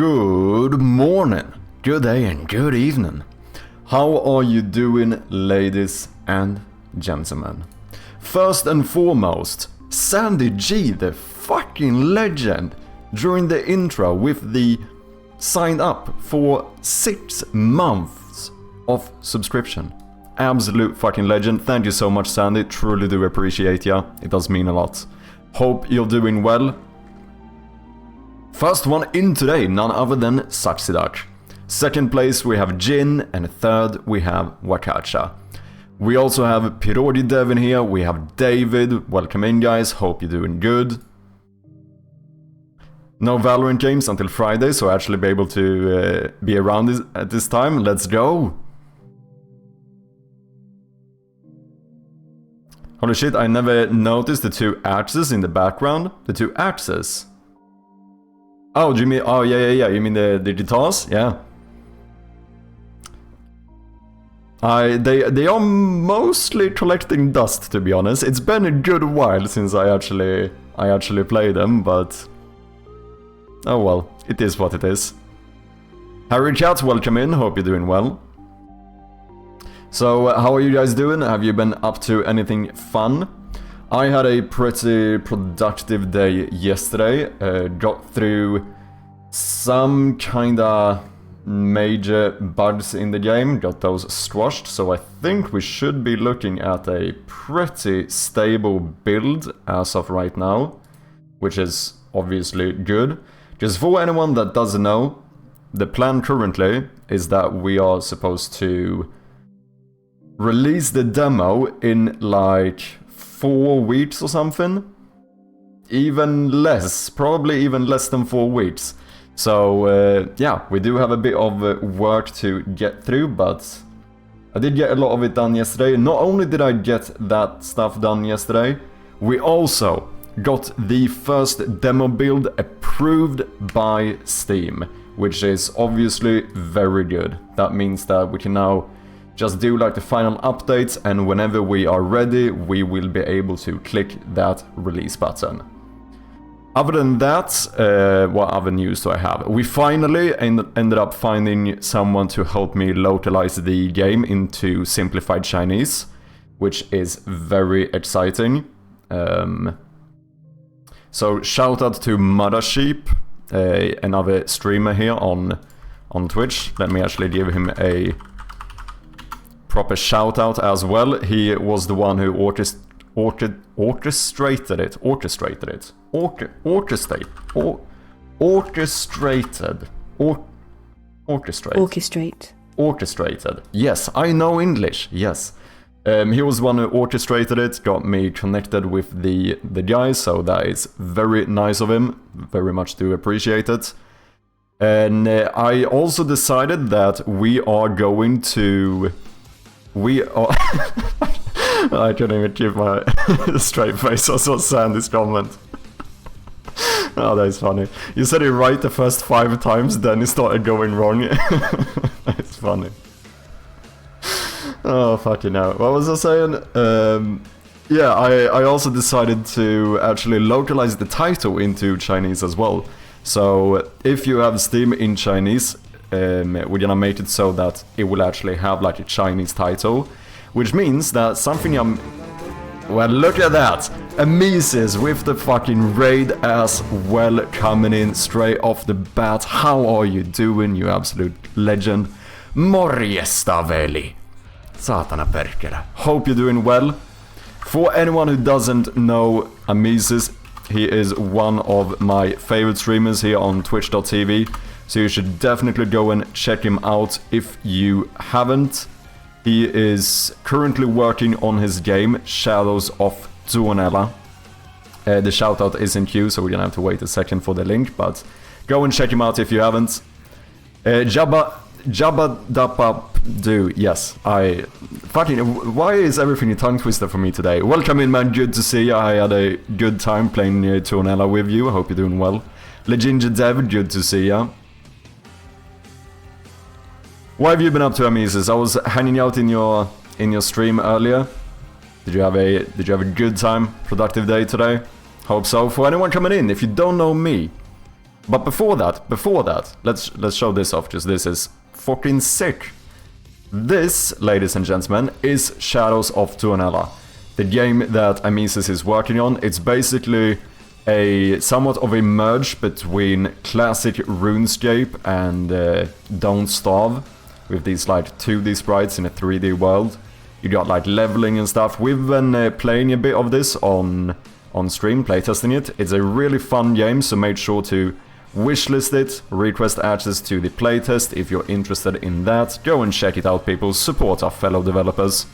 Good morning, good day and good evening. How are you doing, ladies and gentlemen? First and foremost, Sandy G, the fucking legend, during the intro with the sign up for 6 months of subscription. Absolute fucking legend. Thank you so much, Sandy. Truly do appreciate ya. It does mean a lot. Hope you're doing well. First one in today, none other than Saxidak. Second place we have Jin, and third we have Wakacha. We also have Pirodi Dev in here, we have David, welcome in guys, hope you're doing good. No Valorant games until Friday, so I'll actually be able to be around at this time, let's go! Holy shit, I never noticed the 2 axes in the background. The 2 axes? Oh, do you mean, oh yeah, you mean the guitars? Yeah. They are mostly collecting dust, to be honest. It's been a good while since I actually played them, but oh well, it is what it is. Harry Cat, welcome in, hope you're doing well. So, how are you guys doing? Have you been up to anything fun? I had a pretty productive day yesterday, got through some kinda major bugs in the game, got those squashed, so I think we should be looking at a pretty stable build as of right now, which is obviously good. Just for anyone that doesn't know, the plan currently is that we are supposed to release the demo in like 4 weeks or something? Even less, probably even less than 4 weeks. So yeah, we do have a bit of work to get through, but I did get a lot of it done yesterday. Not only did I get that stuff done yesterday, we also got the first demo build approved by Steam, which is obviously very good. That means that we can now just do like the final updates, and whenever we are ready, we will be able to click that release button. Other than that, what other news do I have? We finally ended up finding someone to help me localize the game into simplified Chinese, which is very exciting. So shout out to Mother Sheep, another streamer here on Twitch. Let me actually give him a proper shout out as well. He was the one who orchestrated it. Yes, I know English. Yes. He was the one who orchestrated it, got me connected with the guy, so that is very nice of him. Very much do appreciate it. And I also decided that we are going to... I couldn't even keep my straight face. I saw Sandy's comment. Oh, that is funny. You said it right the first 5 times, then it started going wrong. It's funny. Oh, fucking hell. What was I saying? Yeah, I also decided to actually localize the title into Chinese as well. So, if you have Steam in Chinese, we're gonna make it so that it will actually have like a Chinese title, which means that something well, look at that! Amises with the fucking raid as well, coming in straight off the bat. How are you doing, you absolute legend? Morjesta veli! Satana perkele. Hope you're doing well. For anyone who doesn't know Amises, he is one of my favorite streamers here on twitch.tv. So you should definitely go and check him out if you haven't. He is currently working on his game, Shadows of Tuonela. The shoutout is in queue, so we're gonna have to wait a second for the link, but go and check him out if you haven't. Jabba Dappa Do, yes, why is everything a tongue twister for me today? Welcome in, man, good to see you. I had a good time playing Tuonela with you, I hope you're doing well. Leginger Dev, good to see ya. What have you been up to, Amises? I was hanging out in your stream earlier. Did you have a good time? Productive day today? Hope so. For anyone coming in, if you don't know me, But before that, let's show this off, because this is fucking sick. This, ladies and gentlemen, is Shadows of Tuonela, the game that Amisis is working on. It's basically a somewhat of a merge between classic RuneScape and Don't Starve, with these like 2D sprites in a 3D world. You got like leveling and stuff. We've been playing a bit of this on stream, playtesting it. It's a really fun game, so make sure to wishlist it, request access to the playtest if you're interested in that. Go and check it out, people. Support our fellow developers.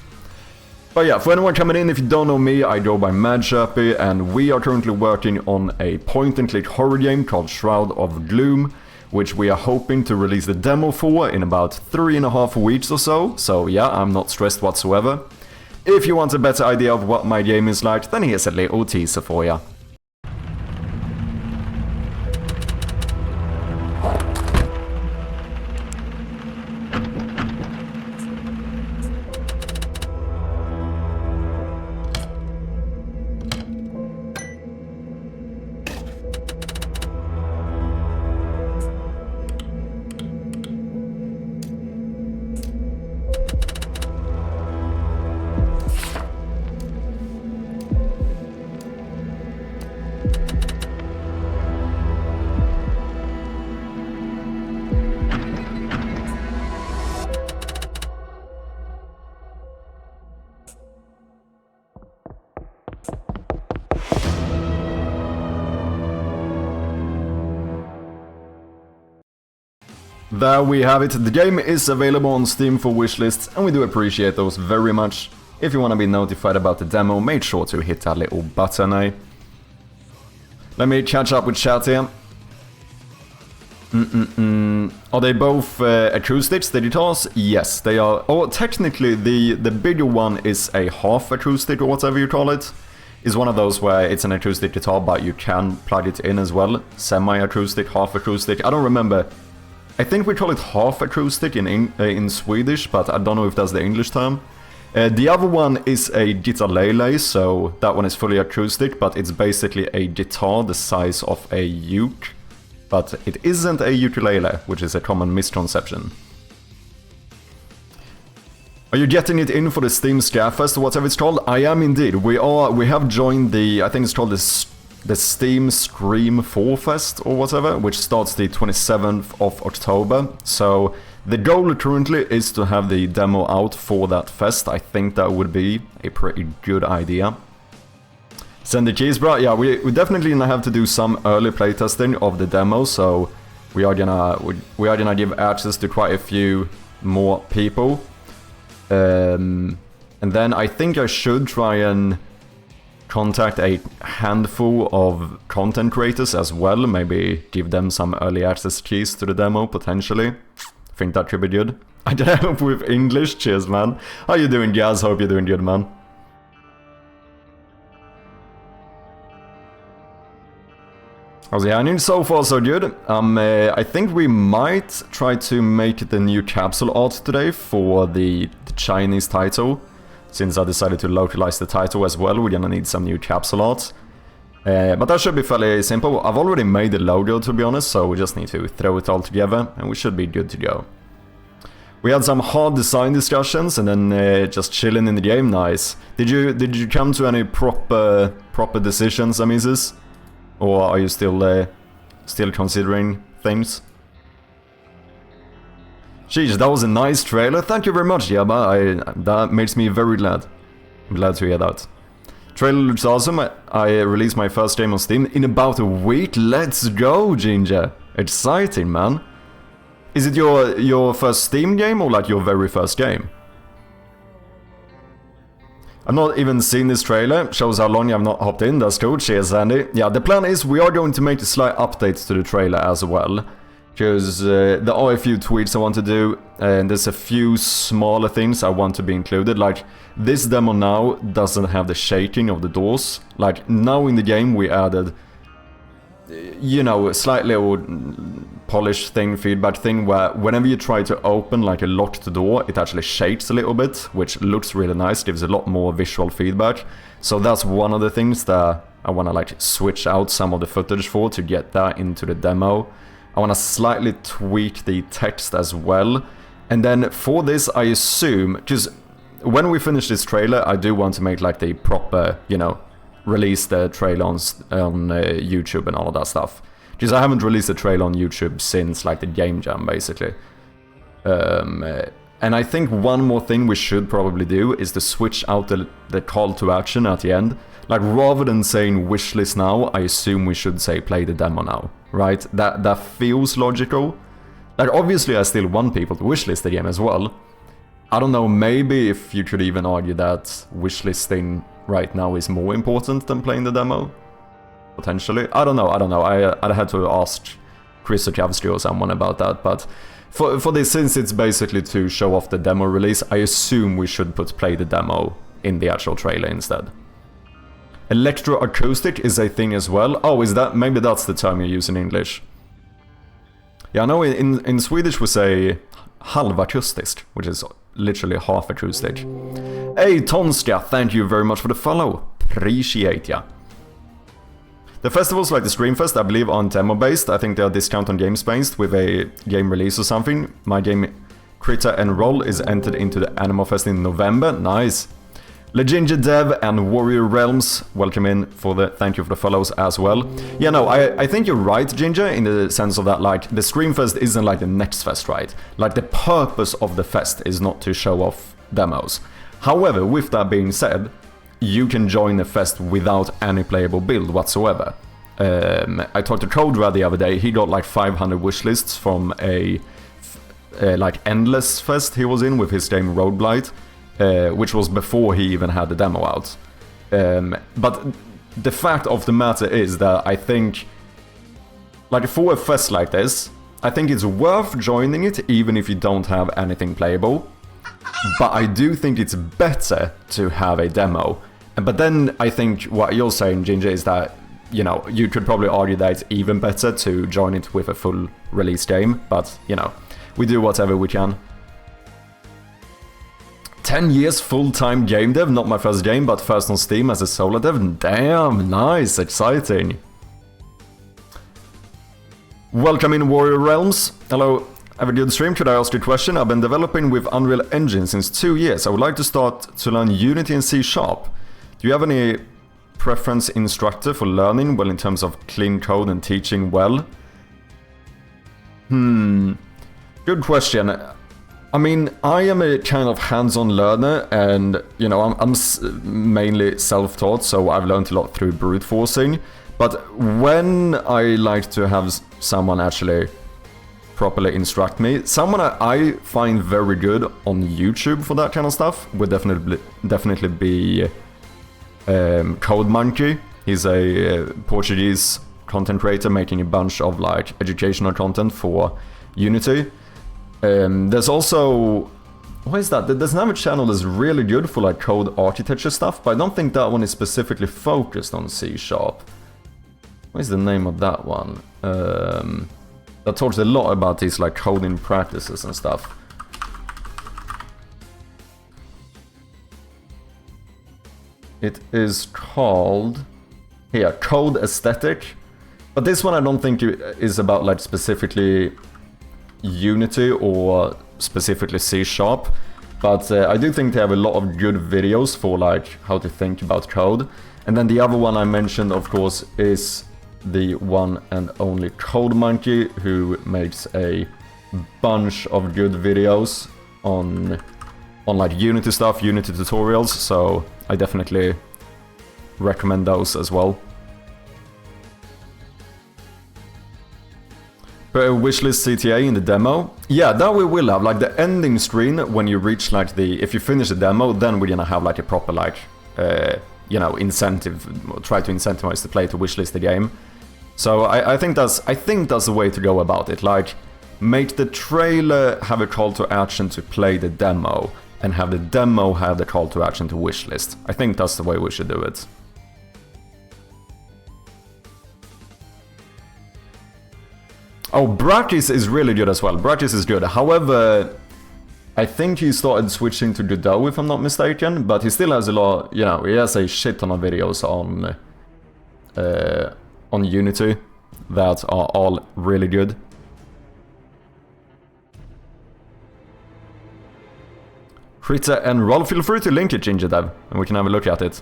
But yeah, for anyone coming in, if you don't know me, I go by Madchappy, and we are currently working on a point-and-click horror game called Shroud of Gloom, which we are hoping to release the demo for in about 3.5 weeks or so. So yeah, I'm not stressed whatsoever. If you want a better idea of what my game is like, then here's a little teaser for ya. There we have it. The game is available on Steam for wishlists, and we do appreciate those very much. If you want to be notified about the demo, make sure to hit that little button, eh? Let me catch up with chat here. Are they both acoustics, the guitars? Yes, they are. Oh, technically, the bigger one is a half acoustic, or whatever you call it. Is one of those where it's an acoustic guitar, but you can plug it in as well. Semi-acoustic, half acoustic. I don't remember. I think we call it half acoustic in Swedish, but I don't know if that's the English term. The other one is a guitarlele, so that one is fully acoustic, but it's basically a guitar the size of a uke. But it isn't a ukulele, which is a common misconception. Are you getting it in for the Steam Scarefest or whatever it's called? I am indeed. We have joined the, I think it's called the Steam Scream 4 Fest or whatever, which starts the 27th of October. So the goal currently is to have the demo out for that fest. I think that would be a pretty good idea. Send the keys, bro. Yeah, we definitely gonna have to do some early playtesting of the demo, so we are gonna give access to quite a few more people. And then I think I should try and contact a handful of content creators as well, maybe give them some early access keys to the demo, potentially. I think that could be good. I can help with English, cheers man. How you doing, Gaz? Hope you're doing good, man. How's it happening? So far so good. I think we might try to make the new capsule art today for the Chinese title. Since I decided to localize the title as well, we're gonna need some new capsule art. But that should be fairly simple. I've already made the logo, to be honest, so we just need to throw it all together, and we should be good to go. We had some hard design discussions, and then just chilling in the game. Nice. Did you come to any proper decisions, Amisis? Or are you still considering things? Jeez, that was a nice trailer. Thank you very much, Yaba. That makes me very glad. I'm glad to hear that. Trailer looks awesome. I released my first game on Steam in about a week. Let's go, Ginger. Exciting, man. Is it your first Steam game or like your very first game? I've not even seen this trailer. Shows how long I've not hopped in. That's cool. Cheers, Andy. Yeah, the plan is we are going to make a slight update to the trailer as well. Because there are a few tweaks I want to do, and there's a few smaller things I want to be included. Like, this demo now doesn't have the shaking of the doors. Like, now in the game we added, you know, a slight little polish thing, feedback thing, where whenever you try to open like a locked door, it actually shakes a little bit, which looks really nice, gives a lot more visual feedback. So that's one of the things that I want to like switch out some of the footage for to get that into the demo. I want to slightly tweak the text as well. And then for this, I assume, because when we finish this trailer, I do want to make like the proper, you know, release the trailer on YouTube and all of that stuff. Because I haven't released a trailer on YouTube since like the Game Jam, basically. And I think one more thing we should probably do is to switch out the call to action at the end. Like, rather than saying wishlist now, I assume we should say play the demo now, right? That feels logical. Like, obviously I still want people to wishlist the game as well. I don't know, maybe if you could even argue that wishlisting right now is more important than playing the demo. Potentially. I don't know. I'd had to ask Chris or Capsule or someone about that, but for this, since it's basically to show off the demo release, I assume we should put play the demo in the actual trailer instead. Electroacoustic is a thing as well. Oh, is that, maybe that's the term you use in English. Yeah, I know in Swedish we say halvakustiskt, which is literally half acoustic. Hey Tonska, thank you very much for the follow. Appreciate ya. The festivals like the Streamfest, I believe, aren't demo-based. I think they are discount on games based with a game release or something. My game Critter and Roll is entered into the Animal Fest in November. Nice. gamedev and Warrior Realms, welcome in for the, thank you for the follows as well. Yeah, no, I think you're right, Ginger, in the sense of that, like, the Streamfest isn't like the next fest, right? Like, the purpose of the fest is not to show off demos. However, with that being said, you can join the fest without any playable build whatsoever. I talked to Codra the other day, he got like 500 wishlists from a like endless fest he was in with his game Roadblight. Which was before he even had the demo out. But the fact of the matter is that I think, like, for a fest like this, I think it's worth joining it even if you don't have anything playable. But I do think it's better to have a demo. But then I think what you're saying, Ginger, is that, you know, you could probably argue that it's even better to join it with a full release game. But, you know, we do whatever we can. 10 years full-time game dev, not my first game, but first on Steam as a solo dev. Damn, nice, exciting. Welcome in Warrior Realms. Hello, have a good stream. Could I ask you a question? I've been developing with Unreal Engine since 2 years. I would like to start to learn Unity and C#. Do you have any preference instructor for learning well in terms of clean code and teaching well? Good question. I mean, I am a kind of hands-on learner, and, you know, I'm mainly self-taught, so I've learned a lot through brute forcing. But when I like to have someone actually properly instruct me, someone I find very good on YouTube for that kind of stuff would definitely be Code Monkey. He's a Portuguese content creator making a bunch of like educational content for Unity. There's also, what is that? There's another channel that's really good for like code architecture stuff, but I don't think that one is specifically focused on C#. What is the name of that one? That talks a lot about these like coding practices and stuff. It is called, here, Code Aesthetic. But this one I don't think is about like specifically Unity or specifically C#, but I do think they have a lot of good videos for like how to think about code. And then the other one I mentioned, of course, is the one and only Code Monkey, who makes a bunch of good videos on like Unity stuff, Unity tutorials, so I definitely recommend those as well. Put a wishlist CTA in the demo. Yeah, that we will have, like the ending screen when you reach like the, if you finish the demo, then we're gonna have like a proper like, you know, incentive, try to incentivize the player to wishlist the game. So I think that's the way to go about it. Like, make the trailer have a call to action to play the demo, and have the demo have the call to action to wishlist. I think that's the way we should do it. Oh, Brakis is really good as well. Brakis is good. However, I think he started switching to Godot, if I'm not mistaken, but he still has a lot, you know, he has a shit ton of videos on Unity that are all really good. Critter and Roll, feel free to link it, gamedev, and we can have a look at it.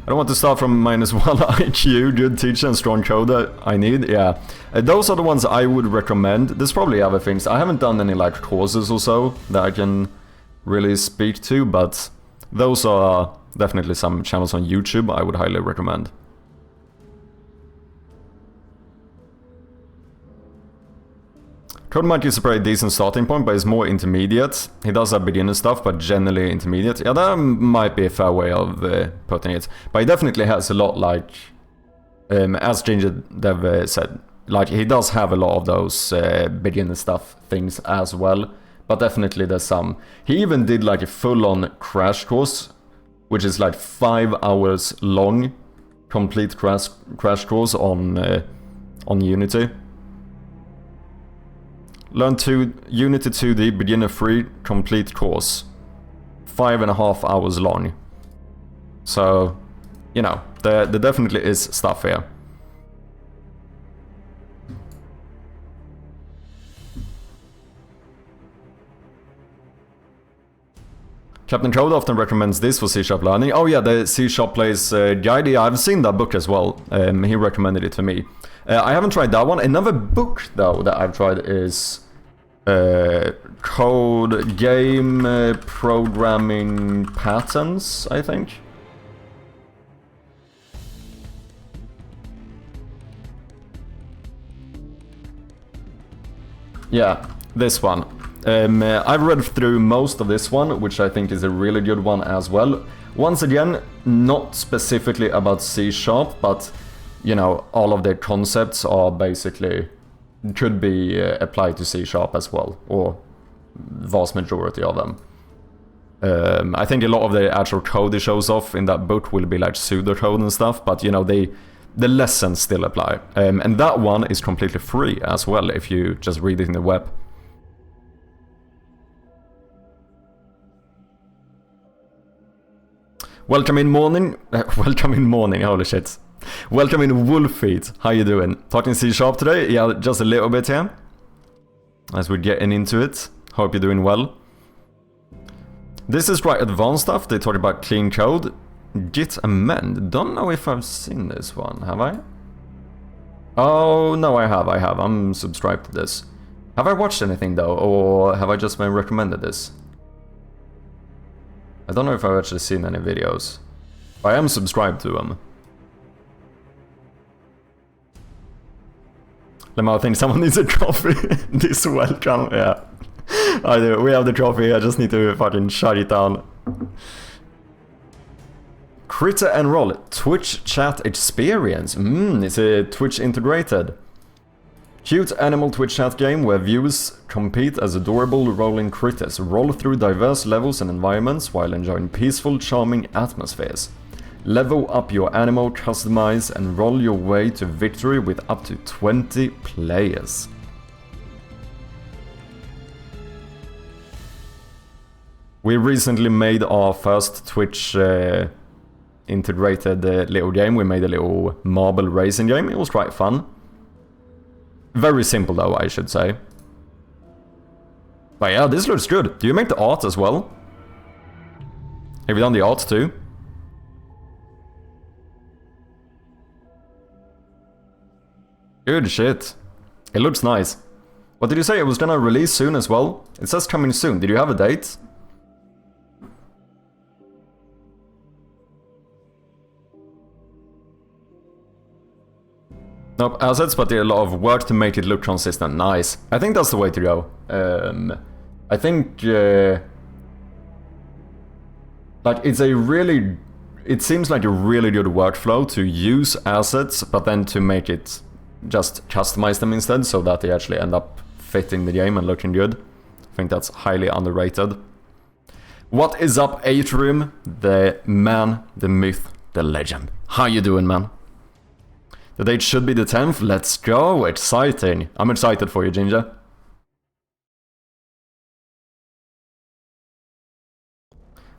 I don't want to start from -1 IQ, good teacher and strong coder I need, yeah. Those are the ones I would recommend. There's probably other things. I haven't done any like courses or so that I can really speak to, but those are definitely some channels on YouTube I would highly recommend. Codemike is a pretty decent starting point, but it's more intermediate. He does have beginner stuff, but generally intermediate. Yeah, that might be a fair way of putting it. But he definitely has a lot, like, as gamedev said, like, he does have a lot of those beginner stuff things as well. But definitely there's some. He even did like a full-on crash course, which is like 5 hours long, complete crash course on Unity. Learn Unity 2D beginner free complete course. 5.5 hours long. So, you know, there definitely is stuff here. Captain Code often recommends this for C# learning. Oh yeah, the C# plays guide. Yeah, I've seen that book as well. He recommended it to me. I haven't tried that one. Another book, though, that I've tried is Code Game Programming Patterns, I think. Yeah, this one. I've read through most of this one, which I think is a really good one as well. Once again, not specifically about C#, but, you know, all of the concepts are basically, could be applied to C# as well, or vast majority of them. I think a lot of the actual code it shows off in that book will be like pseudocode and stuff, but, you know, the lessons still apply. And that one is completely free as well, if you just read it in the web. Welcome in morning, holy shit. Welcome in Wolfeet, how you doing? Talking C# today? Yeah, just a little bit here. As we're getting into it. Hope you're doing well. This is quite advanced stuff, they talk about clean code. Git amend, don't know if I've seen this one, have I? Oh, no I have, I'm subscribed to this. Have I watched anything though, or have I just been recommended this? I don't know if I've actually seen any videos. I am subscribed to them. Lemao thinks someone needs a trophy. This welcome, yeah. I do, we have the trophy, I just need to fucking shut it down. Critter and Roll, Twitch chat experience. It's a Twitch integrated. Cute animal Twitch chat game where viewers compete as adorable rolling critters, roll through diverse levels and environments while enjoying peaceful, charming atmospheres. Level up your animal, customize, and roll your way to victory with up to 20 players. We recently made our first Twitch integrated little game. We made a little marble racing game. It was quite fun. Very simple though, I should say. But yeah, this looks good. Do you make the art as well? Have you done the art too? Good shit. It looks nice. What did you say? It was gonna release soon as well? It says coming soon. Did you have a date? Nope, assets, but a lot of work to make it look consistent. Nice. I think that's the way to go. I think... like, it's a really... It seems like a really good workflow to use assets, but then to make it... just customize them instead, so that they actually end up fitting the game and looking good. I think that's highly underrated. What is up, Atrium? The man, the myth, the legend. How you doing, man? The date should be the 10th. Let's go. Exciting. I'm excited for you, Ginger.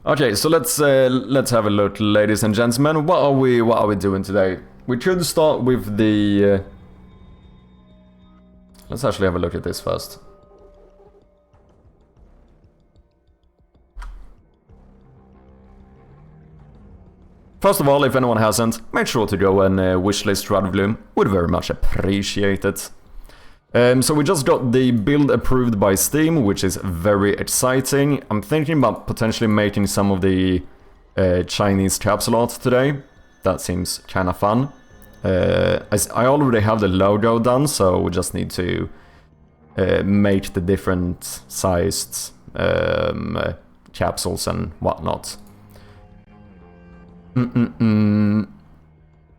Okay, so let's have a look, ladies and gentlemen. What are we doing today? We could start with the. Let's actually have a look at this first. First of all, if anyone hasn't, make sure to go and wishlist Radvloom. Would very much appreciate it. So we just got the build approved by Steam, which is very exciting. I'm thinking about potentially making some of the Chinese capsule art today. That seems kind of fun. I already have the logo done, so we just need to make the different sized capsules and whatnot.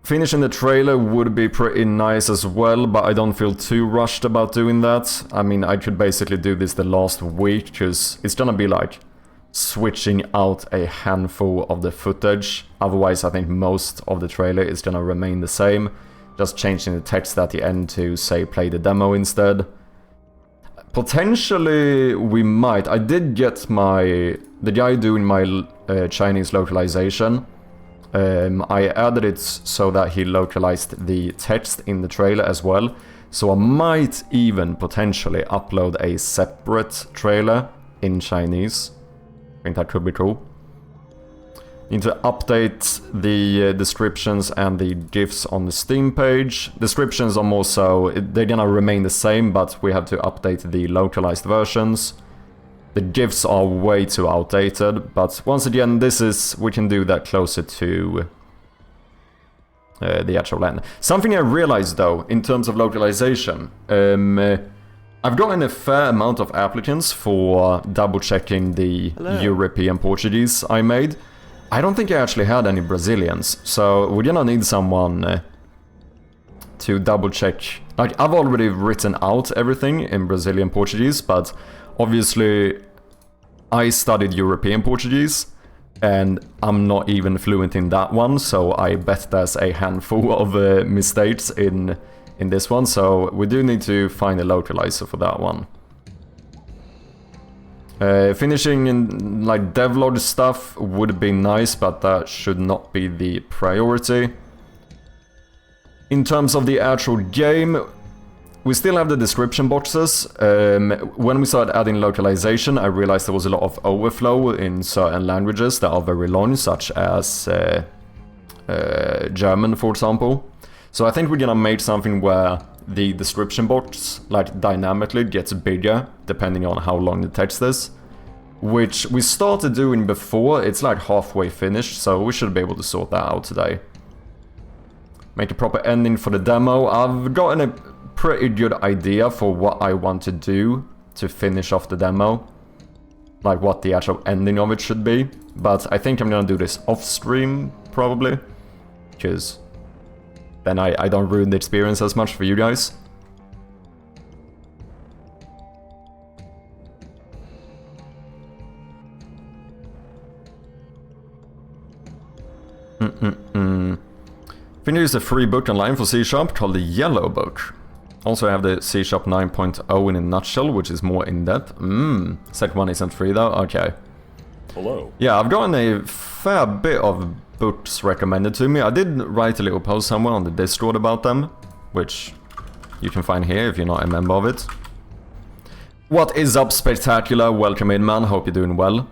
Finishing the trailer would be pretty nice as well, but I don't feel too rushed about doing that. I mean, I could basically do this the last week, because it's gonna be like switching out a handful of the footage. Otherwise, I think most of the trailer is gonna remain the same. Just changing the text at the end to, say, play the demo instead. Potentially, we might. I did get the guy doing my Chinese localization. I added it so that he localized the text in the trailer as well. So I might even potentially upload a separate trailer in Chinese. I think that could be cool. Need to update the descriptions and the GIFs on the Steam page. Descriptions are more so, they're gonna remain the same, but we have to update the localized versions. The GIFs are way too outdated, but once again, we can do that closer to the actual end. Something I realized though, in terms of localization, I've gotten a fair amount of applicants for double checking the European Portuguese I made. I don't think I actually had any Brazilians, so we're gonna need someone to double check. Like, I've already written out everything in Brazilian Portuguese, but obviously, I studied European Portuguese, and I'm not even fluent in that one, so I bet there's a handful of mistakes in this one, so we do need to find a localizer for that one. Finishing in, like, devlog stuff would be nice, but that should not be the priority. In terms of the actual game, we still have the description boxes. When we started adding localization, I realized there was a lot of overflow in certain languages that are very long, such as German, for example. So I think we're gonna make something where the description box, like, dynamically gets bigger, depending on how long the text is. Which we started doing before, it's like halfway finished, so we should be able to sort that out today. Make a proper ending for the demo. I've gotten a pretty good idea for what I want to do to finish off the demo. Like what the actual ending of it should be. But I think I'm gonna do this off stream, probably. Because then I don't ruin the experience as much for you guys. I think there's a free book online for C# called the Yellow Book. Also I have the C# 9.0 in a nutshell, which is more in-depth. Second one isn't free though, okay. Hello. Yeah, I've gotten a fair bit of books recommended to me. I did write a little post somewhere on the Discord about them, which you can find here if you're not a member of it. What is up, Spectacular? Welcome in, man. Hope you're doing well.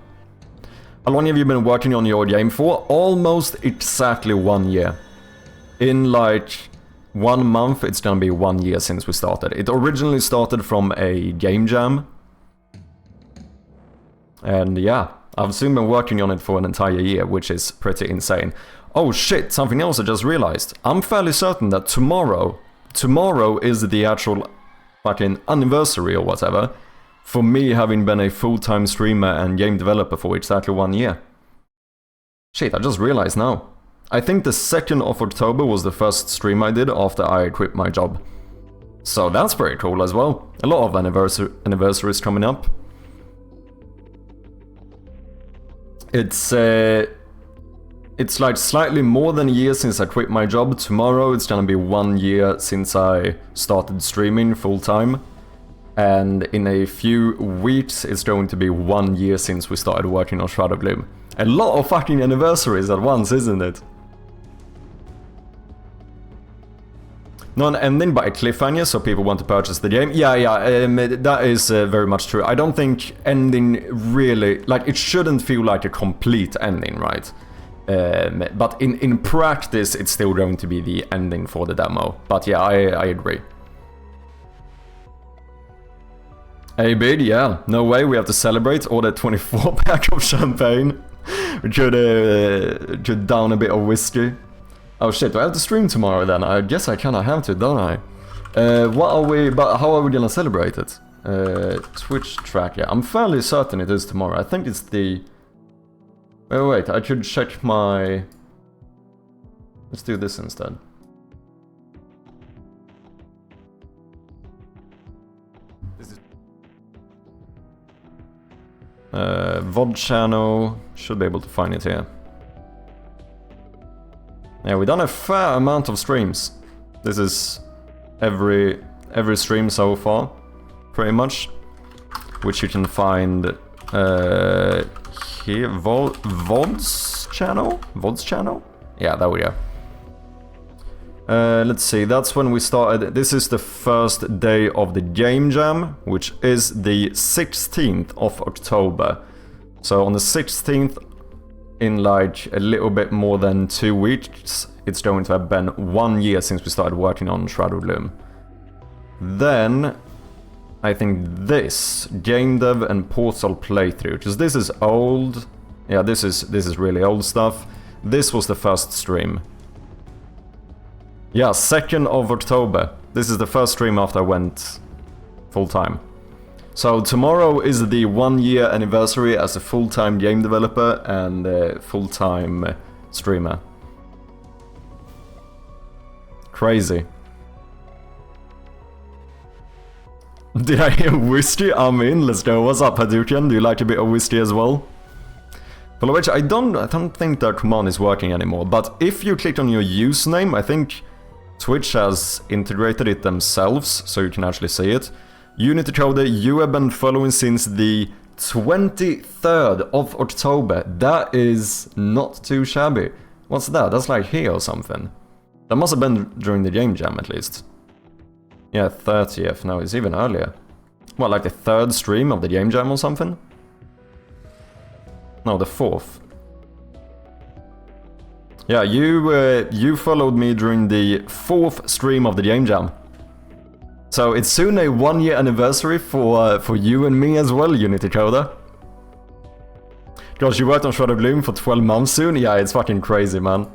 How long have you been working on your game for? Almost exactly 1 year. In like 1 month, it's gonna be 1 year since we started. It originally started from a game jam. And yeah, I've soon been working on it for an entire year, which is pretty insane. Oh shit, something else I just realized. I'm fairly certain that tomorrow is the actual fucking anniversary or whatever for me having been a full-time streamer and game developer for exactly 1 year. Shit, I just realized now. I think the 2nd of October was the first stream I did after I quit my job. So that's pretty cool as well. A lot of anniversaries coming up. It's like slightly more than a year since I quit my job. Tomorrow it's gonna be 1 year since I started streaming full time. And in a few weeks, it's going to be 1 year since we started working on Shadow Gloom. A lot of fucking anniversaries at once, isn't it? Not an ending, but a cliffhanger, so people want to purchase the game. Yeah, that is very much true. I don't think ending really... Like, it shouldn't feel like a complete ending, right? But in practice, it's still going to be the ending for the demo. But yeah, I agree. Hey, big, yeah. No way, we have to celebrate. Order 24 pack of champagne. We should down a bit of whiskey. Oh shit, do I have to stream tomorrow then? I guess I kinda have to, don't I? But how are we gonna celebrate it? Twitch track, yeah. I'm fairly certain it is tomorrow. I think it's the... Wait, I should check my... Let's do this instead. VOD channel, should be able to find it here. Yeah, we've done a fair amount of streams. This is every stream so far, pretty much. Which you can find here, VOD's channel? VOD's channel? Yeah, there we go. Let's see, that's when we started. This is the first day of the Game Jam, which is the 16th of October. So on the 16th, in like a little bit more than 2 weeks, it's going to have been 1 year since we started working on Shadow Gloom. Then, I think this, gamedev and Portal playthrough, because this is old. Yeah, this is really old stuff. This was the first stream. Yeah, 2nd of October. This is the first stream after I went full-time. So tomorrow is the 1 year anniversary as a full-time game developer and full-time streamer. Crazy. Did I hear whiskey? I'm in, let's go. What's up, Hadouken? Do you like a bit of whiskey as well? For which I don't think that command is working anymore, but if you click on your username, I think Twitch has integrated it themselves, so you can actually see it. Unity Coder, you have been following since the 23rd of October. That is not too shabby. What's that? That's like here or something. That must have been during the Game Jam at least. Yeah, 30th. No, it's even earlier. What, like the 3rd stream of the Game Jam or something? No, the 4th. Yeah, you followed me during the 4th stream of the Game Jam. So it's soon a 1 year anniversary for you and me as well, Unity Coder. Gosh, you worked on Shadow Gloom for 12 months soon? Yeah, it's fucking crazy, man.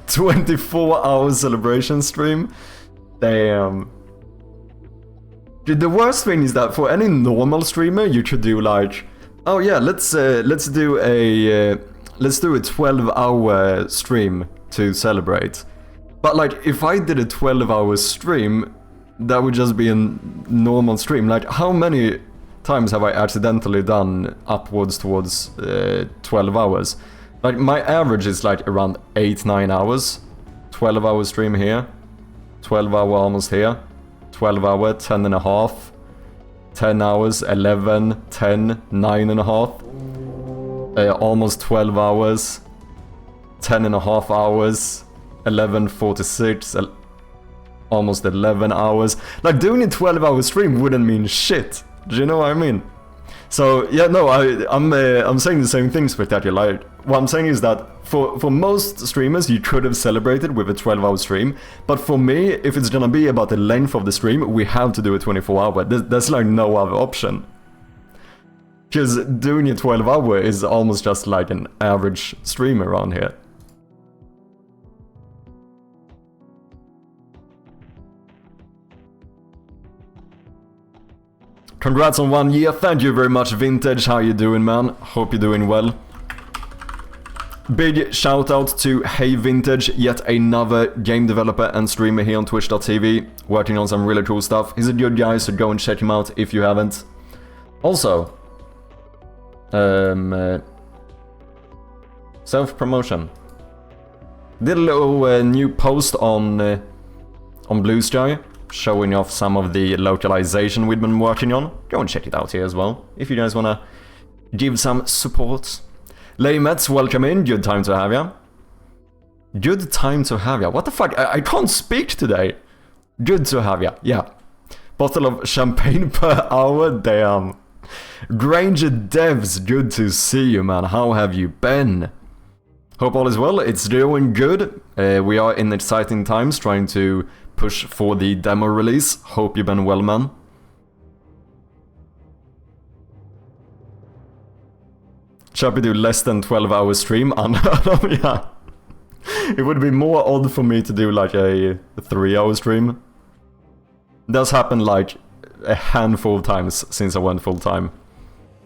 24-hour celebration stream? Damn. The worst thing is that for any normal streamer, you could do like, oh yeah, let's do a 12-hour stream to celebrate. But like, if I did a 12-hour stream, that would just be a normal stream. Like, how many times have I accidentally done upwards towards 12 hours? Like, my average is like around 8-9 hours. 12-hour stream here, 12-hour almost here, 12-hour, 10.5, 10 hours, 11, 10, 9.5, almost 12 hours, 10.5 hours, 11:46, almost 11 hours. Like, doing a 12-hour stream wouldn't mean shit. Do you know what I mean? So, yeah, no, I'm saying the same thing, Spectacular. Like, what I'm saying is that for most streamers, you could have celebrated with a 12-hour stream. But for me, if it's gonna be about the length of the stream, we have to do a 24-hour. There's like no other option. Because doing a 12-hour is almost just like an average stream around here. Congrats on 1 year, thank you very much Vintage, how you doing man? Hope you're doing well. Big shout out to Hey Vintage, yet another game developer and streamer here on Twitch.tv, working on some really cool stuff. He's a good guy, so go and check him out if you haven't. Also, self-promotion. Did a little new post on Blue Sky. showing off some of the localization we've been working on. Go and check it out here as well, if you guys wanna give some support. Laymets, welcome in, good time to have ya. Good time to have ya. What the fuck? I can't speak today. Good to have ya. Yeah. Bottle of champagne per hour. Damn. Granger Devs, good to see you, man. How have you been? Hope all is well. It's doing good. We are in exciting times trying to push for the demo release. Hope you've been well, man. Chappy do less than 12-hour stream. Yeah. It would be more odd for me to do like a 3-hour stream. That's happened like a handful of times since I went full time.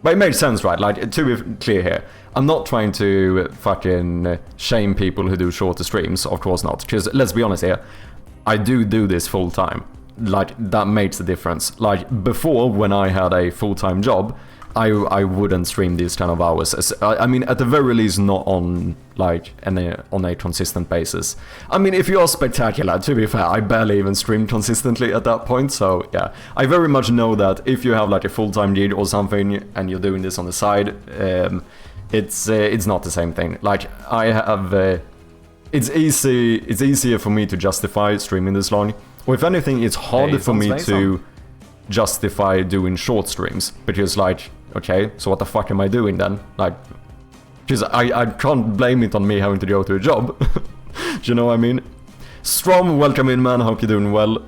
But it makes sense, right? Like, to be clear here, I'm not trying to fucking shame people who do shorter streams, of course not. Because let's be honest here, I do this full time. Like, that makes a difference. Like, before, when I had a full-time job, I wouldn't stream these kind of hours. I mean, at the very least, not on like on a consistent basis. I mean, if you are spectacular, to be fair, I barely even stream consistently at that point. So yeah, I very much know that if you have like a full-time gig or something and you're doing this on the side, it's not the same thing. Like I have, it's easier for me to justify streaming this long. Or if anything, it's harder for me to justify doing short streams because like. Okay, so what the fuck am I doing then? Like, because I can't blame it on me having to go to a job. Do you know what I mean? Strom, welcome in, man. Hope you're doing well.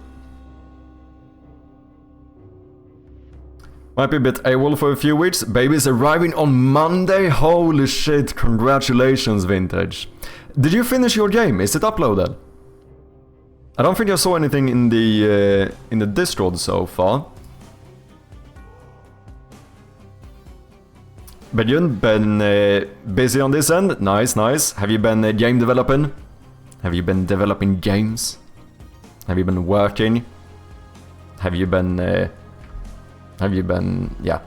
Might be a bit AWOL for a few weeks. Baby's arriving on Monday. Holy shit, congratulations, Vintage. Did you finish your game? Is it uploaded? I don't think I saw anything in the Discord so far. But you've been busy on this end? Nice, nice. Have you been game developing? Have you been developing games? Have you been working? Have you been... yeah.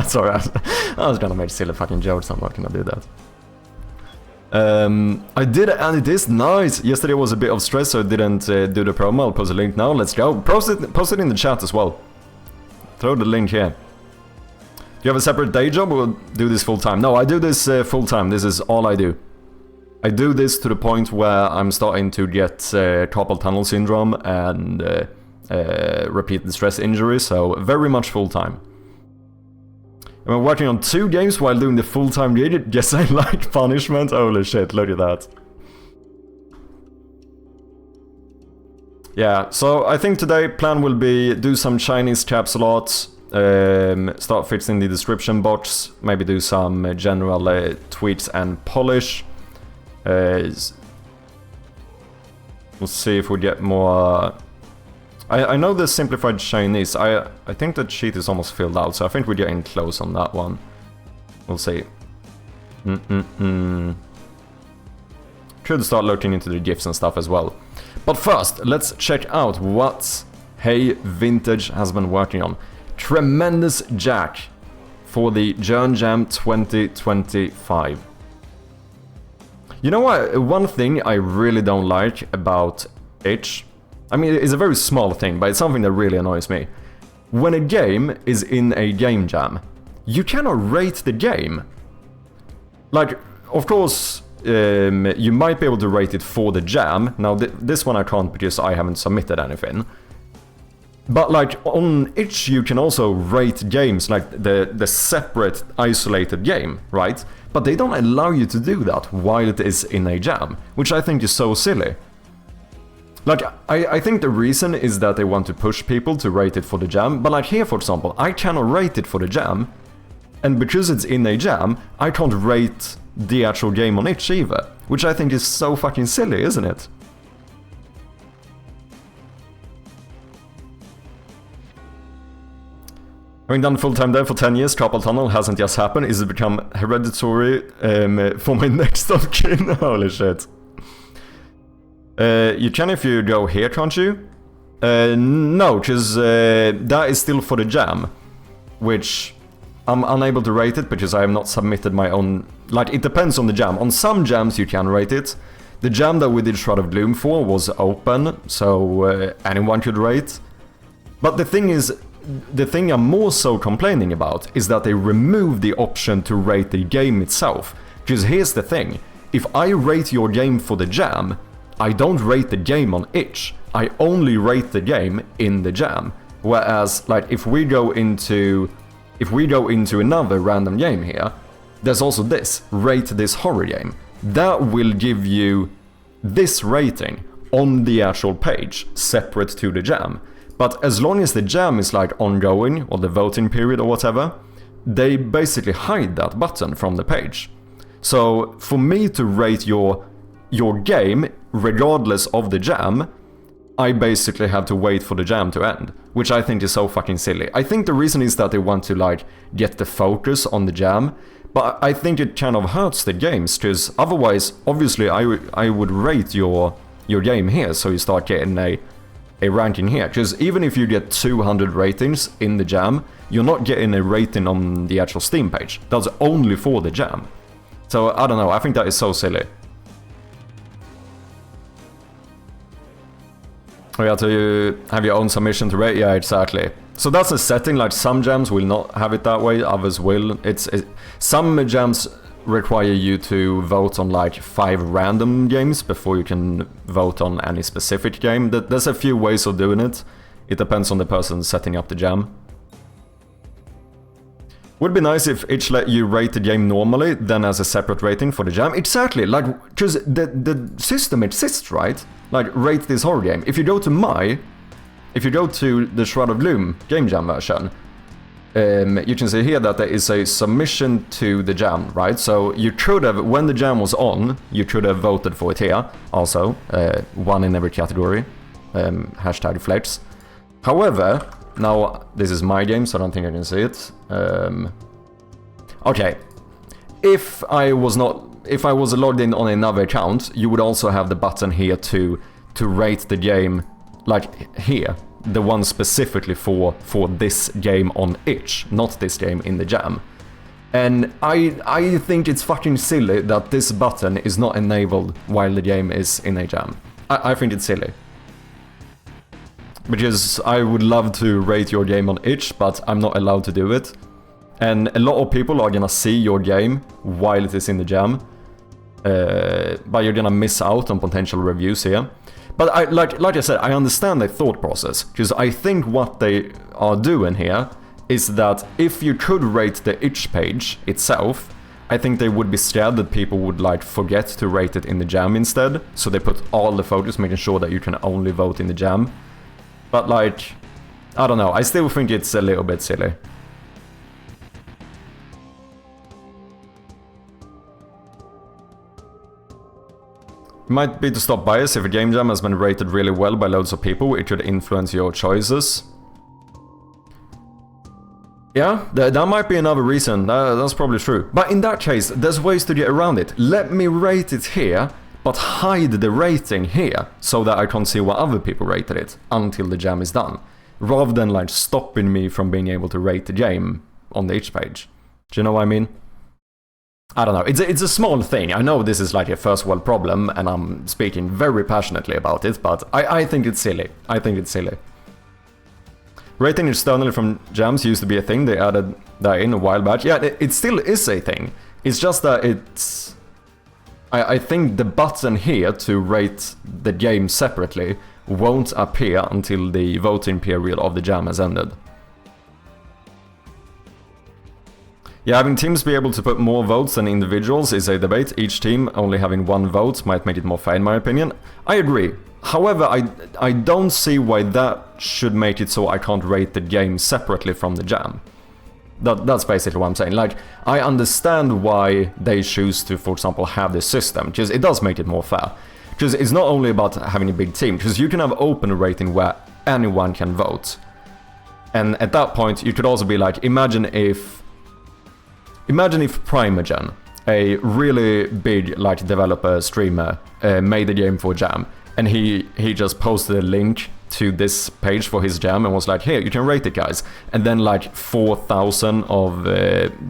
Sorry, I was gonna make silly fucking jokes, I'm not gonna do that. I did edit this, nice! Yesterday was a bit of stress, so I didn't do the promo. I'll post a link now, let's go. Post it in the chat as well. Throw the link here. Do you have a separate day job or do this full time? No, I do this full time. This is all I do. I do this to the point where I'm starting to get carpal tunnel syndrome and repeated stress injury, so very much full time. I'm working on 2 games while doing the full time gig. Yes, I like punishment. Holy shit, look at that. Yeah, so I think today plan will be do some Chinese capsule art. Start fixing the description box, maybe do some general tweaks and polish. We'll see if we get more... I know the simplified Chinese, I think that sheet is almost filled out, so I think we're getting close on that one. We'll see. Could start looking into the GIFs and stuff as well. But first, let's check out what Hey Vintage has been working on. Treemendous Jack for the Jern Jam 2025. You know what? One thing I really don't like about itch, I mean, it's a very small thing, but it's something that really annoys me. When a game is in a game jam, you cannot rate the game. Like, of course, you might be able to rate it for the jam. Now, this one I can't because I haven't submitted anything. But like on itch you can also rate games like the separate isolated game, right? But they don't allow you to do that while it is in a jam, which I think is so silly. Like I think the reason is that they want to push people to rate it for the jam, but like here for example, I cannot rate it for the jam, and because it's in a jam, I can't rate the actual game on itch either, which I think is so fucking silly, isn't it? Having done full-time dev for 10 years, carpal tunnel hasn't just happened, it's become hereditary for my next of kin. Holy shit. You can if you go here, can't you? No, because that is still for the jam, which I'm unable to rate it because I have not submitted my own... Like, it depends on the jam. On some jams you can rate it. The jam that we did Shroud of Gloom for was open, so anyone could rate. But the thing is, the thing I'm more so complaining about is that they removed the option to rate the game itself. Because here's the thing, if I rate your game for the jam, I don't rate the game on itch. I only rate the game in the jam. Whereas, like, if we go into another random game here, there's also this, rate this horror game. That will give you this rating on the actual page, separate to the jam. But as long as the jam is like ongoing, or the voting period or whatever, they basically hide that button from the page. So for me to rate your game, regardless of the jam, I basically have to wait for the jam to end, which I think is so fucking silly. I think the reason is that they want to like get the focus on the jam, but I think it kind of hurts the games, because otherwise, obviously, I would rate your game here, so you start getting a ranking here. Because even if you get 200 ratings in the jam, you're not getting a rating on the actual Steam page. That's only for the jam. So, I don't know, I think that is so silly. Oh yeah, to have your own submission to rate? Yeah, exactly. So that's a setting, like some jams will not have it that way, others will. Some jams require you to vote on like 5 random games before you can vote on any specific game. There's a few ways of doing it. It depends on the person setting up the jam. Would be nice if each let you rate the game normally, then as a separate rating for the jam. Exactly, like, because the system exists, right? Like, rate this horror game. If you go to the Shroud of Gloom game jam version, you can see here that there is a submission to the jam, right? So you could have, when the jam was on, you could have voted for it here. Also, 1 in every category. Hashtag flex. However, now this is my game, so I don't think I can see it. Okay. If I was logged in on another account, you would also have the button here to rate the game, like here, the one specifically for this game on itch, not this game in the jam. And I think it's fucking silly that this button is not enabled while the game is in a jam. I think it's silly. Because I would love to rate your game on itch, but I'm not allowed to do it. And a lot of people are gonna see your game while it is in the jam. But you're gonna miss out on potential reviews here. But like I said, I understand the thought process, because I think what they are doing here is that if you could rate the itch page itself, I think they would be scared that people would like forget to rate it in the jam instead, so they put all the focus making sure that you can only vote in the jam. But like, I don't know, I still think it's a little bit silly. Might be to stop bias. If a game jam has been rated really well by loads of people, it could influence your choices. Yeah, that might be another reason. That's probably true. But in that case, there's ways to get around it. Let me rate it here, but hide the rating here, so that I can't see what other people rated it until the jam is done. Rather than like stopping me from being able to rate the game on the itch page. Do you know what I mean? I don't know, it's a small thing. I know this is like a first world problem, and I'm speaking very passionately about it, but I think it's silly. I think it's silly. Rating externally from jams used to be a thing. They added that in a while back. Yeah, it still is a thing. It's just that it's... I think the button here to rate the game separately won't appear until the voting period of the jam has ended. Yeah, having teams be able to put more votes than individuals is a debate. Each team only having 1 vote might make it more fair in my opinion. I agree. However, I don't see why that should make it so I can't rate the game separately from the jam. That's basically what I'm saying. Like, I understand why they choose to, for example, have this system, because it does make it more fair. Because it's not only about having a big team, because you can have open rating where anyone can vote. And at that point, you could also be like, imagine if Primogen, a really big like developer streamer, made the game for jam, and he just posted a link to this page for his jam and was like, here, you can rate it, guys. And then like 4,000 of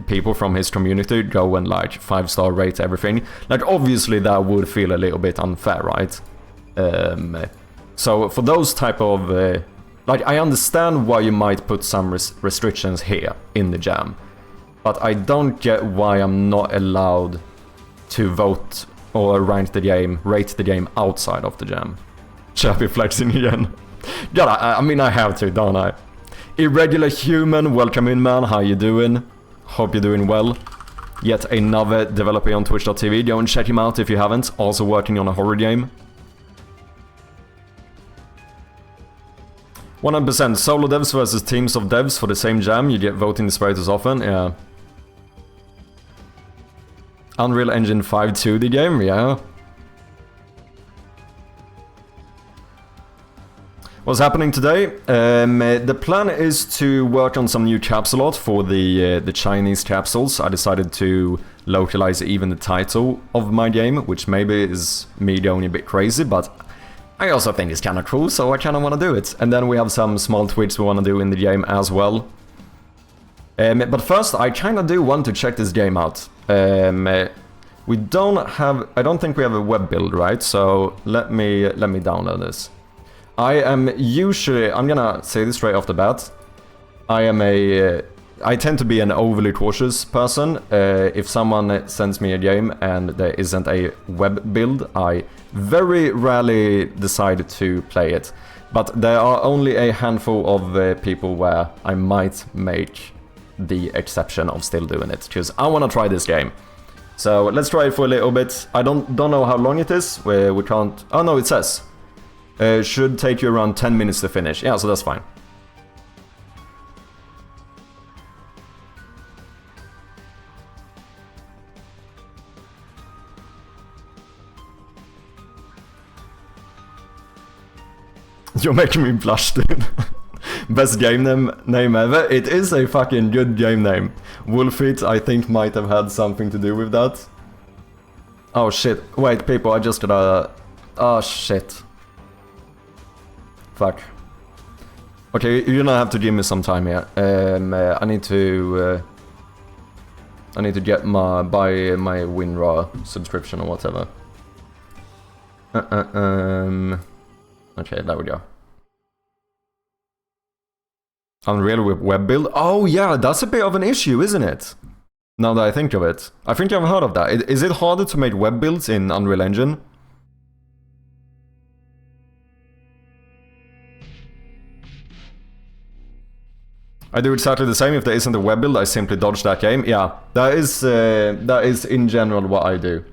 people from his community go and like 5-star rate everything. Like obviously that would feel a little bit unfair, right? So for those type of like I understand why you might put some restrictions here in the jam, but I don't get why I'm not allowed to vote or rank the game, rate the game outside of the jam. Chappy flexing again. God, I mean I have to, don't I? Irregular Human, welcome in, man. How you doing? Hope you're doing well. Yet another developer on twitch.tv. Go and check him out if you haven't. Also working on a horror game. 100% solo devs versus teams of devs for the same jam. You get voting disparities often, yeah. Unreal Engine 5 2D game, yeah. What's happening today? The plan is to work on some new capsule art for the Chinese capsules. I decided to localize even the title of my game, which maybe is me going a bit crazy, but I also think it's kind of cool, so I kind of want to do it. And then we have some small tweaks we want to do in the game as well. But first, I kind of do want to check this game out. We don't have... I don't think we have a web build, right? So let me download this. I am usually... I'm gonna say this straight off the bat. I tend to be an overly cautious person. If someone sends me a game and there isn't a web build, I very rarely decide to play it. But there are only a handful of people where I might make the exception of still doing it, because I want to try this game. So let's try it for a little bit. I don't know how long it is. We can't... Oh no, it says. Should take you around 10 minutes to finish. Yeah, so that's fine. You're making me blush, dude. Best game name ever. It is a fucking good game name. Wolfit, I think, might have had something to do with that. Oh shit. Wait, people, I just gotta... Oh shit. Fuck. Okay, you're gonna have to give me some time here. I need to get buy my WinRAR subscription or whatever. Okay, there we go. Unreal with web build? Oh yeah, that's a bit of an issue, isn't it? Now that I think of it. I think I've heard of that. Is it harder to make web builds in Unreal Engine? I do exactly the same. If there isn't a web build, I simply dodge that game. Yeah, that is in general what I do.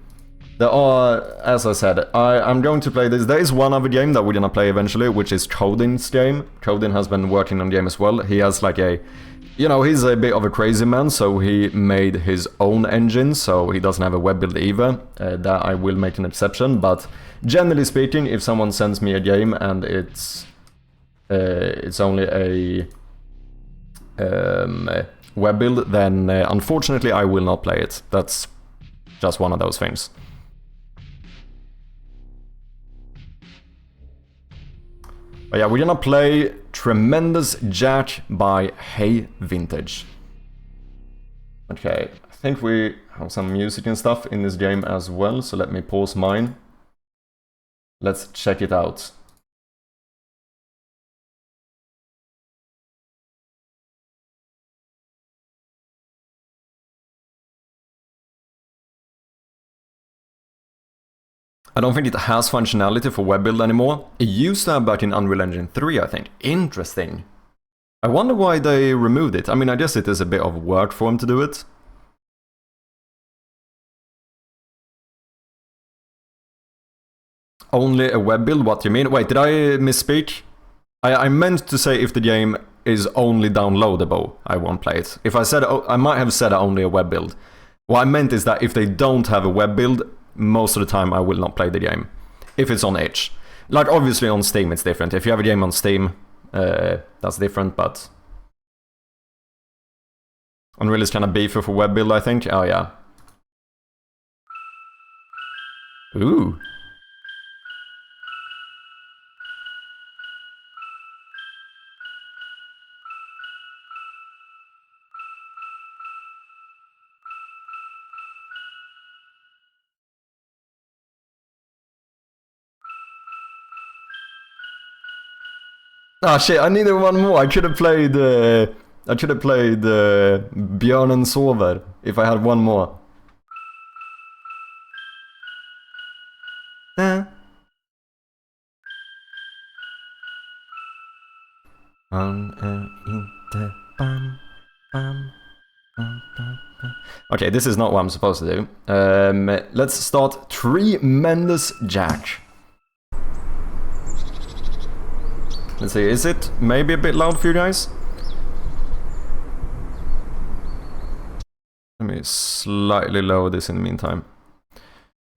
There are, as I said, I'm going to play this. There is one other game that we're gonna play eventually, which is Codin's game. Codin has been working on the game as well. He has like a... You know, he's a bit of a crazy man, so he made his own engine, so he doesn't have a web build either. That I will make an exception, but generally speaking, if someone sends me a game and it's only a web build, then unfortunately I will not play it. That's just one of those things. But yeah, we're gonna play Treemendous Jack by Hey Vintage. Okay, I think we have some music and stuff in this game as well, so let me pause mine. Let's check it out. I don't think it has functionality for web build anymore. It used to have back in Unreal Engine 3, I think. Interesting. I wonder why they removed it. I mean, I guess it is a bit of work for them to do it. Only a web build? What do you mean? Wait, did I misspeak? I meant to say if the game is only downloadable, I won't play it. If I said... I might have said only a web build. What I meant is that if they don't have a web build, most of the time I will not play the game. If it's on itch. Like, obviously on Steam it's different. If you have a game on Steam, that's different, but... Unreal is kind of beefy for web build, I think. Oh, yeah. Ooh. Ah shit, I needed one more. I should have played Björnen Sover if I had one more. Okay, this is not what I'm supposed to do. Let's start Treemendous Jack. Let's see, is it maybe a bit loud for you guys? Let me slightly lower this in the meantime.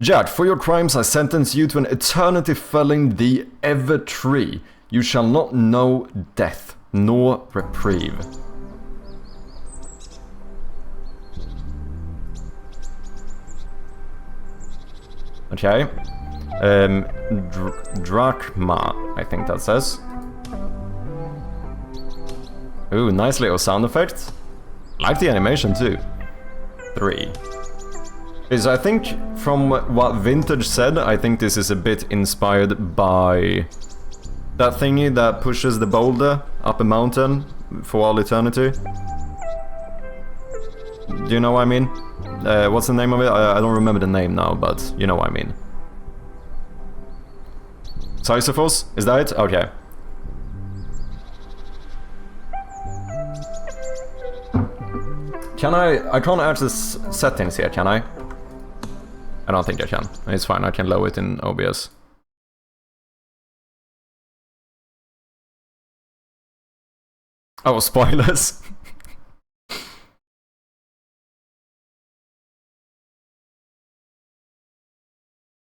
Jack, for your crimes I sentence you to an eternity felling the ever tree. You shall not know death, nor reprieve. Okay. Drachma, I think that says. Ooh, nice little sound effect. Like the animation too. 3. Is I think from what Vintage said, I think this is a bit inspired by that thingy that pushes the boulder up a mountain for all eternity. Do you know what I mean? What's the name of it? I don't remember the name now, but you know what I mean. Sisyphus? Is that it? Okay. Can I can't access settings here, can I? I don't think I can. It's fine, I can lower it in OBS. Oh, spoilers.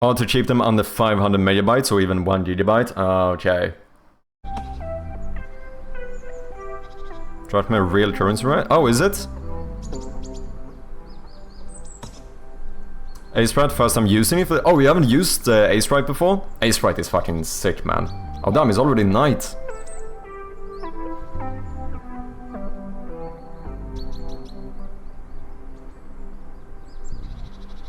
How to keep them under 500 megabytes or even 1 gigabyte? Okay. Drachma real currency, right? Oh, is it? Ace-Sprite, first time using it for... Oh, we haven't used Ace-Sprite before? Ace-Sprite is fucking sick, man. Oh damn, it's already night.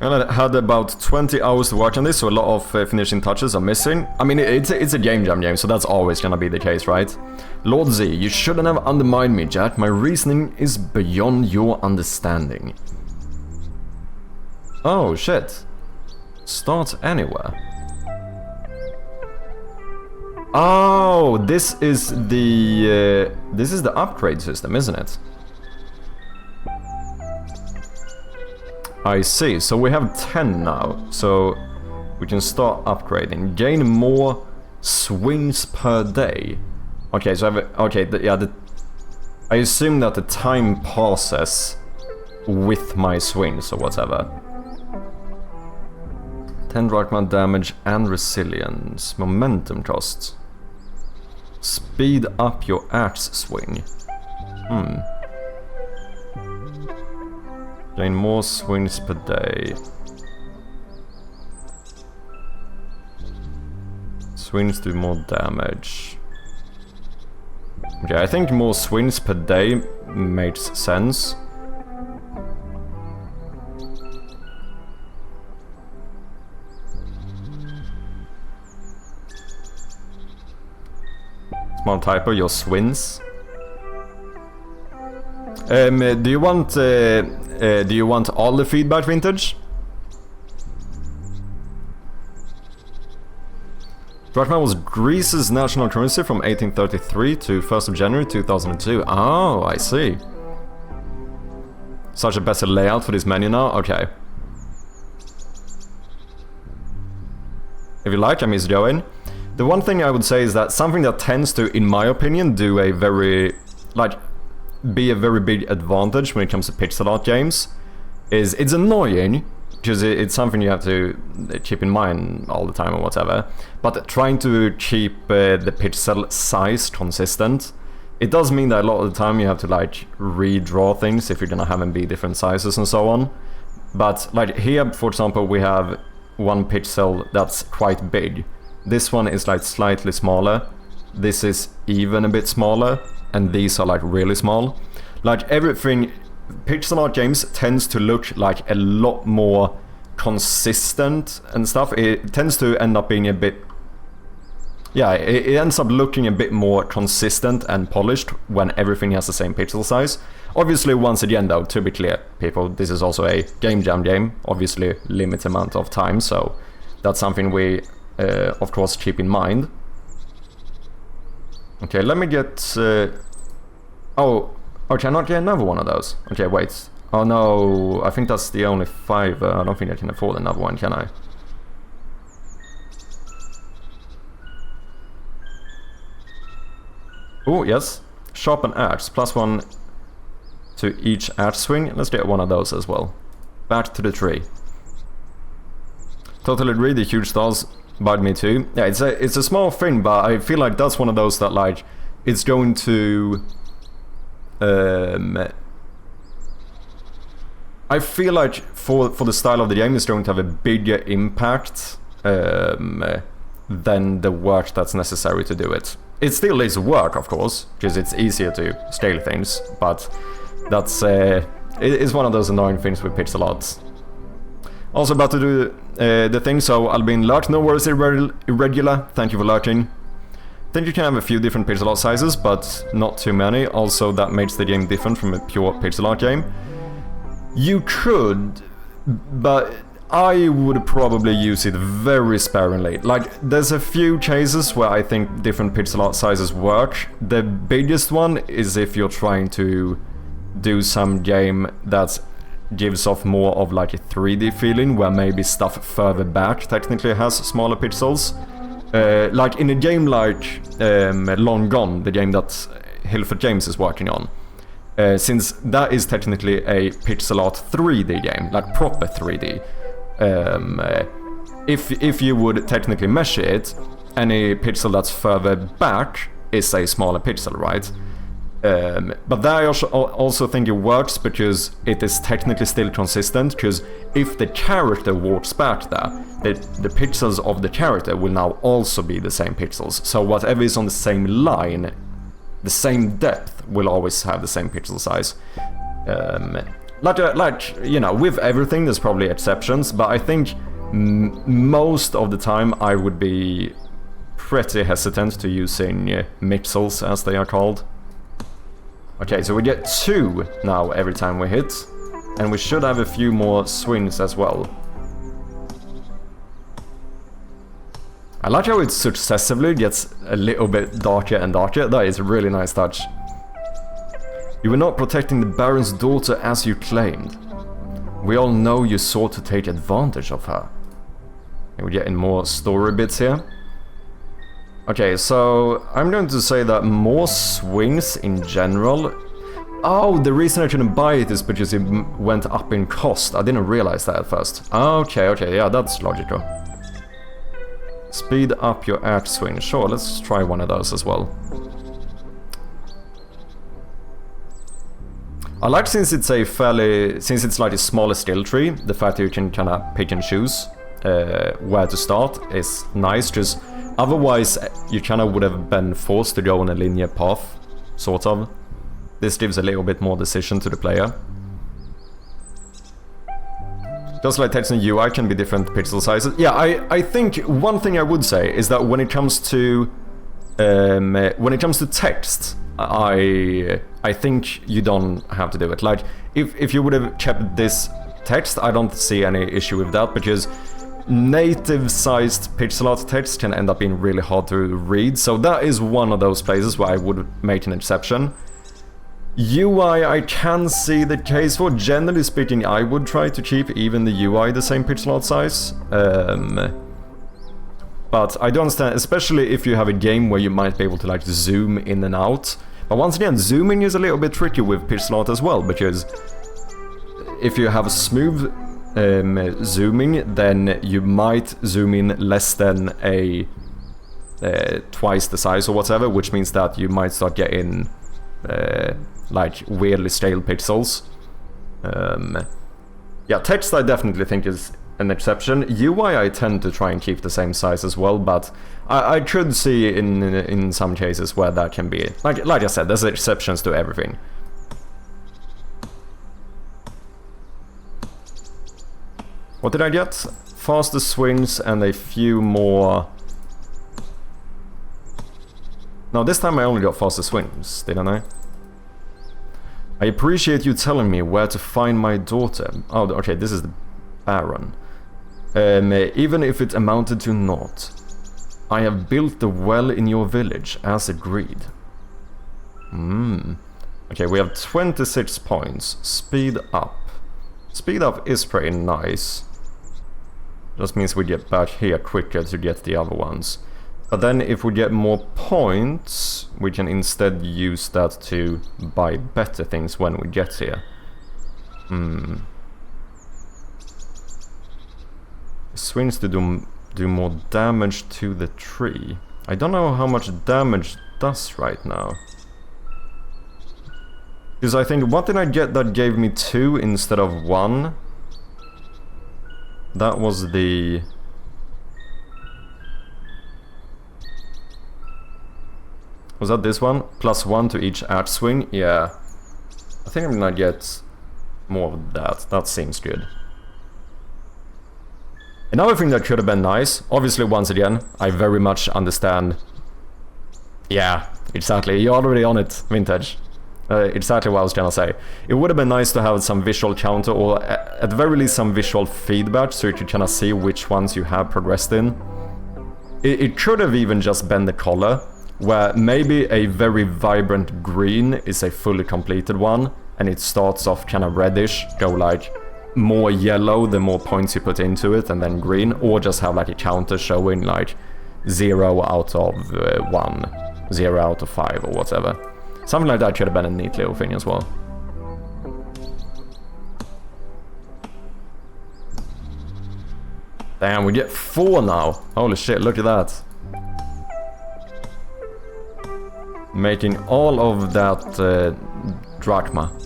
Well, I had about 20 hours to work on this, so a lot of finishing touches are missing. I mean, it's a game jam game, so that's always gonna be the case, right? Lord Z, you shouldn't have undermined me, Jack. My reasoning is beyond your understanding. Oh, shit. Start anywhere. Oh, this is the upgrade system, isn't it? I see, so we have 10 now, so we can start upgrading. Gain more swings per day. Okay, so I assume that the time passes with my swings or whatever. 10 drachma damage and resilience. Momentum cost. Speed up your axe swing. Gain more swings per day. Swings do more damage. Okay, I think more swings per day makes sense. Small typo, your swings. Do you want all the feedback, Vintage? Drachma was Greece's national currency from 1833 to 1st of January 2002. Oh, I see. Such a better layout for this menu now? Okay. If you like, I'm easy going. The one thing I would say is that something that tends to, in my opinion, do a very, be a very big advantage when it comes to pixel art games is it's annoying because it's something you have to keep in mind all the time or whatever, but trying to keep the pixel size consistent, it does mean that a lot of the time you have to redraw things if you're gonna have them be different sizes and so on. But here, for example, we have one pixel that's quite big. This one is slightly smaller. This is even a bit smaller. And these are really small. Everything, pixel art games tends to look a lot more consistent and stuff. It tends to end up being a bit yeah, it ends up looking a bit more consistent and polished when everything has the same pixel size. Obviously, once again though, to be clear, people, this is also a game jam game, obviously limited amount of time, so that's something we, of course, keep in mind. Okay, let me get... oh, can I not get another one of those? Okay, wait. Oh no, I think that's the only 5. I don't think I can afford another one, can I? Oh, yes. Sharpen axe, +1 to each axe swing. Let's get one of those as well. Back to the tree. Totally agree, the huge stars bug me too. Yeah, it's a small thing, but I feel like that's one of those that, like, it's going to... I feel like for the style of the game, it's going to have a bigger impact than the work that's necessary to do it. It still is work, of course, because it's easier to scale things, but that's it's one of those annoying things with pixel art. Also about to do the thing, so I'll be in lurk. No worries, irregular. Thank you for lurking. I think you can have a few different pixel art sizes, but not too many. Also, that makes the game different from a pure pixel art game. You could, but I would probably use it very sparingly. Like, there's a few cases where I think different pixel art sizes work. The biggest one is if you're trying to do some game that gives off more of like a 3D feeling, where maybe stuff further back technically has smaller pixels. Like in a game like Long Gone, the game that Hilford James is working on. Since that is technically a pixel art 3D game, like proper 3D. If you would technically measure it, any pixel that's further back is a smaller pixel, right? But that I also think it works because it is technically still consistent, because if the character walks back there, the pixels of the character will now also be the same pixels. So whatever is on the same line, the same depth, will always have the same pixel size. Like, you know, with everything there's probably exceptions, but I think most of the time I would be pretty hesitant to using mixels, as they are called. Okay, so we get 2 now every time we hit, and we should have a few more swings as well. I like how it successively gets a little bit darker and darker. That is a really nice touch. You were not protecting the Baron's daughter as you claimed. We all know you sought to take advantage of her. And we're getting more story bits here. Okay, so I'm going to say that more swings in general... Oh, the reason I couldn't buy it is because it went up in cost. I didn't realize that at first. Okay, yeah, that's logical. Speed up your axe swing. Sure, let's try one of those as well. I like, since it's like a smaller skill tree, the fact that you can kind of pick and choose where to start is nice, because otherwise you kind of would have been forced to go on a linear path, sort of. This gives a little bit more decision to the player. Just like text and UI can be different pixel sizes. Yeah, I think one thing I would say is that when it comes to text, I think you don't have to do it. Like, if you would have kept this text, I don't see any issue with that, because native-sized pixel art text can end up being really hard to read, so that is one of those places where I would make an exception. UI, I can see the case for. Generally speaking, I would try to keep even the UI the same pixel art size. But I do understand, especially if you have a game where you might be able to like zoom in and out. But once again, zooming is a little bit tricky with pixel art as well, because if you have a smooth zooming, then you might zoom in less than twice the size or whatever, which means that you might start getting like weirdly scaled pixels. Yeah, text I definitely think is an exception. UI I tend to try and keep the same size as well, but I could see in some cases where that can be, like I said, there's exceptions to everything. What did I get? Faster swings and a few more No, this time I only got faster swings, didn't I? I appreciate you telling me where to find my daughter. Oh, okay, this is the Baron. Even if it amounted to naught. I have built the well in your village, as agreed. Okay, we have 26 points. Speed up. Speed up is pretty nice. Just means we get back here quicker to get the other ones. But then if we get more points, we can instead use that to buy better things when we get here. Swings to do more damage to the tree. I don't know how much damage does right now. Because I think, what did I get that gave me 2 instead of 1? That was the... Was that this one? +1 to each arch swing? Yeah. I think I'm gonna get more of that. That seems good. Another thing that could have been nice, obviously once again, I very much understand... Yeah, exactly, you're already on it, Vintage. Exactly what I was gonna say. It would have been nice to have some visual counter, or at the very least some visual feedback, so you could kind of see which ones you have progressed in. It could have even just been the color, where maybe a very vibrant green is a fully completed one, and it starts off kind of reddish, go like more yellow the more points you put into it, and then green, or just have like a counter showing like 0 out of 1, 0 out of 5 or whatever. Something like that should have been a neat little thing as well. Damn, we get 4 now. Holy shit, look at that. Making all of that drachma.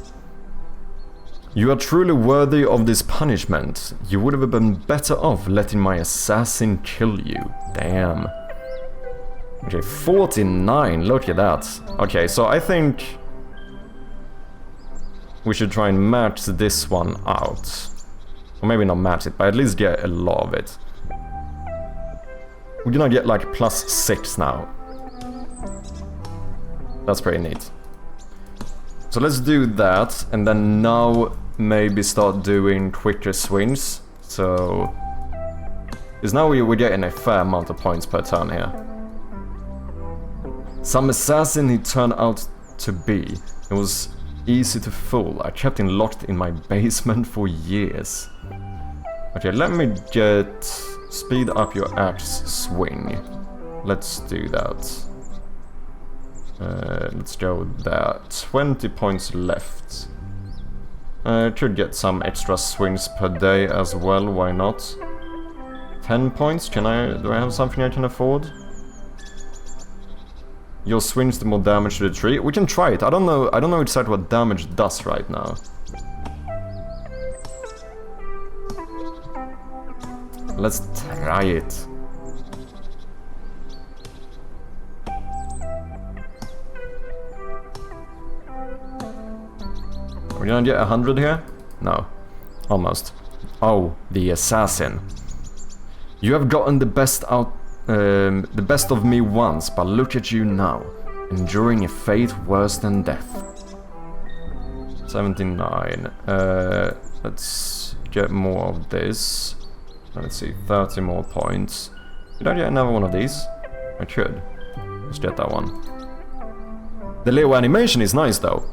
You are truly worthy of this punishment. You would have been better off letting my assassin kill you. Damn. Okay, 49, look at that. Okay, so I think we should try and match this one out. Or maybe not match it, but at least get a lot of it. We're gonna get like +6 now. That's pretty neat. So let's do that, and then now maybe start doing quicker swings. So... because now we're getting a fair amount of points per turn here. Some assassin he turned out to be. It was easy to fool. I kept him locked in my basement for years. Okay, let me get... speed up your axe swing. Let's do that. Let's go there. 20 points left. Could get some extra swings per day as well, why not? 10 points, do I have something I can afford? Your swings do more damage to the tree. We can try it. I don't know exactly what damage does right now. Let's try it. Are we gonna get 100 here? No. Almost. Oh, the assassin. You have gotten the best of me once, but look at you now, enduring a fate worse than death. 79. Let's get more of this. Let's see, 30 more points. Did I get another one of these? I could. Let's get that one. The Leo animation is nice though,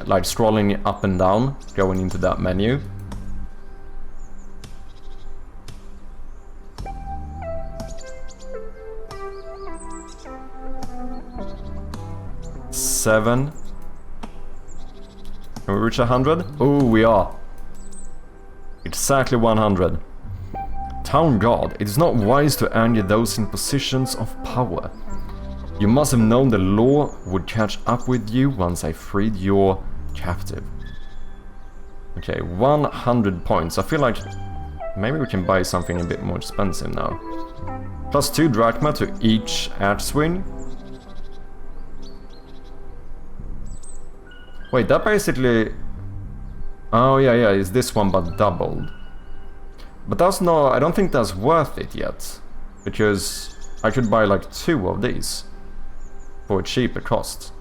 like scrolling up and down, going into that menu. Seven. Can we reach 100? Oh, we are. Exactly 100. Town guard, it is not wise to anger those in positions of power. You must have known the law would catch up with you once I freed your captive. Okay, 100 points. I feel like maybe we can buy something a bit more expensive now. +2 drachma to each arch swing. Wait, that basically... oh yeah, it's this one but doubled. But that's not... I don't think that's worth it yet. Because I could buy like 2 of these. for a cheaper cost.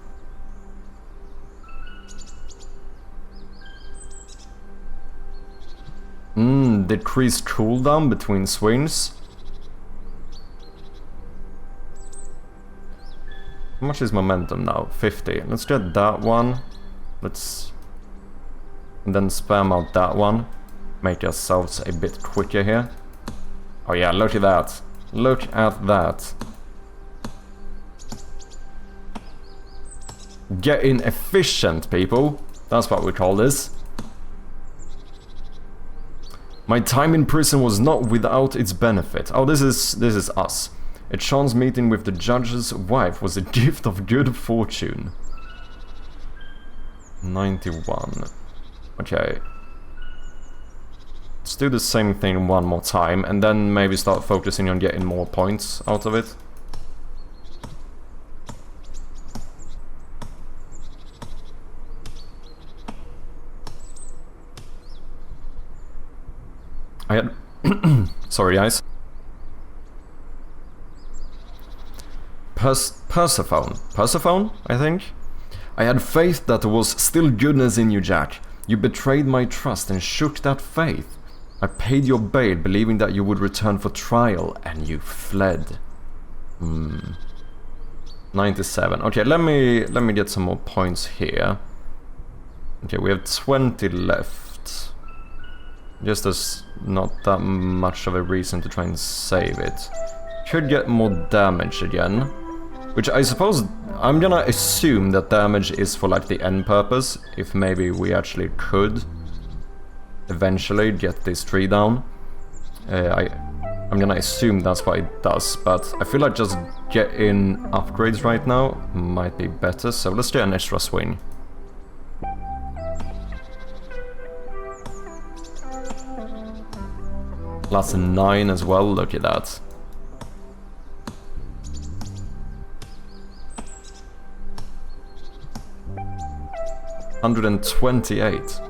Decreased cooldown between swings. How much is momentum now? 50. Let's get that one. And then spam out that one. Make ourselves a bit quicker here. Oh yeah, look at that. Look at that. Getting efficient, people. That's what we call this. My time in prison was not without its benefit. Oh, this is us. A chance meeting with the judge's wife was a gift of good fortune. 91. Okay. Let's do the same thing one more time, and then maybe start focusing on getting more points out of it. I had... Sorry, guys. Persephone. Persephone, I think? I had faith that there was still goodness in you, Jack. You betrayed my trust and shook that faith. I paid your bail, believing that you would return for trial, and you fled. 97. Okay, let me get some more points here. Okay, we have 20 left. Just there's not that much of a reason to try and save it. Could get more damage again. Which I suppose, I'm gonna assume that damage is for like the end purpose. If maybe we actually could eventually get this tree down. I'm gonna assume that's what it does, but I feel like just getting upgrades right now might be better. So let's get an extra swing. Plus a 9 as well, look at that. $128.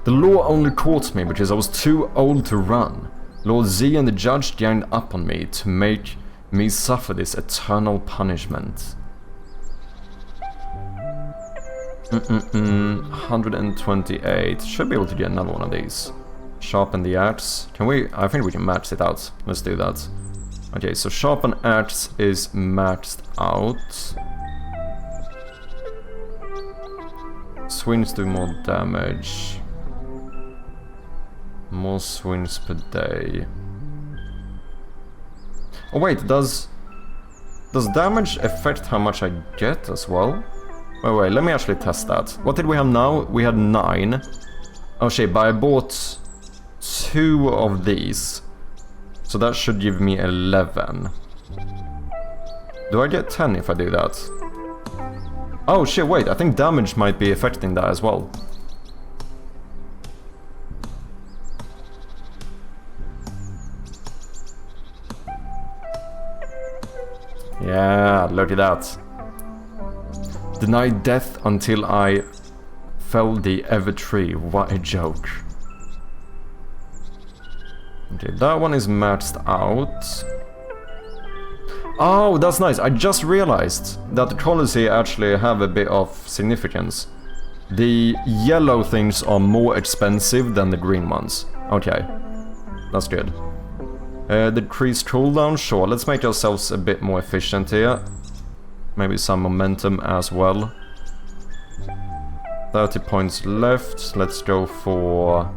The law only caught me because I was too old to run. Lord Z and the judge ganged up on me to make me suffer this eternal punishment. 128. Should be able to get another one of these. Sharpen the axe. Can we? I think we can max it out. Let's do that. Okay, so sharpen axe is maxed out. Swings do more damage. More swings per day. Oh wait, does damage affect how much I get as well? Wait, let me actually test that. What did we have now? We had 9. Oh shit, but I bought 2 of these. So that should give me 11. Do I get 10 if I do that? Oh shit, wait, I think damage might be affecting that as well. Yeah, look at that. Denied death until I fell the ever tree. What a joke. Okay, that one is maxed out. Oh, that's nice. I just realized that the colors here actually have a bit of significance. The yellow things are more expensive than the green ones. Okay, that's good. Decreased cooldown, sure. Let's make ourselves a bit more efficient here. Maybe some momentum as well. 30 points left. Let's go for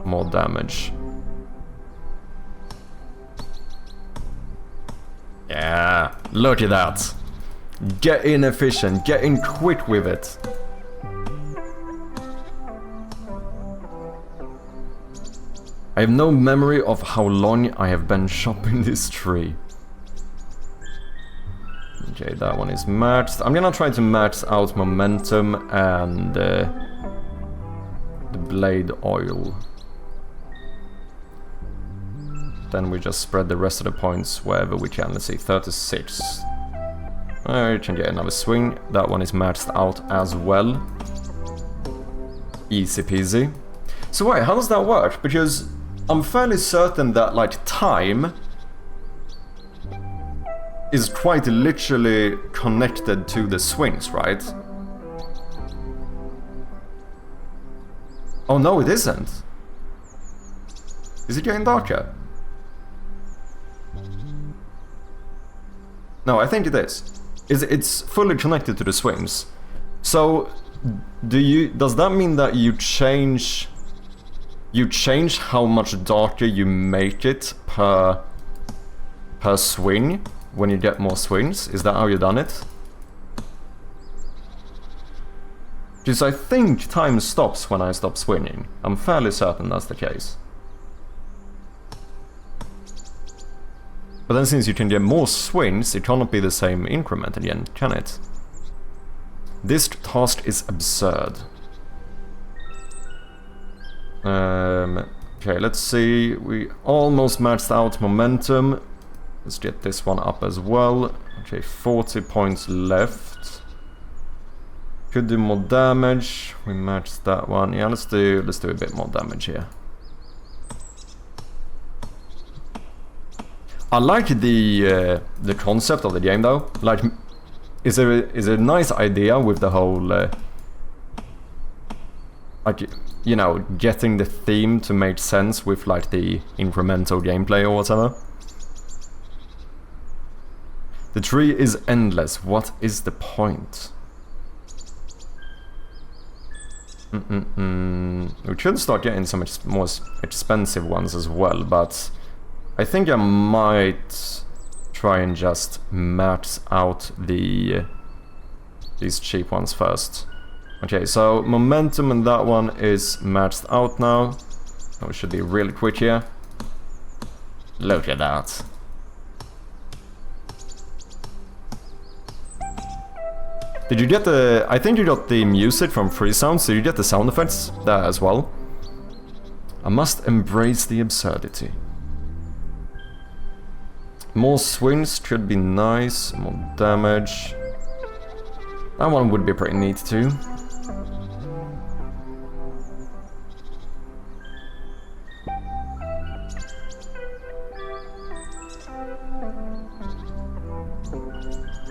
more damage. Yeah, look at that. Get in efficient, get in quick with it. I have no memory of how long I have been chopping this tree. Okay, that one is maxed. I'm gonna try to max out momentum and the blade oil. Then we just spread the rest of the points wherever we can. Let's see, 36. I can get another swing. That one is maxed out as well. Easy peasy. So wait, how does that work? Because I'm fairly certain that, like, time is quite literally connected to the swings, right? Oh no, it isn't. Is it getting darker? No, I think it is. It's fully connected to the swings. So, does that mean that you change how much darker you make it per swing when you get more swings? Is that how you done it? Because I think time stops when I stop swinging. I'm fairly certain that's the case. But then since you can get more swings, it cannot be the same increment again, can it? This task is absurd. Okay, let's see. We almost maxed out momentum. Let's get this one up as well. Okay, 40 points left. Could do more damage. We matched that one. Yeah, let's do a bit more damage here. I like the concept of the game though. Like, is a nice idea with the whole like, you know, getting the theme to make sense with like the incremental gameplay or whatever. The tree is endless. What is the point? We should start getting some more expensive ones as well, but I think I might try and just max out these cheap ones first. Okay, so momentum and that one is maxed out now. We should be really quick here. Look at that. Did you get the... I think you got the music from Free Sounds, so you get the sound effects there as well. I must embrace the absurdity. More swings should be nice, more damage. That one would be pretty neat too.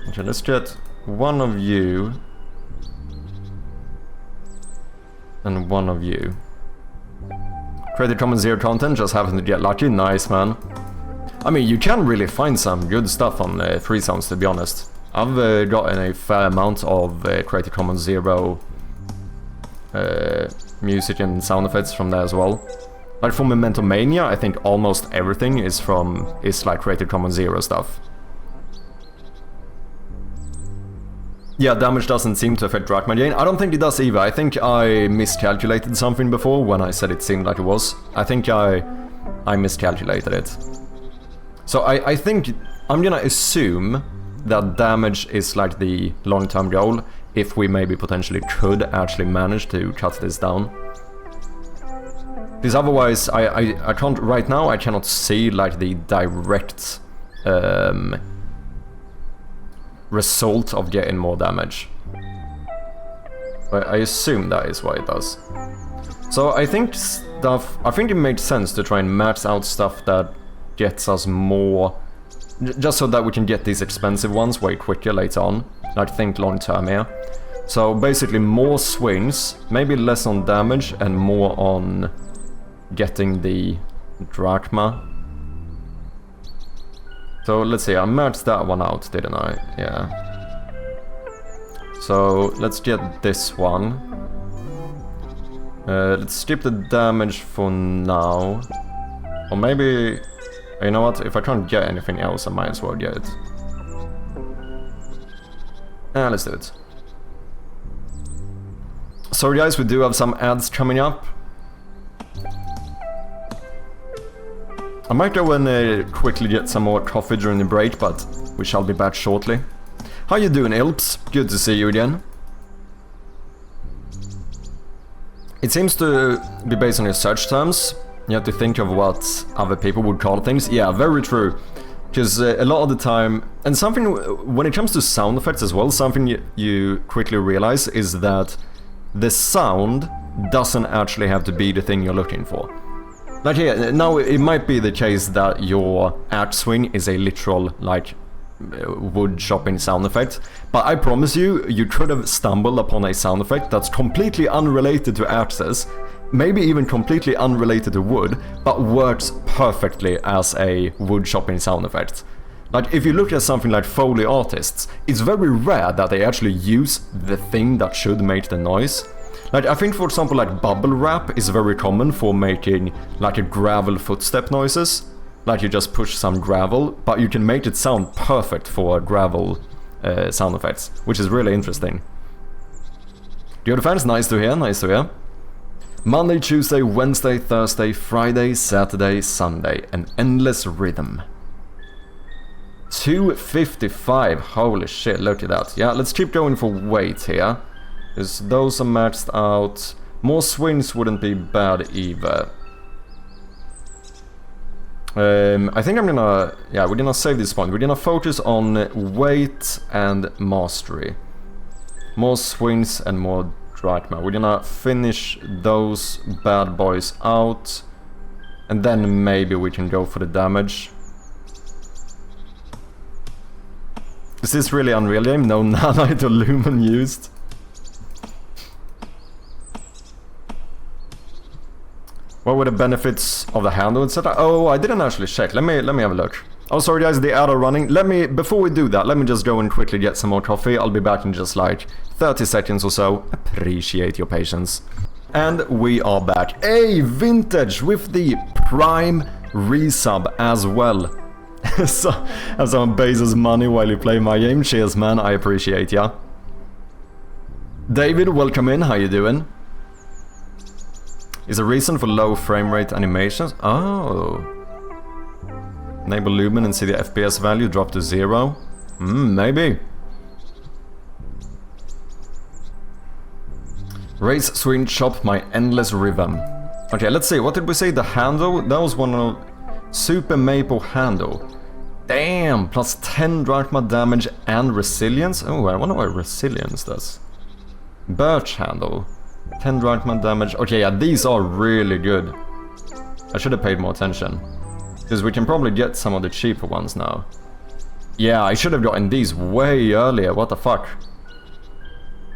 Okay, let's get one of you and one of you. Created Common Zero content, just happened to get lucky. Nice, man. I mean, you can really find some good stuff on Free Sounds, to be honest. I've gotten a fair amount of Creative Commons Zero music and sound effects from there as well. Like for Memento Mania, I think almost everything is like Creative Commons Zero stuff. Yeah, damage doesn't seem to affect Drachma Gain. I don't think it does either. I think I miscalculated something before when I said it seemed like it was. I think I miscalculated it. So I think I'm gonna assume that damage is like the long-term goal, if we maybe potentially could actually manage to cut this down. Because otherwise, I can't, right now I cannot see like the direct result of getting more damage. But I assume that is what it does. So I think it makes sense to try and max out stuff that gets us more, just so that we can get these expensive ones way quicker later on. Like, think long term here. So basically more swings, maybe less on damage and more on getting the drachma. So let's see, I maxed that one out, didn't I? Yeah. So let's get this one. Let's skip the damage for now. Or maybe... You know what, if I can't get anything else, I might as well get it. Let's do it. Sorry guys, we do have some ads coming up. I might go and quickly get some more coffee during the break, but we shall be back shortly. How you doing, Ilps? Good to see you again. It seems to be based on your search terms. You have to think of what other people would call things. Yeah, very true. Because a lot of the time, and something, when it comes to sound effects as well, something you quickly realize is that the sound doesn't actually have to be the thing you're looking for. Like here, now it might be the case that your axe swing is a literal, like, wood chopping sound effect, but I promise you, you could have stumbled upon a sound effect that's completely unrelated to axes, maybe even completely unrelated to wood, but works perfectly as a wood chopping sound effect. Like, if you look at something like Foley artists, it's very rare that they actually use the thing that should make the noise. Like, I think, for example, like bubble wrap is very common for making like a gravel footstep noises. Like, you just push some gravel, but you can make it sound perfect for gravel sound effects, which is really interesting. Good fans, nice to hear, nice to hear. Monday, Tuesday, Wednesday, Thursday, Friday, Saturday, Sunday, an endless rhythm. 255, holy shit, look at that. Yeah, let's keep going for weight here, because those are maxed out. More swings wouldn't be bad either. I think I'm gonna, yeah, we're gonna save this point. We're gonna focus on weight and mastery. More swings and more drachma. We're gonna finish those bad boys out, and then maybe we can go for the damage. Is this really Unreal game? No nanite or lumen used. What were the benefits of the handle, etc.? Oh, I didn't actually check. Let me have a look. Oh, sorry guys, the ad are running. Before we do that, let me just go and quickly get some more coffee. I'll be back in just like 30 seconds or so. Appreciate your patience. And we are back. Hey, Vintage with the Prime resub as well. So, have some Bezos money while you play my game. Cheers, man. I appreciate ya. David, welcome in. How you doing? Is a reason for low frame rate animations? Oh. Enable lumen and see the FPS value drop to 0? Maybe. Raise, swing, chop, my endless rhythm. Okay, let's see. What did we say? The handle? That was one of... Super Maple handle. Damn! Plus 10 drachma damage and resilience? Oh, I wonder what resilience does. Birch handle. 10 drachma damage. Okay, yeah, these are really good. I should have paid more attention. Because we can probably get some of the cheaper ones now. Yeah, I should have gotten these way earlier. What the fuck?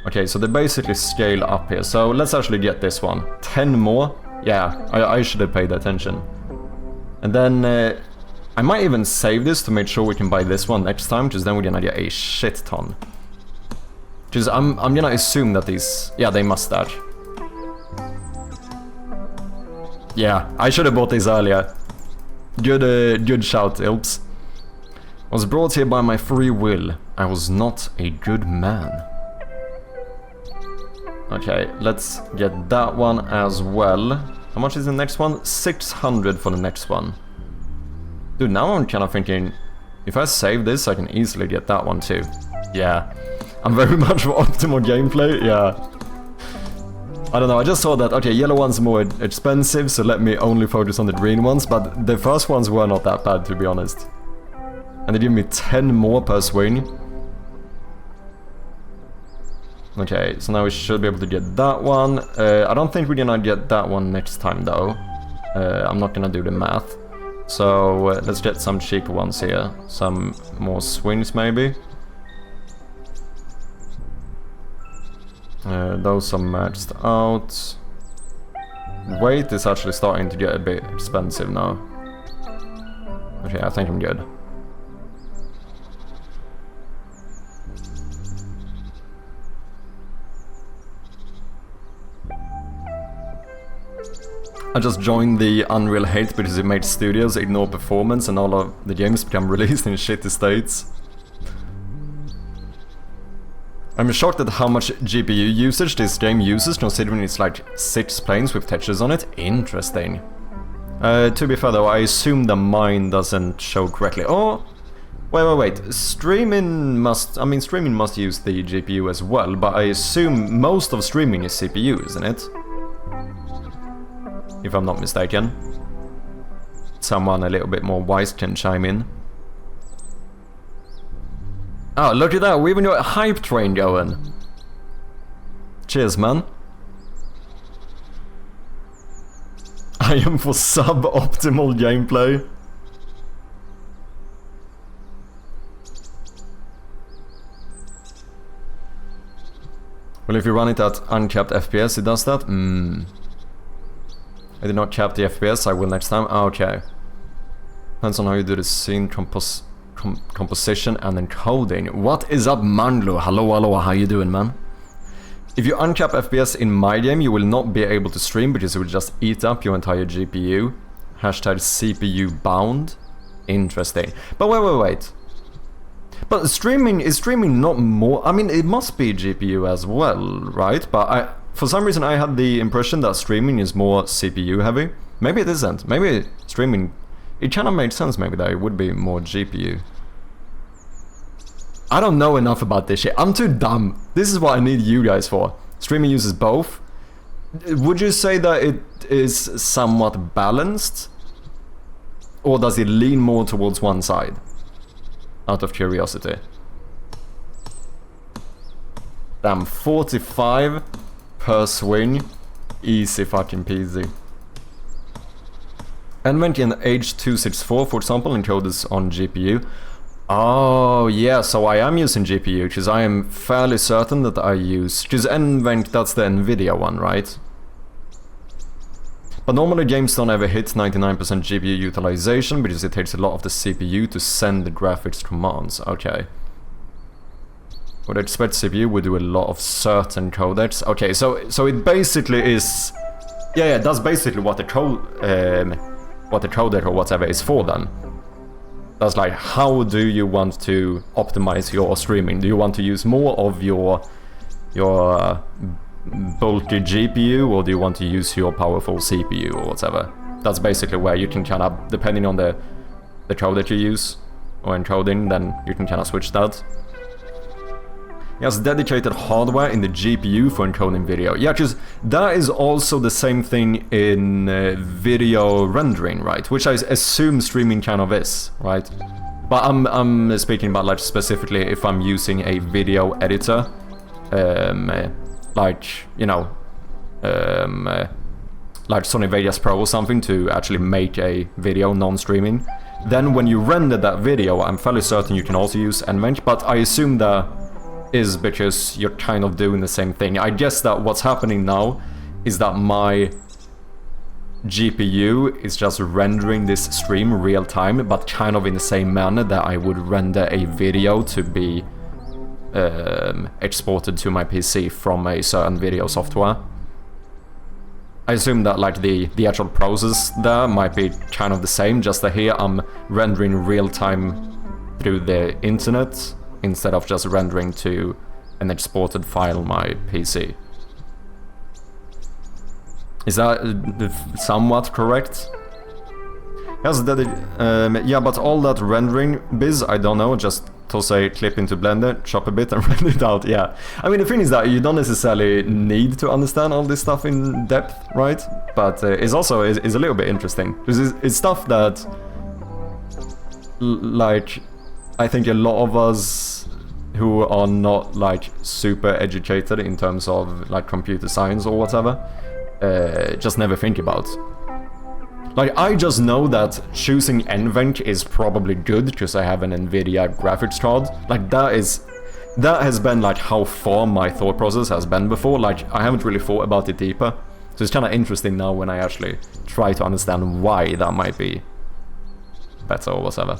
Okay, so they basically scale up here. So let's actually get this one. 10 more? Yeah, I should have paid attention. And then I might even save this to make sure we can buy this one next time, because then we're gonna get a shit ton. Because I'm gonna assume that these... Yeah, they must start. Yeah, I should have bought these earlier. Good shout, Ilps. Was brought here by my free will. I was not a good man. Okay, let's get that one as well. How much is the next one? 600 for the next one. Dude, now I'm kind of thinking, if I save this, I can easily get that one too. Yeah. I'm very much for optimal gameplay, yeah. I don't know, I just saw that, okay, yellow one's more expensive, so let me only focus on the green ones, but the first ones were not that bad, to be honest. And they give me 10 more per swing. Okay, so now we should be able to get that one. I don't think we're gonna get that one next time, though. I'm not gonna do the math. So, let's get some cheaper ones here. Some more swings, maybe. Those are maxed out. Weight is actually starting to get a bit expensive now. Okay, I think I'm good. I just joined the Unreal hate because it made studios ignore performance and all of the games become released in shitty states. I'm shocked at how much GPU usage this game uses, considering it's like 6 planes with textures on it. Interesting. To be fair though, I assume the mine doesn't show correctly. Oh, wait. Streaming must use the GPU as well, but I assume most of streaming is CPU, isn't it? If I'm not mistaken. Someone a little bit more wise can chime in. Oh, look at that, we even got a hype train going. Cheers, man. I am for suboptimal gameplay. Well, if you run it at uncapped FPS, it does that? I did not cap the FPS, I will next time. Okay. Depends on how you do the scene composition and encoding. What is up, Manlo? Hello, how you doing, man? If you uncap FPS in my game, you will not be able to stream because it will just eat up your entire GPU. Hashtag CPU bound. Interesting. But wait. But is streaming not more... I mean, it must be GPU as well, right? But for some reason I had the impression that streaming is more CPU heavy. Maybe it isn't. Maybe streaming... It kind of made sense maybe that it would be more GPU. I don't know enough about this shit. I'm too dumb. This is what I need you guys for. Streaming uses both. Would you say that it is somewhat balanced? Or does it lean more towards one side? Out of curiosity. Damn, 45 per swing. Easy fucking peasy. Envent in H264, for example, encodes on GPU. Oh, yeah, so I am using GPU, because I am fairly certain that I use... Because Envent, that's the NVIDIA one, right? But normally games don't ever hit 99% GPU utilization, because it takes a lot of the CPU to send the graphics commands. Okay. Would expect CPU would do a lot of certain codecs. Okay, so it basically is... Yeah, that's basically what the codec or whatever is for then. That's like, how do you want to optimize your streaming? Do you want to use more of your bulky GPU, or do you want to use your powerful CPU or whatever? That's basically where you can kind of, depending on the code that you use or encoding, then you can kind of switch that. Yes, dedicated hardware in the GPU for encoding video. Yeah, because that is also the same thing in video rendering, right? Which I assume streaming kind of is, right? But I'm speaking about like specifically if I'm using a video editor, like, you know, like Sony Vegas Pro or something to actually make a video non-streaming. Then when you render that video, I'm fairly certain you can also use Envent, but I assume that is because you're kind of doing the same thing. I guess that what's happening now is that my GPU is just rendering this stream real time, but kind of in the same manner that I would render a video to be exported to my PC from a certain video software. I assume that like the actual process there might be kind of the same, just that here I'm rendering real time through the internet instead of just rendering to an exported file on my PC. Is that somewhat correct? Yes, yeah, but all that rendering biz, I don't know, just toss a clip into Blender, chop a bit and render it out, yeah. I mean, the thing is that you don't necessarily need to understand all this stuff in depth, right? But it's also is a little bit interesting, because it's stuff that, like, I think a lot of us who are not like super educated in terms of like computer science or whatever, just never think about. Like, I just know that choosing Envent is probably good because I have an NVIDIA graphics card. Like, that has been like how far my thought process has been before. Like, I haven't really thought about it deeper. So it's kind of interesting now when I actually try to understand why that might be better or whatever.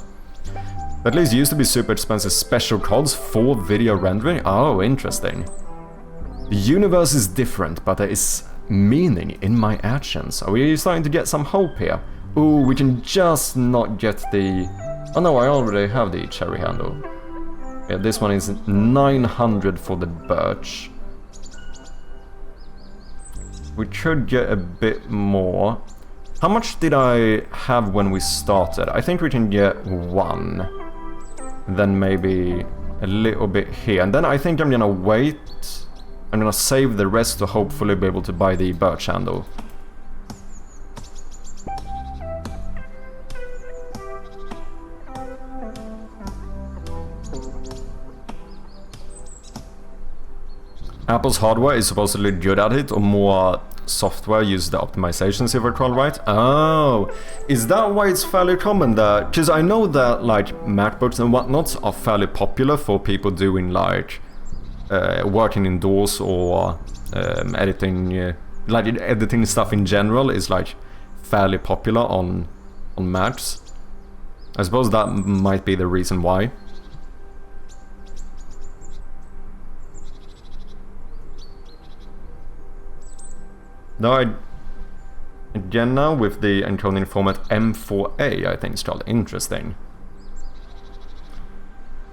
At least used to be super expensive special cards for video rendering. Oh, interesting. The universe is different, but there is meaning in my actions. Are we starting to get some hope here? Ooh, we can just not get the... Oh no, I already have the cherry handle. Yeah, this one is 900 for the birch. We could get a bit more. How much did I have when we started? I think we can get one. Then maybe a little bit here. And then I think I'm gonna wait. I'm gonna save the rest to hopefully be able to buy the birch handle. Apple's hardware is supposedly good at it, or more software uses the optimizations, if I recall right. Oh, is that why it's fairly common that... Because I know that like MacBooks and whatnot are fairly popular for people doing like working indoors or editing, like editing stuff in general is like fairly popular on Macs. I suppose that might be the reason why. Now again now with the encoding format M4A, I think it's called. Interesting.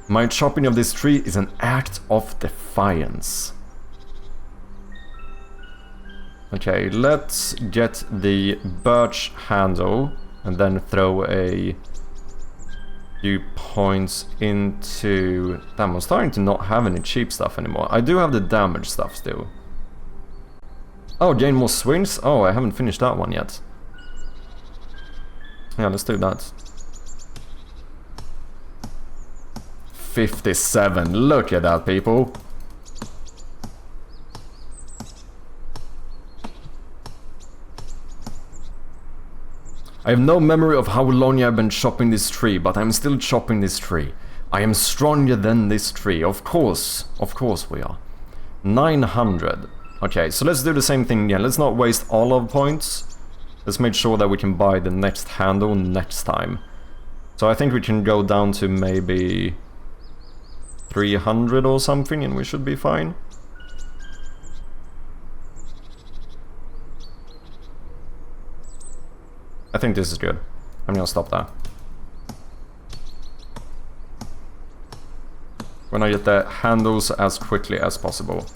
My chopping of this tree is an act of defiance. Okay, let's get the birch handle and then throw a few points into... Damn, I'm starting to not have any cheap stuff anymore. I do have the damage stuff still. Oh, gain more swings? Oh, I haven't finished that one yet. Yeah, let's do that. 57, look at that, people. I have no memory of how long I've been chopping this tree, but I'm still chopping this tree. I am stronger than this tree, of course we are. 900. Okay, so let's do the same thing again. Let's not waste all of points. Let's make sure that we can buy the next handle next time. So I think we can go down to maybe 300 or something and we should be fine. I think this is good. I'm gonna stop there. We're gonna get the handles as quickly as possible.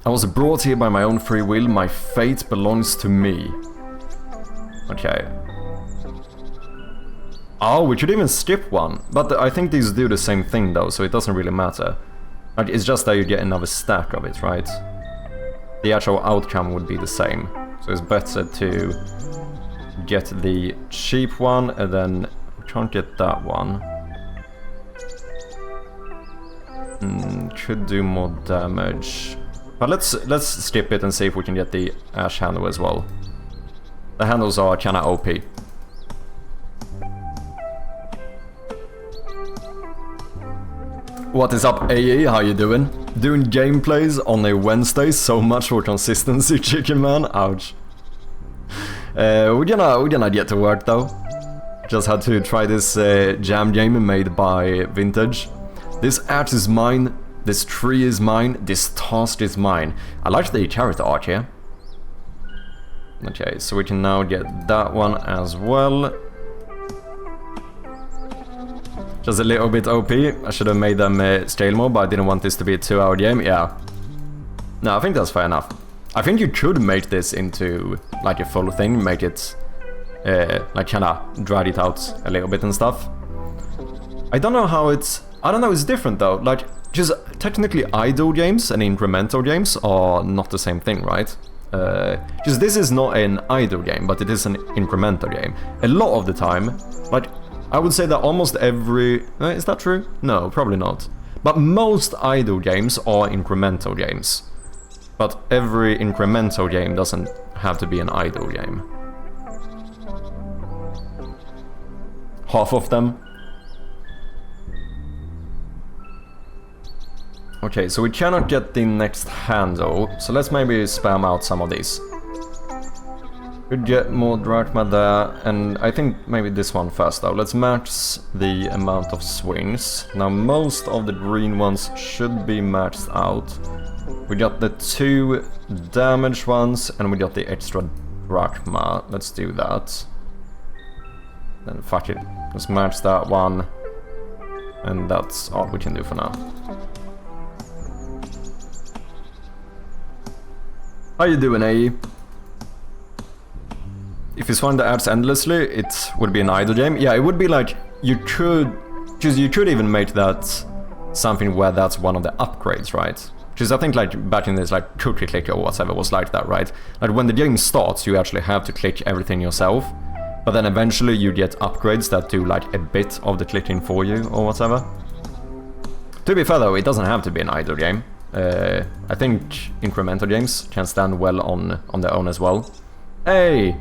I was brought here by my own free will, my fate belongs to me. Okay. Oh, we could even skip one, but I think these do the same thing though, so it doesn't really matter. Like, it's just that you get another stack of it, right? The actual outcome would be the same, so it's better to get the cheap one, and then we can't get that one. Could do more damage. But let's skip it and see if we can get the ash handle as well. The handles are kinda OP. What is up, AE? How you doing? Doing gameplays on a Wednesday, so much for consistency, chicken man. Ouch. We're gonna get to work though. Just had to try this jam game made by Vintage. This axe is mine. This tree is mine, this task is mine. I like the character art here. Okay, so we can now get that one as well. Just a little bit OP. I should have made them scale more, but I didn't want this to be a 2-hour game. Yeah. No, I think that's fair enough. I think you could make this into like a full thing, make it like kinda drag it out a little bit and stuff. I don't know how it's... I don't know, it's different though. Like, just technically idle games and incremental games are not the same thing, right? Just this is not an idle game, but it is an incremental game. A lot of the time, like, I would say that almost every... is that true? No, probably not. But most idle games are incremental games. But every incremental game doesn't have to be an idle game. Half of them. Okay, so we cannot get the next handle, so let's maybe spam out some of these. Could get more drachma there, and I think maybe this one first though. Let's max the amount of swings. Now most of the green ones should be maxed out. We got the 2 damage ones, and we got the extra drachma. Let's do that. Then fuck it, let's max that one. And that's all we can do for now. How you doing, AE? If you swung the ads endlessly, it would be an idle game. Yeah, it would be like, you could even make that something where that's one of the upgrades, right? Because I think like back in this like cookie clicker or whatever was like that, right? Like when the game starts, you actually have to click everything yourself. But then eventually you get upgrades that do like a bit of the clicking for you or whatever. To be fair though, it doesn't have to be an idle game. I think incremental games can stand well on their own as well. Hey!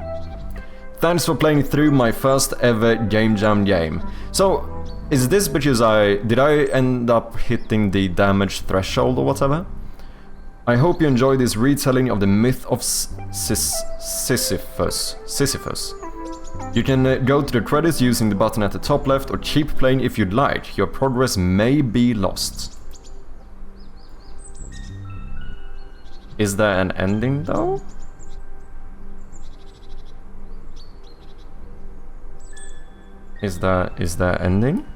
Thanks for playing through my first ever Game Jam game. So, is this because did I end up hitting the damage threshold or whatever? I hope you enjoy this retelling of the myth of Sisyphus. You can go to the credits using the button at the top left or keep playing if you'd like. Your progress may be lost. Is there an ending though? Is there ending?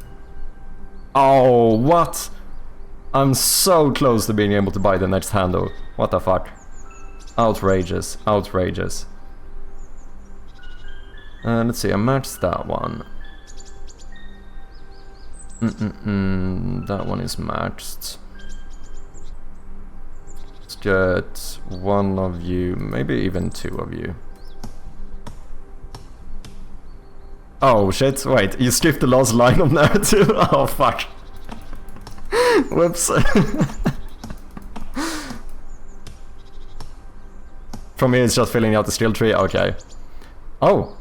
Oh, what? I'm so close to being able to buy the next handle. What the fuck? Outrageous, outrageous. Let's see, I matched that one. That one is matched. Let's get one of you, maybe even two of you. Oh shit, wait, you skipped the last line of narrative? Oh fuck. Whoops. From here it's just filling out the skill tree, okay. Oh,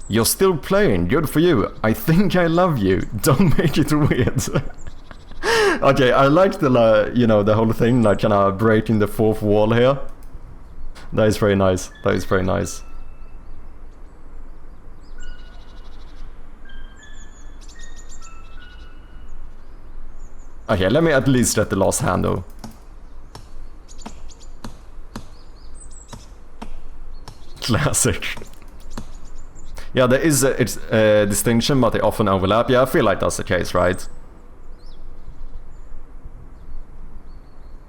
you're still playing, good for you. I think I love you, don't make it weird. Okay, I like the, you know, the whole thing, like kinda breaking the fourth wall here. That is very nice, that is very nice. Okay, let me at least get the last handle. Classic. Yeah, there is a distinction, but they often overlap. Yeah, I feel like that's the case, right?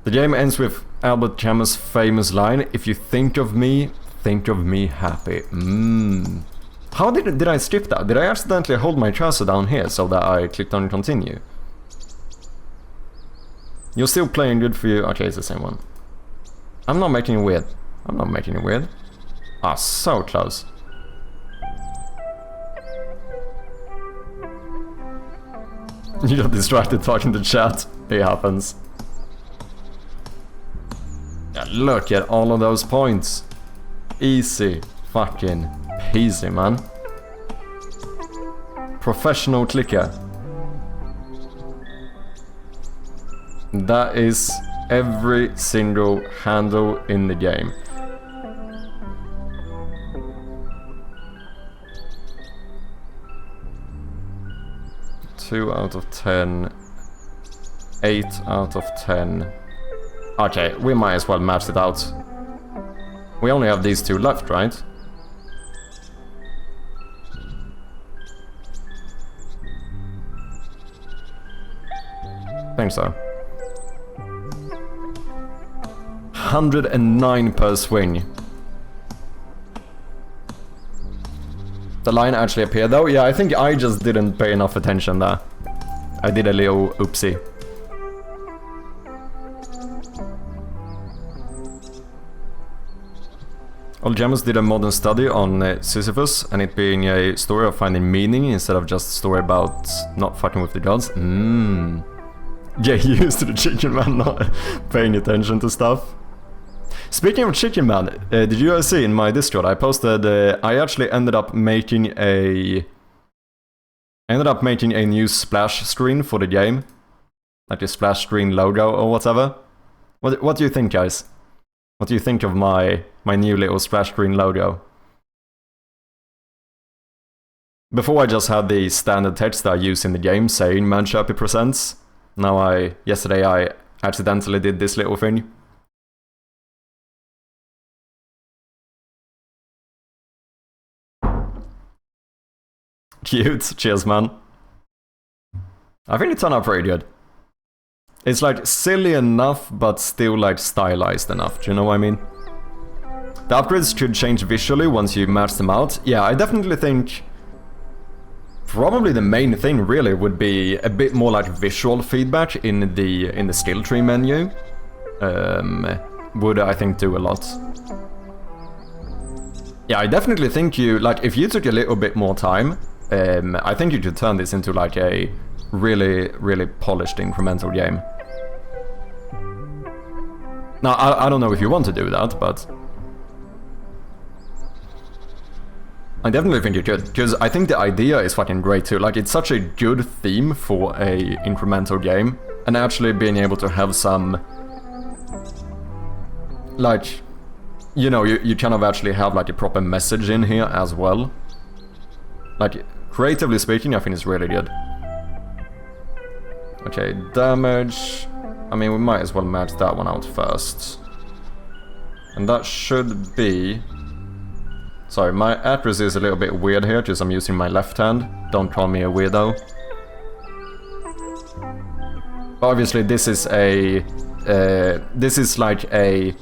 The game ends with Albert Camus' famous line, "If you think of me happy." How did I skip that? Did I accidentally hold my cursor down here so that I clicked on continue? You're still playing, good for you. Okay, it's the same one. I'm not making it weird. I'm not making it weird. Ah, so close. You got distracted talking to chat. It happens. Yeah, look at all of those points. Easy fucking peasy, man. Professional clicker. That is every single handle in the game. Two out of 10. 8 out of 10. Okay, we might as well match it out. We only have these two left, right? Think so. 109 per swing. The line actually appeared though. Yeah, I think I just didn't pay enough attention there. I did a little oopsie. Algemus did a modern study on Sisyphus and it being a story of finding meaning instead of just a story about not fucking with the gods. Get used to the chicken man not paying attention to stuff. Speaking of chicken man, did you guys see in my Discord I posted I actually ended up making a new splash screen for the game, like a splash screen logo or whatever. What do you think, guys? What do you think of my new little splash screen logo? Before I just had the standard text that I use in the game saying Manchappy presents. Now yesterday I accidentally did this little thing. Cute, cheers man. I think it turned out pretty good. It's like silly enough, but still like stylized enough, do you know what I mean? The upgrades could change visually once you match them out. Yeah, I definitely think probably the main thing really would be a bit more like visual feedback in the skill tree menu. Would I think do a lot. Yeah, I definitely think like if you took a little bit more time, I think you could turn this into like a really, really polished incremental game. Now, I don't know if you want to do that, but I definitely think you could, because I think the idea is fucking great too. Like, it's such a good theme for a incremental game, and actually being able to have some, like, you know, you kind of actually have like a proper message in here as well. Like, creatively speaking, I think it's really good. Okay, damage. I mean, we might as well match that one out first. And that should be... Sorry, my accuracy is a little bit weird here, because I'm using my left hand. Don't call me a weirdo. But obviously, this is a... this is like a...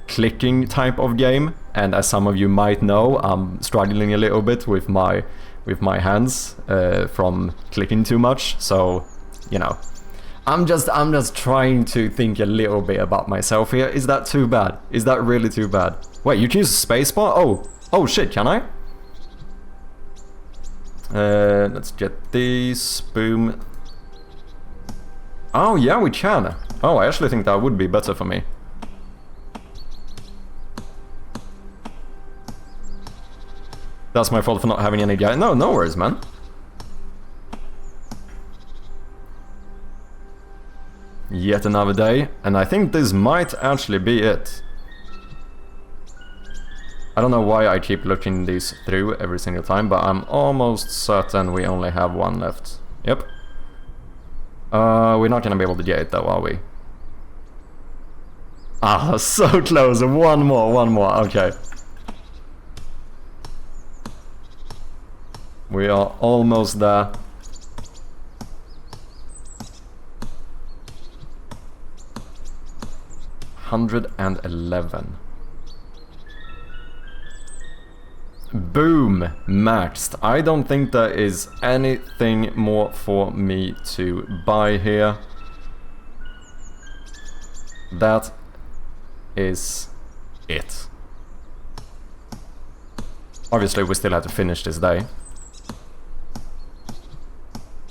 clicking type of game. And as some of you might know, I'm struggling a little bit with my hands from clicking too much. So, you know... I'm just trying to think a little bit about myself here. Is that too bad? Is that really too bad? Wait, you can use a spacebar? Oh shit, can I? Let's get these. Boom. Oh yeah, we can. Oh, I actually think that would be better for me. That's my fault for not having any guy. No worries, man. Yet another day, and I think this might actually be it. I don't know why I keep looking these through every single time, but I'm almost certain we only have one left. Yep. We're not gonna be able to get it though, are we? Ah, so close. One more. Okay. We are almost there. $111. Boom! Maxed. I don't think there is anything more for me to buy here. That is it. Obviously, we still have to finish this day.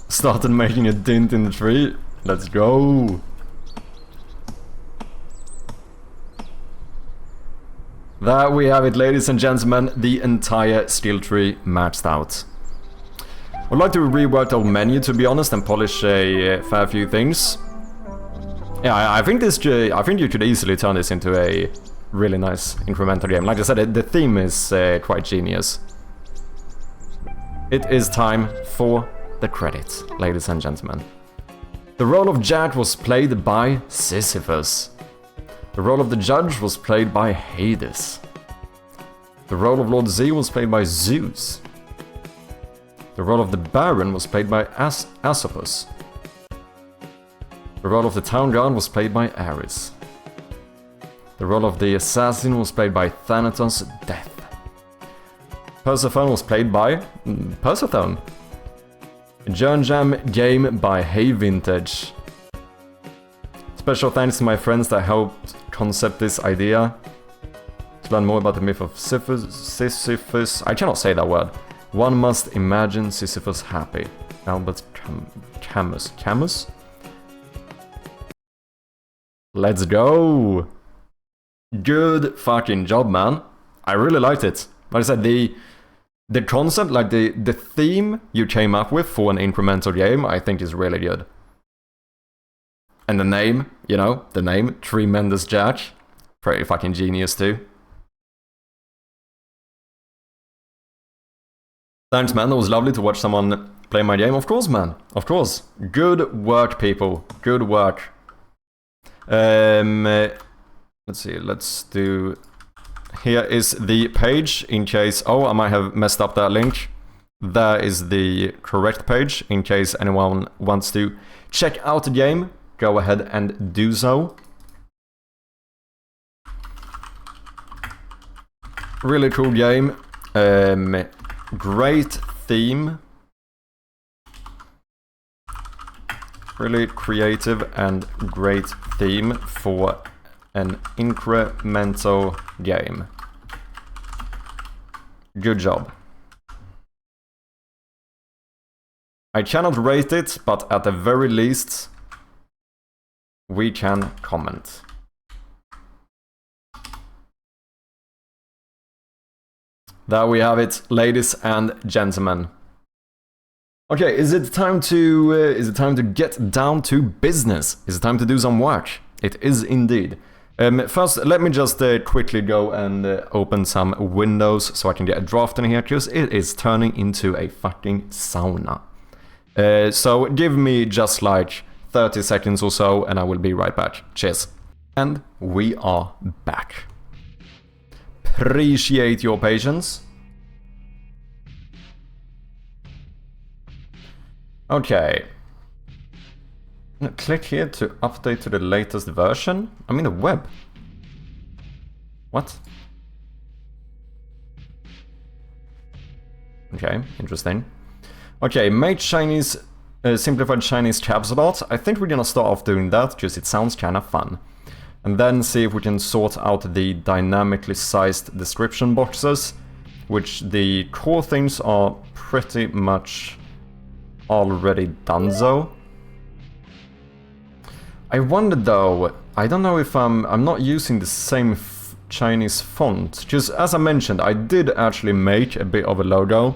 Started making a dent in the tree. Let's go! There we have it, ladies and gentlemen, the entire skill tree maxed out. I'd like to rework the whole menu, to be honest, and polish a fair few things. Yeah, I think you could easily turn this into a really nice incremental game. Like I said, the theme is quite genius. It is time for the credits, ladies and gentlemen. The role of Jack was played by Sisyphus. The role of the judge was played by Hades. The role of Lord Z was played by Zeus. The role of the Baron was played by Asopus. The role of the town guard was played by Ares. The role of the assassin was played by Thanatos Death. Persephone was played by Persephone. Jern Jam game by Hey Vintage. Special thanks to my friends that helped concept this idea. To learn more about the myth of Sisyphus, I cannot say that word. One must imagine Sisyphus happy. Albert Camus? Let's go! Good fucking job, man. I really liked it. Like I said, the concept, like the theme you came up with for an incremental game, I think is really good. And the name, you know, the name, Treemendous Jack, pretty fucking genius too. Thanks, man, that was lovely to watch someone play my game. Of course, man, of course. Good work, people, good work. Let's see, let's do... Here is the page, in case... Oh, I might have messed up that link. There is the correct page, in case anyone wants to check out the game. Go ahead and do so. Really cool game. Great theme. Really creative and great theme for an incremental game. Good job. I cannot rate it, but at the very least, we can comment. There we have it, ladies and gentlemen. Okay, is it time to get down to business? Is it time to do some work? It is indeed. First, let me just quickly go and open some windows so I can get a draft in here, because it is turning into a fucking sauna. So give me just like 30 seconds or so and I will be right back. Cheers. And we are back. Appreciate your patience. Okay. Click here to update to the latest version. I'm in the web. What? Okay, interesting. Okay, make Chinese, simplified Chinese Capsule art. I think we're gonna start off doing that because it sounds kind of fun. And then see if we can sort out the dynamically sized description boxes, which the core things are pretty much already done so. I wonder though, I don't know if I'm not using the same Chinese font, because as I mentioned, I did actually make a bit of a logo.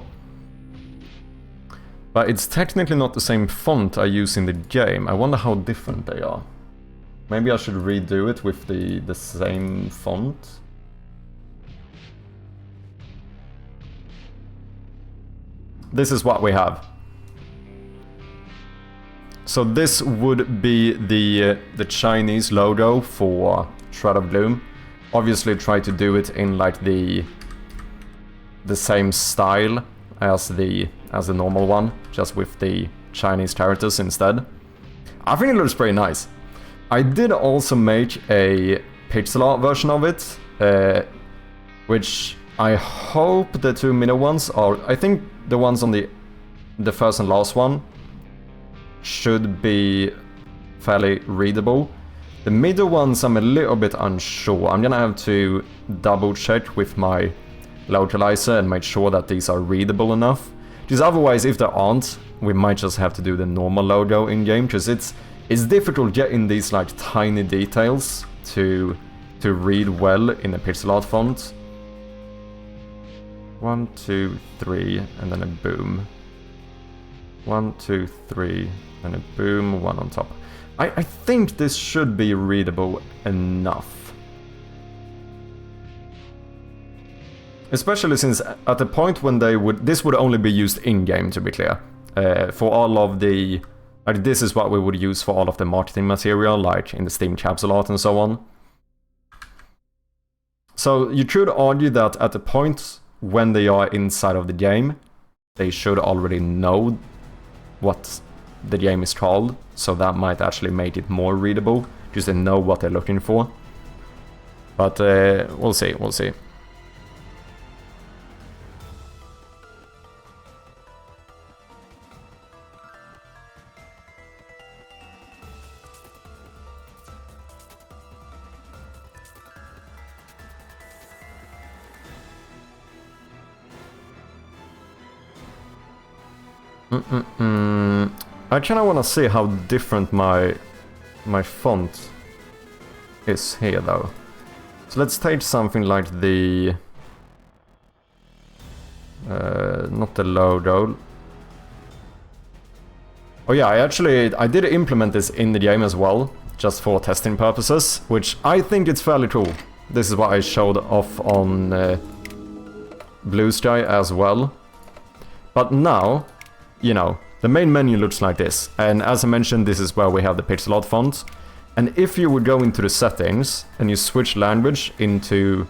But it's technically not the same font I use in the game. I wonder how different they are. Maybe I should redo it with the same font. This is what we have. So this would be the Chinese logo for Shred of Gloom. Obviously try to do it in like the same style as the normal one, just with the Chinese characters instead. I think it looks pretty nice. I did also make a pixel art version of it, which I hope the two middle ones are... I think the ones on the first and last one should be fairly readable. The middle ones I'm a little bit unsure. I'm gonna have to double check with my localizer and make sure that these are readable enough. Because otherwise, if there aren't, we might just have to do the normal logo in-game, because it's difficult getting these like tiny details to read well in a pixel art font. 1, 2, 3, and then a boom. 1, 2, 3, and a boom, one on top. I think this should be readable enough. Especially since at the point when this would only be used in-game, to be clear. For all of the... Like, this is what we would use for all of the marketing material, like in the Steam capsule art and so on. So you could argue that at the point when they are inside of the game, they should already know what the game is called, so that might actually make it more readable, because they know what they're looking for. But we'll see, we'll see. I kind of want to see how different my font is here, though. So let's take something like the... not the logo. Oh yeah, I did implement this in the game as well, just for testing purposes, which I think it's fairly cool. This is what I showed off on Blue Sky as well. But now, you know, the main menu looks like this, and as I mentioned, this is where we have the pixel art font. And if you would go into the settings and you switch language into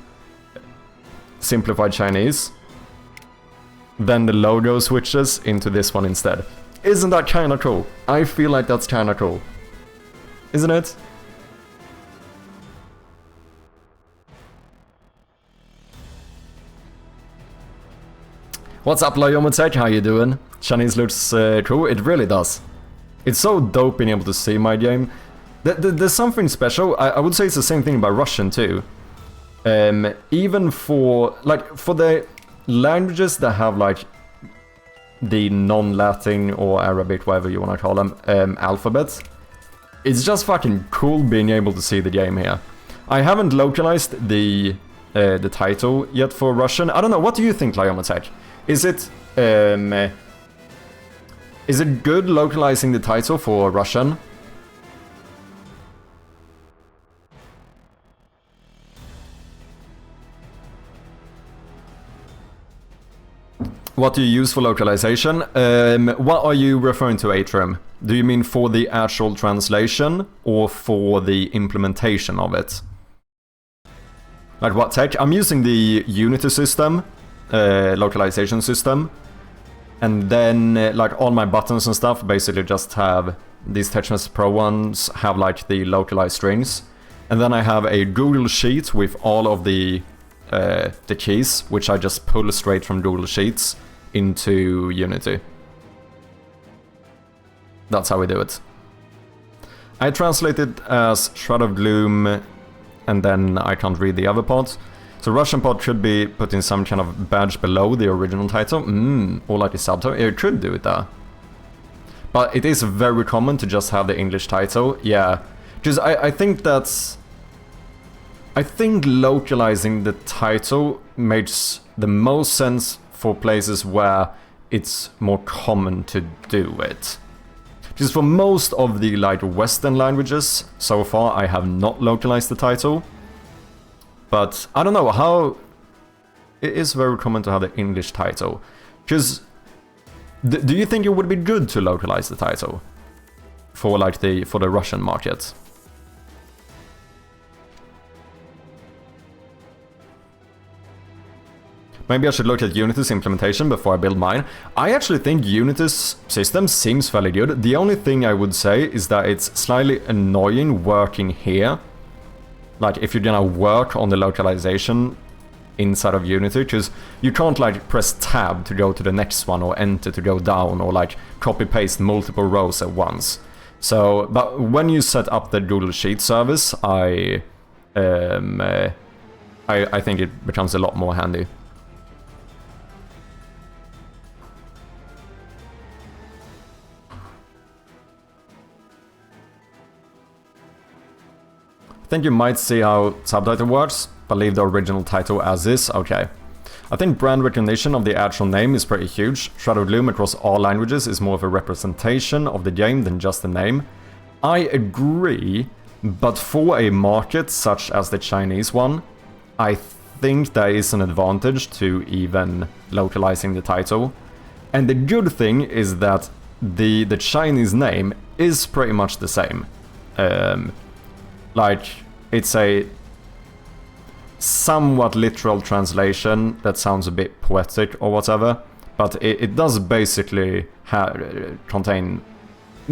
simplified Chinese, then the logo switches into this one instead. Isn't that kind of cool? I feel like that's kind of cool. Isn't it? What's up, Loyomotek? How you doing? Chinese looks cool. It really does. It's so dope being able to see my game. There's something special. I would say it's the same thing about Russian too. Even for the languages that have like the non-Latin or Arabic, whatever you want to call them, alphabets, it's just fucking cool being able to see the game here. I haven't localized the the title yet for Russian. I don't know. What do you think, Lyomatech? Is it good localizing the title for Russian? What do you use for localization? What are you referring to, Atrium? Do you mean for the actual translation or for the implementation of it? Like what tech? I'm using the Unity system, localization system. And then like all my buttons and stuff basically just have these TouchMesh Pro ones have like the localized strings. And then I have a Google Sheet with all of the keys, which I just pull straight from Google Sheets into Unity. That's how we do it. I translate it as Shroud of Gloom, and then I can't read the other part. So Russian part should be put in some kind of badge below the original title. Or like the subtitle. It could do it there. But it is very common to just have the English title. Yeah. Because I think that's... I think localizing the title makes the most sense for places where it's more common to do it. Because for most of the like Western languages, so far I have not localized the title. But I don't know how... It is very common to have the English title. Because do you think it would be good to localize the title for like the Russian market? Maybe I should look at Unity's implementation before I build mine. I actually think Unity's system seems fairly good. The only thing I would say is that it's slightly annoying working here. Like if you're gonna work on the localization inside of Unity, because you can't like press tab to go to the next one or enter to go down or like copy paste multiple rows at once. So, but when you set up the Google Sheet service, I think it becomes a lot more handy. I think you might see how subtitle works, but leave the original title as is. Okay. I think brand recognition of the actual name is pretty huge. Shadow Gloom across all languages is more of a representation of the game than just the name. I agree, but for a market such as the Chinese one, I think there is an advantage to even localizing the title. And the good thing is that the Chinese name is pretty much the same. Like, it's a somewhat literal translation that sounds a bit poetic or whatever, but it does basically contain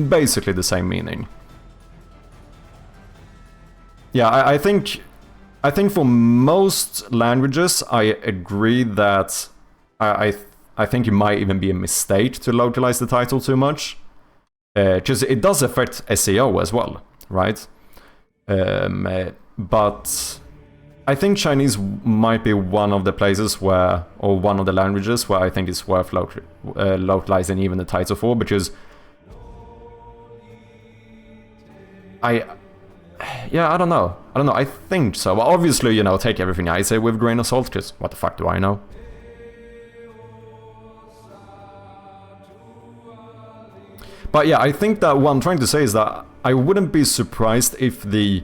basically the same meaning. Yeah, I think for most languages, I agree that I think it might even be a mistake to localize the title too much, because it does affect SEO as well, right? But I think Chinese might be one of the places where, or one of the languages where I think it's worth localizing even the title for, because I don't know. I think so. But obviously, you know, take everything I say with a grain of salt, because what the fuck do I know? But yeah, I think that what I'm trying to say is that I wouldn't be surprised if the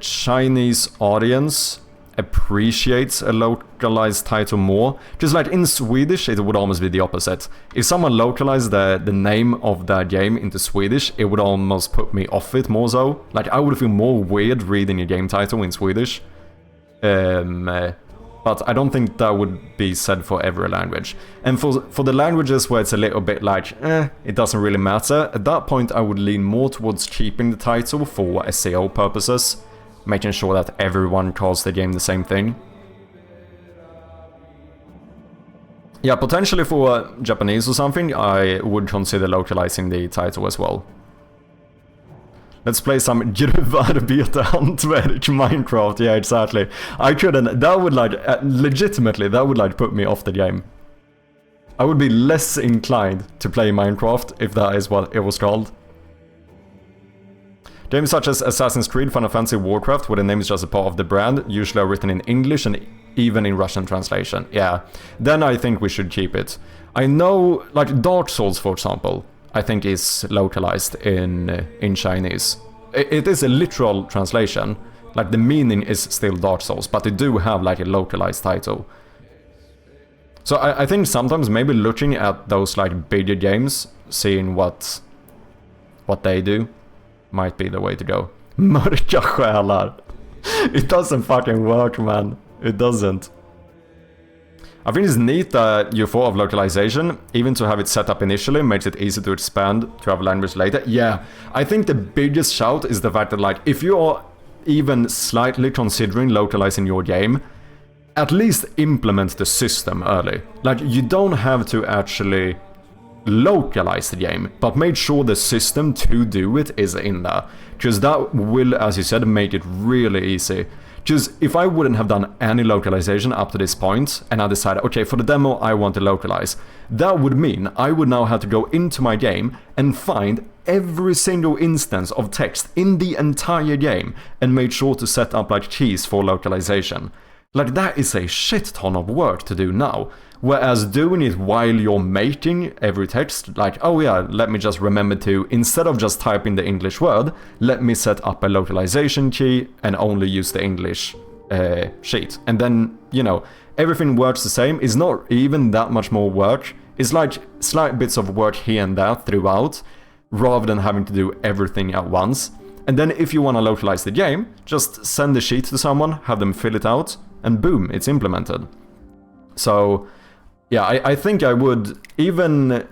Chinese audience appreciates a localized title more. Just like in Swedish, it would almost be the opposite. If someone localized the name of their game into Swedish, it would almost put me off it more so. Like, I would feel more weird reading a game title in Swedish. But I don't think that would be said for every language. And for the languages where it's a little bit like, it doesn't really matter, at that point I would lean more towards keeping the title for SEO purposes, making sure that everyone calls the game the same thing. Yeah, potentially for Japanese or something, I would consider localizing the title as well. Let's play some Gruvarbete Hantverk Minecraft. Yeah, exactly. I couldn't. That would like legitimately. That would like put me off the game. I would be less inclined to play Minecraft if that is what it was called. Games such as Assassin's Creed, Final Fantasy, Warcraft, where the name is just a part of the brand, usually are written in English and even in Russian translation. Yeah, then I think we should keep it. I know, like Dark Souls, for example, I think is localized in Chinese. It is a literal translation, like the meaning is still Dark Souls, but they do have like a localized title. So I think sometimes maybe looking at those like bigger games, seeing what they do, might be the way to go. Mörka själar. It doesn't fucking work, man. It doesn't. I think it's neat that you thought of localization, even to have it set up initially makes it easy to expand to have language later. Yeah, I think the biggest shout is the fact that like, if you are even slightly considering localizing your game, at least implement the system early. Like, you don't have to actually localize the game, but make sure the system to do it is in there. Because that will, as you said, make it really easy. Because if I wouldn't have done any localization up to this point, and I decided, okay, for the demo I want to localize, that would mean I would now have to go into my game and find every single instance of text in the entire game and make sure to set up like keys for localization. Like, that is a shit ton of work to do now. Whereas doing it while you're making every text, like, oh yeah, let me just remember to, instead of just typing the English word, let me set up a localization key and only use the English sheet. And then, you know, everything works the same. It's not even that much more work. It's like slight bits of work here and there throughout, rather than having to do everything at once. And then if you want to localize the game, just send the sheet to someone, have them fill it out, and boom, it's implemented. So yeah, I think I would, even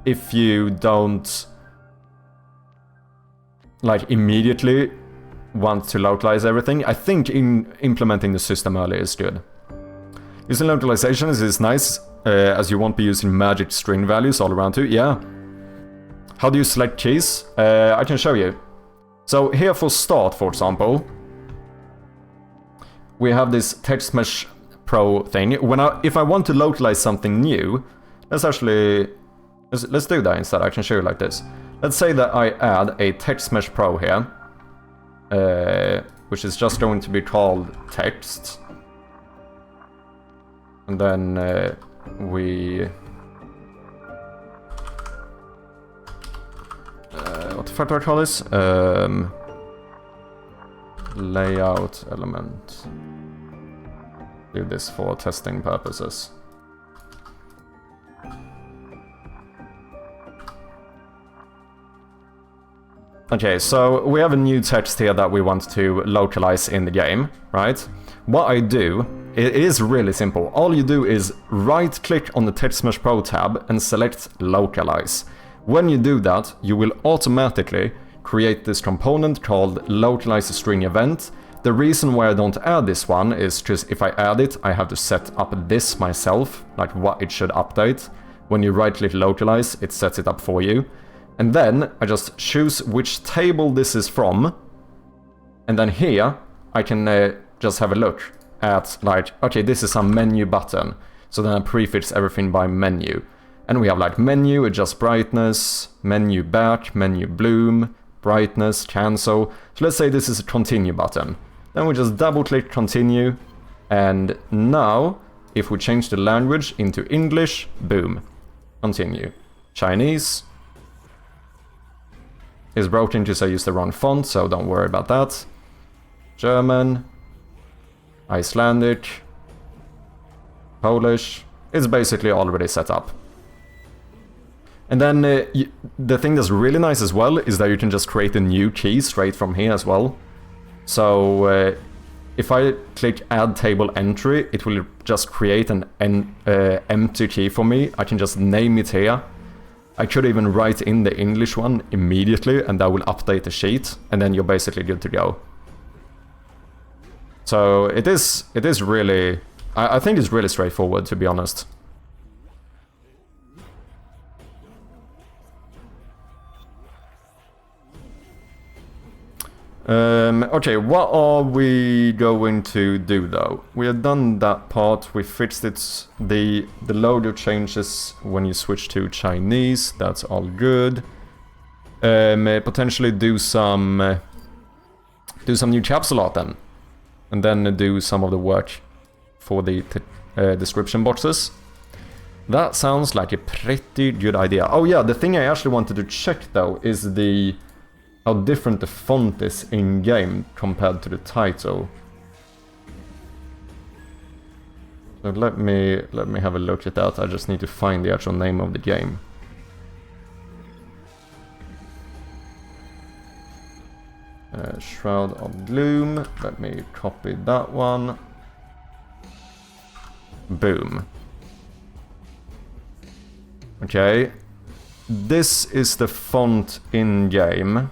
if you don't like immediately want to localize everything, I think implementing the system early is good. Using localizations is nice, as you won't be using magic string values all around too. Yeah. How do you select keys? I can show you. So here for start, for example, we have this text mesh pro thing. If I want to localize something new, let's do that instead. I can show you like this. Let's say that I add a text mesh pro here, which is just going to be called text, and then what the fuck do I call this? Layout element. Do this for testing purposes. Okay, so we have a new text here that we want to localize in the game, right? What I do, it is really simple. All you do is right-click on the Text Mesh Pro tab and select Localize. When you do that, you will automatically create this component called Localize String Event. The reason why I don't add this one is because if I add it, I have to set up this myself, like what it should update. When you right-click Localize, it sets it up for you. And then I just choose which table this is from. And then here, I can just have a look at, like, okay, this is a menu button. So then I prefix everything by menu. And we have like menu, adjust brightness, menu back, menu bloom, brightness, cancel. So let's say this is a continue button. Then we just double click continue. And now, if we change the language into English, boom, continue. Chinese is broken because I used the wrong font, so don't worry about that. German, Icelandic, Polish, it's basically already set up. And then the thing that's really nice as well is that you can just create a new key straight from here as well. So if I click add table entry, it will just create an empty key for me. I can just name it here. I could even write in the English one immediately, and that will update the sheet, and then you're basically good to go. So it is really, I think it's really straightforward, to be honest. Okay, what are we going to do though? We have done that part, we fixed it, the logo changes when you switch to Chinese, that's all good. Potentially do some new capsule art then. And then do some of the work for the description boxes. That sounds like a pretty good idea. Oh yeah, the thing I actually wanted to check though is how different the font is in-game compared to the title. So let me have a look at that. I just need to find the actual name of the game. Shroud of Gloom. Let me copy that one. Boom. Okay. This is the font in-game.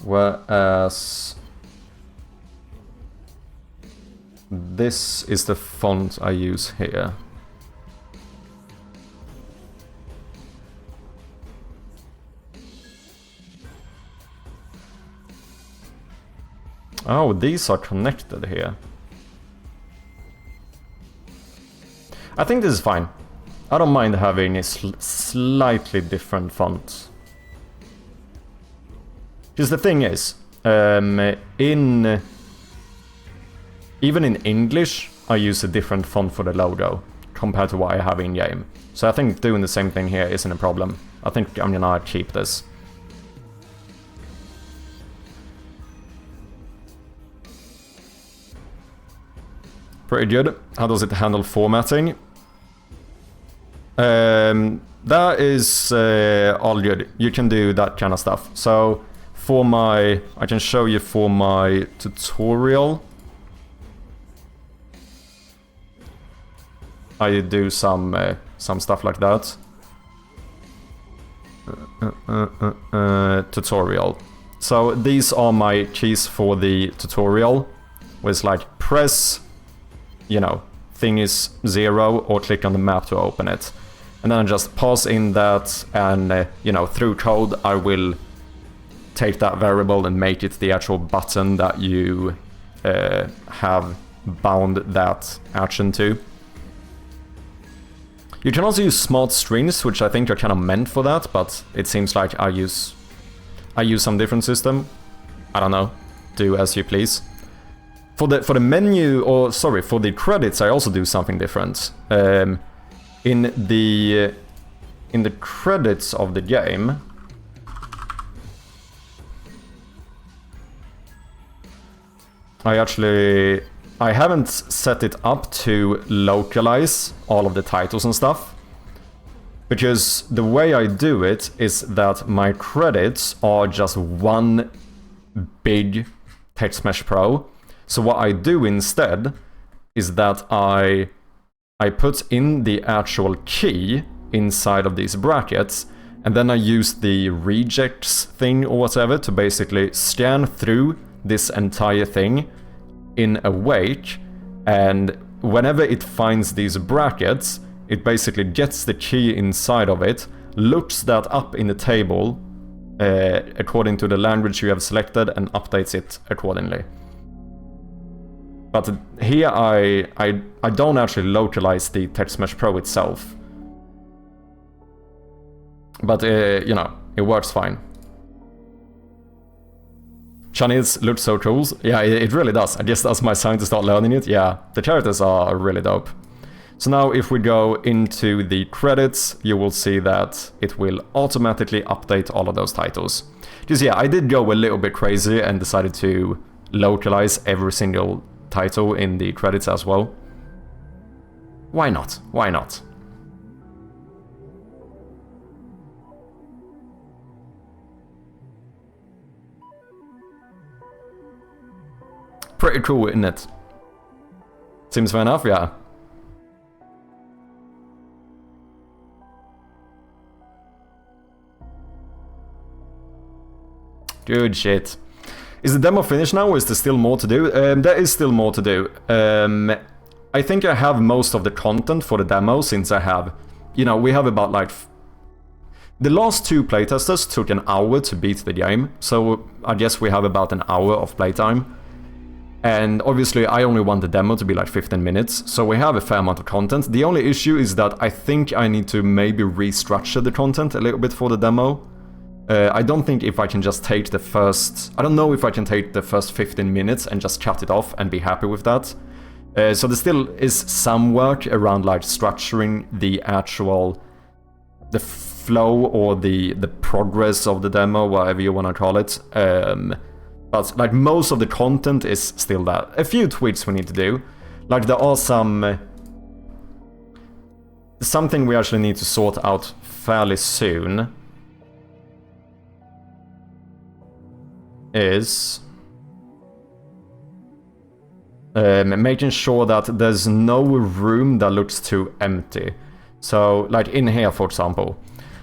Whereas this is the font I use here. Oh, these are connected here. I think this is fine. I don't mind having a slightly different font. Because the thing is, even in English, I use a different font for the logo compared to what I have in game. So I think doing the same thing here isn't a problem. I think I'm gonna keep this. Pretty good. How does it handle formatting? That is all good. You can do that kind of stuff. So I can show you for my tutorial. I do some stuff like that. Tutorial. So these are my keys for the tutorial. Where it's like press, you know, thing is 0 or click on the map to open it. And then I just pass in that and, you know, through code I will take that variable and make it the actual button that you have bound that action to. You can also use smart strings, which I think are kind of meant for that, but it seems like I use some different system. I don't know. Do as you please. For the menu, or sorry, for the credits, I also do something different. In the credits of the game, I haven't set it up to localize all of the titles and stuff, because the way I do it is that my credits are just one big Text Mesh Pro. So what I do instead is that I put in the actual key inside of these brackets, and then I use the rejects thing or whatever to basically scan through this entire thing in a wake, and whenever it finds these brackets, it basically gets the key inside of it, looks that up in the table according to the language you have selected, and updates it accordingly. But here I don't actually localize the Text Mesh Pro itself. But, you know, it works fine. Chinese looks so cool. Yeah, it really does. I guess that's my sign to start learning it. Yeah, the characters are really dope. So now if we go into the credits, you will see that it will automatically update all of those titles. Because yeah, I did go a little bit crazy and decided to localize every single title in the credits as well. Why not? Why not? Pretty cool, isn't it? Seems fair enough, yeah. Good shit. Is the demo finished now, or is there still more to do? There is still more to do. I think I have most of the content for the demo, since I have... You know, we have about like... The last 2 playtesters took an hour to beat the game, so I guess we have about an hour of playtime. And obviously I only want the demo to be like 15 minutes, so we have a fair amount of content. The only issue is that I think I need to maybe restructure the content a little bit for the demo. I don't think if I can just take the first... I don't know if I can take the first 15 minutes and just cut it off and be happy with that. So there still is some work around like structuring the actual... the flow or the progress of the demo, whatever you want to call it. But like most of the content is still there. A few tweaks we need to do. Like there are some... something we actually need to sort out fairly soon. Is making sure that there's no room that looks too empty. So, like in here, for example,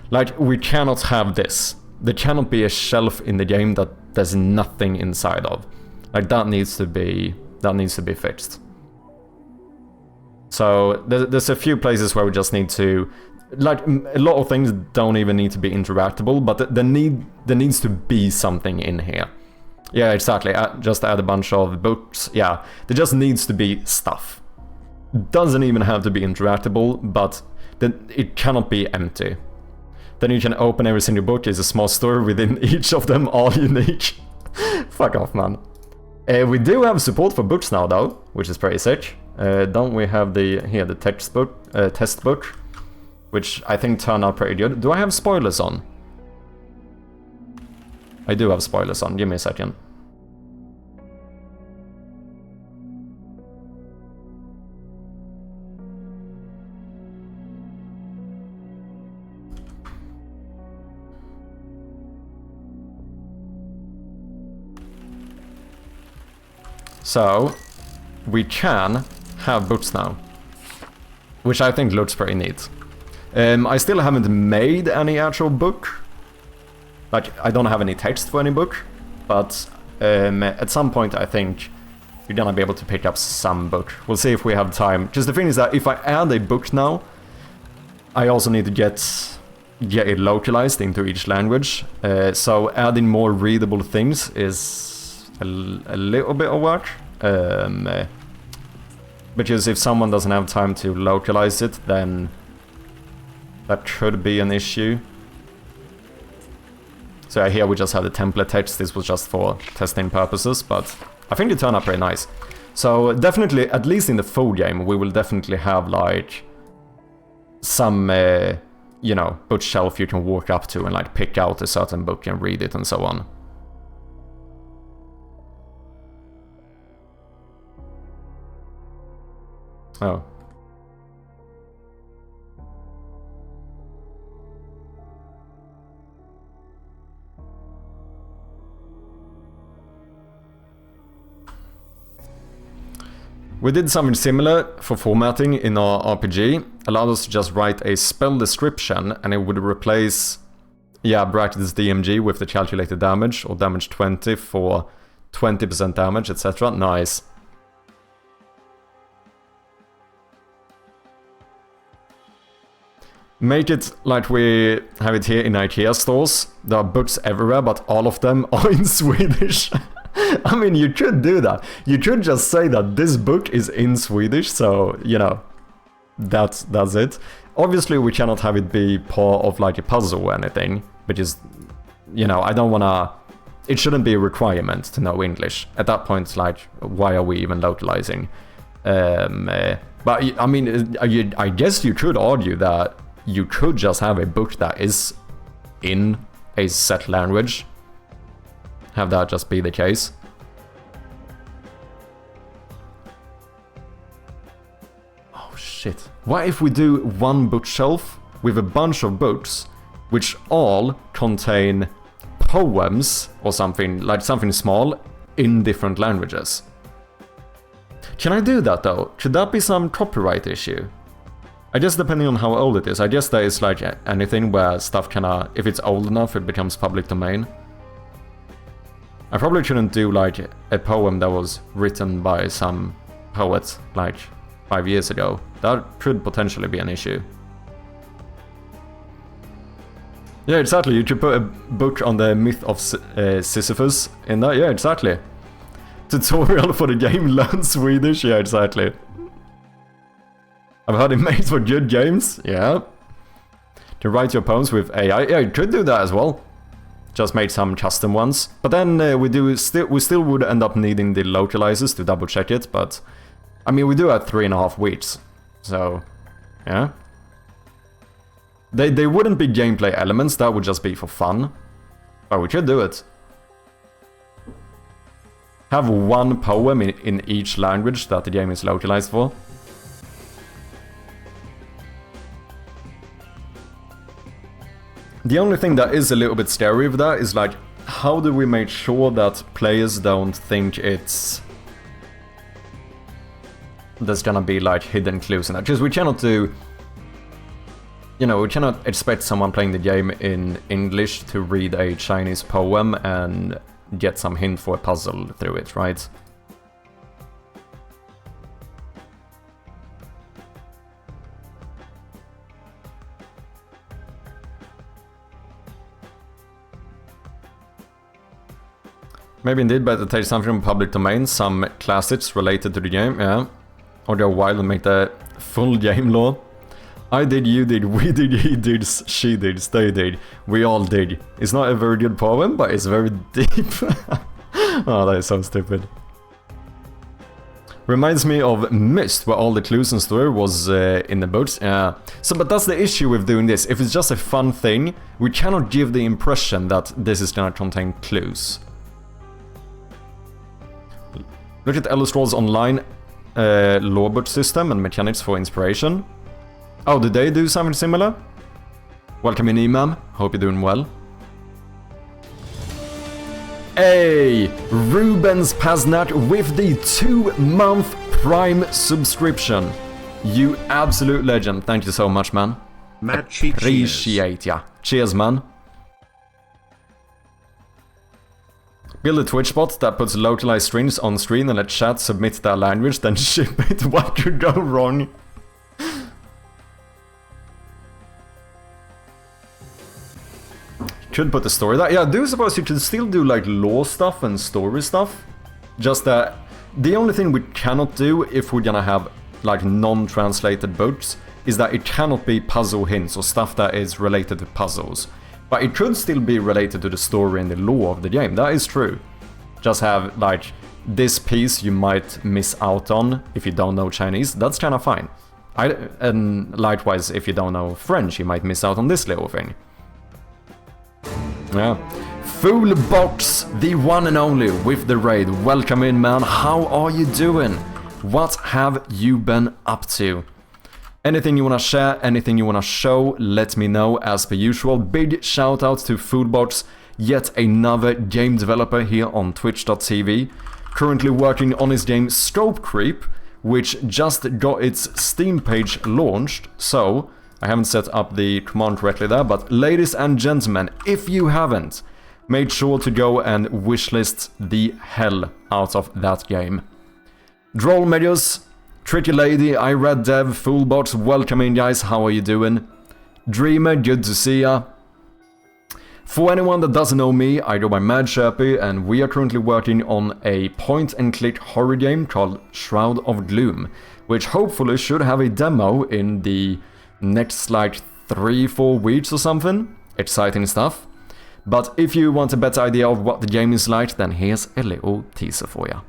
like we cannot have this. There cannot be a shelf in the game that there's nothing inside of. Like that needs to be fixed. So there's a few places where we just need to, like a lot of things don't even need to be interactable, but there needs to be something in here. Yeah, exactly. Just add a bunch of books. Yeah, there just needs to be stuff. Doesn't even have to be interactable, but it cannot be empty. Then you can open every single book. It's a small story within each of them, all unique. Fuck off, man. We do have support for books now, though, which is pretty sick. Don't we have the textbook, test book, which I think turned out pretty good. Do I have spoilers on? I do have spoilers on, give me a second. So, we can have books now, which I think looks pretty neat. I still haven't made any actual book. Like, I don't have any text for any book, but at some point I think you're gonna be able to pick up some book. We'll see if we have time. Just the thing is that if I add a book now, I also need to get it localized into each language. So adding more readable things is a little bit of work. Because if someone doesn't have time to localize it, then that could be an issue. So here we just have the template text. This was just for testing purposes, but I think it turned out pretty nice. So definitely, at least in the full game, we will definitely have like some, you know, bookshelf you can walk up to and like pick out a certain book and read it and so on. Oh. We did something similar for formatting in our RPG. Allowed us to just write a spell description and it would replace, yeah, brackets DMG with the calculated damage, or damage 20 for 20% damage, etc. Nice. Make it like we have it here in IKEA stores. There are books everywhere, but all of them are in Swedish. I mean, you could do that. You could just say that this book is in Swedish, so, you know, that's it. Obviously, we cannot have it be part of, like, a puzzle or anything, because, you know, I don't wanna... It shouldn't be a requirement to know English. At that point, like, why are we even localizing? But, I mean, I guess you could argue that you could just have a book that is in a set language. Have that just be the case. Oh shit. What if we do one bookshelf with a bunch of books which all contain poems or something, like something small, in different languages? Can I do that though? Could that be some copyright issue? I guess depending on how old it is. I guess there is like anything where stuff kinda, if it's old enough, it becomes public domain. I probably shouldn't do like a poem that was written by some poet like 5 years ago. That could potentially be an issue. Yeah, exactly. You could put a book on the myth of Sisyphus in there. Yeah, exactly. Tutorial for the game, learn Swedish. Yeah, exactly. I've heard it made for good games. Yeah. To write your poems with AI. Yeah, you could do that as well. Just made some custom ones. But then we still would end up needing the localizers to double check it. But I mean, we do have 3.5 weeks. So, yeah. They wouldn't be gameplay elements, that would just be for fun. But we could do it. Have one poem in each language that the game is localized for. The only thing that is a little bit scary with that is like, how do we make sure that players don't think there's gonna be like hidden clues in that? Because we cannot do... You know, we cannot expect someone playing the game in English to read a Chinese poem and get some hint for a puzzle through it, right? Maybe indeed better take something from public domain, some classics related to the game, yeah. Or go wild and make the full game lore. I did, you did, we did, he did, she did, they did, we all did. It's not a very good poem, but it's very deep. Oh, that is so stupid. Reminds me of Myst, where all the clues and story was in the books. Yeah. So, but that's the issue with doing this. If it's just a fun thing, we cannot give the impression that this is gonna contain clues. Look at Elder Scrolls Online lorebook system and mechanics for inspiration. Oh, did they do something similar? Welcome in, Imam. Hope you're doing well. Hey, Rubens Paznat with the 2-month Prime subscription. You absolute legend. Thank you so much, man. Appreciate ya. Cheers, man. Build a Twitch bot that puts localized strings on screen and let chat submit their language, then ship it. What could go wrong? Could put the story there. Yeah, I do suppose you could still do like lore stuff and story stuff. Just that the only thing we cannot do if we're gonna have like non-translated books is that it cannot be puzzle hints or stuff that is related to puzzles. But it could still be related to the story and the lore of the game. That is true. Just have like this piece you might miss out on if you don't know Chinese. That's kind of fine. And likewise, if you don't know French, you might miss out on this little thing. Yeah. Full Box, the one and only with the raid. Welcome in, man. How are you doing? What have you been up to? Anything you want to share, anything you want to show, let me know as per usual. Big shout out to Foodbox, yet another game developer here on twitch.tv. Currently working on his game Scope Creep, which just got its Steam page launched. So, I haven't set up the command correctly there, but ladies and gentlemen, if you haven't, make sure to go and wishlist the hell out of that game. Droll Medios, Tricky Lady, I Read Dev, Foolbox, welcome in guys, how are you doing? Dreamer, good to see ya. For anyone that doesn't know me, I go by Mad Sherpy, and we are currently working on a point-and-click horror game called Shroud of Gloom, which hopefully should have a demo in the next like 3-4 weeks or something. Exciting stuff. But if you want a better idea of what the game is like, then here's a little teaser for you.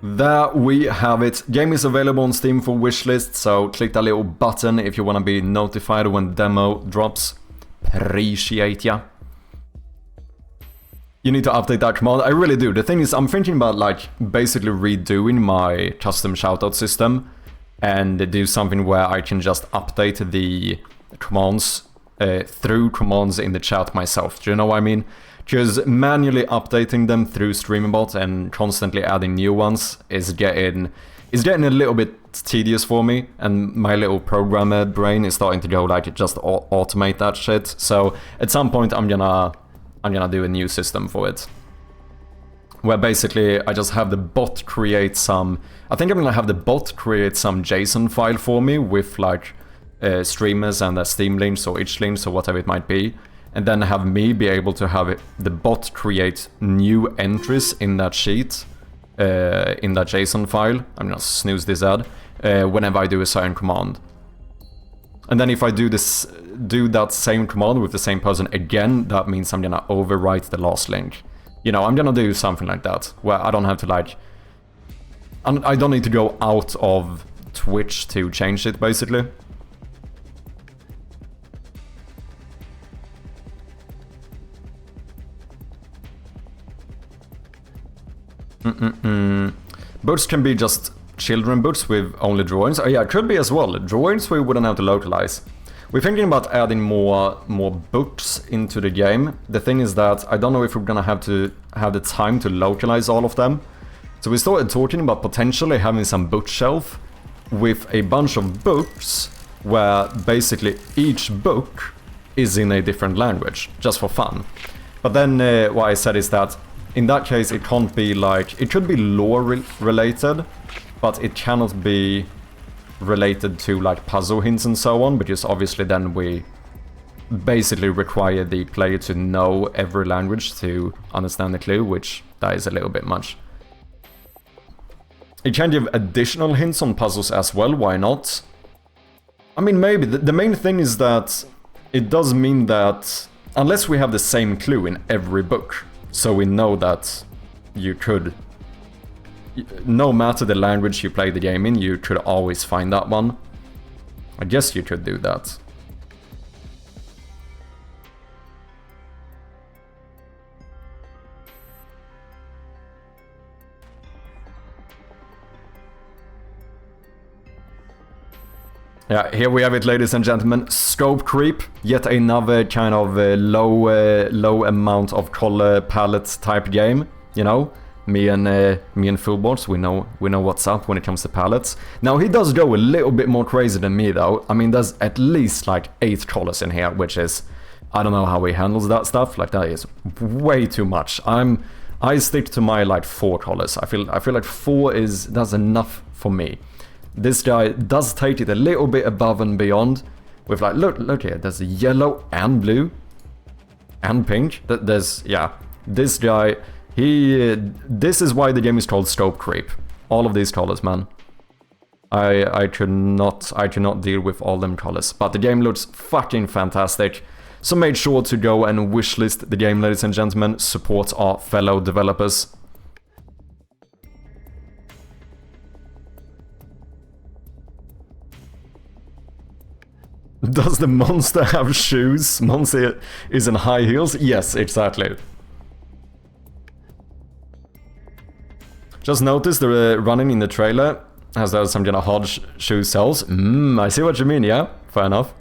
There we have it. Game is available on Steam for wishlist, so click that little button if you want to be notified when demo drops. Appreciate ya. You need to update that command. I really do. The thing is, I'm thinking about like basically redoing my custom shoutout system and do something where I can just update the commands through commands in the chat myself. Do you know what I mean? Because manually updating them through StreamerBot and constantly adding new ones is getting a little bit tedious for me, and my little programmer brain is starting to go like just automate that shit. So at some point I'm gonna do a new system for it, where basically I just have the bot create some. I think I'm gonna have the bot create some JSON file for me with like streamers and their Steam links or itch links or whatever it might be, and then have me be able to have the bot create new entries in that sheet, in that JSON file. I'm gonna snooze this ad whenever I do a certain command. And then if I do that same command with the same person again, that means I'm gonna overwrite the last link. You know, I'm gonna do something like that, where I don't have to like... I don't need to go out of Twitch to change it, basically. Boots can be just children boots with only drawings. Oh yeah, it could be as well. Drawings we wouldn't have to localize. We're thinking about adding more books into the game. The thing is that I don't know if we're gonna have to have the time to localize all of them. So we started talking about potentially having some bookshelf with a bunch of books where basically each book is in a different language, just for fun. But then what I said is that in that case it can't be like... It could be lore related, but it cannot be related to like puzzle hints and so on, because obviously then we basically require the player to know every language to understand the clue, which that is a little bit much. It can give additional hints on puzzles as well, why not? I mean, maybe. The main thing is that it does mean that unless we have the same clue in every book, so we know that you could... No matter the language you play the game in, you could always find that one. I guess you could do that. Yeah, here we have it, ladies and gentlemen. Scope creep, yet another kind of low amount of color palette type game, you know? Me and Fullboards, we know what's up when it comes to palettes. Now he does go a little bit more crazy than me though. I mean, there's at least like 8 colors in here, which is... I don't know how he handles that stuff. Like, that is way too much. I stick to my like 4 colors. I feel like 4 that's enough for me. This guy does take it a little bit above and beyond. With like, look here, there's yellow and blue and pink. There's, yeah, this guy... This is why the game is called Scope Creep. All of these colors, man. I cannot deal with all them colors. But the game looks fucking fantastic. So make sure to go and wishlist the game, ladies and gentlemen. Support our fellow developers. Does the monster have shoes? Monster is in high heels? Yes, exactly. Just noticed the running in the trailer has some kind of hard shoe cells. I see what you mean, yeah, fair enough.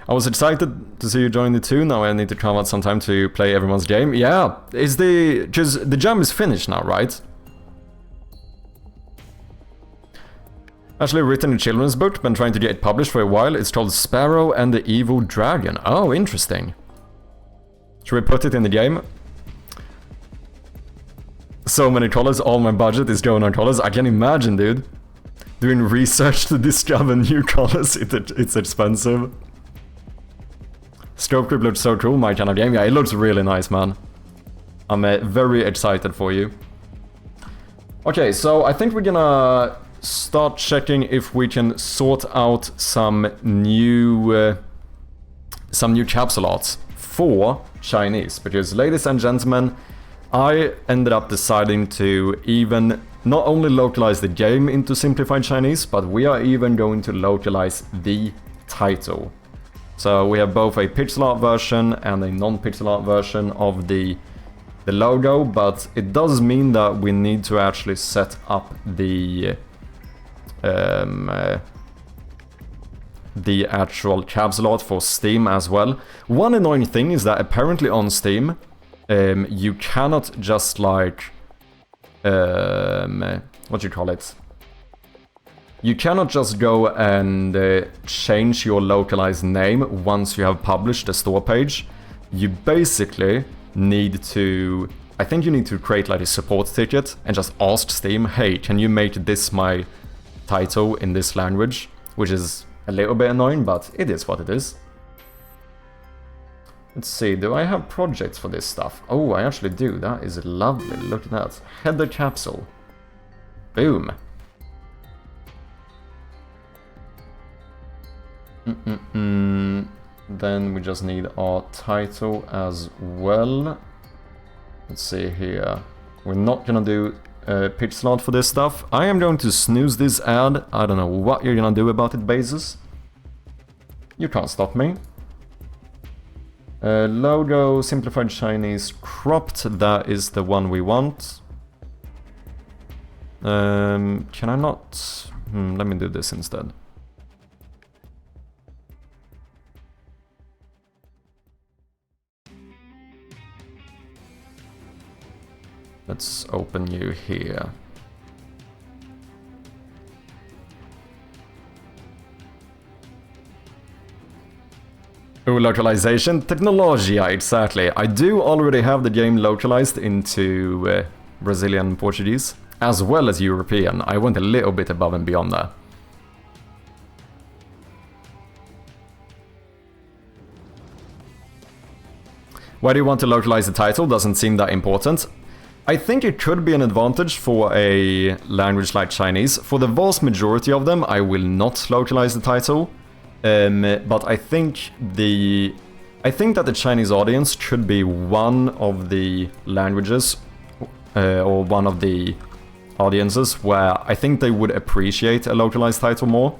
I was excited to see you join the too. Now I need to come out some time to play everyone's game. Yeah, because the jam is finished now, right? Actually written a children's book, been trying to get it published for a while. It's called Sparrow and the Evil Dragon. Oh, interesting. Should we put it in the game? So many colors, all my budget is going on colors. I can imagine, dude. Doing research to discover new colors, it's expensive. Scope Creep looks so cool, my kind of game. Yeah, it looks really nice, man. I'm very excited for you. Okay, so I think we're gonna start checking if we can sort out some new capsule arts for Chinese. Because, ladies and gentlemen, I ended up deciding to even not only localize the game into simplified Chinese, but we are even going to localize the title. So we have both a pixel art version and a non-pixel art version of the logo, but it does mean that we need to actually set up the actual capsule art for Steam as well. One annoying thing is that apparently on Steam, you cannot just like, what do you call it? You cannot just go and change your localized name once you have published the store page. You basically need to, I think you need to create like a support ticket and just ask Steam, hey, can you make this my title in this language? Which is a little bit annoying, but it is what it is. Let's see, do I have projects for this stuff? Oh, I actually do. That is lovely. Look at that. Header capsule. Boom. Then we just need our title as well. Let's see here. We're not gonna do pixel art for this stuff. I am going to snooze this ad. I don't know what you're gonna do about it, Bezos. You can't stop me. Logo, simplified Chinese, cropped. That is the one we want. Can I not? Let me do this instead. Let's open you here. Oh, localization? Technologia, exactly. I do already have the game localized into Brazilian Portuguese, as well as European. I went a little bit above and beyond that. Why do you want to localize the title? Doesn't seem that important. I think it could be an advantage for a language like Chinese. For the vast majority of them, I will not localize the title. But I think that the Chinese audience should be one of the languages or one of the audiences where I think they would appreciate a localized title more.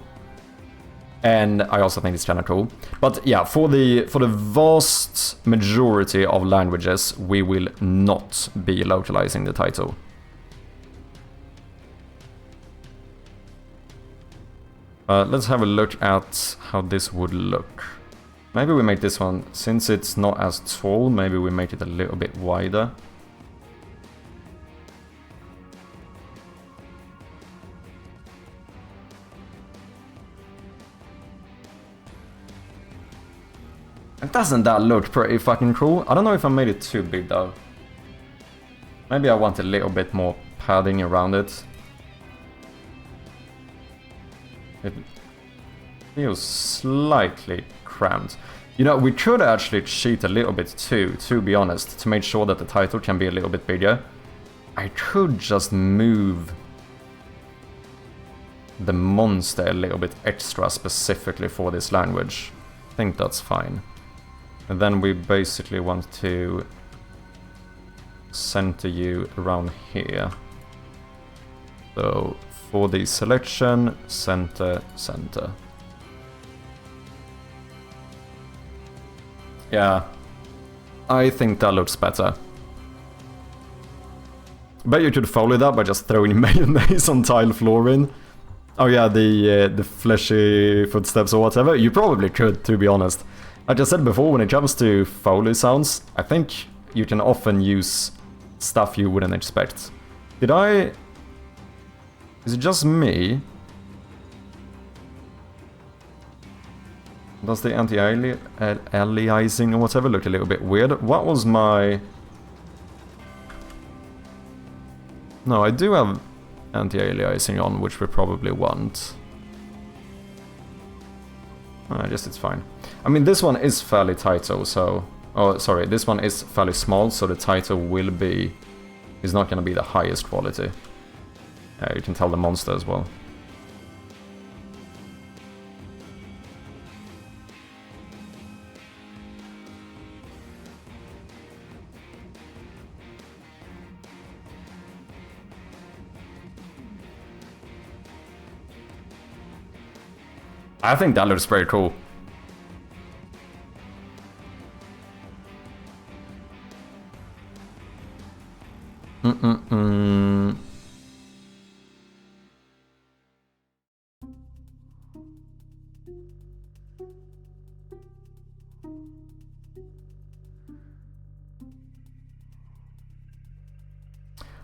And I also think it's kind of cool. But yeah, for the vast majority of languages, we will not be localizing the title. Let's have a look at how this would look. Maybe we make this one, since it's not as tall, maybe we make it a little bit wider. Doesn't that look pretty fucking cool? I don't know if I made it too big though. Maybe I want a little bit more padding around it. It feels slightly cramped. You know, we could actually cheat a little bit too, to be honest, to make sure that the title can be a little bit bigger. I could just move the monster a little bit extra specifically for this language. I think that's fine. And then we basically want to center you around here. So for the selection, center, center. Yeah, I think that looks better. Bet you could follow that by just throwing mayonnaise on tile flooring. Oh yeah, the fleshy footsteps or whatever. You probably could, to be honest. Like I said before, when it comes to Foley sounds, I think you can often use stuff you wouldn't expect. Did I... Is it just me? Does the anti-aliasing or whatever look a little bit weird? What was my... No, I do have anti-aliasing on, which we probably want. I guess it's fine. I mean, this one is fairly tight though, so... Oh, sorry, this one is fairly small, so the title will be... is not going to be the highest quality. You can tell the monster as well. I think that looks pretty cool.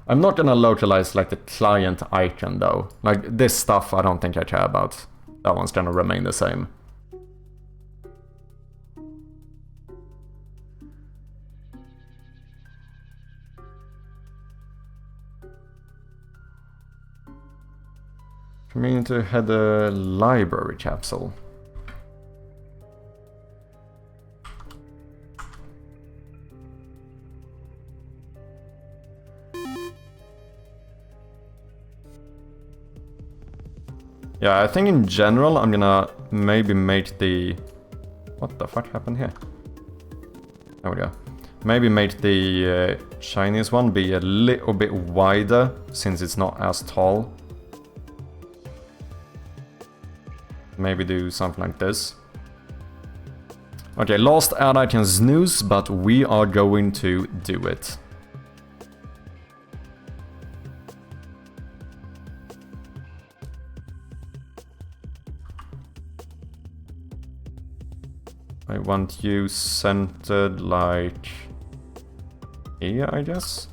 I'm not gonna localize like the client icon though. Like this stuff I don't think I care about. That one's gonna remain the same. Community header library capsule. Yeah, I think in general I'm gonna maybe make the... What the fuck happened here? There we go. Maybe make the Chinese one be a little bit wider, since it's not as tall. Maybe do something like this. Okay, last ad I can snooze, but we are going to do it. I want you centered like here, I guess.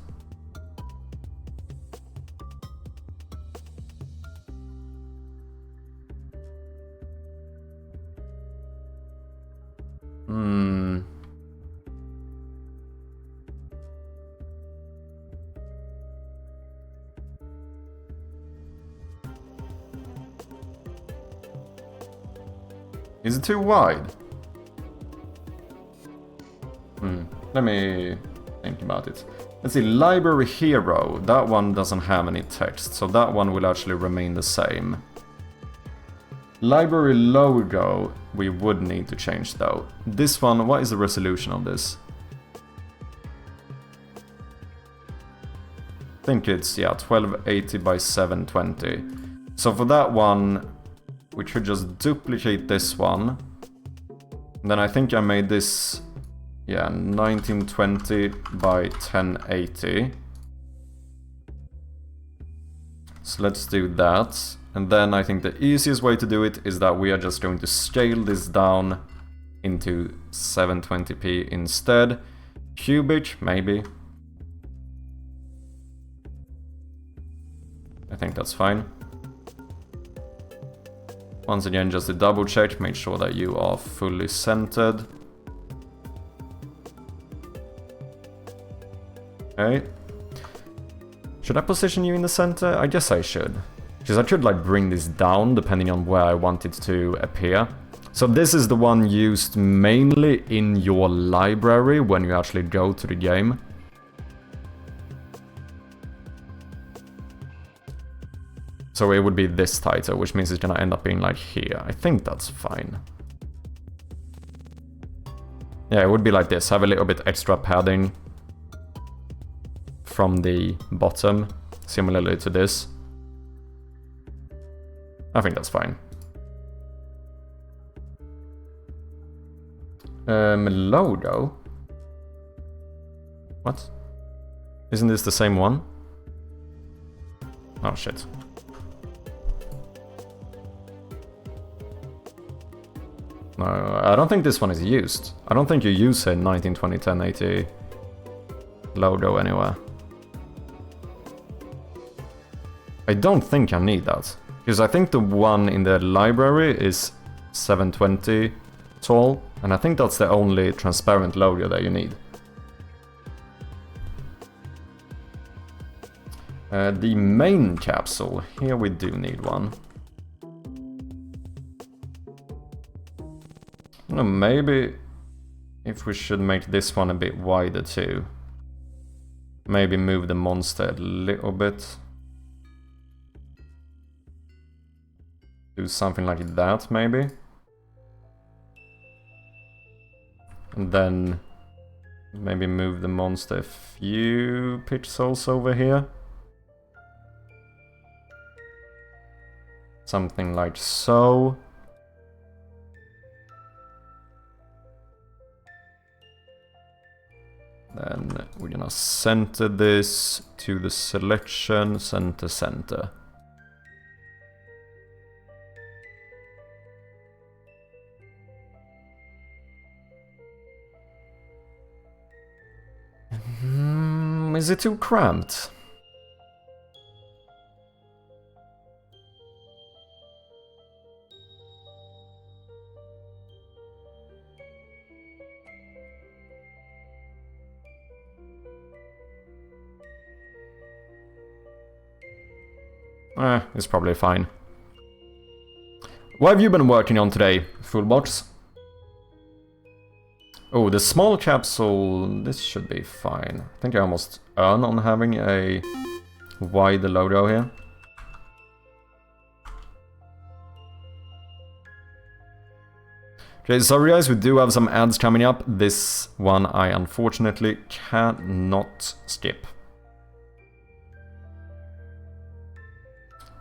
Is it too wide? Let me think about it. Let's see, Library Hero, that one doesn't have any text, so that one will actually remain the same. Library Logo, we would need to change though. This one, what is the resolution of this? I think it's, yeah, 1280 by 720. So for that one, we should just duplicate this one. And then I think I made this... Yeah, 1920 by 1080. So let's do that. And then I think the easiest way to do it is that we are just going to scale this down into 720p instead. Cubic, maybe. I think that's fine. Once again, just to double check, make sure that you are fully centered. Okay. Should I position you in the center? I guess I should. Because I could like bring this down depending on where I want it to appear. So this is the one used mainly in your library when you actually go to the game. So it would be this title, which means it's gonna end up being like here. I think that's fine. Yeah, it would be like this. Have a little bit extra padding from the bottom, similarly to this. I think that's fine. Logo? What? Isn't this the same one? Oh shit. No, I don't think this one is used. I don't think you use a 1920 1080 logo anywhere. I don't think I need that, because I think the one in the library is 720 tall, and I think that's the only transparent logo that you need. The main capsule, here we do need one. No, maybe if we should make this one a bit wider too. Maybe move the monster a little bit. Do something like that, maybe. And then maybe move the monster a few pixels over here. Something like so. Then we're gonna center this to the selection, center, center. Is it too cramped? It's probably fine. What have you been working on today, Fullbox? Oh, the small capsule, this should be fine. I think I almost earn on having a wide logo here. Okay, sorry guys, we do have some ads coming up. This one I unfortunately cannot skip.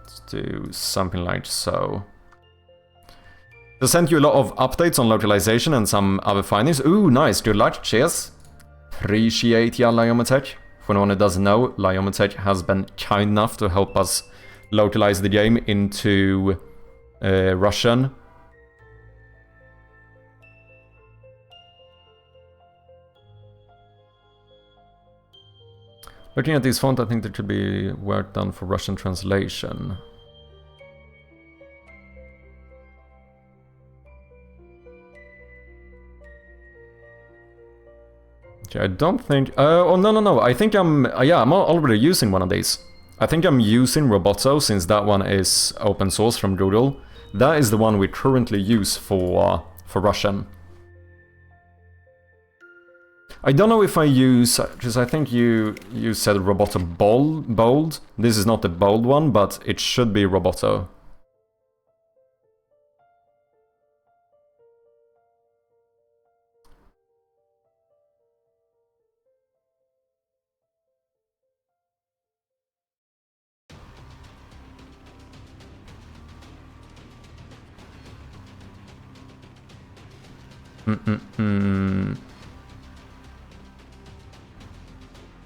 Let's do something like so. They sent you a lot of updates on localization and some other findings. Ooh, nice, good luck, cheers. Appreciate ya, Liomatech. For anyone who doesn't know, Liomatech has been kind enough to help us localize the game into Russian. Looking at this font, I think there could be work done for Russian translation. Okay, I don't think... oh, no. I think I'm... yeah, I'm already using one of these. I think I'm using Roboto, since that one is open source from Google. That is the one we currently use for Russian. I don't know if I use... because I think you said Roboto bold. This is not the bold one, but it should be Roboto.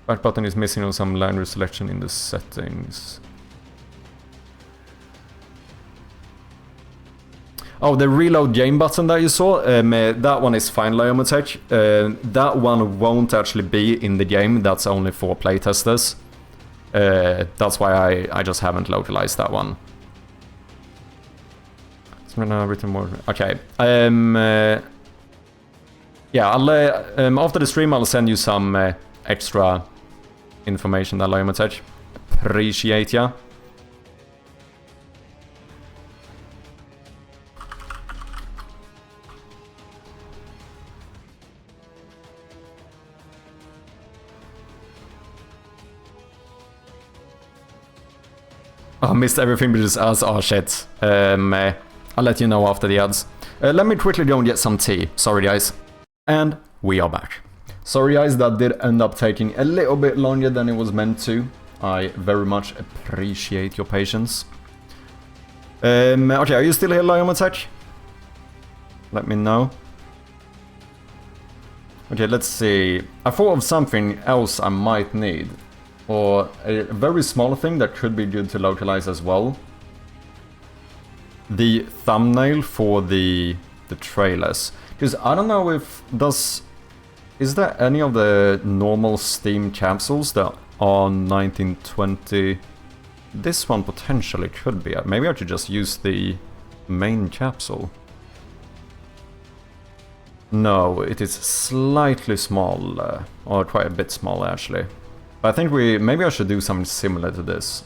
Back button is missing on some language selection in the settings. Oh, the reload game button that you saw, that one is fine, Liomatech. That one won't actually be in the game, that's only for playtesters. That's why I just haven't localized that one. It's written more. Okay. Yeah, I'll after the stream I'll send you some extra information that Liomatech. Appreciate ya. I missed everything but just us. Oh shit. I'll let you know after the ads. Let me quickly go and get some tea. Sorry guys. And we are back. Sorry guys, that did end up taking a little bit longer than it was meant to. I very much appreciate your patience. Okay, are you still here, Liomatech? Let me know. Okay, let's see. I thought of something else I might need. Or a very small thing that could be good to localize as well. The thumbnail for the trailers. Because I don't know if is there any of the normal Steam capsules that are 1920? This one potentially could be. Maybe I should just use the main capsule. No, it is slightly smaller, or quite a bit smaller actually. But I think maybe I should do something similar to this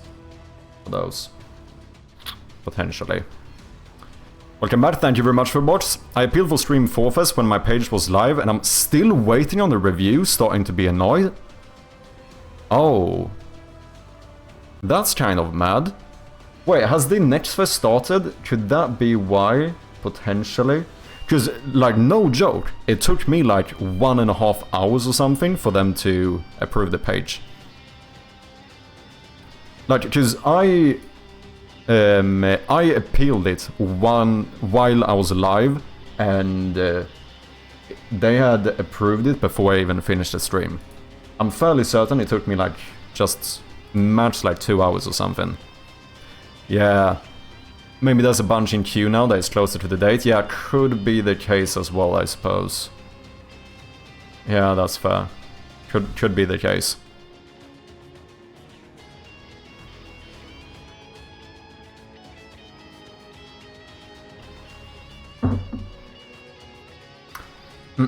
for those, potentially. Welcome back, thank you very much for bots. I appealed for Stream 4fest when my page was live and I'm still waiting on the review, starting to be annoyed. Oh. That's kind of mad. Wait, has the next fest started? Could that be why, potentially? Because, like, no joke, it took me like 1.5 hours or something for them to approve the page. Like, because I appealed it while I was live, and they had approved it before I even finished the stream. I'm fairly certain it took me like just max like 2 hours or something. Yeah, maybe there's a bunch in queue now that is closer to the date. Yeah, could be the case as well, I suppose. Yeah, that's fair. Could be the case. It's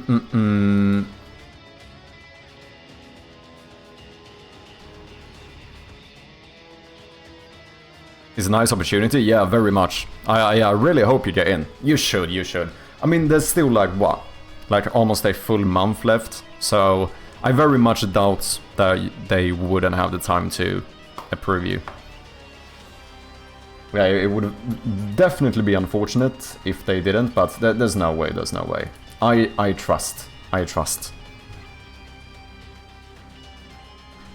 a nice opportunity, yeah, very much. I really hope you get in. You should, you should. I mean, there's still like, what? Like almost a full month left, so I very much doubt that they wouldn't have the time to approve you. Yeah, it would definitely be unfortunate if they didn't, but there's no way, there's no way. I trust.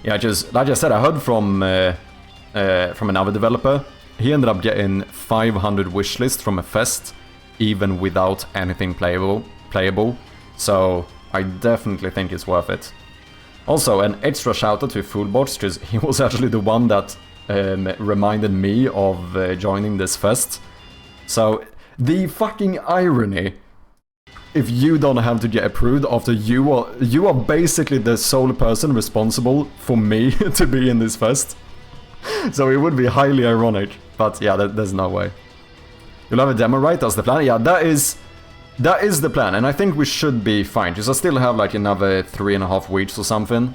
Yeah, just like I said, I heard from another developer. He ended up getting 500 wishlists from a fest, even without anything playable. So I definitely think it's worth it. Also, an extra shout out to Fullbots, because he was actually the one that reminded me of joining this fest. So the fucking irony. If you don't have to get approved after you are basically the sole person responsible for me to be in this fest. So it would be highly ironic, but yeah, there's no way. You'll have a demo, right? That's the plan? Yeah, that is the plan, and I think we should be fine, because I still have like another 3.5 weeks or something.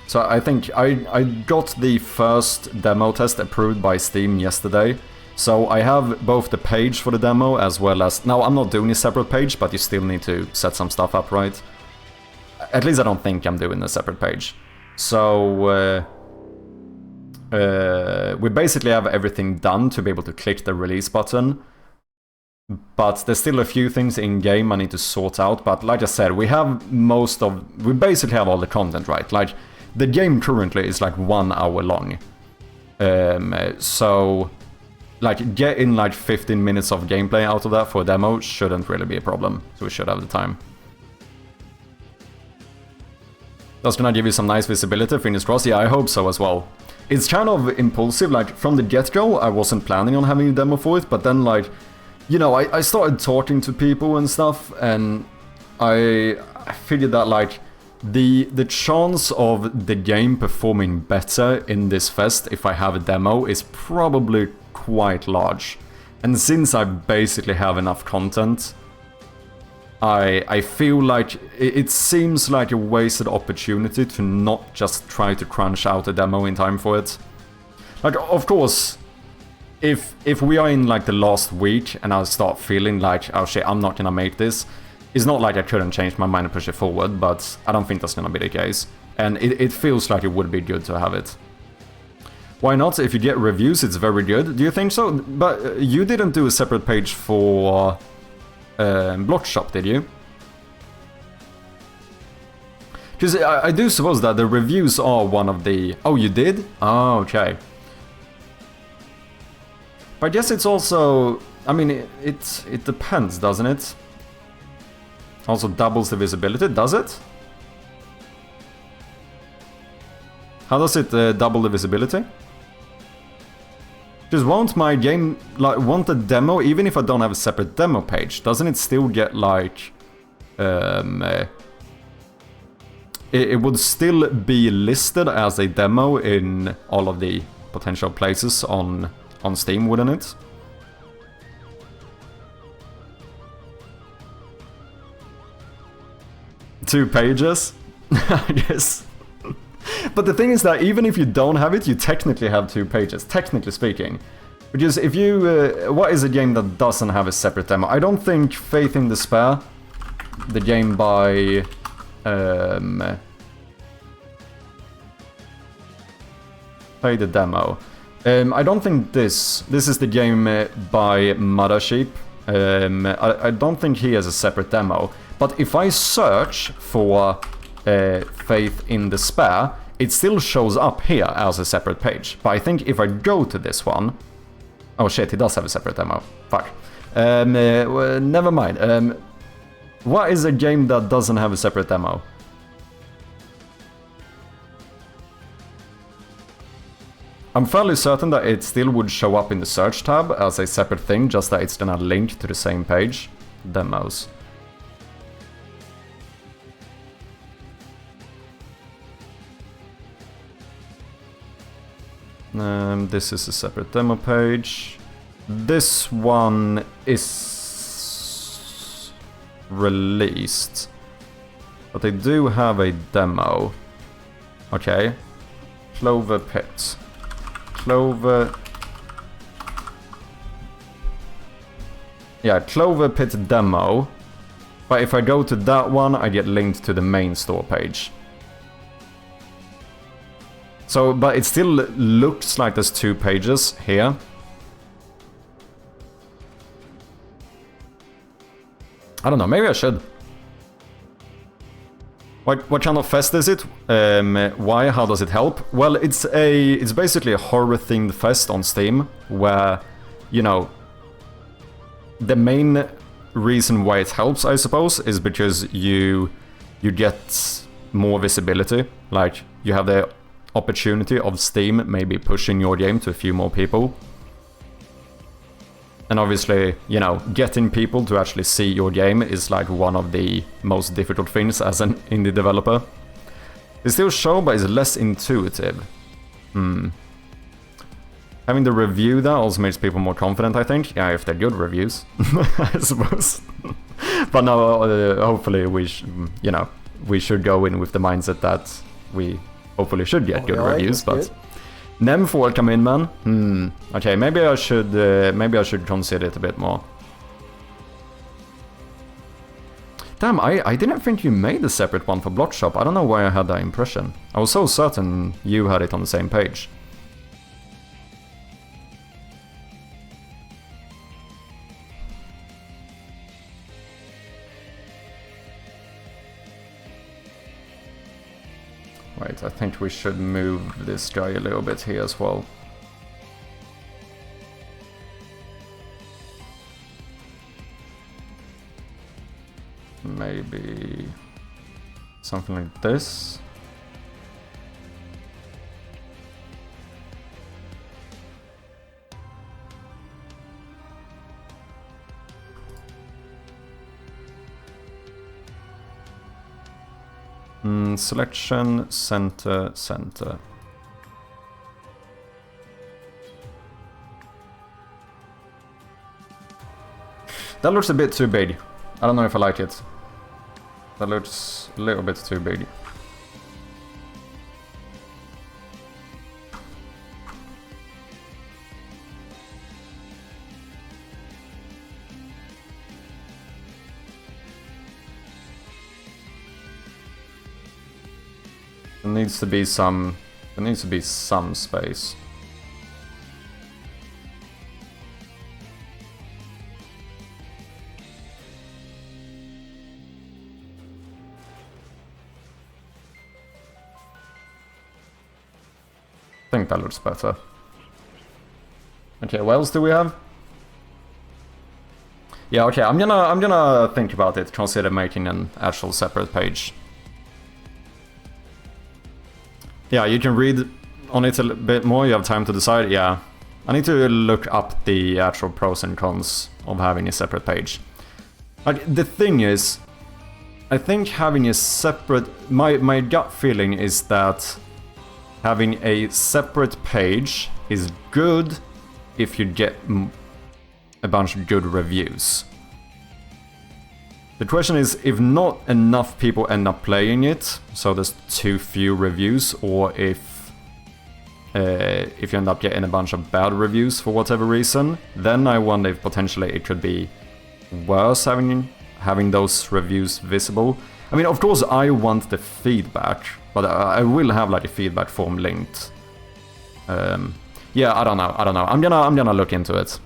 So I think I got the first demo test approved by Steam yesterday. So I have both the page for the demo as well as... Now, I'm not doing a separate page, but you still need to set some stuff up, right? At least I don't think I'm doing a separate page. So we basically have everything done to be able to click the release button. But there's still a few things in-game I need to sort out. But like I said, we basically have all the content, right? Like, the game currently is like 1 hour long. So... like, getting like 15 minutes of gameplay out of that for a demo shouldn't really be a problem. So we should have the time. That's gonna give you some nice visibility, fingers crossed. Yeah, I hope so as well. It's kind of impulsive, like, from the get-go, I wasn't planning on having a demo for it, but then, like, you know, I started talking to people and stuff, and I figured that, like, the chance of the game performing better in this fest if I have a demo is probably quite large. And since I basically have enough content, I feel like it seems like a wasted opportunity to not just try to crunch out a demo in time for it. Like, of course, if we are in like the last week and I start feeling like, oh shit, I'm not gonna make this, it's not like I couldn't change my mind and push it forward, but I don't think that's gonna be the case. And it feels like it would be good to have it. Why not? If you get reviews, it's very good. Do you think so? But you didn't do a separate page for Block Shop, did you? Because I do suppose that the reviews are one of the... Oh, you did? Oh, okay. But I guess it's also... I mean, it depends, doesn't it? Also doubles the visibility, does it? How does it double the visibility? Because won't my game, like, want a demo, even if I don't have a separate demo page, doesn't it still get, like, it would still be listed as a demo in all of the potential places on Steam, wouldn't it? Two pages? I guess. But the thing is that even if you don't have it, you technically have 2 pages, technically speaking. Because if you... what is a game that doesn't have a separate demo? I don't think Faith in Despair, the game by... play the demo. I don't think this is the game by Mothership. I don't think he has a separate demo. But if I search for Faith in Despair, it still shows up here as a separate page. But I think if I go to this one... Oh shit, he does have a separate demo. Fuck. Never mind. What is a game that doesn't have a separate demo? I'm fairly certain that it still would show up in the search tab as a separate thing, just that it's gonna link to the same page. Demos. This is a separate demo page. This one is released. But they do have a demo. Okay. Clover Pit. Clover... Yeah, Clover Pit demo. But if I go to that one, I get linked to the main store page. So, but it still looks like there's 2 pages here. I don't know, maybe I should. What kind of fest is it? Why? How does it help? Well, it's basically a horror-themed fest on Steam, where, you know, the main reason why it helps, I suppose, is because you get more visibility. Like, you have the opportunity of Steam maybe pushing your game to a few more people. And obviously, you know, getting people to actually see your game is like one of the most difficult things as an indie developer. It's still show, but it's less intuitive. Having the review there also makes people more confident, I think. Yeah, if they're good reviews, I suppose. But no, hopefully we should go in with the mindset that we hopefully should get good reviews, but... Good. Nem4, welcome in, man. Okay, maybe I should consider it a bit more. Damn, I didn't think you made a separate one for Blockshop. I don't know why I had that impression. I was so certain you had it on the same page. Wait, I think we should move this guy a little bit here as well. Maybe something like this. Selection, center, center. That looks a bit too big. I don't know if I like it. That looks a little bit too big. There needs to be some space. I think that looks better. Okay, what else do we have? Yeah, okay, I'm gonna think about it, consider making an actual separate page. Yeah, you can read on it a bit more, you have time to decide, yeah. I need to look up the actual pros and cons of having a separate page. Like, the thing is, I think having a separate... My gut feeling is that having a separate page is good if you get a bunch of good reviews. The question is, if not enough people end up playing it, so there's too few reviews, or if you end up getting a bunch of bad reviews for whatever reason, then I wonder if potentially it could be worse having those reviews visible. I mean, of course I want the feedback, but I will have like a feedback form linked. Yeah, I don't know. I'm gonna look into it.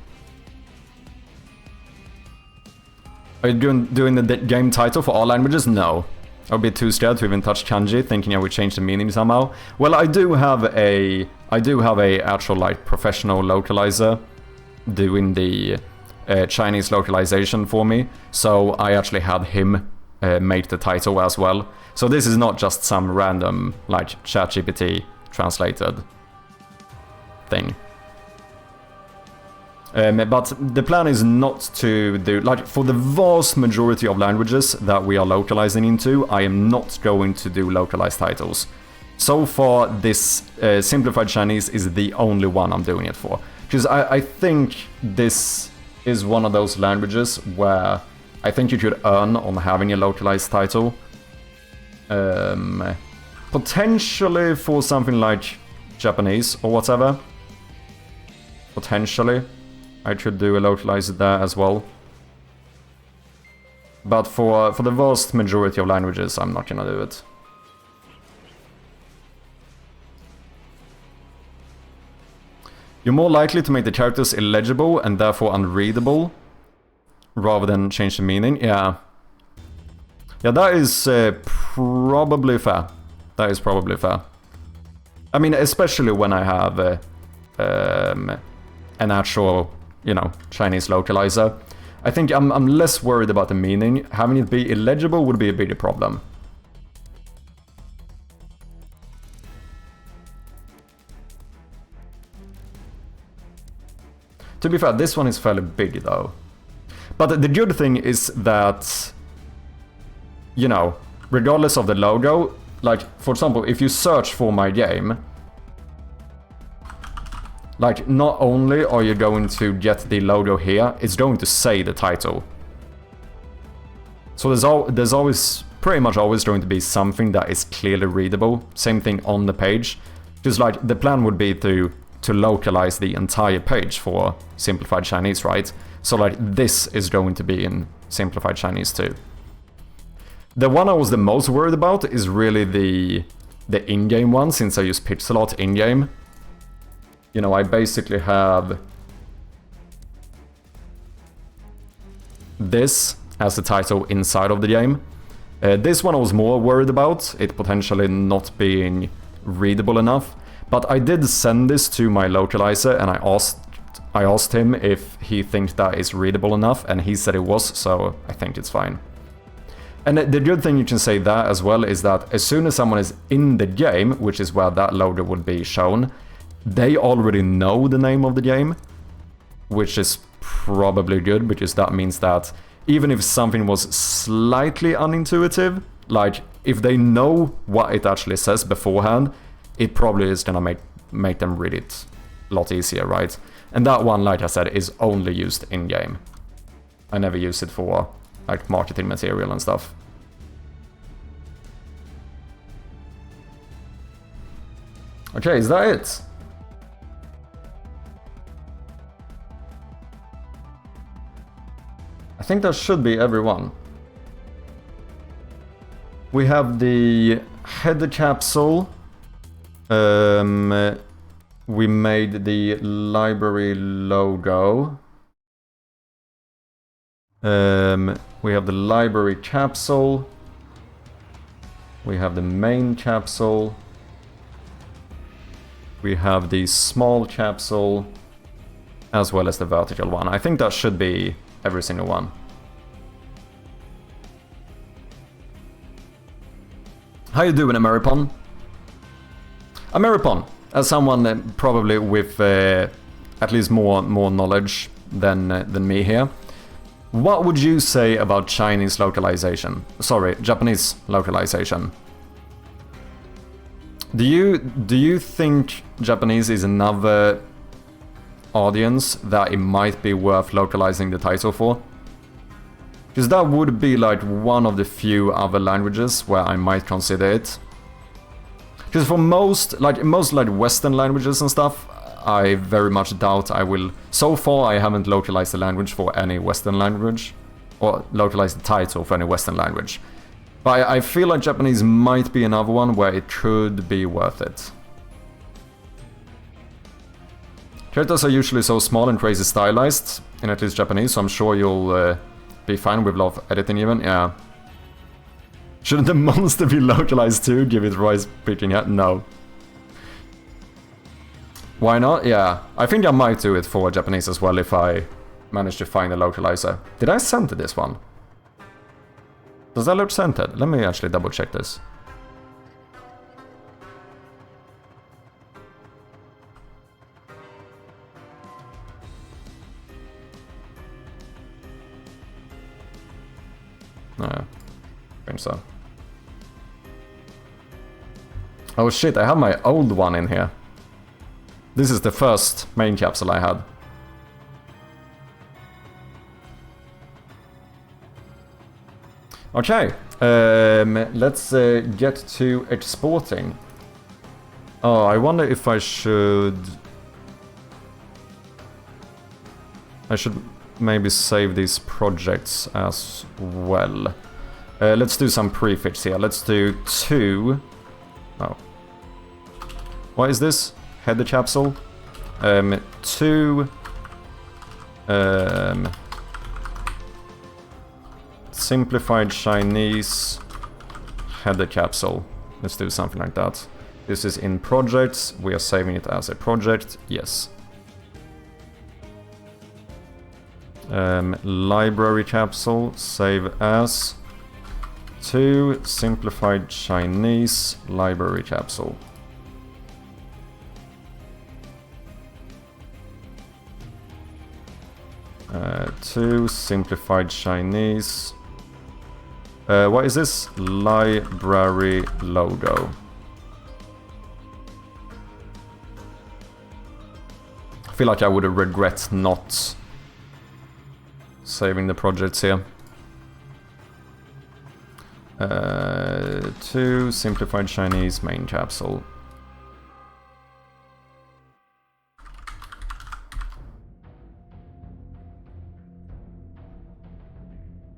Are you doing the game title for all languages? No. I'll be too scared to even touch kanji, thinking I would change the meaning somehow. Well, I do have a actual like professional localizer doing the Chinese localization for me, so I actually had him make the title as well. So this is not just some random like ChatGPT translated thing. But the plan is not to do, like, for the vast majority of languages that we are localizing into, I am not going to do localized titles. So far, this simplified Chinese is the only one I'm doing it for. Because I think this is one of those languages where I think you could earn on having a localized title. Potentially for something like Japanese or whatever. Potentially. I could do a localized there as well. But for the vast majority of languages, I'm not gonna do it. You're more likely to make the characters illegible and therefore unreadable, rather than change the meaning. Yeah. Yeah, that is probably fair. That is probably fair. I mean, especially when I have an actual, you know, Chinese localizer. I think I'm less worried about the meaning. Having it be illegible would be a bigger problem. To be fair, this one is fairly big though. But the good thing is that, you know, regardless of the logo, like, for example, if you search for my game, like, not only are you going to get the logo here, it's going to say the title. So there's always, pretty much always going to be something that is clearly readable. Same thing on the page. Just like, the plan would be to localize the entire page for simplified Chinese, right? So like, this is going to be in simplified Chinese too. The one I was the most worried about is really the in-game one, since I use pixel art in-game. You know, I basically have this as the title inside of the game. This one I was more worried about, it potentially not being readable enough. But I did send this to my localizer and I asked him if he thinks that is readable enough, and he said it was, so I think it's fine. And the good thing you can say there as well is that as soon as someone is in the game, which is where that logo would be shown, they already know the name of the game, which is probably good, because that means that even if something was slightly unintuitive, like if they know what it actually says beforehand, it probably is gonna make them read it a lot easier, right? And that one, like I said, is only used in-game. I never use it for like marketing material and stuff. Okay, is that it? I think that should be everyone. We have the header capsule. We made the library logo. We have the library capsule. We have the main capsule. We have the small capsule, as well as the vertical one. I think that should be every single one. How you doing, Ameripon? Ameripon, as someone probably with at least more knowledge than me here, what would you say about Chinese localization? Sorry, Japanese localization. Do you think Japanese is another audience that it might be worth localizing the title for? Because that would be like one of the few other languages where I might consider it. Because for most Western languages and stuff, I very much doubt I will. So far, I haven't localized the language for any Western language, or localized the title for any Western language. But I feel like Japanese might be another one where it could be worth it. Characters are usually so small and crazy stylized, in at least Japanese, so I'm sure you'll be fine with a lot of editing even, yeah. Shouldn't the monster be localized too? Give it rice picking hat? No. Why not? Yeah, I think I might do it for Japanese as well if I manage to find a localizer. Did I center this one? Does that look centered? Let me actually double check this. No, I think so. Oh shit, I have my old one in here. This is the first main capsule I had. Okay, let's get to exporting. Oh, I wonder if I should maybe save these projects as well. Let's do some prefix here. Let's do 2. Oh. What is this? Header capsule? 2. Simplified Chinese header capsule. Let's do something like that. This is in projects. We are saving it as a project. Yes. Library capsule. Save as 2 simplified Chinese library capsule. To simplified Chinese. What is this? Library logo. I feel like I would regret not saving the projects here. To simplified Chinese main capsule.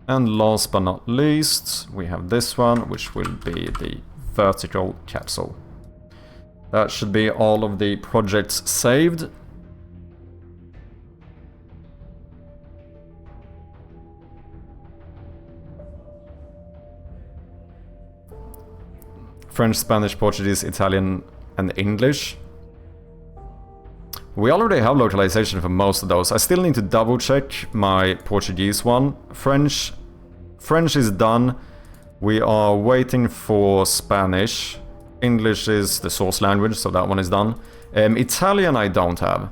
And last but not least, we have this one, which will be the vertical capsule. That should be all of the projects saved. French, Spanish, Portuguese, Italian, and English. We already have localization for most of those. I still need to double check my Portuguese one. French is done. We are waiting for Spanish. English is the source language, so that one is done. Italian I don't have.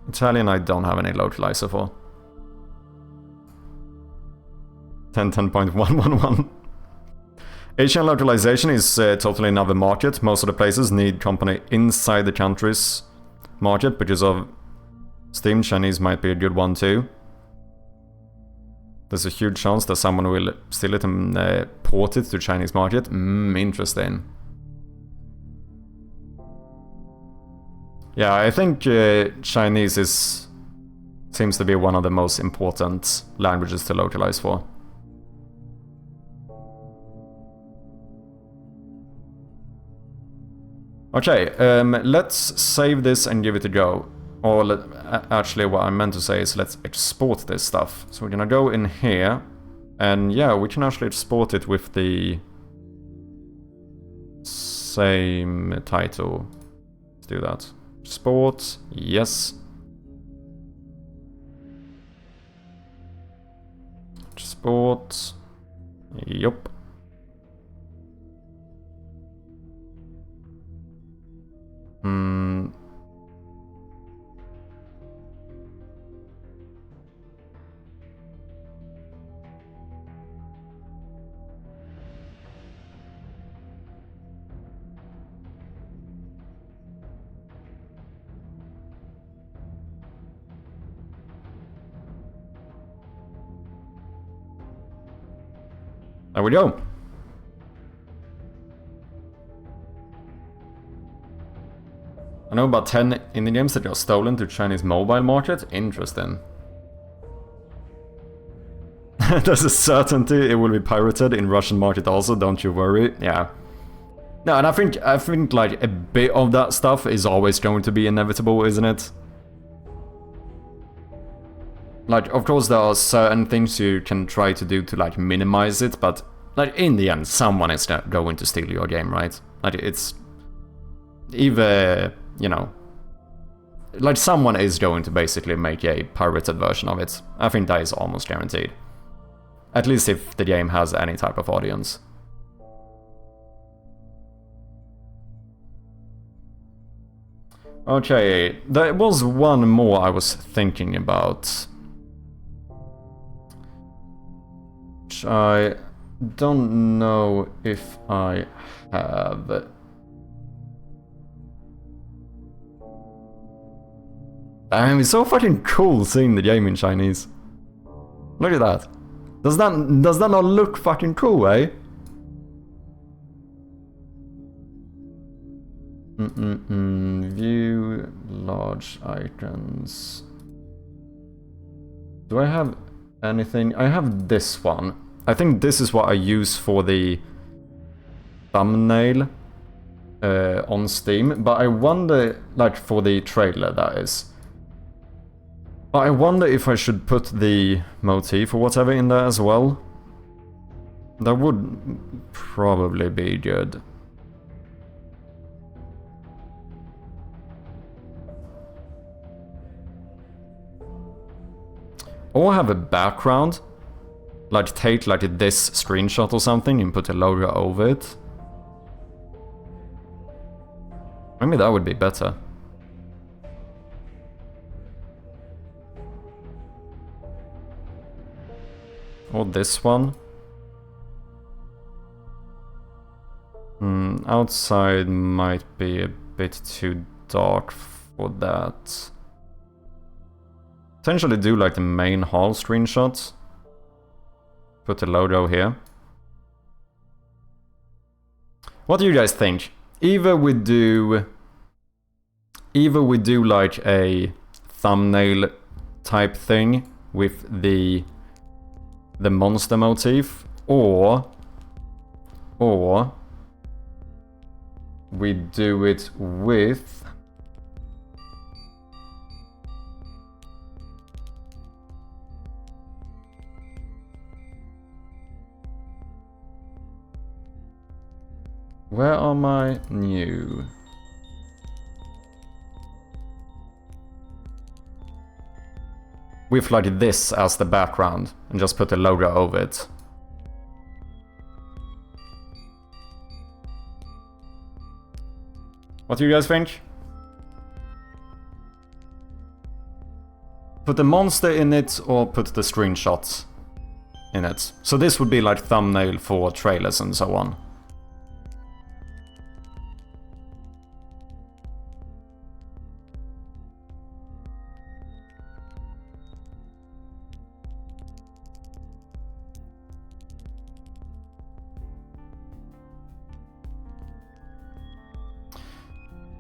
Italian I don't have any localizer for. 10.111. Asian localization is totally another market. Most of the places need company inside the country's market because of Steam. Chinese might be a good one too. There's a huge chance that someone will steal it and port it to Chinese market. Interesting. Yeah, I think Chinese seems to be one of the most important languages to localize for. Okay, let's save this and give it a go. Or actually what I meant to say is let's export this stuff. So we're gonna go in here, and yeah, we can actually export it with the same title. Let's do that. Export, yes. Export, yup. There we go. I know about 10 indie games that got stolen to Chinese mobile market. Interesting. There's a certainty it will be pirated in Russian market also, don't you worry. Yeah. No, and I think like a bit of that stuff is always going to be inevitable, isn't it? Like, of course there are certain things you can try to do to like minimize it, but like in the end someone is going to steal your game, right? Like it's either, you know, like someone is going to basically make a pirated version of it. I think that is almost guaranteed. At least if the game has any type of audience. Okay, there was one more I was thinking about. Which I don't know if I have. I mean, it's so fucking cool seeing the game in Chinese. Look at that. Does that not look fucking cool, eh? View large icons. Do I have anything? I have this one. I think this is what I use for the thumbnail on Steam, but I wonder, like for the trailer that is. But I wonder if I should put the motif or whatever in there as well. That would probably be good. Or have a background. Like take like this screenshot or something and put a logo over it. Maybe that would be better. Or this one. Outside might be a bit too dark for that. Potentially do like the main hall screenshot. Put the logo here. What do you guys think? Either we do like a thumbnail type thing with the monster motif, or we do it with where are my new? With like this as the background and just put a logo over it. What do you guys think? Put the monster in it or put the screenshots in it. So this would be like thumbnail for trailers and so on.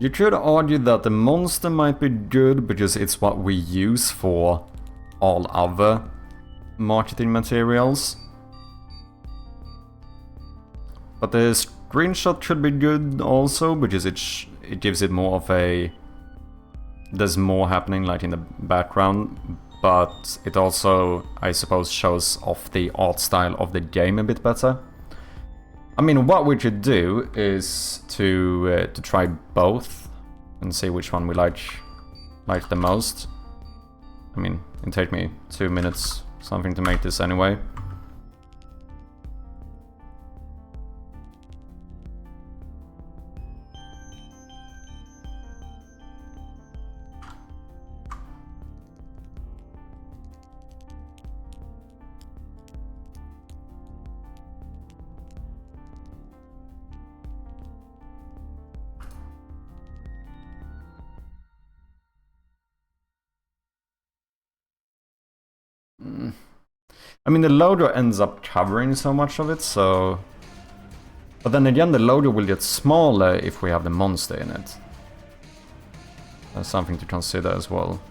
You could argue that the monster might be good because it's what we use for all other marketing materials. But the screenshot should be good also because it gives it more of a... There's more happening like in the background, but it also, I suppose, shows off the art style of the game a bit better. I mean, what we could do is to try both and see which one we like the most. I mean, it'll take me 2 minutes something to make this anyway. I mean, the logo ends up covering so much of it, so... But then again, the logo will get smaller if we have the monster in it. That's something to consider as well.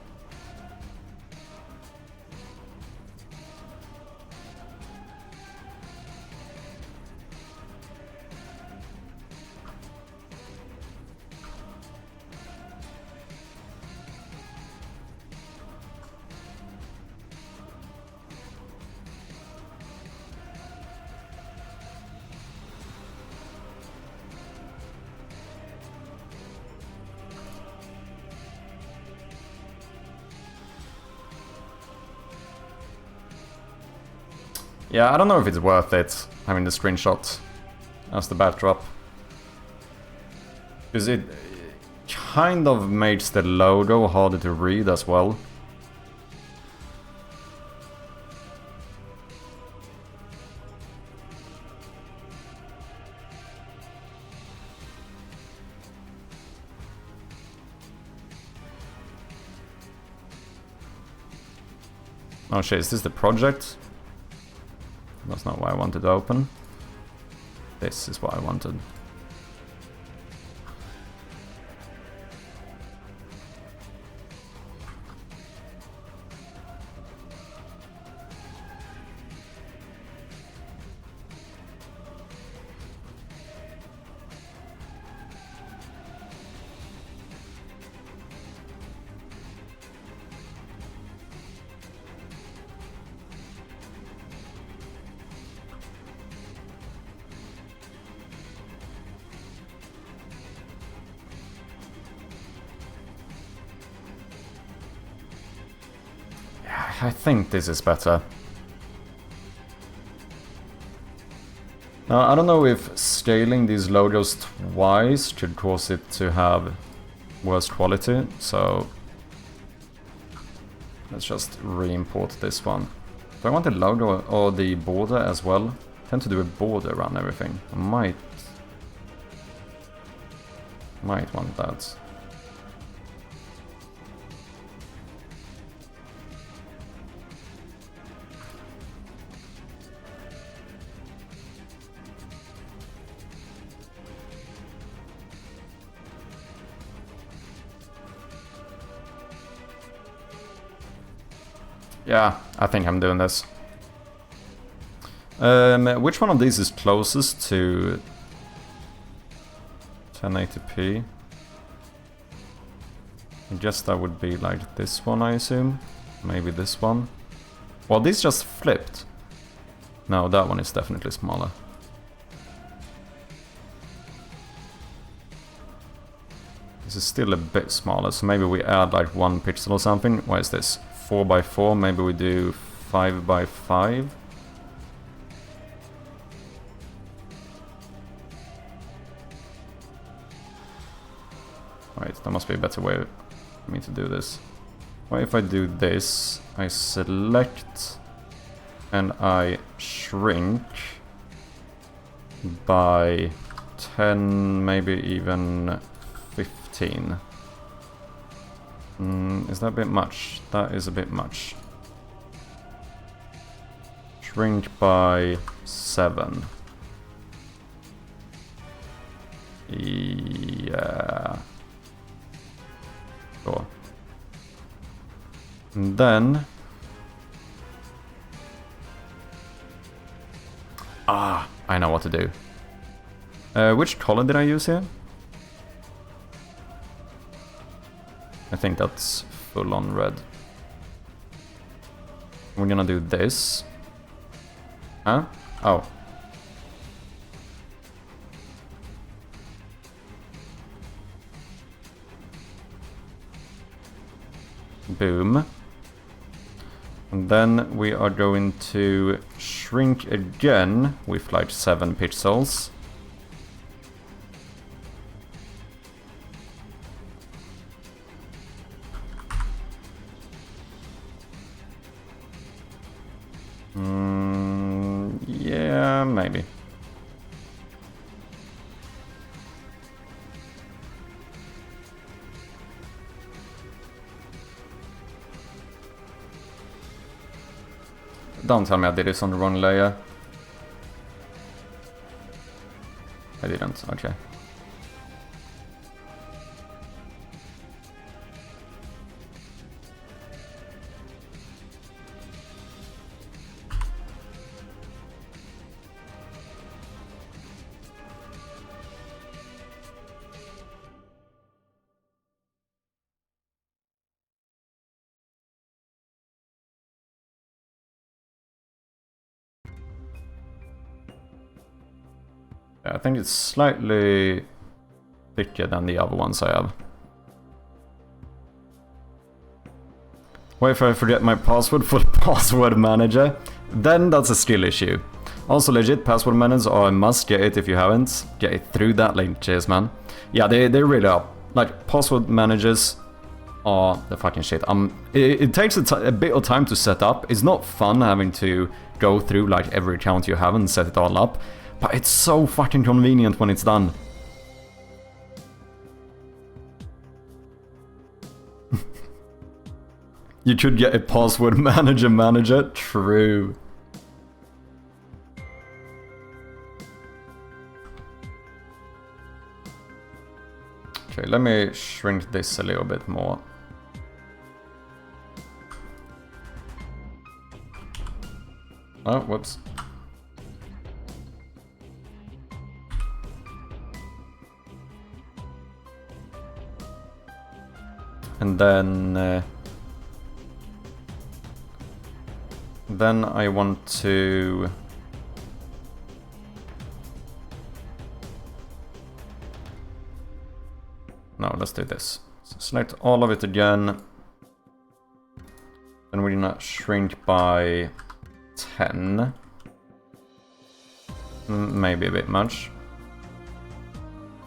Yeah, I don't know if it's worth it, having the screenshot as the backdrop. Because it kind of makes the logo harder to read as well. Oh shit, is this the project? That's not what I wanted to open. This is what I wanted. I think this is better. Now, I don't know if scaling these logos twice should cause it to have worse quality, so let's just re-import this one. Do I want the logo or the border as well? I tend to do a border around everything. I might want that. Yeah, I think I'm doing this. Which one of these is closest to 1080p? I guess that would be like this one, I assume. Maybe this one. Well, these just flipped. No, that one is definitely smaller. This is still a bit smaller, so maybe we add like 1 pixel or something. What is this? 4x4, maybe we do 5x5. Right, there must be a better way for me to do this. What if I do this? I select and I shrink by 10, maybe even 15. Is that a bit much? That is a bit much. Shrink by 7. Yeah. Sure. And then... I know what to do. Which color did I use here? I think that's full on red. We're gonna do this. Huh? Oh. Boom. And then we are going to shrink again with like 7 pixels. Yeah, maybe. Don't tell me I did this on the wrong layer. I didn't, okay. I think it's slightly thicker than the other ones I have. What if I forget my password for the password manager? Then that's a skill issue. Also legit, password managers are a must. Get it if you haven't. Get it through that link, cheers man. Yeah, they really are. Like, password managers are the fucking shit. It takes a bit of time to set up. It's not fun having to go through like every account you have and set it all up. But it's so fucking convenient when it's done. You could get a password manager. True. Actually, let me shrink this a little bit more. Oh, whoops. And then I want to no, let's do this. So select all of it again. Then we're gonna shrink by 10. Maybe a bit much.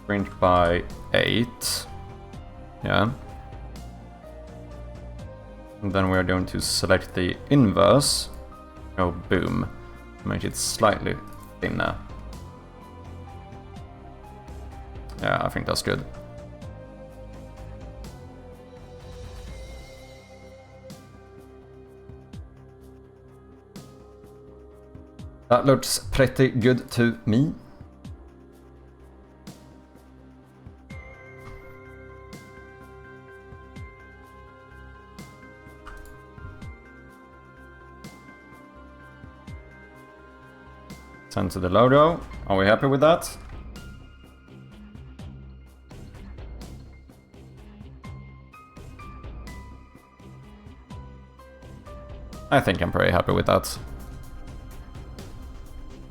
Shrink by 8. Yeah. And then we are going to select the inverse. Oh, boom. Make it slightly thinner. Yeah, I think that's good. That looks pretty good to me. Send to the logo. Are we happy with that? I think I'm pretty happy with that.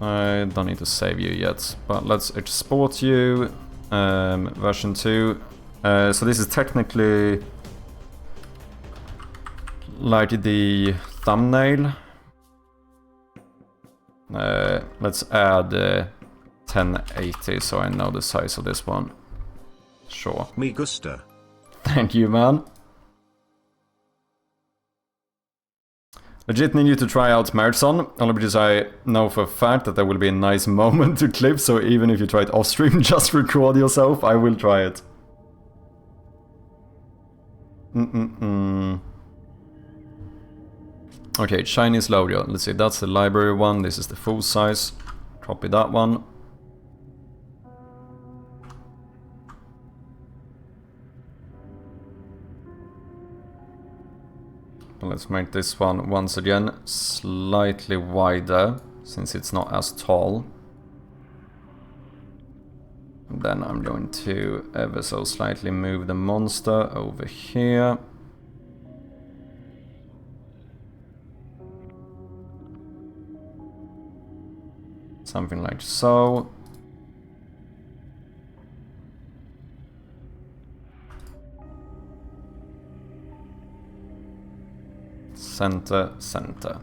I don't need to save you yet, but let's export you. Version 2. So this is technically like the thumbnail. Let's add 1080 so I know the size of this one. Sure. Me gusta. Thank you, man. Legit need you to try out Marathon, only because I know for a fact that there will be a nice moment to clip, so even if you try it off stream, just record yourself, I will try it. Okay, Chinese logo. Let's see, that's the library one, this is the full size. Copy that one. Let's make this one once again slightly wider, since it's not as tall. And then I'm going to ever so slightly move the monster over here. Something like so. Center, center.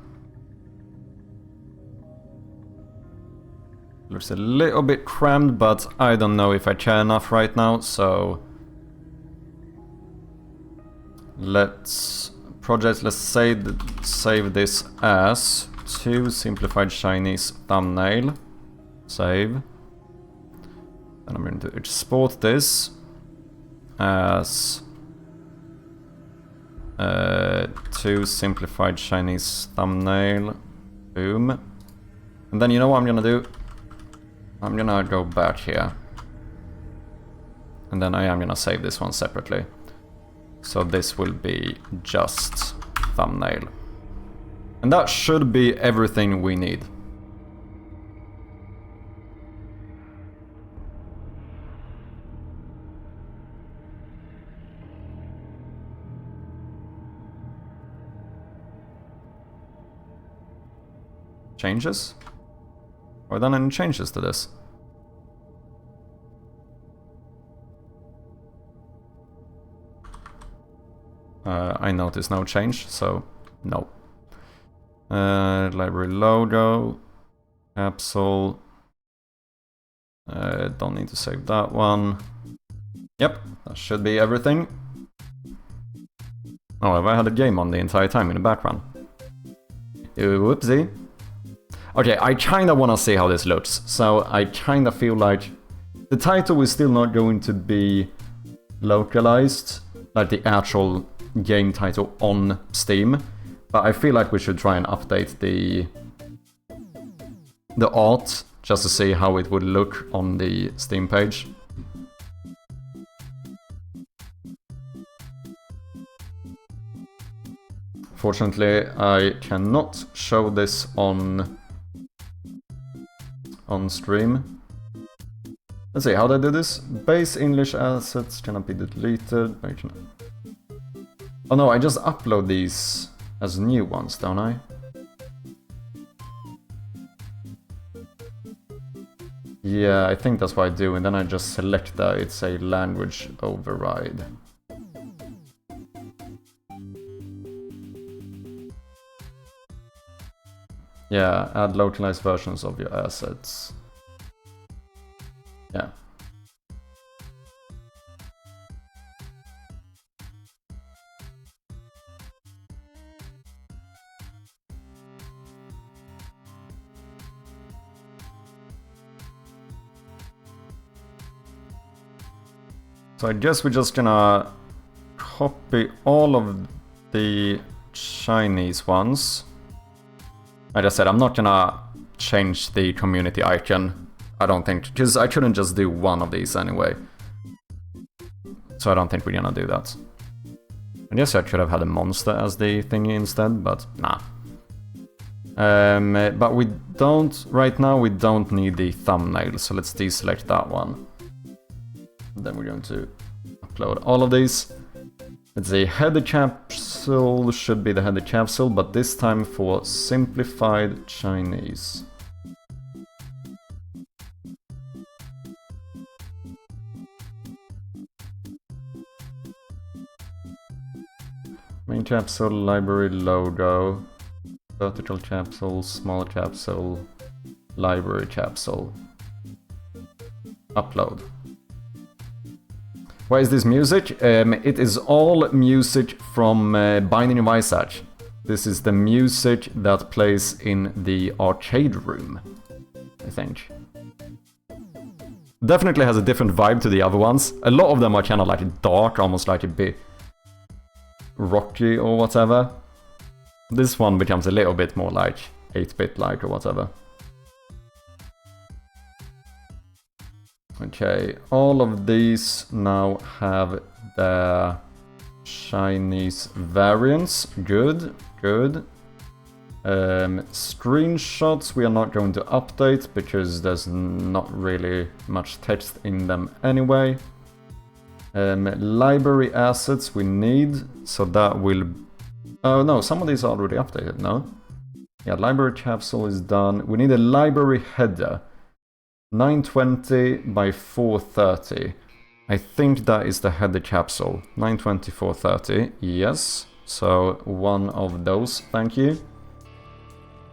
Looks a little bit crammed, but I don't know if I care enough right now, so let's save this as 2 simplified Chinese thumbnail. Save. Then I'm going to export this as 2 simplified Chinese thumbnail. Boom. And then you know what I'm gonna do? I'm gonna go back here. And then I am gonna save this one separately. So this will be just thumbnail. And that should be everything we need. Changes? Are there any changes to this? I notice no change, so no. Library logo, Capsule. Don't need to save that one. Yep, that should be everything. Oh, have I had a game on the entire time in the background? Whoopsie. Okay, I kinda wanna see how this looks, so I kinda feel like the title is still not going to be localized, like the actual game title on Steam, but I feel like we should try and update the art, just to see how it would look on the Steam page. Unfortunately, I cannot show this on stream. Let's see, how do I do this? Base English assets cannot be deleted. Oh no, I just upload these as new ones, don't I? Yeah, I think that's what I do, and then I just select that it's a language override. Yeah, add localized versions of your assets. Yeah. So I guess we're just gonna copy all of the Chinese ones. I just said I'm not gonna change the community icon. I don't think, because I couldn't just do one of these anyway. So I don't think we're gonna do that. I guess I could have had a monster as the thingy instead, but nah. But we don't, right now we don't need the thumbnail, so let's deselect that one. Then we're going to upload all of these. Let's see, header capsule should be the header capsule, but this time for simplified Chinese. Main capsule, library logo, vertical capsule, small capsule, library capsule. Upload. Why is this music? It is all music from Binding of Isaac. This is the music that plays in the arcade room, I think. Definitely has a different vibe to the other ones. A lot of them are kind of like dark, almost like a bit rocky or whatever. This one becomes a little bit more like 8-bit like or whatever. Okay, all of these now have the Chinese variants. Good, good. Screenshots we are not going to update because there's not really much text in them anyway. Library assets we need, so that will... Oh no, some of these are already updated, no? Yeah, library capsule is done. We need a library header. 920 by 430. I think that is the header capsule. 920, 430. Yes. So one of those, thank you.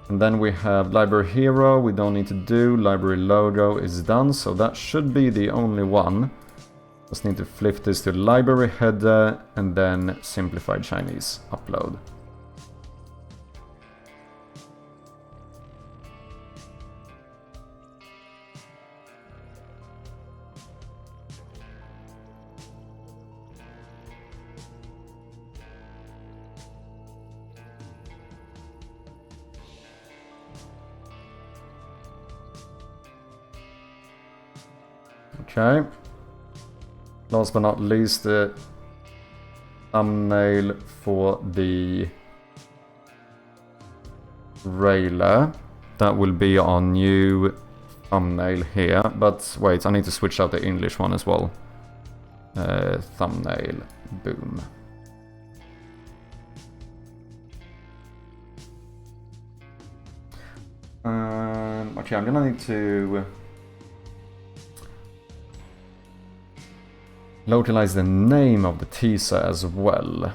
And then we have library hero, we don't need to do. Library logo is done, so that should be the only one. Just need to flip this to library header and then simplified Chinese. Upload. Okay. Last but not least, the thumbnail for the trailer. That will be our new thumbnail here. But wait, I need to switch out the English one as well. Thumbnail. Boom. Okay, I'm gonna need to localize the name of the teaser as well.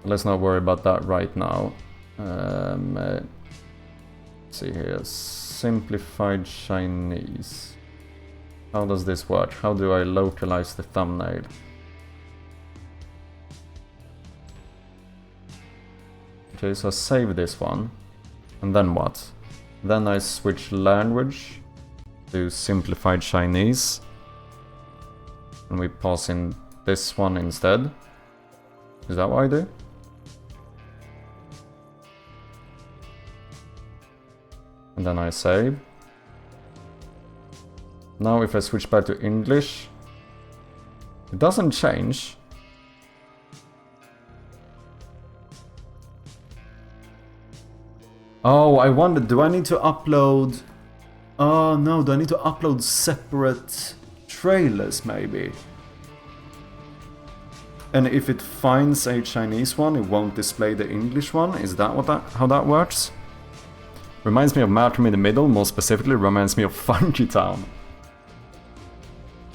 Let's not worry about that right now. Let's see here, simplified Chinese. How does this work? How do I localize the thumbnail? Okay, so I save this one. And then what? Then I switch language to simplified Chinese. And we pass in this one instead. Is that what I do? And then I save. Now if I switch back to English, it doesn't change. Oh, I wonder, do I need to upload... Oh no, do I need to upload separate trailers maybe? And if it finds a Chinese one, it won't display the English one? Is that how that works? Reminds me of Malcolm in the Middle, more specifically reminds me of Funky Town.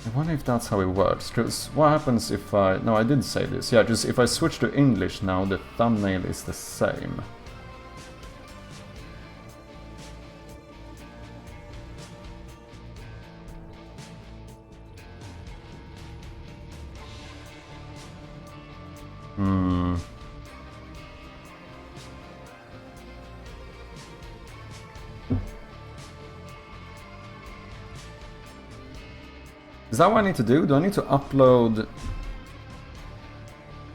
I wonder if that's how it works, because what happens if I... No, I did say this. Yeah, just if I switch to English now, the thumbnail is the same. Is that what I need to do? Do I need to upload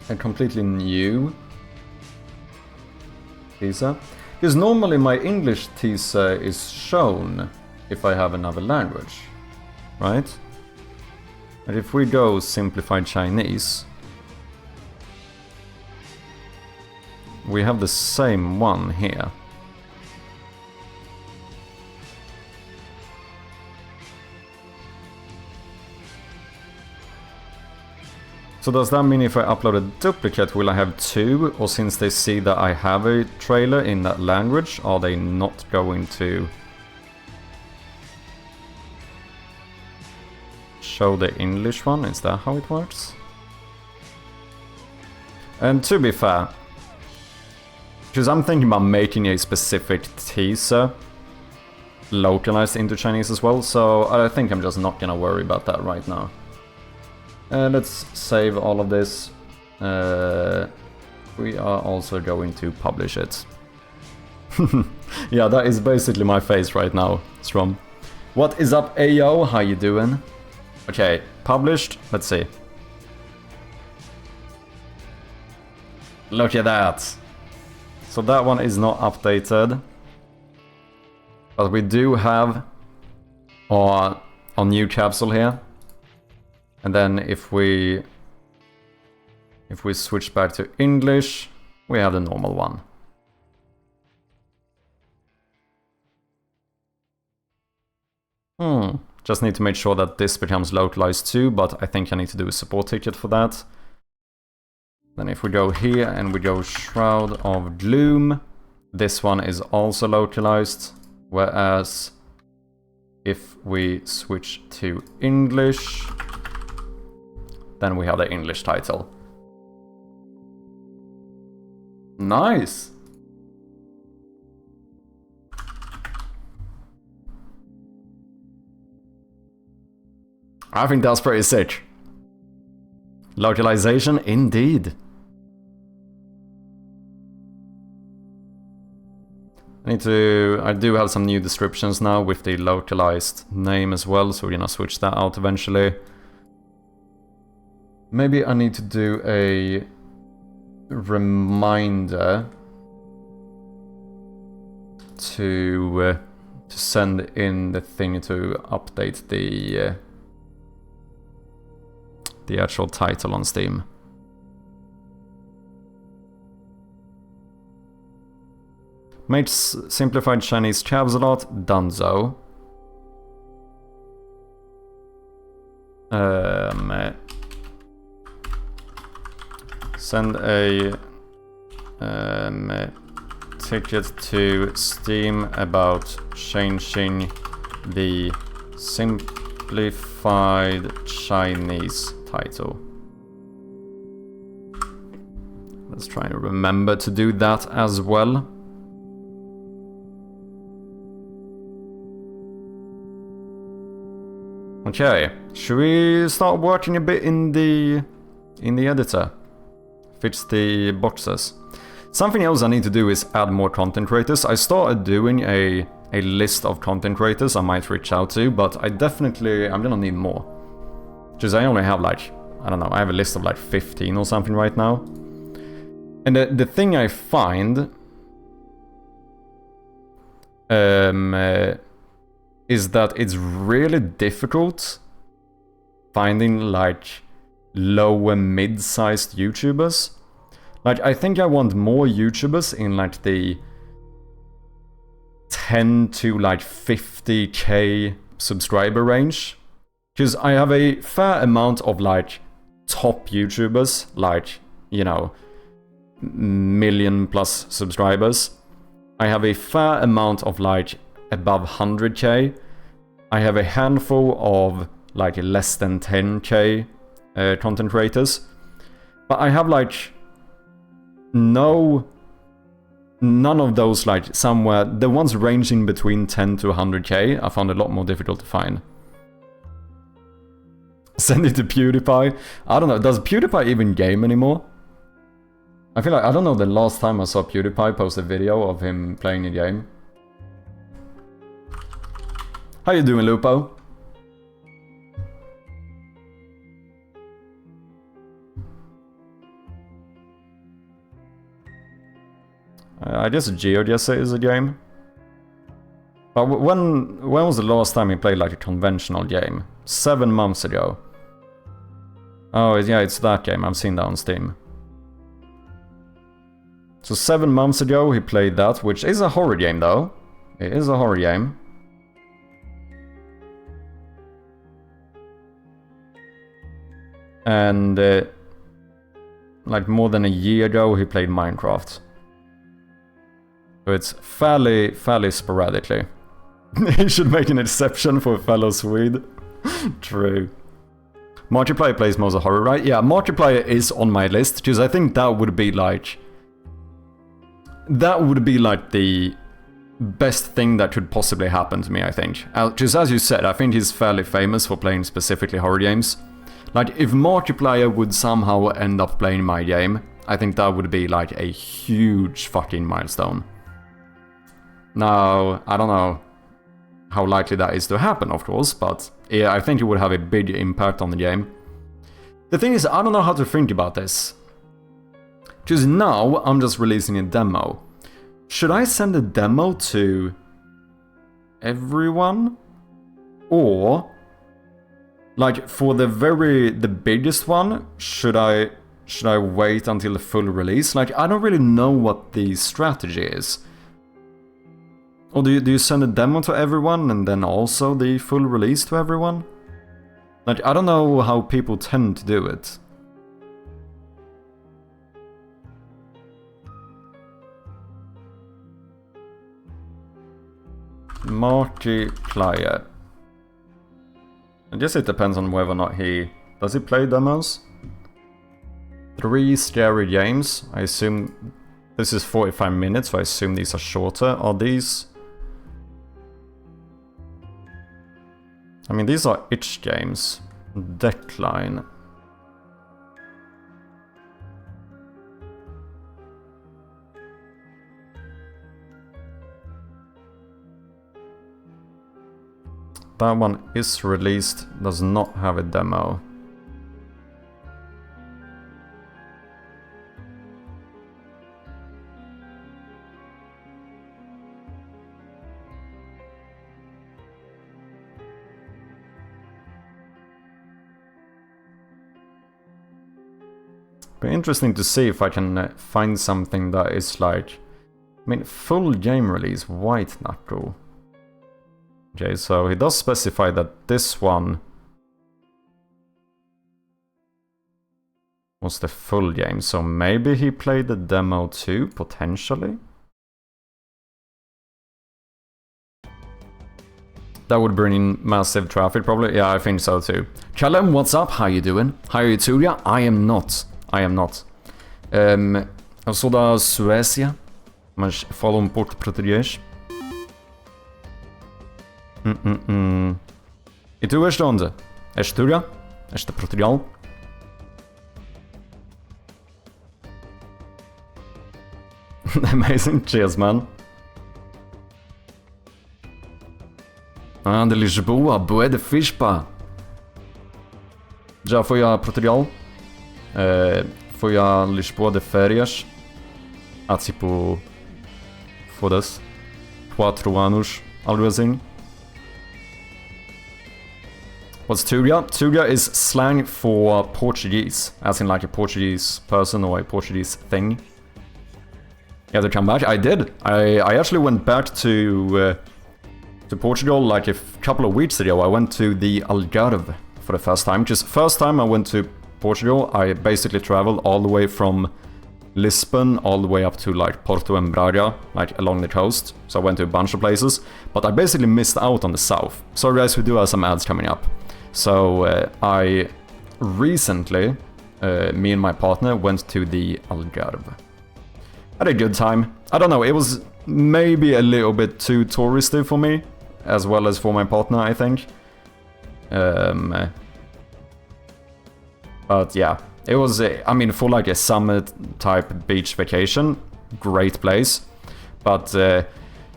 a completely new teaser? Because normally my English teaser is shown if I have another language, right? But if we go simplified Chinese, we have the same one here. So does that mean if I upload a duplicate, will I have two? Or since they see that I have a trailer in that language, are they not going to show the English one? Is that how it works? And to be fair, because I'm thinking about making a specific teaser localized into Chinese as well, so I think I'm just not gonna worry about that right now. Let's save all of this. We are also going to publish it. Yeah, that is basically my face right now, Strom. What is up, Ayo? How you doing? Okay, published. Let's see. Look at that. So that one is not updated. But we do have our new capsule here. And then if we switch back to English, we have the normal one. Just need to make sure that this becomes localized too, but I think I need to do a support ticket for that. Then if we go here and we go Shroud of Gloom, this one is also localized, whereas if we switch to English, then we have the English title. Nice! I think that's pretty sick. Localization, indeed. I do have some new descriptions now with the localized name as well, so we're gonna switch that out eventually. Maybe I need to do a reminder to send in the thing to update the actual title on Steam. Made simplified Chinese Capsule, Dunzo. Send a ticket to Steam about changing the simplified Chinese title. Let's try and remember to do that as well. Okay, should we start working a bit in the editor? Fix the boxes. Something else I need to do is add more content creators. I started doing a list of content creators I might reach out to, but I'm gonna need more. Because I only have like, I don't know, I have a list of like 15 or something right now. And the thing I find is that it's really difficult finding like lower mid-sized YouTubers. Like, I think I want more YouTubers in like the 10 to like 50k subscriber range. Because I have a fair amount of like top YouTubers, like, you know, million plus subscribers. I have a fair amount of like above 100k. I have a handful of like less than 10k content creators. But I have like none of those, like somewhere, the ones ranging between 10 to 100k, I found a lot more difficult to find. Send it to PewDiePie. I don't know, does PewDiePie even game anymore? I feel like, I don't know the last time I saw PewDiePie post a video of him playing a game. How you doing, Lupo? I guess GeoGuessr is a game. But when was the last time he played like a conventional game? 7 months ago. Oh, yeah, it's that game. I've seen that on Steam. So 7 months ago he played that, which is a horror game though. It is a horror game. And like more than a year ago he played Minecraft. So it's fairly sporadically. He should make an exception for a fellow Swede. True. Markiplier plays most of horror, right? Yeah, Markiplier is on my list, because I think that would be like... That would be like the best thing that could possibly happen to me, I think. Because as you said, I think he's fairly famous for playing specifically horror games. Like, if Markiplier would somehow end up playing my game, I think that would be like a huge fucking milestone. Now, I don't know how likely that is to happen, of course, but yeah, I think it would have a big impact on the game. The thing is, I don't know how to think about this. Because now, I'm just releasing a demo. Should I send a demo to everyone? Or, like, for the biggest one, should I wait until the full release? Like, I don't really know what the strategy is. Or do you send a demo to everyone and then also the full release to everyone? Like, I don't know how people tend to do it. Markiplier. I guess it depends on whether or not he... Does he play demos? 3 scary games. I assume... This is 45 minutes, so I assume these are shorter. Are these... I mean, these are itch games. Decline. That one is released, does not have a demo. Be interesting to see if I can find something that is like... I mean, full game release, White Knuckle. Okay, so he does specify that this one was the full game, so maybe he played the demo too, potentially? That would bring in massive traffic, probably. Yeah, I think so too. Callum, what's up? How you doing? How are you, Turia? I am not. Eu sou da Suécia, mas falo pouco de português. E tu és de onde? És de Turia? És de Portugal? Amazing, cheers man. Ah, de Lisboa, bué de fixe pá. Já fui a Portugal. Fui a Lisboa de férias. Há tipo... Foda-se. 4 anos, algo assim. What's Turia? Turia is slang for Portuguese, as in like a Portuguese person or a Portuguese thing. Yeah, to come back. I did. I actually went back to Portugal like a couple of weeks ago. I went to the Algarve for the first time. Just first time I went to Portugal, I basically traveled all the way from Lisbon all the way up to like Porto and Braga, like along the coast. So I went to a bunch of places, but I basically missed out on the south. Sorry guys, we do have some ads coming up. So I recently, me and my partner went to the Algarve. Had a good time. I don't know, it was maybe a little bit too touristy for me, as well as for my partner, I think. But yeah, it was, I mean, for like a summer type beach vacation, great place. But,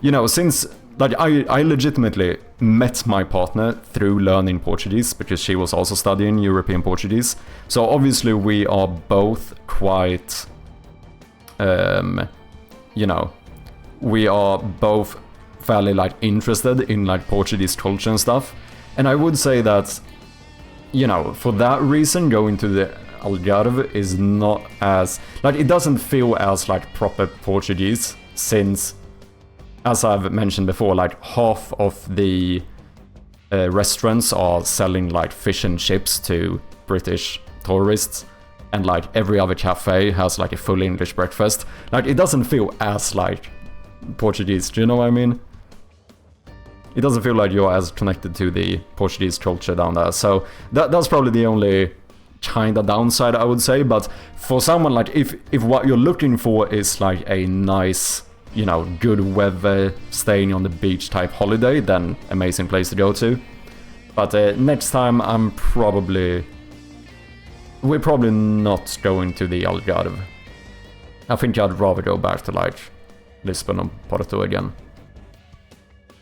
you know, since, like, I legitimately met my partner through learning Portuguese, because she was also studying European Portuguese. So obviously we are both quite, you know, we are both fairly like interested in like Portuguese culture and stuff. And I would say that, you know, for that reason, going to the Algarve is not as, like, it doesn't feel as like proper Portuguese, since, as I've mentioned before, like half of the restaurants are selling like fish and chips to British tourists, and like every other cafe has like a full English breakfast. Like, it doesn't feel as like Portuguese, do you know what I mean? It doesn't feel like you're as connected to the Portuguese culture down there. So that's probably the only kind of downside, I would say. But for someone like, if what you're looking for is like a nice, you know, good weather, staying on the beach type holiday, then amazing place to go to. But next time we're probably not going to the Algarve. I think I'd rather go back to like Lisbon or Porto again.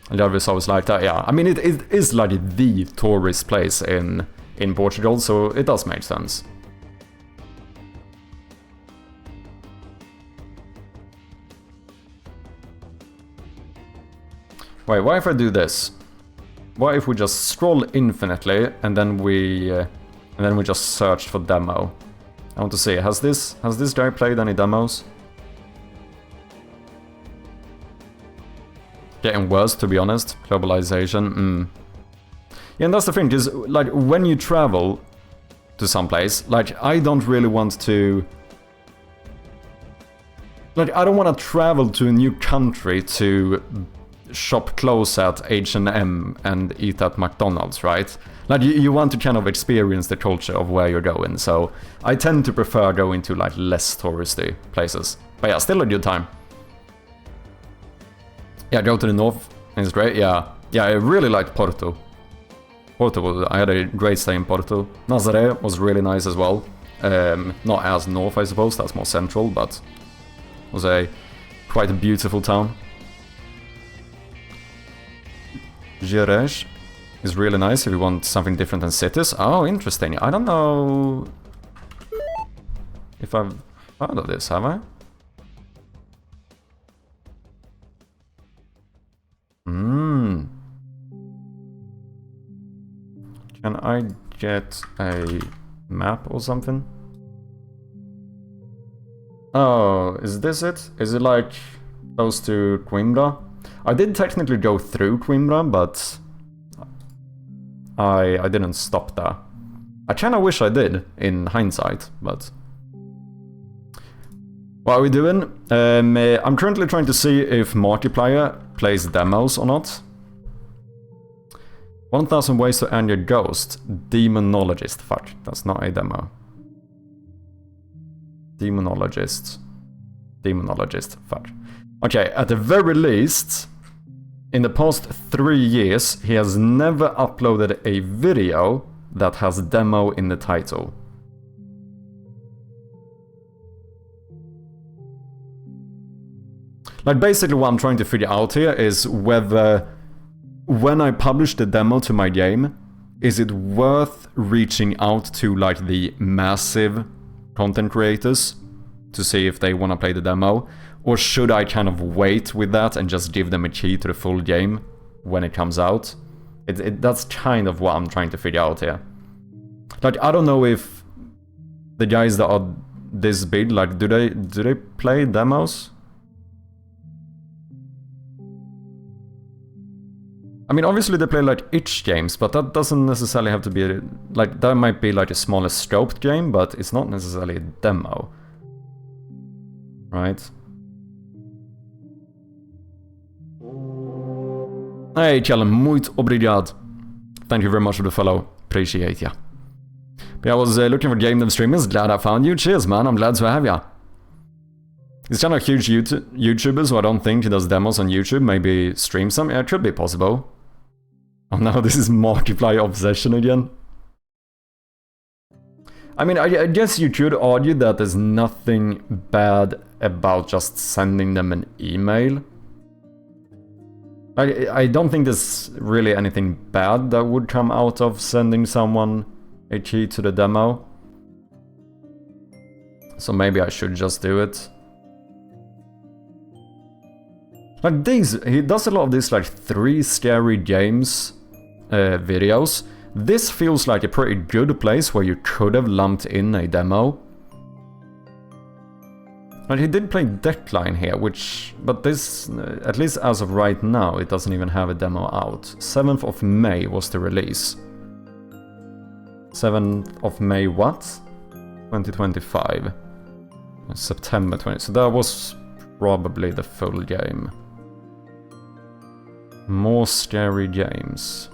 Algarve is always like that, yeah. I mean, it is like the tourist place in Portugal, so it does make sense. Wait, what if I do this? What if we just scroll infinitely and then we just search for demo? I want to see, has this guy played any demos? Getting worse, to be honest. Globalization, Yeah, and that's the thing, because like when you travel to some place, like I don't really want to, like I don't want to travel to a new country to shop clothes at H&M and eat at McDonald's, right? Like you want to kind of experience the culture of where you're going, so I tend to prefer going to like less touristy places. But yeah, still a good time. Yeah, go to the north, it's great, yeah. Yeah, I really liked Porto. I had a great stay in Porto. Nazaré was really nice as well. Not as north, I suppose, that's more central, but it was quite a beautiful town. Jerez is really nice if you want something different than cities. Oh, interesting. I don't know if I've heard of this, have I? Can I get a map or something? Oh, is this it? Is it like close to Coimbra? I did technically go through Coimbra, but I didn't stop there. I kinda wish I did, in hindsight, but... What are we doing? I'm currently trying to see if Markiplier plays demos or not. 1000 ways to end your ghost. Demonologist. Fuck, that's not a demo. Demonologist. Fuck. Okay, at the very least, in the past 3 years, he has never uploaded a video that has demo in the title. Like, basically what I'm trying to figure out here is whether, when I publish the demo to my game, is it worth reaching out to, like, the massive content creators to see if they want to play the demo? Or should I kind of wait with that and just give them a key to the full game when it comes out? That's kind of what I'm trying to figure out here. Like, I don't know if the guys that are this big, like, do they play demos? I mean, obviously they play like itch games, but that doesn't necessarily have to be... Like, that might be like a smaller scoped game, but it's not necessarily a demo. Right? Hey, Callum, muito obrigado. Thank you very much for the follow. Appreciate ya. But I was looking for game dev streamers. Glad I found you. Cheers, man. I'm glad to have ya. He's kind of a huge YouTuber, so I don't think he does demos on YouTube. Maybe stream some? Yeah, it could be possible. Oh no, this is Markiplier obsession again. I mean, I guess you could argue that there's nothing bad about just sending them an email. I don't think there's really anything bad that would come out of sending someone a key to the demo. So maybe I should just do it. Like these, he does a lot of these like 3 scary games videos. This feels like a pretty good place where you could have lumped in a demo. And he did play Deckline here, but this, at least as of right now, it doesn't even have a demo out. 7th of May was the release. 7th of May what? 2025. September 20, so that was probably the full game. More scary games.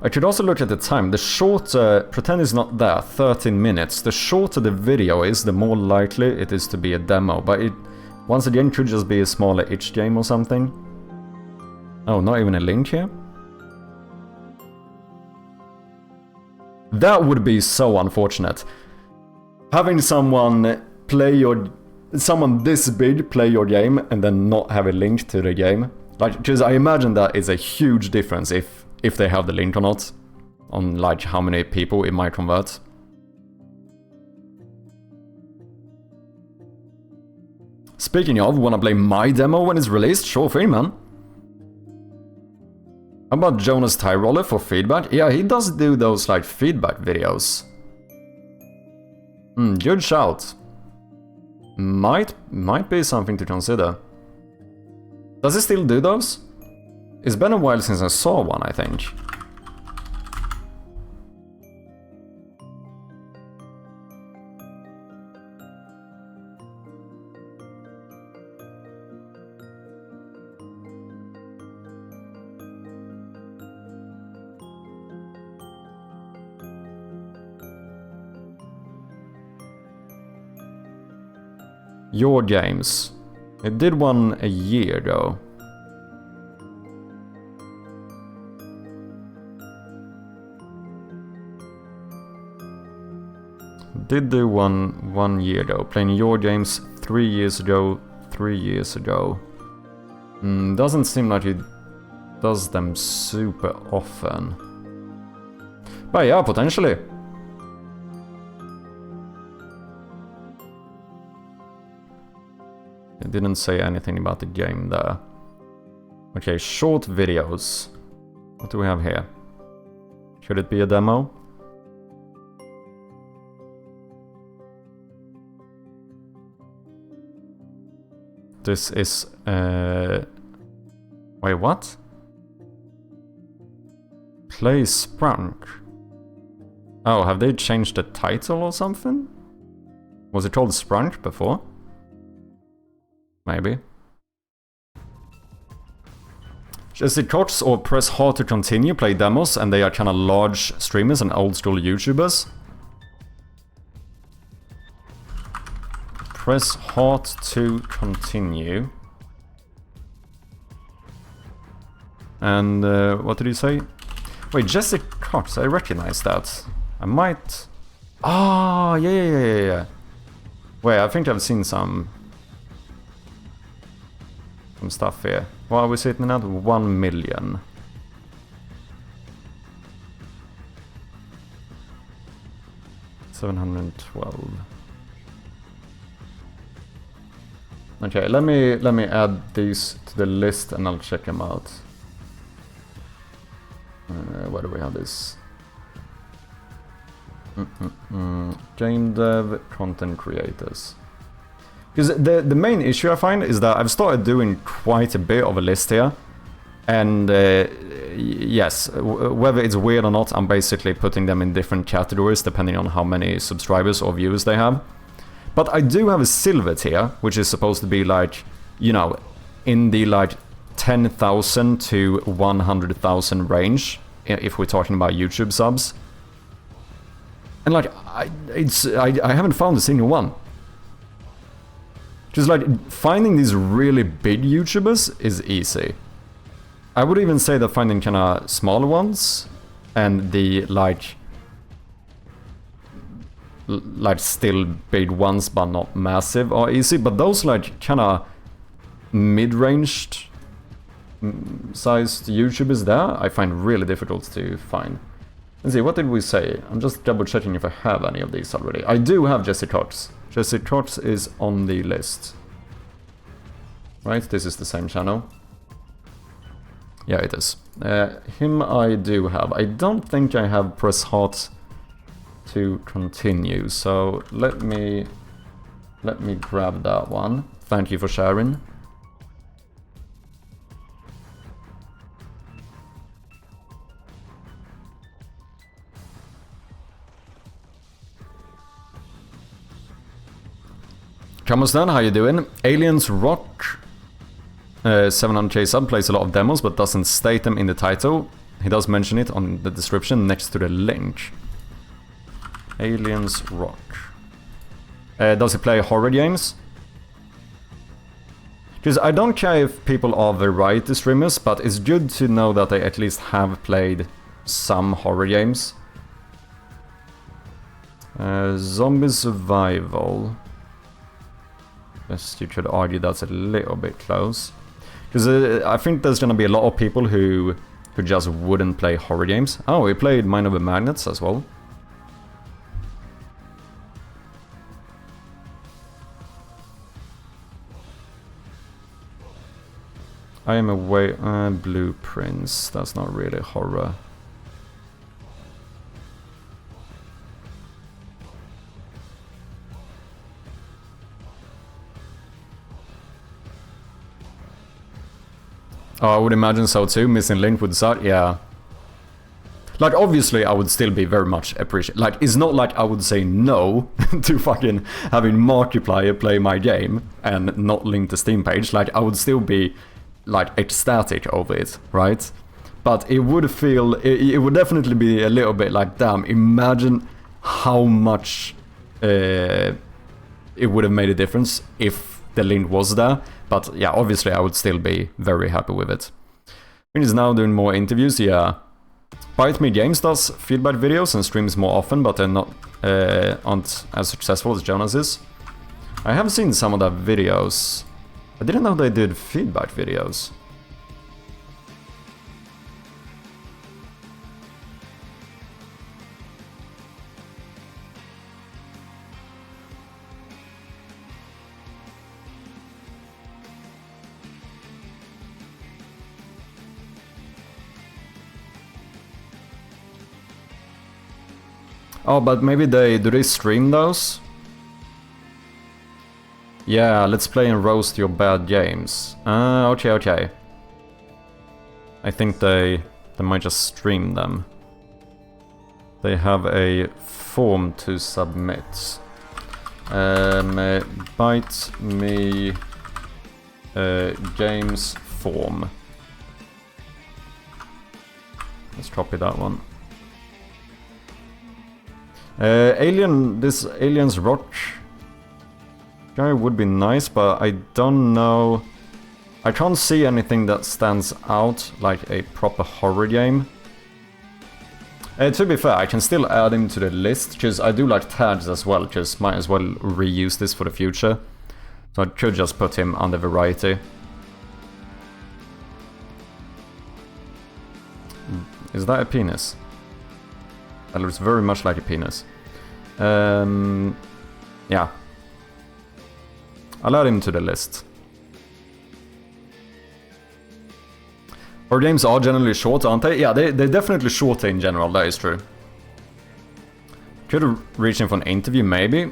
I could also look at the time. The shorter, pretend it's not there, 13 minutes. The shorter the video is, the more likely it is to be a demo. But it, once again, could just be a smaller itch game or something. Oh, not even a link here? That would be so unfortunate. Having someone play your... Someone this big play your game and then not have a link to the game. Like, because I imagine that is a huge difference if they have the link or not, on like how many people it might convert. Speaking of, wanna play my demo when it's released? Sure thing, man. How about Jonas Tyroller for feedback? Yeah, he does do those like feedback videos. Good shout. Might be something to consider. Does he still do those? It's been a while since I saw one, I think. Your games. It did one a year ago. Did do one year ago. Playing your games 3 years ago. 3 years ago. Doesn't seem like he does them super often. But yeah, potentially. It didn't say anything about the game there. Okay, short videos. What do we have here? Should it be a demo? This is... Wait, what? Play Sprunk. Oh, have they changed the title or something? Was it called Sprunk before? Maybe. Is it coach or press hard to continue, play demos, and they are kind of large streamers and old school YouTubers? Press hard to continue. And what did you say? Wait, Jesse Cox, I recognize that. I might... Ah, yeah. Wait, I think I've seen some stuff here. What are we sitting at? 1 million. $712. Okay, let me add these to the list and I'll check them out. Where do we have this? Game dev, content creators. Because the main issue I find is that I've started doing quite a bit of a list here. And yes, whether it's weird or not, I'm basically putting them in different categories depending on how many subscribers or viewers they have. But I do have a silver tier, which is supposed to be like, you know, in the like 10,000 to 100,000 range, if we're talking about YouTube subs. And like, I haven't found a single one. Just like, finding these really big YouTubers is easy. I would even say that finding kind of smaller ones and the like still big ones but not massive are easy, but those like kind of mid-ranged sized YouTubers there I find really difficult to find. Let's see, what did we say? I'm just double checking if I have any of these already. I do have Jesse Cox. Jesse Cox is on the list. Right, this is the same channel. Yeah, it is. Him I do have. I don't think I have press hot to continue, so let me grab that one. Thank you for sharing. Camustan, how you doing? Aliens Rock 700k sub, plays a lot of demos but doesn't state them in the title. He does mention it on the description next to the link. Aliens Rock. Does he play horror games? Because I don't care if people are variety streamers, but it's good to know that they at least have played some horror games. Zombie Survival. Yes, you could argue that's a little bit close. Because I think there's gonna be a lot of people who just wouldn't play horror games. Oh, he played Mind Over Magnets as well. I am away. Blueprints. That's not really horror. Oh, I would imagine so too. Missing Link would suck, yeah. Like, obviously, I would still be very much appreciate. Like, it's not like I would say no to fucking having Markiplier play my game and not link the Steam page. Like, I would still be, like, ecstatic over it, right? But it would feel, it would definitely be a little bit like, damn, imagine how much it would have made a difference if the link was there. But yeah, obviously I would still be very happy with it. He's now doing more interviews, yeah. Bite Me Games does feedback videos and streams more often, but they're not aren't as successful as Jonas is. I have seen some of their videos. I didn't know they did feedback videos. Oh, but maybe do they stream those? Yeah, let's play and roast your bad games. Okay. I think they might just stream them. They have a form to submit. Bite Me Games form. Let's copy that one. This Aliens Rock guy would be nice, but I don't know. I can't see anything that stands out like a proper horror game. To be fair, I can still add him to the list, because I do like tags as well, because might as well reuse this for the future. So I could just put him under variety. Is that a penis? That looks very much like a penis. Yeah. I'll add him to the list. Our games are generally short, aren't they? Yeah, they're definitely shorter in general, that is true. Could reach him for an interview, maybe.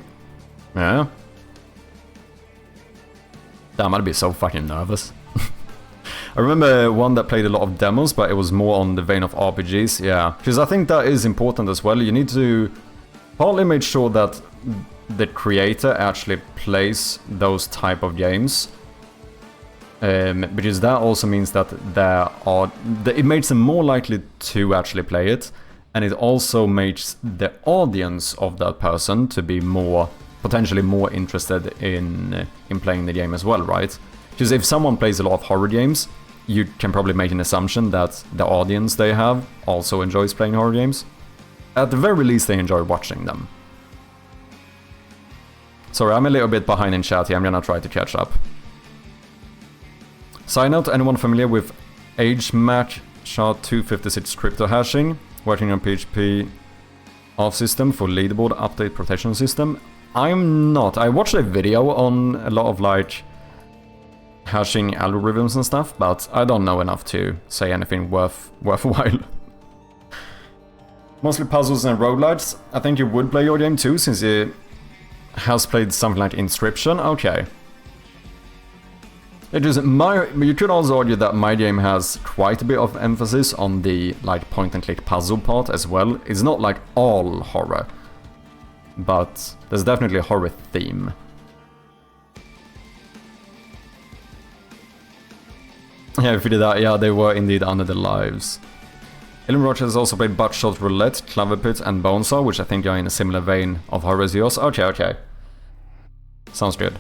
Yeah. Damn, I'd be so fucking nervous. I remember one that played a lot of demos, but it was more on the vein of RPGs, yeah. Because I think that is important as well. You need to partly make sure that the creator actually plays those type of games. Because that also means that it makes them more likely to actually play it. And it also makes the audience of that person to be potentially more interested in playing the game as well, right? Because if someone plays a lot of horror games, you can probably make an assumption that the audience they have also enjoys playing horror games. At the very least, they enjoy watching them. Sorry, I'm a little bit behind in chat here, I'm gonna try to catch up. Side note, anyone familiar with HMAC SHA-256 crypto hashing? Working on PHP off system for leaderboard update protection system? I'm not. I watched a video on a lot of like hashing algorithms and stuff, but I don't know enough to say anything worthwhile. Mostly puzzles and roguelites. I think you would play your game too, since it has played something like Inscription. Okay. It is you could also argue that my game has quite a bit of emphasis on the like point-and-click puzzle part as well. It's not like all horror, but there's definitely a horror theme. Yeah, if you did that, yeah, they were indeed under the lives. Ellen Roach has also played Buttshot Roulette, Clover Pit, and Bonesaw, which I think are in a similar vein of horror as yours. Okay, okay. Sounds good.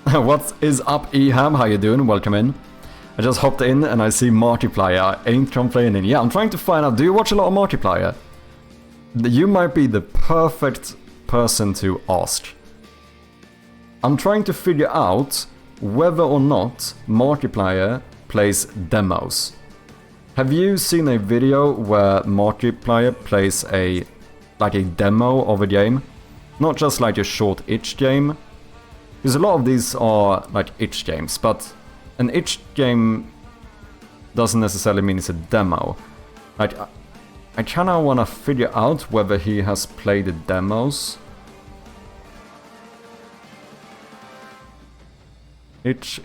What is up, Eham? How you doing? Welcome in. I just hopped in and I see Markiplier. I ain't complaining. Yeah, I'm trying to find out, do you watch a lot of Markiplier? You might be the perfect person to ask. I'm trying to figure out whether or not Markiplier plays demos. Have you seen a video where Markiplier plays a demo of a game? Not just like a short itch game. Because a lot of these are like itch games, but an itch game doesn't necessarily mean it's a demo. Like, I kinda wanna figure out whether he has played the demos. Itch.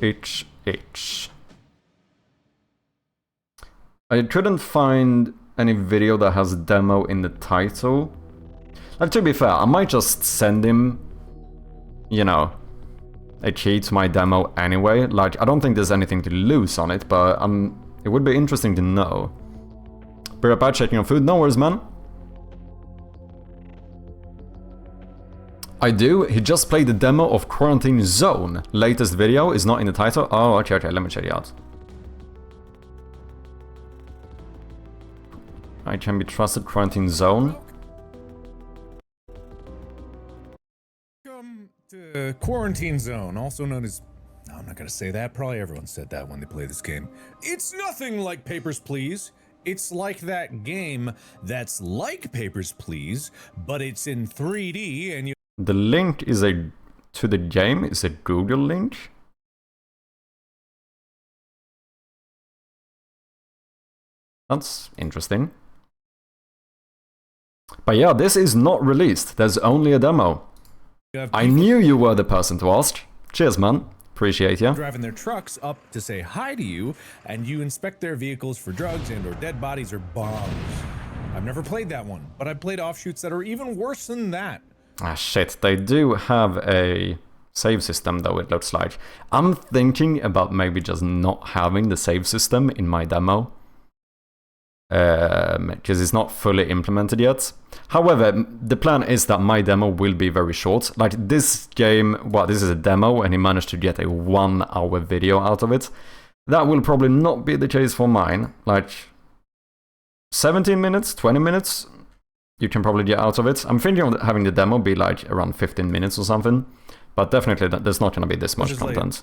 I couldn't find any video that has demo in the title. Like, to be fair, I might just send him, you know, a key to my demo anyway. Like, I don't think there's anything to lose on it, but it would be interesting to know. Be right back, checking on food. No worries, man. I do. He just played the demo of Quarantine Zone. Latest video is not in the title. Oh, okay, let me check it out. I can be trusted. Quarantine Zone. Welcome to Quarantine Zone, also known as... No, I'm not gonna say that. Probably everyone said that when they play this game. It's nothing like Papers, Please. It's like that game that's like Papers, Please, but it's in 3D and you... The link is to the game is a Google link. That's interesting. But yeah, this is not released. There's only a demo. I knew you were the person to ask. Cheers, man. Appreciate ya. Driving their trucks up to say hi to you, and you inspect their vehicles for drugs and or dead bodies or bombs. I've never played that one, but I've played offshoots that are even worse than that. Ah shit, they do have a save system though, it looks like. I'm thinking about maybe just not having the save system in my demo. Because it's not fully implemented yet. However, the plan is that my demo will be very short. Like this game, well, this is a demo and he managed to get a 1-hour video out of it. That will probably not be the case for mine. Like 17 minutes, 20 minutes, you can probably get out of it. I'm thinking of having the demo be like around 15 minutes or something. But definitely there's not going to be this much content.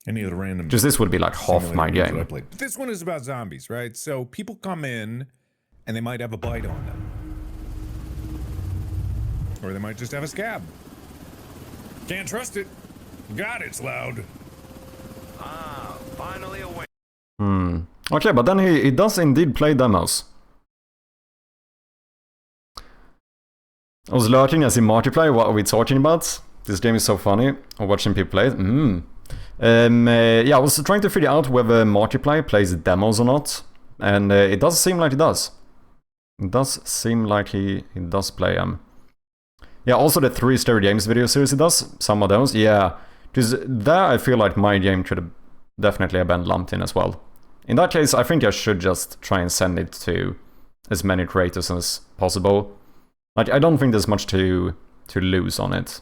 Any of the random... Just this would be like half my game. But this one is about zombies, right? So people come in and they might have a bite on them. Or they might just have a scab. Can't trust it. God, it's loud. Ah, finally awake. Okay, but then he does indeed play demos. I was lurking as in multiplayer, what are we talking about? This game is so funny. Or watching people play it. Yeah, I was trying to figure out whether multiplayer plays demos or not. And it does seem like it does. It does seem like he does play them. Yeah, also the 3 Stereo Games video series it does. Some of those, yeah. Because there I feel like my game should have definitely have been lumped in as well. In that case, I think I should just try and send it to as many creators as possible. Like, I don't think there's much to lose on it.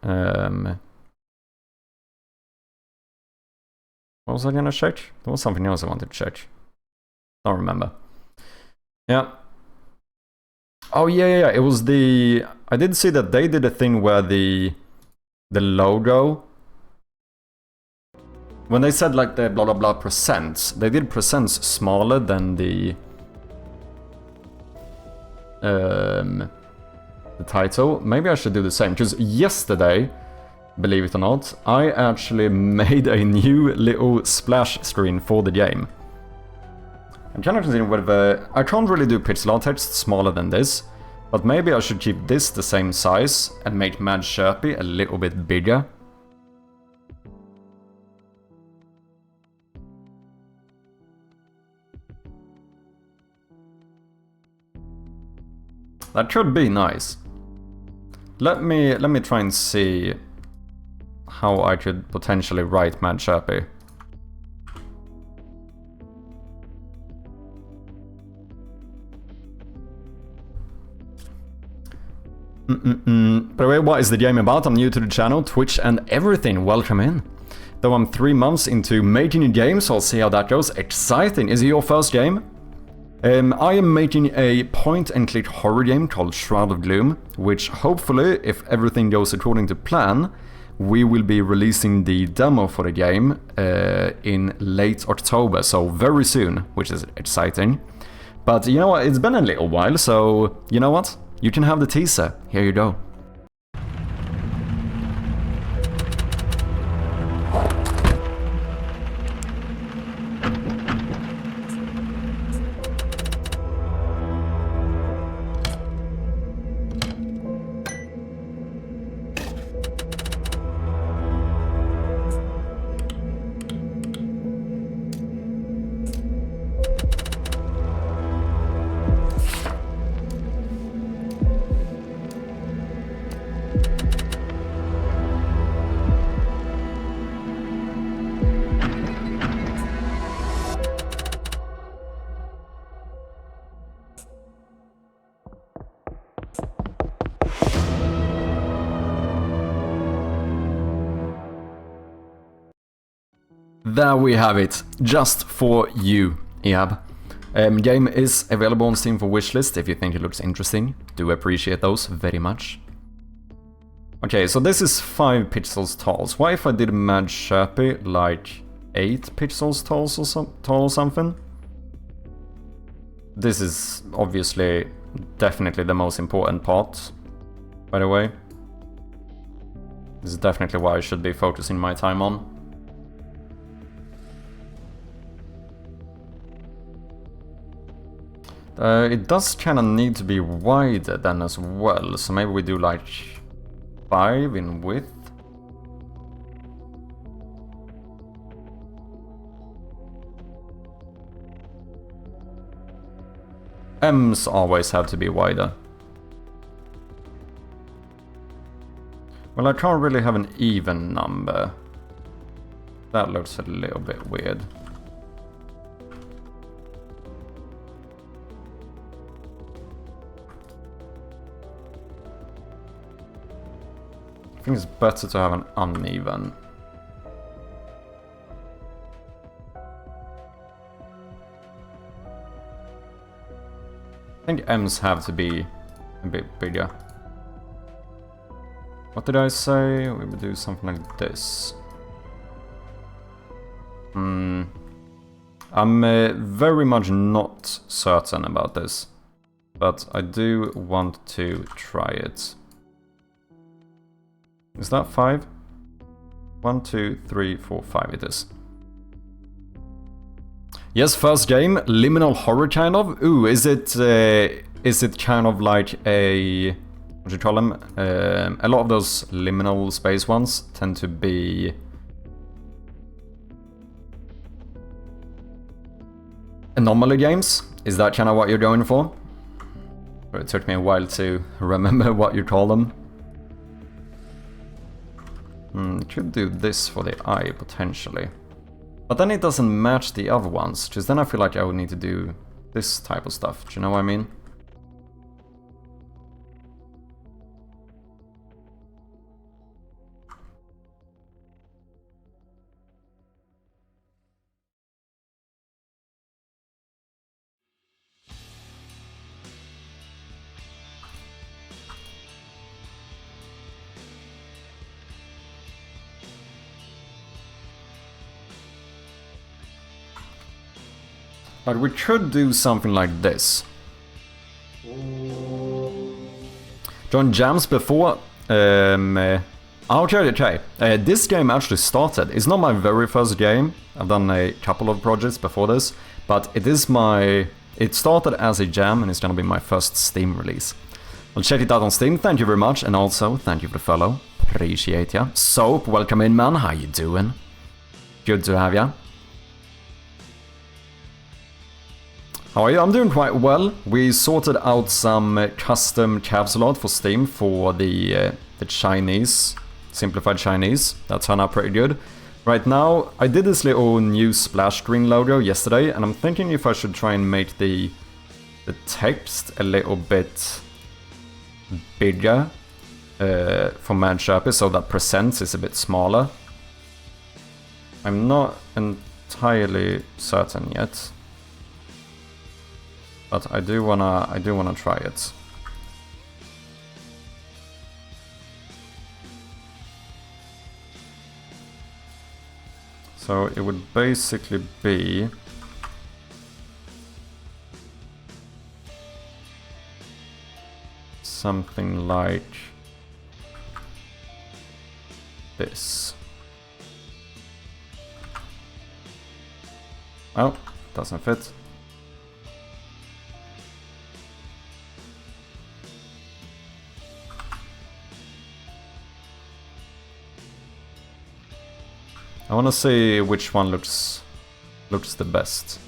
What was I gonna check? There was something else I wanted to check. Don't remember. Yeah. Oh yeah. It was the... I did see that they did a thing where the logo... When they said like the blah blah blah percents, they did percents smaller than the title. Maybe I should do the same, because yesterday, believe it or not, I actually made a new little splash screen for the game. I'm kind of considering whether... I can't really do pixel art text smaller than this, but maybe I should keep this the same size and make Mad Sherpy a little bit bigger. That could be nice. Let me try and see how I could potentially write Mad Sherpy. By the way, what is the game about? I'm new to the channel, Twitch and everything. Welcome in. Though I'm 3 months into making a game, so I'll see how that goes. Exciting. Is it your first game? I am making a point-and-click horror game called Shroud of Gloom, which hopefully, if everything goes according to plan, we will be releasing the demo for the game in late October, so very soon, which is exciting. But you know what, it's been a little while, so you know what? You can have the teaser. Here you go. There we have it, just for you, Iab. Game is available on Steam for wishlist if you think it looks interesting. Do appreciate those very much. Okay, so this is 5 pixels tall. What if I did Mad Sherpy like 8 pixels tall or something? This is obviously definitely the most important part, by the way. This is definitely what I should be focusing my time on. It does kind of need to be wider then as well, so maybe we do like 5 in width. M's always have to be wider. Well, I can't really have an even number. That looks a little bit weird. I think it's better to have an uneven. I think M's have to be a bit bigger. What did I say? We would do something like this. I'm very much not certain about this, but I do want to try it. Is that 5? 1, 2, 3, 4, 5 it is. Yes, first game, liminal horror kind of. Ooh, is it kind of like a, what do you call them? A lot of those liminal space ones tend to be anomaly games. Is that kind of what you're going for? It took me a while to remember what you call them. Could do this for the eye, potentially. But then it doesn't match the other ones, because then I feel like I would need to do this type of stuff. Do you know what I mean? But we could do something like this. Join jams before. Okay. This game actually started. It's not my very first game. I've done a couple of projects before this, but it is my. It started as a jam, and it's gonna be my first Steam release. I'll check it out on Steam. Thank you very much, and also thank you for the follow. Appreciate ya. Soap, welcome in, man. How you doing? Good to have ya. How are you? I'm doing quite well. We sorted out some custom capsule art for Steam for the Chinese, simplified Chinese. That turned out pretty good. Right now, I did this little new splash screen logo yesterday, and I'm thinking if I should try and make the text a little bit bigger for Mad Sherpy, so that presents is a bit smaller. I'm not entirely certain yet. But I do wanna try it. So it would basically be something like this. Oh, doesn't fit. I want to see which one looks the best.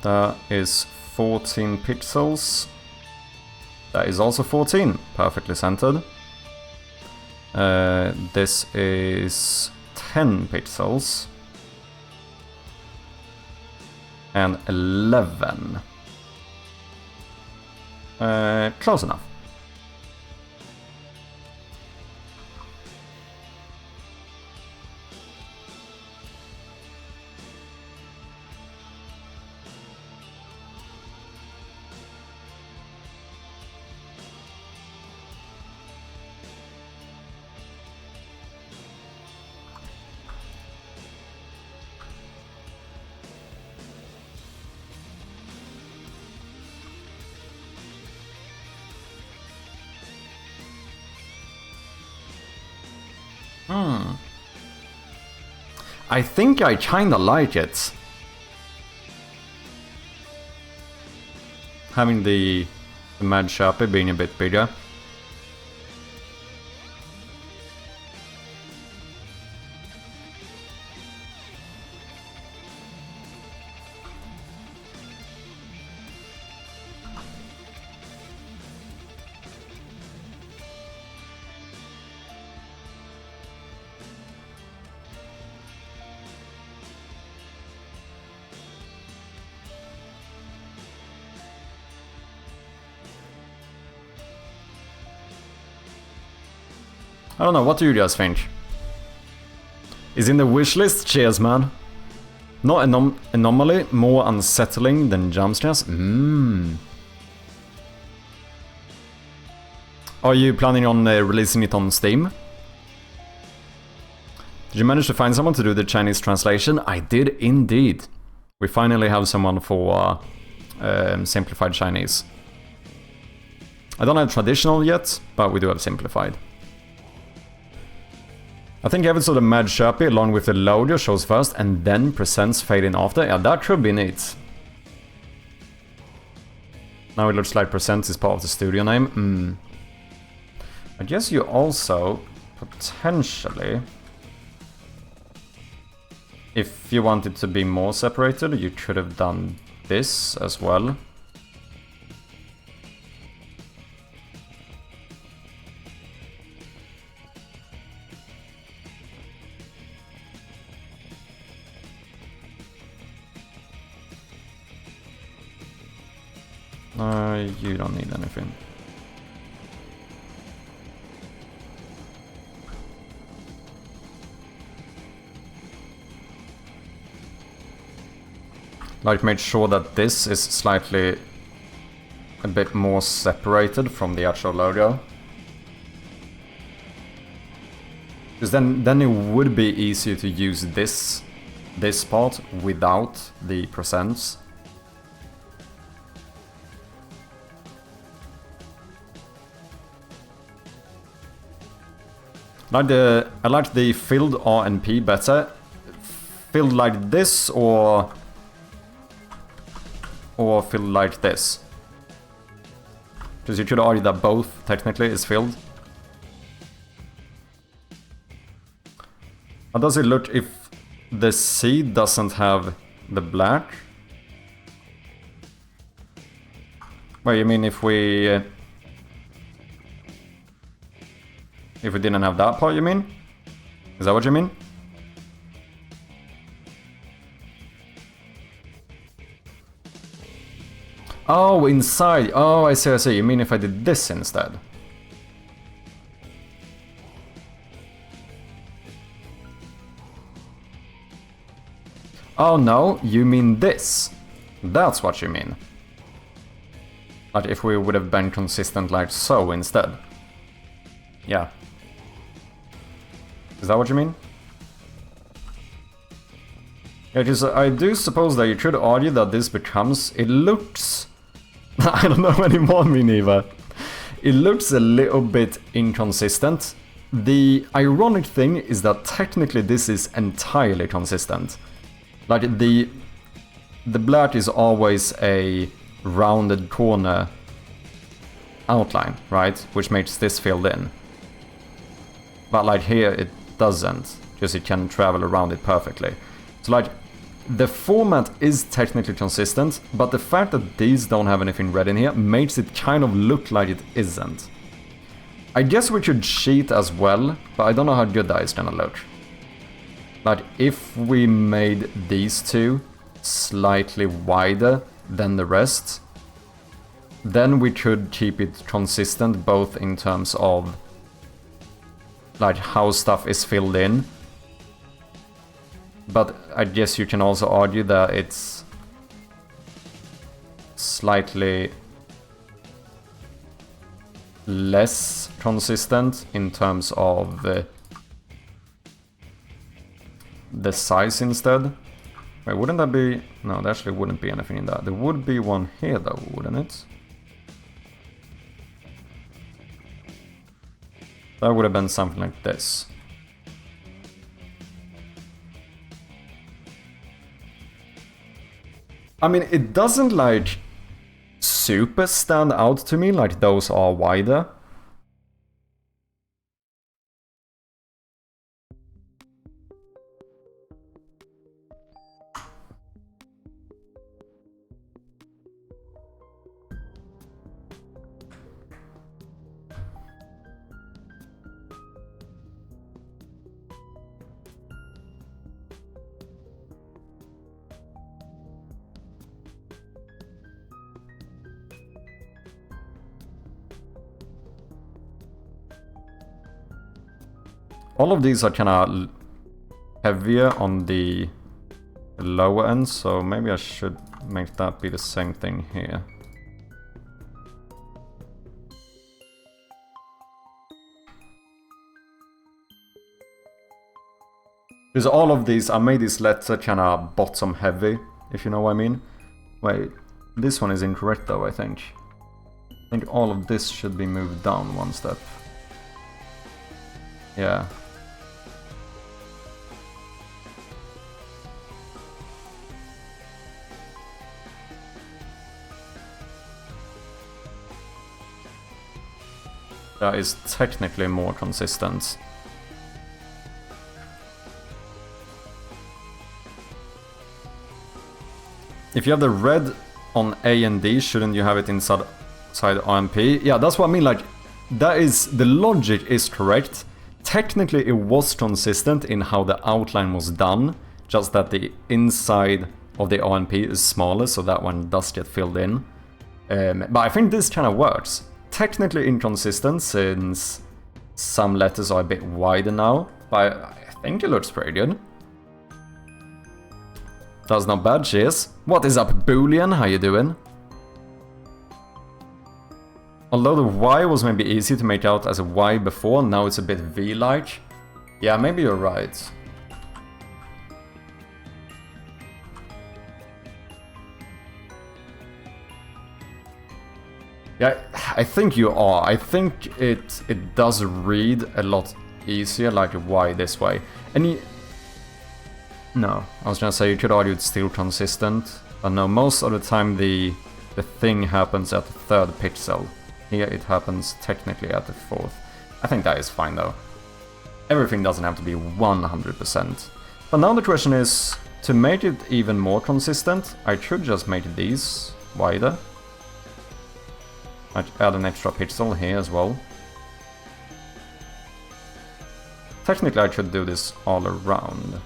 That is 14 pixels. That is also 14, perfectly centered. This is 10 pixels and 11. Close enough. I think I kinda like it. Having the Mad Sherpy being a bit bigger. I don't know, what do you guys think? Is in the wishlist? Cheers, man. Not anomaly, more unsettling than jump scares? Are you planning on releasing it on Steam? Did you manage to find someone to do the Chinese translation? I did indeed. We finally have someone for simplified Chinese. I don't have traditional yet, but we do have simplified. I think Evan saw the Mad Sherpy along with the loader shows first and then presents fade in after. Yeah, that could be neat. Now it looks like presents is part of the studio name. I guess you also potentially, if you wanted to be more separated, you could have done this as well. You don't need anything. Like, make sure that this is slightly a bit more separated from the actual logo. Because then it would be easier to use this part without the presents. I like the filled R and P better. Filled like this or filled like this. Because you could argue that both technically is filled. How does it look if the C doesn't have the black? Well, you mean if we didn't have that part, you mean? Is that what you mean? Oh, inside. Oh, I see, I see. You mean if I did this instead? Oh, no. You mean this. That's what you mean. Like if we would have been consistent like so instead. Yeah. Is that what you mean? Yeah, because I do suppose that you could argue that this becomes... It looks... I don't know anymore, me neither. It looks a little bit inconsistent. The ironic thing is that technically this is entirely consistent. Like the black is always a rounded corner outline, right? Which makes this filled in. But like here it doesn't, because it can travel around it perfectly. So like, the format is technically consistent, but the fact that these don't have anything red in here makes it kind of look like it isn't. I guess we could cheat as well, but I don't know how good that is gonna look. Like, if we made these two slightly wider than the rest, then we could keep it consistent both in terms of like how stuff is filled in. But I guess you can also argue that it's slightly less consistent in terms of the size instead. Wait, wouldn't that be... No, there actually wouldn't be anything in that. There would be one here though, wouldn't it? That would have been something like this. I mean, it doesn't like super stand out to me like those are wider. All of these are kind of heavier on the lower end, so maybe I should make that be the same thing here. Because all of these, I made this letter kind of bottom heavy, if you know what I mean. Wait, this one is incorrect though, I think. I think all of this should be moved down one step. Yeah. That is technically more consistent. If you have the red on A and D, shouldn't you have it inside RMP? Yeah, that's what I mean, like, that is, the logic is correct. Technically it was consistent in how the outline was done, just that the inside of the RMP is smaller, so that one does get filled in. But I think this kind of works. Technically inconsistent, since some letters are a bit wider now, but I think it looks pretty good. That's not bad, cheers. What is up, Boolean? How you doing? Although the Y was maybe easy to make out as a Y before, now it's a bit V-like. Yeah, maybe you're right. Yeah, I think you are. I think it does read a lot easier like a Y this way. And no, I was gonna say you could argue it's still consistent, but no, most of the time the thing happens at the third pixel. Here it happens technically at the fourth. I think that is fine though. Everything doesn't have to be 100%. But now the question is, to make it even more consistent, I should just make these wider. I'd add an extra pixel here as well. Technically I should do this all around.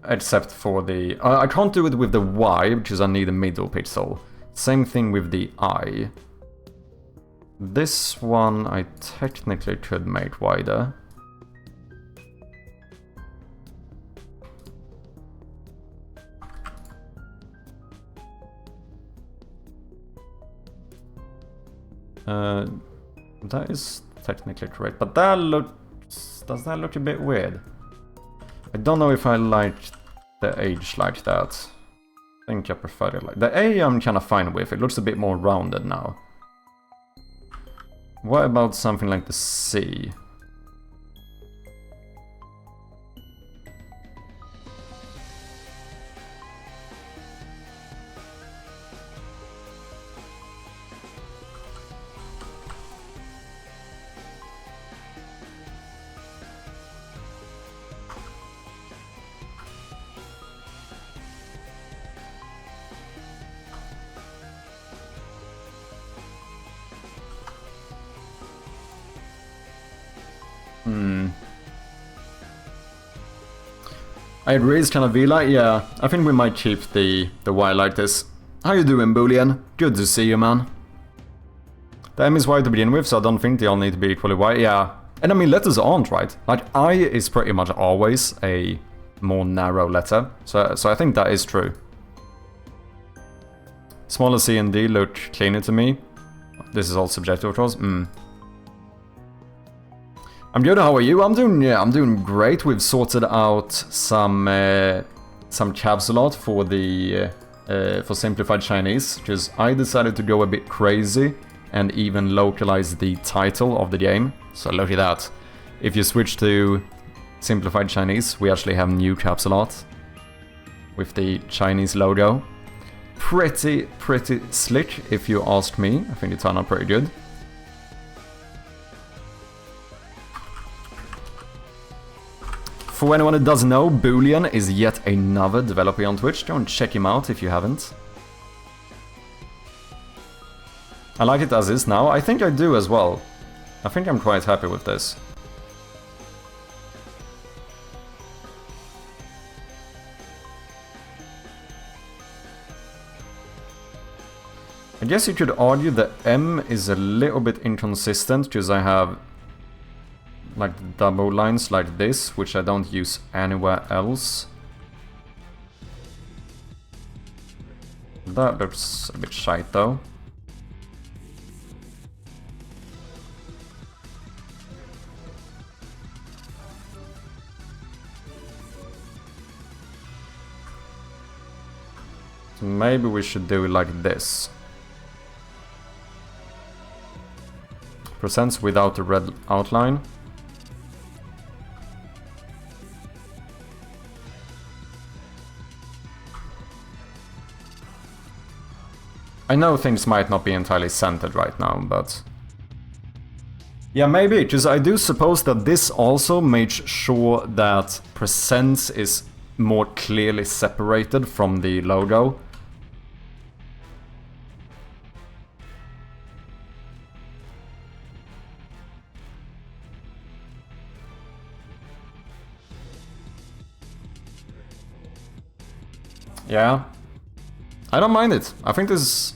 Except for the... I can't do it with the Y, because I need a middle pixel. Same thing with the I. This one I technically could make wider. That is technically correct, but that looks... Does that look a bit weird? I don't know if I like the age like that. I think I prefer it like... The A I'm kind of fine with, it looks a bit more rounded now. What about something like the C? I agree, it's kind of V-like, yeah. I think we might keep the Y like this. How you doing, Boolean? Good to see you, man. The M is Y to begin with, so I don't think they all need to be equally Y, yeah. And I mean, letters aren't, right? Like, I is pretty much always a more narrow letter, so I think that is true. Smaller C and D look cleaner to me. This is all subjective, of course. I'm good, how are you? I'm doing great. We've sorted out some capsule art for the for simplified Chinese, because I decided to go a bit crazy and even localize the title of the game. So look at that. If you switch to simplified Chinese, we actually have new capsule art with the Chinese logo. Pretty slick, if you ask me. I think it turned out pretty good. For anyone who doesn't know, Boolean is yet another developer on Twitch. Go and check him out if you haven't. I like it as is now. I think I do as well. I think I'm quite happy with this. I guess you could argue the M is a little bit inconsistent, because I have like double lines like this, which I don't use anywhere else. That looks a bit shite though. So maybe we should do it like this. Presents without the red outline. I know things might not be entirely centered right now, but... Yeah, maybe, because I do suppose that this also made sure that Presents is more clearly separated from the logo. Yeah. I don't mind it. I think this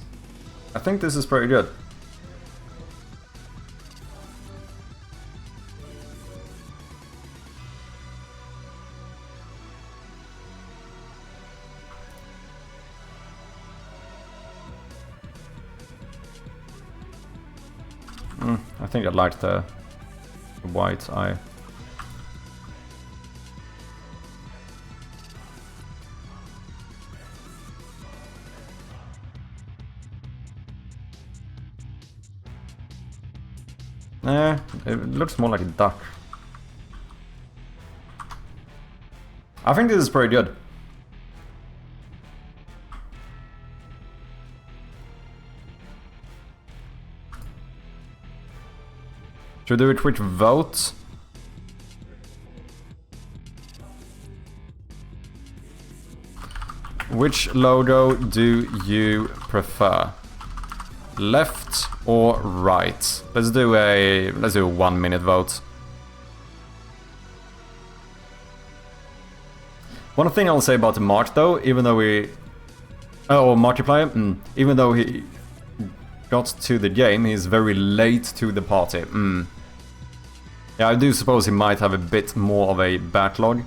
is pretty good. I think I like the white eye. It looks more like a duck. I think this is pretty good. Should we do a quick vote? Which logo do you prefer? Left or right? Let's do a 1 minute vote. One thing I'll say about Mark though, even though Markiplier, even though he got to the game, he's very late to the party. Yeah, I do suppose he might have a bit more of a backlog.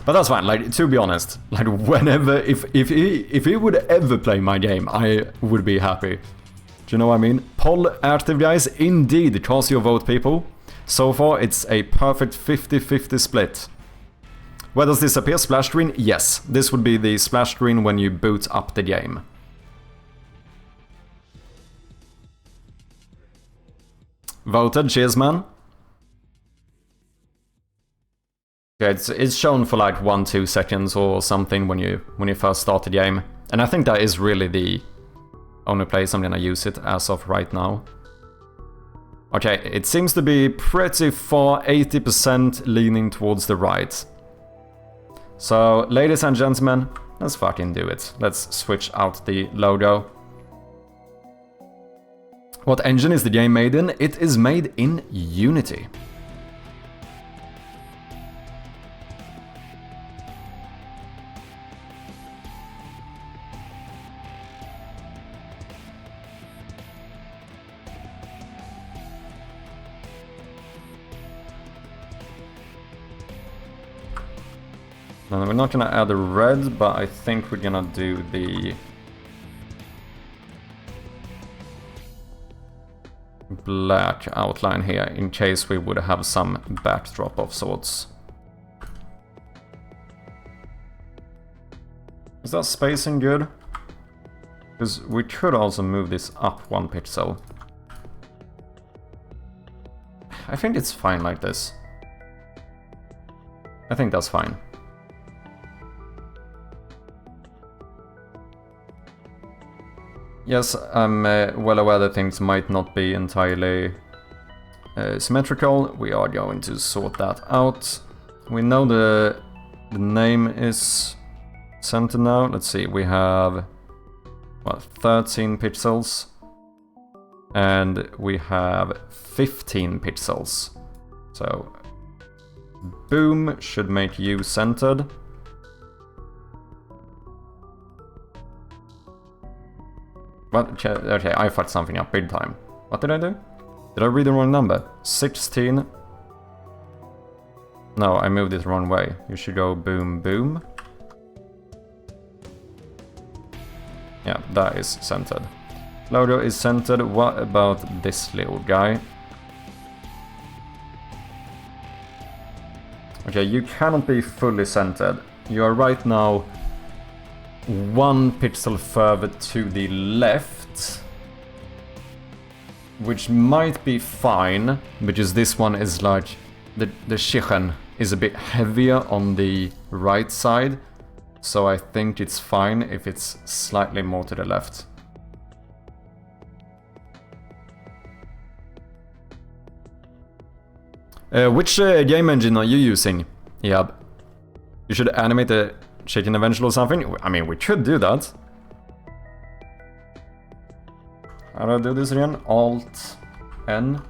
But that's fine, like, to be honest, like, whenever, if he would ever play my game, I would be happy. Do you know what I mean? Poll active, guys, indeed, cast your vote, people. So far, it's a perfect 50-50 split. Where does this appear? Splash screen? Yes, this would be the splash screen when you boot up the game. Voted, cheers, man. Yeah, it's shown for like 1-2 seconds or something when you first start the game. And I think that is really the only place I'm gonna use it as of right now. Okay, it seems to be pretty far, 80% leaning towards the right. So, ladies and gentlemen, let's fucking do it. Let's switch out the logo. What engine is the game made in? It is made in Unity. No, we're not gonna add the red, but I think we're gonna do the black outline here in case we would have some backdrop of sorts. Is that spacing good? Because we could also move this up 1 pixel. I think it's fine like this. I think that's fine. Yes, I'm well aware that things might not be entirely symmetrical. We are going to sort that out. We know the name is centered now. Let's see, we have, what, 13 pixels. And we have 15 pixels. So, boom should make you centered. But, okay, I fucked something up big time. What did I do? Did I read the wrong number? 16. No, I moved it the wrong way. You should go boom, boom. Yeah, that is centered. Logo is centered. What about this little guy? Okay, you cannot be fully centered. You are right now one pixel further to the left, which might be fine, because this one is like, the chichen is a bit heavier on the right side, so I think it's fine if it's slightly more to the left. Which game engine are you using? Yeah, you should animate the chicken eventually or something. I mean, we could do that. How do I do this again? Alt N.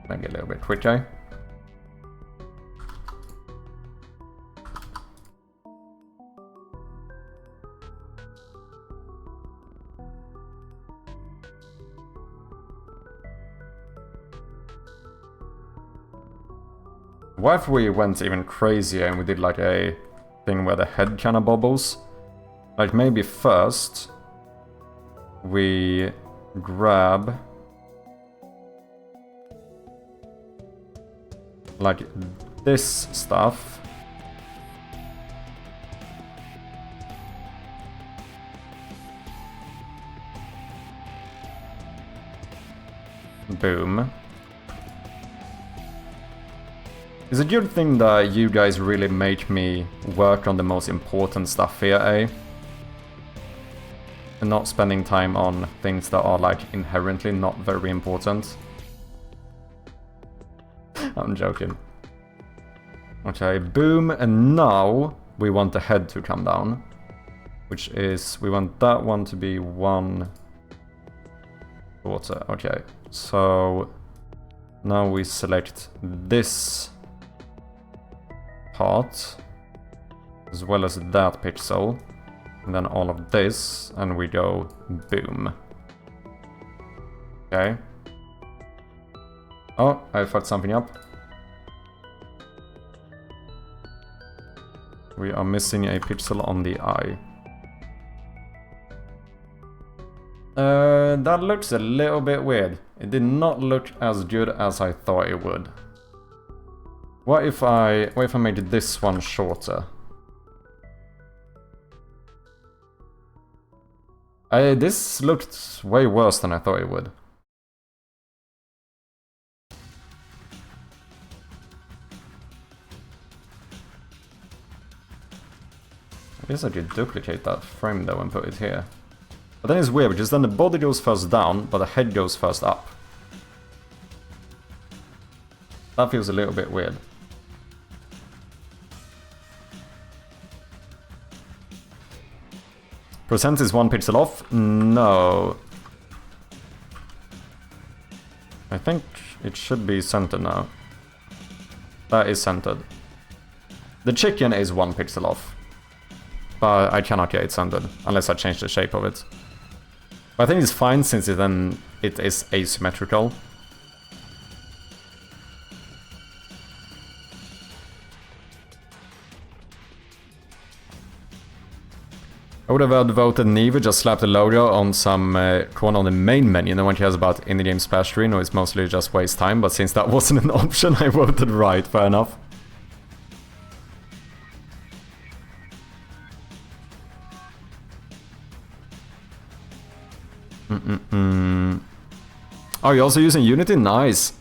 Make it a little bit quicker. What if we went even crazier and we did like a thing where the head kind of bobbles? Like maybe first we grab like this stuff. Boom. It's a good thing that you guys really make me work on the most important stuff here, eh? And not spending time on things that are like inherently not very important. I'm joking. Okay, boom, and now we want the head to come down. Which is, we want that one to be 1 quarter. Okay, so now we select this part as well as that pixel, and then all of this, and we go boom. Okay. Oh, I fucked something up. We are missing a pixel on the eye. That looks a little bit weird. It did not look as good as I thought it would. What if I made this one shorter? This looked way worse than I thought it would. I guess I could duplicate that frame though and put it here. But then it's weird because then the body goes first down, but the head goes first up. That feels a little bit weird. Percent is 1 pixel off? No. I think it should be centered now. That is centered. The chicken is 1 pixel off. But I cannot get it centered, unless I change the shape of it. But I think it's fine since it is asymmetrical. I would have voted neither, just slap the logo on some corner on the main menu. No one cares about in-game splash screen, or it's mostly just waste time. But since that wasn't an option, I voted right, fair enough. Oh, you're also using Unity? Nice.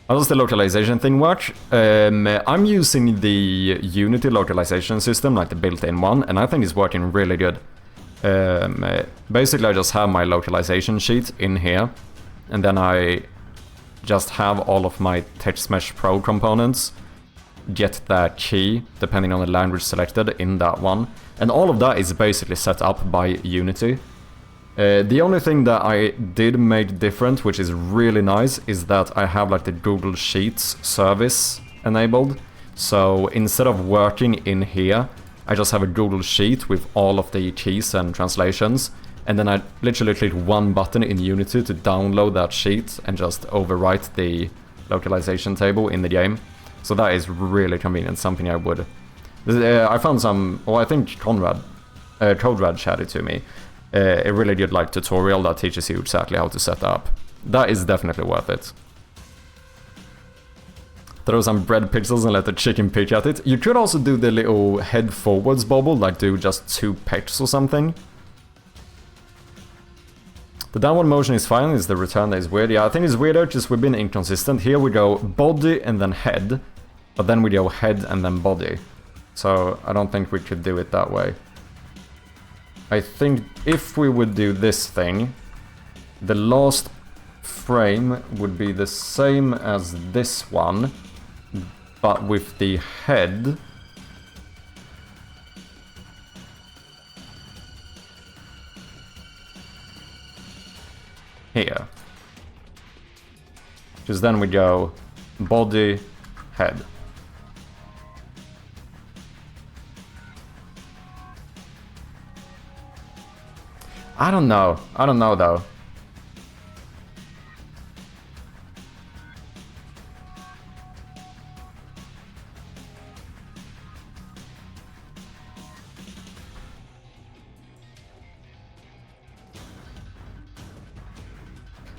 How does the localization thing work? I'm using the Unity localization system, like the built-in one, and I think it's working really good. Basically, I just have my localization sheet in here, and then I just have all of my TextMesh Pro components get that key, depending on the language selected, in that one. And all of that is basically set up by Unity. The only thing that I did make different, which is really nice, is that I have like the Google Sheets service enabled. So instead of working in here, I just have a Google Sheet with all of the keys and translations. And then I literally click one button in Unity to download that sheet and just overwrite the localization table in the game. So that is really convenient, something I would. I found some, well, I think Conrad shared it to me. a really good like tutorial that teaches you exactly how to set up. That is definitely worth it. Throw some bread pixels and let the chicken pick at it. You could also do the little head forwards bobble, like do just 2 pecks or something. The downward motion is fine, it's the return that is weird. Yeah, I think it's weirder, just we've been inconsistent. Here we go body and then head, but then we go head and then body. So I don't think we could do it that way. I think if we would do this thing, the last frame would be the same as this one, but with the head here. Because then we go body, head. I don't know though.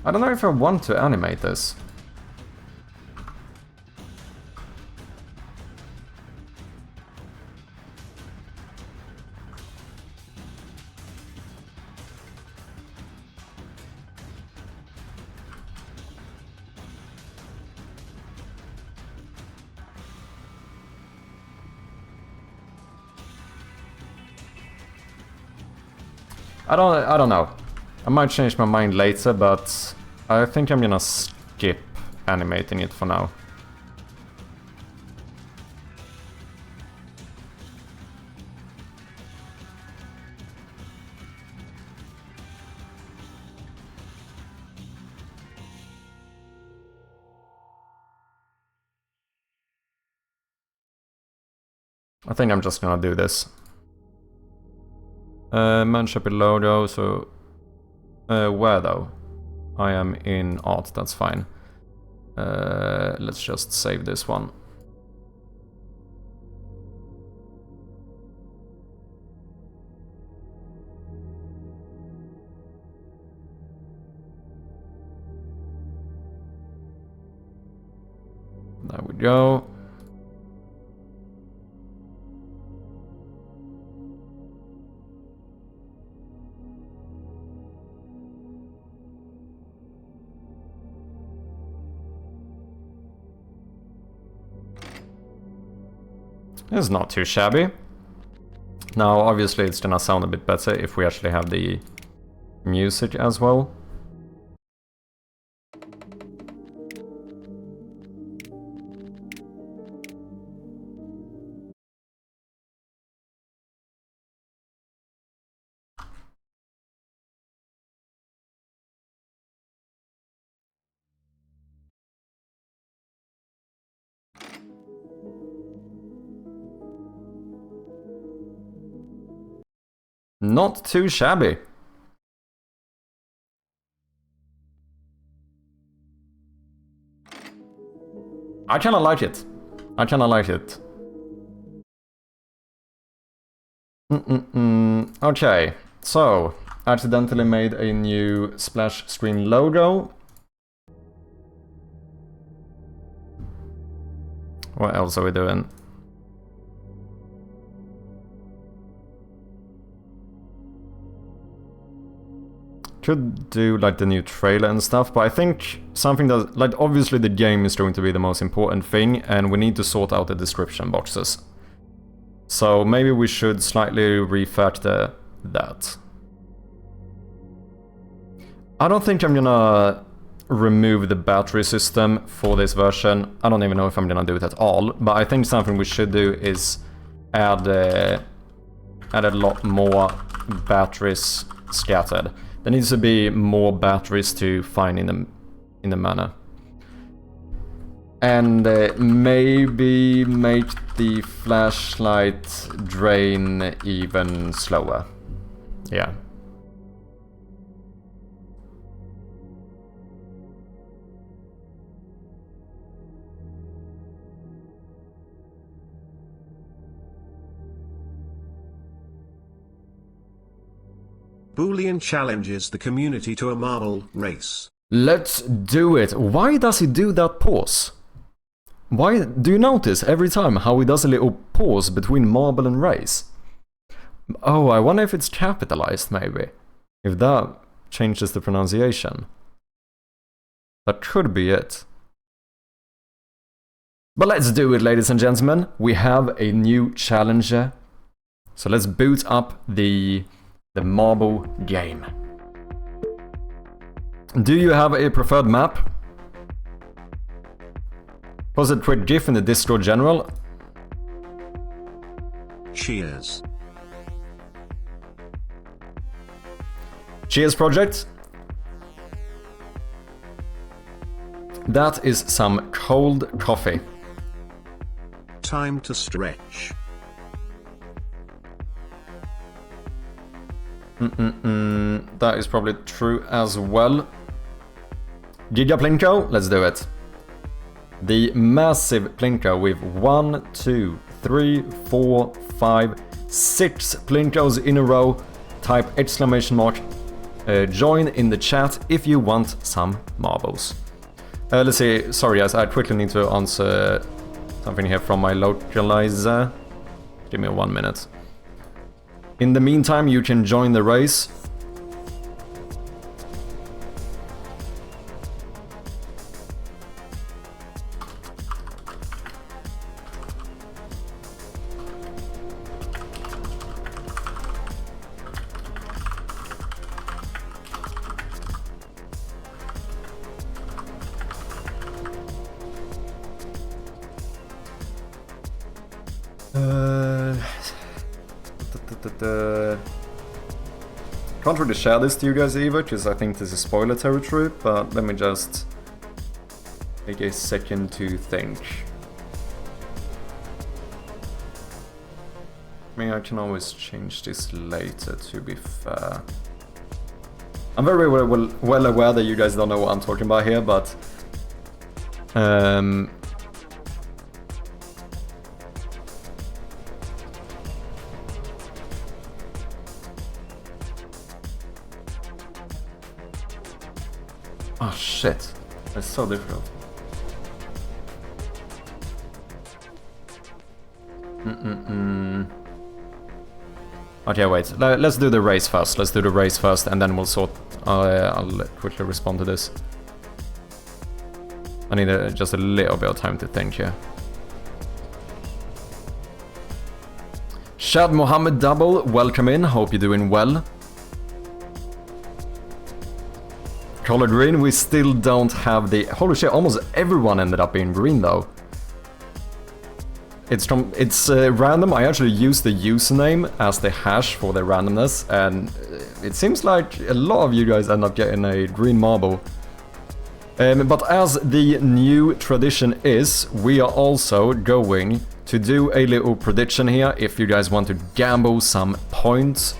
I don't know if I want to animate this. I don't know. I might change my mind later, but I think I'm gonna skip animating it for now. I think I'm just gonna do this. Manship logo, so... where though? I am in art, that's fine. Let's just save this one. There we go. It's not too shabby. Now, obviously, it's gonna sound a bit better if we actually have the music as well. Not too shabby. I kinda like it. I kinda like it. Okay, so accidentally made a new splash screen logo. What else are we doing? Could do like the new trailer and stuff, but I think something that, like, obviously the game is going to be the most important thing, and we need to sort out the description boxes. So maybe we should slightly refactor that. I don't think I'm gonna remove the battery system for this version. I don't even know if I'm gonna do it at all, but I think something we should do is add a lot more batteries scattered. There needs to be more batteries to find in the manner. And maybe make the flashlight drain even slower. Yeah. Boolean challenges the community to a marble race. Let's do it. Why does he do that pause? Why do you notice every time how he does a little pause between marble and race? Oh, I wonder if it's capitalized maybe. If that changes the pronunciation. That could be it. But let's do it, ladies and gentlemen. We have a new challenger. So let's boot up the marble game. Do you have a preferred map? Was it Twit GIF in the distro general? Cheers. Cheers, project. That is some cold coffee. Time to stretch. That is probably true as well. Giga Plinko, let's do it. The massive Plinko with 1, 2, 3, 4, 5, 6 Plinkos in a row. Type exclamation mark. Join in the chat if you want some marbles. Let's see, sorry guys, I quickly need to answer something here from my localizer. Give me 1 minute. In the meantime, you can join the race. Can't really share this to you guys either, because I think this is spoiler territory, but let me just take a second to think. I mean, I can always change this later, to be fair. I'm very well aware that you guys don't know what I'm talking about here, but oh shit, that's so difficult. Okay, wait, let's do the race first. Let's do the race first and then we'll sort... I'll quickly respond to this. I need just a little bit of time to think here. Shad Mohammed Double, welcome in, hope you're doing well. Color green, we still don't have the... Holy shit, almost everyone ended up being green though. It's random. I actually use the username as the hash for the randomness, and it seems like a lot of you guys end up getting a green marble. But as the new tradition is, we are also going to do a little prediction here if you guys want to gamble some points.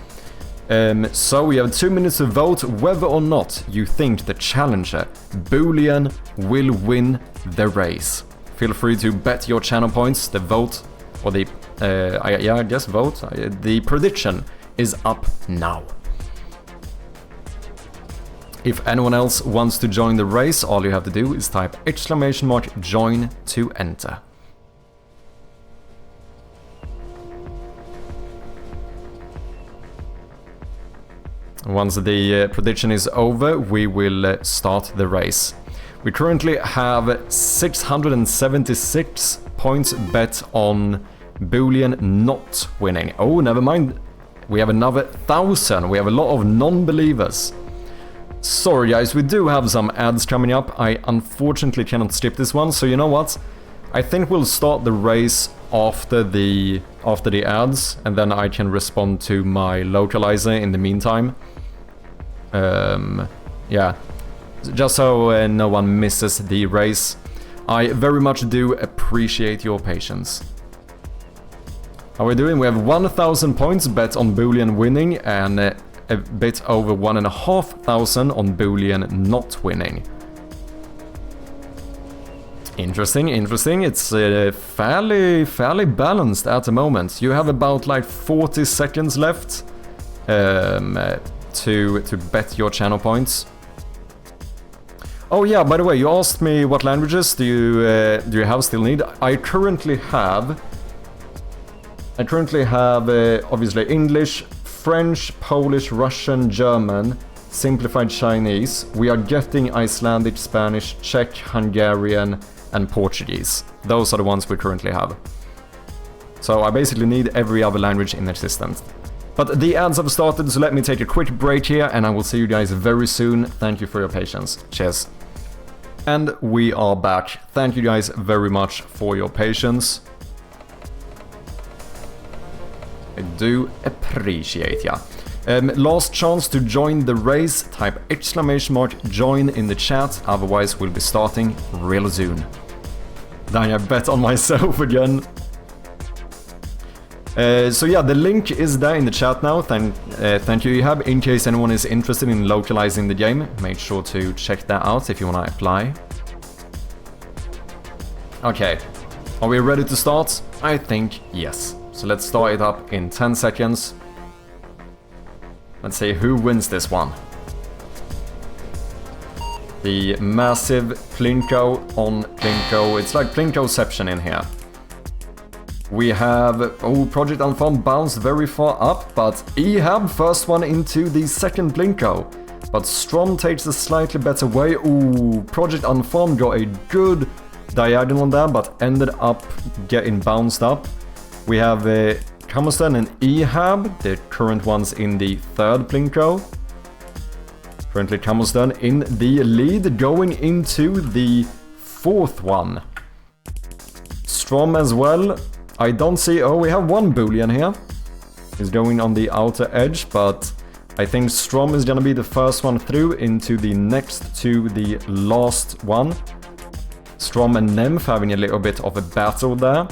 So we have 2 minutes to vote whether or not you think the challenger, Boolean, will win the race. Feel free to bet your channel points. The vote, or the, I guess vote. The prediction is up now. If anyone else wants to join the race, all you have to do is type exclamation mark join to enter. Once the prediction is over, we will start the race. We currently have 676 points bet on Boolean not winning. Oh, never mind. We have another 1,000. We have a lot of non-believers. Sorry guys, we do have some ads coming up. I unfortunately cannot skip this one, so you know what? I think we'll start the race after the ads, and then I can respond to my localizer in the meantime. Yeah. Just so no one misses the race. I very much do appreciate your patience. How are we doing? We have 1,000 points bet on Boolean winning and a bit over 1,500 on Boolean not winning. Interesting, interesting. It's fairly balanced at the moment. You have about like 40 seconds left to to bet your channel points. Oh yeah, by the way, you asked me what languages do you have still need. I currently have obviously English, French, Polish, Russian, German, simplified Chinese. We are getting Icelandic, Spanish, Czech, Hungarian, and Portuguese. Those are the ones we currently have. So I basically need every other language in existence. But the ads have started, so let me take a quick break here, and I will see you guys very soon. Thank you for your patience. Cheers. And we are back. Thank you guys very much for your patience. I do appreciate ya. Last chance to join the race, type !join in the chat, otherwise we'll be starting real soon. Dang, I bet on myself again. So yeah, the link is there in the chat now, thank you Ihab. In case anyone is interested in localizing the game, make sure to check that out if you wanna apply. Okay, are we ready to start? I think yes. So let's start it up in 10 seconds. Let's see who wins this one. The massive Plinko on Plinko. It's like Plinkoception in here. We have... Oh, Project Unfound bounced very far up, but Ehab first one into the second Plinko. But Strom takes a slightly better way. Ooh, Project Unfound got a good diagonal there, but ended up getting bounced up. We have Kamustan and Ehab, the current ones in the third Plinko. Currently Kamustan in the lead, going into the fourth one. Strom as well. I don't see... Oh, we have one Boolean here. He's going on the outer edge, but I think Strom is gonna be the first one through into the next to the last one. Strom and Nymph having a little bit of a battle there.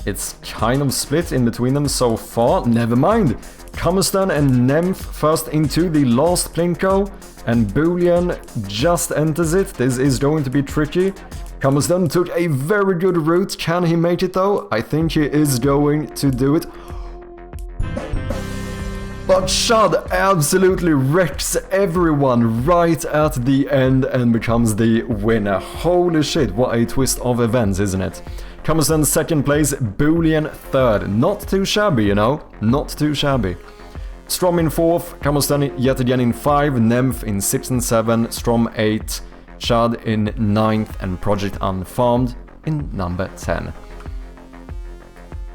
It's kind of split in between them so far. Never mind. Kamustan and Nymph first into the last Plinko, and Boolean just enters it. This is going to be tricky. Kamustan took a very good route. Can he make it though? I think he is going to do it. But Shad absolutely wrecks everyone right at the end and becomes the winner. Holy shit, what a twist of events, isn't it? Kamustan second place, Boolean third. Not too shabby, you know? Not too shabby. Strom in fourth, Kamustan yet again in 5, Nymph in 6 and 7, Strom 8, Shad in 9th, and Project Unfarmed in number 10.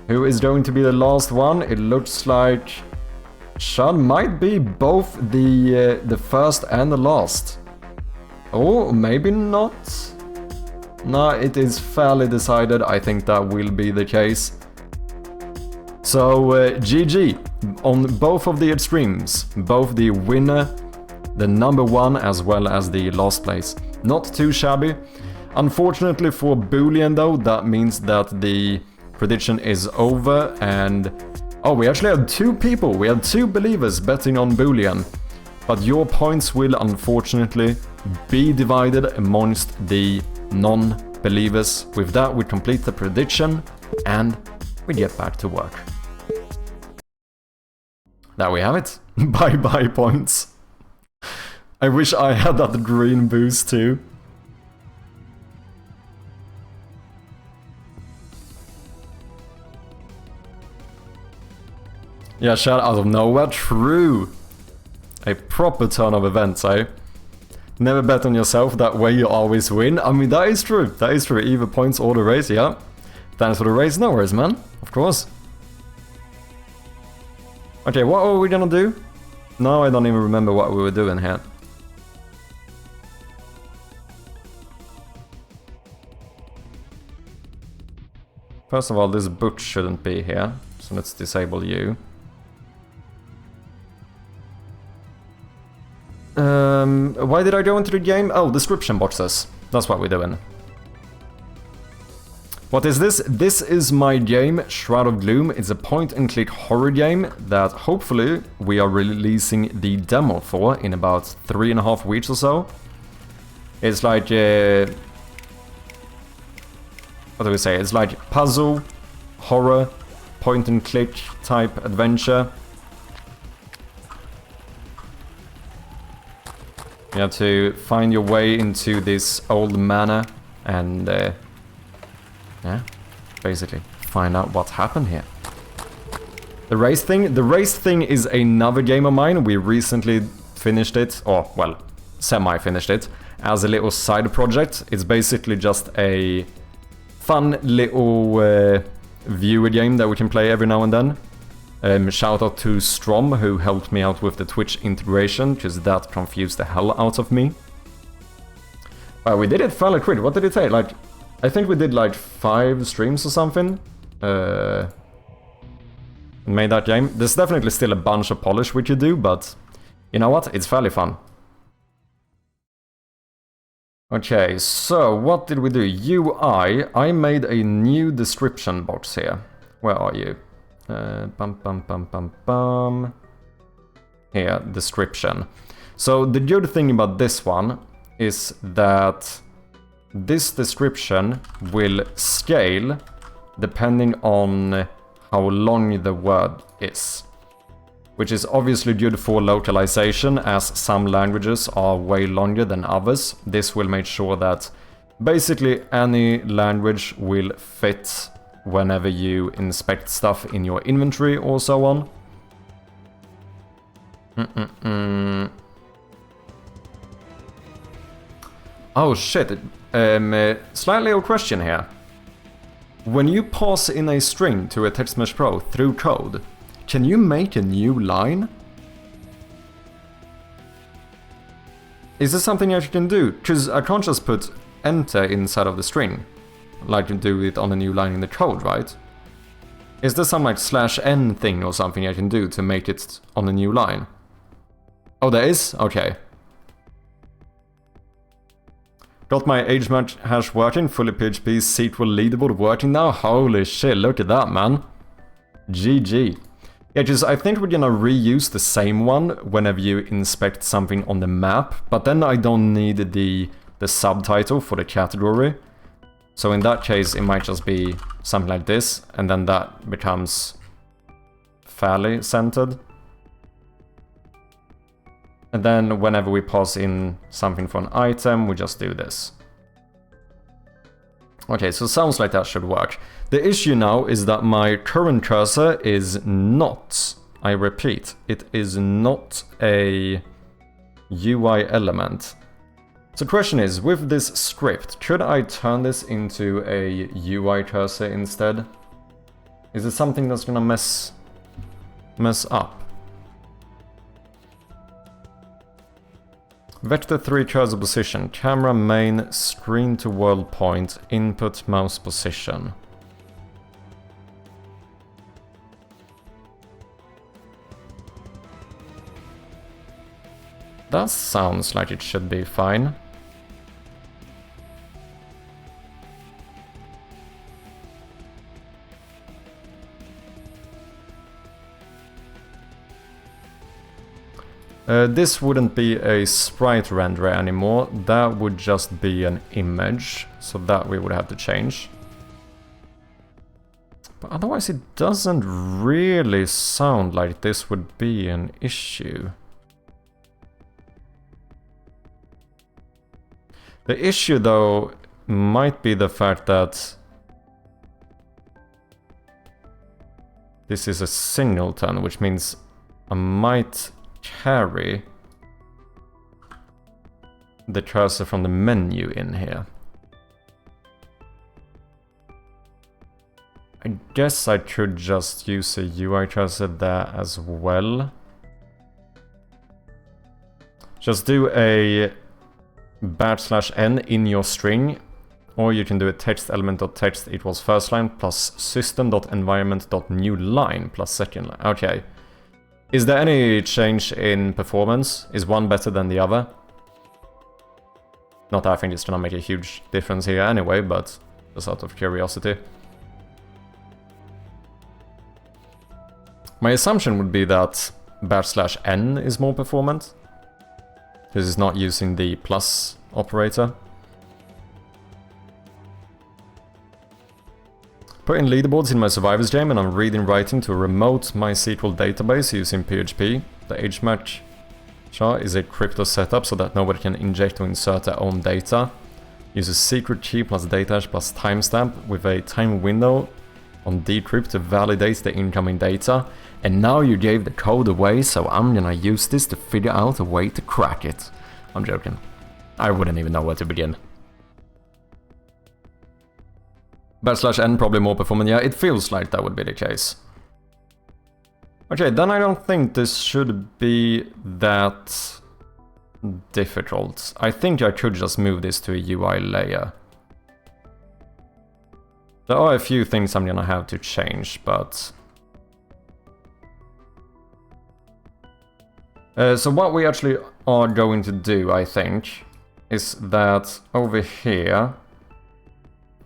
Who is going to be the last one? It looks like Shad might be both the first and the last. Oh, maybe not. No, it is fairly decided. I think that will be the case. So, GG on both of the extremes. Both the winner, the number 1, as well as the last place. Not too shabby. Unfortunately for Boolean though, that means that the prediction is over and... Oh, we actually had 2 people. We had 2 believers betting on Boolean. But your points will unfortunately be divided amongst the non-believers. With that, we complete the prediction and we get back to work. There we have it. Bye-bye points. I wish I had that green boost too. Yeah, shout out of nowhere. True. A proper turn of events, eh? Never bet on yourself, that way you always win. I mean, that is true. That is true. Either points or the race, yeah. Thanks for the race. No worries, man. Of course. Okay, what are we gonna do? No, I don't even remember what we were doing here. First of all, this book shouldn't be here, so let's disable you. Why did I go into the game? Oh, description boxes. That's what we're doing. What is this? This is my game, Shroud of Gloom. It's a point-and-click horror game that hopefully we are releasing the demo for in about 3.5 weeks or so. It's like what do we say? It's like puzzle, horror, point-and-click type adventure. You have to find your way into this old manor and, yeah, basically find out what happened here. The race thing is another game of mine. We recently finished it, or, well, semi-finished it, as a little side project. It's basically just a fun little viewer game that we can play every now and then. Shout out to Strom, who helped me out with the Twitch integration, because that confused the hell out of me. We did it fairly quick. What did it take? Like, I think we did like 5 streams or something. Made that game. There's definitely still a bunch of polish we could do, but you know what? It's fairly fun. Okay, so what did we do? UI. I made a new description box here. Where are you? Here, description. So the good thing about this one is that this description will scale depending on how long the word is. Which is obviously good for localization, as some languages are way longer than others. This will make sure that basically any language will fit whenever you inspect stuff in your inventory or so on. Oh shit, slight little question here. When you pass in a string to a Text Mesh Pro through code, can you make a new line? Is this something I can do? Because I can't just put enter inside of the string. Like you do it on a new line in the code, right? Is there some like /n thing or something I can do to make it on a new line? Oh, there is? Okay. Got my age match hash working, fully PHP SQL leaderboard working now. Holy shit, look at that, man. GG. Yeah, just I think we're gonna reuse the same one whenever you inspect something on the map, but then I don't need the subtitle for the category. So in that case, it might just be something like this, and then that becomes fairly centered. And then whenever we pass in something for an item, we just do this. Okay, so it sounds like that should work. The issue now is that my current cursor is not, I repeat, it is not a UI element. So the question is, with this script, could I turn this into a UI cursor instead? Is it something that's gonna mess up? Vector 3 cursor position, camera main, screen to world point, input mouse position. That sounds like it should be fine. This wouldn't be a sprite renderer anymore, that would just be an image, so that we would have to change. But otherwise it doesn't really sound like this would be an issue. The issue though might be the fact that this is a singleton, which means I might carry the cursor from the menu in here. I guess I could just use a UI cursor there as well. Just do a \n in your string, or you can do a text element.text equals first line plus system.environment.newline plus second line. Okay. Is there any change in performance? Is one better than the other? Not that I think it's gonna make a huge difference here anyway, but just out of curiosity. My assumption would be that \n is more performant, because it's not using the plus operator. Put in leaderboards in my survivors game, and I'm reading writing to a remote MySQL database using PHP. The age match SHA is a crypto setup so that nobody can inject or insert their own data. Uses secret key plus data hash plus timestamp with a time window on decrypt to validate the incoming data. And now you gave the code away, so I'm gonna use this to figure out a way to crack it. I'm joking. I wouldn't even know where to begin. /n probably more performant. Yeah, it feels like that would be the case. Okay, then I don't think this should be that difficult. I think I could just move this to a UI layer. There are a few things I'm gonna have to change, but... so what we actually are going to do, I think, is that over here,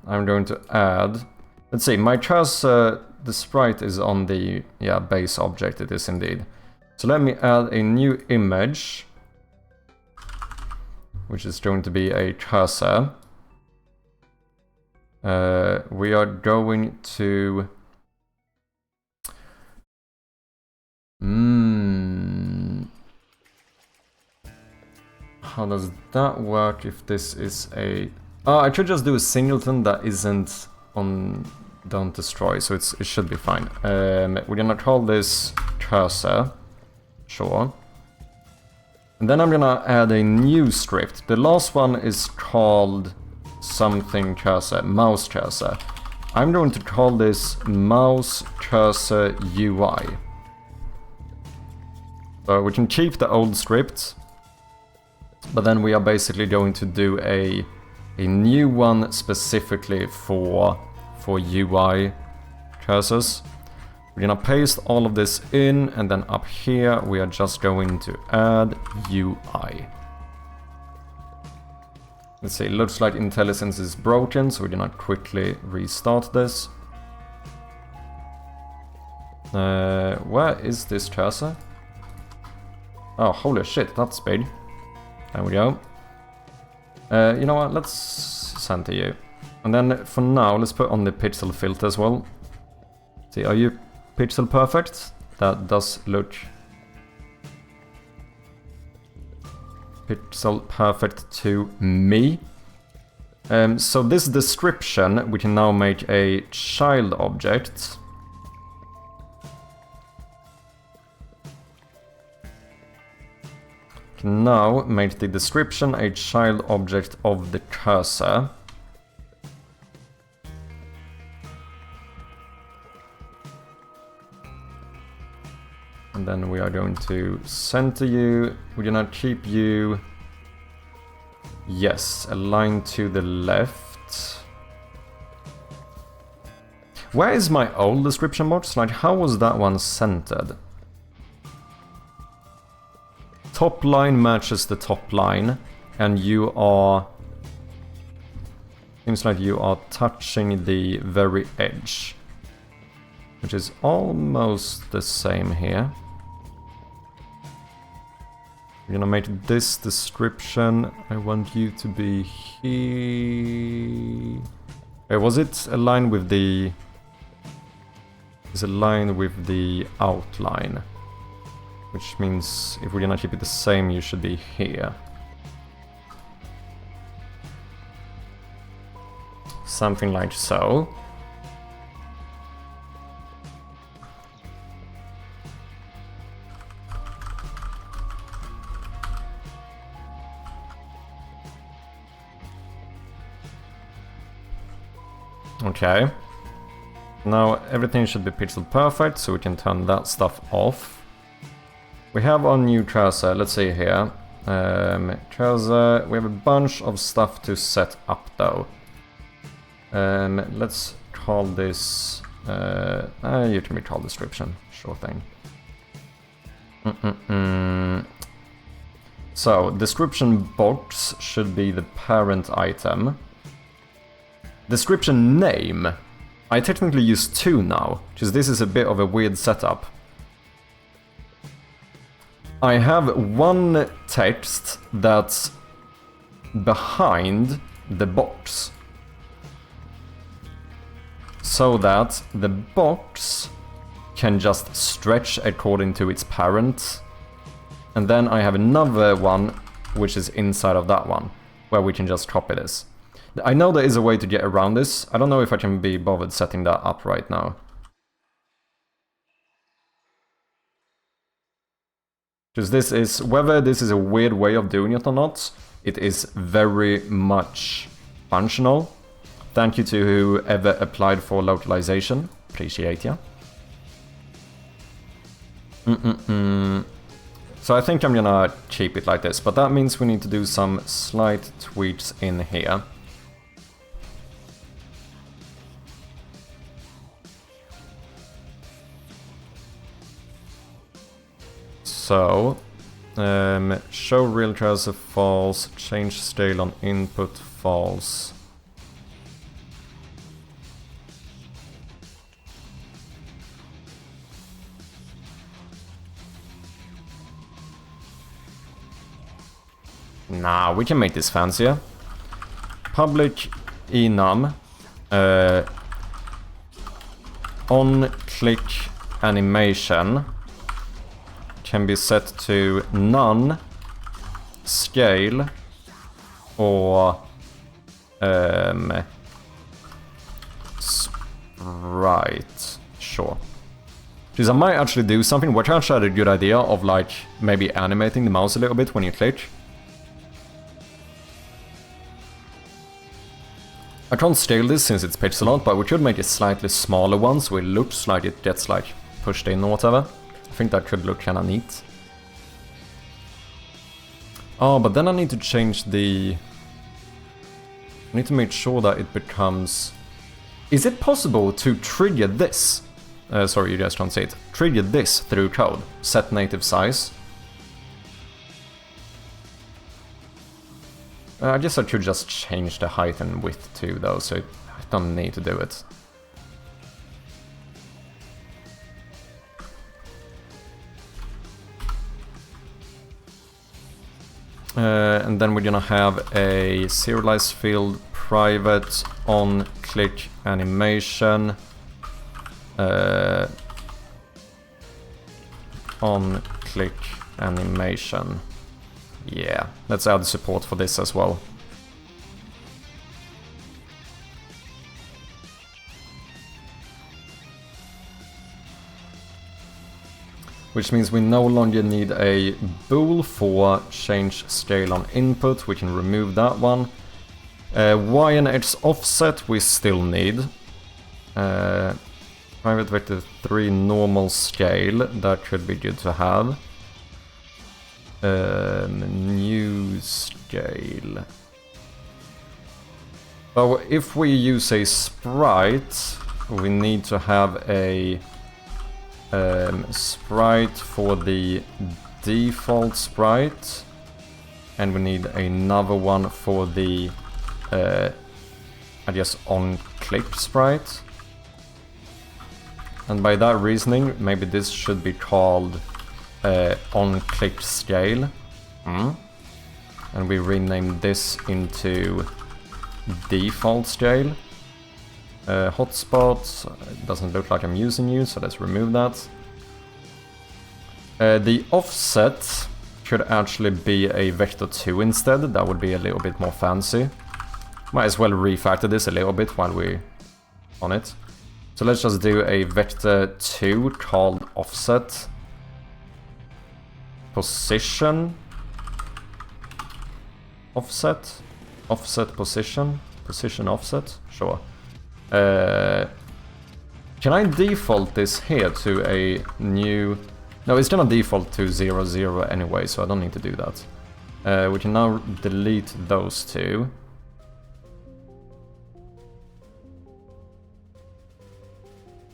I'm going to add... Let's see, my cursor, the sprite is on the base object, it is indeed. So let me add a new image, which is going to be a cursor. We are going to... How does that work if this is a... Oh, I could just do a singleton that isn't on don't destroy, so it should be fine. We're gonna call this cursor, sure. And then I'm gonna add a new script. The last one is called something cursor, mouse cursor. I'm going to call this mouse cursor UI. So we can keep the old script, but then we are basically going to do a new one specifically for UI cursors. We're gonna paste all of this in, and then up here we are just going to add UI. Let's see, it looks like IntelliSense is broken, so we're gonna quickly restart this. Where is this cursor? Oh, holy shit, that's big. There we go. You know what, let's center you. And then for now, let's put on the pixel filter as well. See, are you pixel perfect? That does look pixel perfect to me. So this description, we can now make a child object. Can now make the description a child object of the cursor. And then we are going to center you. We're gonna keep you, yes, aligned to the left. Where is my old description box? Like, how was that one centered? Top line matches the top line, and you are... Seems like you are touching the very edge, which is almost the same here. We're gonna make this description. I want you to be here. Was it aligned with the... Is aligned with the outline? Which means if we're gonna keep it the same, you should be here. Something like so. Okay. Now everything should be pixel perfect, so we can turn that stuff off. We have our new cursor, let's see here. Cursor, we have a bunch of stuff to set up though. Let's call this... you can be called description, sure thing. So, description box should be the parent item. Description name. I technically use two now, because this is a bit of a weird setup. I have one text that's behind the box, so that the box can just stretch according to its parent. And then I have another one which is inside of that one, where we can just copy this. I know there is a way to get around this. I don't know if I can be bothered setting that up right now. Because this is, whether this is a weird way of doing it or not, it is very much functional. Thank you to whoever applied for localization. Appreciate ya. So I think I'm gonna keep it like this, but that means we need to do some slight tweaks in here. So, show real cursor false, change scale on input false. Nah, we can make this fancier. Public enum on click animation can be set to none, scale, or sprite. Sure. Because I might actually do something. Which actually had a good idea of like maybe animating the mouse a little bit when you click. I can't scale this since it's pixel art, but we could make a slightly smaller one so it looks like it gets like pushed in or whatever. I think that could look kinda neat. Oh, but then I need to change the... I need to make sure that it becomes... Is it possible to trigger this? Sorry, you guys can't see it. Trigger this through code. Set native size. I guess I could just change the height and width too, though, so I don't need to do it. And then we're gonna have a serialized field private on click animation. On click animation. Yeah, let's add support for this as well. Which means we no longer need a bool for change scale on input. We can remove that one. Y and X offset we still need. Private vector 3 normal scale, that could be good to have. New scale. So if we use a sprite, we need to have a sprite for the default sprite, and we need another one for the I guess on click sprite. And by that reasoning, maybe this should be called on click scale. And we rename this into default scale. Hotspots, it doesn't look like I'm using you, so let's remove that. The offset should actually be a vector 2 instead. That would be a little bit more fancy. Might as well refactor this a little bit while we're on it. So let's just do a vector 2 called offset. Position. Offset. Offset position. Position offset. Sure. Can I default this here to a new... No, it's gonna default to 0, 0 anyway, so I don't need to do that. We can now delete those two.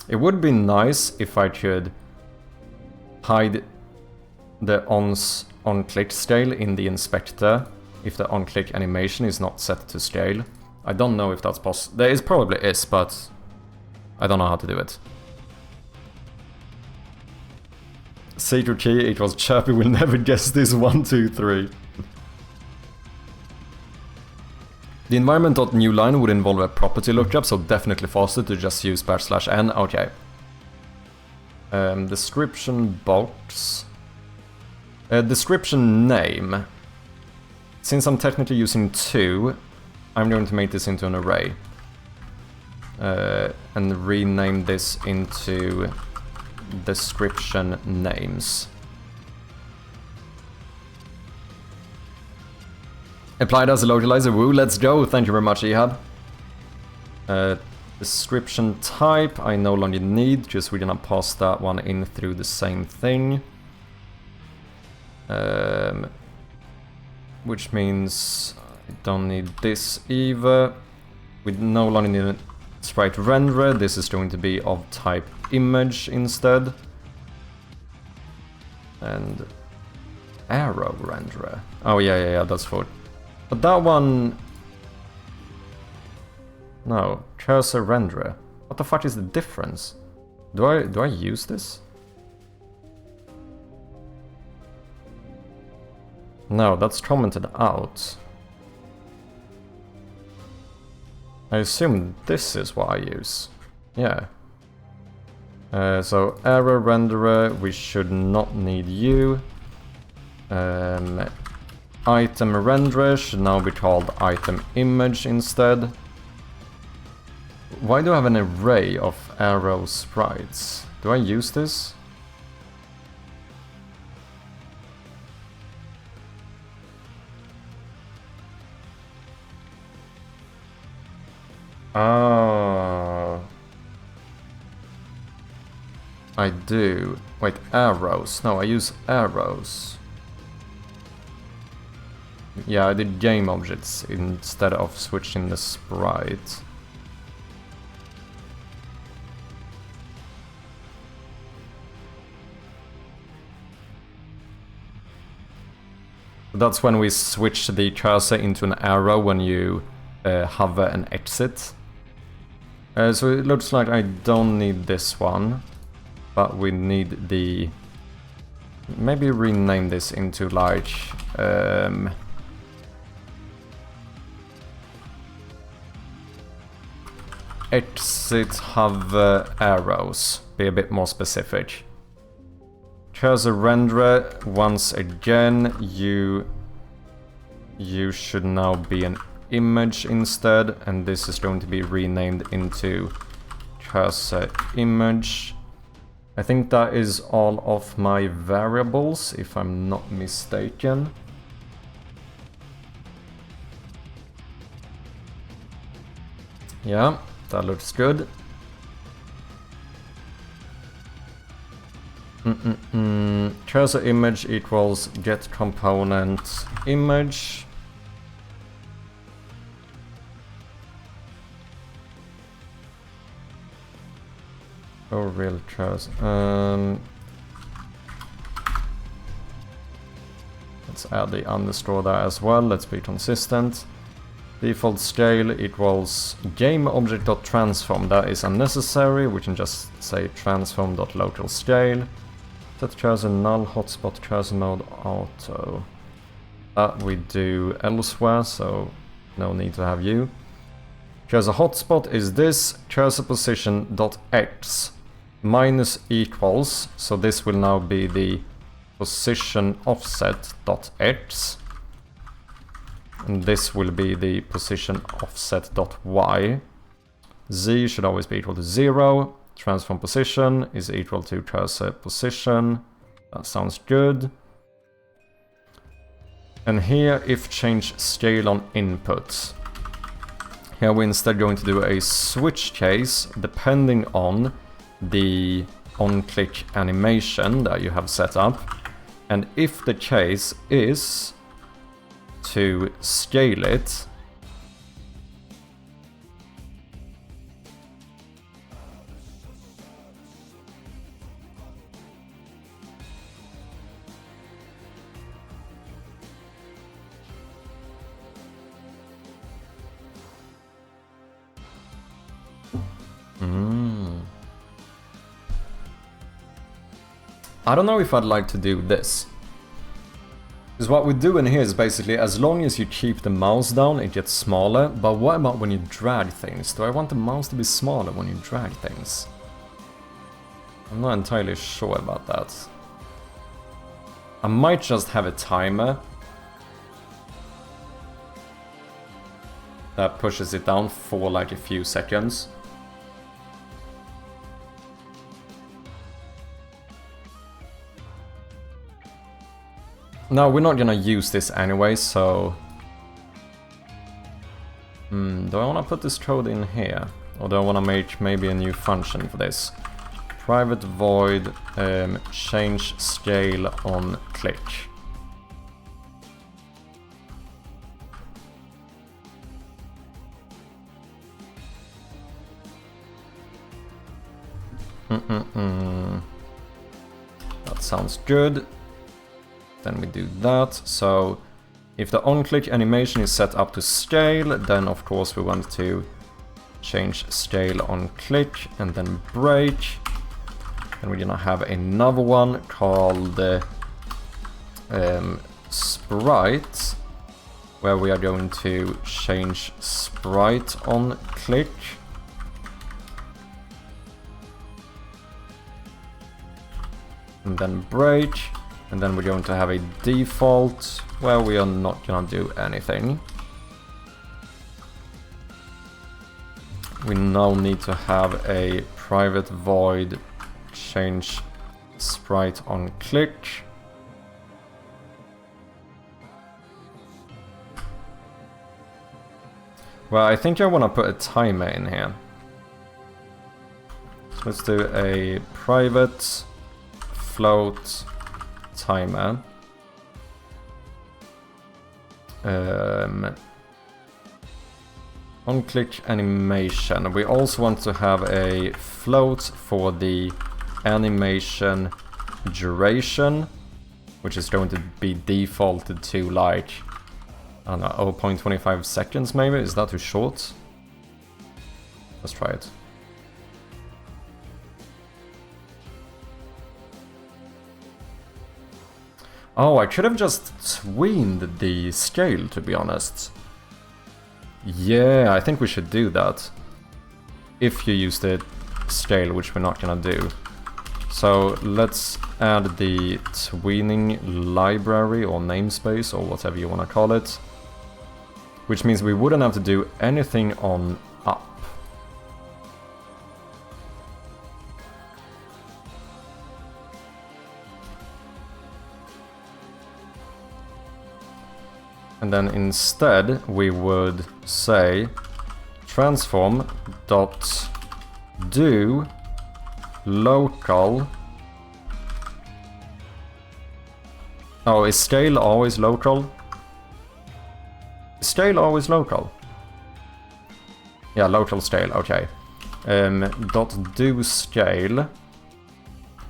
It would be nice if I could hide the on-click scale in the inspector if the on-click animation is not set to scale. I don't know if that's possible. There probably is, but I don't know how to do it. Secret key, it was Chirpy will never guess this 1, 2, 3. The environment.newline would involve a property lookup, so definitely faster to just use /n. Okay. Description box. Description name. Since I'm technically using 2, I'm going to make this into an array. And rename this into description names. Applied as a localizer, woo, let's go, thank you very much, Ehab. Description type, I no longer need, just we're gonna pass that one in through the same thing. Which means I don't need this either. We no longer need a sprite renderer, this is going to be of type image instead. And arrow renderer. Oh yeah, that's for... But that one... No, cursor renderer. What the fuck is the difference? Do I use this? No, that's commented out. I assume this is what I use. Yeah. So arrow renderer, we should not need you. Item renderer should now be called item image instead. Why do I have an array of arrow sprites? Do I use this? Oh. I do. Wait, arrows. No, I use arrows. Yeah, I did game objects instead of switching the sprite. That's when we switch the cursor into an arrow when you hover and exit. So it looks like I don't need this one, but we need the... Maybe rename this into like... exit hover arrows, be a bit more specific. Cursor renderer, once again, you should now be an image instead, and this is going to be renamed into cursor image. I think that is all of my variables, if I'm not mistaken. Yeah, that looks good. Cursor image equals get component image. Oh, real cursor. Let's add the underscore there as well. Let's be consistent. Default scale equals gameObject.transform. That is unnecessary. We can just say transform.local scale. Set cursor null, hotspot cursor mode auto. That we do elsewhere, so no need to have you. Cursor hotspot is this cursor position dot x minus equals, so this will now be the position offset dot x, and this will be the position offset dot y. Z should always be equal to 0. Transform position is equal to cursor position. That sounds good. And here, if change scale on input. Here we're instead going to do a switch case depending on the on-click animation that you have set up. And if the case is to scale it, I don't know if I'd like to do this. Because what we do in here is basically, as long as you keep the mouse down, it gets smaller. But what about when you drag things? Do I want the mouse to be smaller when you drag things? I'm not entirely sure about that. I might just have a timer that pushes it down for like a few seconds. No, we're not gonna use this anyway, so... do I wanna put this code in here? Or do I wanna make maybe a new function for this? Private void change scale on click. That sounds good. Then we do that. So if the on-click animation is set up to scale, then of course we want to change scale on click and then break. And we're gonna have another one called sprite, where we are going to change sprite on click. And then break. And then we're going to have a default where we are not gonna do anything. We now need to have a private void change sprite on click. Well, I think I want to put a timer in here. So let's do a private float timer. On click animation. We also want to have a float for the animation duration, which is going to be defaulted to like, I don't know, 0.25 seconds maybe? Is that too short? Let's try it. Oh, I could have just tweened the scale, to be honest. Yeah, I think we should do that. If you use the scale, which we're not gonna do. So let's add the tweening library or namespace or whatever you want to call it. Which means we wouldn't have to do anything on up. And then instead we would say transform dot do local. Oh, is scale always local? Is scale always local? Yeah, local scale, okay. Dot do scale.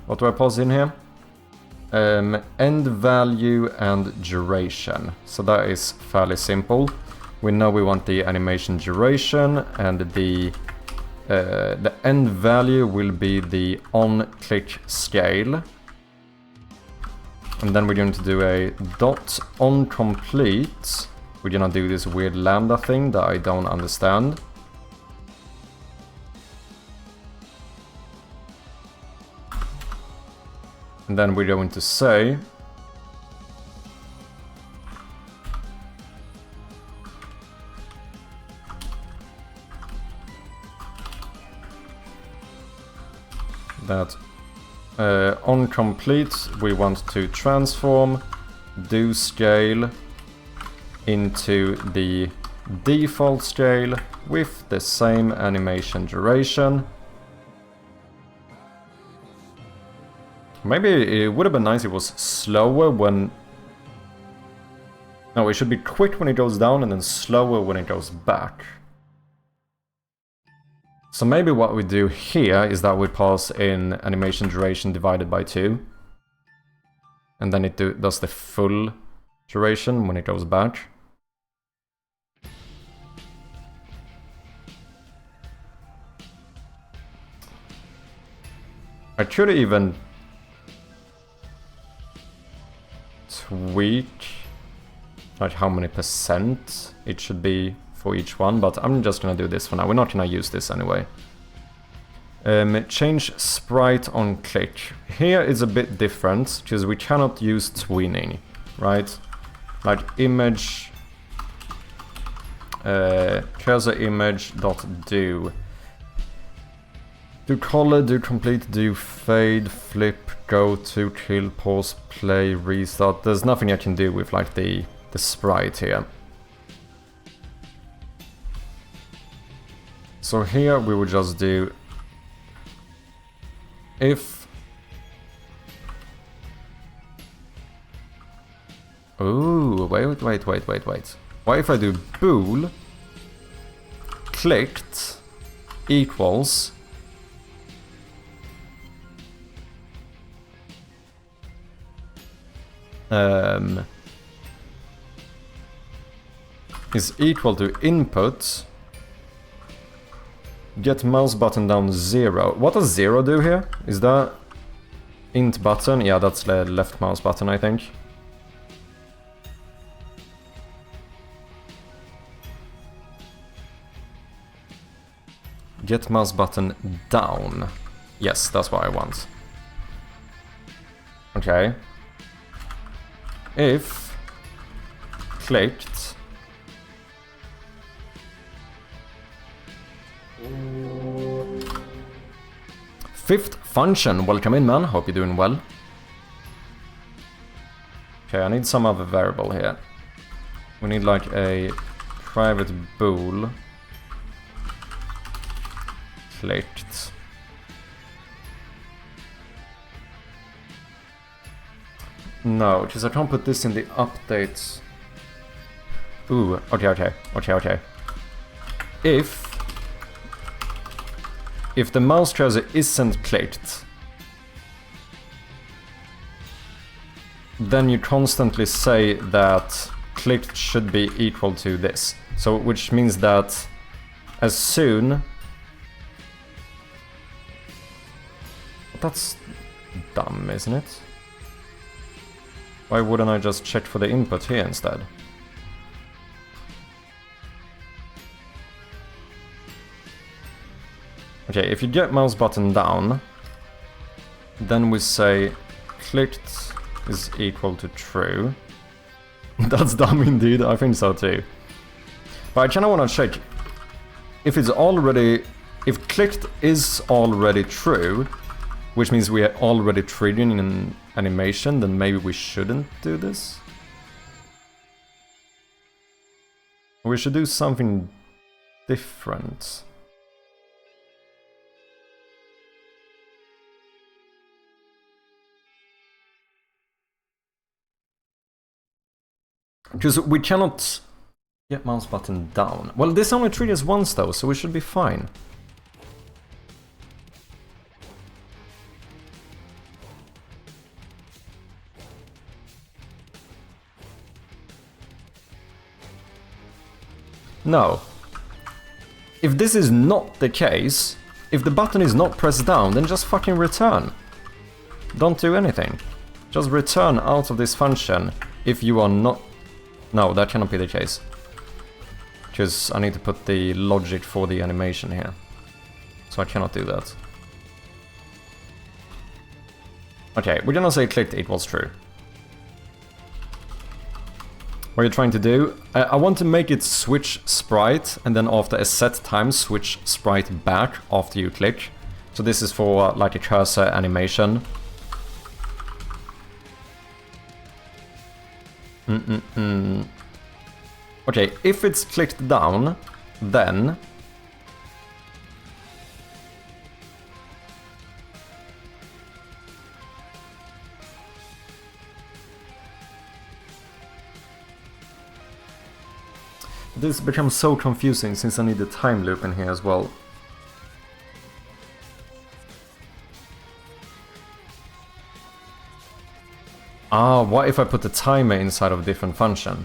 What do I pause in here? End value and duration. So that is fairly simple. We know we want the animation duration, and the end value will be the on-click scale. And then we're going to do a dot on complete. We're gonna do this weird lambda thing that I don't understand. And then we're going to say that on complete we want to transform do scale into the default scale with the same animation duration. Maybe it would have been nice if it was slower when... No, it should be quick when it goes down and then slower when it goes back. So maybe what we do here is that we pass in animation duration divided by 2. And then it does the full duration when it goes back. I could even tweak like how many percent it should be for each one, but I'm just gonna do this for now. We're not gonna use this anyway. Change sprite on click. Here is a bit different, because we cannot use tweening, right? Like image, cursor image dot do. Do color, do complete, do fade, flip, go to, kill, pause, play, restart. There's nothing I can do with like the sprite here. So here we would just do if... Ooh, wait. What if I do bool clicked equals is equal to input get mouse button down 0. What does 0 do here? Is that int button? Yeah, that's the left mouse button, I think. Get mouse button down. Yes, that's what I want. Okay. If clicked fifth function, welcome in man, hope you're doing well. Okay, I need some other variable here. We need like a private bool clicked. No, because I can't put this in the updates. Ooh, okay. If the mouse cursor isn't clicked, then you constantly say that clicked should be equal to this. So, which means that as soon... That's dumb, isn't it? Why wouldn't I just check for the input here instead? Okay, if you get mouse button down, then we say clicked is equal to true. That's dumb indeed, I think so too. But I kinda wanna check if it's already... If clicked is already true, which means we are already triggering an animation, then maybe we shouldn't do this. We should do something different. Because we cannot get mouse button down. Well, this only triggers once though, so we should be fine. No. If this is not the case, if the button is not pressed down, then just fucking return. Don't do anything. Just return out of this function if you are not... No, that cannot be the case. Because I need to put the logic for the animation here. So I cannot do that. Okay, we're gonna say clicked equals true. What are you trying to do? I want to make it switch sprite, and then after a set time switch sprite back after you click. So this is for like a cursor animation. Okay, if it's clicked down, then... This becomes so confusing since I need a time loop in here as well. Ah, what if I put the timer inside of a different function?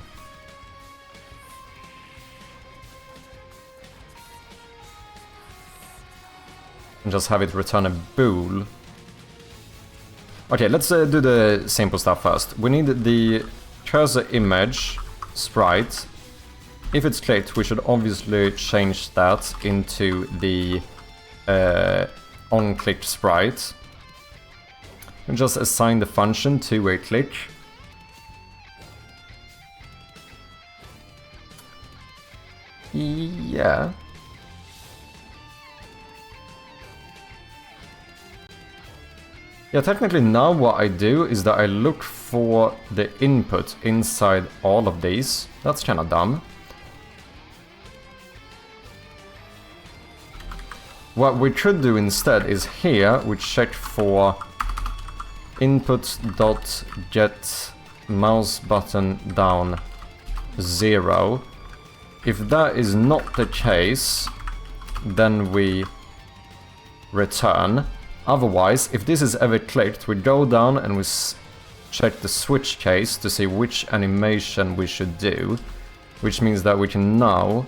And just have it return a bool. Okay, let's do the simple stuff first. We need the cursor image sprite. If it's clicked, we should obviously change that into the on-click sprite. And just assign the function to a click. Yeah. Yeah, technically now what I do is that I look for the input inside all of these. That's kinda dumb. What we should do instead is here we check for input.get mouse button down 0. If that is not the case, then we return. Otherwise, if this is ever clicked, we go down and we check the switch case to see which animation we should do, which means that we can now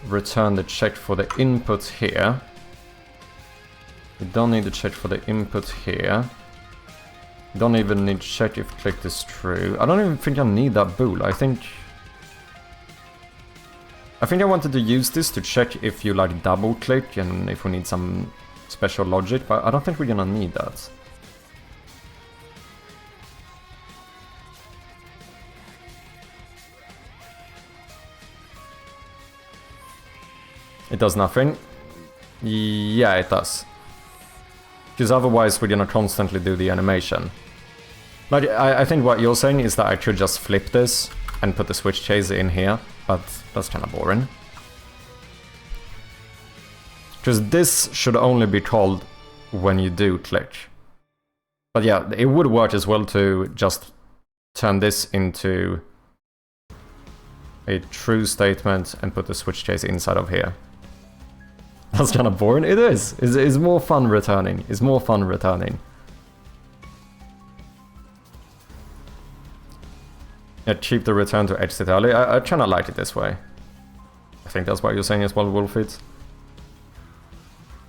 return the check for the input here. We don't need to check for the input here. We don't even need to check if clicked is true. I don't even think I need that bool. I think I wanted to use this to check if you like double click and if we need some special logic, but I don't think we're gonna need that. It does nothing. Yeah, it does. Because otherwise we're gonna constantly do the animation. Like, I think what you're saying is that I should just flip this and put the switch chaser in here, but that's kinda boring. Because this should only be called when you do click. But yeah, it would work as well to just turn this into a true statement and put the switch case inside of here. That's kind of boring. It is. It's more fun returning. It's more fun returning. Yeah, keep the return to exit early. I kind of like it this way. I think that's what you're saying as well, Wolfit.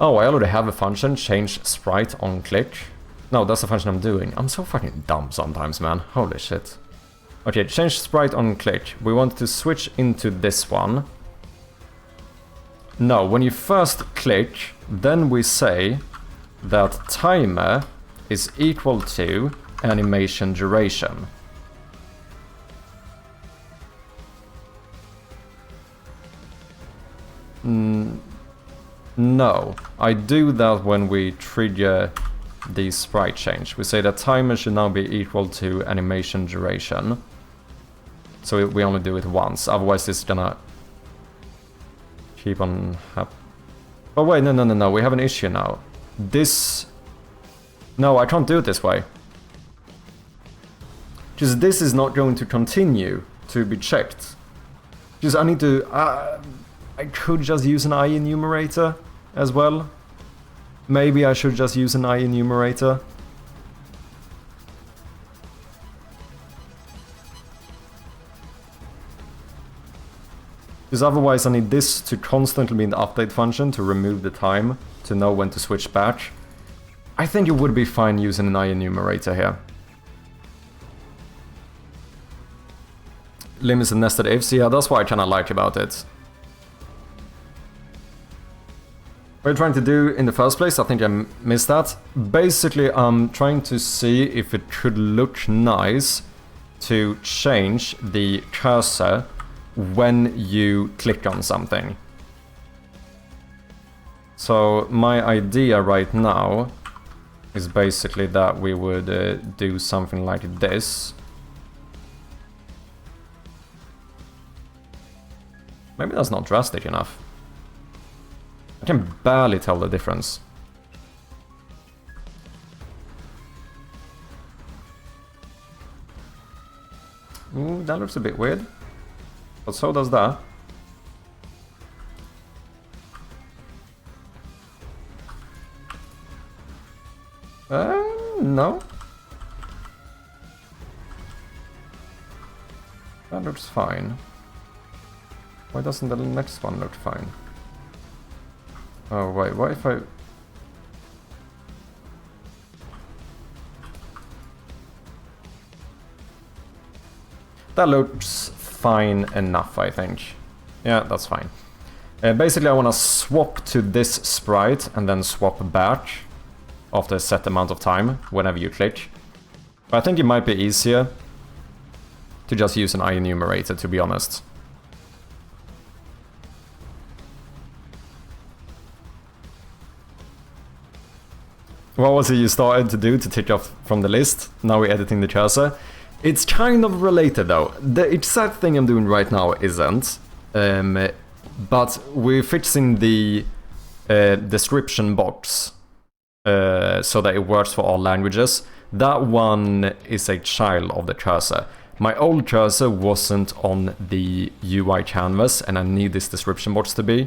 Oh, I already have a function, change sprite on click. No, that's the function I'm doing. I'm so fucking dumb sometimes, man. Holy shit. Okay, change sprite on click. We want to switch into this one. No, when you first click, then we say that timer is equal to animation duration. No, I do that when we trigger the sprite change. We say that timer should now be equal to animation duration. So we only do it once, otherwise this is gonna keep on Oh wait, no, we have an issue now. This... No, I can't do it this way. Because this is not going to continue to be checked. Because I need to... I could just use an I enumerator as well. Maybe I should just use an I enumerator. Because otherwise I need this to constantly be in the update function to remove the time to know when to switch back. I think it would be fine using an I enumerator here. Limits and nested ifs, yeah, that's what I kinda like about it. What I'm trying to do in the first place, I think I missed that. Basically, I'm trying to see if it could look nice to change the cursor when you click on something. So my idea right now is basically that we would do something like this. Maybe that's not drastic enough. I can barely tell the difference. Ooh, that looks a bit weird. But so does that. No. That looks fine. Why doesn't the next one look fine? Oh wait, what if I... That looks fine enough, I think. Yeah, that's fine. Basically, I want to swap to this sprite and then swap back after a set amount of time whenever you click. But I think it might be easier to just use an enumerator, to be honest. What was it you started to do to tick off from the list? Now we're editing the cursor. It's kind of related though. The exact thing I'm doing right now isn't. But we're fixing the description box so that it works for all languages. That one is a child of the cursor. My old cursor wasn't on the UI canvas and I need this description box to be.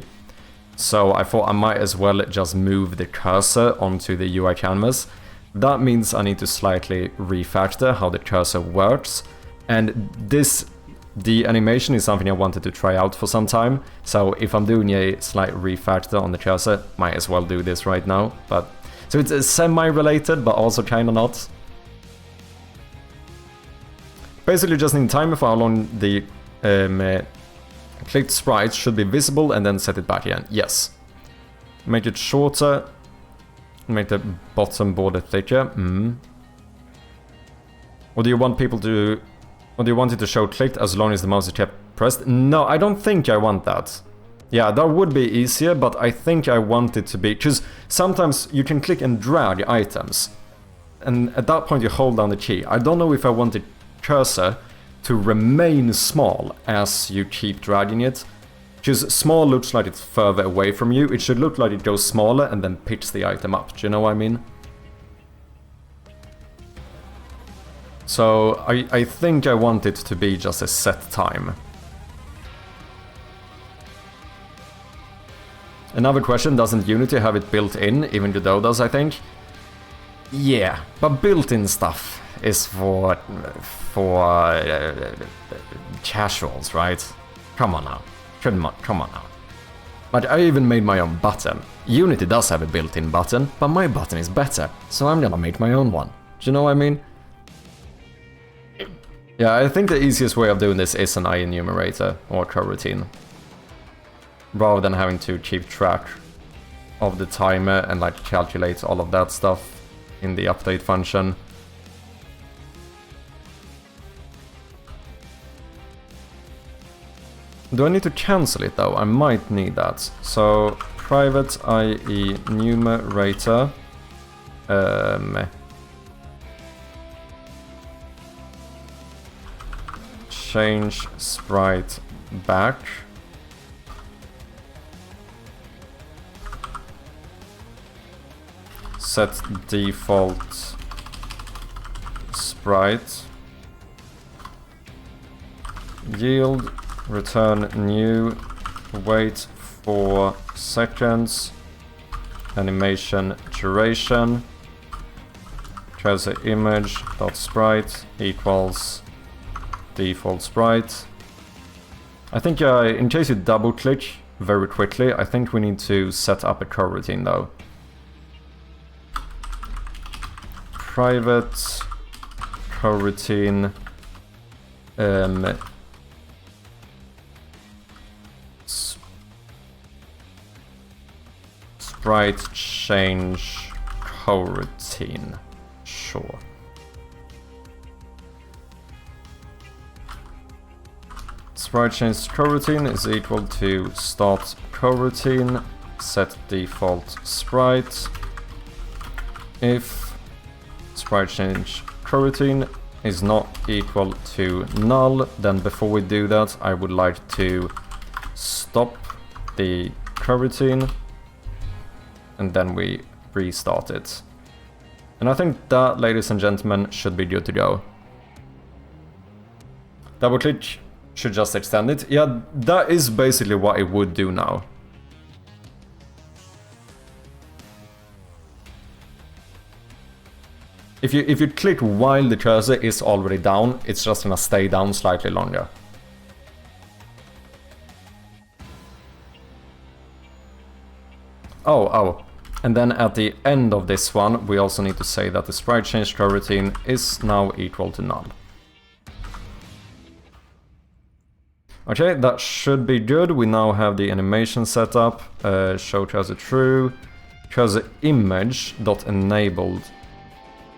So I thought I might as well just move the cursor onto the UI canvas. That means I need to slightly refactor how the cursor works. And the animation is something I wanted to try out for some time. So if I'm doing a slight refactor on the cursor, might as well do this right now. So it's semi-related, but also kind of not. Basically just need a timer for how long the clicked sprites should be visible and then set it back again. Yes. Make it shorter. Make the bottom border thicker. Or do you want people to... Or do you want it to show clicked as long as the mouse is kept pressed? No, I don't think I want that. Yeah, that would be easier, but I think I want it to be... Because sometimes you can click and drag items. And at that point you hold down the key. I don't know if I want the cursor to remain small as you keep dragging it. Because small looks like it's further away from you. It should look like it goes smaller and then picks the item up. Do you know what I mean? So I think I want it to be just a set time. Another question, doesn't Unity have it built in? Even Godot does, I think. Yeah, but built-in stuff is for casuals, right? Come on now. Come on now. But I even made my own button. Unity does have a built-in button, but my button is better, so I'm gonna make my own one. Do you know what I mean? Yeah, I think the easiest way of doing this is an enumerator or coroutine. Rather than having to keep track of the timer and like calculate all of that stuff in the update function. Do I need to cancel it though? I might need that. So private IE numerator. Change sprite back. Set default sprite. Yield. Return new. Wait 4 seconds. Animation duration. Cursor image dot sprite equals default sprite. I think in case you double click very quickly, I think we need to set up a coroutine though. Private coroutine sprite change coroutine. Sure. Sprite change coroutine is equal to start coroutine, set default sprite. If sprite change coroutine is not equal to null, then before we do that, I would like to stop the coroutine and then we restart it. And I think that, ladies and gentlemen, should be good to go. Double click should just extend it. Yeah, that is basically what it would do now. If you click while the cursor is already down, it's just gonna stay down slightly longer. Oh. And then at the end of this one, we also need to say that the sprite change coroutine is now equal to null. Okay, that should be good. We now have the animation set up. Show cursor true. Cursor image dot enabled.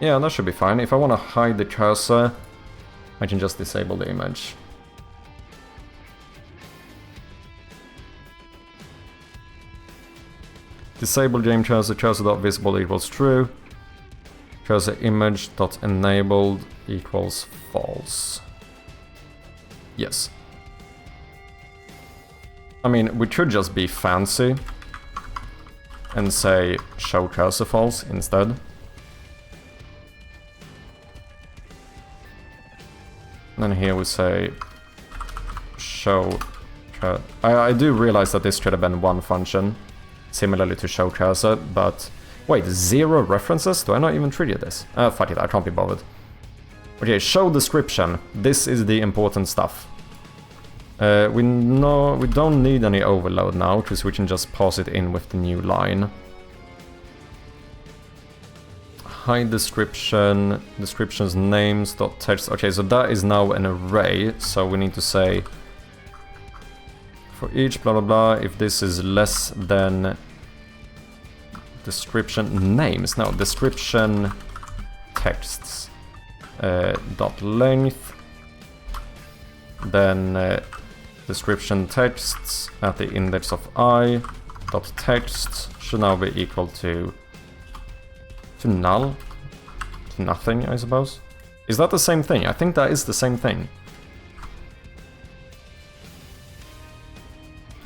Yeah, that should be fine. If I want to hide the cursor, I can just disable the image. Disable game cursor, cursor.visible equals true. Cursor image.enabled equals false. Yes. I mean, we could just be fancy and say show cursor false instead. And then here we say show cursor. I do realize that this should have been one function, similarly to show cursor, but wait, 0 references? Do I not even trigger this? Fuck it, I can't be bothered. Okay, show description. This is the important stuff. We don't need any overload now, because we can just pass it in with the new line. Hide description, descriptions names dot text. Okay, so that is now an array, so we need to say for each blah blah blah, if this is less than description names, no, description texts dot length, then description texts at the index of I dot text should now be equal to null, to nothing, I suppose. Is that the same thing? I think that is the same thing.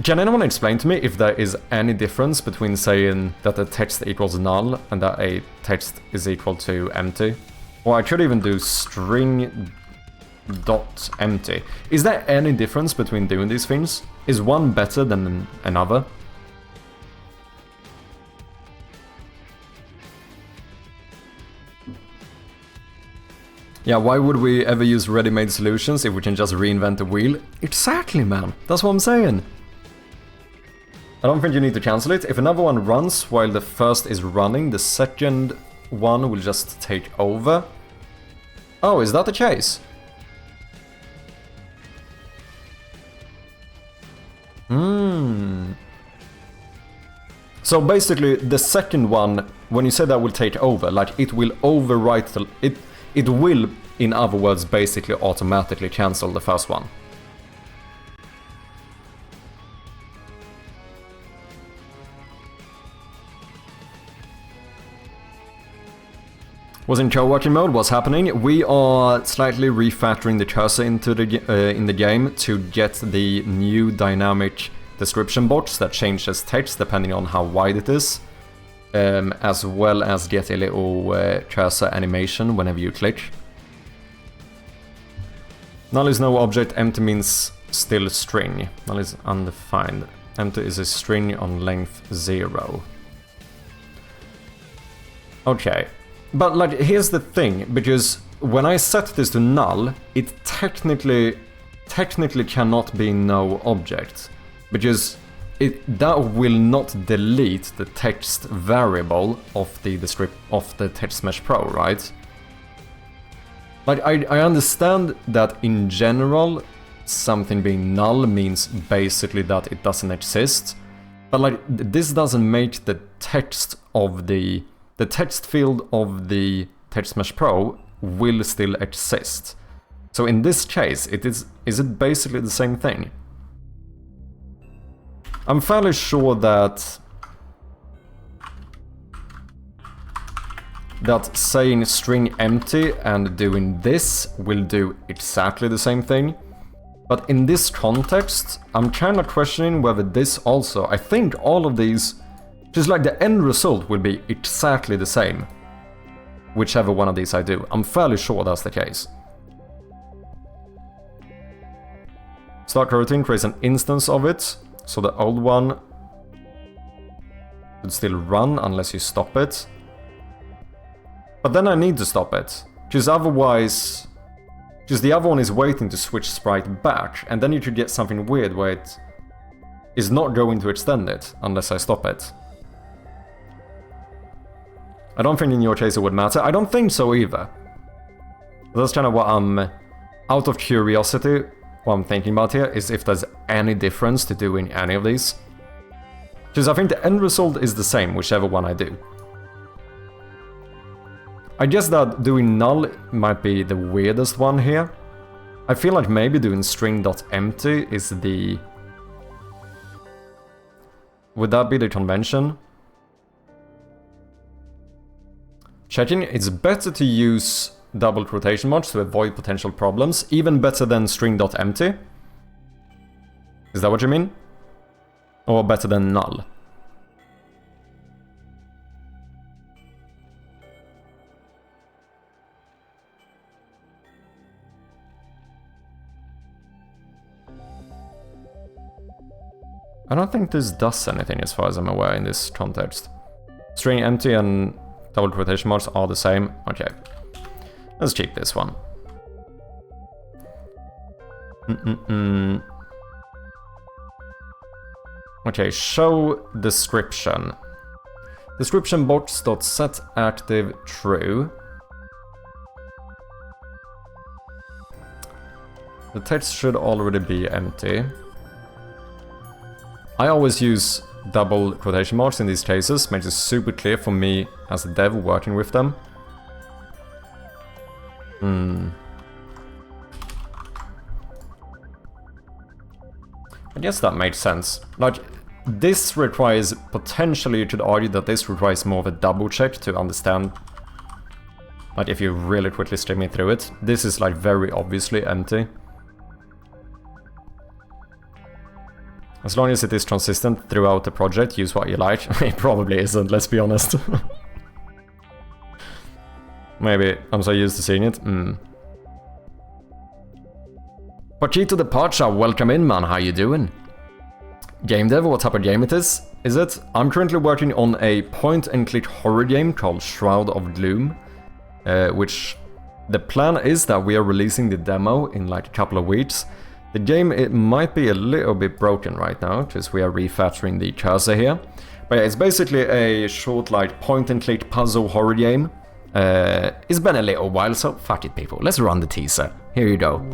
Can anyone explain to me if there is any difference between saying that a text equals null and that a text is equal to empty? Or I could even do string dot empty. Is there any difference between doing these things? Is one better than another? Yeah, why would we ever use ready-made solutions if we can just reinvent the wheel? Exactly, man. That's what I'm saying. I don't think you need to cancel it. If another one runs while the first is running, the second one will just take over. Oh, is that the case? So basically, the second one, when you say that will take over, like it will overwrite the... It will, in other words, basically automatically cancel the first one. Was in co-working mode, what's happening? We are slightly refactoring the cursor into in the game to get the new dynamic description box that changes text depending on how wide it is. As well as get a little cursor animation whenever you click. Null is no object, empty means still string. Null is undefined. Empty is a string on length 0. Okay. But like, here's the thing, because when I set this to null, it technically cannot be no object, because that will not delete the text variable of the text mesh pro, right? Like, I understand that in general, something being null means basically that it doesn't exist, but like, this doesn't make the text of the text field of the text mesh pro will still exist. So in this case, is it basically the same thing? I'm fairly sure that saying string empty and doing this will do exactly the same thing. But in this context, I'm kind of questioning whether this also... I think all of these... Just like the end result will be exactly the same. Whichever one of these I do. I'm fairly sure that's the case. Start coroutine creates an instance of it. So the old one would still run unless you stop it. But then I need to stop it. Because otherwise... Because the other one is waiting to switch sprite back. And then you could get something weird where it is not going to extend it unless I stop it. I don't think in your case it would matter. I don't think so either. That's kind of what I'm... Out of curiosity, what I'm thinking about here is if there's any difference to doing any of these. Because I think the end result is the same, whichever one I do. I guess that doing null might be the weirdest one here. I feel like maybe doing string.empty is the... Would that be the convention? Checking, it's better to use double quotation marks to avoid potential problems, even better than string.empty. Is that what you mean? Or better than null? I don't think this does anything as far as I'm aware in this context. String empty and double quotation marks are the same. Okay. Let's check this one. Okay, show description. Description box.set active true. The text should already be empty. I always use double quotation marks in these cases, makes it super clear for me as a dev working with them. I guess that makes sense. Like, this requires, potentially you could argue that this requires more of a double check to understand. Like, if you really quickly skimming through it, this is like very obviously empty. As long as it is consistent throughout the project, use what you like. It probably isn't, let's be honest. Maybe I'm so used to seeing it. Paquito the Pacha, welcome in, man. How you doing? Game dev, what type of game it is? Is it? I'm currently working on a point-and-click horror game called Shroud of Gloom, which the plan is that we are releasing the demo in like a couple of weeks. The game, it might be a little bit broken right now, because we are refactoring the cursor here. But yeah, it's basically a short, like, point-and-click puzzle horror game. It's been a little while, so fuck it, people. Let's run the teaser. Here you go.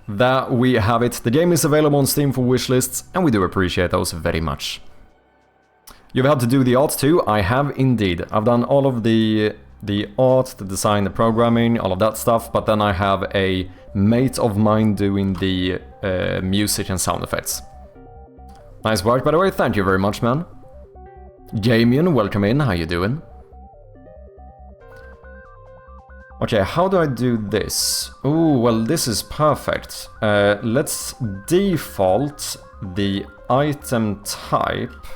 There we have it. The game is available on Steam for wishlists, and we do appreciate those very much. You've had to do the art too? I have indeed. I've done all of the art, the design, the programming, all of that stuff, but then I have a mate of mine doing the music and sound effects. Nice work, by the way. Thank you very much, man. Jamian, welcome in. How you doing? Okay, how do I do this? Oh, well, this is perfect. Let's default the item type.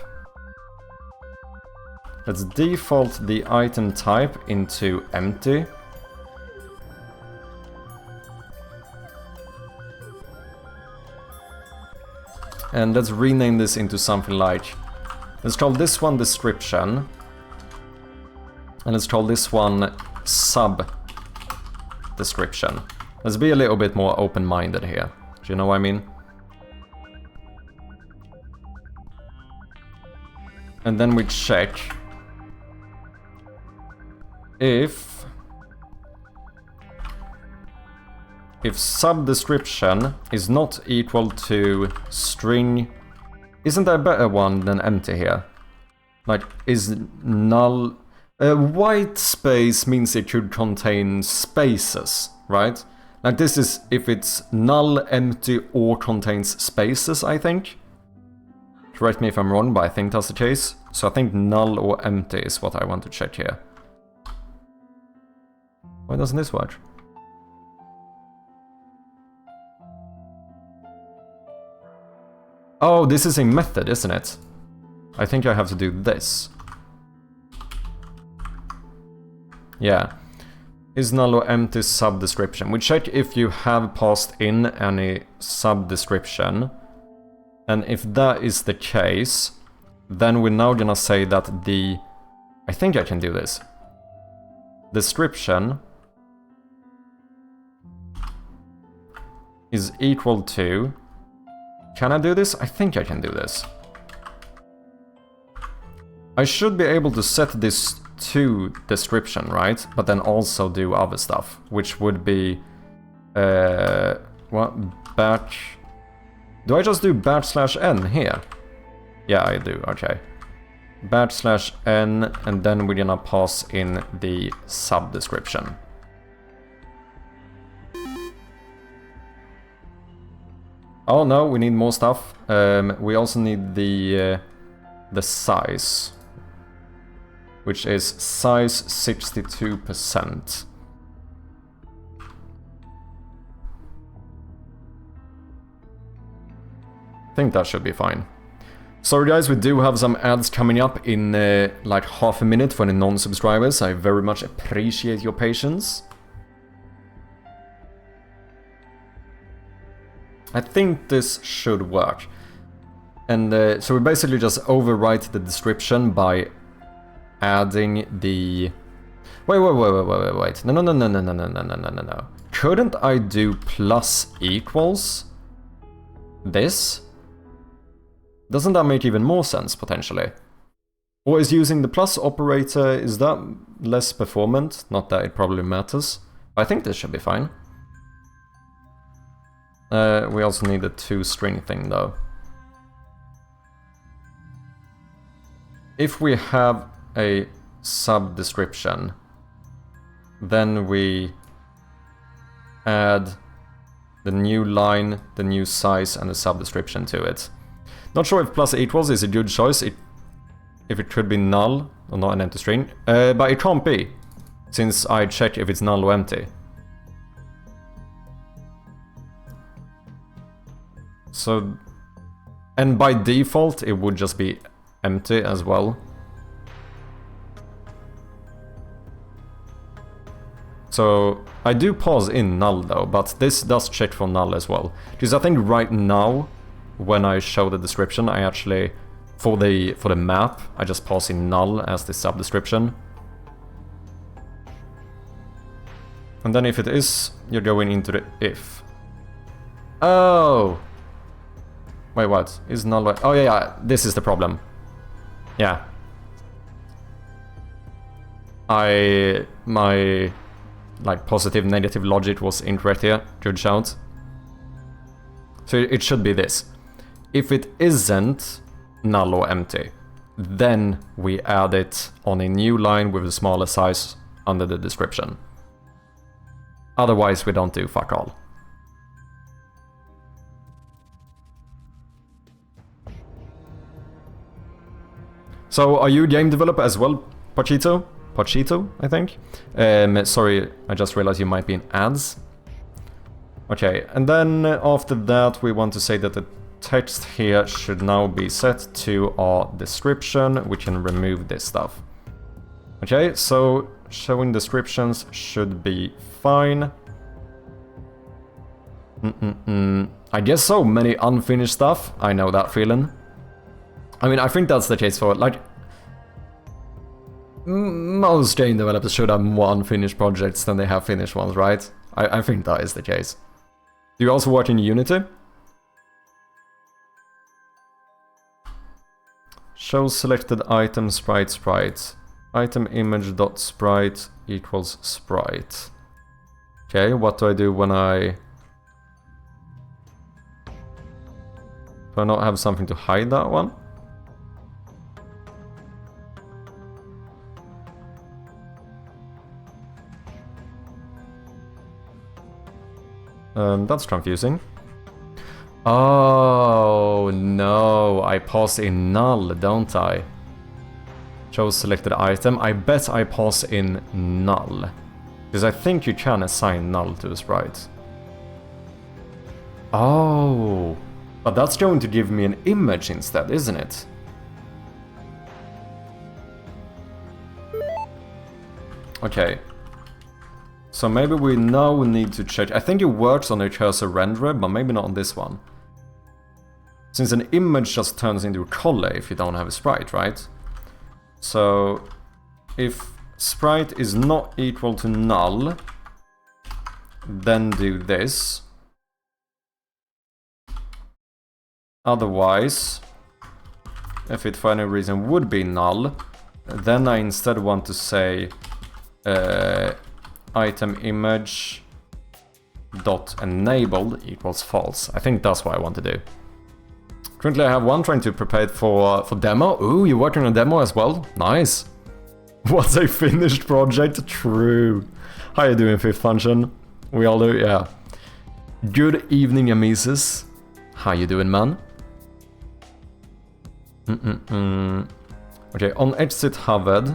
Let's default the item type into empty. And let's rename this into something like... Let's call this one description. And let's call this one sub description. Let's be a little bit more open-minded here. Do you know what I mean? And then we check if sub description is not equal to string. Isn't there a better one than empty here? Like, is null... white space means it should contain spaces, right? Like, this is if it's null, empty, or contains spaces, I think. Correct me if I'm wrong, but I think that's the case. So I think null or empty is what I want to check here. Why doesn't this work? Oh, this is a method, isn't it? I think I have to do this. Yeah. Is null or empty sub-description. We check if you have passed in any sub-description. And if that is the case, then we're now gonna say that the... I think I can do this. Description is equal to... Can I do this? I think I can do this. I should be able to set this to description, right? But then also do other stuff, which would be... what? Batch... Do I just do batch/n here? Yeah, I do, okay. Batch/n, and then we're gonna pass in the sub-description. Oh no, we need more stuff. We also need the size, which is size 62%. I think that should be fine. Sorry guys, we do have some ads coming up in like half a minute for the non-subscribers. I very much appreciate your patience. I think this should work. And so we basically just overwrite the description by adding the... Wait. No. Couldn't I do plus equals this? Doesn't that make even more sense, potentially? Or is using the plus operator, is that less performant? Not that it probably matters. I think this should be fine. We also need a two-string thing, though. If we have a sub-description, then we add the new line, the new size, and the sub-description to it. Not sure if plus equals is a good choice, if it could be null, or not an empty string, but it can't be, since I check if it's null or empty. So, and by default it would just be empty as well. So, I do pause in null though, but this does check for null as well. Because I think right now, when I show the description, I actually, for the map, I just pause in null as the sub-description. And then if it is, you're going into the if. Oh! Wait, what? Is null... Oh yeah, this is the problem. Yeah. My like positive negative logic was incorrect here. Good shout. So it should be this. If it isn't null or empty, then we add it on a new line with a smaller size under the description. Otherwise we don't do fuck all. So are you a game developer as well, Pachito? Pachito, I think? Sorry, I just realized you might be in ads. Okay, and then after that we want to say that the text here should now be set to our description. We can remove this stuff. Okay, so showing descriptions should be fine. I guess so many unfinished stuff. I know that feeling. I mean, I think that's the case for, like, most game developers should have more unfinished projects than they have finished ones, right? I think that is the case. Do you also work in Unity? Show selected item sprite. Item image dot sprite equals sprite. Okay, what do I do when I... Do I not have something to hide that one? That's confusing. Oh no, I pass in null, don't I? Show selected item. I bet I pass in null. Because I think you can assign null to a sprite. Oh, but that's going to give me an image instead, isn't it? Okay. So maybe we now need to check. I think it works on a cursor renderer, but maybe not on this one. Since an image just turns into a color if you don't have a sprite, right? So if sprite is not equal to null, then do this. Otherwise, if it for any reason would be null, then I instead want to say item image dot enabled equals false. I think that's what I want to do. Currently I have one trying to prepare it for demo. Ooh, you're working on a demo as well? Nice. What's a finished project? True. How you doing, Fifth Function? We all do, yeah. Good evening, Amises. How you doing, man? Okay, on exit hovered.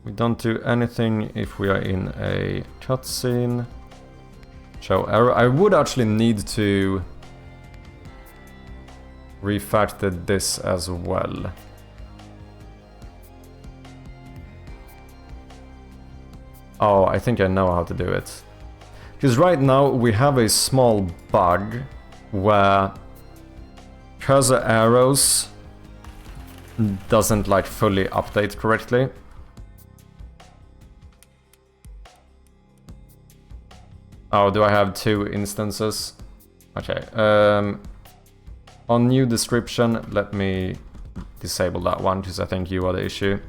We don't do anything if we are in a cutscene. Show error. I would actually need to refactor this as well. Oh, I think I know how to do it. Because right now we have a small bug where cursor arrows doesn't like fully update correctly. Oh, do I have two instances? Okay. On new description, let me disable that one because I think you are the issue.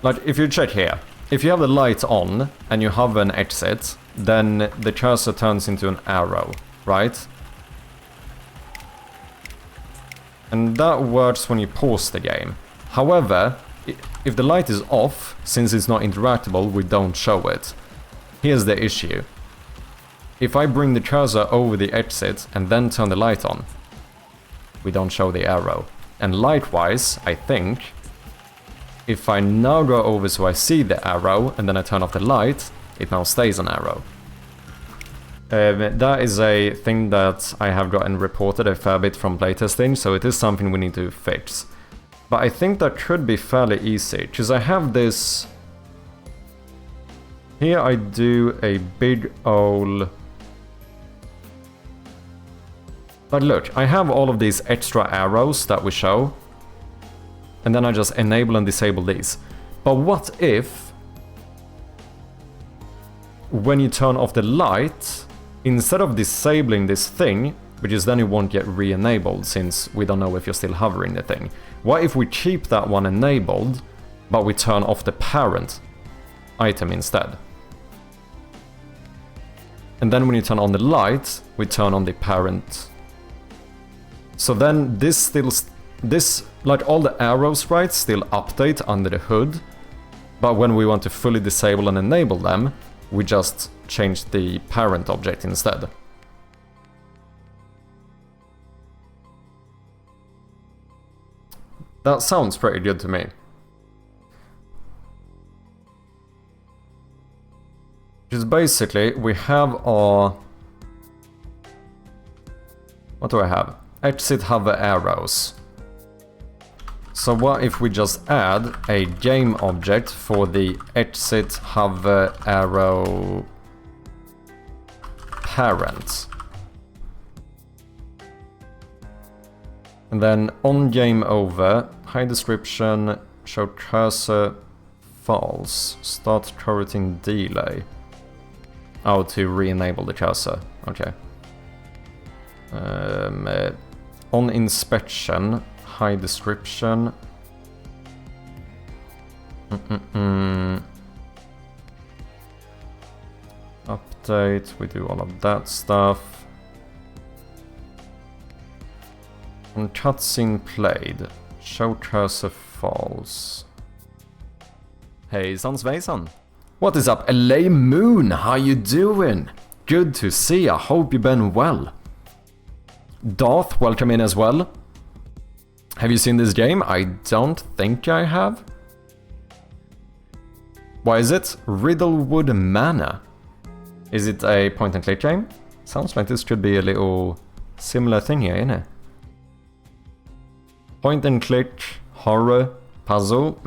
Like, if you check here, if you have the light on and you have an exit, then the cursor turns into an arrow, right? And that works when you pause the game. However, if the light is off, since it's not interactable, we don't show it. Here's the issue. If I bring the cursor over the exit and then turn the light on, we don't show the arrow. And likewise, I think, if I now go over so I see the arrow and then I turn off the light, it now stays an arrow. That is a thing that I have gotten reported a fair bit from playtesting, so it is something we need to fix. But I think that could be fairly easy, because I have this... Here I do a big ol'... But look, I have all of these extra arrows that we show. And then I just enable and disable these. But what if... when you turn off the light, instead of disabling this thing, because then it won't get re-enabled since we don't know if you're still hovering the thing. What if we keep that one enabled, but we turn off the parent item instead? And then when you turn on the light, we turn on the parent. So then this still... This, like all the arrow sprites, still update under the hood. But when we want to fully disable and enable them, we just change the parent object instead. That sounds pretty good to me. Because basically, we have our... What do I have? Exit hover arrows. So what if we just add a game object for the exit hover arrow parent? And then on game over, high description, show cursor false, start coroutine delay. Oh, to re-enable the cursor, okay. On inspection, high description. Update, we do all of that stuff. On cutscene played, show cursor false. Hejsan svejsan. What is up, LA Moon? How you doing? Good to see. I hope you've been well. Darth, welcome in as well. Have you seen this game? I don't think I have. Why is it? Riddlewood Manor. Is it a point-and-click game? Sounds like this could be a little similar thing here, innit? Point-and-click, horror, puzzle.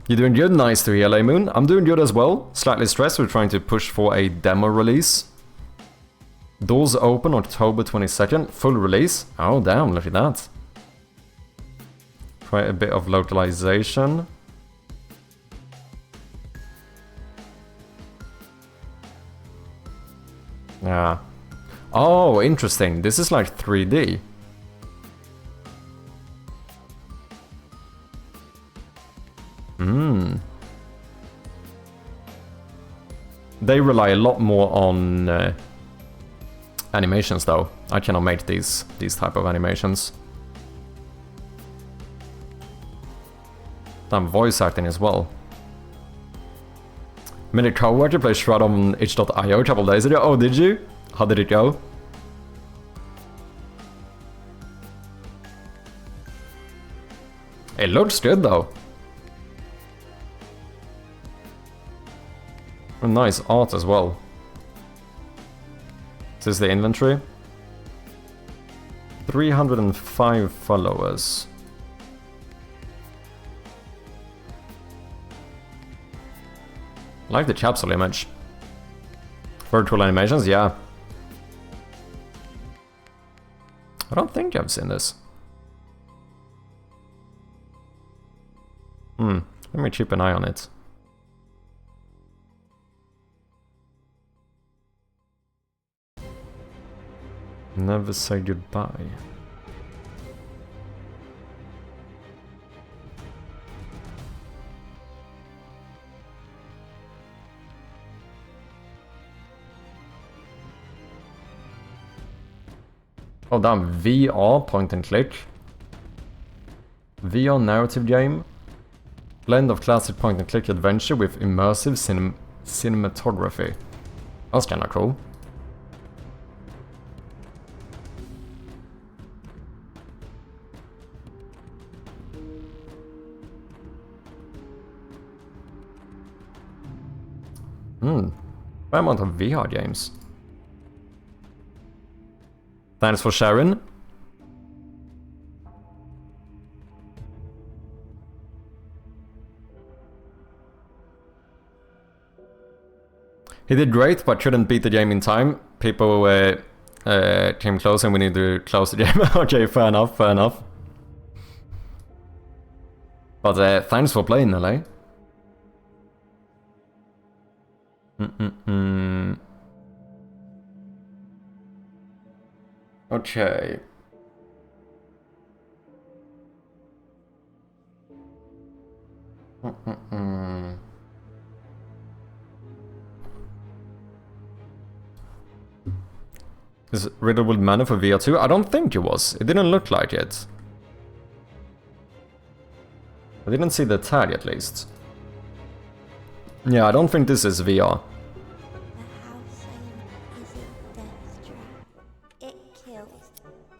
You're doing good? Nice to hear, Laymoon. I'm doing good as well. Slightly stressed. We're trying to push for a demo release. Doors open October 22nd. Full release. Oh, damn. Look at that. Quite a bit of localization. Yeah. Oh, interesting. This is like 3D. They rely a lot more on animations though. I cannot make these type of animations. Damn, voice acting as well. Mini co-worker played Shroud on itch.io a couple days ago. Oh, did you? How did it go? It looks good though. A nice art as well. This is the inventory. 305 followers. Like the capsule image. Virtual animations, yeah. I don't think I've seen this. Let me keep an eye on it. Never say goodbye. Oh damn, VR point and click. VR narrative game. Blend of classic point and click adventure with immersive cinematography. That's kinda cool. Fair amount of VR games. Thanks for sharing. He did great, but couldn't beat the game in time. People came close and we need to close the game. Okay, fair enough, fair enough. But thanks for playing, LA. Okay. Is Riddlewood Manor for VR2? I don't think it was. It didn't look like it. I didn't see the tag at least. Yeah, I don't think this is VR. The house is a death trap. It kills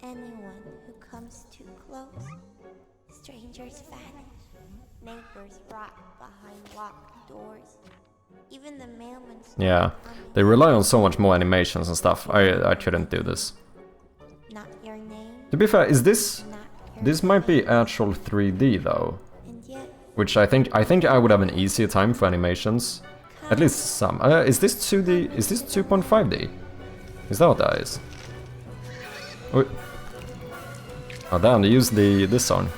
anyone who comes too close. Strangers vanish. Neighbors rot behind locked doors. Even the mailman's Yeah, they rely on so much more animations and stuff. I couldn't do this. not your name, To be fair, is this... not your This might be actual 3D though. and yet Which I think I would have an easier time for animations. At least some. Is this 2D? Is this 2.5D? Is that what that is? Wait. Oh damn, they used this song.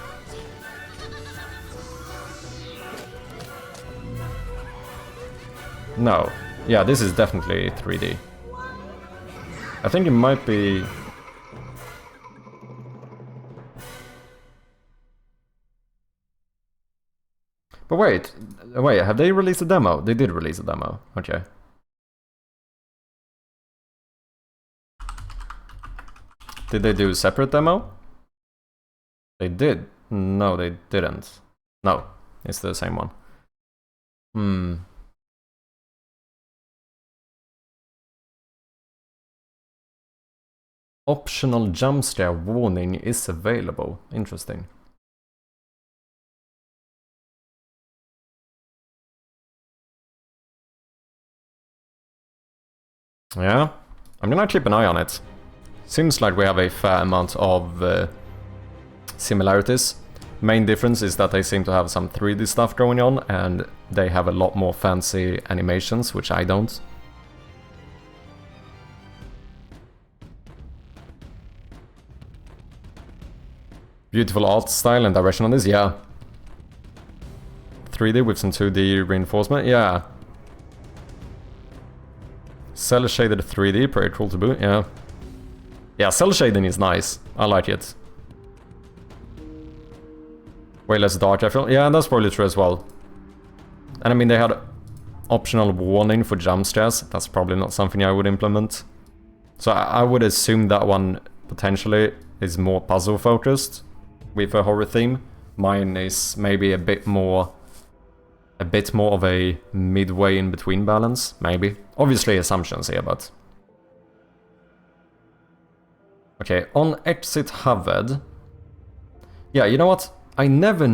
No. Yeah, this is definitely 3D. I think it might be... But wait, have they released a demo? They did release a demo, okay. Did they do a separate demo? They did. No, they didn't. No, it's the same one. Optional jump scare warning is available. Interesting. Yeah, I'm gonna keep an eye on it. Seems like we have a fair amount of similarities. Main difference is that they seem to have some 3D stuff going on, and they have a lot more fancy animations, which I don't. Beautiful art style and direction on this, yeah. 3D with some 2D reinforcement, yeah. Cell shaded 3D, pretty cool to boot, yeah. Yeah, cell shading is nice. I like it. Way less dark, I feel. Yeah, that's probably true as well. And I mean, they had optional warning for jump scares. That's probably not something I would implement. So I would assume that one potentially is more puzzle focused with a horror theme. Mine is maybe a bit more of a midway in between balance, maybe. Obviously assumptions here, but... Okay, on exit Harvard. Yeah, you know what? I never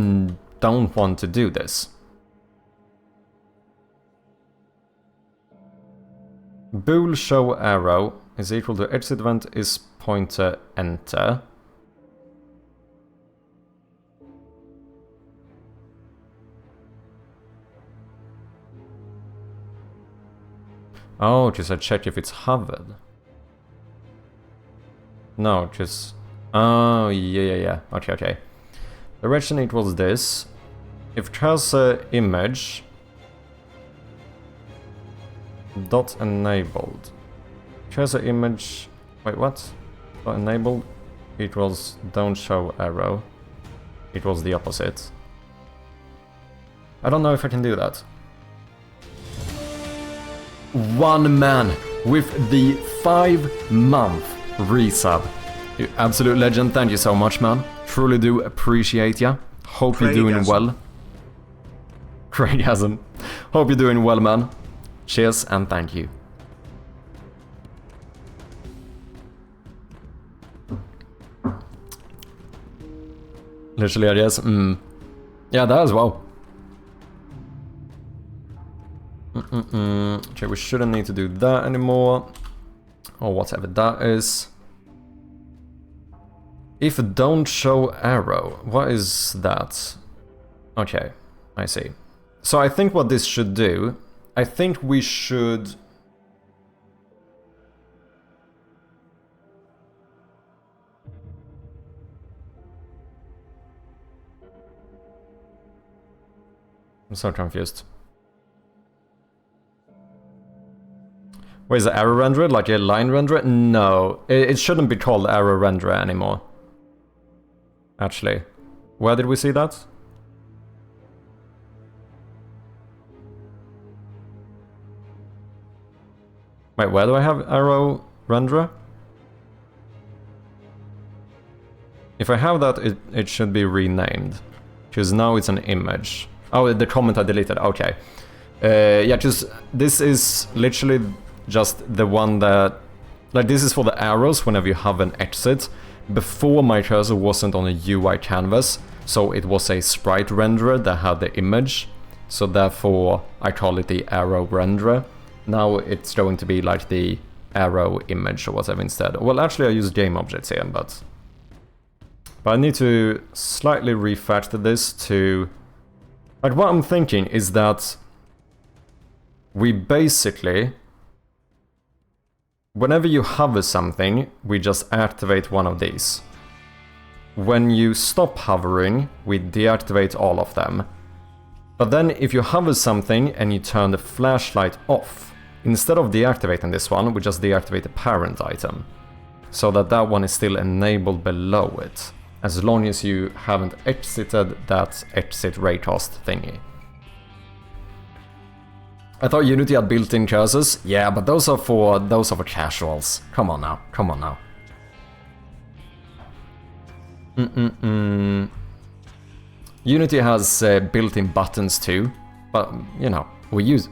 don't want to do this. Bool show arrow is equal to exit event is pointer enter. Oh, just I check if it's hovered. No, just... Oh, yeah. Okay. Direction equals this. If cursor image dot enabled. Cursor image... Wait, what? Dot enabled equals don't show arrow. Equals the opposite. I don't know if I can do that. One man with the 5-month resub. You absolute legend, thank you so much, man. Truly do appreciate ya. Hope you're doing well. Craigasm. Hope you're doing well, man. Cheers and thank you. Literally, I guess. Yeah, that as well. Okay, we shouldn't need to do that anymore. Or whatever that is. If don't show arrow, what is that? Okay, I see. So I think what this should do, I think we should... I'm so confused. Wait, is it arrow renderer? Like a line renderer? No, it shouldn't be called arrow renderer anymore. Actually, where did we see that? Wait, where do I have arrow renderer? If I have that, it should be renamed. Because now it's an image. Oh, the comment I deleted, okay. Yeah, just this is literally just the one that... Like, this is for the arrows whenever you have an exit. Before, my cursor wasn't on a UI canvas, so it was a sprite renderer that had the image. So therefore, I call it the arrow renderer. Now it's going to be like the arrow image or whatever instead. Well, actually I use game objects here, but I need to slightly refactor this to... Like, what I'm thinking is that we basically... Whenever you hover something, we just activate one of these. When you stop hovering, we deactivate all of them. But then if you hover something and you turn the flashlight off, instead of deactivating this one, we just deactivate the parent item. So that that one is still enabled below it, as long as you haven't exited that exit raycast thingy. I thought Unity had built-in cursors. Yeah, but those are for casuals. Come on now, come on now. Unity has built-in buttons too, but you know, we use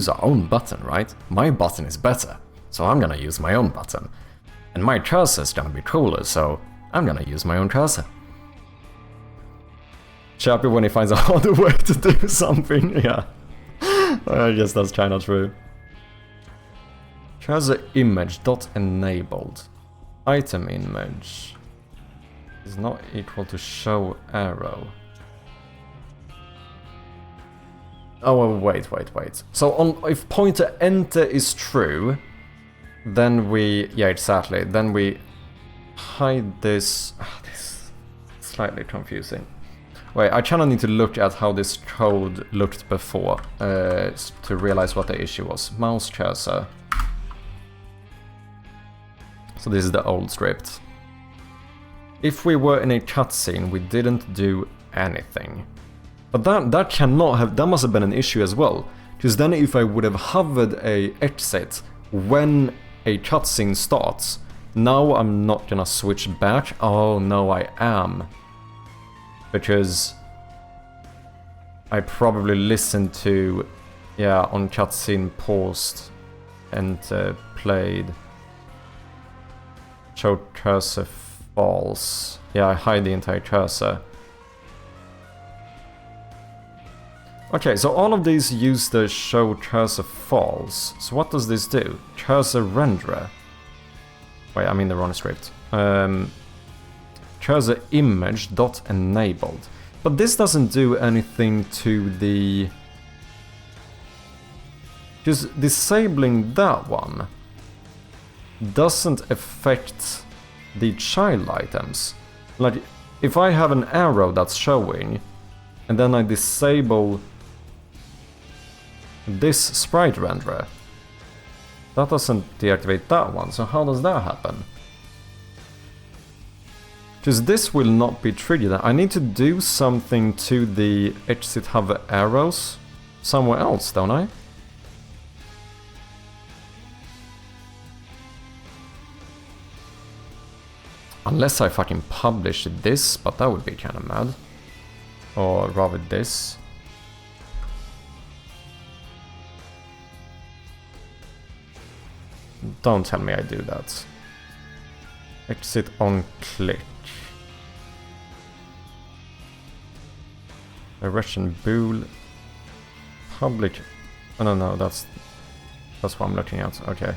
our own button, right? My button is better, so I'm gonna use my own button. And my cursor is gonna be cooler, so I'm gonna use my own cursor. Chappy when he finds a harder way to do something, yeah. I guess that's kinda true. Cursor image dot enabled. Item image is not equal to show arrow. Oh, wait. So if pointer enter is true, then we... yeah, exactly. Then we hide this... this is slightly confusing. Wait, I kinda need to look at how this code looked before to realize what the issue was. Mouse cursor. So this is the old script. If we were in a cutscene, we didn't do anything. But that cannot have... that must have been an issue as well. Because then if I would have hovered a exit when a cutscene starts, now I'm not gonna switch back. Oh no, I am. Because I probably listened to... yeah, on cutscene paused and played. Show cursor false. Yeah, I hide the entire cursor. Okay, so all of these use the show cursor false. So what does this do? Cursor renderer. Wait, I'm in the wrong script. Cursor image dot enabled. But this doesn't do anything to the... just disabling that one doesn't affect the child items. Like, if I have an arrow that's showing, and then I disable this sprite renderer, that doesn't deactivate that one, so how does that happen? Because this will not be triggered. I need to do something to the exit hover arrows somewhere else, don't I? Unless I fucking publish this, but that would be kinda mad. Or rather this. Don't tell me I do that. Exit on click. Direction bool. Public. Oh no, that's what I'm looking at. Okay.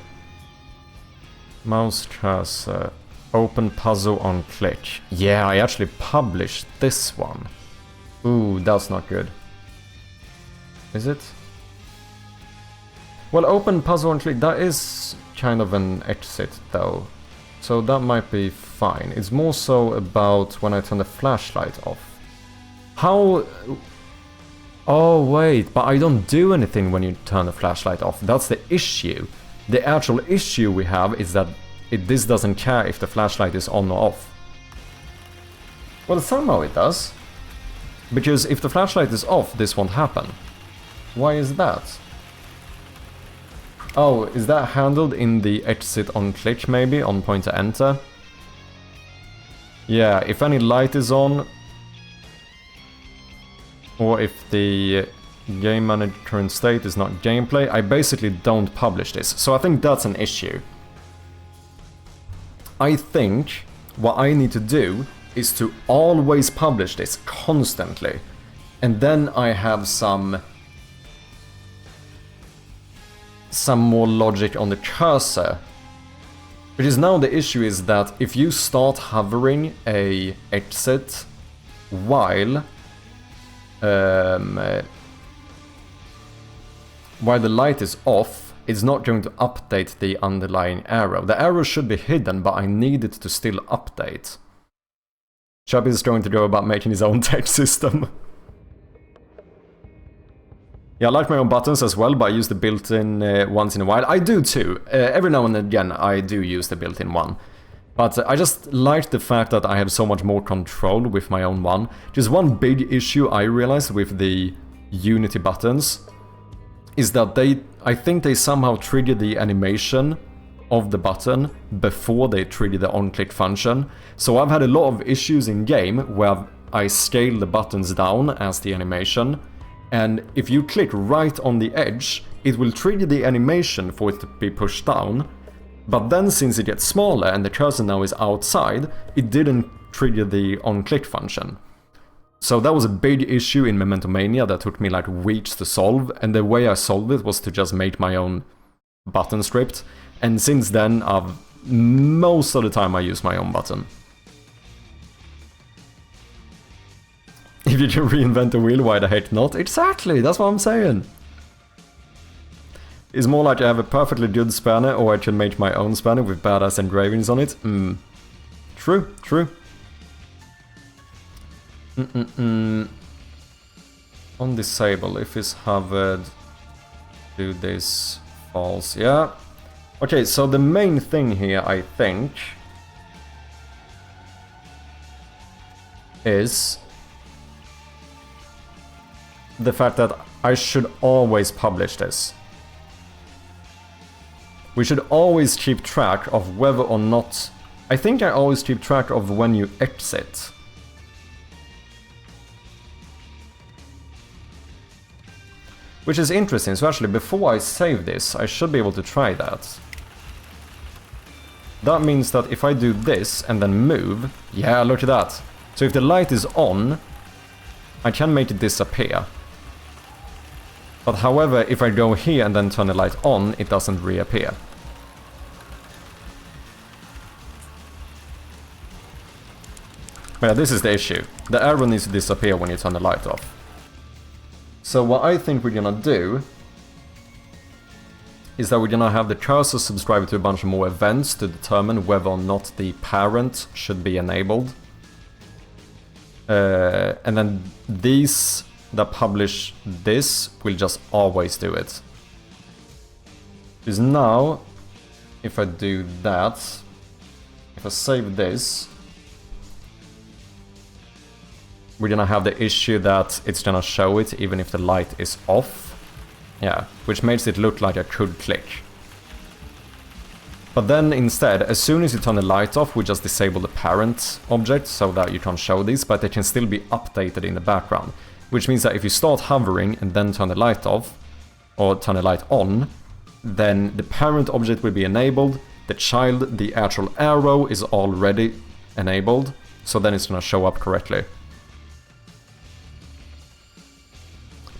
Mouse cursor. Open puzzle on click. Yeah, I actually published this one. Ooh, that's not good. Is it? Well, open puzzle on click, that is kind of an exit though. So that might be fine. It's more so about when I turn the flashlight off. How... oh wait, but I don't do anything when you turn the flashlight off. That's the issue. The actual issue we have is that this doesn't care if the flashlight is on or off. Well, somehow it does. Because if the flashlight is off, this won't happen. Why is that? Oh, is that handled in the exit on click maybe, on pointer enter? Yeah, if any light is on, or if the game manager current state is not gameplay, I basically don't publish this. So I think that's an issue. I think what I need to do is to always publish this constantly. And then I have some more logic on the cursor. Because now the issue is that if you start hovering a exit while the light is off, it's not going to update the underlying arrow. The arrow should be hidden, but I need it to still update. Chubby is going to go about making his own text system. Yeah, I like my own buttons as well, but I use the built-in once in a while. I do too. Every now and again I do use the built-in one. But I just like the fact that I have so much more control with my own one. Just one big issue I realized with the Unity buttons is that I think they somehow trigger the animation of the button before they trigger the on-click function. So I've had a lot of issues in game where I scale the buttons down as the animation, and if you click right on the edge, it will trigger the animation for it to be pushed down, But then since it gets smaller and the cursor now is outside, it didn't trigger the on-click function. So that was a big issue in Memento Mania that took me like weeks to solve, and the way I solved it was to just make my own button script. And since then, most of the time I use my own button. If you can reinvent the wheel, why the heck not? Exactly, that's what I'm saying. It's more like I have a perfectly good spanner, or I can make my own spanner with badass engravings on it. True, true. On disable, if it's hovered, do this, false, yeah. Okay, so the main thing here, I think, is the fact that I should always publish this. We should always keep track of whether or not... I think I always keep track of when you exit. Which is interesting, so actually before I save this, I should be able to try that. That means that if I do this and then move... Yeah, look at that. So if the light is on, I can make it disappear. But however, if I go here and then turn the light on, it doesn't reappear. But yeah, this is the issue. The arrow needs to disappear when you turn the light off. So what I think we're gonna do is that we're gonna have the cursor subscribe to a bunch of more events to determine whether or not the parent should be enabled. And then these that publish this will just always do it. Because now, if I do that, if I save this, we're gonna have the issue that it's gonna show it even if the light is off. Yeah, which makes it look like I could click. But then instead, as soon as you turn the light off, we just disable the parent object so that you can't show these, but they can still be updated in the background. Which means that if you start hovering and then turn the light off, or turn the light on, then the parent object will be enabled, the child, the actual arrow is already enabled, so then it's gonna show up correctly.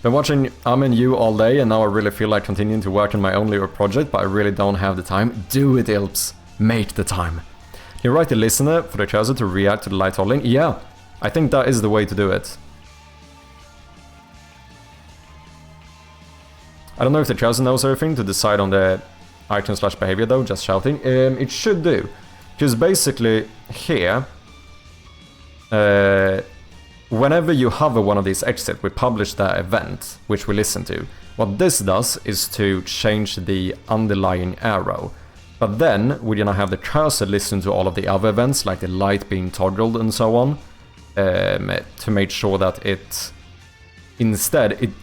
Been watching You all day, and now I really feel like continuing to work on my own little project, but I really don't have the time. Do it, Ilps. Make the time. You write the listener for the cursor to react to the light holding? Yeah, I think that is the way to do it. I don't know if the cursor knows everything to decide on the item/behavior though, just shouting. It should do. Because basically, here, whenever you hover one of these exits, we publish that event, which we listen to. What this does is to change the underlying arrow. But then, we're gonna have the cursor listen to all of the other events, like the light being toggled and so on, to make sure that it... Instead,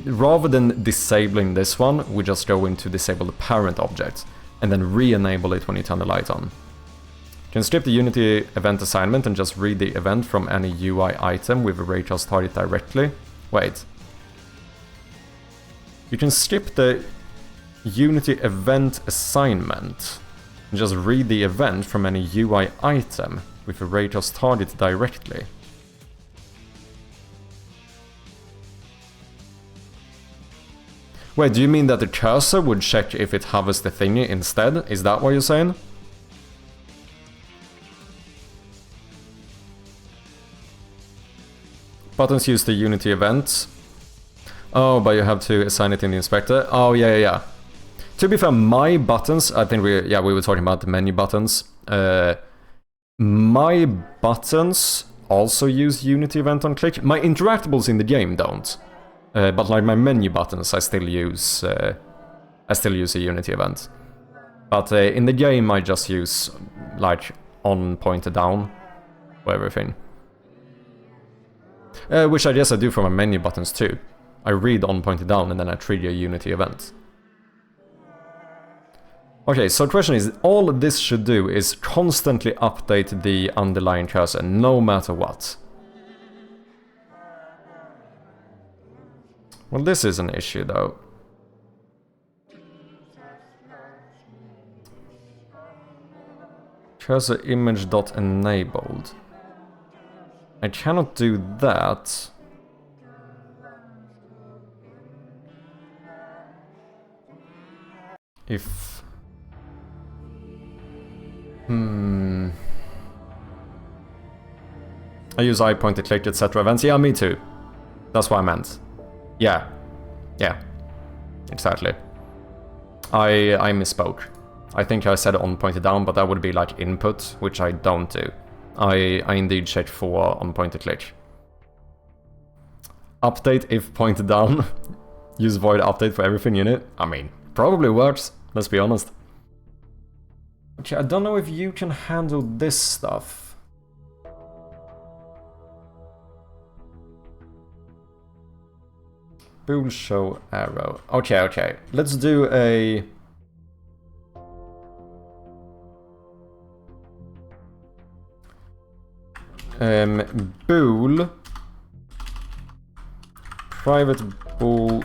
rather than disabling this one, we just go into disable the parent object, and then re-enable it when you turn the light on. You can strip the Unity event assignment and just read the event from any UI item with a raycast target directly. Wait. You can skip the Unity event assignment and just read the event from any UI item with a raycast target directly. Wait, do you mean that the cursor would check if it hovers the thingy instead? Is that what you're saying? Buttons use the Unity event. Oh, but you have to assign it in the inspector. Oh, yeah. To be fair, my buttons, I think we were talking about the menu buttons. My buttons also use Unity event on click. My interactables in the game don't. But like my menu buttons, I still use a Unity event. But in the game, I just use like on pointer down for everything. Which I guess I do for my menu buttons too. I read on pointer down and then I trigger a Unity event. Okay, so the question is, all this should do is constantly update the underlying cursor, no matter what. Well, this is an issue though. Cursor image dot enabled. I cannot do that. If... I use eye pointer click, etc. events. Yeah, me too. That's what I meant. Yeah. Yeah. Exactly. I misspoke. I think I said on pointer down, but that would be like input, which I don't do. I indeed check for on pointer click. Update if pointer down. Use void update for everything unit. I mean, probably works, let's be honest. Okay, I don't know if you can handle this stuff. Bool show arrow. Okay, okay. Let's do a... bool... private bool...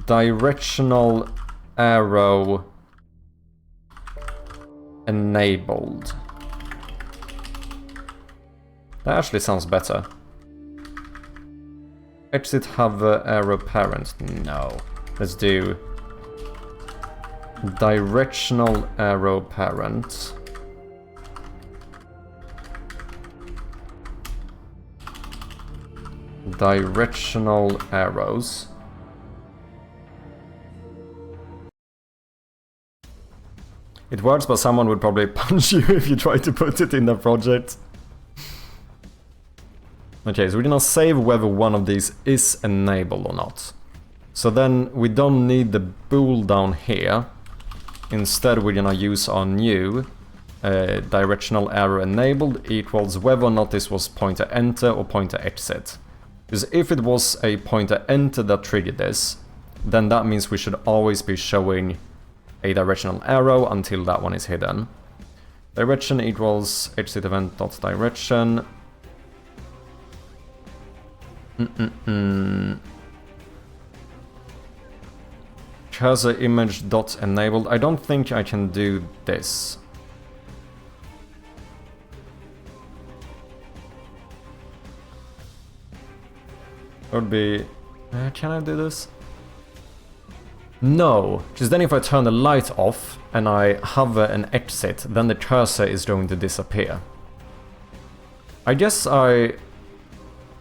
directional arrow enabled. That actually sounds better. Exit hover arrow parent. No. Let's do directional arrow parent. Directional arrows. It works, but someone would probably punch you if you try to put it in the project. Okay, so we're gonna save whether one of these is enabled or not. So then we don't need the bool down here. Instead, we're gonna use our new directional arrow enabled equals whether or not this was pointer enter or pointer exit. Because if it was a pointer enter that triggered this, then that means we should always be showing a directional arrow until that one is hidden. Direction equals exit event dot direction. Cursor image dot enabled. I don't think I can do this. Would be... can I do this? No, because then if I turn the light off and I hover and exit, then the cursor is going to disappear. I guess I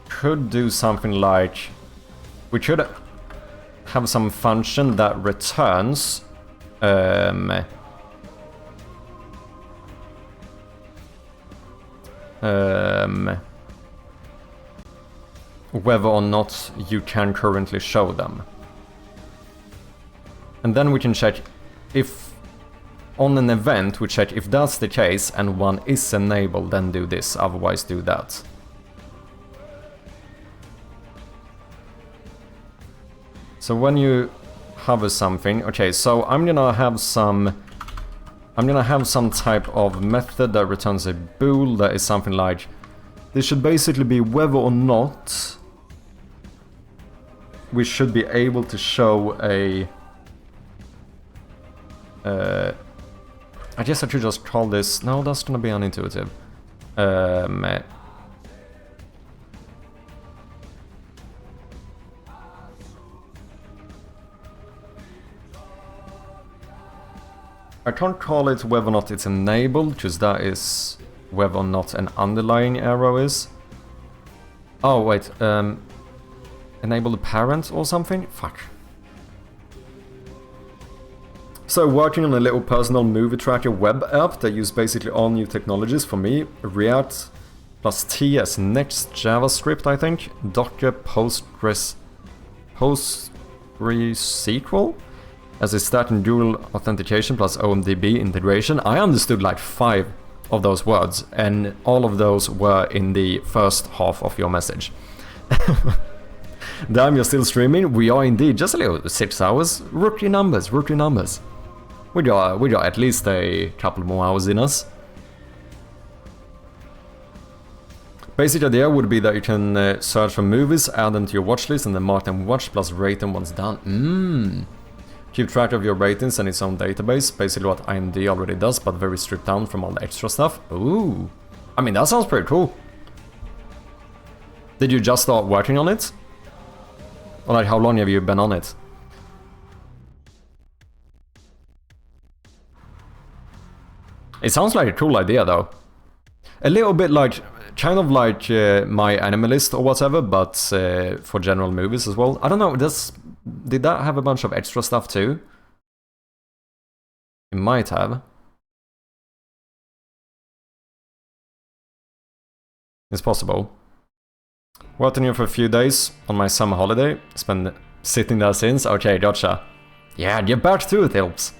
could do something like... we could have some function that returns... whether or not you can currently show them. And then we can check if on an event we check if that's the case and one is enabled, then do this, otherwise do that. So when you hover something, okay, so I'm gonna have some type of method that returns a bool that is something like, this should basically be whether or not we should be able to show a... I guess I should just call this... no, that's gonna be unintuitive. I can't call it whether or not it's enabled, because that is whether or not an underlying arrow is. Oh, wait, enable the parent or something? Fuck. So working on a little personal movie tracker web app that uses basically all new technologies for me. React plus T as next JavaScript, I think. Docker PostgreSQL as a stat and dual authentication plus OMDB integration. I understood like 5 of those words, and all of those were in the first half of your message. Damn, you're still streaming? We are indeed, just a little 6 hours. Rookie numbers, rookie numbers. We got at least a couple more hours in us. Basic idea would be that you can search for movies, add them to your watch list, and then mark them watched plus rate them once done. Keep track of your ratings and its own database, basically what IMD already does, but very stripped down from all the extra stuff. Ooh. I mean, that sounds pretty cool. Did you just start working on it? Or like, how long have you been on it? It sounds like a cool idea, though. A little bit like, kind of like My Animalist or whatever, but for general movies as well. I don't know, did that have a bunch of extra stuff too? It might have. It's possible. Worked on here for a few days on my summer holiday. Spent sitting there since. Okay, gotcha. Yeah, get back to it, helps.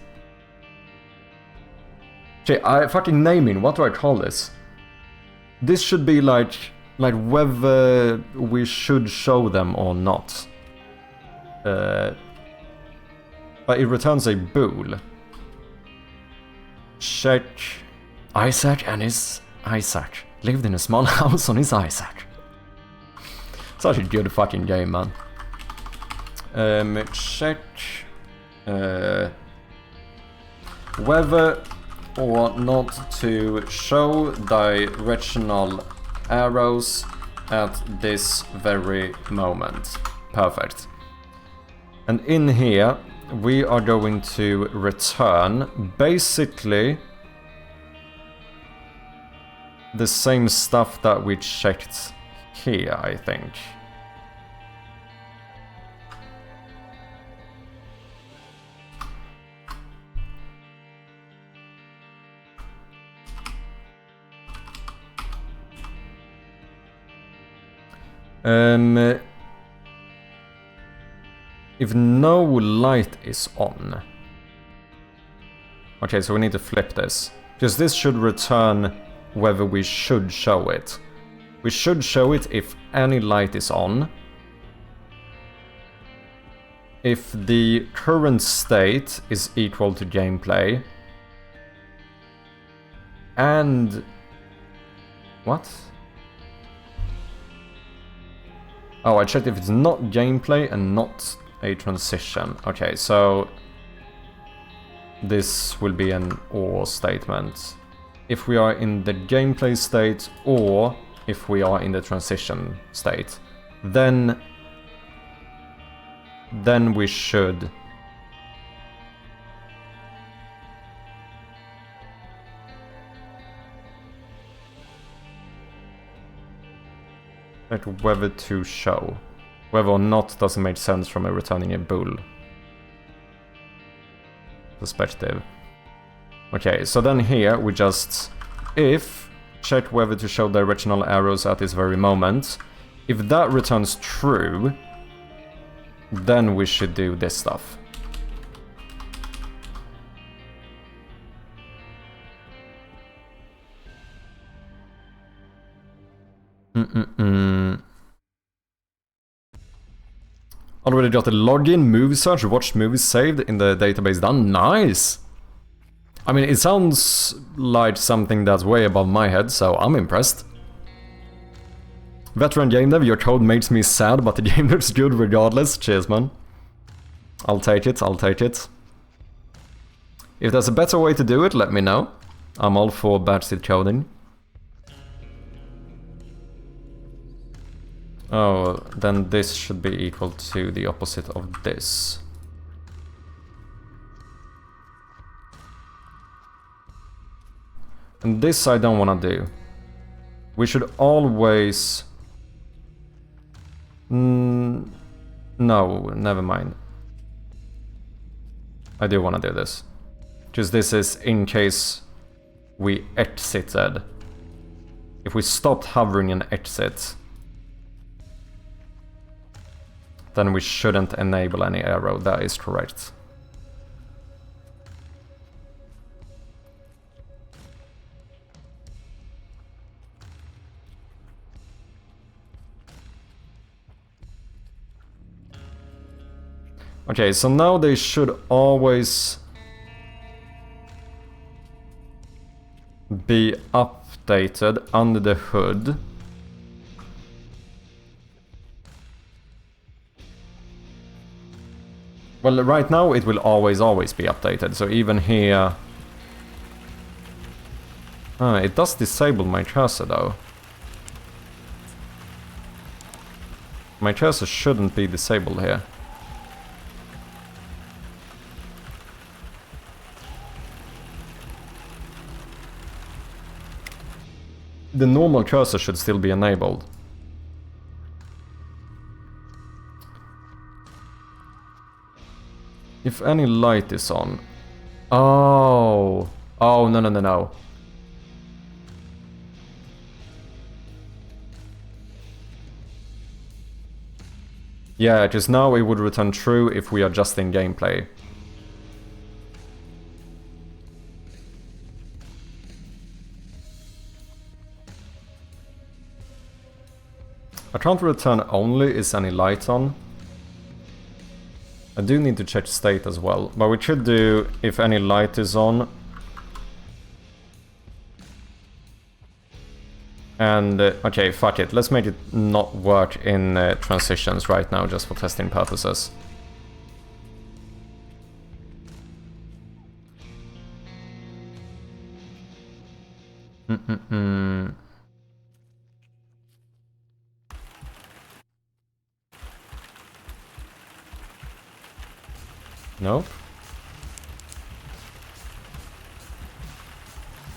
Okay, fucking naming, what do I call this? This should be like whether we should show them or not. But it returns a bool. Check. Isaac and his Isaac lived in a small house on his Isaac. Such a good fucking game, man. Check. Whether or not to show directional arrows at this very moment. Perfect. And in here, we are going to return basically the same stuff that we checked here, I think. If no light is on. Okay, so we need to flip this. Because this should return whether we should show it. We should show it if any light is on. If the current state is equal to gameplay. And... what? Oh, I checked if it's not gameplay and not a transition. Okay, so this will be an or statement. If we are in the gameplay state or if we are in the transition state, then we should whether to show. Whether or not doesn't make sense from a returning a bool perspective. Okay, so then here we just, if, check whether to show directional arrows at this very moment. If that returns true, then we should do this stuff. Already got a login, movie search, watched movies saved in the database done. Nice! I mean, it sounds like something that's way above my head, so I'm impressed. Veteran game dev, your code makes me sad, but the game looks good regardless. Cheers, man. I'll take it, I'll take it. If there's a better way to do it, let me know. I'm all for batshit coding. Oh, then this should be equal to the opposite of this. And this I don't want to do. We should always... no, never mind. I do want to do this. Because this is in case we exited. If we stopped hovering and exit, then we shouldn't enable any arrow. That is correct. Okay, so now they should always be updated under the hood. Well, right now it will always be updated, so even here... it does disable my cursor though. My cursor shouldn't be disabled here. The normal cursor should still be enabled. If any light is on... Oh! Oh, no. Yeah, just now it would return true if we are just in gameplay. I can't return only is any light on. I do need to check state as well, but we should do if any light is on. And, okay, fuck it, let's make it not work in transitions right now, just for testing purposes. Nope.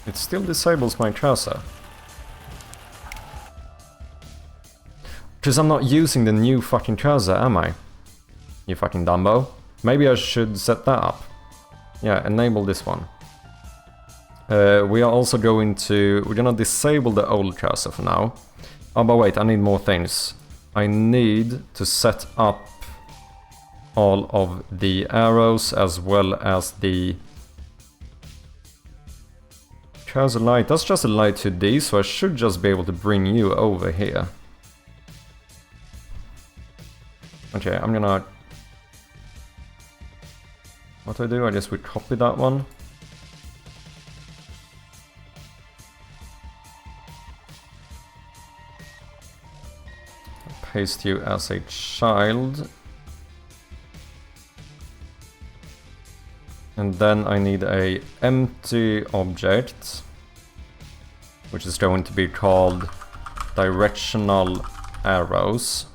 It still disables my cursor. Because I'm not using the new fucking cursor, am I? You fucking Dumbo. Maybe I should set that up. Yeah, enable this one. We are also going to... We're gonna disable the old cursor for now. Oh, but wait, I need more things. I need to set up all of the arrows as well as the cursor light. That's just a light 2D, so I should just be able to bring you over here. Okay, I'm gonna... What do I do? I just would copy that one. Paste you as a child. And then I need a empty object, which is going to be called directional arrows.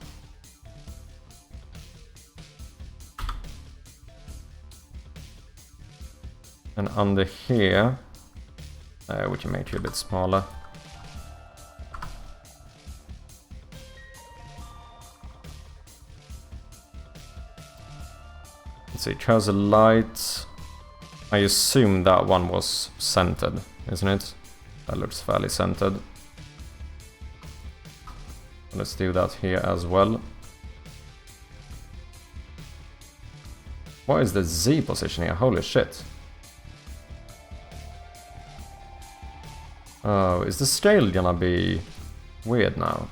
And under here, we can make it a bit smaller. Let's see, cursor light. I assume that one was centered, isn't it? That looks fairly centered. Let's do that here as well. What is the Z position here? Holy shit. Oh, is the scale gonna be weird now?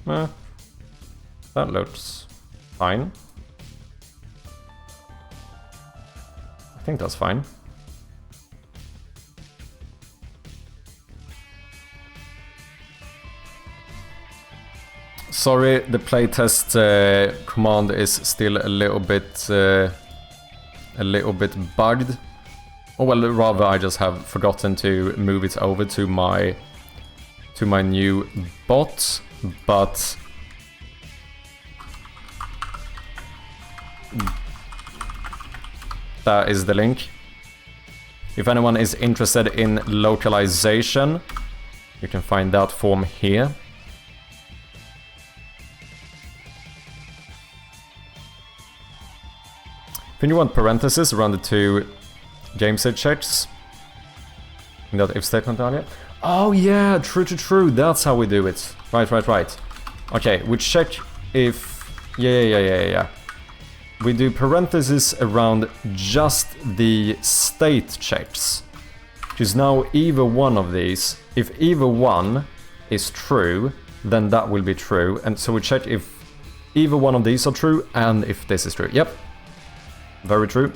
That looks fine. I think that's fine. Sorry, the playtest command is still a little bit bugged. Or well, rather I just have forgotten to move it over to my new bot, but that is the link. If anyone is interested in localization, you can find that form here. If you want parentheses around the two game state checks in that if statement earlier. Oh yeah, true, that's how we do it. Right. Okay, we check if... Yeah. We do parentheses around just the state checks. Because now either one of these, if either one is true, then that will be true. And so we check if either one of these are true and if this is true. Yep. Very true.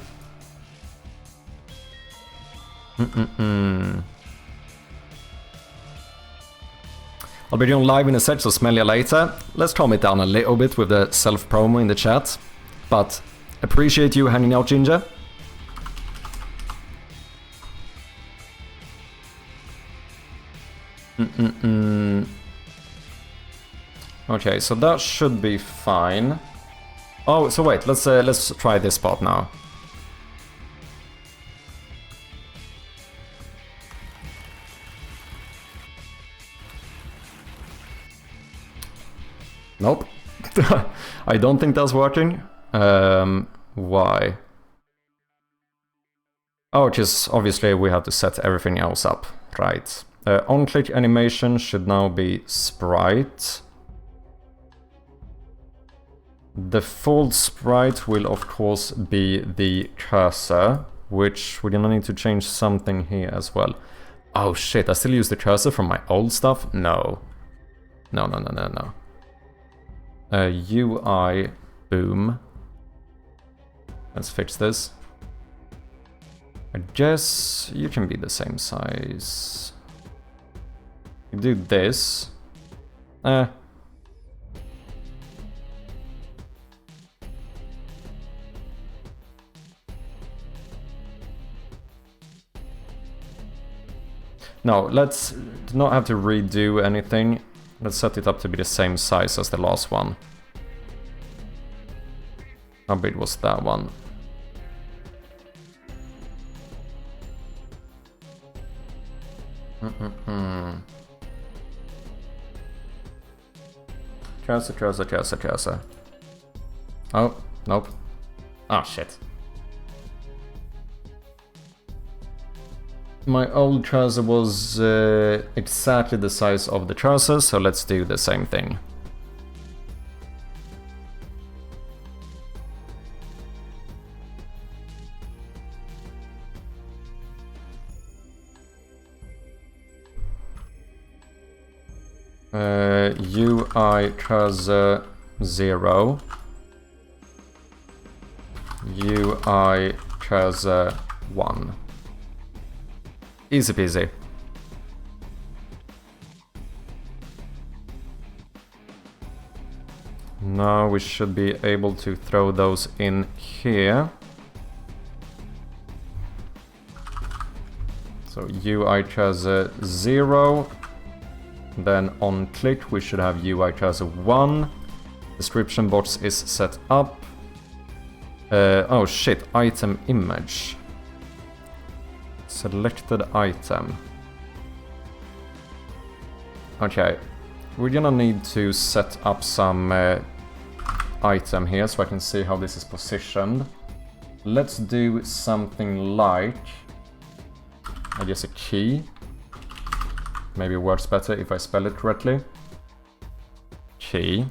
I'll be doing live in a sec, so smell you later. Let's calm it down a little bit with the self-promo in the chat. But appreciate you hanging out, Ginger. Okay, so that should be fine. Oh, so wait, let's try this spot now. Nope. I don't think that's working. Why? Oh, just obviously we have to set everything else up, right? On-click animation should now be sprite. Default sprite will of course be the cursor, which we're gonna need to change something here as well. Oh shit, I still use the cursor from my old stuff? No. No. UI, boom. Let's fix this. I guess you can be the same size. You do this. No, let's not have to redo anything. Let's set it up to be the same size as the last one. How big was that one? Cursor. Oh, nope. Ah, shit. My old cursor was exactly the size of the cursor, so let's do the same thing. UI cursor 0. UI cursor 1. Easy peasy. Now we should be able to throw those in here. So UI cursor 0. Then on click we should have UI cursor 1. Description box is set up. Oh shit, item image. Selected item. Okay, we're gonna need to set up some item here so I can see how this is positioned. Let's do something like, I guess, a key. Maybe it works better if I spell it correctly. Key.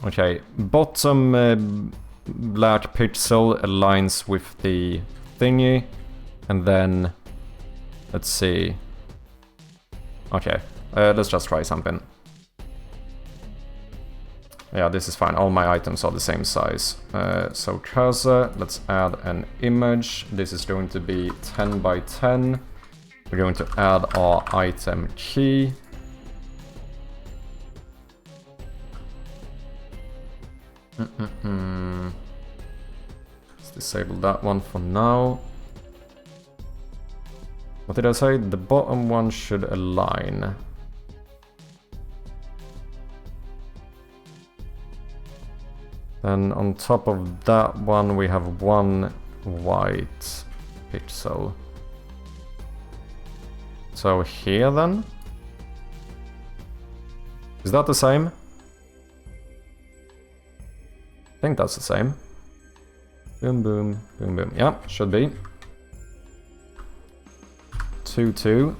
Okay, bottom black pixel aligns with the thingy, and then let's see. Okay, let's just try something. Yeah, this is fine. All my items are the same size. So cursor, let's add an image. This is going to be 10 by 10. We're going to add our item key. Let's disable that one for now. What did I say? The bottom one should align. Then on top of that one we have one white pixel. So here then? Is that the same? I think that's the same. Boom, boom, boom, boom. Yeah, should be. 2, 2.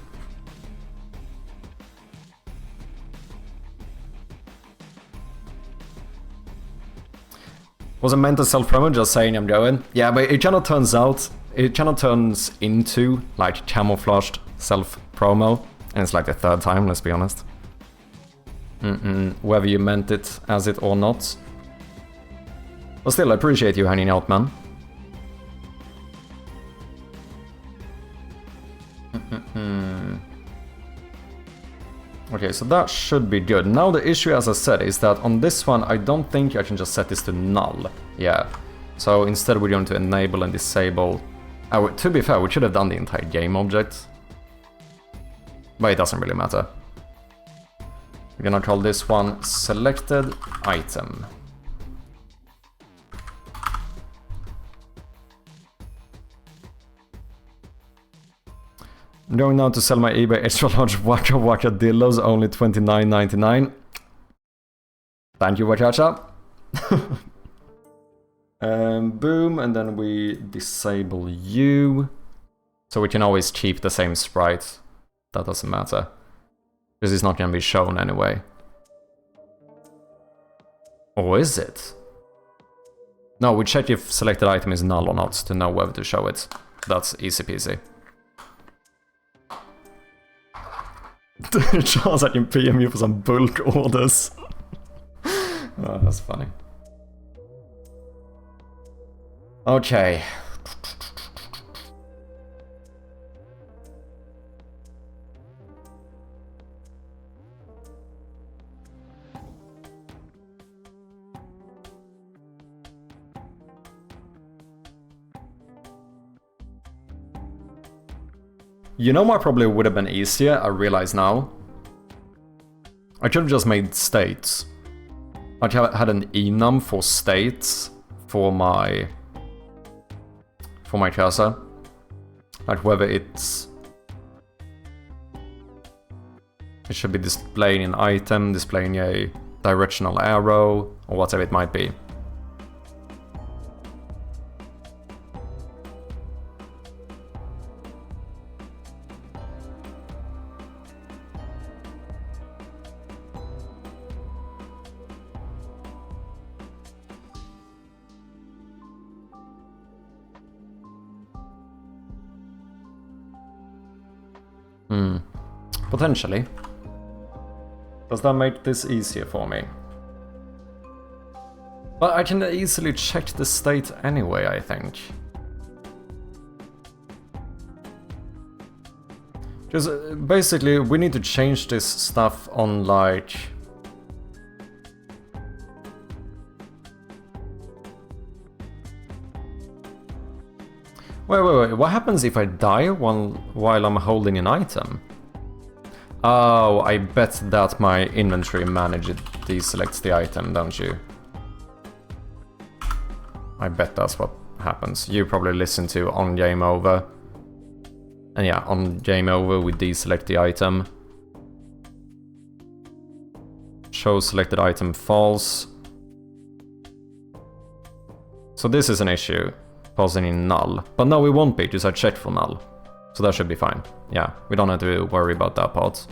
Wasn't meant to self-promo, just saying I'm going. Yeah, but it kind of turns into like camouflaged self-promo. And it's like the third time, let's be honest. Whether you meant it as it or not. But still, I appreciate you hanging out, man. Okay, so that should be good. Now the issue, as I said, is that on this one, I don't think I can just set this to null. Yeah. So instead we're going to enable and disable... to be fair, we should have done the entire game object. But it doesn't really matter. We're gonna call this one selected item. I'm going now to sell my eBay extra large Waka Waka dildos, only $29.99. Thank you, Wakacha. Boom, and then we disable you. So we can always keep the same sprite. That doesn't matter. Because it's not going to be shown anyway. Or is it? No, we check if selected item is null or not to know whether to show it. That's easy peasy. Chance I can PM you for some bulk orders. Oh, that's funny. Okay. You know what probably would have been easier, I realize now? I could have just made states. I could have had an enum for states for my cursor. Like whether it should be displaying an item, displaying a directional arrow, or whatever it might be. Potentially. Does that make this easier for me? But I can easily check the state anyway, I think. Because basically we need to change this stuff on like... Wait, what happens if I die while I'm holding an item? Oh, I bet that my inventory manager deselects the item, don't you? I bet that's what happens. You probably listen to on game over. And yeah, on game over we deselect the item. Show selected item false. So this is an issue, pausing in null. But no, we won't be, because I checked for null. So that should be fine. Yeah, we don't have to worry about that part.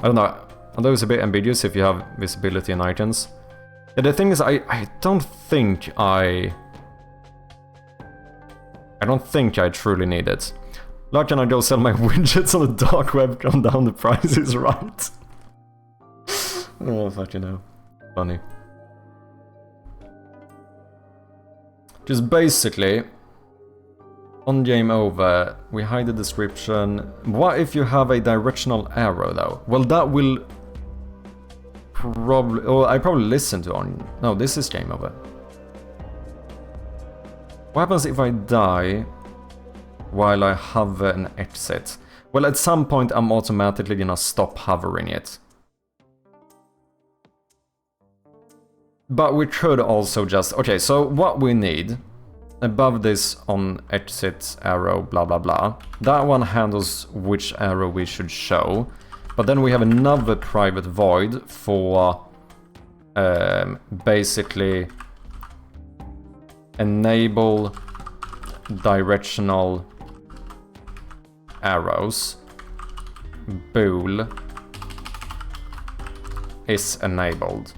I don't know, although it's a bit ambiguous if you have visibility in items. Yeah, the thing is, I don't think I truly need it. Like, can I go sell my widgets on the dark web, come down the prices, right? Oh, fuck, you know. Funny. Just basically, on game over, we hide the description. What if you have a directional arrow though? Well, that will probably... Oh, I probably listen to on... No, this is game over. What happens if I die while I hover and exit? Well, at some point I'm automatically gonna stop hovering it. But we could also just... Okay, so what we need... Above this on exit arrow blah blah blah. That one handles which arrow we should show. But then we have another private void for basically enable directional arrows. Bool is enabled.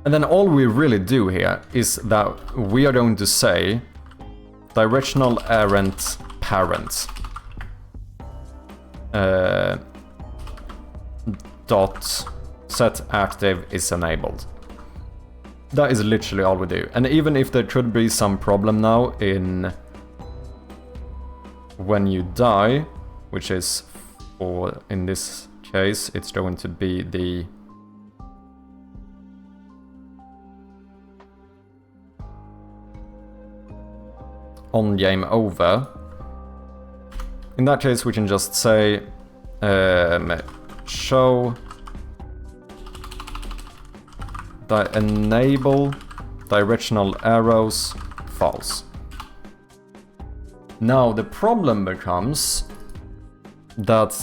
And then all we really do here is that we are going to say directional errant parent dot set active is enabled. That is literally all we do. And even if there could be some problem now in when you die, which is for, in this case, it's going to be the on game over. In that case, we can just say show enable directional arrows false. Now the problem becomes that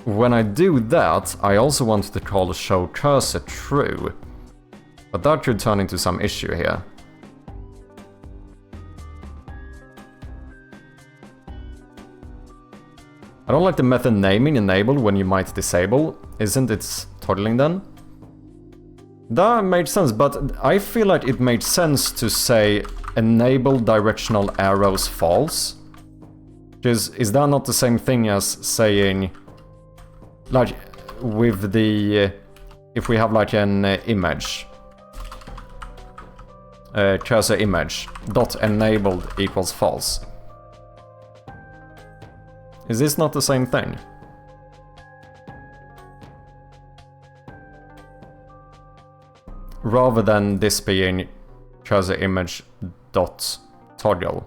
when I do that, I also want to call show cursor true, but that could turn into some issue here. I don't like the method naming enable when you might disable. Isn't it toggling then? That made sense, but I feel like it made sense to say enable directional arrows false. Is that not the same thing as saying, like, with the, if we have like an image, cursor image, dot enabled equals false. Is this not the same thing? Rather than this being cursor image dot toggle.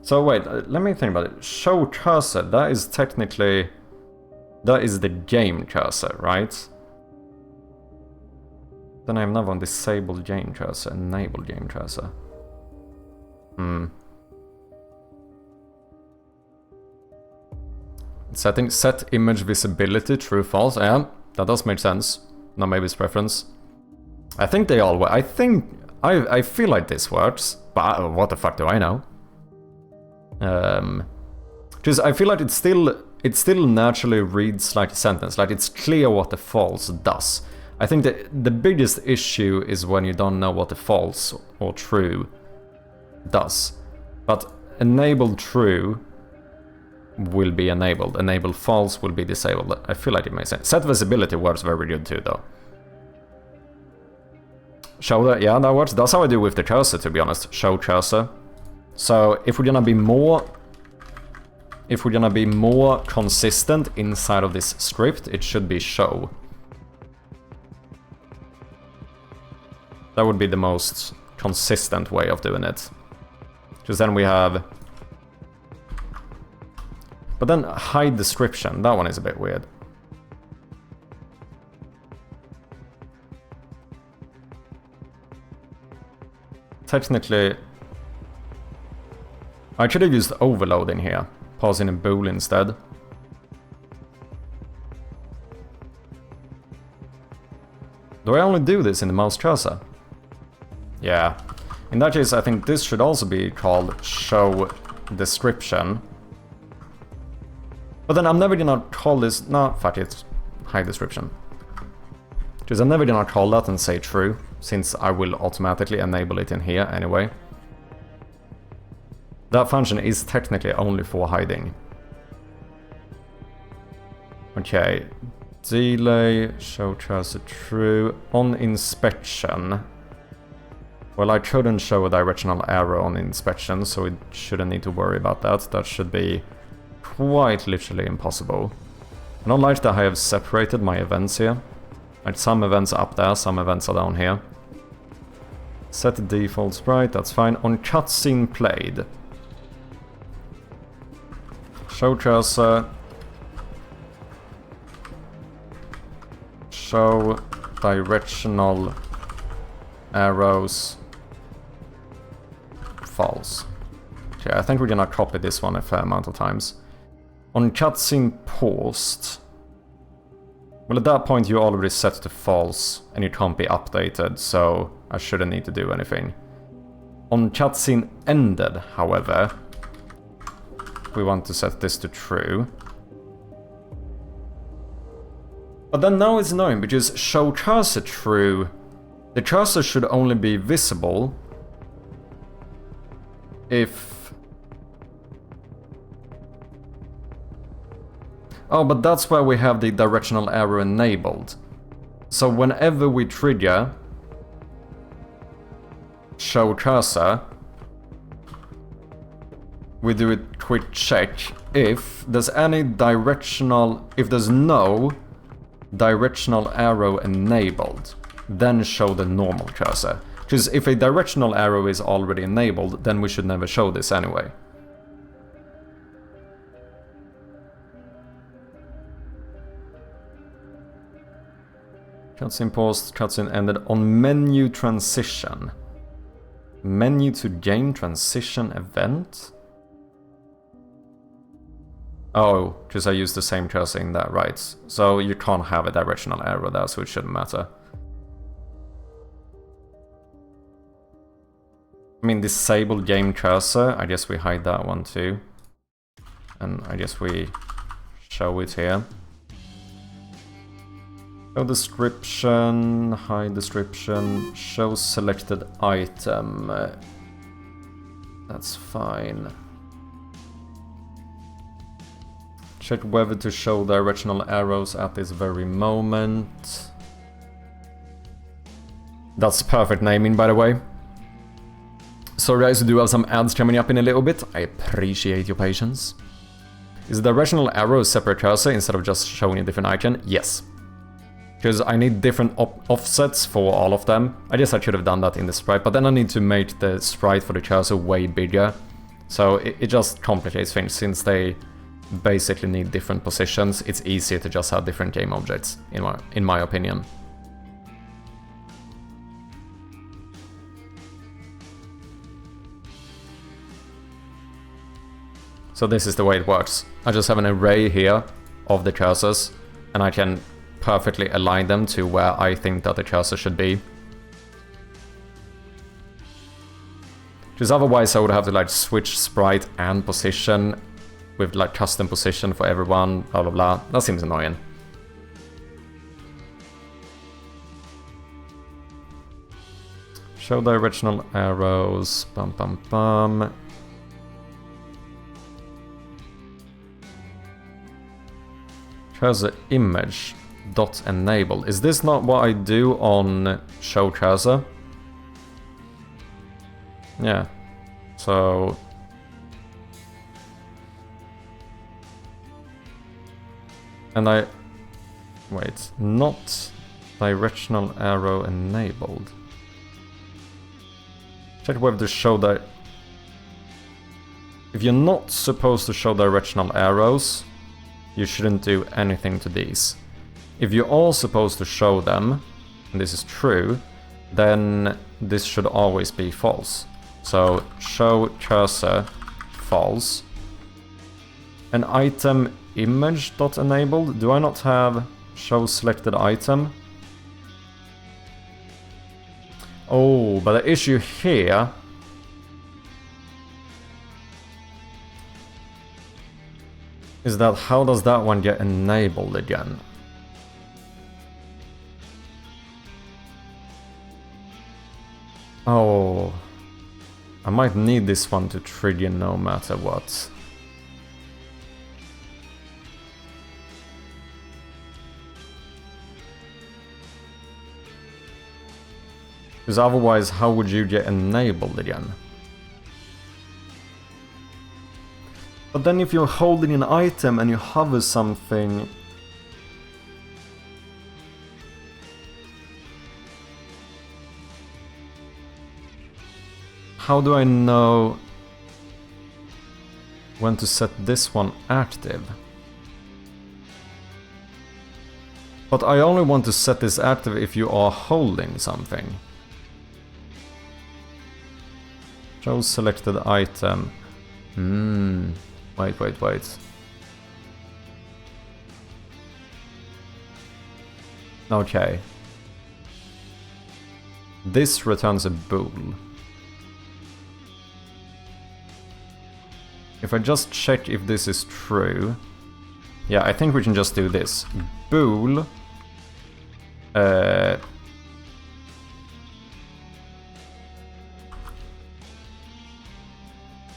So wait, let me think about it. Show cursor, that is technically, that is the game cursor, right? Then I have another one, disable game cursor, enable game cursor. Setting set image visibility, true, false. Yeah, that does make sense. Now maybe it's preference. I think they all work. I feel like this works, but what the fuck do I know? Because I feel like it still naturally reads like a sentence, like it's clear what the false does. I think that the biggest issue is when you don't know what the false or true does. But enable true will be enabled, enable false will be disabled. I feel like it makes sense. Set visibility works very good too, though. Show that, yeah, that works. That's how I do with the cursor, to be honest. Show cursor. So if we're gonna be more consistent inside of this script, it should be show. That would be the most consistent way of doing it. Because then we have... But then hide description, that one is a bit weird. Technically... I should have used overload in here, passing a bool instead. Do I only do this in the mouse cursor? Yeah. In that case, I think this should also be called show description. But then I'm never gonna call this... No, fuck it. Hide description. Because I'm never gonna call that and say true, since I will automatically enable it in here anyway. That function is technically only for hiding. Okay. Delay, show cursor true. On inspection. Well, I couldn't show a directional arrow on inspection, so we shouldn't need to worry about that. That should be quite literally impossible. I don't like that I have separated my events here. Like some events are up there, some events are down here. Set the default sprite, that's fine. On cutscene played. Show cursor. Show directional arrows false. Okay, I think we're gonna copy this one a fair amount of times. On cutscene paused. Well, at that point you already set to false and it can't be updated, so I shouldn't need to do anything. On cutscene ended, however, we want to set this to true. But then now it's annoying because show cursor true, the cursor should only be visible if... Oh, but that's where we have the directional arrow enabled. So whenever we trigger show cursor, we do a quick check if there's any directional, if there's no directional arrow enabled, then show the normal cursor. Because if a directional arrow is already enabled, then we should never show this anyway. Cutscene paused, cutscene ended on menu transition. Menu to game transition event? Oh, because I used the same cursor in that, right. So you can't have a directional arrow there, so it shouldn't matter. I mean, disable game cursor, I guess we hide that one too. And I guess we show it here. Show description, hide description, show selected item. That's fine. Check whether to show directional arrows at this very moment. That's perfect naming, by the way. Sorry guys, we do have some ads coming up in a little bit. I appreciate your patience. Is the directional arrow a separate cursor instead of just showing a different icon? Yes. Because I need different offsets for all of them. I guess I should have done that in the sprite, but then I need to make the sprite for the cursor way bigger. So it just complicates things. Since they basically need different positions, it's easier to just have different game objects, in my opinion. So this is the way it works. I just have an array here of the cursors, and I can perfectly align them to where I think that the cursor should be. Because otherwise I would have to like switch sprite and position with like custom position for everyone, blah blah blah. That seems annoying. Show the original arrows, bum bum bum. Cursor image dot enable. Is this not what I do on show cursor? Yeah. So and I wait, not directional arrow enabled. Check whether to show that if you're not supposed to show directional arrows, you shouldn't do anything to these. If you're all supposed to show them, and this is true, then this should always be false. So show cursor false. An item image dot enabled. Do I not have show selected item? Oh, but the issue here is that how does that one get enabled again? Oh, I might need this one to trigger no matter what. Because otherwise, how would you get enabled again? But then if you're holding an item and you hover something... How do I know when to set this one active? But I only want to set this active if you are holding something. Show selected item. Wait. Okay. This returns a bool. If I just check if this is true... Yeah, I think we can just do this. Bool...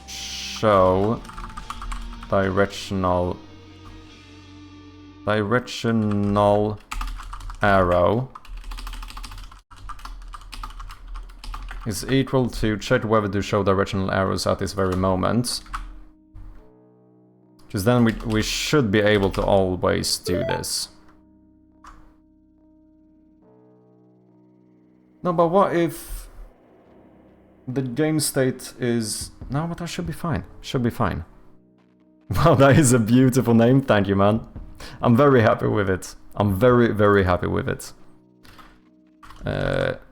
show directional directional arrow is equal to check whether to show directional arrows at this very moment. Because then we should be able to always do this. No, but what if the game state is... No, but that should be fine. Should be fine. Wow, that is a beautiful name. Thank you, man. I'm very happy with it. I'm very, very happy with it.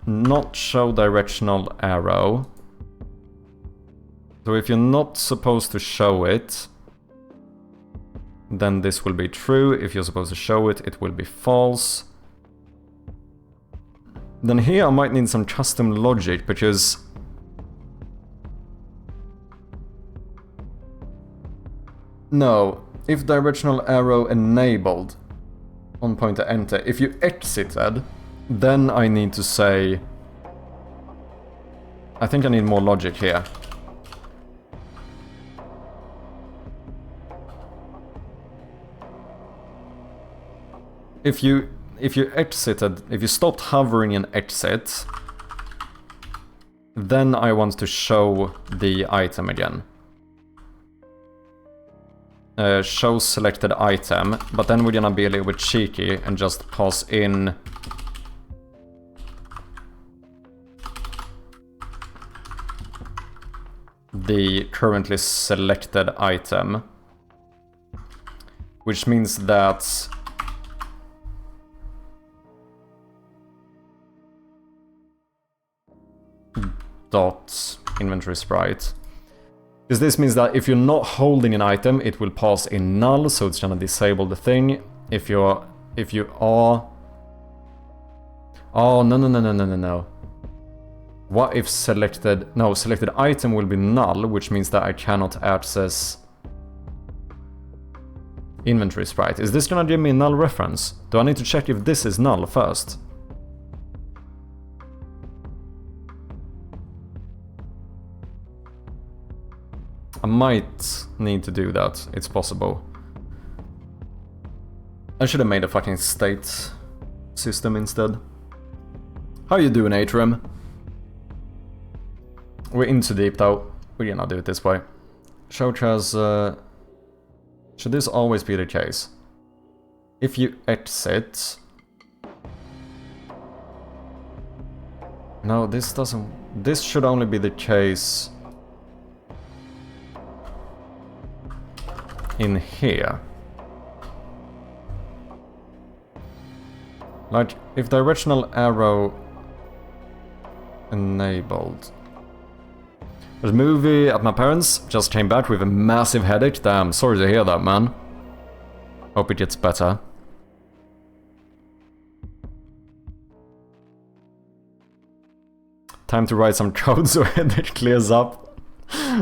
Not show directional arrow. So if you're not supposed to show it, then this will be true. If you're supposed to show it, it will be false. Then here I might need some custom logic, because no, if directional arrow enabled on pointer enter, if you exited, then I need to say... I think I need more logic here. If you exited, if you stopped hovering and exit, then I want to show the item again. Show selected item, but then we're gonna be a little bit cheeky and just pass in the currently selected item, which means that dot inventory sprite. Because this means that if you're not holding an item, it will pass in null, so it's gonna disable the thing. If you are... Oh, no. What if selected... No, selected item will be null, which means that I cannot access inventory sprite. Is this gonna give me a null reference? Do I need to check if this is null first? I might need to do that, it's possible. I should have made a fucking state system instead. How you doing, Atrium? We're in too deep though, we're gonna do it this way. Show has... should this always be the case? If you exit... No, this doesn't... This should only be the case... in here. Like, if directional arrow enabled. There's a movie at my parents', just came back with a massive headache. Damn, sorry to hear that, man. Hope it gets better. Time to write some code so headache clears up.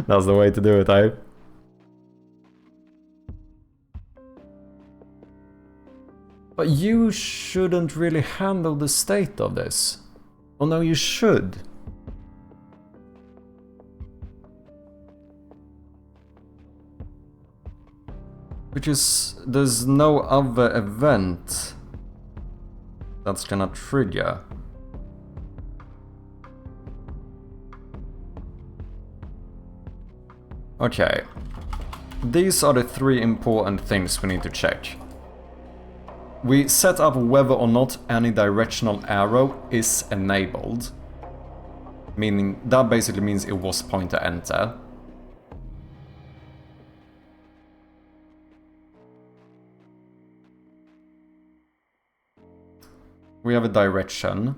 That's the way to do it, eh? But you shouldn't really handle the state of this. Oh no, you should. Because there's no other event that's gonna trigger. Okay. These are the three important things we need to check. We set up whether or not any directional arrow is enabled. Meaning, that basically means it was pointer enter. We have a direction.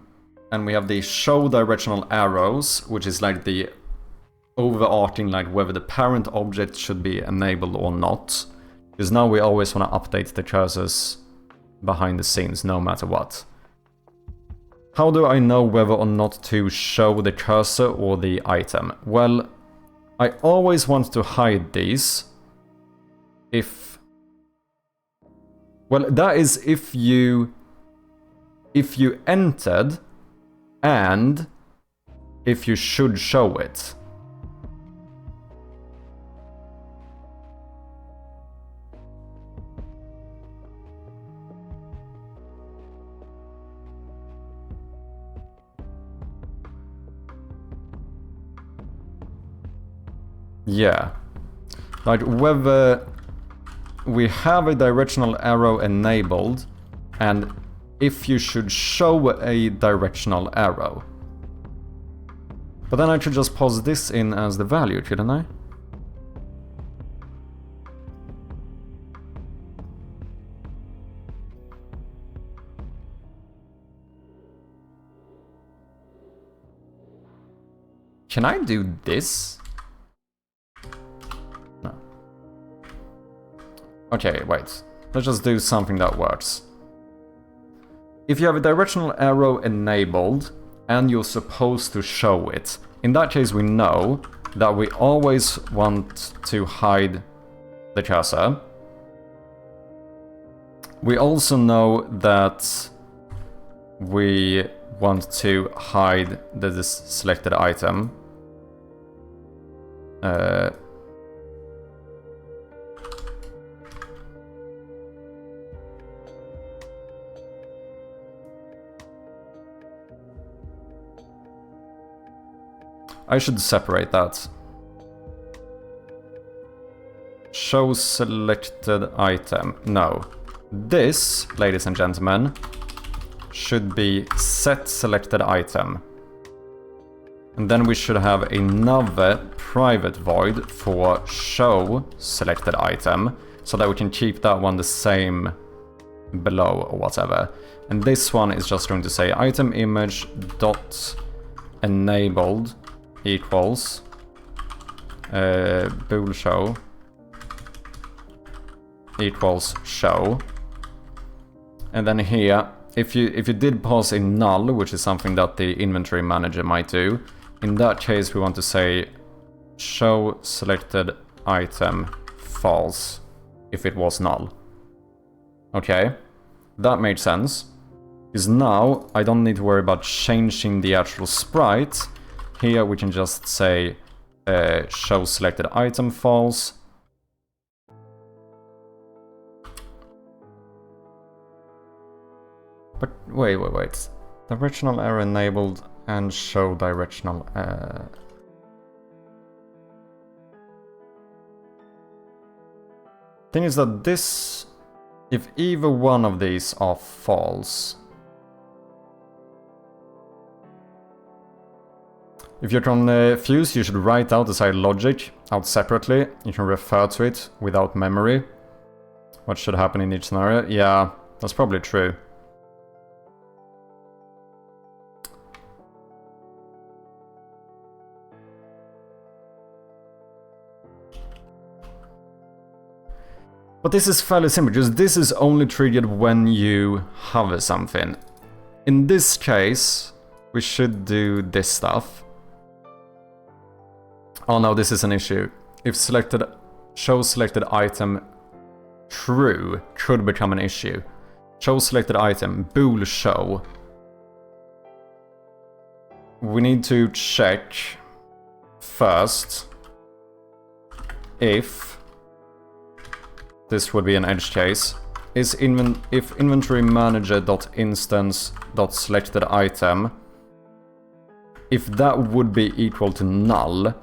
And we have the show directional arrows, which is like the overarching, like whether the parent object should be enabled or not. Because now we always want to update the cursors behind the scenes, no matter what. How do I know whether or not to show the cursor or the item? Well, I always want to hide these if... Well, that is if you entered and if you should show it. Yeah. Like whether we have a directional arrow enabled and if you should show a directional arrow. But then I should just pause this in as the value, shouldn't I? Can I do this? No. Okay, wait. Let's just do something that works. If you have a directional arrow enabled and you're supposed to show it, in that case we know that we always want to hide the cursor. We also know that we want to hide the selected item. I should separate that. Show selected item. No. This, ladies and gentlemen, should be set selected item. And then we should have another private void for show selected item, so that we can keep that one the same below or whatever. And this one is just going to say item image dot enabled equals bool show equals show. And then here, if you did pass in null, which is something that the inventory manager might do, in that case we want to say show selected item false if it was null. Okay, that made sense. Because now I don't need to worry about changing the actual sprite. Here we can just say show selected item false. But wait. Directional arrow enabled and show directional. Thing is that this, if either one of these are false, if you're confused, you should write out the side logic out separately. You can refer to it without memory. What should happen in each scenario? Yeah, that's probably true. But this is fairly simple, because this is only triggered when you hover something. In this case, we should do this stuff. Oh no, this is an issue. If selected, show selected item true could become an issue. Show selected item, bool show. We need to check first if this would be an edge case. Is if inventory manager.instance.selected item, if that would be equal to null,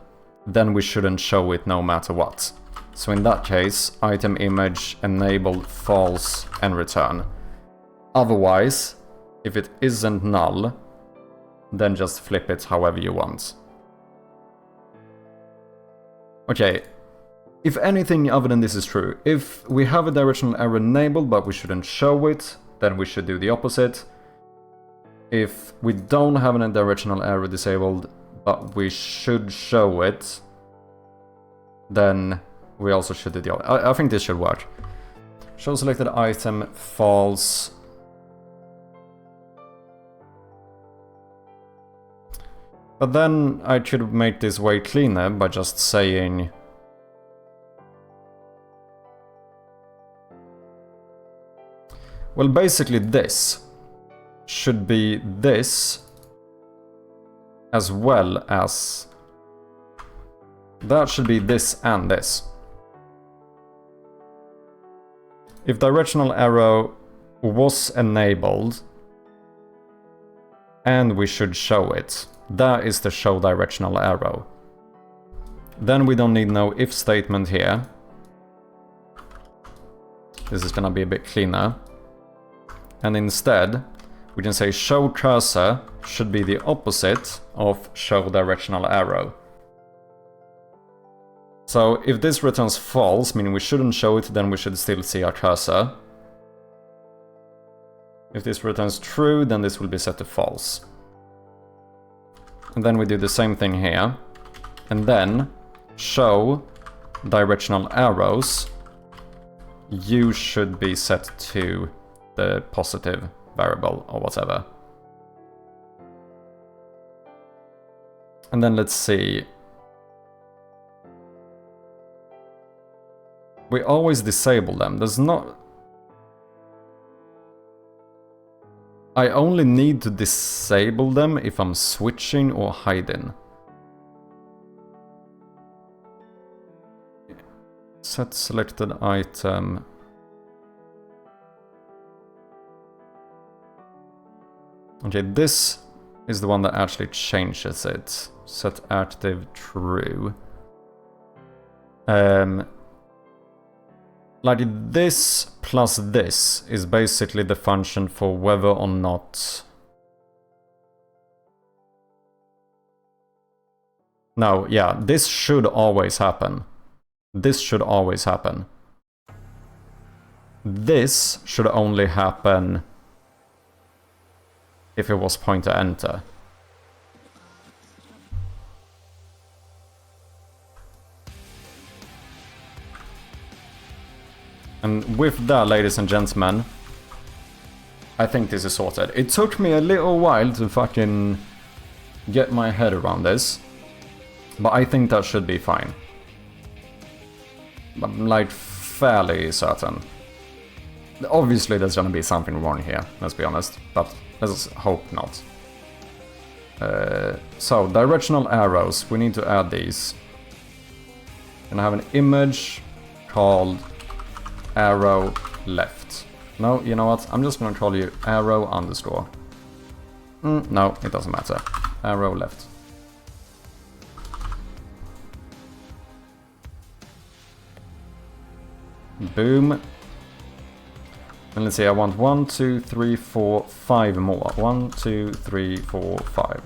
then we shouldn't show it no matter what. So in that case, item image enabled false and return. Otherwise, if it isn't null, then just flip it however you want. Okay. If anything other than this is true, if we have a directional arrow enabled but we shouldn't show it, then we should do the opposite. If we don't have a directional arrow disabled but we should show it, then we also should do the opposite. I think this should work. Show selected item false. But then I should make this way cleaner by just saying well, basically this should be this as well as that should be this and this. If directional arrow was enabled and we should show it, that is the show directional arrow. Then we don't need no if statement here. This is gonna be a bit cleaner. And instead, we can say show cursor should be the opposite of show directional arrow. So if this returns false, meaning we shouldn't show it, then we should still see our cursor. If this returns true, then this will be set to false. And then we do the same thing here. And then show directional arrows, you should be set to the positive variable or whatever. And then let's see. We always disable them. There's not... I only need to disable them if I'm switching or hiding. Set selected item. Okay, this is the one that actually changes it. Set active true. Like this plus this is basically the function for whether or not... No, yeah, this should always happen. This should always happen. This should only happen if it was pointer enter. And with that, ladies and gentlemen, I think this is sorted. It took me a little while to fucking get my head around this, but I think that should be fine. I'm like fairly certain. Obviously there's gonna be something wrong here, let's be honest, but let's hope not. So, directional arrows, we need to add these. Gonna have an image called arrow left. No, you know what? I'm just gonna call you arrow underscore. No, it doesn't matter. Arrow left. Boom. And let's see, I want 1, 2, 3, 4, 5 more. 1, 2, 3, 4, 5.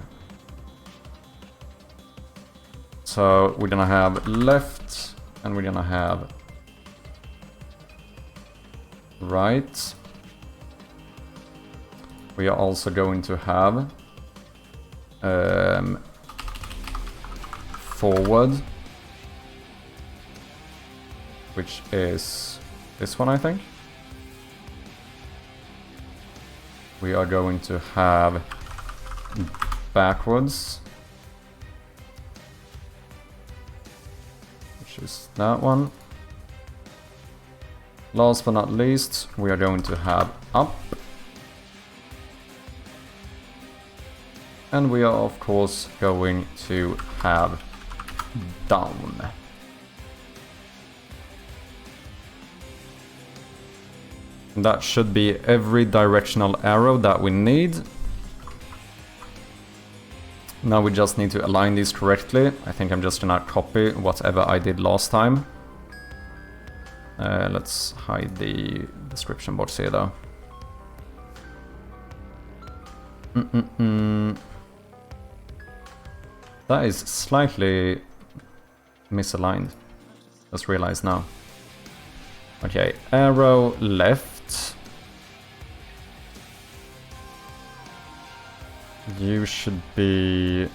So we're gonna have left, and we're gonna have right. We are also going to have forward, which is this one, I think. We are going to have backwards, which is that one. Last but not least, we are going to have up. And we are of course going to have down. That should be every directional arrow that we need. Now we just need to align these correctly. I think I'm just gonna copy whatever I did last time. Let's hide the description box here though. That is slightly misaligned. Just realized now. Okay, arrow left. You should be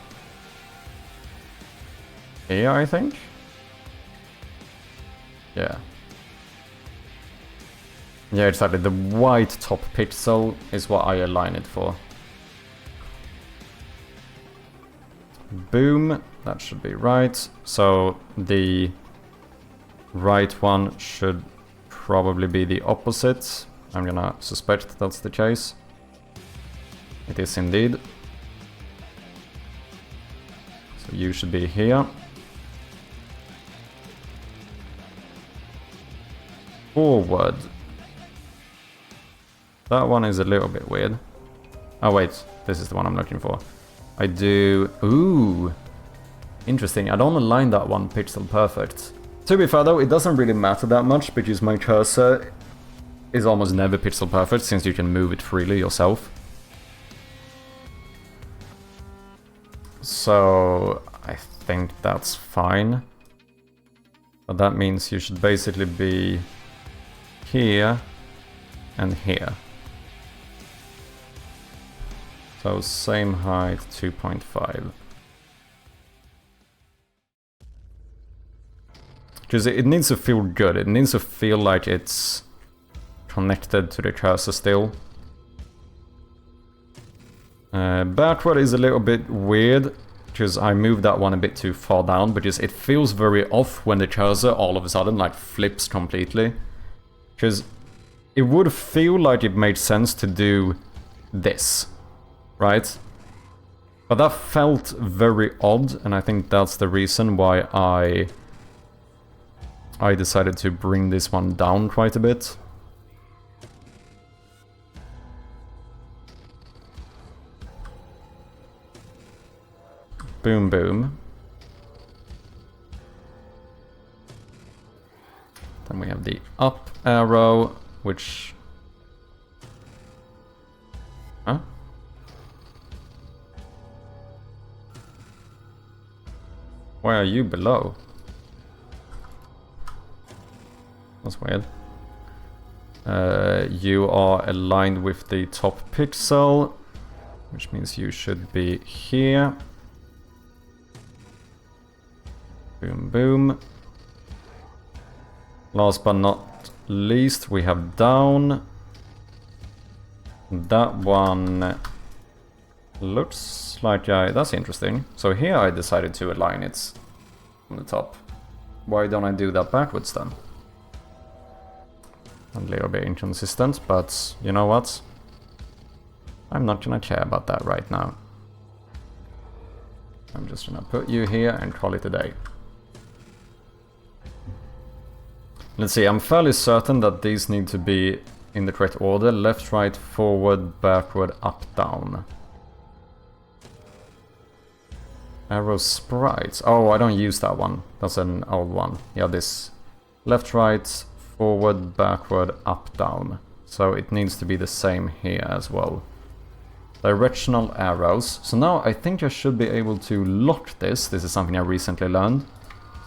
here, I think. Yeah. Yeah, exactly. The white top pixel is what I align it for. Boom. That should be right. So the right one should probably be the opposite. I'm gonna suspect that's the case. It is indeed. So you should be here. Forward. That one is a little bit weird. Oh wait, this is the one I'm looking for. I do... Ooh! Interesting, I don't align that one pixel perfect. To be fair though, it doesn't really matter that much because my cursor is almost never pixel perfect since you can move it freely yourself. So I think that's fine. But that means you should basically be here and here. So same height, 2.5. Because it needs to feel good, it needs to feel like it's connected to the cursor still. Backward is a little bit weird, because I moved that one a bit too far down, because it feels very off when the cursor all of a sudden like flips completely. Because it would feel like it made sense to do this, right? But that felt very odd, and I think that's the reason why I decided to bring this one down quite a bit. Boom, boom. Then we have the up arrow, which... Huh? Why are you below? That's weird. You are aligned with the top pixel, which means you should be here. Boom, boom. Last but not least, we have down. That one looks like that's interesting. So here I decided to align it on the top. Why don't I do that backwards then? A little bit inconsistent, but you know what? I'm not gonna care about that right now. I'm just gonna put you here and call it a day. Let's see, I'm fairly certain that these need to be in the correct order. Left, right, forward, backward, up, down. Arrow sprites. Oh, I don't use that one. That's an old one. Yeah, this. Left, right, forward, backward, up, down. So it needs to be the same here as well. Directional arrows. So now I think I should be able to lock this. This is something I recently learned.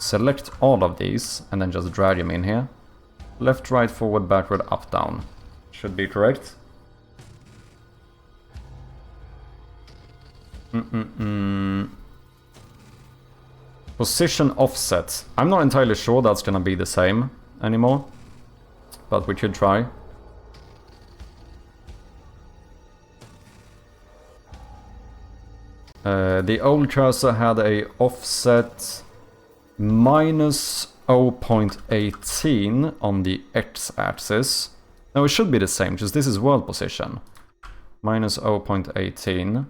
Select all of these and then just drag them in here. Left, right, forward, backward, up, down. Should be correct. Position offset. I'm not entirely sure that's gonna be the same anymore, but we could try. The old cursor had a offset minus 0.18 on the x-axis. No, it should be the same, because this is world position. Minus 0.18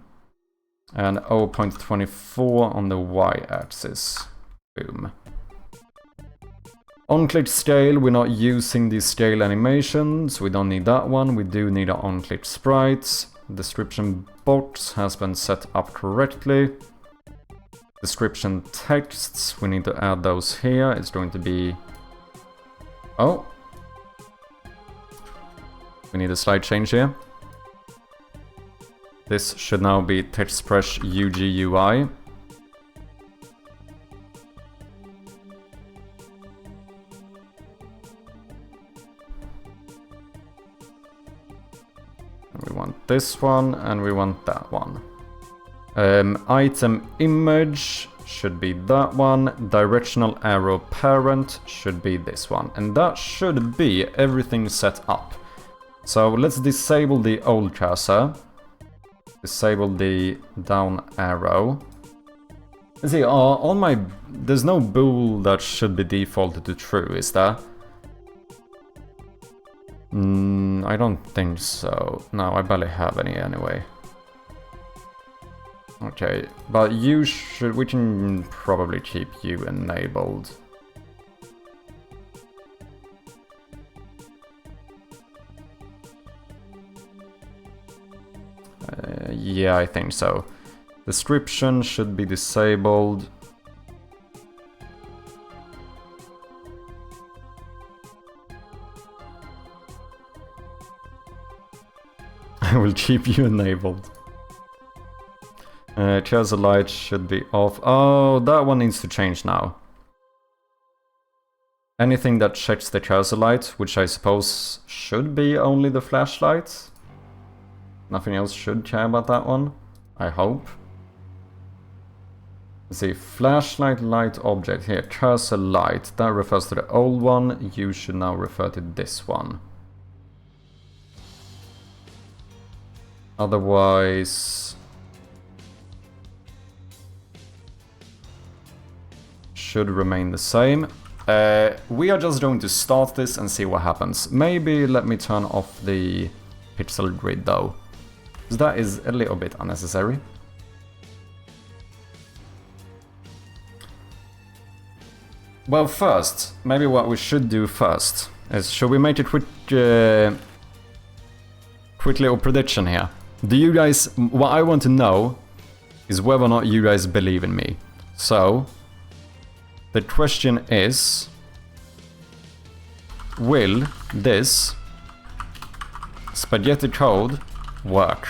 and 0.24 on the y-axis. Boom. On-click scale, we're not using the scale animations, we don't need that one. We do need our on-click sprites. Description box has been set up correctly. Description texts, we need to add those here. It's going to be... Oh. We need a slight change here. This should now be TextPress UGUI. We want this one and we want that one. Item image should be that one. Directional arrow parent should be this one. And that should be everything set up. So let's disable the old cursor. Disable the down arrow. Let's see, on my... There's no bool that should be defaulted to true, is there? I don't think so. No, I barely have any anyway. Okay, but you should... We can probably keep you enabled. Yeah, I think so. Description should be disabled. I will keep you enabled. Cursor light should be off. Oh, that one needs to change now. Anything that checks the cursor light, which I suppose should be only the flashlight. Nothing else should care about that one, I hope. Let's see, flashlight light object here, cursor light. That refers to the old one, you should now refer to this one. Otherwise... should remain the same. We are just going to start this and see what happens. Maybe let me turn off the pixel grid though, because that is a little bit unnecessary. Well, first, maybe what we should do first is, should we make a quick little prediction here? Do you guys, what I want to know is whether or not you guys believe in me. So, the question is, will this spaghetti code work?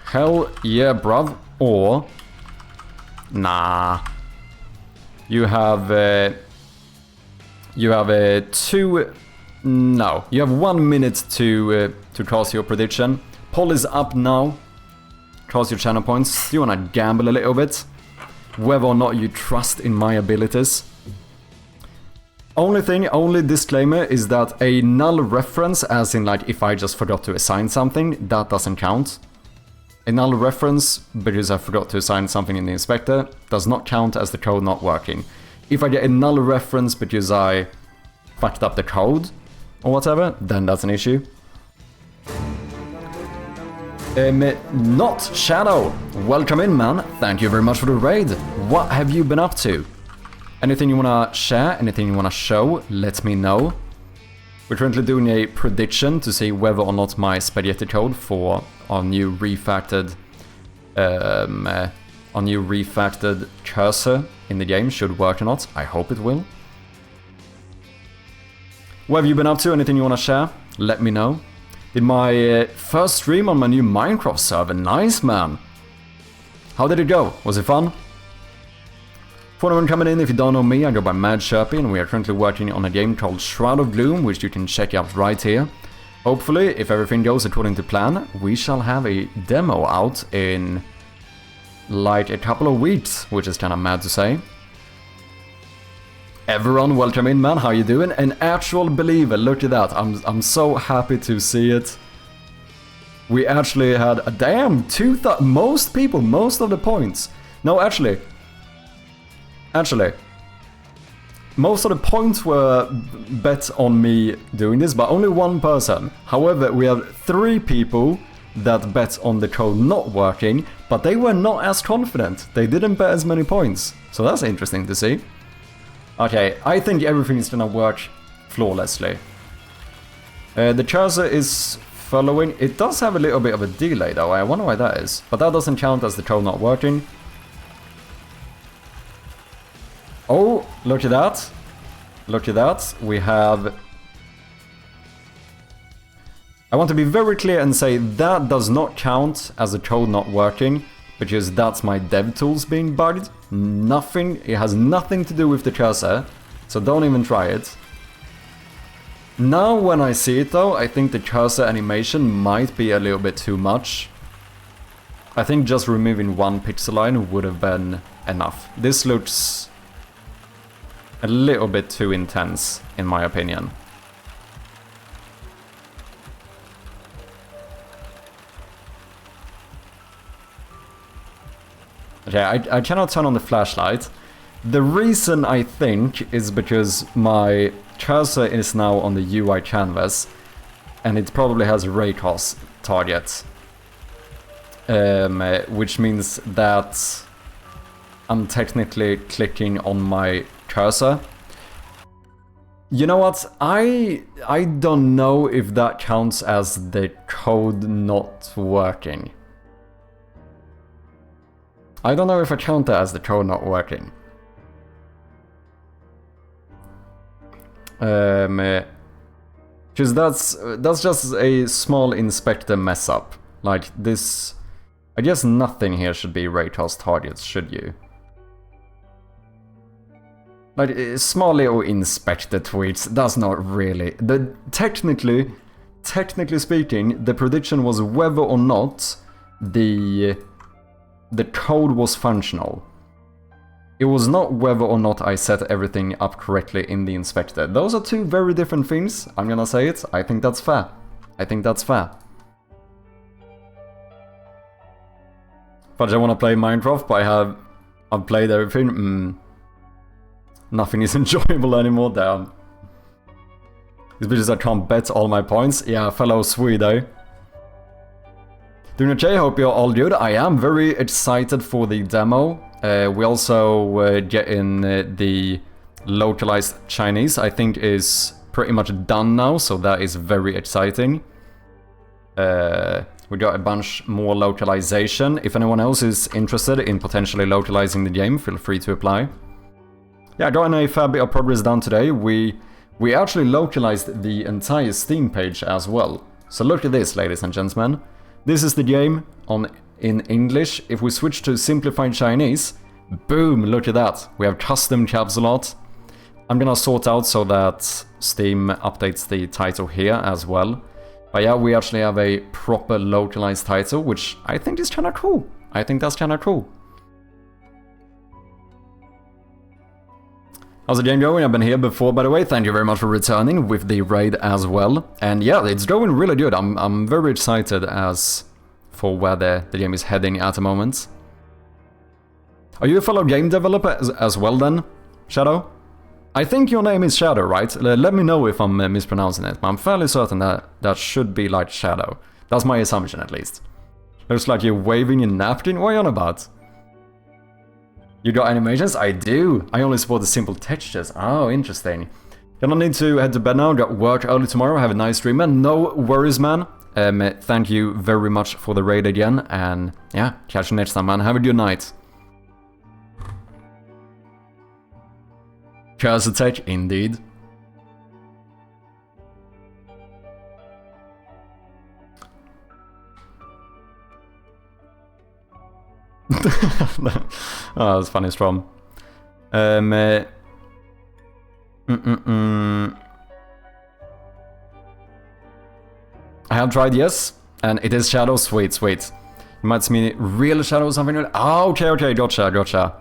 Hell yeah, bruv. Or, nah. You have 1 minute to cast your prediction. Poll is up now. Cast your channel points. Do you wanna gamble a little bit? Whether or not you trust in my abilities. Only disclaimer is that a null reference, as in like if I just forgot to assign something, that doesn't count. A null reference, because I forgot to assign something in the inspector, does not count as the code not working. If I get a null reference because I fucked up the code, or whatever, then that's an issue. Not Shadow, welcome in man, thank you very much for the raid. What have you been up to? Anything you wanna share, anything you wanna show, let me know. We're currently doing a prediction to see whether or not my spaghetti code for our new refactored cursor in the game should work or not. I hope it will. What have you been up to? Anything you wanna share? Let me know. Did my first stream on my new Minecraft server. Nice, man. How did it go? Was it fun? For anyone coming in, if you don't know me, I go by Mad Sherpy, and we are currently working on a game called Shroud of Gloom, which you can check out right here. Hopefully, if everything goes according to plan, we shall have a demo out in like a couple of weeks, which is kind of mad to say. Everyone, welcome in, man. How you doing? An actual believer. Look at that. I'm so happy to see it. We actually had a damn most people, most of the points. No, actually, most of the points were bet on me doing this, but only one person. However, we have 3 people that bet on the code not working, but they were not as confident. They didn't bet as many points. So that's interesting to see. Okay, I think everything is gonna work flawlessly. The cursor is following. It does have a little bit of a delay though, I wonder why that is. But that doesn't count as the code not working. Oh, look at that. Look at that. We have... I want to be very clear and say that does not count as a code not working, because that's my dev tools being bugged. Nothing, it has nothing to do with the cursor, so don't even try it. Now when I see it though, I think the cursor animation might be a little bit too much. I think just removing 1 pixel line would have been enough. This looks a little bit too intense, in my opinion. Okay, I cannot turn on the flashlight. The reason I think is because my cursor is now on the UI canvas and it probably has a raycast target. Which means that I'm technically clicking on my cursor. You know what? I don't know if that counts as the code not working. I don't know if I count that as the code not working. Because that's just a small inspector mess up. Like this, I guess nothing here should be raycast targets, should you? Like small little inspector tweets. That's not really. Technically speaking, the prediction was whether or not the code was functional. It was not whether or not I set everything up correctly in the inspector. Those are two very different things. I'm gonna say it. I think that's fair. I think that's fair. But I want to play Minecraft, but I've played everything. Nothing is enjoyable anymore. Damn. It's because I can't bet all my points. Yeah, fellow Swede, eh? Doing okay, hope you're all good. I am very excited for the demo. We also get in the localized Chinese, I think is pretty much done now, so that is very exciting. We got a bunch more localization. If anyone else is interested in potentially localizing the game, feel free to apply. Yeah, I got a fair bit of progress done today. We actually localized the entire Steam page as well. So look at this, ladies and gentlemen. This is the game in English. If we switch to simplified Chinese, boom, look at that. We have custom capsule art. I'm gonna sort out so that Steam updates the title here as well. But yeah, we actually have a proper localized title, which I think is kinda cool. I think that's kinda cool. How's the game going? I've been here before, by the way. Thank you very much for returning with the raid as well. And yeah, it's going really good. I'm very excited as for where the game is heading at the moment. Are you a fellow game developer as well then, Shadow? I think your name is Shadow, right? Let me know if I'm mispronouncing it, but I'm fairly certain that that should be like Shadow. That's my assumption at least. Looks like you're waving your napkin. What are you on about? You got animations? I do. I only support the simple textures. Oh, interesting. Gonna need to head to bed now. Got work early tomorrow. Have a nice stream, man. No worries, man. Thank you very much for the raid again. And yeah, catch you next time, man. Have a good night. Curse attack, indeed. Oh, that's funny, Strom. I have tried, yes, and it is Shadow. Sweet. You might mean real Shadow or something. Oh, okay, gotcha.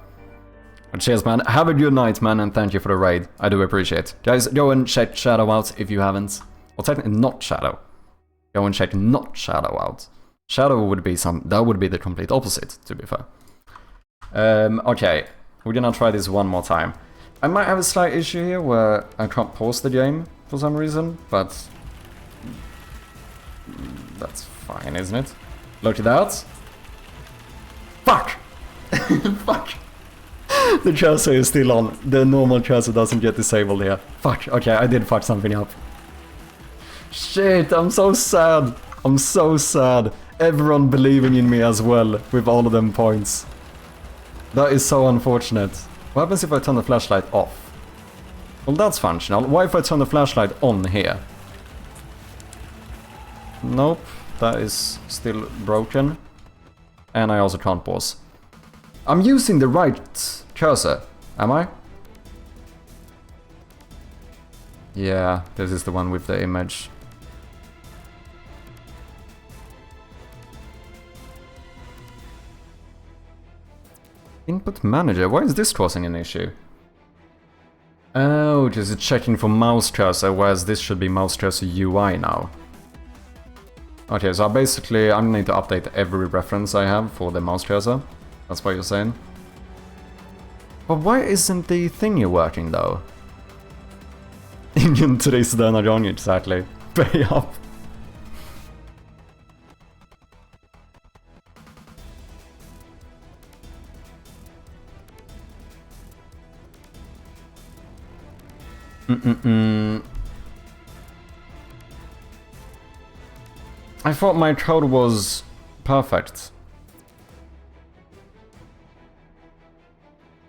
Cheers, man. Have a good night, man, and thank you for the raid. I do appreciate it. Guys, go and check Shadow out if you haven't. Well, technically not Shadow. Go and check not Shadow out. Shadow would be that would be the complete opposite, to be fair. Okay, we're gonna try this one more time. I might have a slight issue here where I can't pause the game for some reason, but that's fine, isn't it? Look at that. Fuck! Fuck! The cursor is still on. The normal cursor doesn't get disabled here. Fuck, okay, I did fuck something up. Shit, I'm so sad. I'm so sad. Everyone believing in me as well, with all of them points. That is so unfortunate. What happens if I turn the flashlight off? Well, that's functional. Why if I turn the flashlight on here? Nope, that is still broken. And I also can't pause. I'm using the right cursor, am I? Yeah, this is the one with the image. Input manager, why is this causing an issue? Oh, just it's checking for mouse cursor, whereas this should be mouse cursor UI now. Okay, so basically I'm gonna need to update every reference I have for the mouse cursor. That's what you're saying. But why isn't the thingy working though? Ingen trist denna gång, exactly. Pay up. I thought my code was perfect.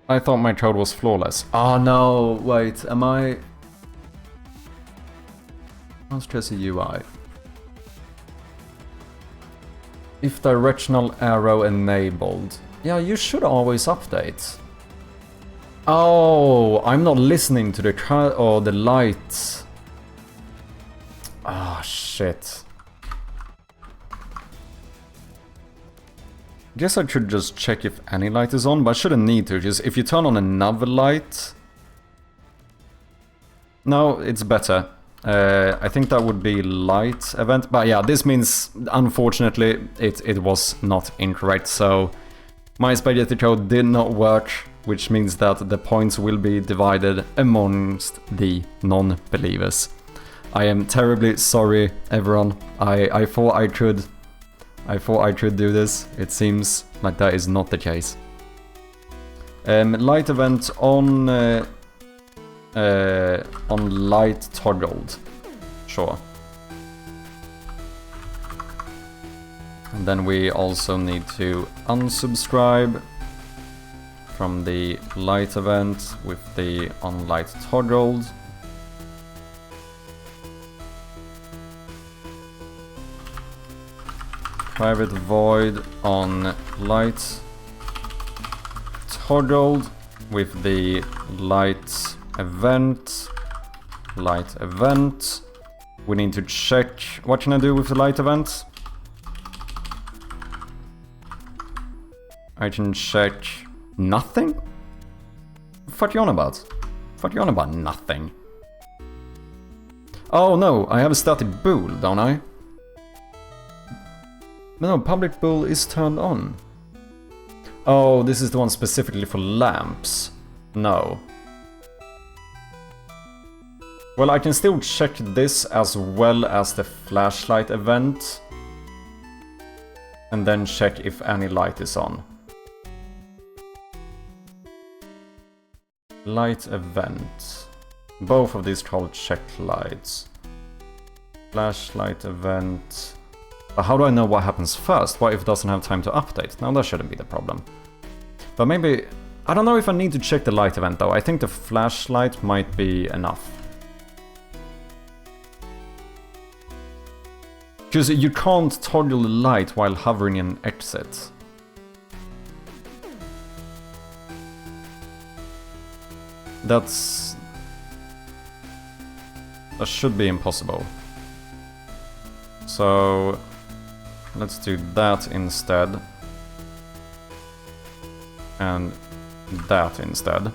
I thought my code was flawless. Oh no, wait, am I... Let's just a UI. If directional arrow enabled. Yeah, you should always update. Oh, I'm not listening to the lights. Ah, shit. Guess I should just check if any light is on, but I shouldn't need to. Just if you turn on another light. No, it's better. I think that would be light event, but yeah, this means unfortunately it was not incorrect. So my spaghetti code did not work, which means that the points will be divided amongst the non-believers. I am terribly sorry, everyone. I thought I could do this. It seems like that is not the case. Light event on light toggled. Sure. And then we also need to unsubscribe from the light event with the on light toggled. Private void on light toggled with the light event. We need to check. What can I do with the light event? I can check nothing? What you on about? What you on about nothing? Oh no, I have a static bool, don't I? No, public bool is turned on. Oh, this is the one specifically for lamps. No. Well, I can still check this as well as the flashlight event. And then check if any light is on. Light event. Both of these called check lights. Flashlight event. But how do I know what happens first? What if it doesn't have time to update? Now that shouldn't be the problem. But maybe... I don't know if I need to check the light event though. I think the flashlight might be enough. Because you can't toggle the light while hovering in exit. That should be impossible. So let's do that instead. And that instead.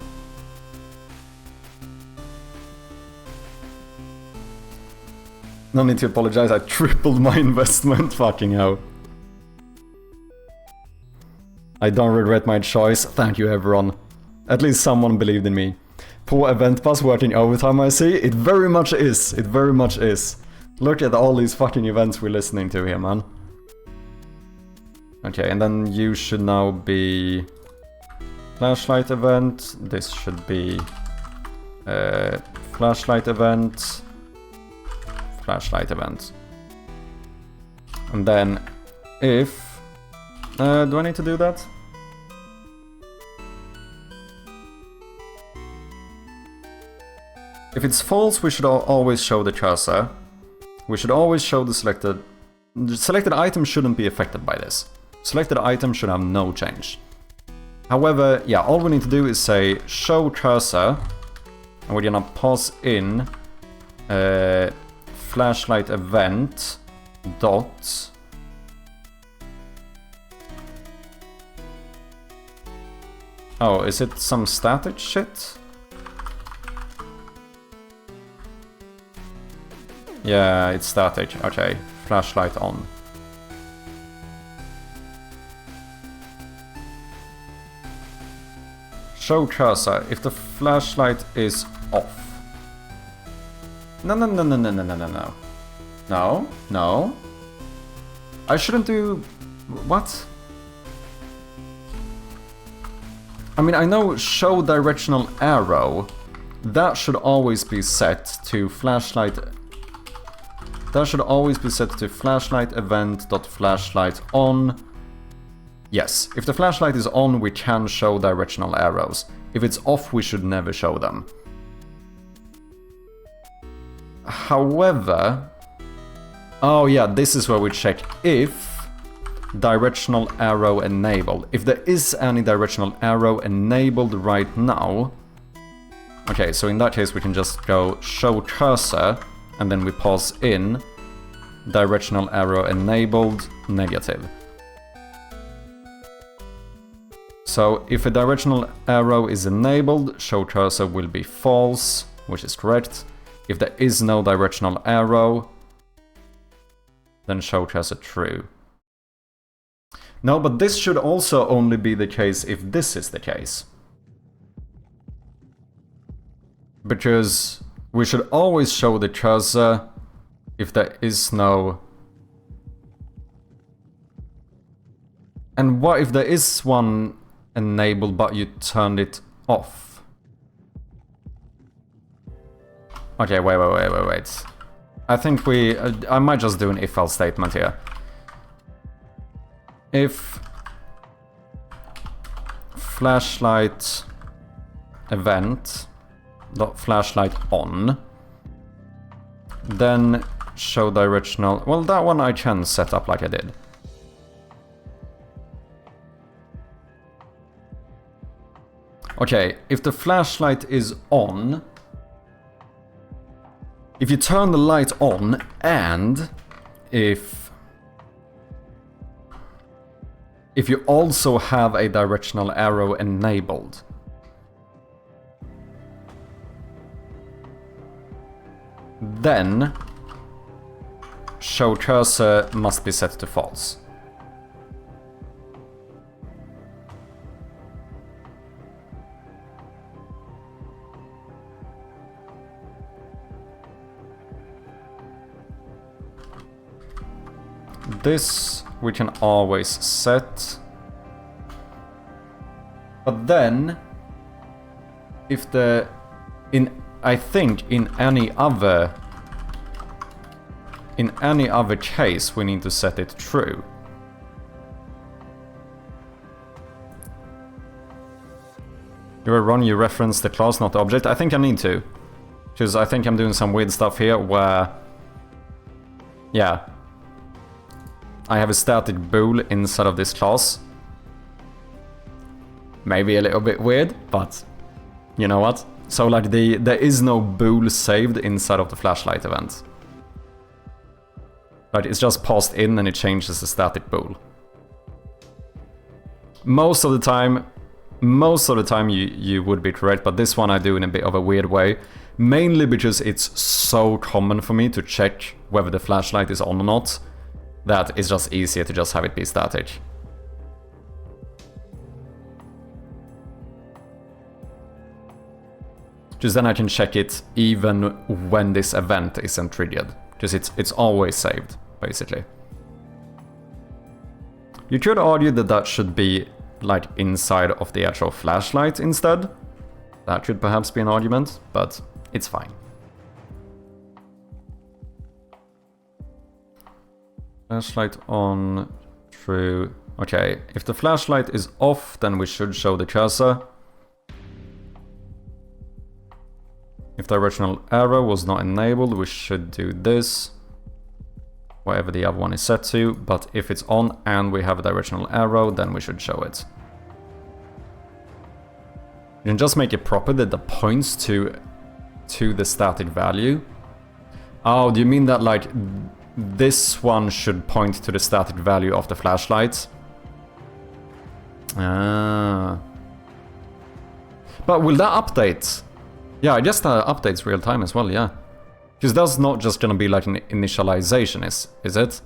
No need to apologize, I tripled my investment, fucking hell. I don't regret my choice, thank you everyone. At least someone believed in me. Poor event pass working overtime, I see. It very much is, it very much is. Look at all these fucking events we're listening to here, man. Okay, and then you should now be... Flashlight event, this should be... Flashlight event... Flashlight event. And then if... do I need to do that? If it's false, we should always show the cursor. We should always show the selected... The selected item shouldn't be affected by this. Selected item should have no change. However, yeah, all we need to do is say show cursor. And we're gonna pass in... flashlight event dot oh, is it some static shit? Yeah, it's static. Okay, flashlight on. Show cursor if the flashlight is off. No. No. I shouldn't do... What? I mean, I know show directional arrow. That should always be set to flashlight... That should always be set to flashlight event.flashlight on. Yes, if the flashlight is on, we can show directional arrows. If it's off, we should never show them. However... Oh yeah, this is where we check if directional arrow enabled. If there is any directional arrow enabled right now... Okay, so in that case we can just go show cursor, and then we pause in directional arrow enabled negative. So if a directional arrow is enabled, show cursor will be false, which is correct. If there is no directional arrow, then show cursor true. No, but this should also only be the case if this is the case. Because we should always show the cursor if there is no... And what if there is one enabled but you turned it off? Okay, wait. I think I might just do an if-else statement here. If flashlight event dot flashlight on, then show directional... Well, that one I can set up like I did. Okay, if the flashlight is on, if you turn the light on, and if you also have a directional arrow enabled, then show cursor must be set to false. This we can always set. But then, if I think in any other case we need to set it true. You were wrong, you referenced the class, not the object. I think I need to. Because I think I'm doing some weird stuff here where... Yeah. I have a static bool inside of this class. Maybe a little bit weird, but you know what? So like there is no bool saved inside of the flashlight event. Right, it's just passed in and it changes the static bool. Most of the time you would be correct, but this one I do in a bit of a weird way. Mainly because it's so common for me to check whether the flashlight is on or not, that it's just easier to just have it be static. Because then I can check it even when this event isn't triggered. Because it's always saved, basically. You could argue that that should be like inside of the actual flashlight instead. That could perhaps be an argument, but it's fine. Flashlight on, true. Okay, if the flashlight is off, then we should show the cursor. If the directional arrow was not enabled, we should do this. Whatever the other one is set to, but if it's on and we have a directional arrow, then we should show it. You can just make a property that points to the static value. Oh, do you mean that like this one should point to the static value of the flashlight? Ah. But will that update? Yeah, I guess that updates real time as well, yeah. Because that's not just gonna be like an initialization, is it?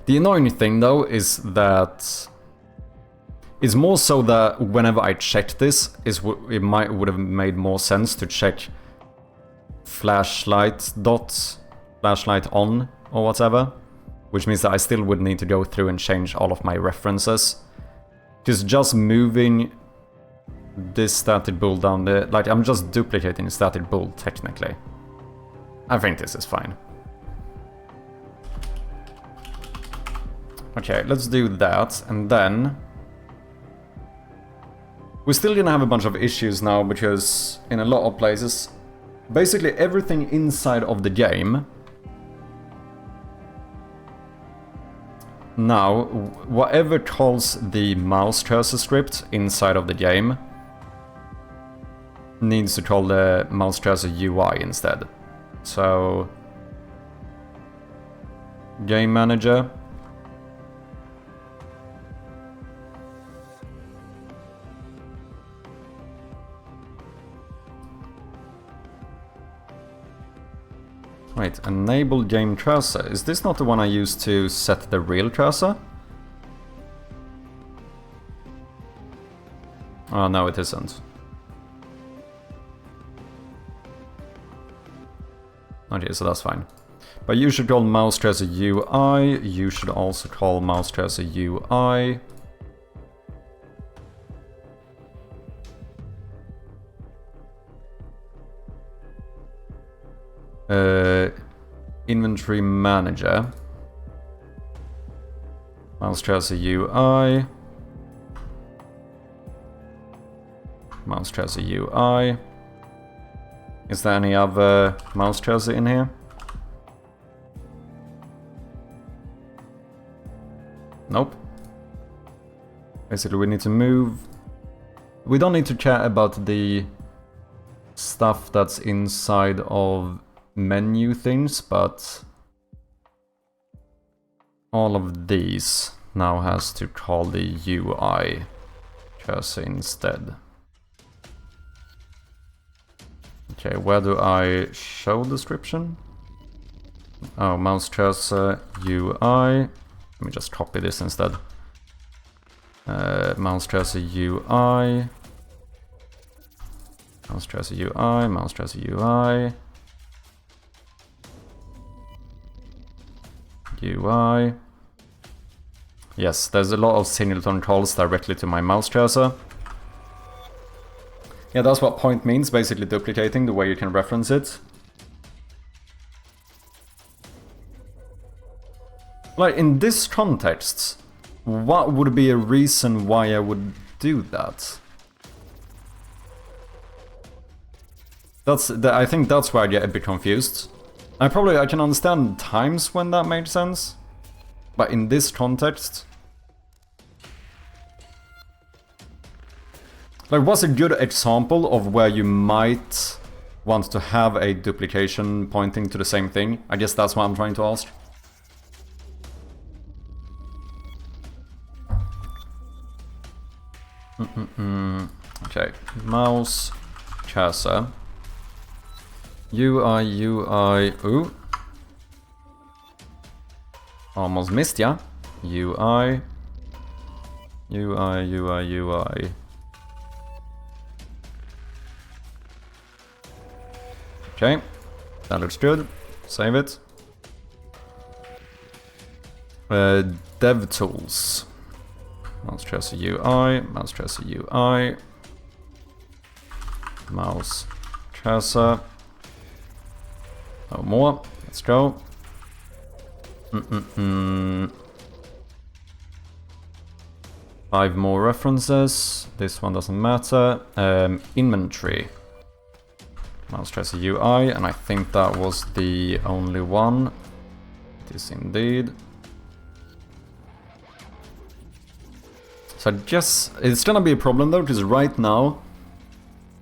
The annoying thing though is that it's more so that whenever I checked this, it would have made more sense to check flashlight on or whatever, which means that I still would need to go through and change all of my references. Because just moving this static bool down there, like I'm just duplicating the static bool technically. I think this is fine. Okay, let's do that, and then We're still gonna have a bunch of issues now because in a lot of places, basically everything inside of the game now, whatever calls the mouse cursor script inside of the game needs to call the mouse cursor UI instead. So, game manager. Wait, enable game cursor. Is this not the one I used to set the real cursor? Oh, no, it isn't. Okay, so that's fine. But you should call mouse cursor UI. You should also call mouse cursor UI. Inventory manager. Mouse cursor UI. Mouse cursor UI. Is there any other mouse cursor in here? Nope. Basically we need to move. We don't need to chat about the stuff that's inside of menu things, but all of these now has to call the UI cursor instead. Okay, where do I show description? Oh, mouse cursor UI. Let me just copy this instead. Mouse cursor UI. Mouse cursor UI, mouse cursor UI. UI. Yes, there's a lot of singleton calls directly to my mouse cursor. Yeah, that's what point means, basically duplicating the way you can reference it. Like, in this context, what would be a reason why I would do that? I think that's where I get a bit confused. I can understand times when that made sense, but in this context, like, what's a good example of where you might want to have a duplication pointing to the same thing? I guess that's what I'm trying to ask. Okay, mouse cursor. UI. Ooh. Almost missed, yeah? UI. Okay, that looks good. Save it. Dev tools. Mouse cursor UI, mouse cursor UI. Mouse cursor. No more. Let's go. 5 more references. This one doesn't matter. Inventory. Mouse cursor UI, and I think that was the only one. It is indeed. So I guess it's gonna be a problem though, because right now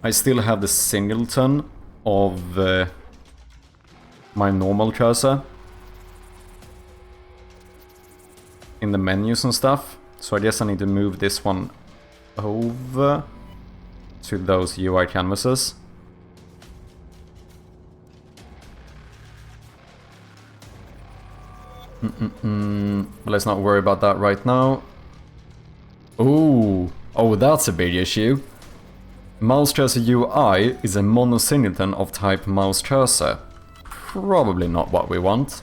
I still have the singleton of my normal cursor in the menus and stuff. So I guess I need to move this one over to those UI canvases. But let's not worry about that right now. Ooh, oh, that's a big issue. Mouse cursor UI is a mono singleton of type mouse cursor. Probably not what we want.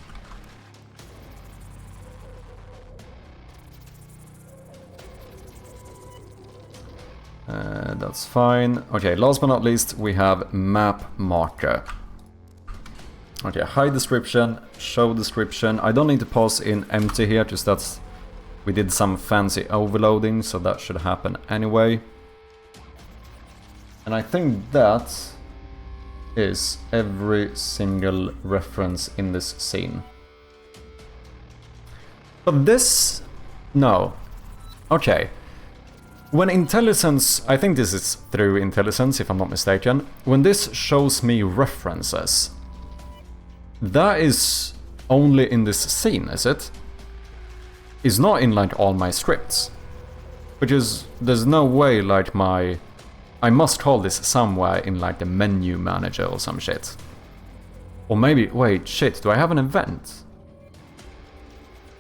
That's fine. Okay, last but not least, we have map marker. Okay, hide description, show description. I don't need to pass in empty here, just that's... We did some fancy overloading, so that should happen anyway. And I think that is every single reference in this scene. But this... no. Okay. When intelligence... I think this is through intelligence, if I'm not mistaken. When this shows me references, that is only in this scene, is it? It's not in, like, all my scripts. Because there's no way, like, my... I must call this somewhere in, like, the menu manager or some shit. Or maybe... wait, shit, do I have an event?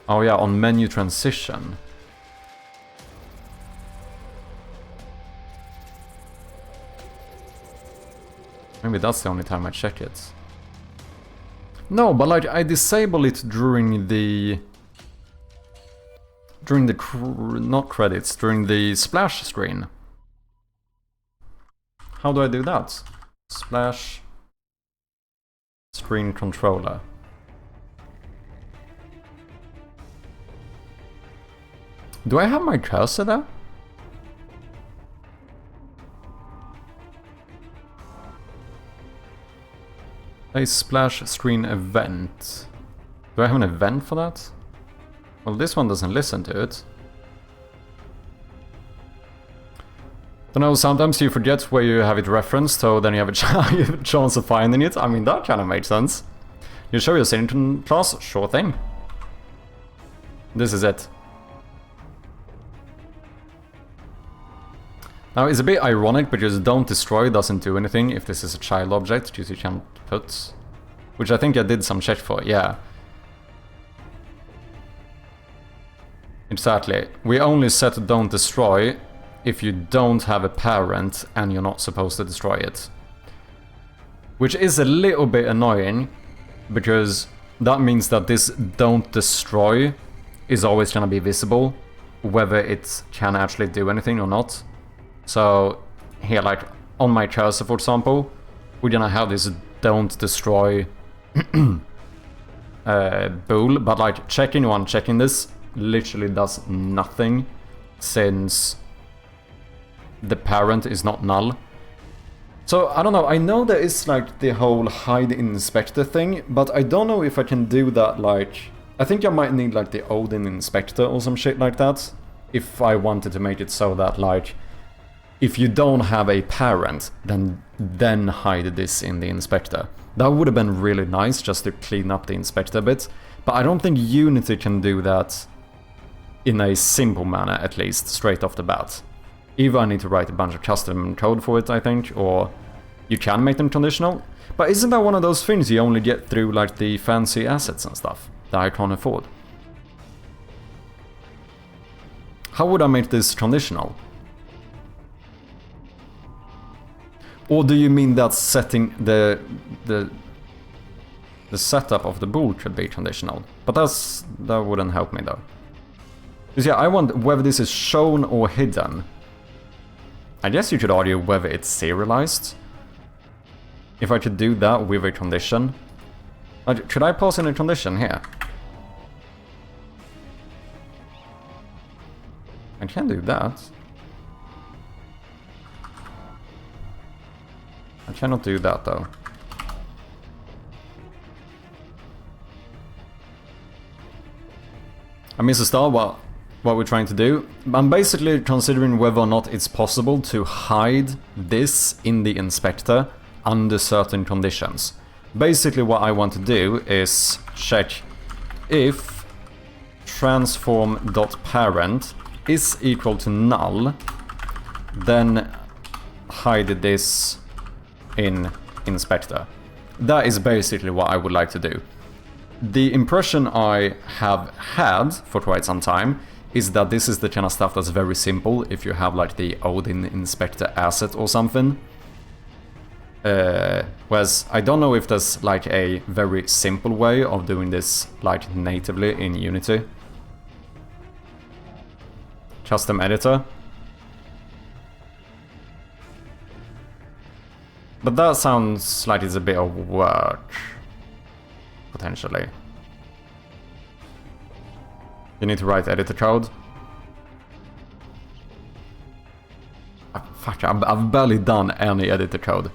Oh yeah, on menu transition. Maybe that's the only time I check it. No, but like I disable it during the not credits, during the splash screen. How do I do that? Splash screen controller. Do I have my cursor there? A splash screen event. Do I have an event for that? Well, this one doesn't listen to it. Don't know, sometimes you forget where you have it referenced, so then you have a chance of finding it. I mean, that kind of makes sense. You show your Synchron class? Sure thing. This is it. Now, it's a bit ironic because don't destroy doesn't do anything if this is a child object, because you can't put... which I think I did some check for, yeah. Exactly. We only set don't destroy if you don't have a parent and you're not supposed to destroy it. Which is a little bit annoying, because that means that this don't destroy is always gonna be visible, whether it can actually do anything or not. So, here, like, on my cursor, for example, we're gonna have this don't destroy bool, but like, checking one, checking this, literally does nothing, since the parent is not null. So, I don't know, I know there is, like, the whole hide inspector thing, but I don't know if I can do that, like... I think I might need, like, the Odin inspector or some shit like that, if I wanted to make it so that, like... if you don't have a parent, then hide this in the inspector. That would have been really nice, just to clean up the inspector a bit. But I don't think Unity can do that in a simple manner, at least, straight off the bat. Either I need to write a bunch of custom code for it, I think, or you can make them conditional. But isn't that one of those things you only get through, like, the fancy assets and stuff that I can't afford? How would I make this conditional? Or do you mean that setting the setup of the bool could be conditional? But that wouldn't help me though. Because yeah, I want whether this is shown or hidden. I guess you could argue whether it's serialized. If I could do that with a condition. Could I pass in a condition here? I can do that. I cannot do that though. I mean, to start what we're trying to do. I'm basically considering whether or not it's possible to hide this in the inspector under certain conditions. Basically what I want to do is check if transform.parent is equal to null, then hide this in inspector. That is basically what I would like to do. The impression I have had for quite some time is that this is the kind of stuff that's very simple if you have like the Odin inspector asset or something. Whereas I don't know if there's like a very simple way of doing this like natively in Unity. Custom editor. But that sounds like it's a bit of work, potentially. You need to write editor code. Fuck, I've barely done any editor code.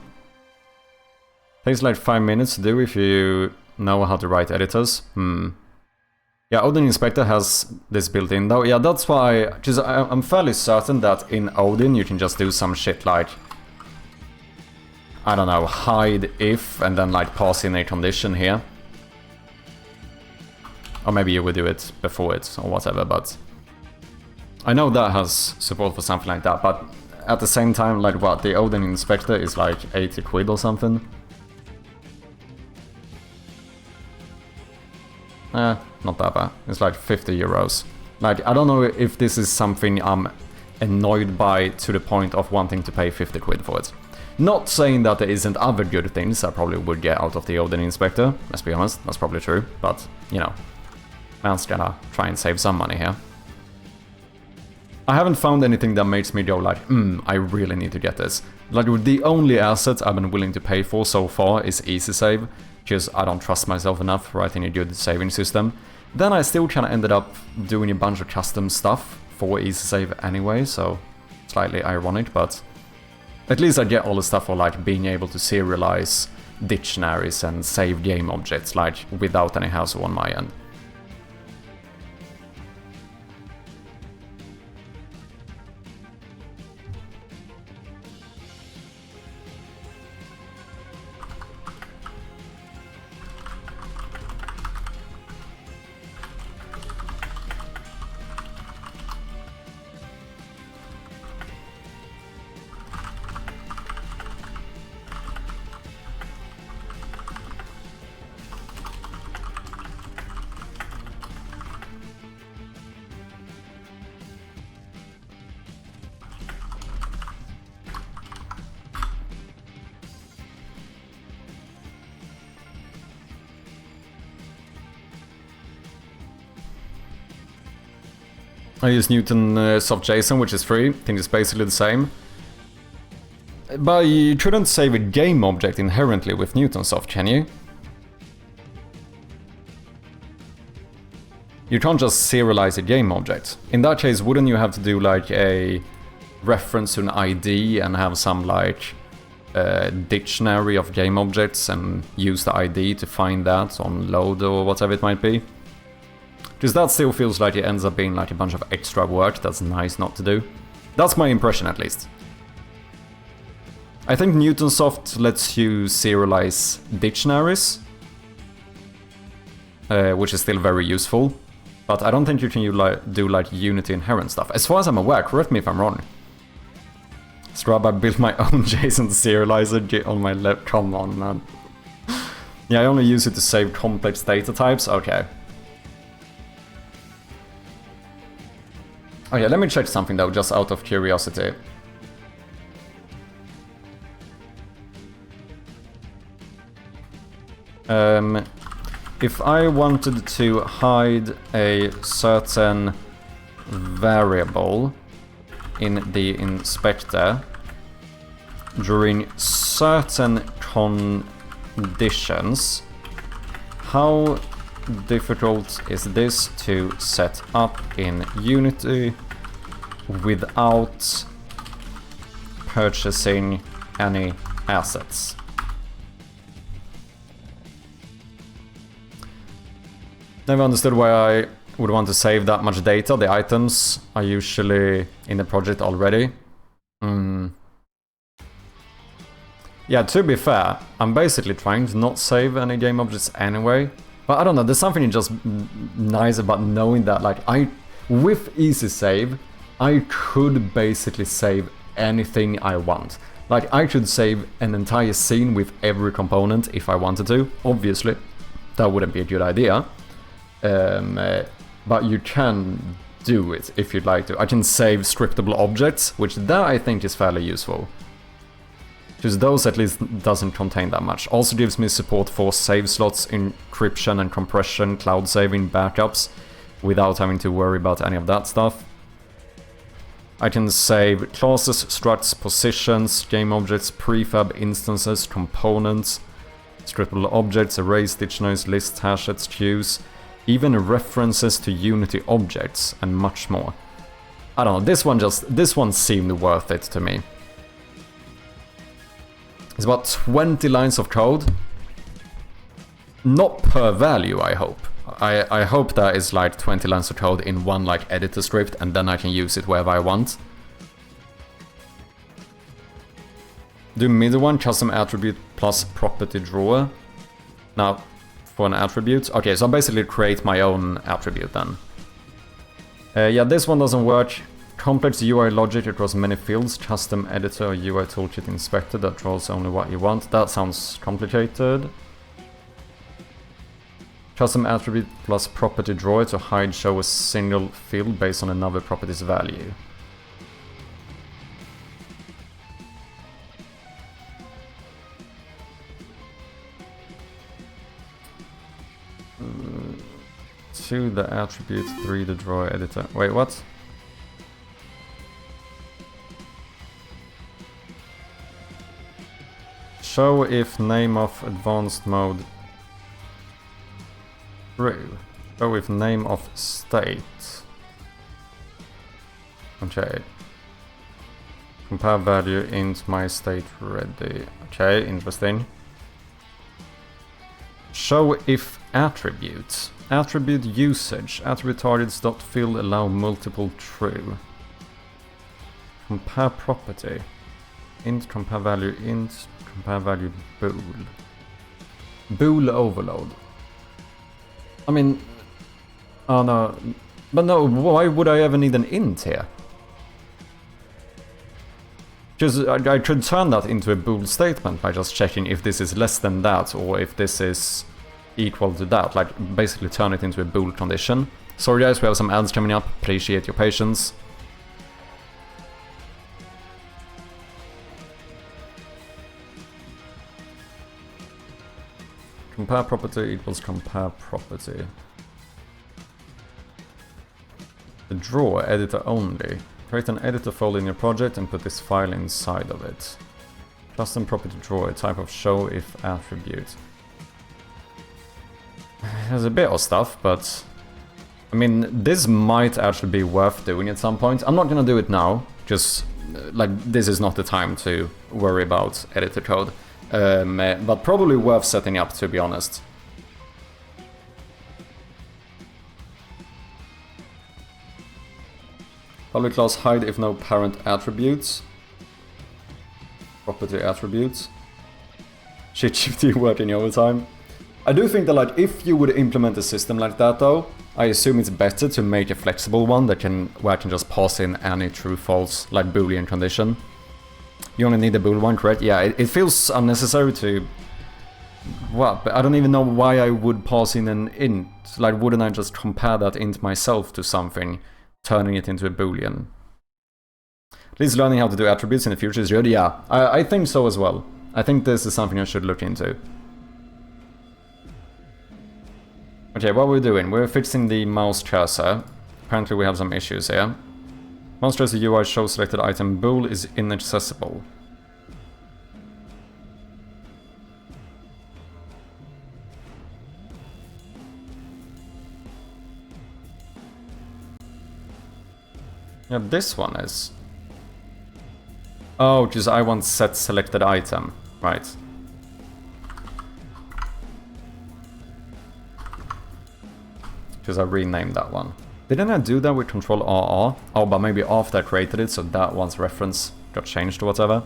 Takes like 5 minutes to do if you know how to write editors. Yeah, Odin Inspector has this built in though. Yeah, that's why... Just, I'm fairly certain that in Odin you can just do some shit like... I don't know, hide if, and then like pass in a condition here. Or maybe you would do it before it, or whatever, but... I know that has support for something like that, but at the same time, like what, the Odin Inspector is like 80 quid or something? Not that bad. It's like 50 euros. Like, I don't know if this is something I'm annoyed by to the point of wanting to pay 50 quid for it. Not saying that there isn't other good things I probably would get out of the Odin Inspector, let's be honest, that's probably true, but, you know, man's gonna try and save some money here. I haven't found anything that makes me go like, I really need to get this. Like, the only asset I've been willing to pay for so far is Easy Save, because I don't trust myself enough writing a good saving system. Then I still kinda ended up doing a bunch of custom stuff for Easy Save anyway, so slightly ironic, but at least I get all the stuff for like being able to serialize dictionaries and save game objects, like without any hassle on my end. I use Newton Soft JSON, which is free. I think it's basically the same. But you shouldn't save a game object inherently with Newton Soft, can you? You can't just serialize a game object. In that case, wouldn't you have to do like a reference to an ID and have some like dictionary of game objects and use the ID to find that on load or whatever it might be? Because that still feels like it ends up being like a bunch of extra work that's nice not to do. That's my impression at least. I think Newtonsoft lets you serialize dictionaries, which is still very useful, but I don't think you can do like Unity inherent stuff. As far as I'm aware, correct me if I'm wrong. Strab, I built my own JSON serializer on my left. Come on, man. Yeah, I only use it to save complex data types. Okay. Oh yeah, let me check something though, just out of curiosity. If I wanted to hide a certain variable in the inspector during certain conditions, how difficult is this to set up in Unity without purchasing any assets? Never understood why I would want to save that much data. The items are usually in the project already. Yeah, to be fair, I'm basically trying to not save any game objects anyway. But I don't know, there's something just nice about knowing that, like, with Easy Save, I could basically save anything I want. Like, I could save an entire scene with every component if I wanted to. Obviously, that wouldn't be a good idea. But you can do it if you'd like to. I can save scriptable objects, which that I think is fairly useful. Because those at least doesn't contain that much. Also gives me support for save slots, encryption and compression, cloud saving, backups, without having to worry about any of that stuff. I can save classes, structs, positions, game objects, prefab instances, components, scriptable objects, arrays, dictionaries, lists, hashes, queues, even references to Unity objects, and much more. I don't know, this one seemed worth it to me. It's about 20 lines of code. Not per value, I hope. I hope that is like 20 lines of code in one like editor script, and then I can use it wherever I want. Do middle one, custom attribute plus property drawer. Now, for an attribute. Okay, so I basically create my own attribute then. Yeah, this one doesn't work. Complex UI logic across many fields, custom editor or UI toolkit inspector that draws only what you want. That sounds complicated. Custom attribute plus property drawer to hide show a single field based on another property's value. Two, the attribute, 3, the drawer editor. Wait, what? Show if name of advanced mode true. Show if name of state. Okay. Compare value int my state ready. Okay, interesting. Show if attributes. Attribute usage. Attribute targets dot field allow multiple true. Compare property. Int compare value int compare value bool. Bool overload. I mean, oh no, but no, why would I ever need an int here? Because I could turn that into a bool statement by just checking if this is less than that or if this is equal to that, like basically turn it into a bool condition. Sorry guys, we have some ads coming up, appreciate your patience. Compare property equals compare property. The drawer editor only. Create an editor folder in your project and put this file inside of it. Custom property drawer, type of show if attribute. There's a bit of stuff, but I mean, this might actually be worth doing at some point. I'm not gonna do it now, just like this is not the time to worry about editor code. But probably worth setting up, to be honest. Public class hide if no parent attributes. Property attributes. Shit shifty working overtime. I do think that like if you would implement a system like that though, I assume it's better to make a flexible one that where I can just pass in any true false like boolean condition. You only need a bool one, correct? Yeah, it feels unnecessary to... Well, but I don't even know why I would pass in an int. Like, wouldn't I just compare that int myself to something, turning it into a boolean? At least learning how to do attributes in the future is good. Yeah, I think so as well. I think this is something I should look into. Okay, what we're doing? We're fixing the mouse cursor. Apparently we have some issues here. Mouse cursor UI show selected item bool is inaccessible. Yeah, this one is. Oh, because I want set selected item. Right. Because I renamed that one. Didn't I do that with Control RR? Oh, but maybe after I created it, so that one's reference got changed or whatever.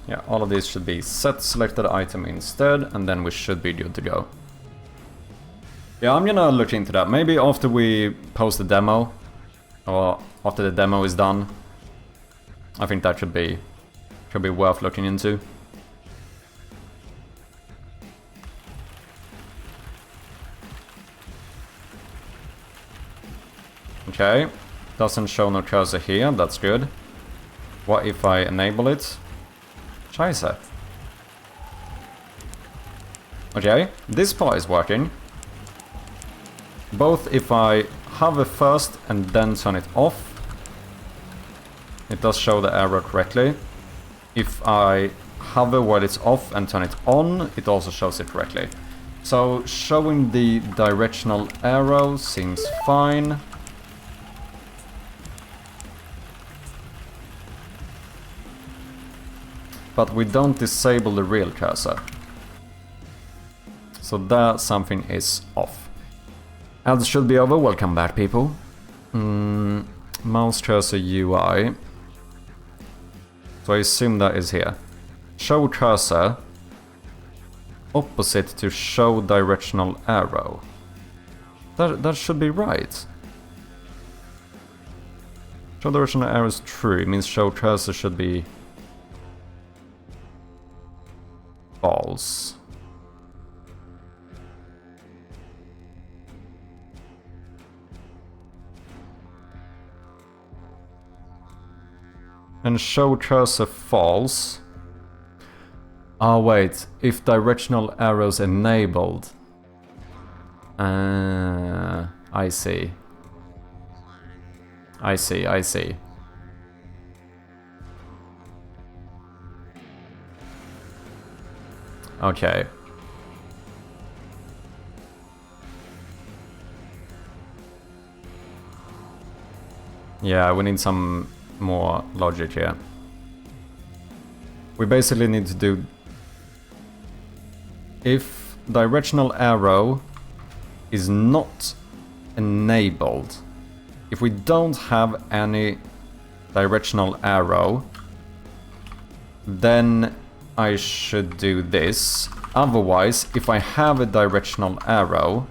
Yeah, all of these should be set selected item instead, and then we should be good to go. Yeah, I'm gonna look into that. Maybe after we post the demo, or after the demo is done. I think that should be worth looking into. Okay, doesn't show no cursor here, that's good. What if I enable it? Scheiße. Okay, this part is working. Both if I hover first and then turn it off, it does show the error correctly. If I hover while it's off and turn it on, it also shows it correctly. So showing the directional arrow seems fine. But we don't disable the real cursor. So there something is off. Ads should be over, welcome back people. Mouse cursor UI. So I assume that is here. Show cursor. Opposite to show directional arrow. That should be right. Show directional arrow is true, it means show cursor should be false. And show cursor false. Oh wait, if directional arrows enabled. I see. I see. Okay. Yeah, we need some more logic here. We basically need to do... If directional arrow is not enabled, if we don't have any directional arrow, then I should do this. Otherwise, if I have a directional arrow,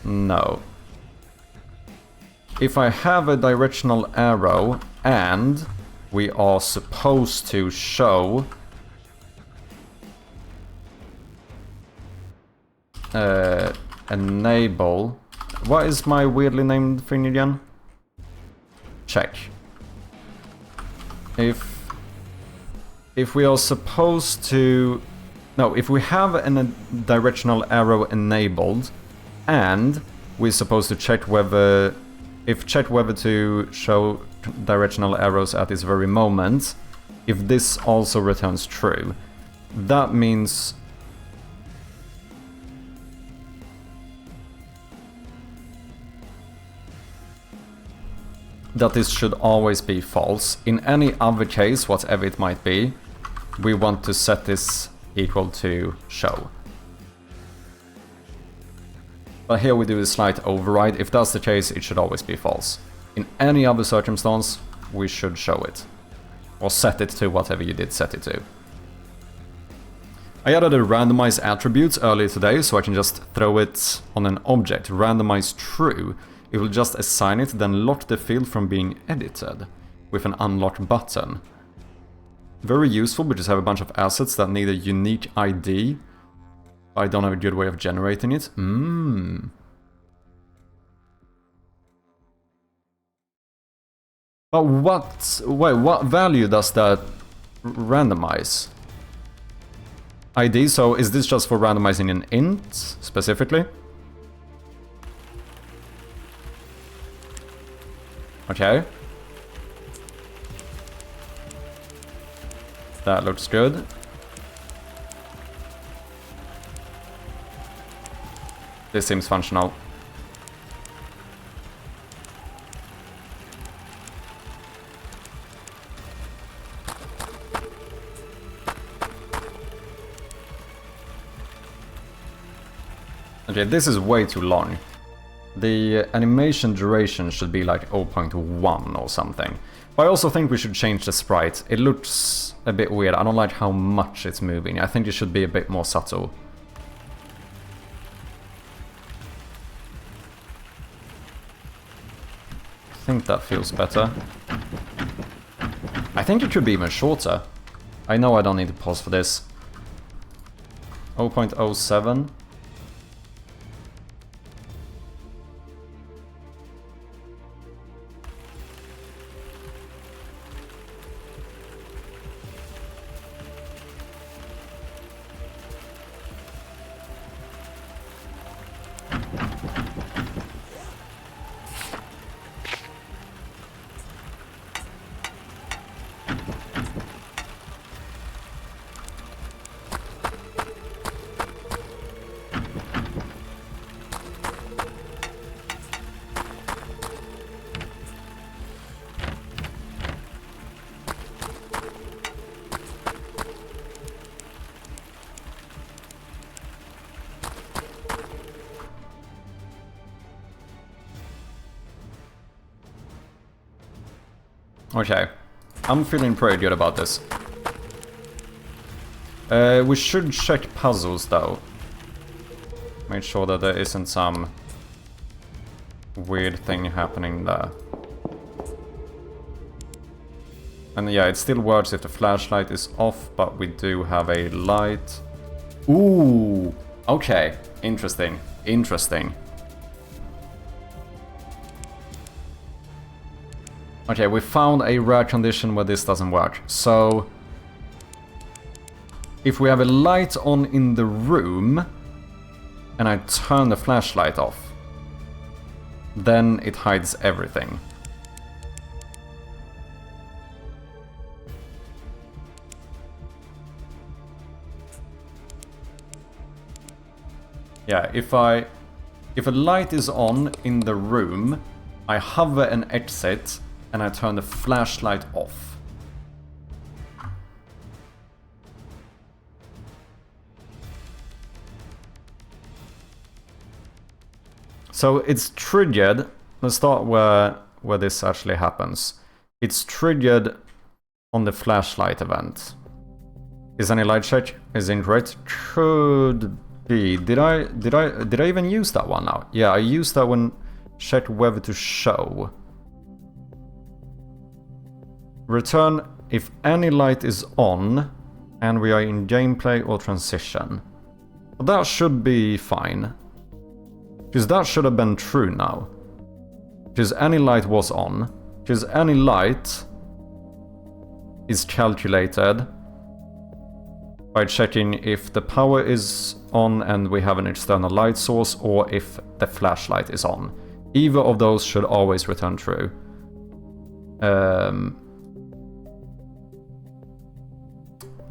no. If I have a directional arrow and we are supposed to show enable... What is my weirdly named thing again? Check. If we are supposed to... No, if we have a directional arrow enabled and we're supposed to check whether... If check whether to show directional arrows at this very moment, if this also returns true, that means that this should always be false. In any other case, whatever it might be, we want to set this equal to show. But here we do a slight override. If that's the case, it should always be false. In any other circumstance, we should show it. Or set it to whatever you did set it to. I added a randomize attribute earlier today, so I can just throw it on an object. Randomize true. It will just assign it, then lock the field from being edited with an unlock button. Very useful, we just have a bunch of assets that need a unique ID. I don't have a good way of generating it. But what value does that randomize? ID, so is this just for randomizing an int, specifically? Okay. That looks good. This seems functional. Okay, this is way too long. The animation duration should be like 0.1 or something. But I also think we should change the sprite. It looks a bit weird. I don't like how much it's moving. I think it should be a bit more subtle. I think that feels better. I think it could be even shorter. I know I don't need to pause for this. 0.07. Okay. I'm feeling pretty good about this. We should check puzzles though. Make sure that there isn't some weird thing happening there. And yeah, it still works if the flashlight is off, but we do have a light. Ooh! Okay, interesting. Interesting. Okay, we found a rare condition where this doesn't work. So, if we have a light on in the room, and I turn the flashlight off, then it hides everything. Yeah, if a light is on in the room, I hover and exit, and I turn the flashlight off. So it's triggered. Let's start where this actually happens. It's triggered on the flashlight event. Is any light check? Is incorrect? Could be. Did I even use that one now? Yeah, I used that one. Check whether to show. Return if any light is on and we are in gameplay or transition. Well, that should be fine. Because that should have been true now. Because any light was on. Because any light is calculated by checking if the power is on and we have an external light source, or if the flashlight is on. Either of those should always return true. Where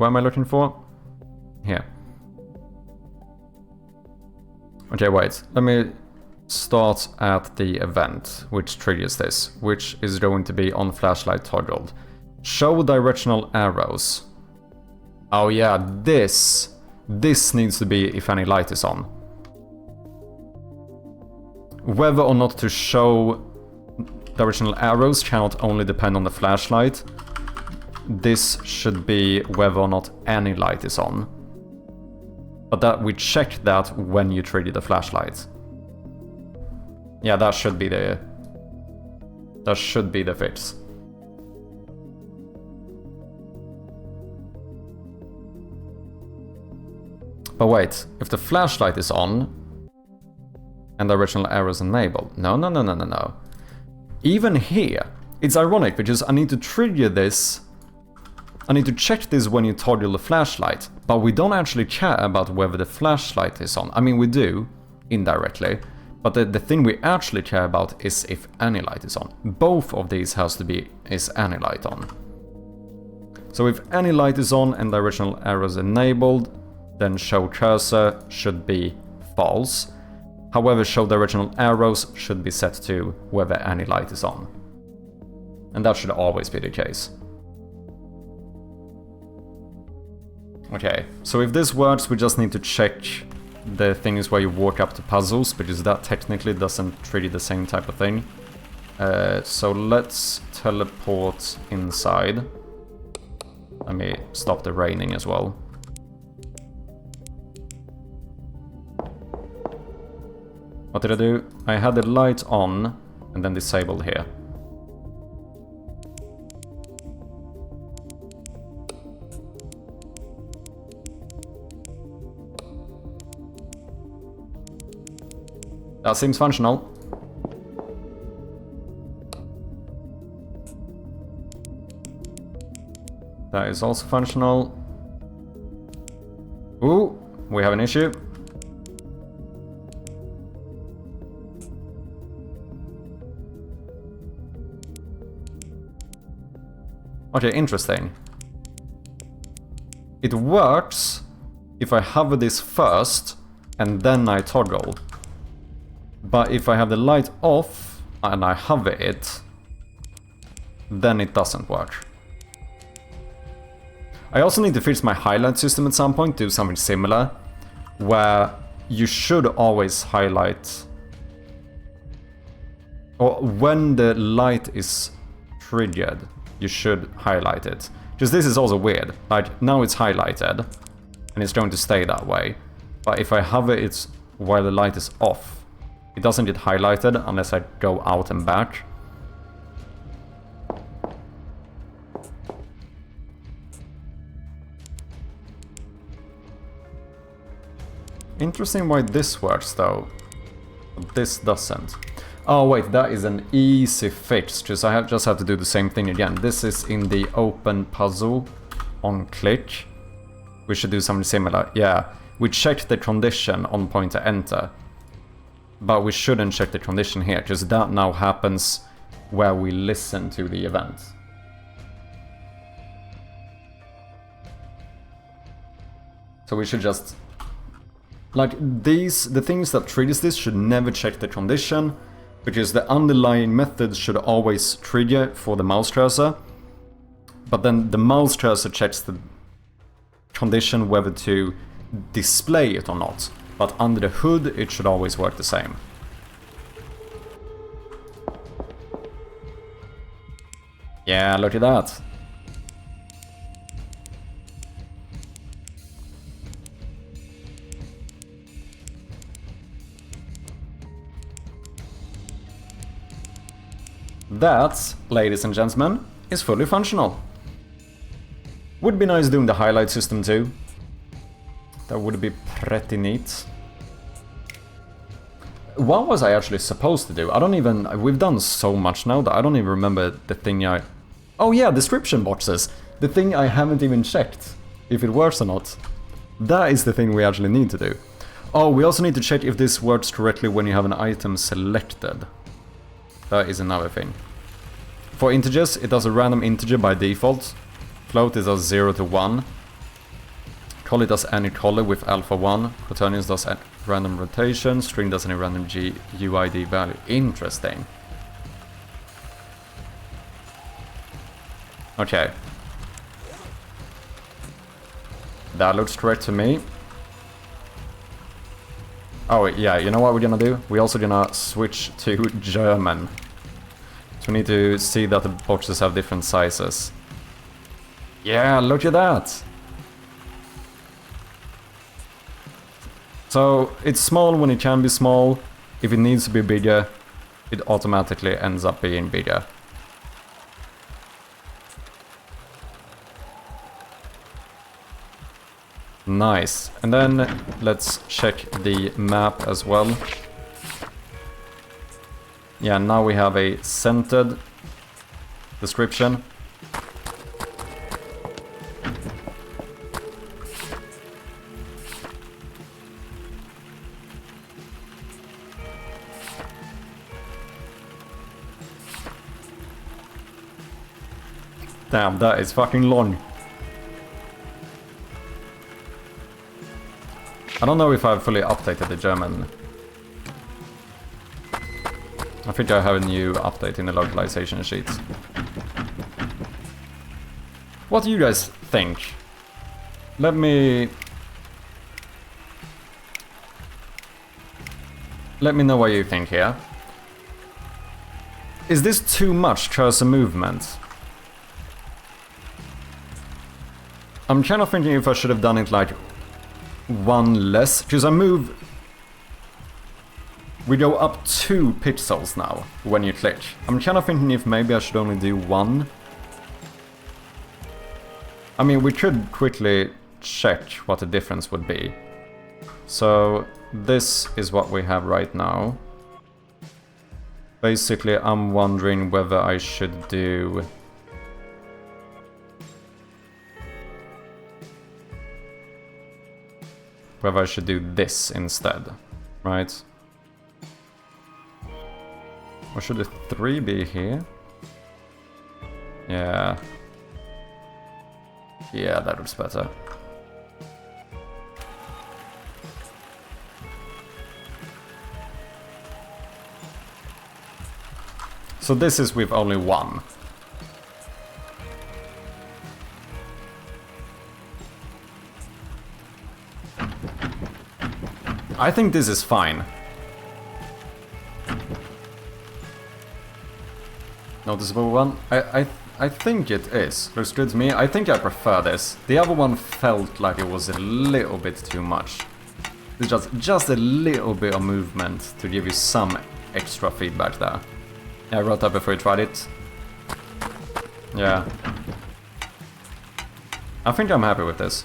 am I looking for? Here. Okay, wait. Let me start at the event, which triggers this, which is going to be on flashlight toggled. Show directional arrows. Oh yeah, this needs to be if any light is on. Whether or not to show directional arrows cannot only depend on the flashlight. This should be whether or not any light is on. But that we checked that when you trigger the flashlight. Yeah, that should be the fix. But wait, if the flashlight is on and the original arrow is enabled. No. Even here, it's ironic because I need to trigger this. I need to check this when you toggle the flashlight, but we don't actually care about whether the flashlight is on. I mean, we do, indirectly, but the thing we actually care about is if any light is on. Both of these has to be is any light on. So if any light is on and the original arrow is enabled, then show cursor should be false. However, show the original arrows should be set to whether any light is on. And that should always be the case. Okay, so if this works, we just need to check the things where you walk up to puzzles, because that technically doesn't trigger the same type of thing. So let's teleport inside. Let me stop the raining as well. What did I do? I had the light on and then disabled here. That seems functional. That is also functional. Ooh, we have an issue. Okay, interesting. It works if I hover this first and then I toggle. But if I have the light off and I hover it, then it doesn't work. I also need to fix my highlight system at some point, do something similar, where you should always highlight, or when the light is triggered, you should highlight it. Because this is also weird. Like, now it's highlighted, and it's going to stay that way. But if I hover it while the light is off, it doesn't get highlighted unless I go out and back. Interesting why this works though, but this doesn't. Oh wait, that is an easy fix, just I just have to do the same thing again. This is in the open puzzle on click. We should do something similar. Yeah, we checked the condition on pointer enter, but we shouldn't check the condition here, because that now happens where we listen to the event. So we should just... Like, the things that triggers this should never check the condition, because the underlying methods should always trigger for the mouse cursor, but then the mouse cursor checks the condition whether to display it or not, but under the hood it should always work the same. Yeah, look at that. That, ladies and gentlemen, is fully functional. Would be nice doing the highlight system too. That would be pretty neat. What was I actually supposed to do? I don't even... We've done so much now that I don't even remember the thing I... Oh yeah, description boxes! The thing I haven't even checked if it works or not. That is the thing we actually need to do. Oh, we also need to check if this works correctly when you have an item selected. That is another thing. For integers, it does a random integer by default. Float it does 0 to 1. Call it does any color with alpha 1. Quaternions does random rotation. String does any random GUID value. Interesting. Okay. That looks correct to me. Oh yeah, you know what we're gonna do? We're also gonna switch to German. So we need to see that the boxes have different sizes. Yeah, look at that! So it's small when it can be small. If it needs to be bigger, it automatically ends up being bigger. Nice. And then let's check the map as well. Yeah, now we have a centered description. Damn, that is fucking long. I don't know if I've fully updated the German. I think I have a new update in the localization sheets. What do you guys think? Let me know what you think here. Is this too much cursor movement? I'm kind of thinking if I should have done it like one less, because I move... We go up 2 pixels now when you click. I'm kind of thinking if maybe I should only do 1. I mean, we could quickly check what the difference would be. So this is what we have right now. Basically, I'm wondering whether I should do... Whether I should do this instead, right? Or should the 3 be here? Yeah. Yeah, that looks better. So this is with only 1. I think this is fine. Noticeable one. I I think it is. Looks good to me. I think I prefer this. The other one felt like it was a little bit too much. It's just a little bit of movement to give you some extra feedback there. Yeah, I wrote that before you tried it. Yeah. I think I'm happy with this.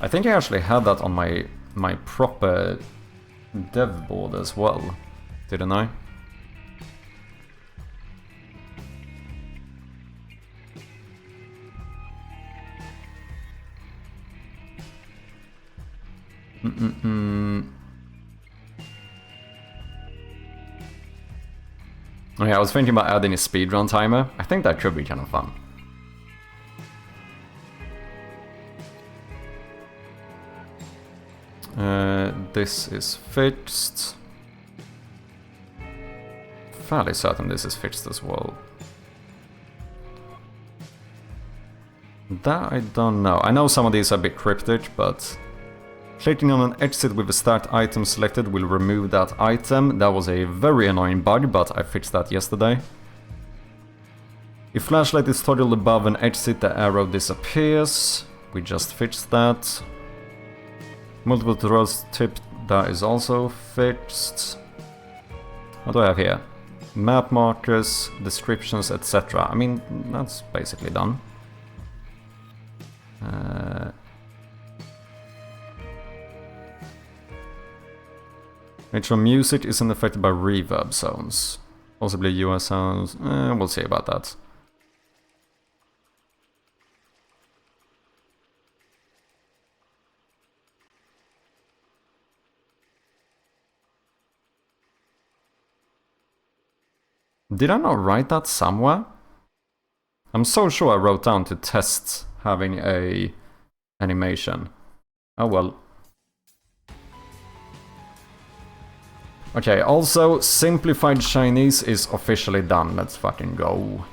I think I actually had that on my proper dev board as well, didn't I? Oh yeah, I was thinking about adding a speedrun timer. I think that could be kind of fun. This is fixed. Fairly certain this is fixed as well. That I don't know. I know some of these are a bit cryptic, but clicking on an exit with a start item selected will remove that item. That was a very annoying bug, but I fixed that yesterday. If flashlight is toggled above an exit, the arrow disappears. We just fixed that. Multiple throws tipped, that is also fixed. What do I have here? Map markers, descriptions, etc. I mean, that's basically done. Intro music isn't affected by reverb zones. Possibly US sounds. We'll see about that. Did I not write that somewhere? I'm so sure I wrote down to test having a animation. Oh well. Okay, also, simplified Chinese is officially done. Let's fucking go.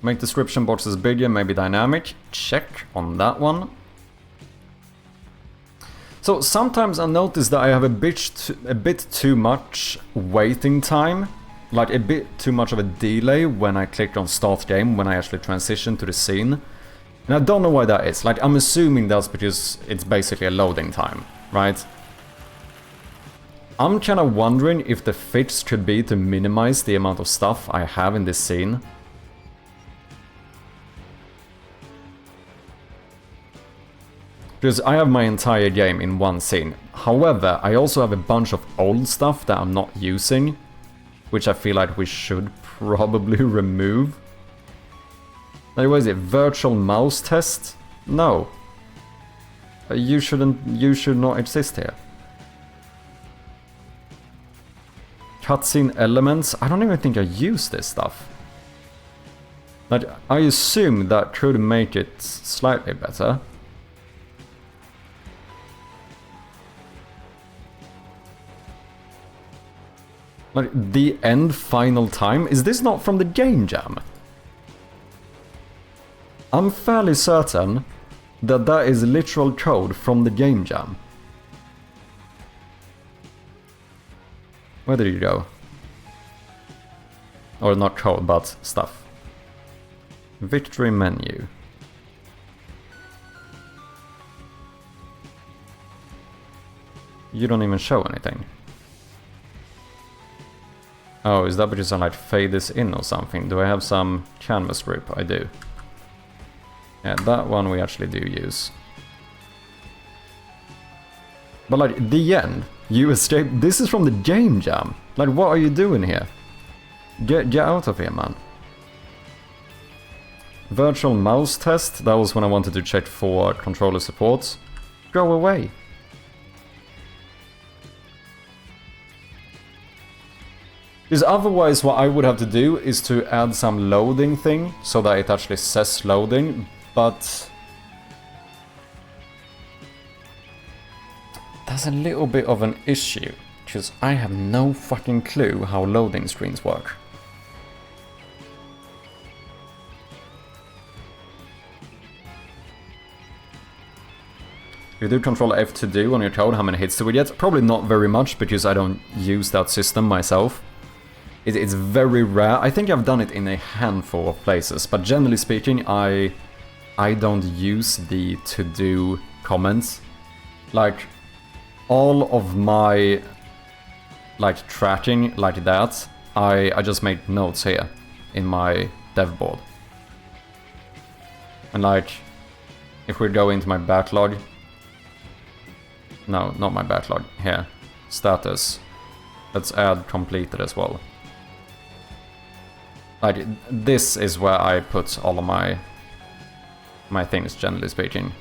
Make description boxes bigger, maybe dynamic. Check on that one. So sometimes I notice that I have a bit too much waiting time. Like a bit too much of a delay when I click on start game, when I actually transition to the scene. And I don't know why that is. Like, I'm assuming that's because it's basically a loading time, right? I'm kind of wondering if the fix could be to minimize the amount of stuff I have in this scene. Because I have my entire game in one scene. However, I also have a bunch of old stuff that I'm not using, which I feel like we should probably remove. Like, what is it? Virtual mouse test? No. You should not exist here. Cutscene elements? I don't even think I use this stuff. Like, I assume that could make it slightly better. Like, the end final time? Is this not from the game jam? I'm fairly certain that that is literal code from the game jam. Where did you go? Or not code, but stuff. Victory menu. You don't even show anything. Oh, is that because I like fade this in or something? Do I have some canvas grip? I do. Yeah, that one we actually do use. But like, the end, you escape. This is from the game jam. Like, what are you doing here? Get out of here, man. Virtual mouse test, that was when I wanted to check for controller support. Go away. Because otherwise what I would have to do is to add some loading thing, so that it actually says loading, but there's a little bit of an issue, because I have no fucking clue how loading screens work. You do Control F to do on your code, how many hits do we get? Probably not very much, because I don't use that system myself. It's very rare. I think I've done it in a handful of places, but generally speaking, I don't use the to-do comments. Like, all of my, like, tracking like that, I just make notes here in my dev board. And like, if we go into my backlog, no, not my backlog, here, status, let's add completed as well. Like, this is where I put all of my things, generally speaking.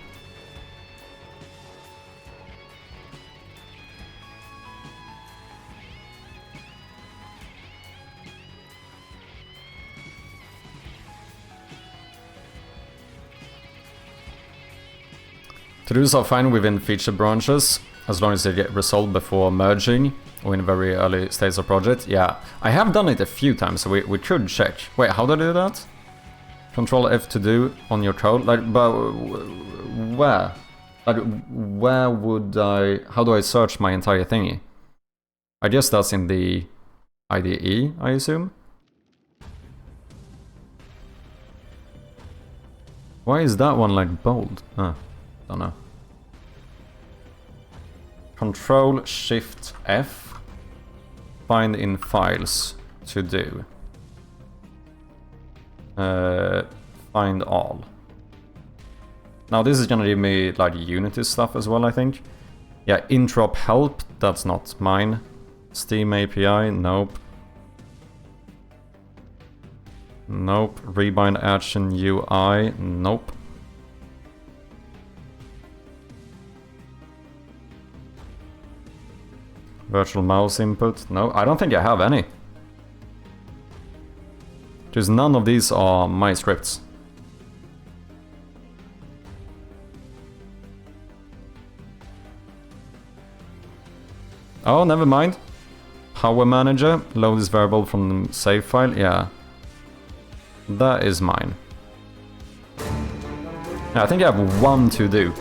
To-dos are fine within feature branches, as long as they get resolved before merging, or in very early stages of project. Yeah, I have done it a few times, so we could check. Wait, how do I do that? Control F to do on your code? Like, but where? Like, where would I... How do I search my entire thingy? I guess that's in the IDE, I assume? Why is that one, like, bold? Don't know. Control Shift F. Find in files to do. Find all. Now this is gonna give me like Unity stuff as well, I think. Yeah, interop help, that's not mine. Steam API, nope. Nope. Rebind action UI, nope. Virtual mouse input, no, I don't think I have any. Because none of these are my scripts. Oh, never mind. Power manager, load this variable from the save file, yeah. That is mine. Yeah, I think I have one to do.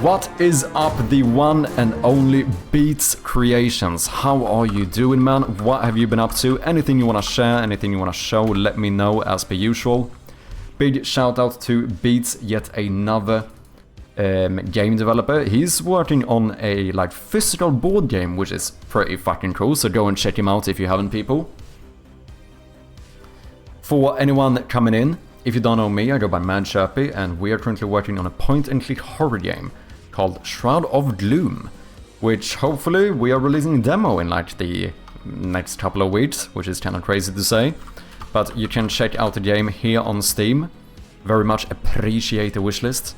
What is up, the one and only Beats Creations? How are you doing, man? What have you been up to? Anything you want to share, anything you want to show, let me know as per usual. Big shout out to Beats, yet another game developer. He's working on a like physical board game, which is pretty fucking cool, so go and check him out if you haven't, people. For anyone coming in, if you don't know me, I go by Madchirpy, and we are currently working on a point-and-click horror game called Shroud of Gloom, which hopefully we are releasing a demo in like the next couple of weeks, which is kind of crazy to say. But you can check out the game here on Steam. Very much appreciate the wishlist.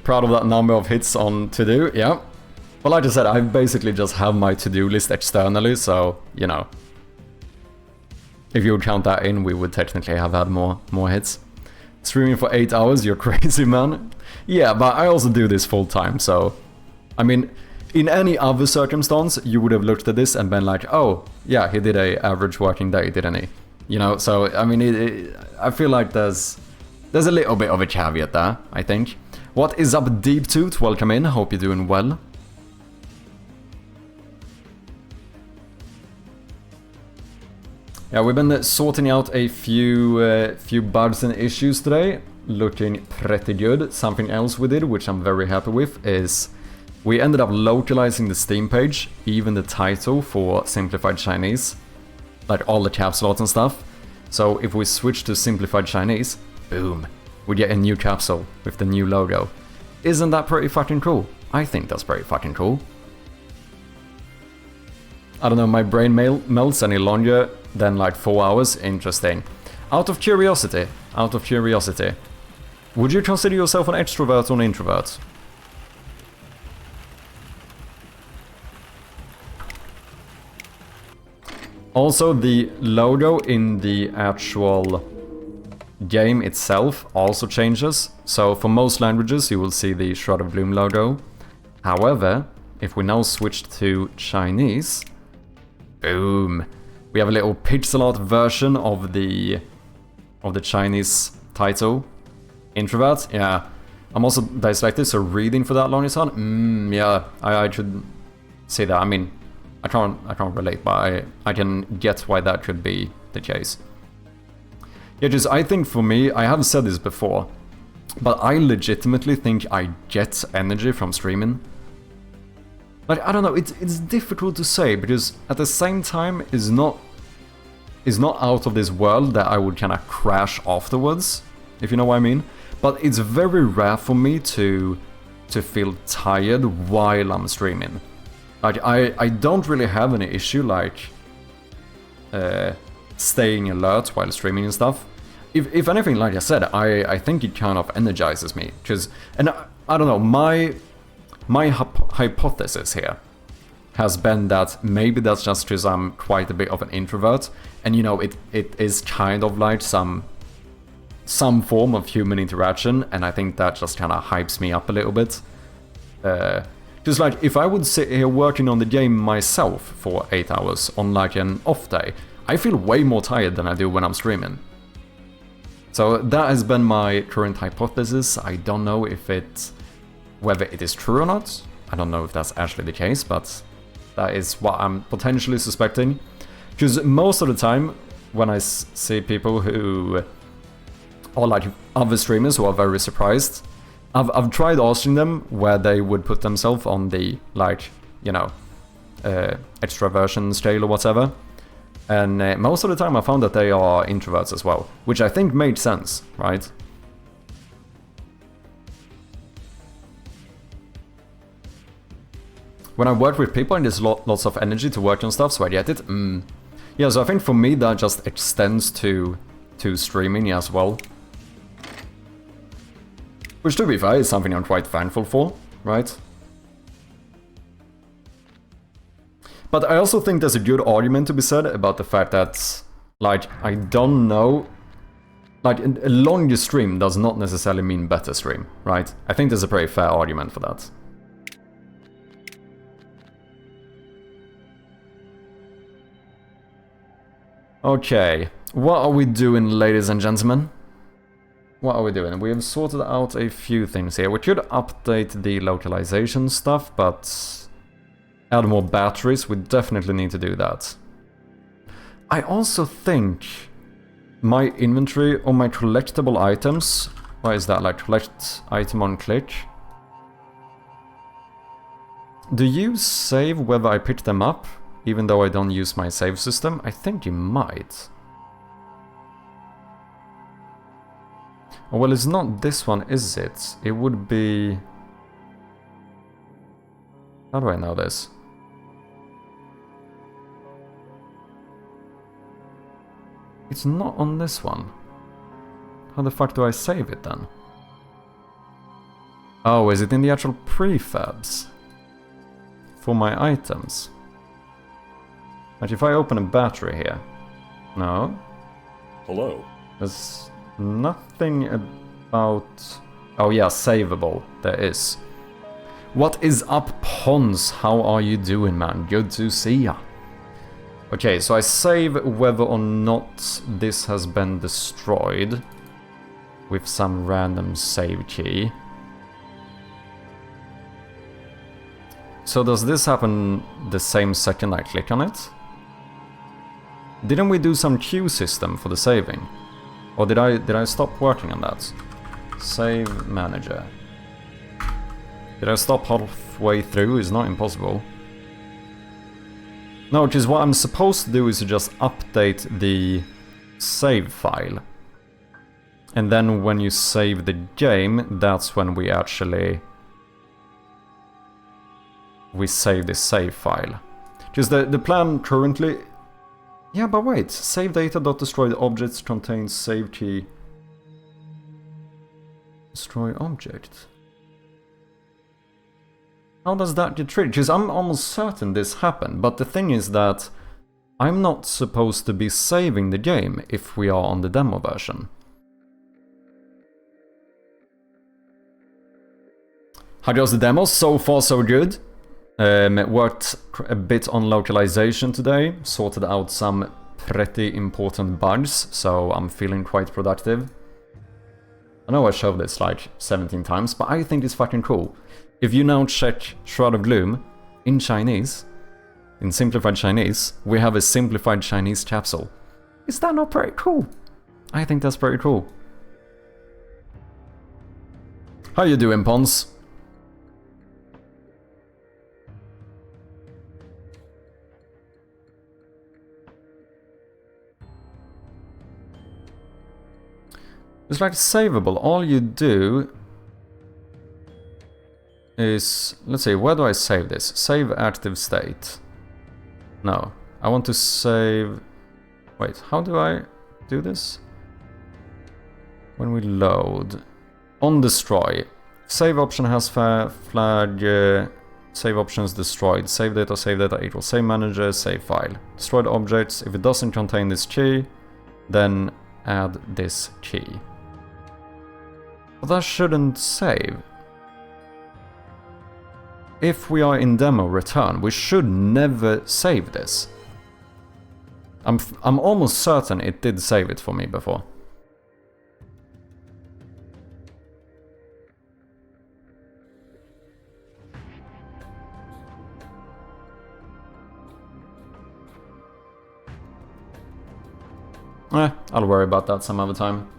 Proud of that number of hits on to-do, yeah. But like I said, I basically just have my to-do list externally, so, you know. If you would count that in, we would technically have had more hits. Streaming for 8 hours, you're crazy, man. Yeah, but I also do this full time, so... I mean, in any other circumstance, you would have looked at this and been like, oh, yeah, he did a average working day, didn't he? You know, so, I mean, I feel like there's a little bit of a caveat there, I think. What is up, Deep Tooth? Welcome in, hope you're doing well. Yeah, we've been sorting out a few bugs and issues today, looking pretty good. Something else we did, which I'm very happy with, is we ended up localizing the Steam page, even the title for Simplified Chinese, like all the capsule art and stuff. So if we switch to Simplified Chinese, boom, we get a new capsule with the new logo. Isn't that pretty fucking cool? I think that's pretty fucking cool. I don't know, my brain melts any longer than like 4 hours. Interesting. Out of curiosity, would you consider yourself an extrovert or an introvert? Also, the logo in the actual game itself also changes. So for most languages you will see the Shroud of Gloom logo. However, if we now switch to Chinese, boom, we have a little pixel art version of the of the Chinese title. Introvert, yeah. I'm also dyslexic, so reading for that long is hard. Yeah, I should say that. I mean, I can't relate, but I can get why that could be the case. Yeah, just I think for me, I have said this before, but I legitimately think I get energy from streaming. Like, I don't know, it's difficult to say, because at the same time, it's not out of this world that I would kind of crash afterwards, if you know what I mean. But it's very rare for me to feel tired while I'm streaming. Like, I don't really have any issue, like, staying alert while streaming and stuff. If anything, like I said, I think it kind of energizes me. And I don't know, my hypothesis here has been that maybe that's just because I'm quite a bit of an introvert, and you know, it is kind of like some form of human interaction, and I think that just kind of hypes me up a little bit. Just like, if I would sit here working on the game myself for 8 hours on like an off day, I feel way more tired than I do when I'm streaming. So that has been my current hypothesis. I don't know whether it is true or not. I don't know if that's actually the case, but that is what I'm potentially suspecting. Because most of the time, when I see people who are like other streamers who are very surprised, I've tried asking them where they would put themselves on the, like, you know, extraversion scale or whatever. And most of the time I found that they are introverts as well, which I think made sense, right? When I work with people, and there's lots of energy to work on stuff, so I get it. Yeah, so I think for me that just extends to streaming as well. Which, to be fair, is something I'm quite thankful for, right? But I also think there's a good argument to be said about the fact that, like, I don't know, like, a longer stream does not necessarily mean better stream, right? I think there's a pretty fair argument for that. Okay, what are we doing, ladies and gentlemen? What are we doing? We have sorted out a few things here. We could update the localization stuff, but add more batteries, we definitely need to do that. I also think my inventory or my collectible items, why is that, like collect item on click? Do you save whether I pick them up, even though I don't use my save system? I think you might. Oh, well, it's not this one, is it? It would be... How do I know this? It's not on this one. How the fuck do I save it then? Oh, is it in the actual prefabs? For my items? But if I open a battery here... No? Hello. There's nothing about... Oh yeah, savable. There is. What is up, Pons? How are you doing, man? Good to see ya. Okay, so I save whether or not this has been destroyed with some random save key. So does this happen the same second I click on it? Didn't we do some queue system for the saving? Or did I stop working on that? Save manager. Did I stop halfway through? It's not impossible. No, because what I'm supposed to do is to just update the save file. And then when you save the game, that's when we actually... we save the save file. Because the plan currently... Yeah, but wait. Save data.destroyed objects contains save key. Destroy object. How does that get triggered? Because I'm almost certain this happened, but the thing is that I'm not supposed to be saving the game if we are on the demo version. How goes the demo? So far so good. Worked a bit on localization today, sorted out some pretty important bugs, so I'm feeling quite productive. I know I showed this like 17 times, but I think it's fucking cool. If you now check Shroud of Gloom in Chinese, in simplified Chinese, we have a simplified Chinese capsule. Is that not pretty cool? I think that's pretty cool. How you doing, Pons? It's like savable. All you do is... Let's see, where do I save this? Save active state. No, I want to save... Wait, how do I do this? When we load... On destroy. Save option has flag... save options destroyed. Save data equals save manager, save file. Destroyed objects. If it doesn't contain this key, then add this key. But that shouldn't save. If we are in demo return, we should never save this. I'm almost certain it did save it for me before. I'll worry about that some other time.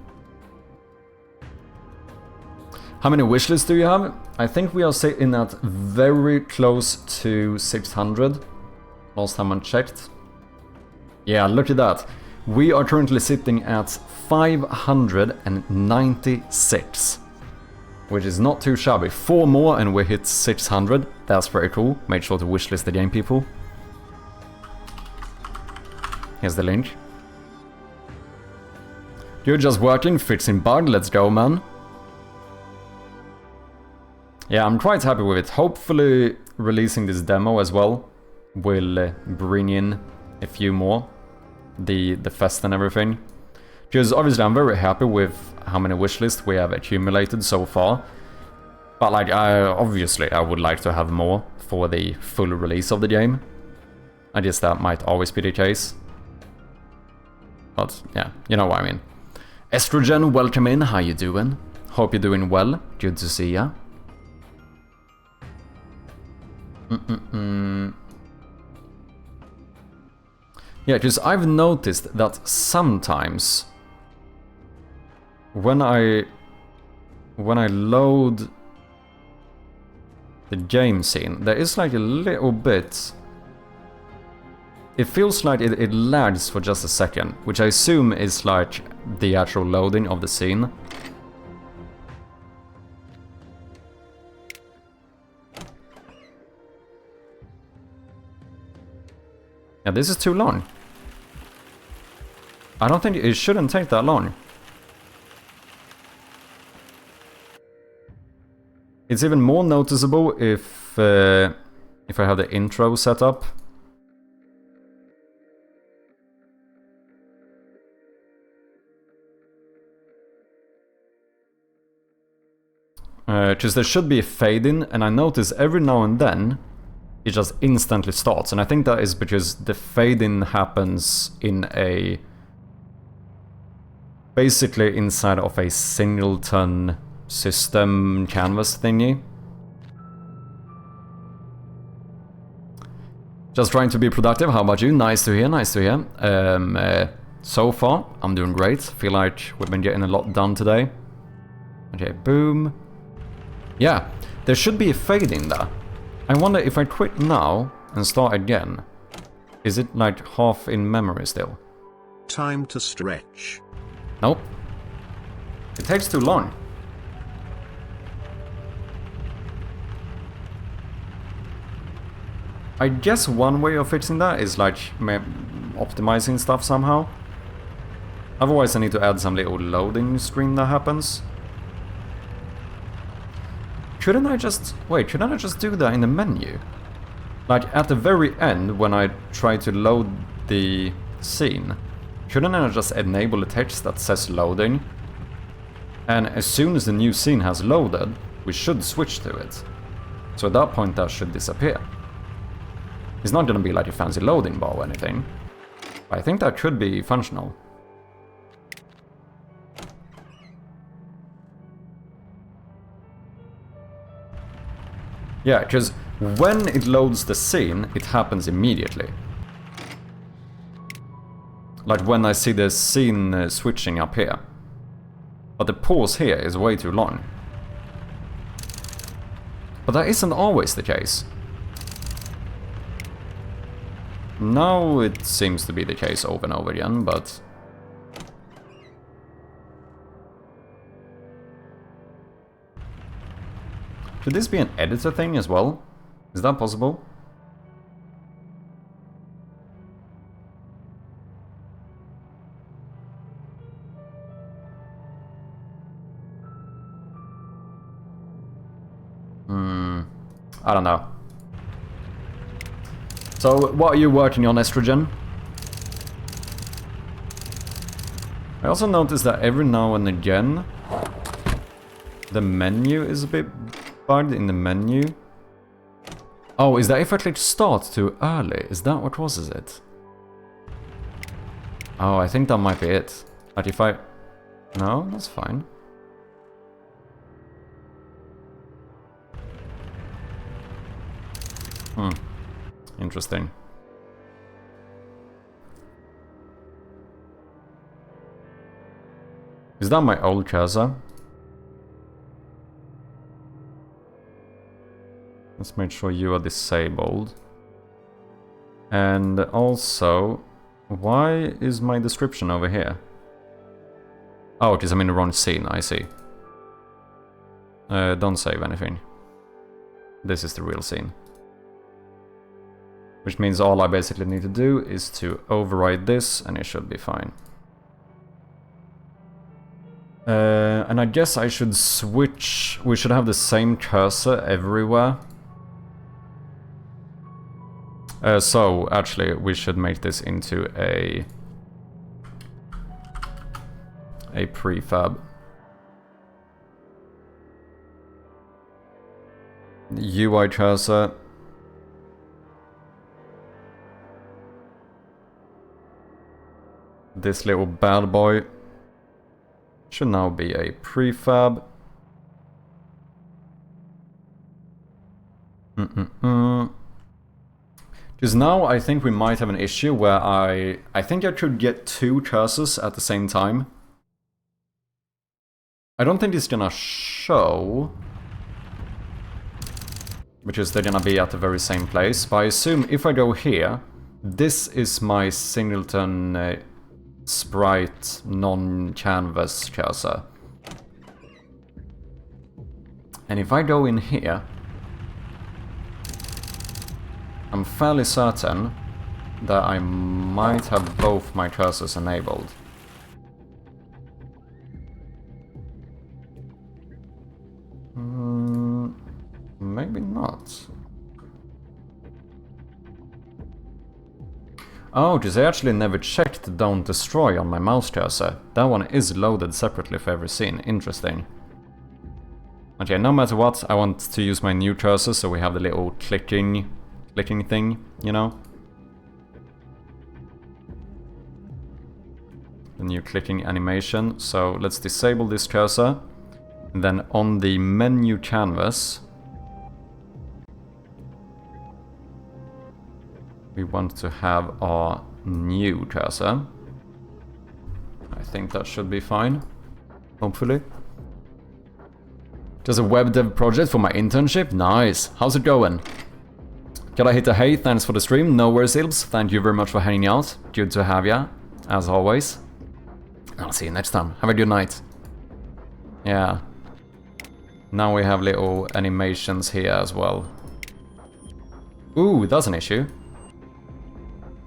How many wishlists do you have? I think we are sitting at very close to 600. Last time I checked. Yeah, look at that. We are currently sitting at 596. Which is not too shabby. 4 more and we hit 600. That's pretty cool. Make sure to wishlist the game, people. Here's the link. You're just working, fixing bug, let's go, man. Yeah, I'm quite happy with it. Hopefully releasing this demo as well will bring in a few more. The fest and everything. Because obviously I'm very happy with how many wishlists we have accumulated so far. But like, obviously I would like to have more for the full release of the game. I guess that might always be the case. But yeah, you know what I mean. Estrogen, welcome in, how you doing? Hope you're doing well, good to see ya. Yeah, because I've noticed that sometimes when I load the game scene, there is like a little bit... It feels like it lags for just a second, which I assume is like the actual loading of the scene. Yeah, this is too long. I don't think it shouldn't take that long. It's even more noticeable if I have the intro set up. Because there should be a fade in, and I notice every now and then it just instantly starts, and I think that is because the fade in happens in a... basically inside of a singleton system canvas thingy. Just trying to be productive, how about you? Nice to hear, nice to hear. So far, I'm doing great. Feel like we've been getting a lot done today. Okay, boom. Yeah, there should be a fade in there. I wonder if I quit now and start again. Is it like half in memory still? Time to stretch. Nope. It takes too long. I guess one way of fixing that is like optimizing stuff somehow. Otherwise I need to add some little loading screen that happens. Shouldn't I just... Wait, shouldn't I just do that in the menu? Like, at the very end, when I try to load the scene, shouldn't I just enable the text that says loading? And as soon as the new scene has loaded, we should switch to it. So at that point that should disappear. It's not gonna be like a fancy loading bar or anything. I think that should be functional. Yeah, because when it loads the scene, it happens immediately. Like when I see the scene switching up here. But the pause here is way too long. But that isn't always the case. Now it seems to be the case over and over again, but... Could this be an editor thing as well? Is that possible? I don't know. So, what are you working on, Estrogen? I also noticed that every now and again the menu is a bit bugged in the menu. Oh, is that if I click start too early? Is that what causes it? Oh, I think that might be it. Like if I... No, that's fine. Interesting. Is that my old cursor? Let's make sure you are disabled. And also, why is my description over here? Oh, because I'm in the wrong scene, I see. Don't save anything. This is the real scene. Which means all I basically need to do is to override this and it should be fine. And I guess I should switch... We should have the same cursor everywhere. So, actually, we should make this into a prefab. UI cursor. This little bad boy should now be a prefab. Because now I think we might have an issue where I think I could get two cursors at the same time. I don't think it's gonna show, because they're gonna be at the very same place. But I assume if I go here, this is my singleton sprite non-canvas cursor. And if I go in here, I'm fairly certain that I might have both my cursors enabled. Maybe not. Oh, because I actually never checked Don't Destroy on my mouse cursor. That one is loaded separately for every scene. Interesting. Okay, no matter what, I want to use my new cursor so we have the little clicking thing, you know? The new clicking animation. So let's disable this cursor. And then on the menu canvas, we want to have our new cursor. I think that should be fine, hopefully. Just a web dev project for my internship? Nice. How's it going? Can I hit a hey, thanks for the stream. No worries, Ilbs. Thank you very much for hanging out. Good to have ya, as always. I'll see you next time. Have a good night. Yeah. Now we have little animations here as well. Ooh, that's an issue.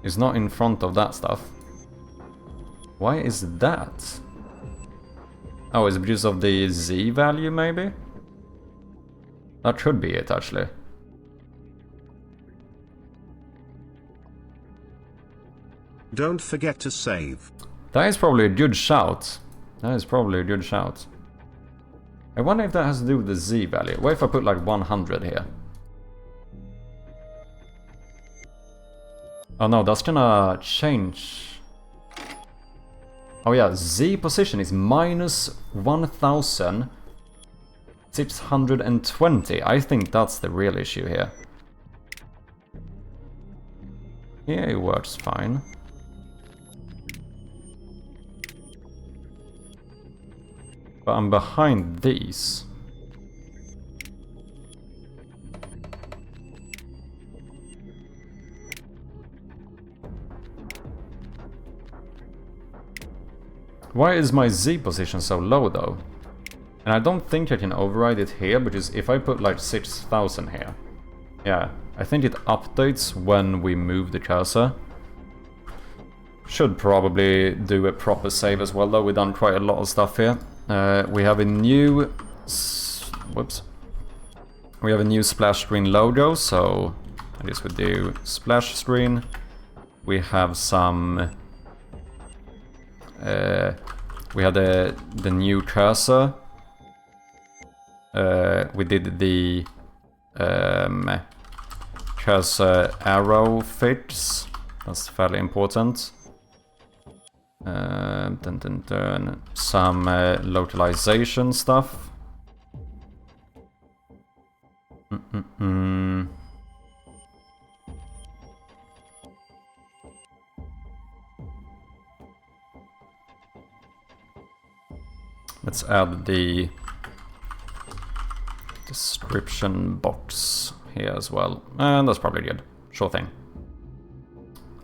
It's not in front of that stuff. Why is that? Oh, is it because of the Z value, maybe? That could be it, actually. Don't forget to save. That is probably a good shout. That is probably a good shout. I wonder if that has to do with the Z value. What if I put like 100 here? Oh no, that's gonna change. Oh yeah, Z position is minus 1,620. I think that's the real issue here. Yeah, it works fine. But I'm behind these. Why is my Z position so low though? And I don't think I can override it here, because if I put like 6,000 here, yeah, I think it updates when we move the cursor. Should probably do a proper save as well though, we've done quite a lot of stuff here. We have a new... whoops. We have a new splash screen logo, so I guess we do splash screen. We have some... we had the new cursor. We did the cursor arrow fix. That's fairly important. Some localization stuff. Let's add the description box here as well. And that's probably good. Sure thing.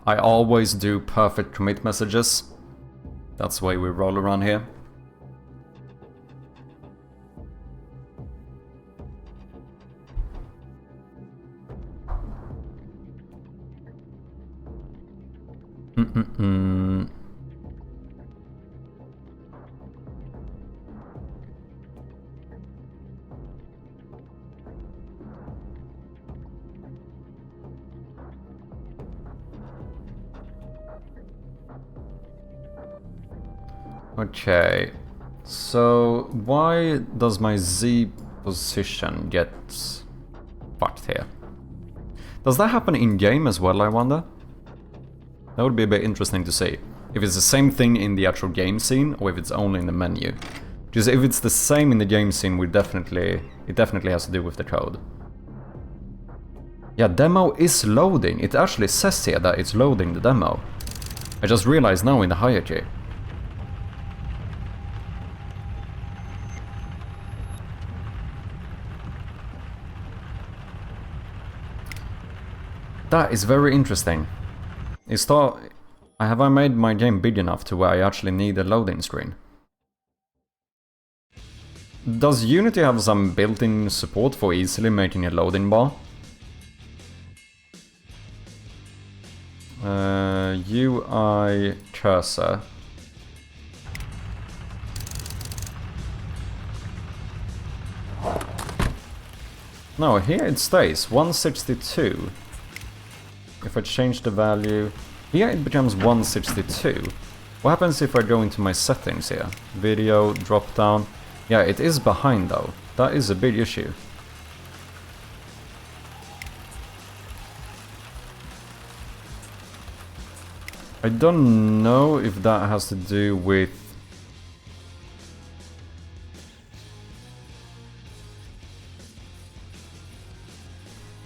I always do perfect commit messages. That's the way we roll around here. Okay, so why does my Z position get fucked here? Does that happen in-game as well, I wonder? That would be a bit interesting to see. If it's the same thing in the actual game scene, or if it's only in the menu. Because if it's the same in the game scene, it definitely has to do with the code. Yeah, demo is loading. It actually says here that it's loading the demo. I just realized now in the hierarchy. That is very interesting. Have I made my game big enough to where I actually need a loading screen? Does Unity have some built-in support for easily making a loading bar? UI cursor. No, here it stays 162. If I change the value, here it becomes 162. What happens if I go into my settings here? Video, drop down. Yeah, it is behind though. That is a big issue. I don't know if that has to do with...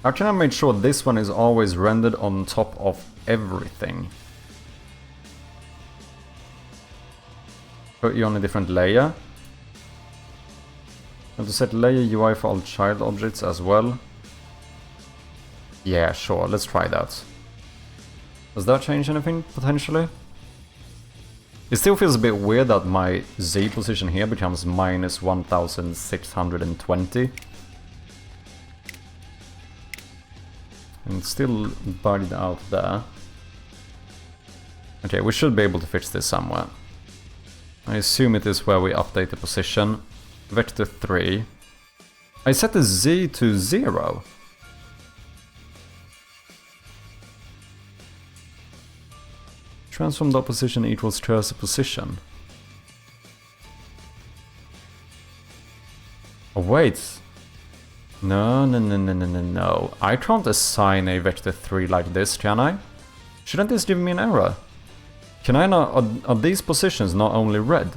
How can I make sure this one is always rendered on top of everything? Put you on a different layer. And to set layer UI for all child objects as well. Yeah, sure, let's try that. Does that change anything, potentially? It still feels a bit weird that my Z position here becomes minus 1,620. And it's still bugged out there. Okay, we should be able to fix this somewhere. I assume it is where we update the position. Vector 3. I set the Z to 0. Transform dot position equals cursor position. Oh wait. No. I can't assign a vector 3 like this, can I? Shouldn't this give me an error? Can I not... Are these positions not only red?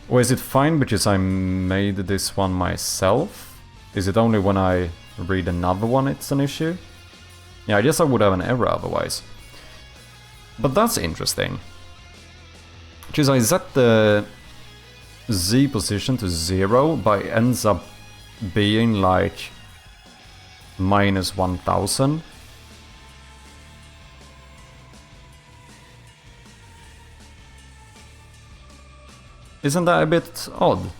Or is it fine because I made this one myself? Is it only when I read another one it's an issue? Yeah, I guess I would have an error otherwise. But that's interesting. Because I set the Z position to 0, but it ends up being like minus 1000. Isn't that a bit odd?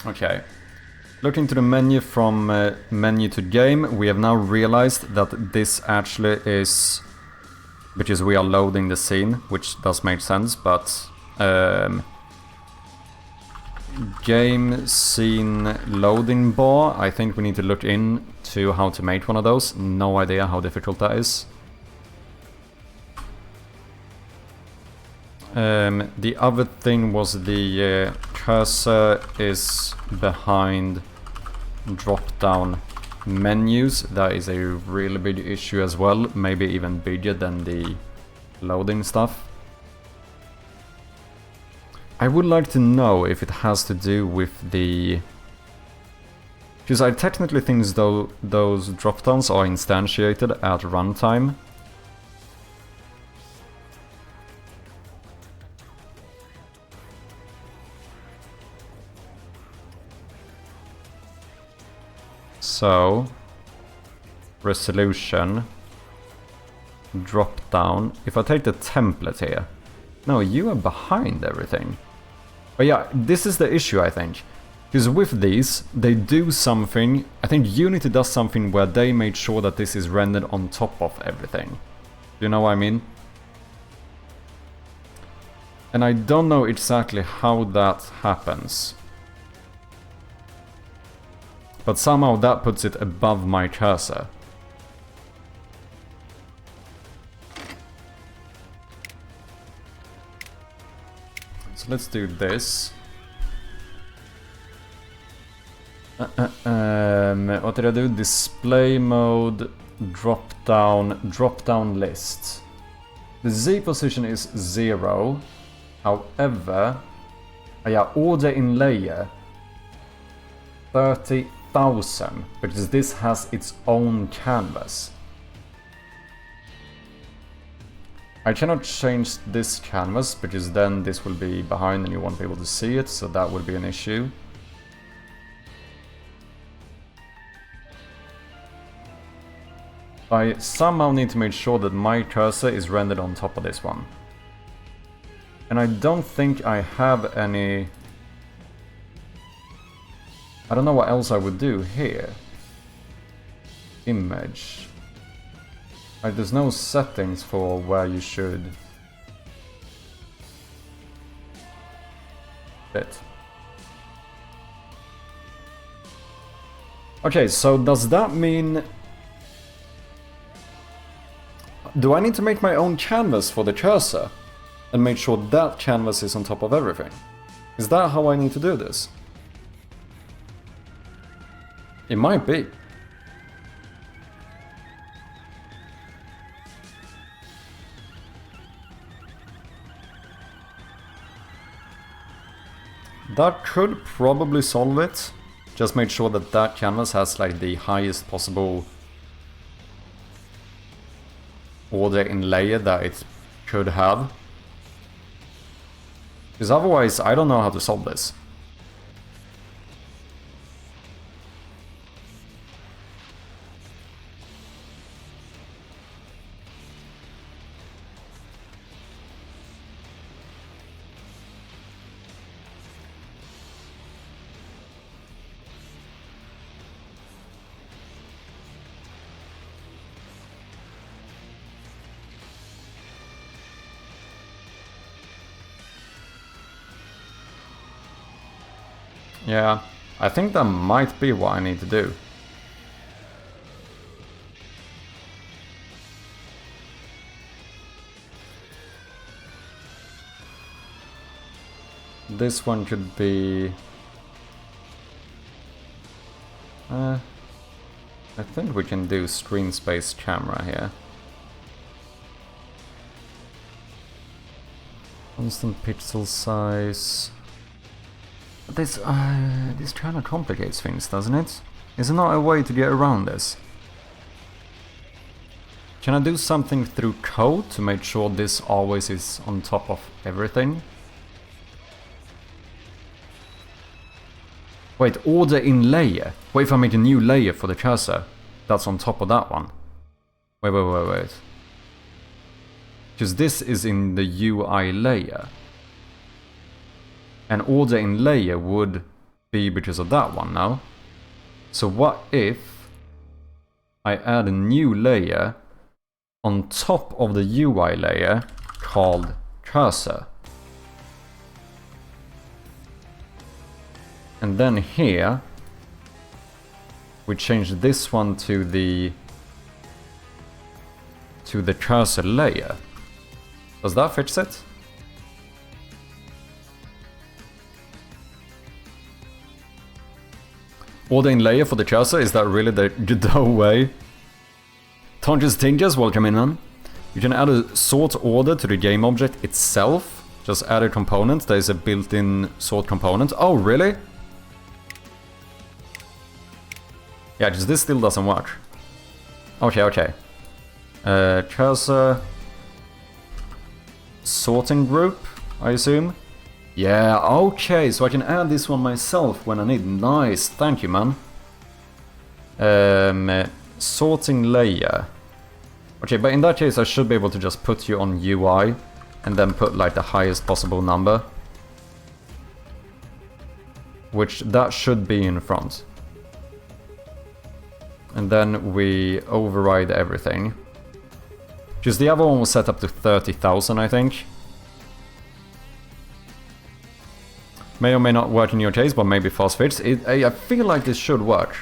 Okay. Looking to the menu from menu to game, we have now realized that this actually is because we are loading the scene, which does make sense, but game scene loading bar, I think we need to look into how to make one of those. No idea how difficult that is. The other thing was the cursor is behind drop-down menus. That is a really big issue as well, maybe even bigger than the loading stuff. I would like to know if it has to do with the... Because I technically think those drop-downs are instantiated at runtime. So, resolution, drop down. If I take the template here, no, you are behind everything. But yeah, this is the issue, I think. Because with these, they do something, I think Unity does something where they made sure that this is rendered on top of everything. Do you know what I mean? And I don't know exactly how that happens. But somehow that puts it above my cursor. So let's do this. What did I do? Display mode, drop down list. The Z position is 0. However, yeah, order in layer 30,000, because this has its own canvas. I cannot change this canvas because then this will be behind and you won't be able to see it, so that would be an issue. I somehow need to make sure that my cursor is rendered on top of this one. And I don't think I have any... I don't know what else I would do here. Image. Like, there's no settings for where you should fit. Okay, so does that mean... Do I need to make my own canvas for the cursor? And make sure that canvas is on top of everything? Is that how I need to do this? It might be. That could probably solve it. Just make sure that that canvas has like the highest possible order in layer that it could have. Because otherwise I don't know how to solve this. Yeah, I think that might be what I need to do. this one could be... I think we can do screen space camera here. Constant pixel size. This kind of complicates things, doesn't it? Is there not a way to get around this? Can I do something through code to make sure this always is on top of everything? Wait, order in layer. What if I make a new layer for the cursor? That's on top of that one. Wait. Because this is in the UI layer. And order in layer would be because of that one now. So what if I add a new layer on top of the UI layer called cursor? And then here we change this one to the cursor layer. Does that fix it? Order in layer for the cursor, is that really the Godot way? Tonjas Tinjas, welcome in, man. You can add a sort order to the game object itself. Just add a component. There is a built-in sort component. Oh, really? Yeah, just this still doesn't work. Okay. Cursor... sorting group, I assume? Yeah, okay, so I can add this one myself when I need. Nice, thank you, man. Sorting layer. Okay, but in that case I should be able to just put you on UI and then put like the highest possible number. Which that should be in front. And then we override everything. Because the other one was set up to 30,000, I think. May or may not work in your case, but maybe fast fits. I feel like this should work.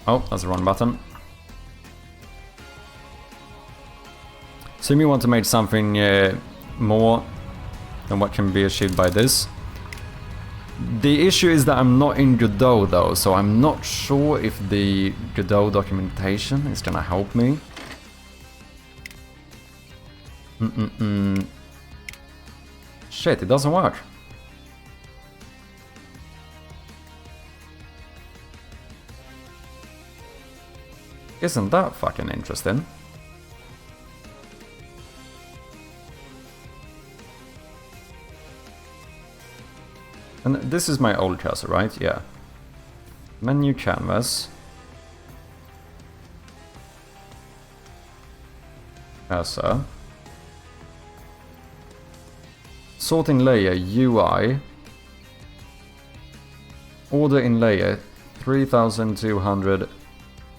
Oh, that's the wrong button. So you want to make something more than what can be achieved by this. The issue is that I'm not in Godot though, so I'm not sure if the Godot documentation is gonna help me. Shit, it doesn't work. Isn't that fucking interesting? And this is my old cursor, right? Yeah. Menu canvas. Cursor. Sorting layer UI. Order in layer 3200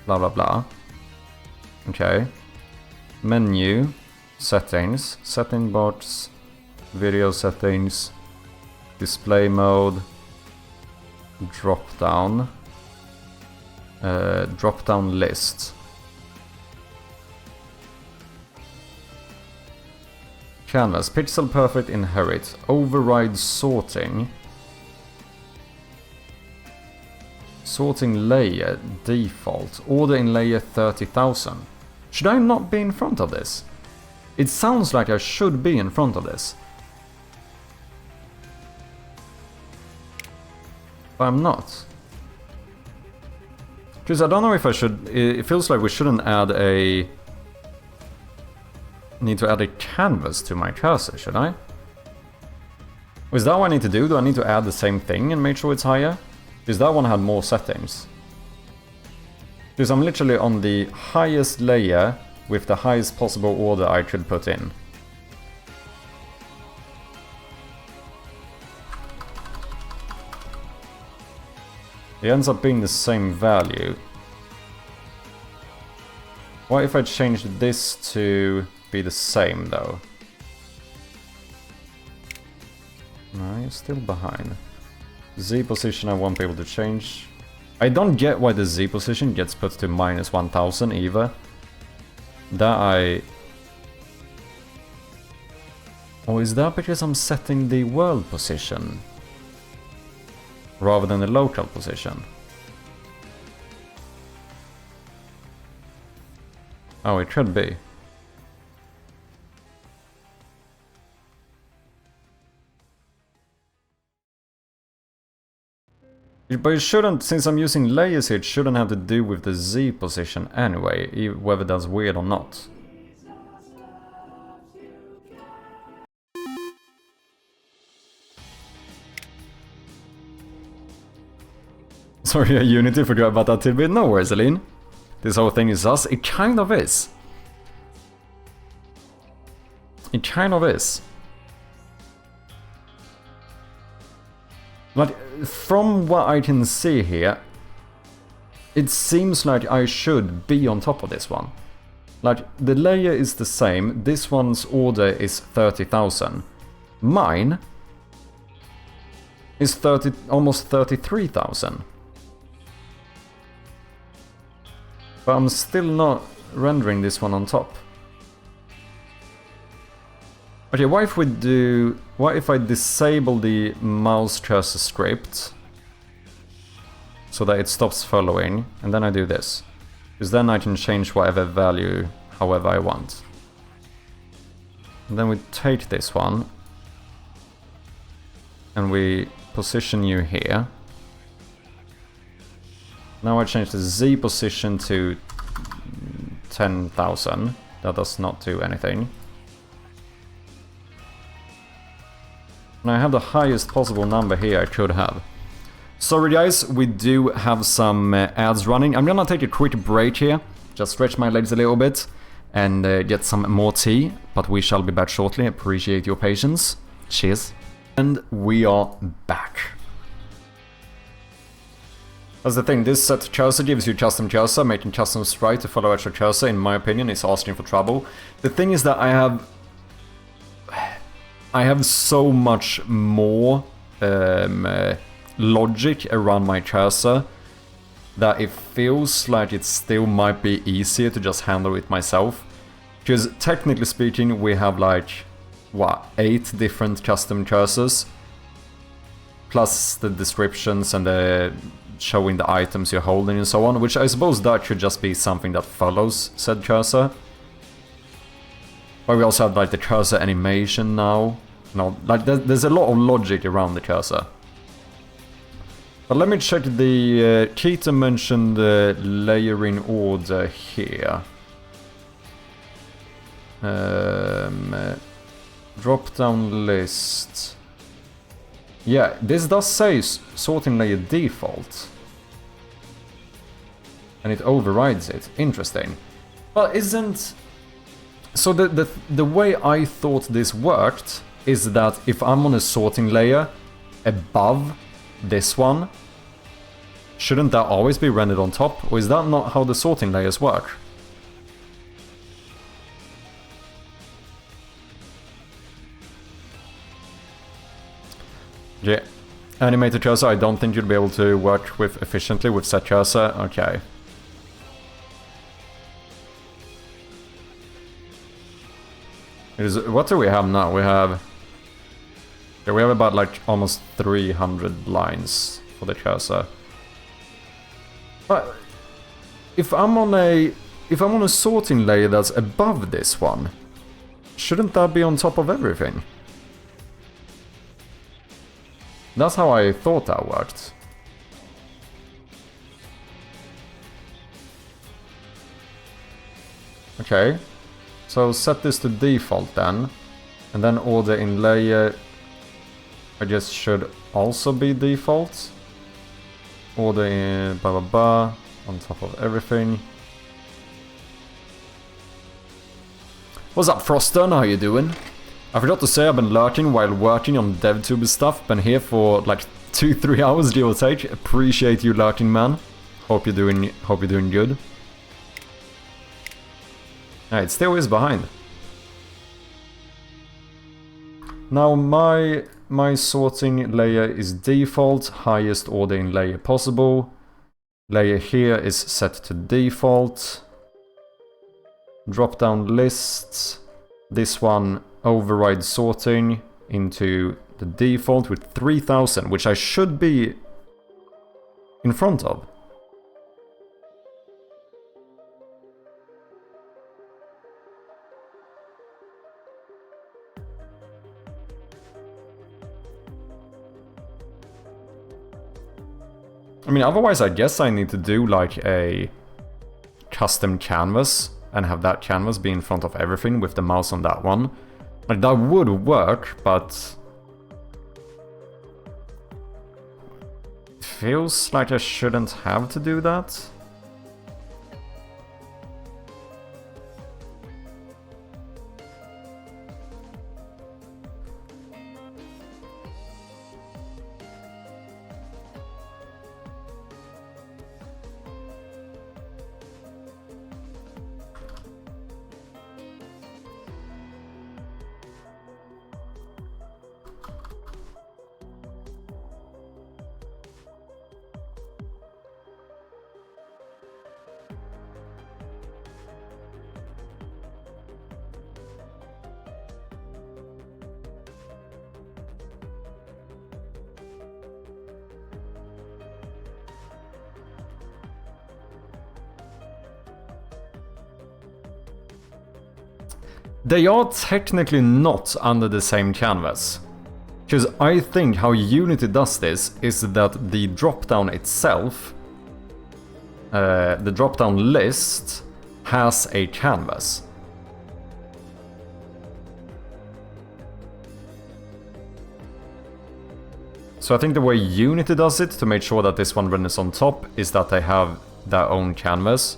blah blah blah. Okay. Menu settings, setting box, video settings, display mode, drop down list. Canvas, pixel perfect inherit, override sorting. Sorting layer, default, order in layer 30,000. Should I not be in front of this? It sounds like I should be in front of this. But I'm not. Because I don't know if I should... It feels like we shouldn't add a... Need to add a canvas to my cursor, should I? Is that what I need to do? Do I need to add the same thing and make sure it's higher? Because that one had more settings. Because I'm literally on the highest layer with the highest possible order I could put in. It ends up being the same value. What if I changed this to be the same though? No, you're still behind. Z position I won't be able to change. I don't get why the Z position gets put to -1000 either. That Or is that because I'm setting the world position rather than the local position? Oh, it could be. But it shouldn't, since I'm using layers here, it shouldn't have to do with the Z position anyway, whether that's weird or not. Sorry, Unity, forgot about that tidbit. No worries, Aline. This whole thing is us. It kind of is. It kind of is. Like, from what I can see here, it seems like I should be on top of this one. Like, the layer is the same, this one's order is 30,000. Mine is almost 33,000. But I'm still not rendering this one on top. Okay, what if I disable the mouse cursor script so that it stops following, and then I do this, because then I can change whatever value however I want. And then we take this one and we position you here. Now I change the Z position to 10,000. That does not do anything. And I have the highest possible number here I could have. Sorry guys, we do have some ads running. I'm gonna take a quick break here, just stretch my legs a little bit and get some more tea, but we shall be back shortly. Appreciate your patience. Cheers. And we are back. That's the thing, this set cursor gives you custom cursor. Making custom sprite to follow extra cursor, in my opinion, is asking for trouble. The thing is that I have so much more logic around my cursor that it feels like it still might be easier to just handle it myself. Because technically speaking, we have like, what, 8 different custom cursors, plus the descriptions and the showing the items you're holding and so on, which I suppose that should just be something that follows said cursor. But we also have like the cursor animation now. No, like there's a lot of logic around the cursor. But let me check the Keita mentioned layering order here. Drop down list. Yeah, this does say sorting layer default. And it overrides it. Interesting. But isn't... So the way I thought this worked is that if I'm on a sorting layer above this one, shouldn't that always be rendered on top? Or is that not how the sorting layers work? Yeah, animated cursor, I don't think you'll be able to work with efficiently with set cursor. Okay. What do we have now? We have about like almost 300 lines for the cursor. But if I'm on a sorting layer that's above this one, shouldn't that be on top of everything? That's how I thought that worked. Okay, so set this to default then, and then order in layer, I guess should also be default. Order in blah blah blah, on top of everything. What's up, Froston? How you doing? I forgot to say I've been lurking while working on DevTuber stuff. Been here for like 2-3 hours, give or take. Appreciate you lurking, man. Hope you're doing good. Yeah, it still is behind. Now my sorting layer is default, highest order in layer possible. Layer here is set to default. Drop down lists. This one override sorting into the default with 3000, which I should be in front of. I mean, otherwise I guess I need to do like a custom canvas and have that canvas be in front of everything with the mouse on that one. Like, that would work, but it feels like I shouldn't have to do that. They are technically not under the same canvas. Because I think how Unity does this is that the dropdown itself, the dropdown list, has a canvas. So I think the way Unity does it to make sure that this one runs on top is that they have their own canvas.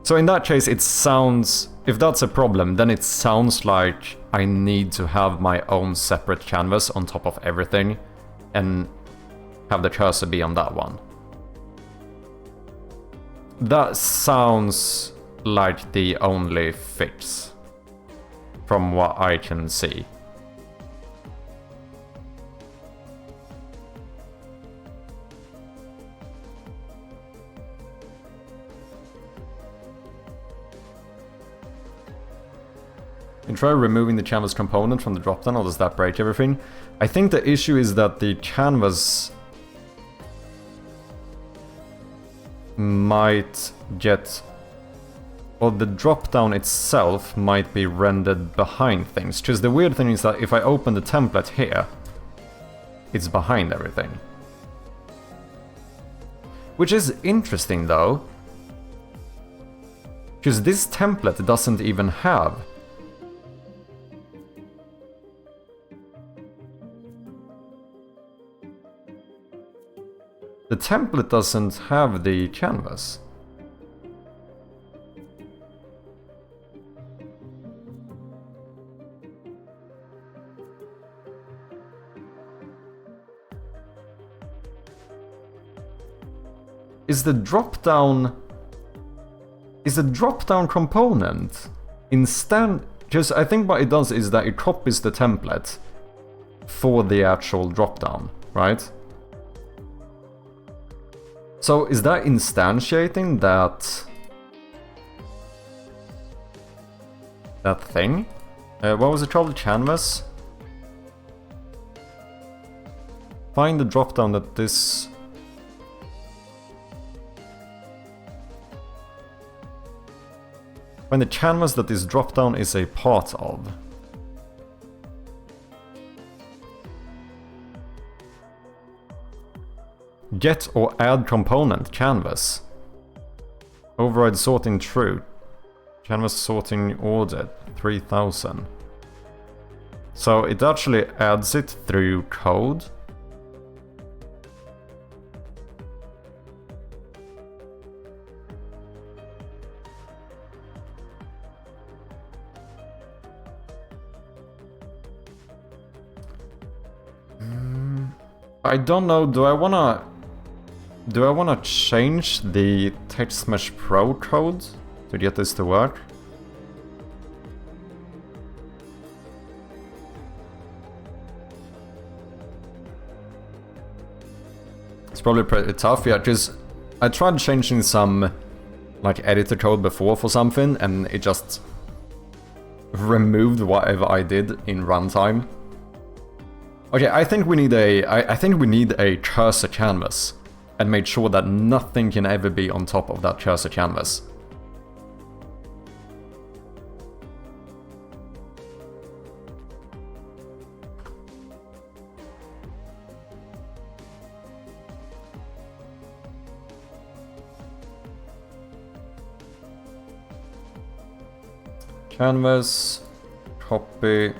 So in that case it sounds, if that's a problem, then it sounds like I need to have my own separate canvas on top of everything and have the cursor be on that one. That sounds like the only fix from what I can see. You try removing the canvas component from the dropdown, or does that break everything? I think the issue is that the canvas might get... Well, the dropdown itself might be rendered behind things. Because the weird thing is that if I open the template here, it's behind everything. Which is interesting though. Because this template doesn't even have... The template doesn't have the canvas. Is the dropdown component instead? Because I think what it does is that it copies the template for the actual dropdown, right? So is that instantiating that thing? What was it called? Canvas? Find the dropdown that this... Find the canvas that this dropdown is a part of. Get or add component, canvas. Override sorting true. Canvas sorting ordered, 3000. So it actually adds it through code. I don't know, do I wanna change the Text Mesh Pro code to get this to work? It's probably pretty tough, yeah, because I tried changing some like editor code before for something and it removed whatever I did in runtime. Okay, I think we need a cursor canvas and made sure that nothing can ever be on top of that cursor canvas. Canvas, copy,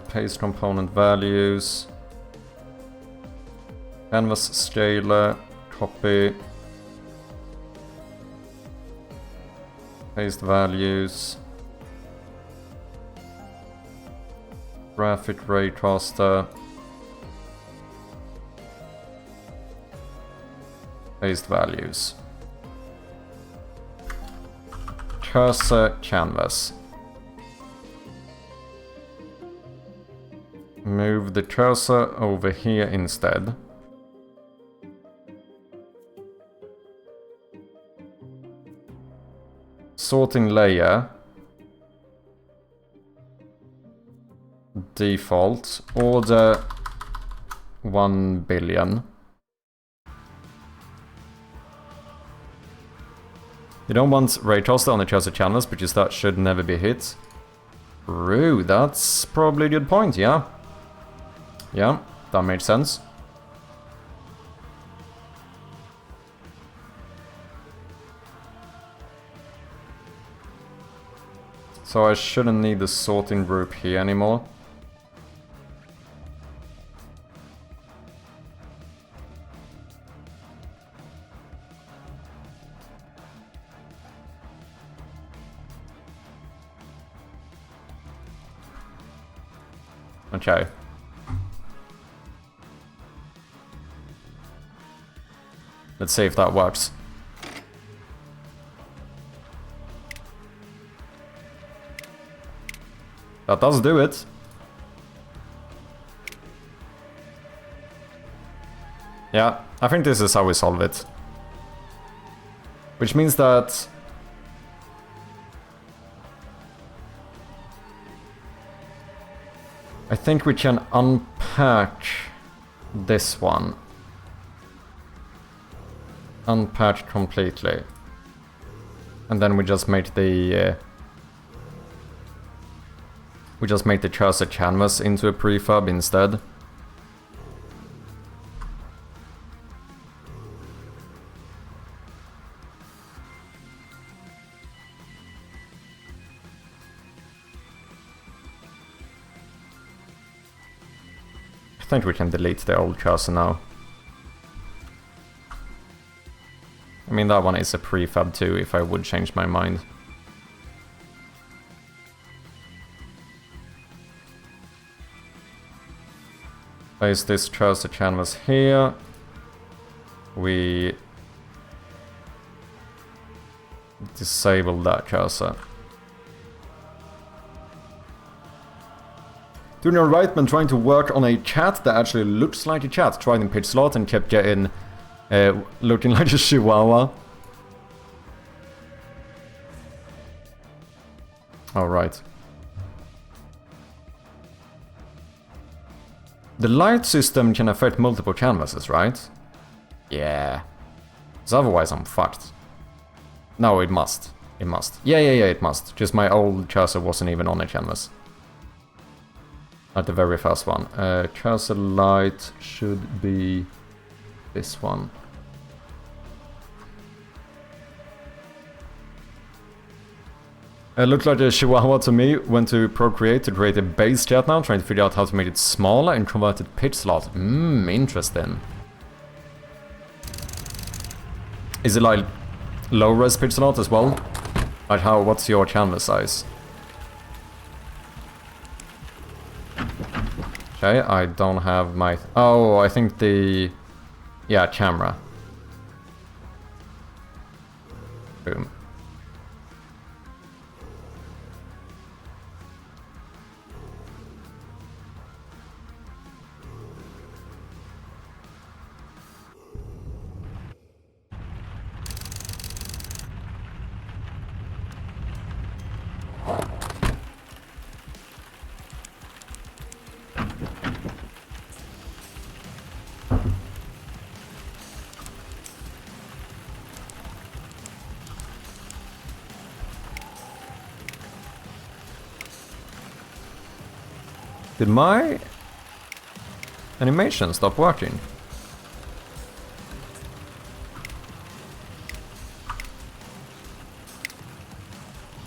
paste component values, canvas scaler, copy, paste values, graphic raycaster, paste values. Cursor canvas. Move the cursor over here instead. Sorting layer. Default. Order 1 billion. You don't want raycaster on the cursor canvas because that should never be hit. True, that's probably a good point, yeah. Yeah, that makes sense. So I shouldn't need the sorting group here anymore. Okay. Let's see if that works. That does do it. Yeah, I think this is how we solve it. Which means that I think we can unpack this one. Unpack completely. And then we just make the cursor canvas into a prefab instead. I think we can delete the old cursor now. I mean, that one is a prefab too, if I would change my mind. Place this cursor canvas here. We disable that cursor. Doing your right when trying to work on a chat that actually looks like a chat. Tried in pitch slot and kept getting looking like a chihuahua. Alright. The light system can affect multiple canvases, right? Yeah. Because otherwise I'm fucked. No, it must. It must. Yeah, it must. Just my old cursor wasn't even on a canvas. At the very first one. Cursor light should be this one. It looked like a chihuahua to me. Went to Procreate to create a base chat now, trying to figure out how to make it smaller and convert it pitch slot. Interesting. Is it like low res pitch slot as well? Like what's your canvas size? Okay, I don't have my... Oh, I think the... Yeah, camera. Boom. Did my animation stop working?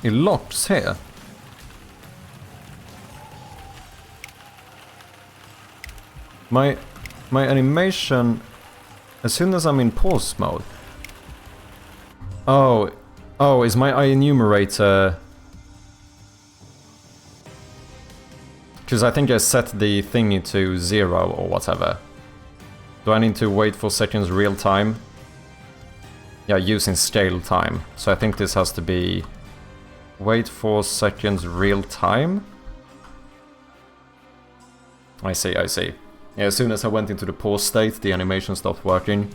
It locks here. My animation, as soon as I'm in pause mode. Oh, is my eye enumerator? Because I think I set the thingy to 0 or whatever. Do I need to wait for seconds real time? Yeah, using scale time. So I think this has to be wait for seconds real time. I see. Yeah, as soon as I went into the pause state, the animation stopped working.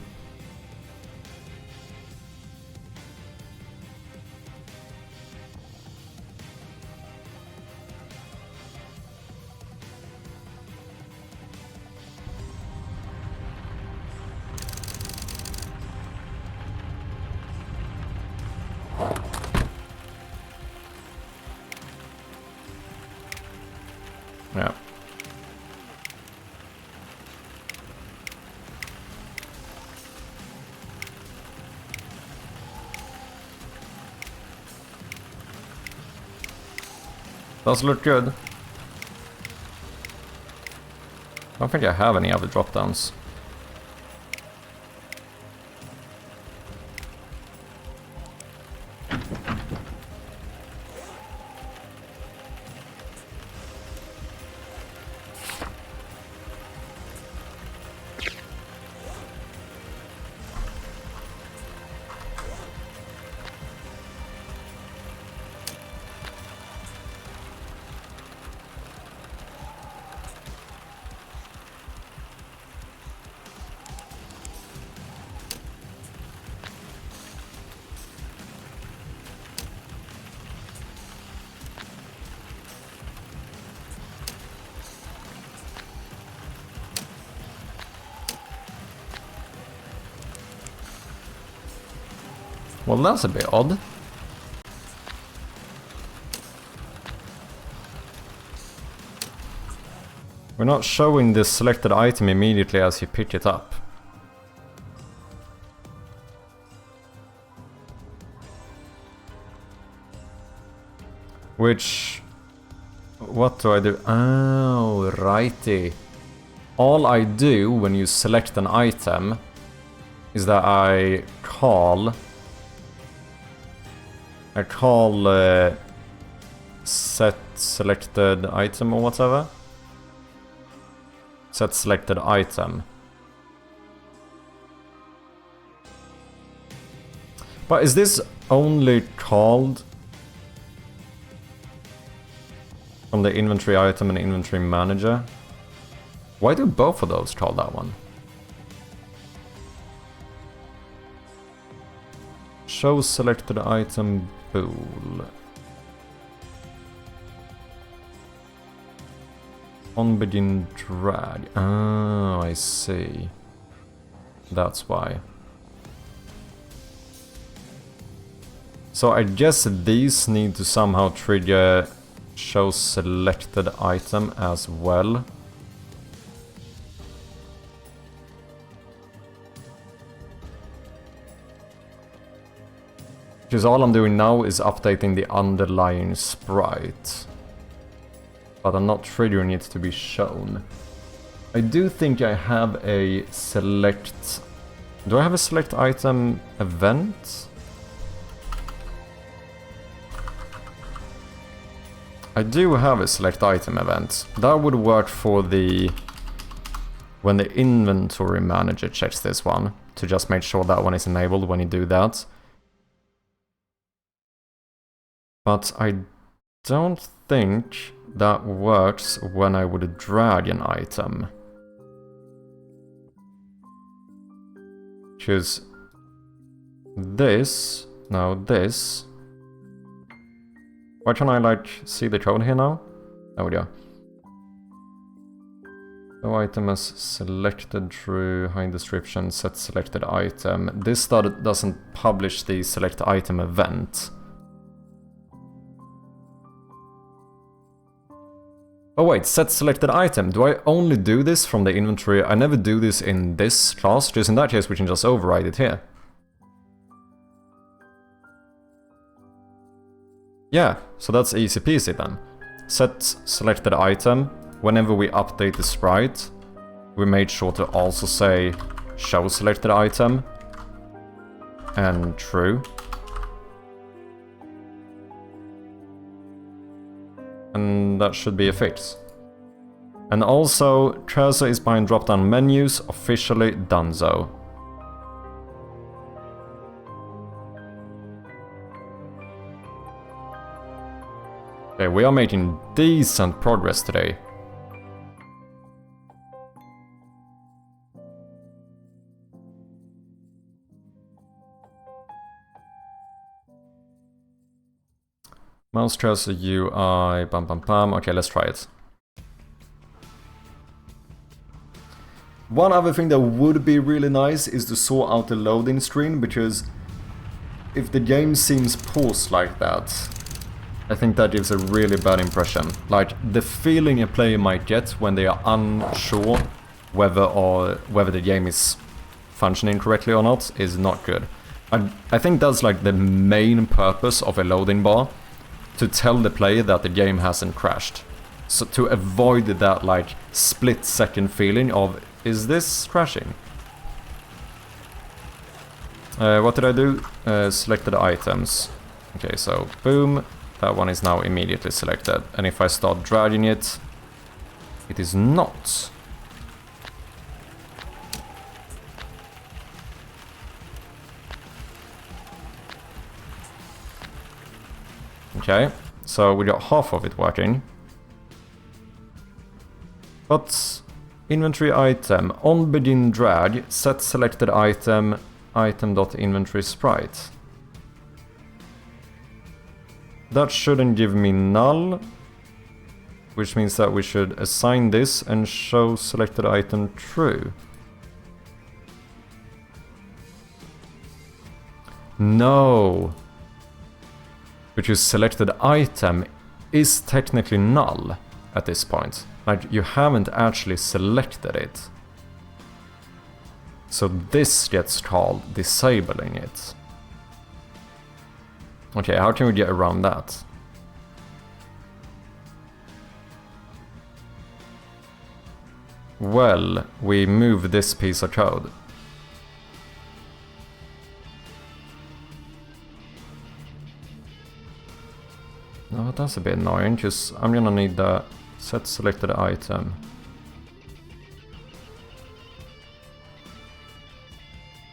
Yeah. Does look good. I don't think I have any other drop downs. Well, that's a bit odd. We're not showing the selected item immediately as you pick it up. Which... what do I do? Oh, righty. All I do when you select an item is that I call set selected item or whatever. Set selected item. But is this only called from the inventory item and inventory manager? Why do both of those call that one? Show selected item pool. On begin drag. Oh, I see. That's why. So I guess these need to somehow trigger show selected item as well. Because all I'm doing now is updating the underlying sprite. But I'm not triggering it to be shown. I do think I have a select... Do I have a select item event? I do have a select item event. That would work for the... when the inventory manager checks this one. To just make sure that one is enabled when you do that. But I don't think that works when I would drag an item. Because this, no, this. Why can't I like see the code here now? There we go. No item is selected through high description, set selected item. This doesn't publish the select item event. Oh wait, set selected item. Do I only do this from the inventory? I never do this in this class, just in that case we can just override it here. Yeah, so that's easy peasy then. Set selected item. Whenever we update the sprite, we made sure to also say show selected item and true. And that should be a fix. And also, cursor is behind drop-down menus, officially donezo. Okay, we are making decent progress today. Mouse cursor UI, bam bam bam. Okay, let's try it. One other thing that would be really nice is to sort out the loading screen, because if the game seems paused like that, I think that gives a really bad impression. Like, the feeling a player might get when they are unsure whether the game is functioning correctly or not is not good. I think that's like the main purpose of a loading bar, to tell the player that the game hasn't crashed. So to avoid that like split-second feeling of, is this crashing? What did I do? Selected items. Okay, so boom, that one is now immediately selected. And if I start dragging it, it is not. Okay, so we got half of it working. But inventory item, on begin drag, set selected item, item.inventory sprite. That shouldn't give me null, which means that we should assign this and show selected item true. No! Because selected item is technically null at this point. Like, you haven't actually selected it. So this gets called disabling it. Okay, how can we get around that? Well, we move this piece of code. No, that's a bit annoying, because I'm gonna need the set selected item.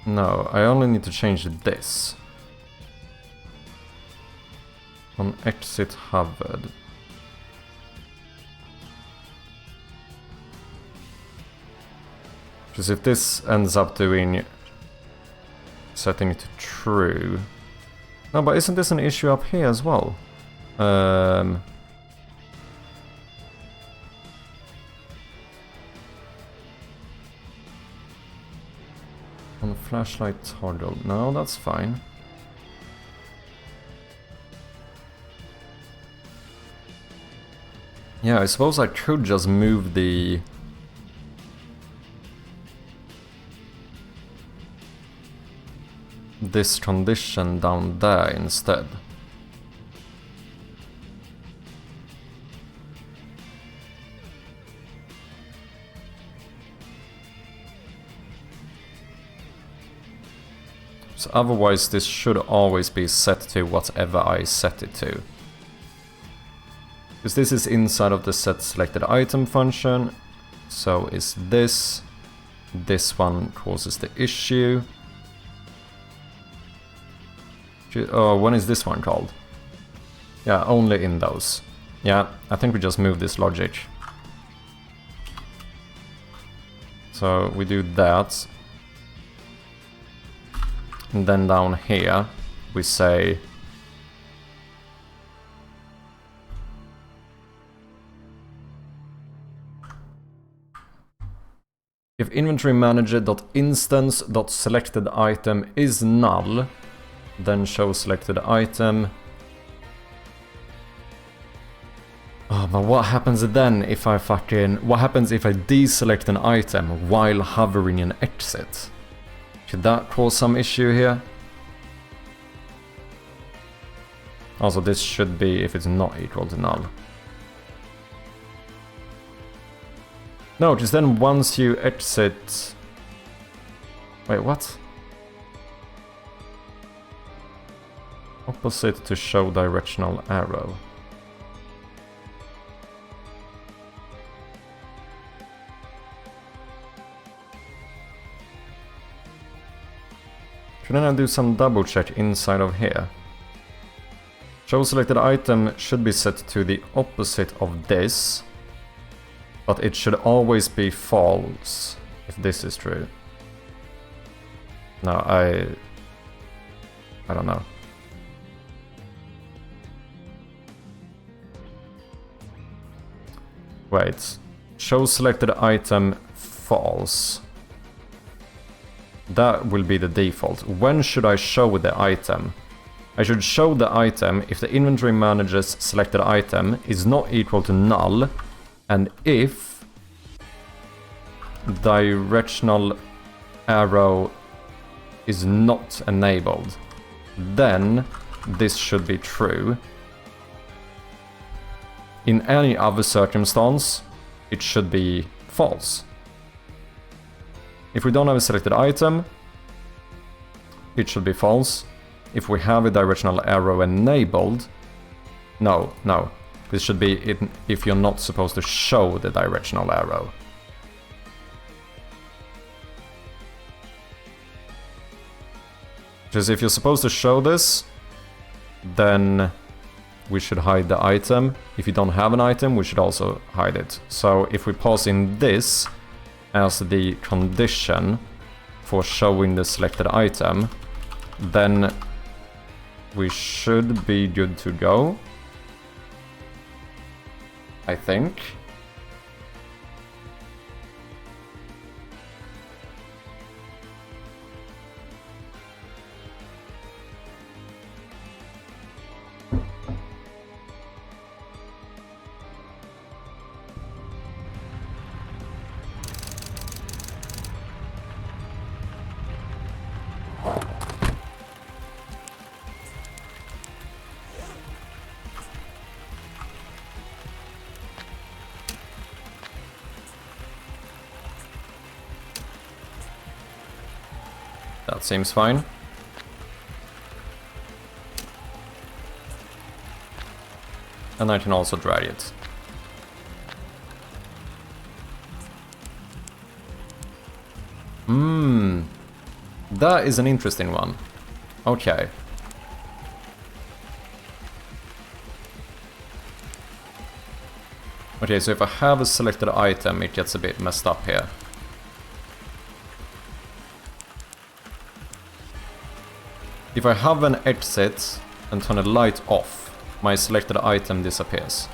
No, I only need to change this. On exit hovered. Because if this ends up doing setting it to true. No, but isn't this an issue up here as well? On flashlight toggle. No, that's fine. Yeah, I suppose I could just move this condition down there instead. So otherwise this should always be set to whatever I set it to. Because this is inside of the set selected item function. So is this. This one causes the issue. Oh, when is this one called? Yeah, only in those. Yeah, I think we just move this logic. So we do that. And then down here we say if inventory manager.instance.selected item is null, then show selected item Oh, but what happens then if I what happens if I deselect an item while hovering in exit? Should that cause some issue here? Also, this should be if it's not equal to null. No, because then once you exit... Wait, what? Opposite to show directional arrow. Shouldn't I do some double check inside of here? Show selected item should be set to the opposite of this, but it should always be false if this is true. No, I don't know. Wait, show selected item false. That will be the default. When should I show the item? I should show the item if the inventory manager's selected item is not equal to null, and if directional arrow is not enabled. Then this should be true. In any other circumstance, it should be false. If we don't have a selected item, it should be false. If we have a directional arrow enabled, no. This should be if you're not supposed to show the directional arrow. Because if you're supposed to show this, then we should hide the item. If you don't have an item, we should also hide it. So if we pass in this as the condition for showing the selected item, then we should be good to go, I think. That seems fine. And I can also drag it. That is an interesting one. Okay. Okay, so if I have a selected item, it gets a bit messed up here. If I have an exit and turn the light off, my selected item disappears.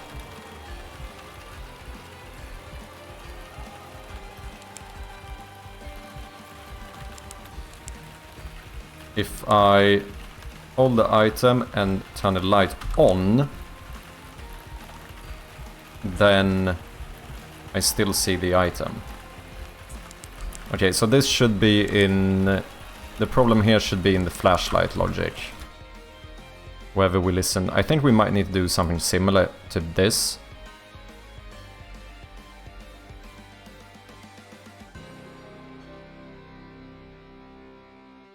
If I hold the item and turn the light on, then I still see the item. Okay, so this should be in... The problem here should be in the flashlight logic. Wherever we listen. I think we might need to do something similar to this.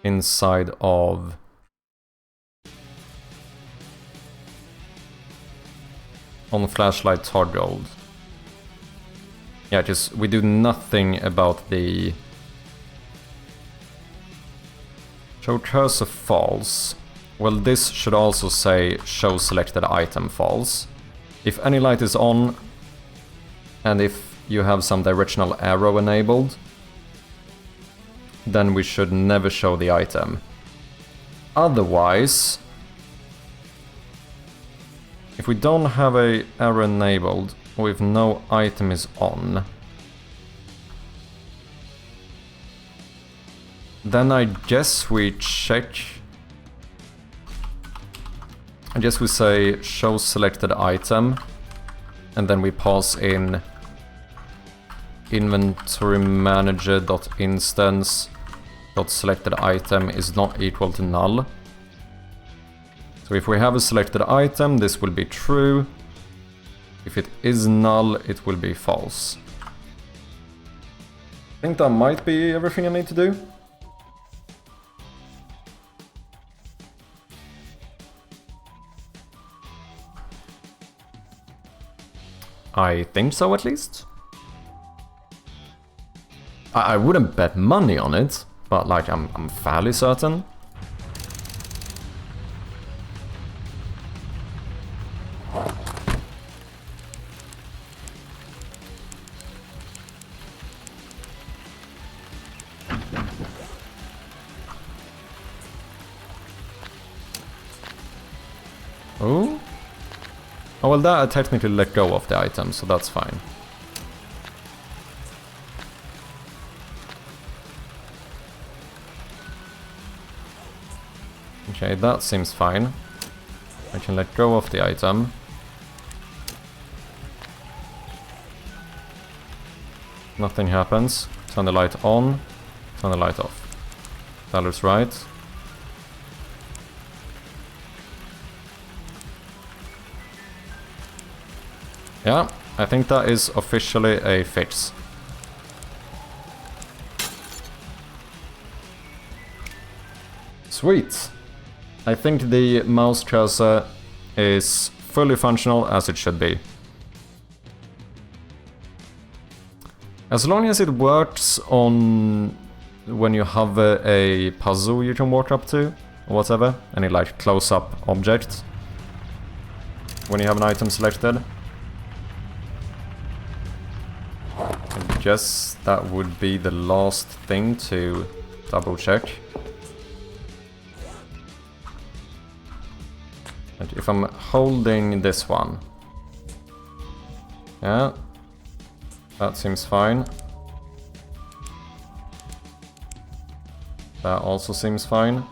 Inside of... On flashlight toggled. Yeah, just we do nothing about the... Show cursor false. Well, this should also say show selected item false. If any light is on, and if you have some directional arrow enabled, then we should never show the item. Otherwise, if we don't have a arrow enabled, or if no item is on, then I guess we check. I guess we say show selected item, and then we pass in inventory manager.instance.selected item is not equal to null. So if we have a selected item, this will be true. If it is null, it will be false. I think that might be everything I need to do. I think so, at least. I wouldn't bet money on it, but like I'm fairly certain. Oh? Oh, well, that I technically let go of the item, so that's fine. Okay, that seems fine. I can let go of the item. Nothing happens. Turn the light on, turn the light off. That looks right. Yeah, I think that is officially a fix. Sweet. I think the mouse cursor is fully functional as it should be. As long as it works on when you have a puzzle you can walk up to, or whatever, any like close-up object, when you have an item selected. I guess that would be the last thing to double check. And if I'm holding this one, yeah, that seems fine. That also seems fine.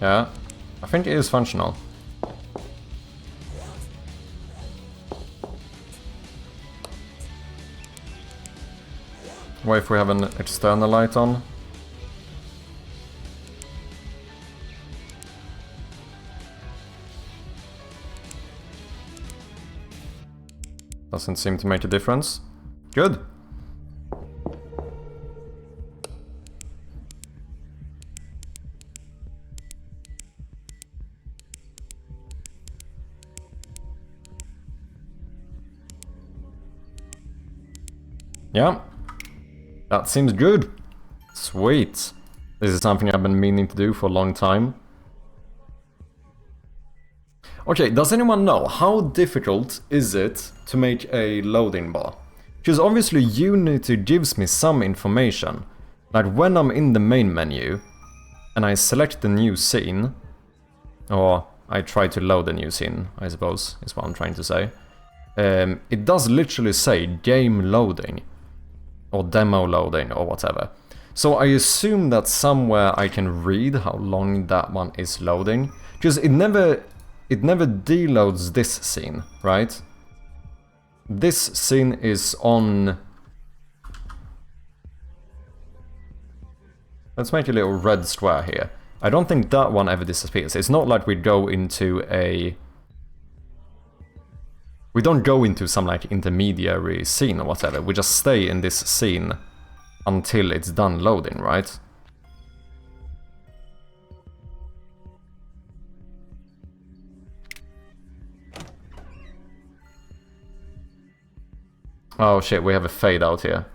Yeah, I think it is functional. What if we have an external light on? Doesn't seem to make a difference. Good. Yeah, that seems good. Sweet. This is something I've been meaning to do for a long time. Okay, does anyone know how difficult is it to make a loading bar? Because obviously Unity gives me some information. Like when I'm in the main menu and I select the new scene, or I try to load a new scene, I suppose is what I'm trying to say. It does literally say game loading, or demo loading, or whatever. So I assume that somewhere I can read how long that one is loading, because it never deloads this scene, right? This scene is on... Let's make a little red square here. I don't think that one ever disappears. It's not like we go into a... We don't go into some like intermediary scene or whatever. We just stay in this scene until it's done loading, right? Oh shit, we have a fade out here.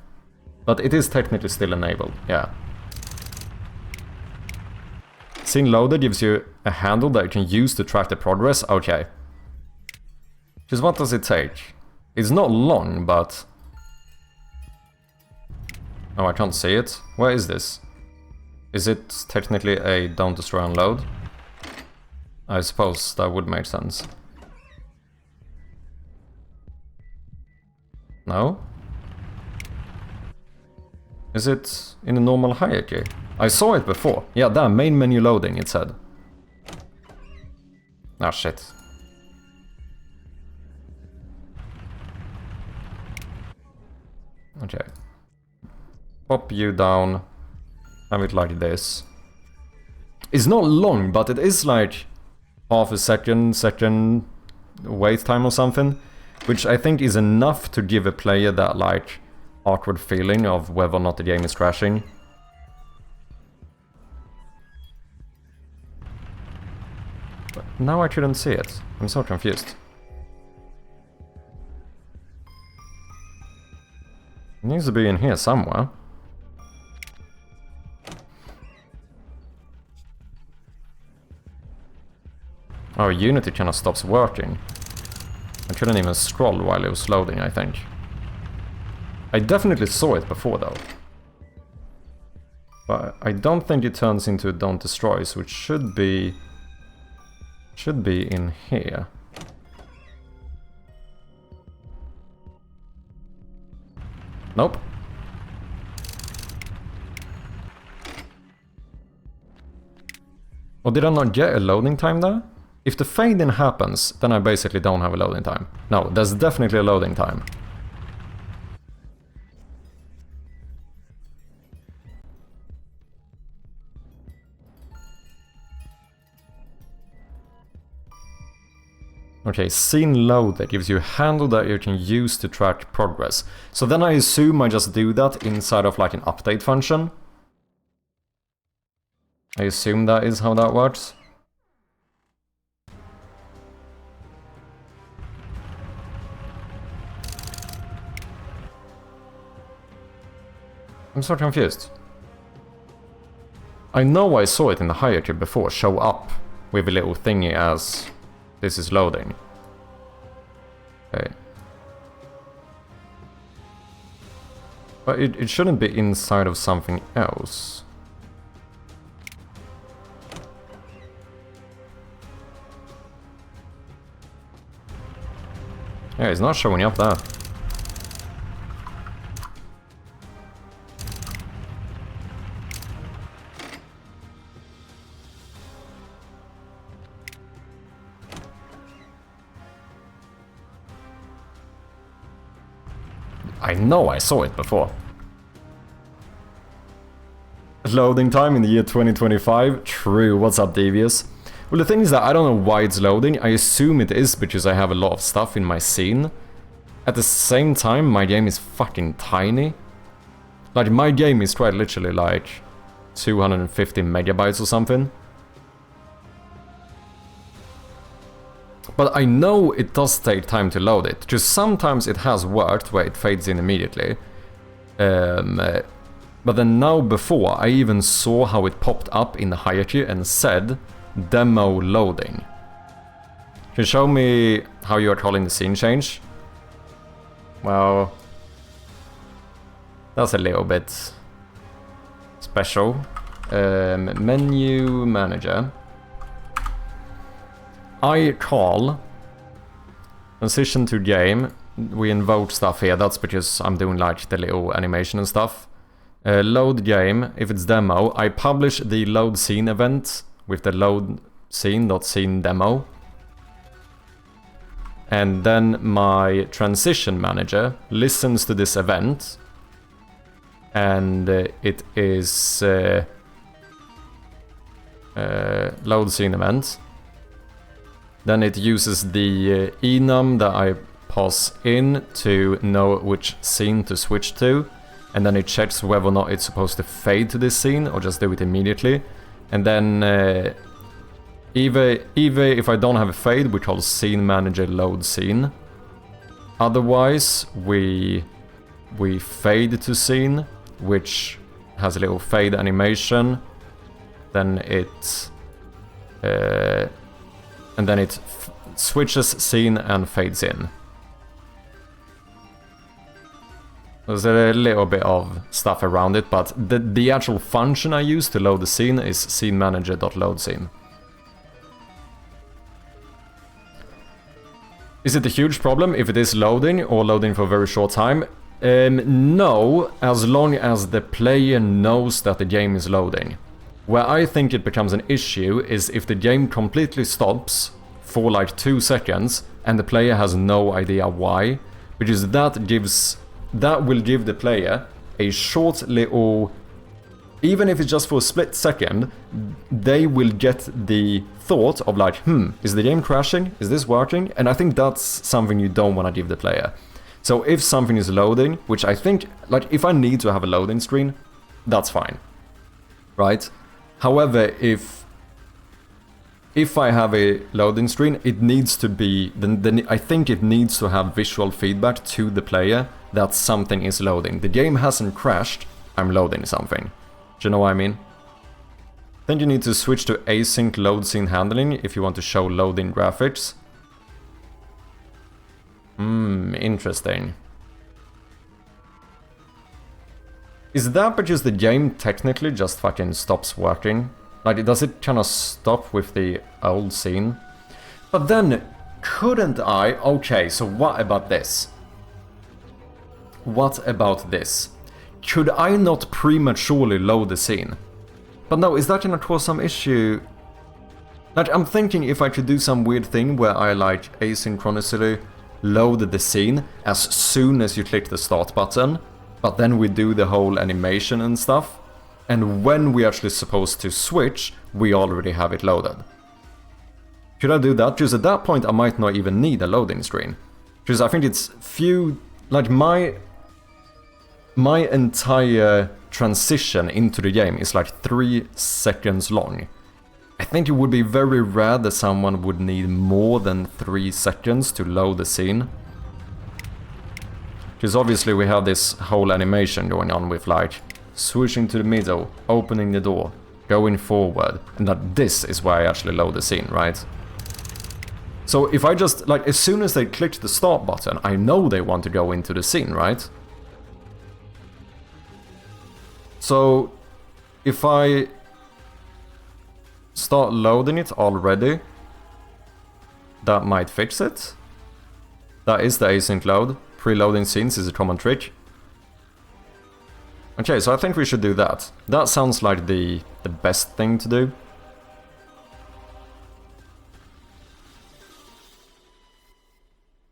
But it is technically still enabled, yeah. Scene loader gives you a handle that you can use to track the progress, okay. Just what does it take? It's not long, but... Oh, I can't see it. Where is this? Is it technically a don't destroy and load? I suppose that would make sense. No? Is it in a normal hierarchy? I saw it before. Yeah, there, main menu loading, it said. Ah, shit. Okay. Pop you down. Have it like this. It's not long, but it is like half a second wait time or something. Which I think is enough to give a player that like awkward feeling of whether or not the game is crashing. But now I couldn't see it. I'm so confused. It needs to be in here somewhere. Oh, Unity kind of stops working. I couldn't even scroll while it was loading, I think. I definitely saw it before, though. But I don't think it turns into Don't Destroy, so it should be in here. Nope. Or did I not get a loading time there? If the fade-in happens, then I basically don't have a loading time. No, there's definitely a loading time. Okay, scene load that gives you a handle that you can use to track progress. So then I assume I just do that inside of like an update function. I assume that is how that works. I'm so confused. I know I saw it in the hierarchy before, show up with a little thingy as this is loading. Okay. But it shouldn't be inside of something else. Yeah, it's not showing up there. I know I saw it before. Loading time in the year 2025? True, what's up, Devious? Well, the thing is that I don't know why it's loading. I assume it is because I have a lot of stuff in my scene. At the same time, my game is fucking tiny. Like, my game is quite literally like 250 megabytes or something. But I know it does take time to load it, because sometimes it has worked where it fades in immediately. But then now before, I even saw how it popped up in the hierarchy and said demo loading. Can you show me how you are calling the scene change? Well, that's a little bit special. Menu manager. I call transition to game. We invoke stuff here. That's because I'm doing like the little animation and stuff. Load game. If it's demo, I publish the load scene event with the load scene.scene demo. And then my transition manager listens to this event. And it is load scene event. Then it uses the enum that I pass in to know which scene to switch to. And then it checks whether or not it's supposed to fade to this scene or just do it immediately. And then either if I don't have a fade, we call scene manager load scene. Otherwise, we fade to scene, which has a little fade animation. Then it and then it switches scene and fades in. There's a little bit of stuff around it, but the actual function I use to load the scene is scene manager.loadScene. Is it a huge problem if it is loading or loading for a very short time? No, as long as the player knows that the game is loading. Where I think it becomes an issue is if the game completely stops for like 2 seconds and the player has no idea why, because that will give the player a short little, even if it's just for a split second, they will get the thought of like, is the game crashing? Is this working? And I think that's something you don't want to give the player. So if something is loading, which I think, like if I need to have a loading screen, that's fine, right? However, if I have a loading screen, it needs to be, then I think it needs to have visual feedback to the player that something is loading. The game hasn't crashed, I'm loading something. Do you know what I mean? I think you need to switch to async load scene handling if you want to show loading graphics. Interesting. Is that because the game technically just fucking stops working? Like, does it kind of stop with the old scene? But then, couldn't I... Okay, so what about this? What about this? Could I not prematurely load the scene? But no, is that gonna cause some issue? Like, I'm thinking if I could do some weird thing where I, like, asynchronously load the scene as soon as you click the start button, but then we do the whole animation and stuff, and when we're actually supposed to switch, we already have it loaded. Should I do that? Because at that point I might not even need a loading screen. Because I think it's few... Like my entire transition into the game is like 3 seconds long. I think it would be very rare that someone would need more than 3 seconds to load the scene. Because obviously we have this whole animation going on with like swooshing to the middle, opening the door, going forward, and that this is where I actually load the scene, right? So if I just, like, as soon as they click the start button, I know they want to go into the scene, right? So if I start loading it already, that might fix it. That is the async load. Preloading scenes is a common trick. Okay, so I think we should do that. That sounds like the best thing to do.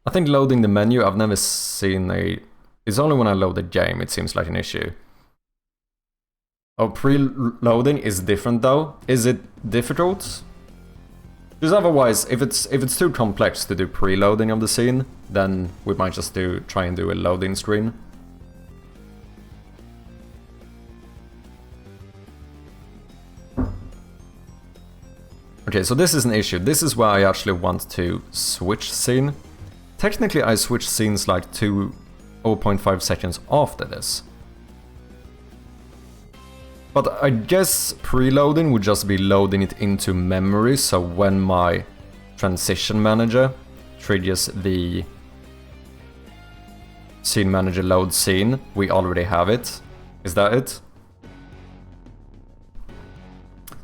I think loading the menu, I've never seen a... It's only when I load the game it seems like an issue. Oh, preloading is different though. Is it difficult? Because otherwise, if it's too complex to do preloading of the scene, then we might just try and do a loading screen. Okay, so this is an issue. This is where I actually want to switch scene. Technically, I switch scenes like 0.5 seconds after this. But I guess preloading would just be loading it into memory, so when my transition manager triggers the scene manager load scene, we already have it. Is that it?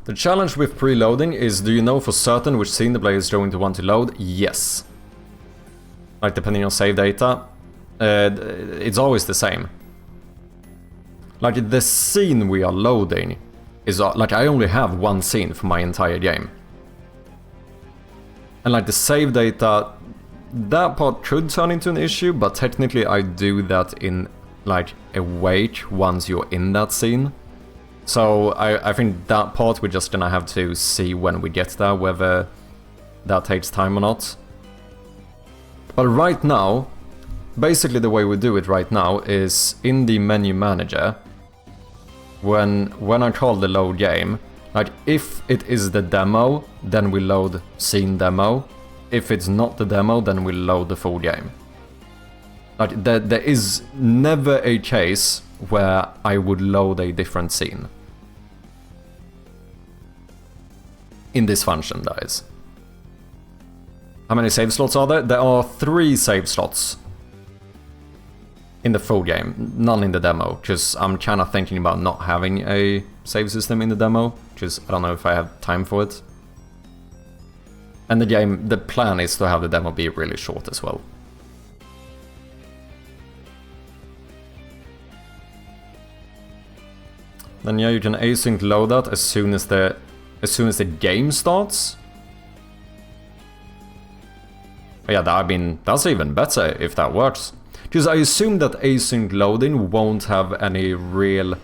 The challenge with preloading is, do you know for certain which scene the player is going to want to load? Yes. Like, depending on save data, it's always the same. Like, the scene we are loading is, like, I only have one scene for my entire game. And, like, the save data, that part could turn into an issue, but technically I do that in, like, a wait once you're in that scene. So I think that part we're just gonna have to see when we get there, whether that takes time or not. But right now, basically the way we do it right now is in the menu manager, when I call the load game, like if it is the demo, then we load scene demo. If it's not the demo, then we load the full game. Like there is never a case where I would load a different scene. In this function, that is. How many save slots are there? There are 3 save slots in the full game, none in the demo, because I'm kind of thinking about not having a save system in the demo, because I don't know if I have time for it. And the plan is to have the demo be really short as well. then yeah, you can async load that as soon as the game starts. Yeah, I mean, that's even better if that works. Because I assume that async loading won't have any real...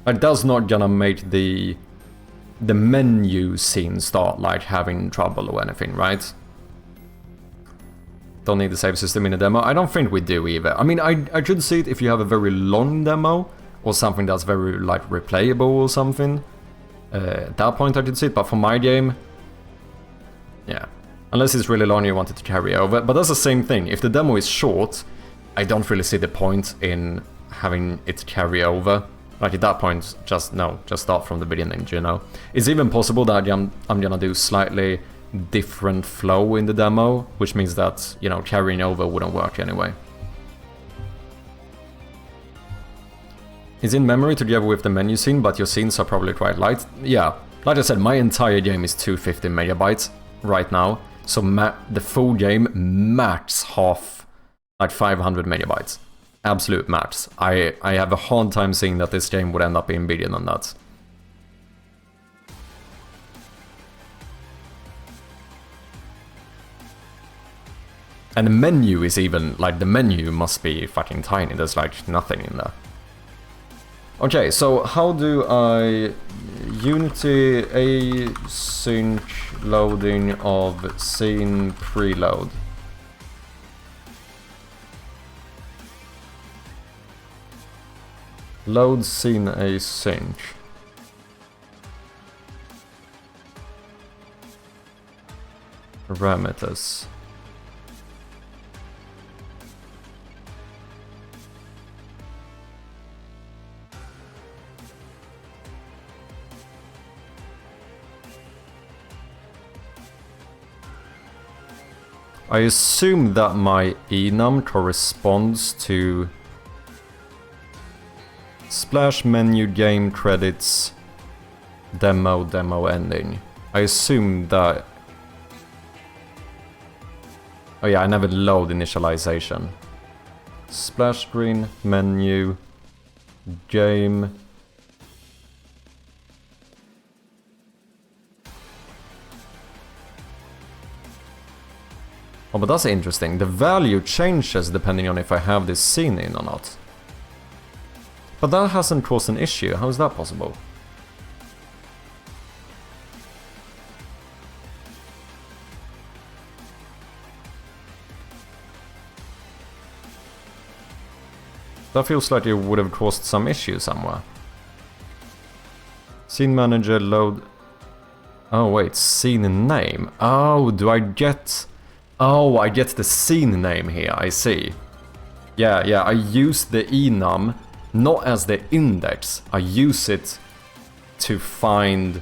Like, that's not gonna make the menu scene start, like, having trouble or anything, right? Don't need the save system in a demo. I don't think we do either. I mean, I could see it if you have a very long demo, or something that's very, like, replayable or something. At that point I could see it, but for my game... Yeah. Unless it's really long you want it to carry over. But that's the same thing. If the demo is short, I don't really see the point in having it carry over. Like, at that point, just start from the beginning, you know? It's even possible that I'm gonna do slightly different flow in the demo, which means that, you know, carrying over wouldn't work anyway. It's in memory together with the menu scene, but your scenes are probably quite light. Yeah, like I said, my entire game is 250 megabytes right now, so the full game max half, like 500 megabytes. Absolute max. I have a hard time seeing that this game would end up being bigger than that. And the menu is even, like, the menu must be fucking tiny, there's like nothing in there. Okay, so how do I... Unity async loading of scene preload. Load scene async. Parameters. I assume that my enum corresponds to splash menu game credits demo ending. I assume that... Oh yeah, I never load initialization. Splash screen, menu, game... Oh, but that's interesting. The value changes depending on if I have this scene in or not. But that hasn't caused an issue. How is that possible? That feels like it would have caused some issue somewhere. Scene manager load... Oh wait, scene name. Oh, do I get... Oh, I get the scene name here, I see. Yeah, I use the enum not as the index. I use it to find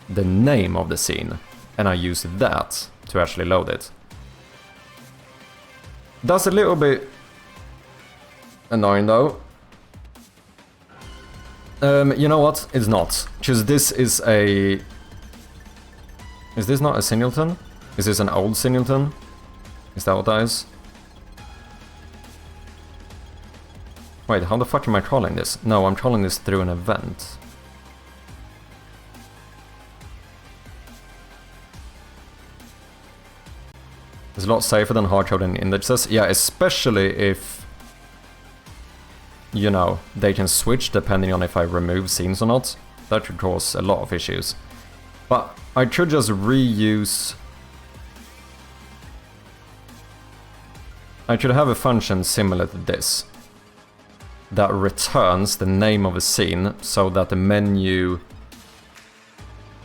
the name of the scene, and I use that to actually load it. That's a little bit annoying though. You know what? It's not. Because this is a... Is this not a singleton? Is this an old singleton? Is that what that is? Wait, how the fuck am I calling this? No, I'm calling this through an event. It's a lot safer than hard-coding indexes. Yeah, especially if... You know, they can switch depending on if I remove scenes or not. That could cause a lot of issues. But I could just reuse... I could have a function similar to this that returns the name of a scene so that the menu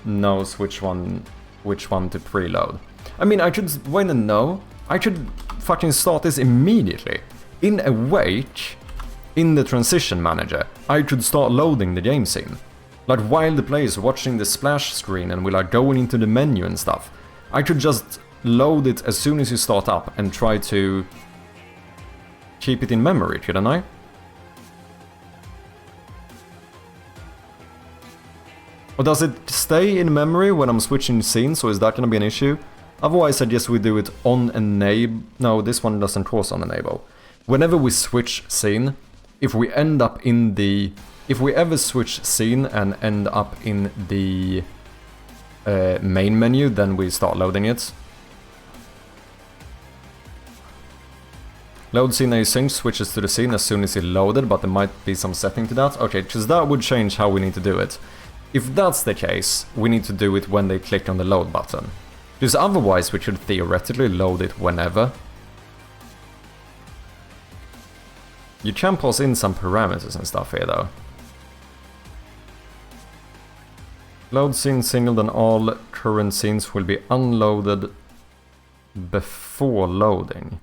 knows which one to preload. I mean, I could, when and no, I could fucking start this immediately. In awake, in the transition manager, I could start loading the game scene. Like while the player is watching the splash screen and we are going into the menu and stuff. I could just load it as soon as you start up and try to keep it in memory, couldn't I? Or does it stay in memory when I'm switching scenes, or is that gonna be an issue? Otherwise I guess we do it on enable. No, this one doesn't cause on enable. Whenever we switch scene, if we end up in the if we ever switch scene and end up in the main menu, then we start loading it. Load scene async switches to the scene as soon as it's loaded, but there might be some setting to that. Okay, because that would change how we need to do it. If that's the case, we need to do it when they click on the load button. Because otherwise we should theoretically load it whenever. You can pass in some parameters and stuff here though. Load scene signaled and all current scenes will be unloaded before loading.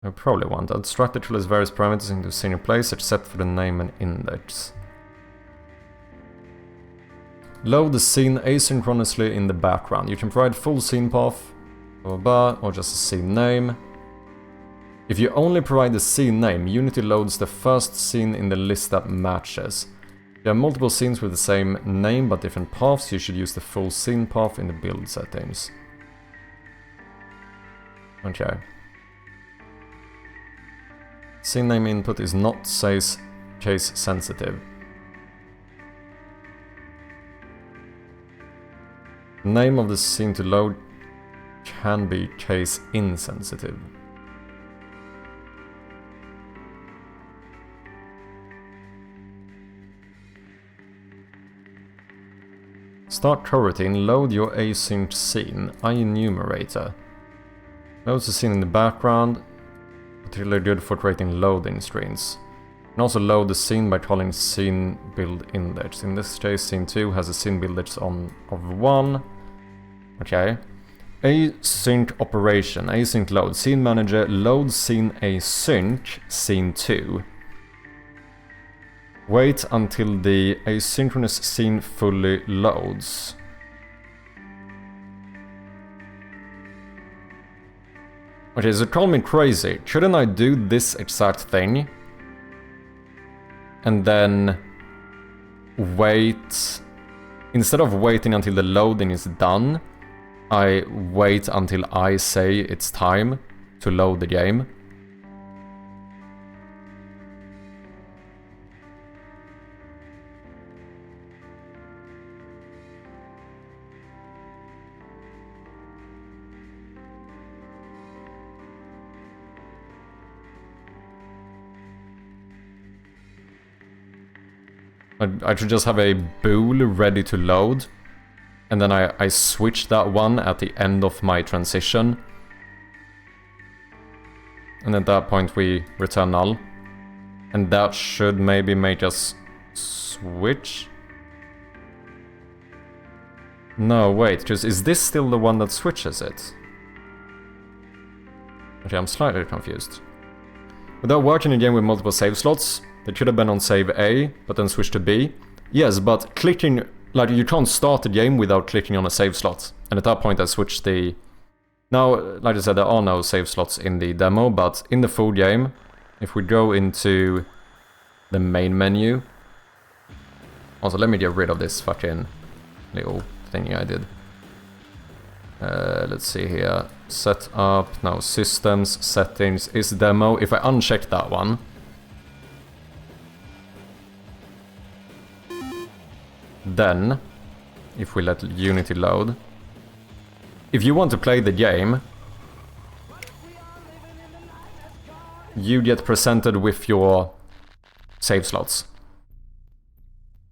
I probably want that. Structure has various parameters into scene in place except for the name and index. Load the scene asynchronously in the background. You can provide full scene path, or just a scene name. If you only provide the scene name, Unity loads the first scene in the list that matches. If you have multiple scenes with the same name but different paths, you should use the full scene path in the build settings. Okay. Scene name input is not case sensitive. Name of the scene to load can be case insensitive. Start coroutine, load your async scene, enumerator. Loads the scene in the background, particularly good for creating loading screens. You can also load the scene by calling scene build index. In this case, scene 2 has a scene build index of 1. Okay. Async operation, async load. Scene manager, load scene async, scene 2. Wait until the asynchronous scene fully loads. Okay, so call me crazy. Shouldn't I do this exact thing? And then wait. Instead of waiting until the loading is done, I wait until I say it's time to load the game. I should just have a bool ready to load, and then I switch that one at the end of my transition. And at that point we return null. And that should maybe make us switch? No, wait, because is this still the one that switches it? Okay, I'm slightly confused. Without working a game with multiple save slots, it should have been on save A, but then switch to B. Yes, but clicking... Like, you can't start the game without clicking on a save slot. And at that point I switched the... Now, like I said, there are no save slots in the demo, but in the full game, if we go into the main menu... Also, let me get rid of this fucking little thingy I did. Let's see here. Setup, no, systems, settings, is demo. If I uncheck that one... Then, if we let Unity load, if you want to play the game, you get presented with your save slots.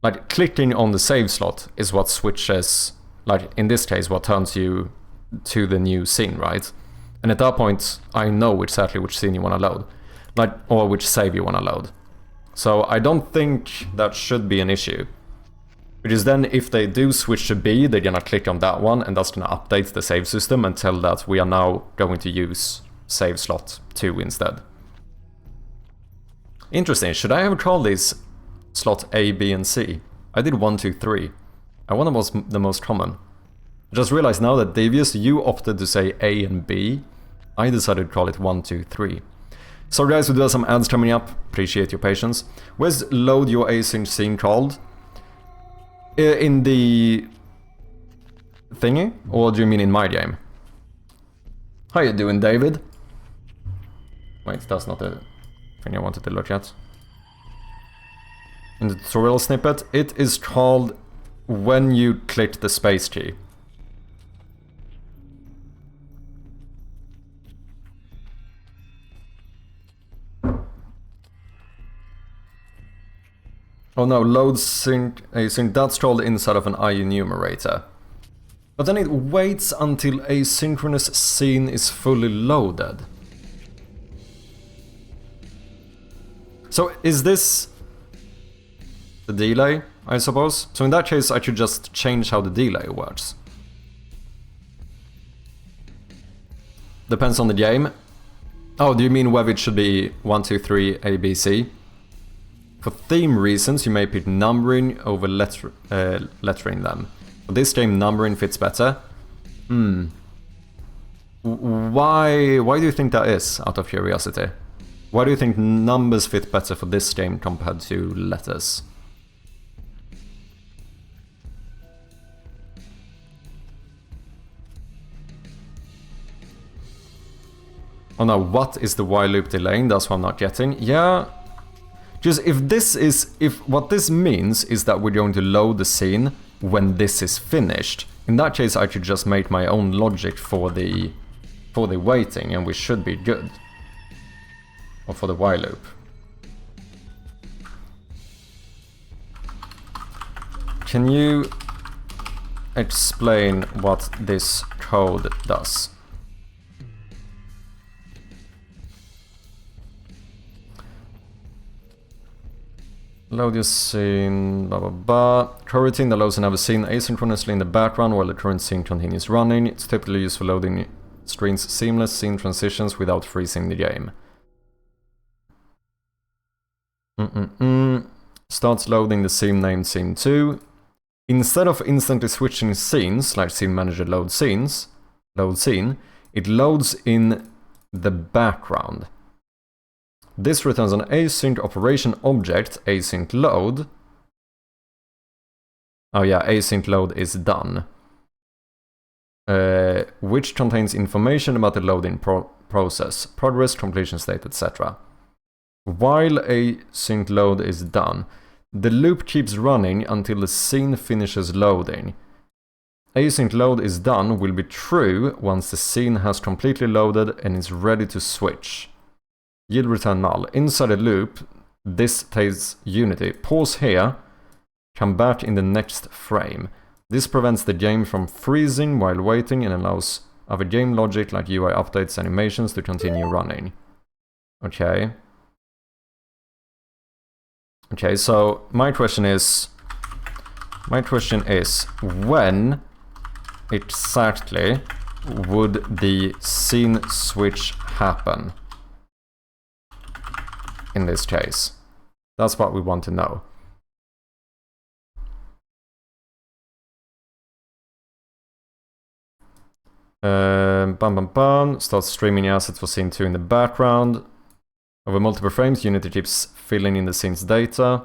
Like, clicking on the save slot is what switches, like, in this case, what turns you to the new scene, right? And at that point, I know exactly which scene you want to load, like, or which save you want to load. So I don't think that should be an issue. Because then if they do switch to B, they're gonna click on that one and that's gonna update the save system and tell that we are now going to use save slot 2 instead. Interesting, should I have called these slot A, B and C? I did 1, 2, 3. I wonder what's the most common. I just realized now that Devious, you opted to say A and B. I decided to call it 1, 2, 3. Sorry guys, we do have some ads coming up. Appreciate your patience. Where's load your async scene called? In the thingy? Or do you mean in my game? How you doing, David? Wait, that's not the thing I wanted to look at. in the tutorial snippet. It is called when you click the space key. Oh no, load sync async, that's called inside of an I enumerator. But then it waits until asynchronous scene is fully loaded. So is this the delay, I suppose? So in that case I should just change how the delay works. Depends on the game. Oh, do you mean whether it should be 1, 2, 3, A, B, C? For theme reasons, you may pick numbering over lettering them. For this game, numbering fits better. Why do you think that is, out of curiosity? Why do you think numbers fit better for this game compared to letters? Oh no, what is the while loop delaying? That's what I'm not getting. Yeah. Just if what this means is that we're going to load the scene when this is finished, in that case I should just make my own logic for the waiting and we should be good. Or for the while loop. Can you explain what this code does? Load your scene, blah blah blah. Coroutine that loads another scene asynchronously in the background while the current scene continues running. It's typically used for loading screens seamless scene transitions without freezing the game. Starts loading the scene named Scene 2. Instead of instantly switching scenes, like Scene Manager load scene, it loads in the background. This returns an async operation object, async load. Oh yeah, async load is done. Which contains information about the loading process, progress, completion state, etc. While async load is done, the loop keeps running until the scene finishes loading. Async load is done will be true once the scene has completely loaded and is ready to switch. Yield return null. Inside the loop, this tells Unity, pause here, come back in the next frame. This prevents the game from freezing while waiting and allows other game logic like UI updates animations to continue running. Okay. Okay, so my question is when exactly would the scene switch happen? In this case. That's what we want to know. Starts streaming assets for scene 2 in the background. Over multiple frames, Unity keeps filling in the scene's data.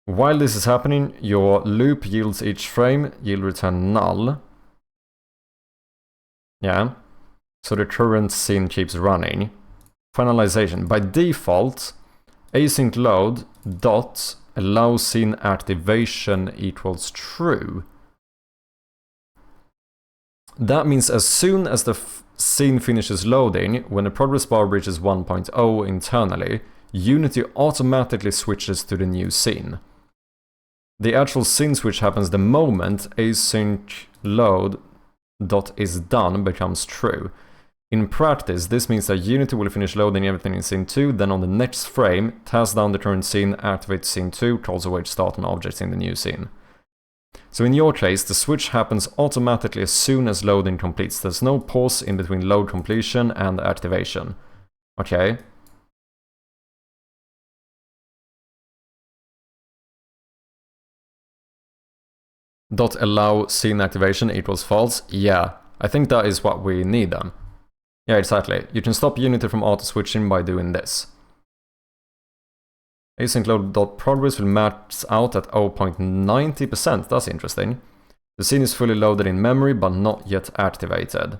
While this is happening, your loop yields each frame, yield return null. Yeah. So the current scene keeps running. Finalization. By default, async load dot allow scene activation equals true. That means as soon as the scene finishes loading, when the progress bar reaches 1.0 internally, Unity automatically switches to the new scene. The actual scene switch happens the moment async load dot is done becomes true. In practice, this means that Unity will finish loading everything in scene 2, then on the next frame, task down the current scene, activates scene 2, calls await start on objects in the new scene. So in your case, the switch happens automatically as soon as loading completes. There's no pause in between load completion and activation. Okay. Dot allow scene activation equals false. Yeah, I think that is what we need then. Yeah, exactly. You can stop Unity from auto-switching by doing this. Async load.progress will max out at 0.90%. That's interesting. The scene is fully loaded in memory, but not yet activated.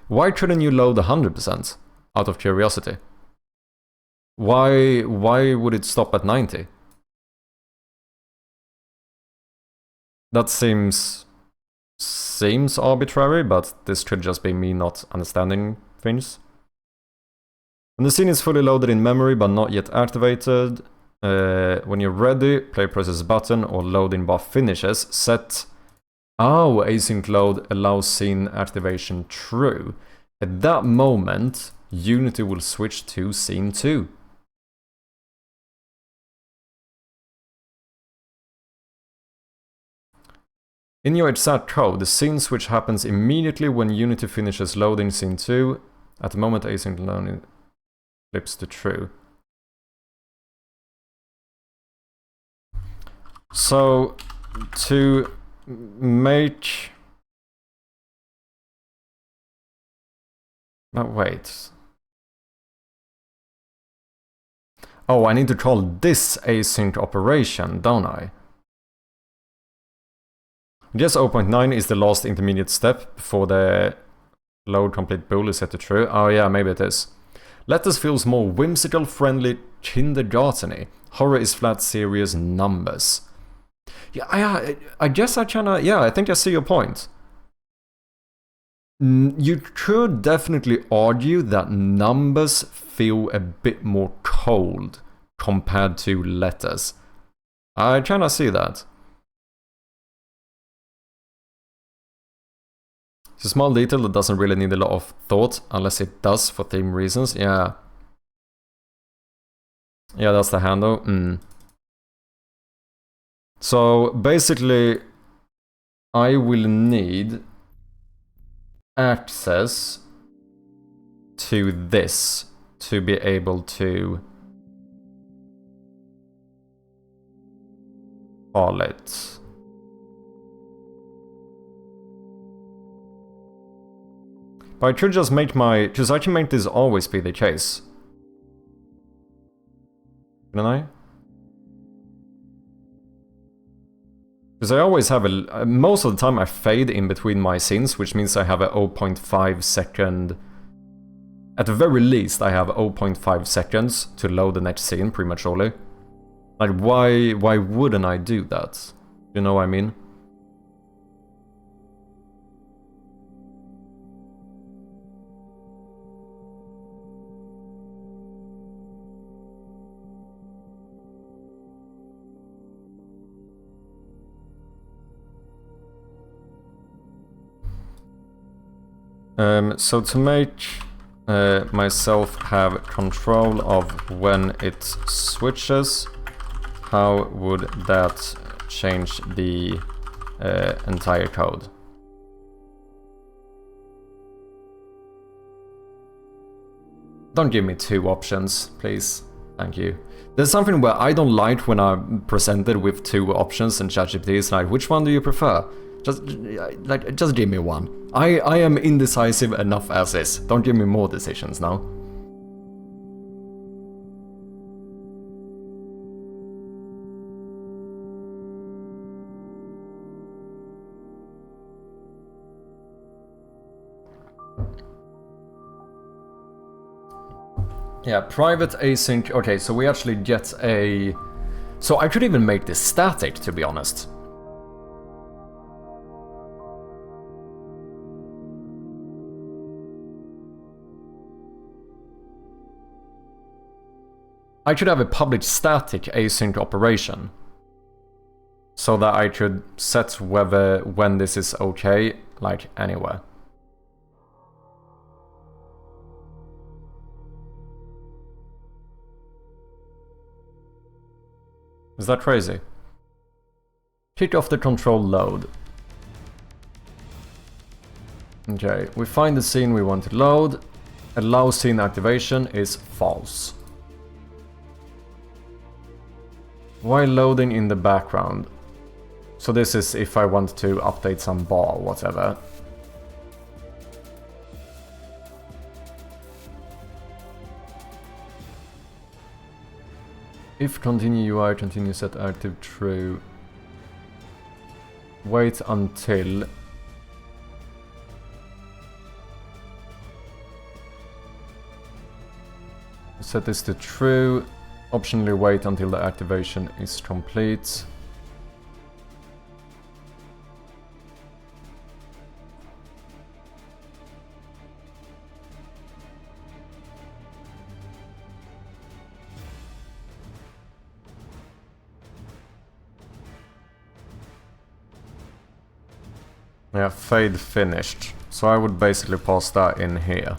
Why couldn't you load 100%? Out of curiosity. Why would it stop at 90? That seems arbitrary, but this could just be me not understanding things. When the scene is fully loaded in memory but not yet activated, when you're ready, play process button or loading bar finishes, set async load allows scene activation true. At that moment, Unity will switch to scene 2. In your exact code, the scene switch happens immediately when Unity finishes loading scene 2. At the moment, async loading flips to true. So, to make... Oh, wait. Oh, I need to call this async operation, don't I? I guess 0.9 is the last intermediate step before the load complete bool is set to true. Oh yeah, maybe it is. Letters feels more whimsical, friendly, kindergarten-y. Horror is flat, serious numbers. Yeah, I guess I kinda... Yeah, I think I see your point. You could definitely argue that numbers feel a bit more cold compared to letters. I kinda see that. It's a small detail that doesn't really need a lot of thought, unless it does for theme reasons. Yeah. Yeah, that's the handle. So basically, I will need access to this to be able to call it. But I could just make my... because I can make this always be the case. Can I? Because I always have a... most of the time I fade in between my scenes, which means I have a 0.5 second... At the very least, I have 0.5 seconds to load the next scene, prematurely. Like, why wouldn't I do that? You know what I mean? So to make myself have control of when it switches, how would that change the entire code? Don't give me two options, please. Thank you. There's something where I don't like when I'm presented with two options and ChatGPT is like, which one do you prefer? Just give me one. I am indecisive enough as is. Don't give me more decisions now. Yeah, private async. Okay, so we actually get a... So I could even make this static, to be honest. I should have a public static async operation. So that I could set whether when this is okay, like anywhere. Is that crazy? Kick off the control load. Okay, we find the scene we want to load. Allow scene activation is false. While loading in the background. So this is if I want to update some bar or whatever. If continue UI, continue set active true. Wait until... Set this to true. Optionally wait until the activation is complete. Yeah, fade finished. So I would basically pass that in here.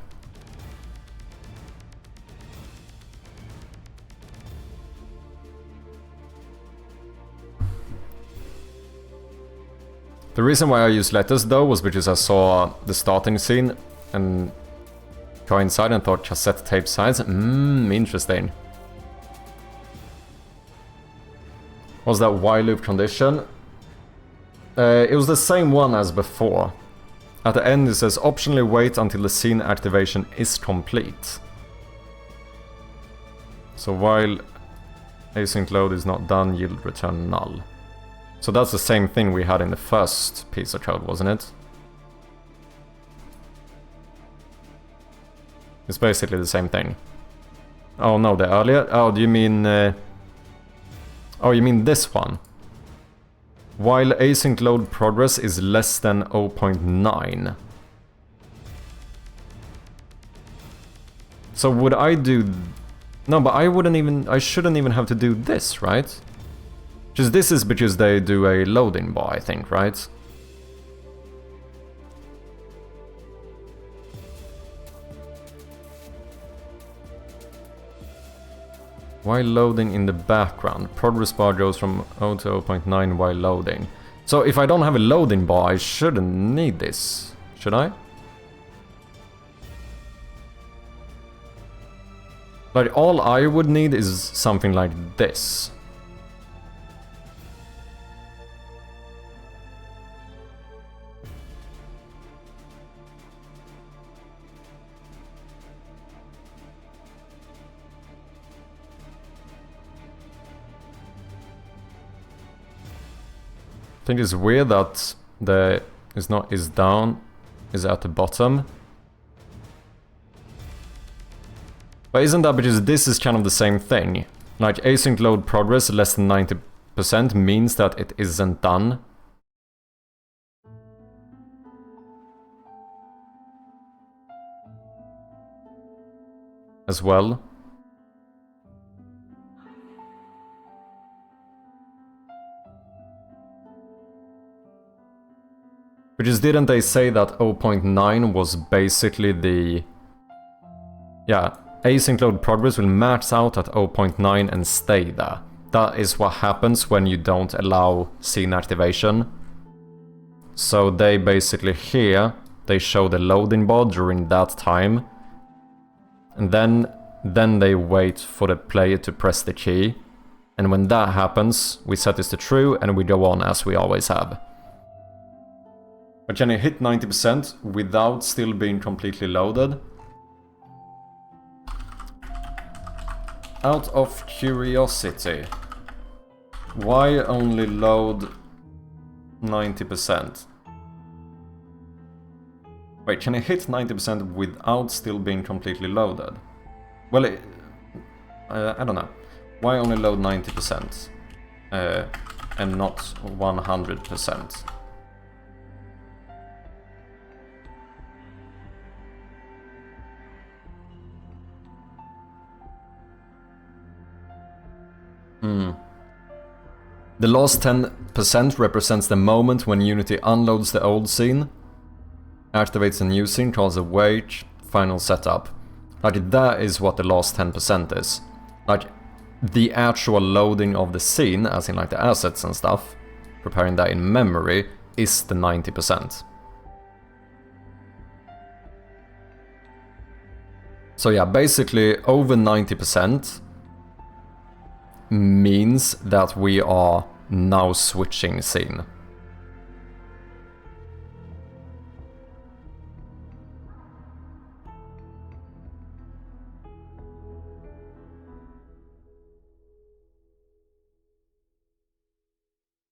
The reason why I used letters though was because I saw the starting scene and coincided and thought cassette tape size. Interesting. Was that while loop condition? It was the same one as before. At the end it says optionally wait until the scene activation is complete. So while async load is not done, yield return null. So that's the same thing we had in the first piece of code, wasn't it? It's basically the same thing. Oh no, the earlier? Oh, do you mean... Oh, you mean this one? While async load progress is less than 0.9. So would I do... No, but I wouldn't even... I shouldn't even have to do this, right? Just this is because they do a loading bar, I think, right? While loading in the background, progress bar goes from 0 to 0.9 while loading. So if I don't have a loading bar, I shouldn't need this, should I? Like, all I would need is something like this. I think it's weird that the is down is at the bottom. But isn't that because this is kind of the same thing? Like async load progress less than 90% means that it isn't done. As well. Because didn't they say that 0.9 was basically the... Yeah, async load progress will max out at 0.9 and stay there. That is what happens when you don't allow scene activation. So they basically here, they show the loading bar during that time. And then they wait for the player to press the key. And when that happens, we set this to true and we go on as we always have. But can you hit 90% without still being completely loaded? Out of curiosity, why only load 90%? Wait, can you hit 90% without still being completely loaded? Well, I don't know. Why only load 90% and not 100%? The last 10% represents the moment when Unity unloads the old scene, activates a new scene, calls a wait, final setup. Like, that is what the last 10% is. Like, the actual loading of the scene, as in like the assets and stuff, preparing that in memory, is the 90%. So yeah, basically over 90% means that we are now switching scene.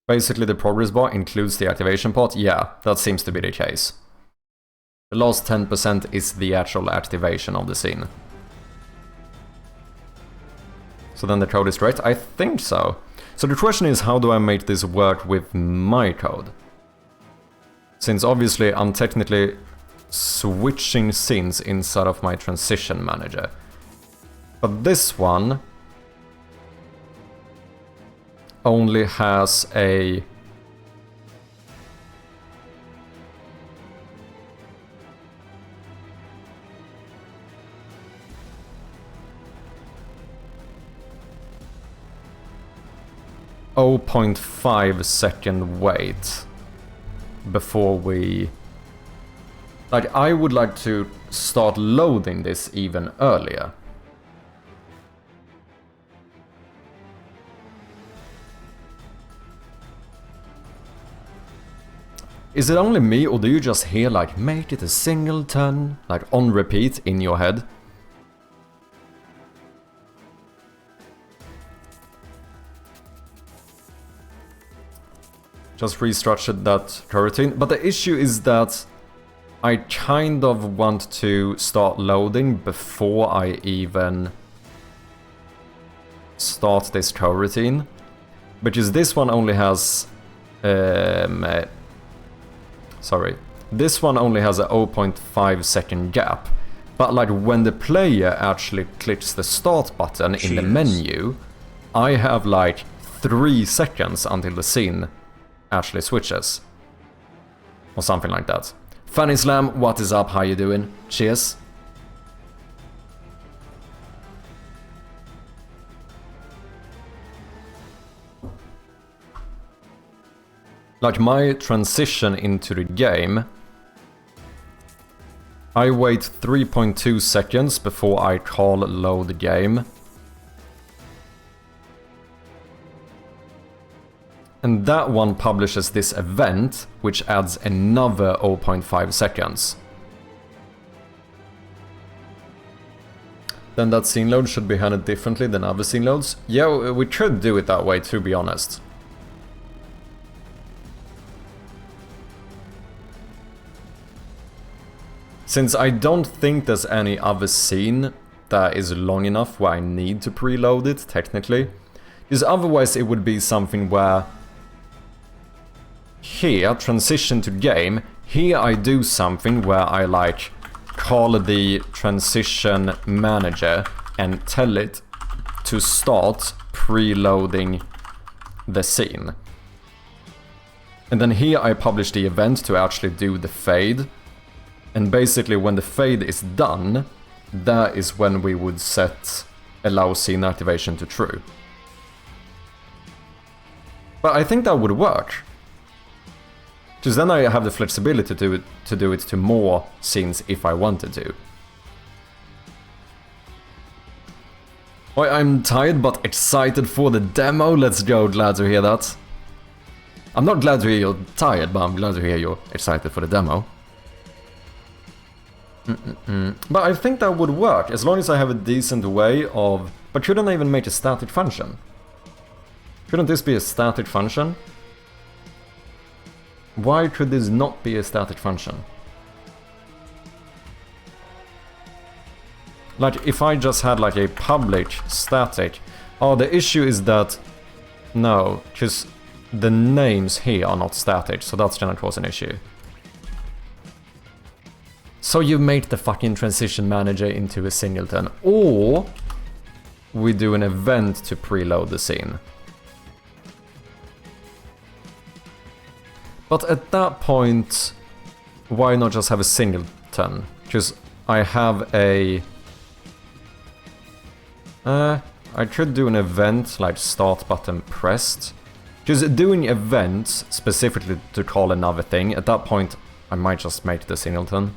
Basically the progress bar includes the activation part. Yeah, that seems to be the case. The last 10% is the actual activation of the scene. So then the code is correct? I think so. So the question is, how do I make this work with my code? Since obviously I'm technically switching scenes inside of my transition manager. But this one only has a 0.5 second wait before we... Like, I would like to start loading this even earlier. Is it only me, or do you just hear, like, make it a singleton, like, on repeat in your head? Just restructured that coroutine, but the issue is that I kind of want to start loading before I even start this coroutine, because this one only has... Sorry, this one only has a 0.5 second gap, but like when the player actually clicks the start button in the menu, I have like 3 seconds until the scene actually switches. Or something like that. Funny Slam, what is up, how you doing? Cheers. Like my transition into the game, I wait 3.2 seconds before I call load game. And that one publishes this event, which adds another 0.5 seconds. Then that scene load should be handled differently than other scene loads. Yeah, we could do it that way, to be honest. Since I don't think there's any other scene that is long enough where I need to preload it, technically. Because otherwise it would be something where... Here, transition to game, here I do something where I like call the transition manager and tell it to start preloading the scene. And then here I publish the event to actually do the fade. And basically when the fade is done, that is when we would set allow scene activation to true. But I think that would work. Because then I have the flexibility to do it to more scenes if I wanted to. Boy, I'm tired but excited for the demo. Let's go, glad to hear that. I'm not glad to hear you're tired, but I'm glad to hear you're excited for the demo. But I think that would work, as long as I have a decent way of... But shouldn't I even make a static function? Shouldn't this be a static function? Why could this not be a static function? Like, if I just had like a public static... Oh, the issue is that... No, because the names here are not static, so that's gonna cause an issue. So you make the fucking transition manager into a singleton, or we do an event to preload the scene. But at that point, why not just have a singleton? Because I have a... I could do an event like start button pressed. Because doing events specifically to call another thing, at that point I might just make the singleton.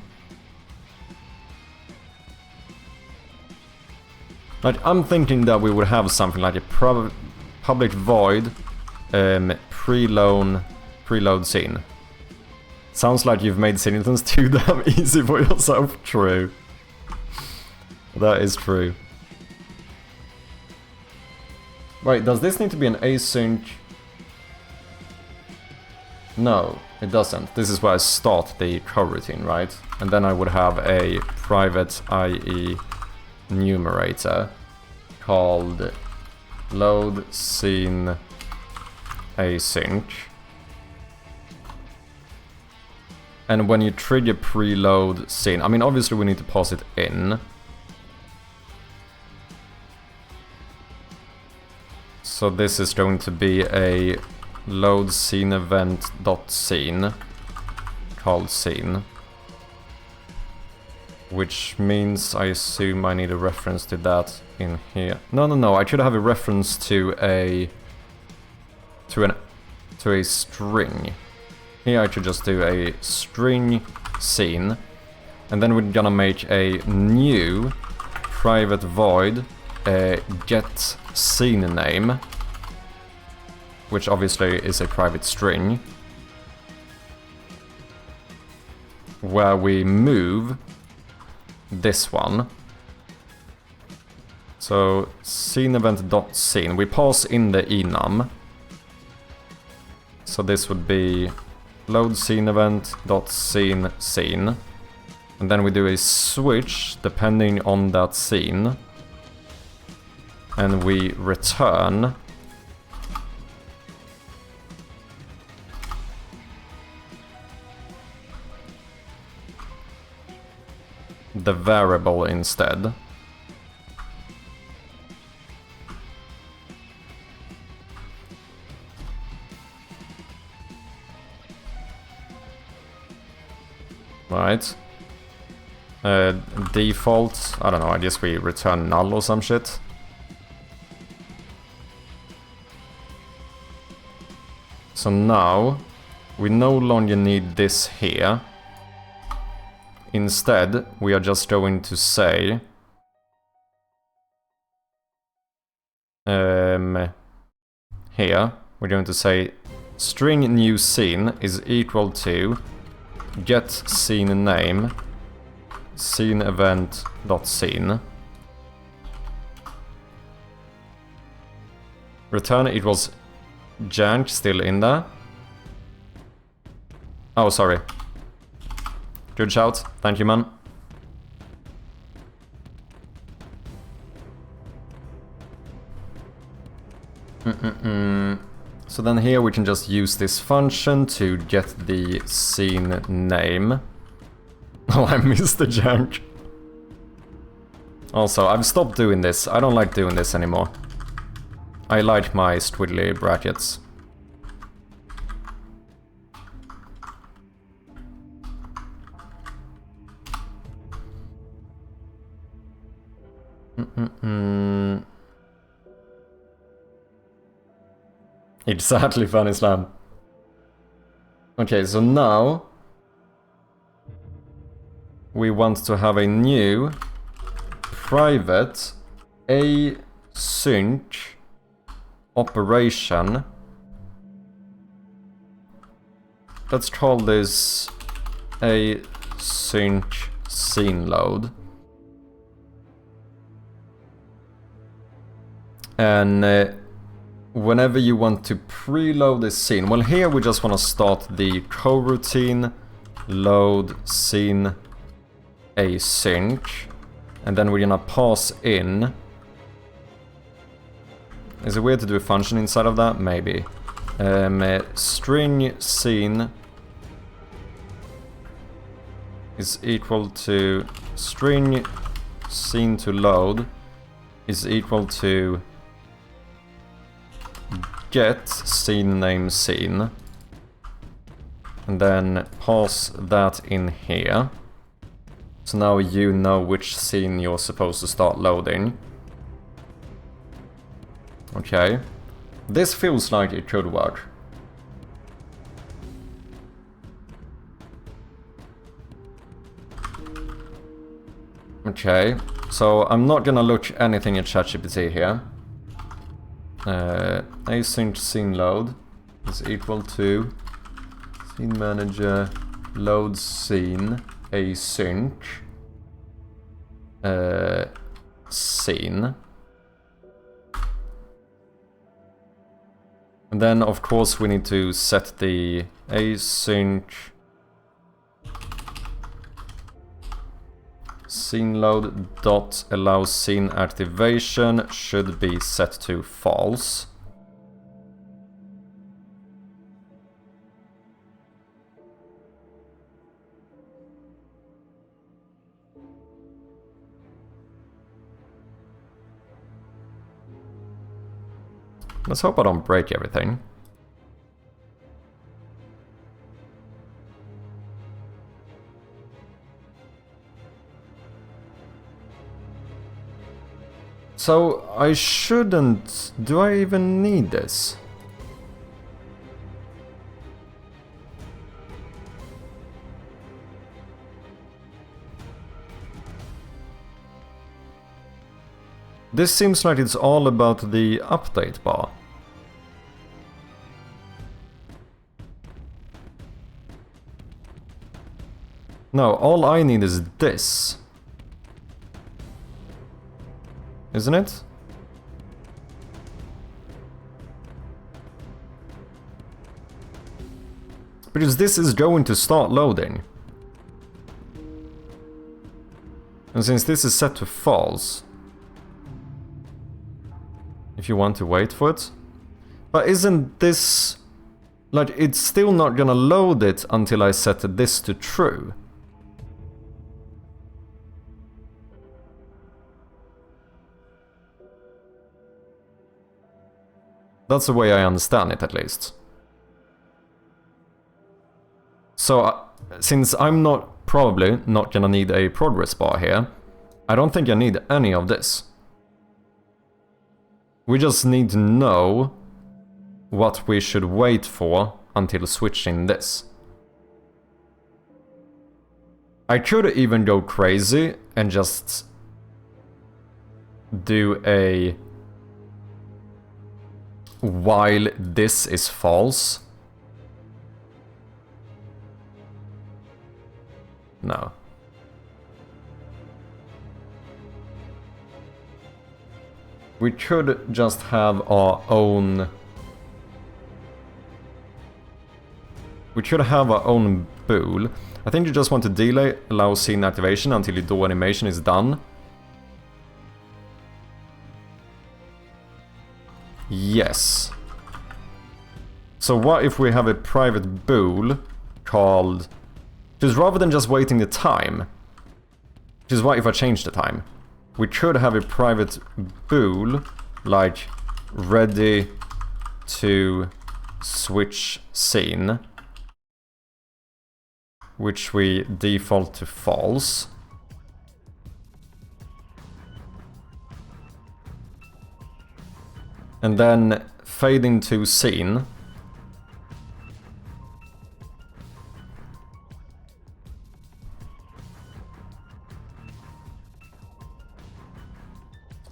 Like, I'm thinking that we would have something like a public void preload scene. Sounds like you've made singletons too damn easy for yourself. True. That is true. Wait, does this need to be an async? No, it doesn't. This is where I start the coroutine, right? And then I would have a private IE numerator called load scene async. And when you trigger preload scene, I mean obviously we need to pass it in. So this is going to be a load scene event dot scene called scene. Which means I assume I need a reference to that in here. No, I should have a reference to a to a string. Here I should just do a string scene, and then we're gonna make a new private void get scene name, which obviously is a private string, where we move this one. So scene event.scene, we pass in the enum. So this would be load scene event.scene scene. And then we do a switch depending on that scene. And we return the variable instead. Right. Default, I don't know, I guess we return null or some shit. So now, we no longer need this here. Instead, we are just going to say... here, we're going to say string new scene is equal to get scene name scene event dot scene. Return equals jank still in there. Oh, sorry. Good shout. Thank you, man. So then here we can just use this function to get the scene name. Oh, I missed the jank. Also, I've stopped doing this. I don't like doing this anymore. I like my squiggly brackets. Exactly, Funny Slam. Okay, so now we want to have a new private async operation. Let's call this async scene load. And whenever you want to preload a scene, well, here we just want to start the coroutine load scene async, and then we're gonna pass in. Is it weird to do a function inside of that? Maybe. String scene is equal to string scene to load is equal to get scene name scene, and then pass that in here. So now you know which scene you're supposed to start loading. Okay. This feels like it could work. Okay, so I'm not gonna look anything at ChatGPT here. Async scene load is equal to scene manager load scene async scene. And then of course we need to set the async scene load dot allow scene activation should be set to false. Let's hope I don't break everything. So, I shouldn't... Do I even need this? This seems like it's all about the update bar. No, all I need is this. Isn't it? Because this is going to start loading. And since this is set to false, if you want to wait for it. But isn't this... like, it's still not gonna load it until I set this to true. That's the way I understand it, at least. So, since I'm probably not gonna need a progress bar here, I don't think I need any of this. We just need to know what we should wait for until switching this. I could even go crazy and just do a while this is false. No. We could just have our own... we could have our own bool. I think you just want to delay allow scene activation until your door animation is done. Yes. So what if we have a private bool called... because rather than just waiting the time, which is what if I change the time? We could have a private bool, like ready to switch scene, which we default to false. And then fade into scene.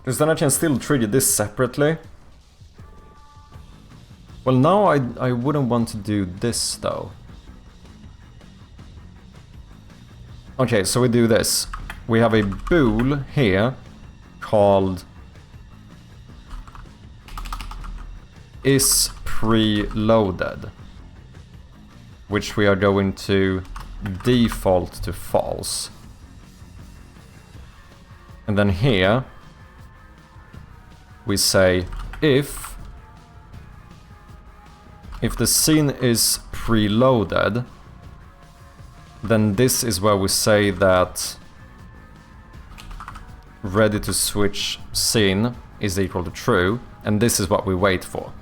Because then I can still trigger this separately. Well, now I wouldn't want to do this, though. Okay, so we do this. We have a bool here called is preloaded, which we are going to default to false. And then here we say if the scene is preloaded, then this is where we say that ready to switch scene is equal to true, and this is what we wait for.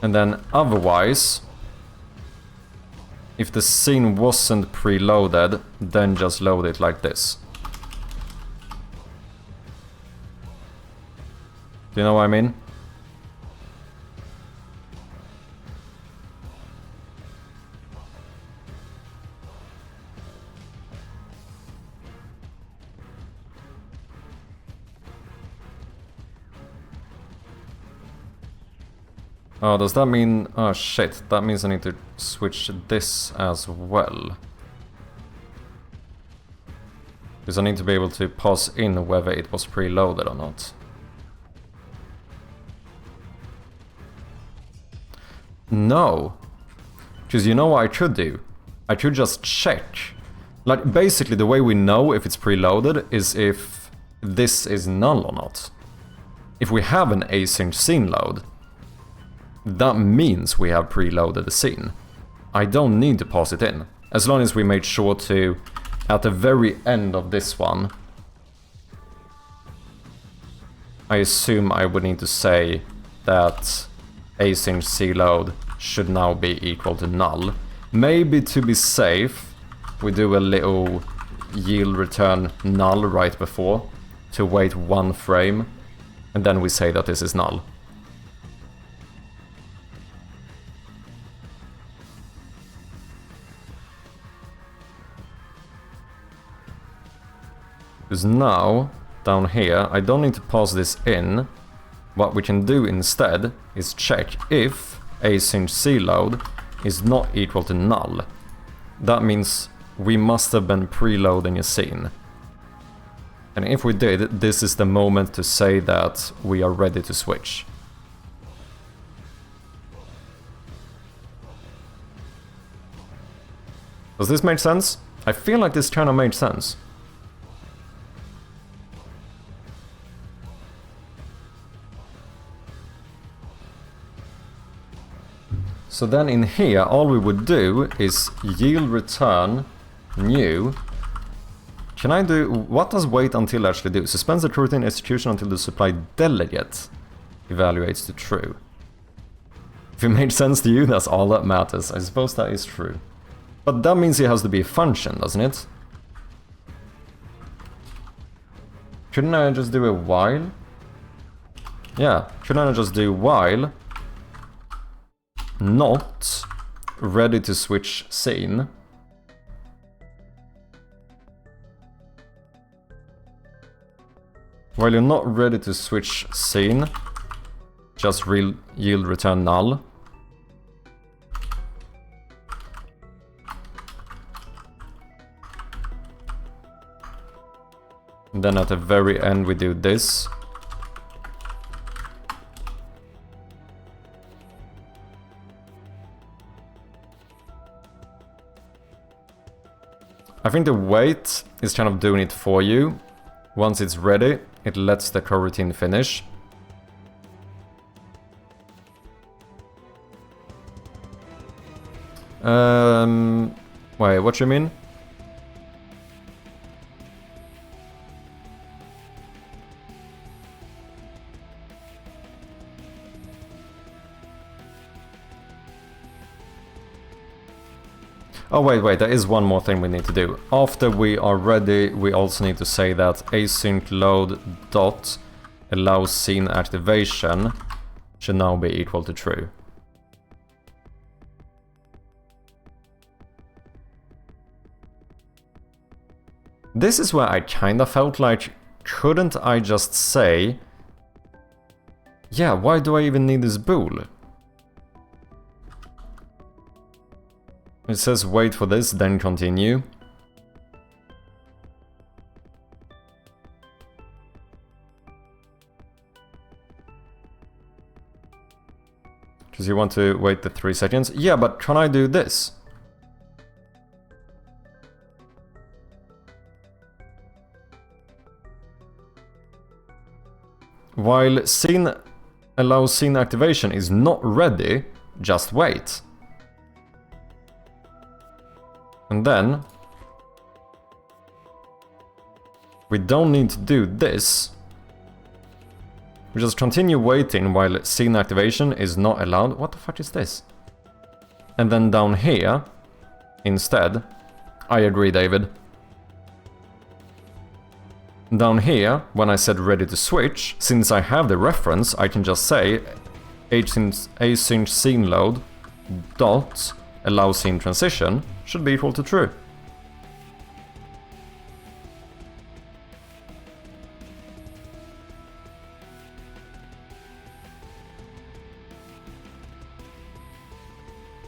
And then otherwise, if the scene wasn't preloaded, then just load it like this. Do you know what I mean? Oh, does that mean... oh shit, that means I need to switch this as well. Because I need to be able to pass in whether it was preloaded or not. No. Because you know what I could do? I could just check. Like, basically the way we know if it's preloaded is if this is null or not. If we have an async scene load, that means we have preloaded the scene. I don't need to pass it in. As long as we made sure to, at the very end of this one, I assume I would need to say that async cload should now be equal to null. Maybe to be safe, we do a little yield return null right before to wait one frame, and then we say that this is null. Because now, down here, I don't need to pass this in. What we can do instead is check if async cload is not equal to null. That means we must have been preloading a scene. And if we did, this is the moment to say that we are ready to switch. Does this make sense? I feel like this kind of made sense. So then in here, all we would do is yield return new. Can I do... What does wait until actually do? Suspends the coroutine execution until the supply delegate evaluates to true. If it made sense to you, that's all that matters. I suppose that is true. But that means it has to be a function, doesn't it? Couldn't I just do a while? Yeah, couldn't I just do while not ready to switch scene? While you're not ready to switch scene, just yield return null. And then at the very end we do this. I think the wait is kind of doing it for you. Once it's ready, it lets the coroutine finish. Wait, what you mean? Oh wait, there is one more thing we need to do. After we are ready, we also need to say that async load dot allows scene activation should now be equal to true. This is where I kinda felt like, couldn't I just say, yeah, why do I even need this bool? It says wait for this, then continue. Because you want to wait the 3 seconds. Yeah, but can I do this? While scene allows scene activation is not ready, just wait. And then we don't need to do this. We just continue waiting while scene activation is not allowed. What the fuck is this? And then down here, instead, I agree, David. Down here, when I said ready to switch, since I have the reference, I can just say async scene load dot allow scene transition should be equal to true.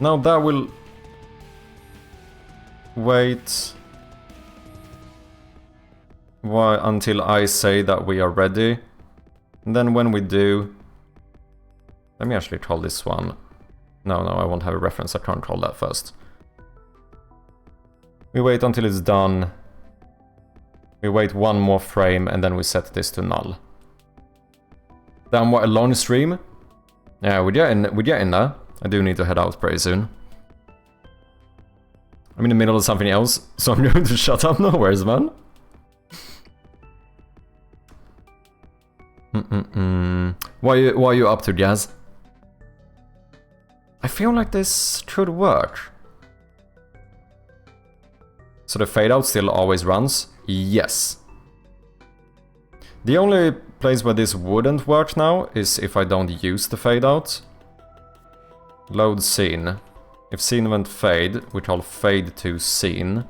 Now that will wait until I say that we are ready. And then when we do, let me actually call this one. No, I won't have a reference, I can't call that first. We wait until it's done. We wait one more frame and then we set this to null. Damn, what a long stream. Yeah, we're getting there. I do need to head out pretty soon. I'm in the middle of something else, so I'm going to shut up. No worries, man. What are you up to, Jazz? I feel like this could work. So the fade out still always runs? Yes. The only place where this wouldn't work now is if I don't use the fade out. Load scene. If scene went fade, we call fade to scene.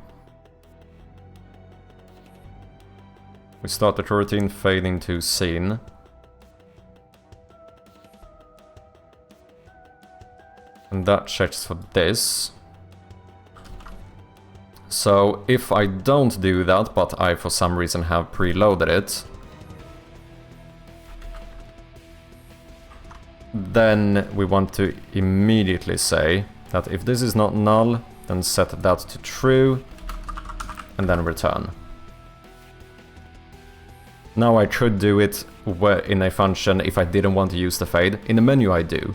We start the routine, fade into scene. And that checks for this. So if I don't do that, but I for some reason have preloaded it, then we want to immediately say that if this is not null, then set that to true, and then return. Now I could do it in a function if I didn't want to use the fade. In the menu I do.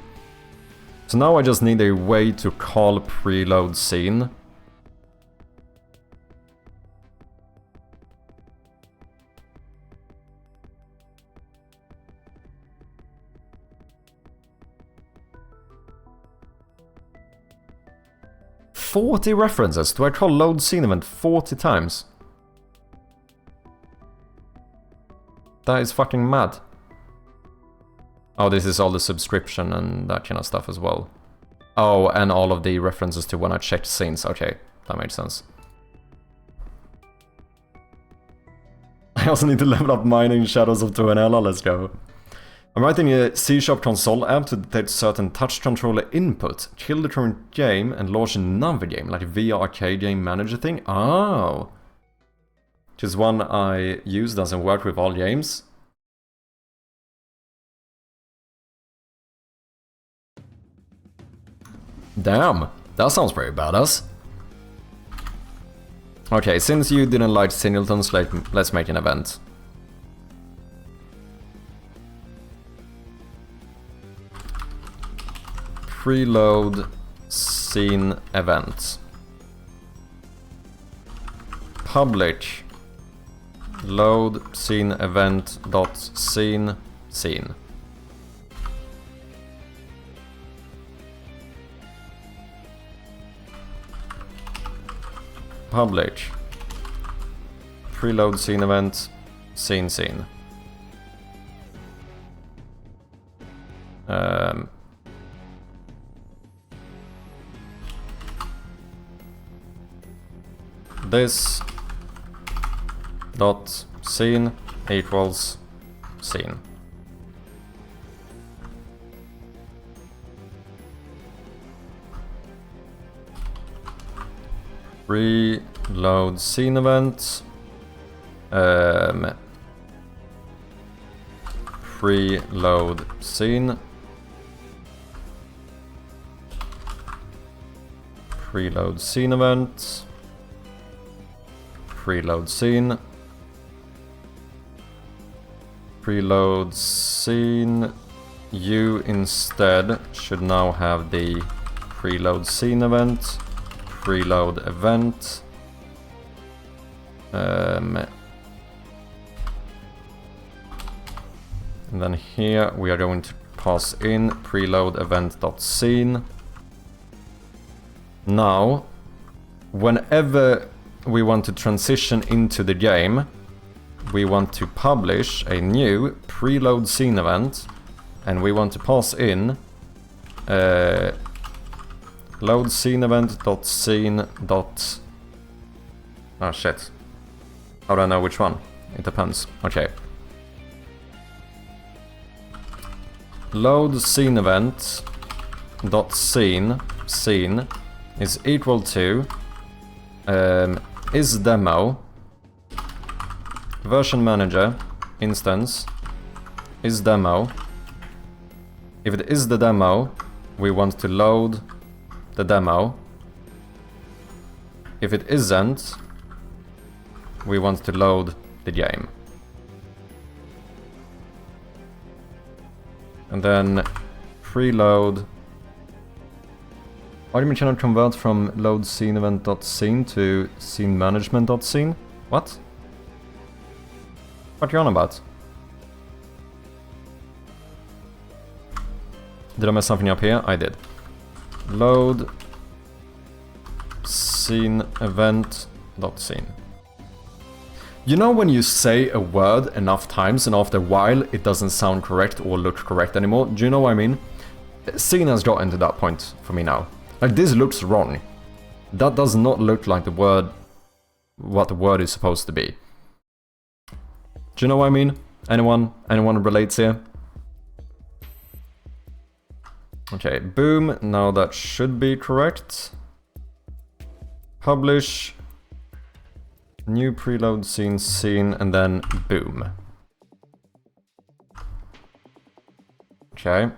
So now I just need a way to call preload scene. "40 references? Do I call load scene event 40 times? That is fucking mad." Oh, this is all the subscription and that kind of stuff as well. Oh, and all of the references to when I checked scenes. Okay, that makes sense. I also need to level up mining Shadows of 2NL, let's go. I'm writing a C# console app to detect certain touch controller input, kill the current game, and launch another game, like a VR arcade game manager thing. Oh! Which is one I use, doesn't work with all games. Damn, that sounds pretty badass. Okay, since you didn't like singletons, let's make an event. Preload scene event. Public load scene event dot scene scene. Public preload scene event scene scene. This dot scene equals scene. Preload scene event. Preload scene. Preload scene event. Preload scene. Preload scene. You instead should now have the preload scene event. Preload event. And then here we are going to pass in preload event.scene. Now, whenever we want to transition into the game, we want to publish a new preload scene event, and we want to pass in load scene event dot scene dot... Oh shit. How do I know which one? It depends. Okay. Load scene event dot scene scene is equal to is demo version manager instance is demo. If it is the demo, we want to load the demo. If it isn't, we want to load the game. And then preload. Why do we cannot convert from load scene event.scene to scene management.scene? What? What are you on about? Did I mess something up here? I did. Load scene event.scene. You know when you say a word enough times and after a while it doesn't sound correct or look correct anymore? Do you know what I mean? Scene has gotten to that point for me now. Like, this looks wrong. That does not look like the word... what the word is supposed to be. Do you know what I mean? Anyone? Anyone relates here? Okay, boom. Now that should be correct. Publish. New preload scene, and then boom. Okay.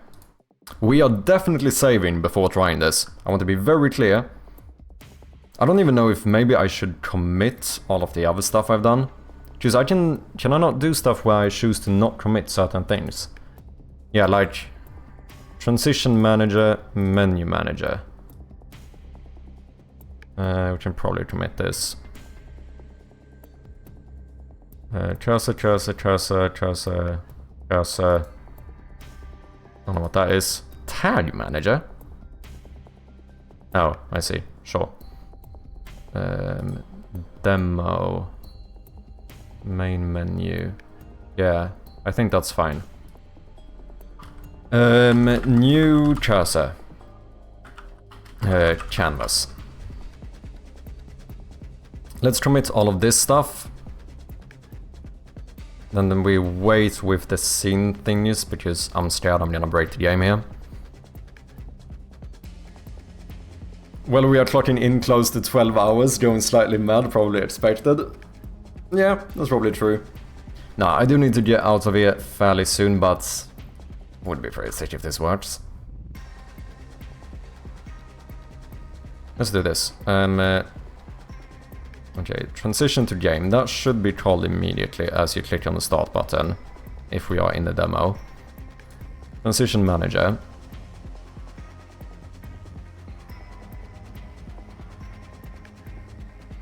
We are definitely saving before trying this. I want to be very clear. I don't even know if maybe I should commit all of the other stuff I've done. Because can I not do stuff where I choose to not commit certain things? Yeah, like transition manager, menu manager. We can probably commit this. Cursor. I don't know what that is. Tag manager? Oh, I see. Sure. Demo. Main menu. Yeah, I think that's fine. New cursor. Canvas. Let's commit all of this stuff. Then we wait with the scene thingies because I'm scared I'm gonna break the game here. Well, we are clocking in close to 12 hours, going slightly mad, probably expected. Yeah, that's probably true. No, I do need to get out of here fairly soon, but would be pretty sick if this works. Let's do this. Okay, transition to game. That should be called immediately as you click on the start button, if we are in the demo. Transition manager.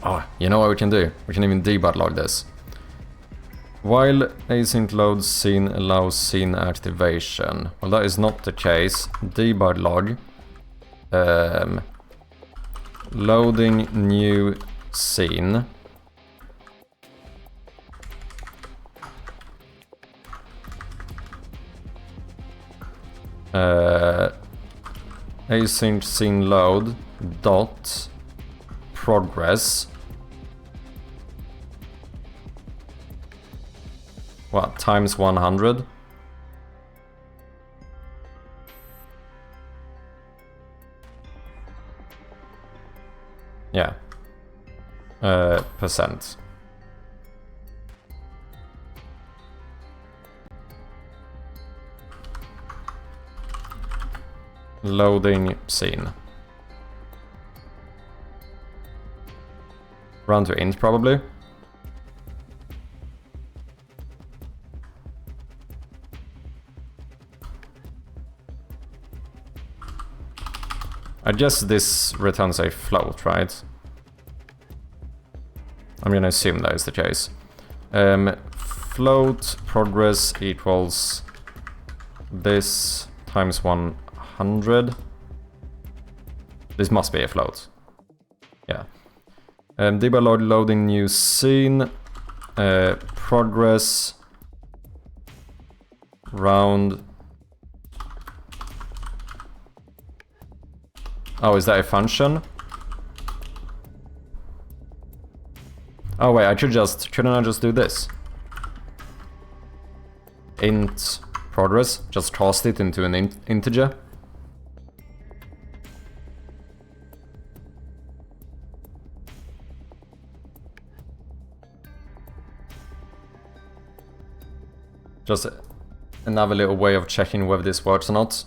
Ah, you know what we can do? We can even debug log this. While async loads scene allows scene activation. Well, that is not the case. Debug log. Loading new scene. Async scene load dot progress. What, times 100? Yeah. Percent. Loading scene. Run to int probably. I guess this returns a float, right? I'm gonna assume that is the case. Float progress equals this times 100. This must be a float. Yeah. Debug log loading new scene. Progress round. Oh, is that a function? Oh wait, couldn't I just do this? Int progress, just cast it into an integer. Just another little way of checking whether this works or not.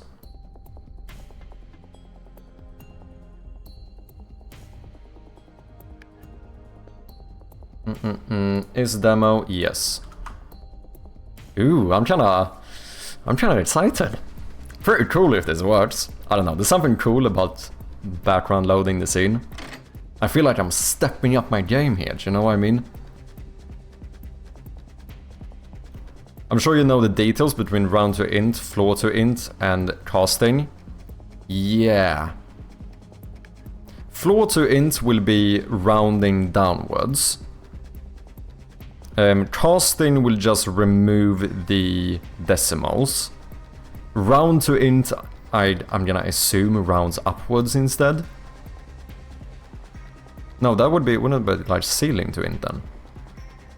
Is demo? Yes. Ooh, I'm kinda excited. Pretty cool if this works. I don't know, there's something cool about background loading the scene. I feel like I'm stepping up my game here, do you know what I mean? I'm sure you know the details between round to int, floor to int, and casting. Yeah. Floor to int will be rounding downwards. Casting will just remove the decimals. Round to int, I'm gonna assume rounds upwards instead. No, that wouldn't it be like ceiling to int then?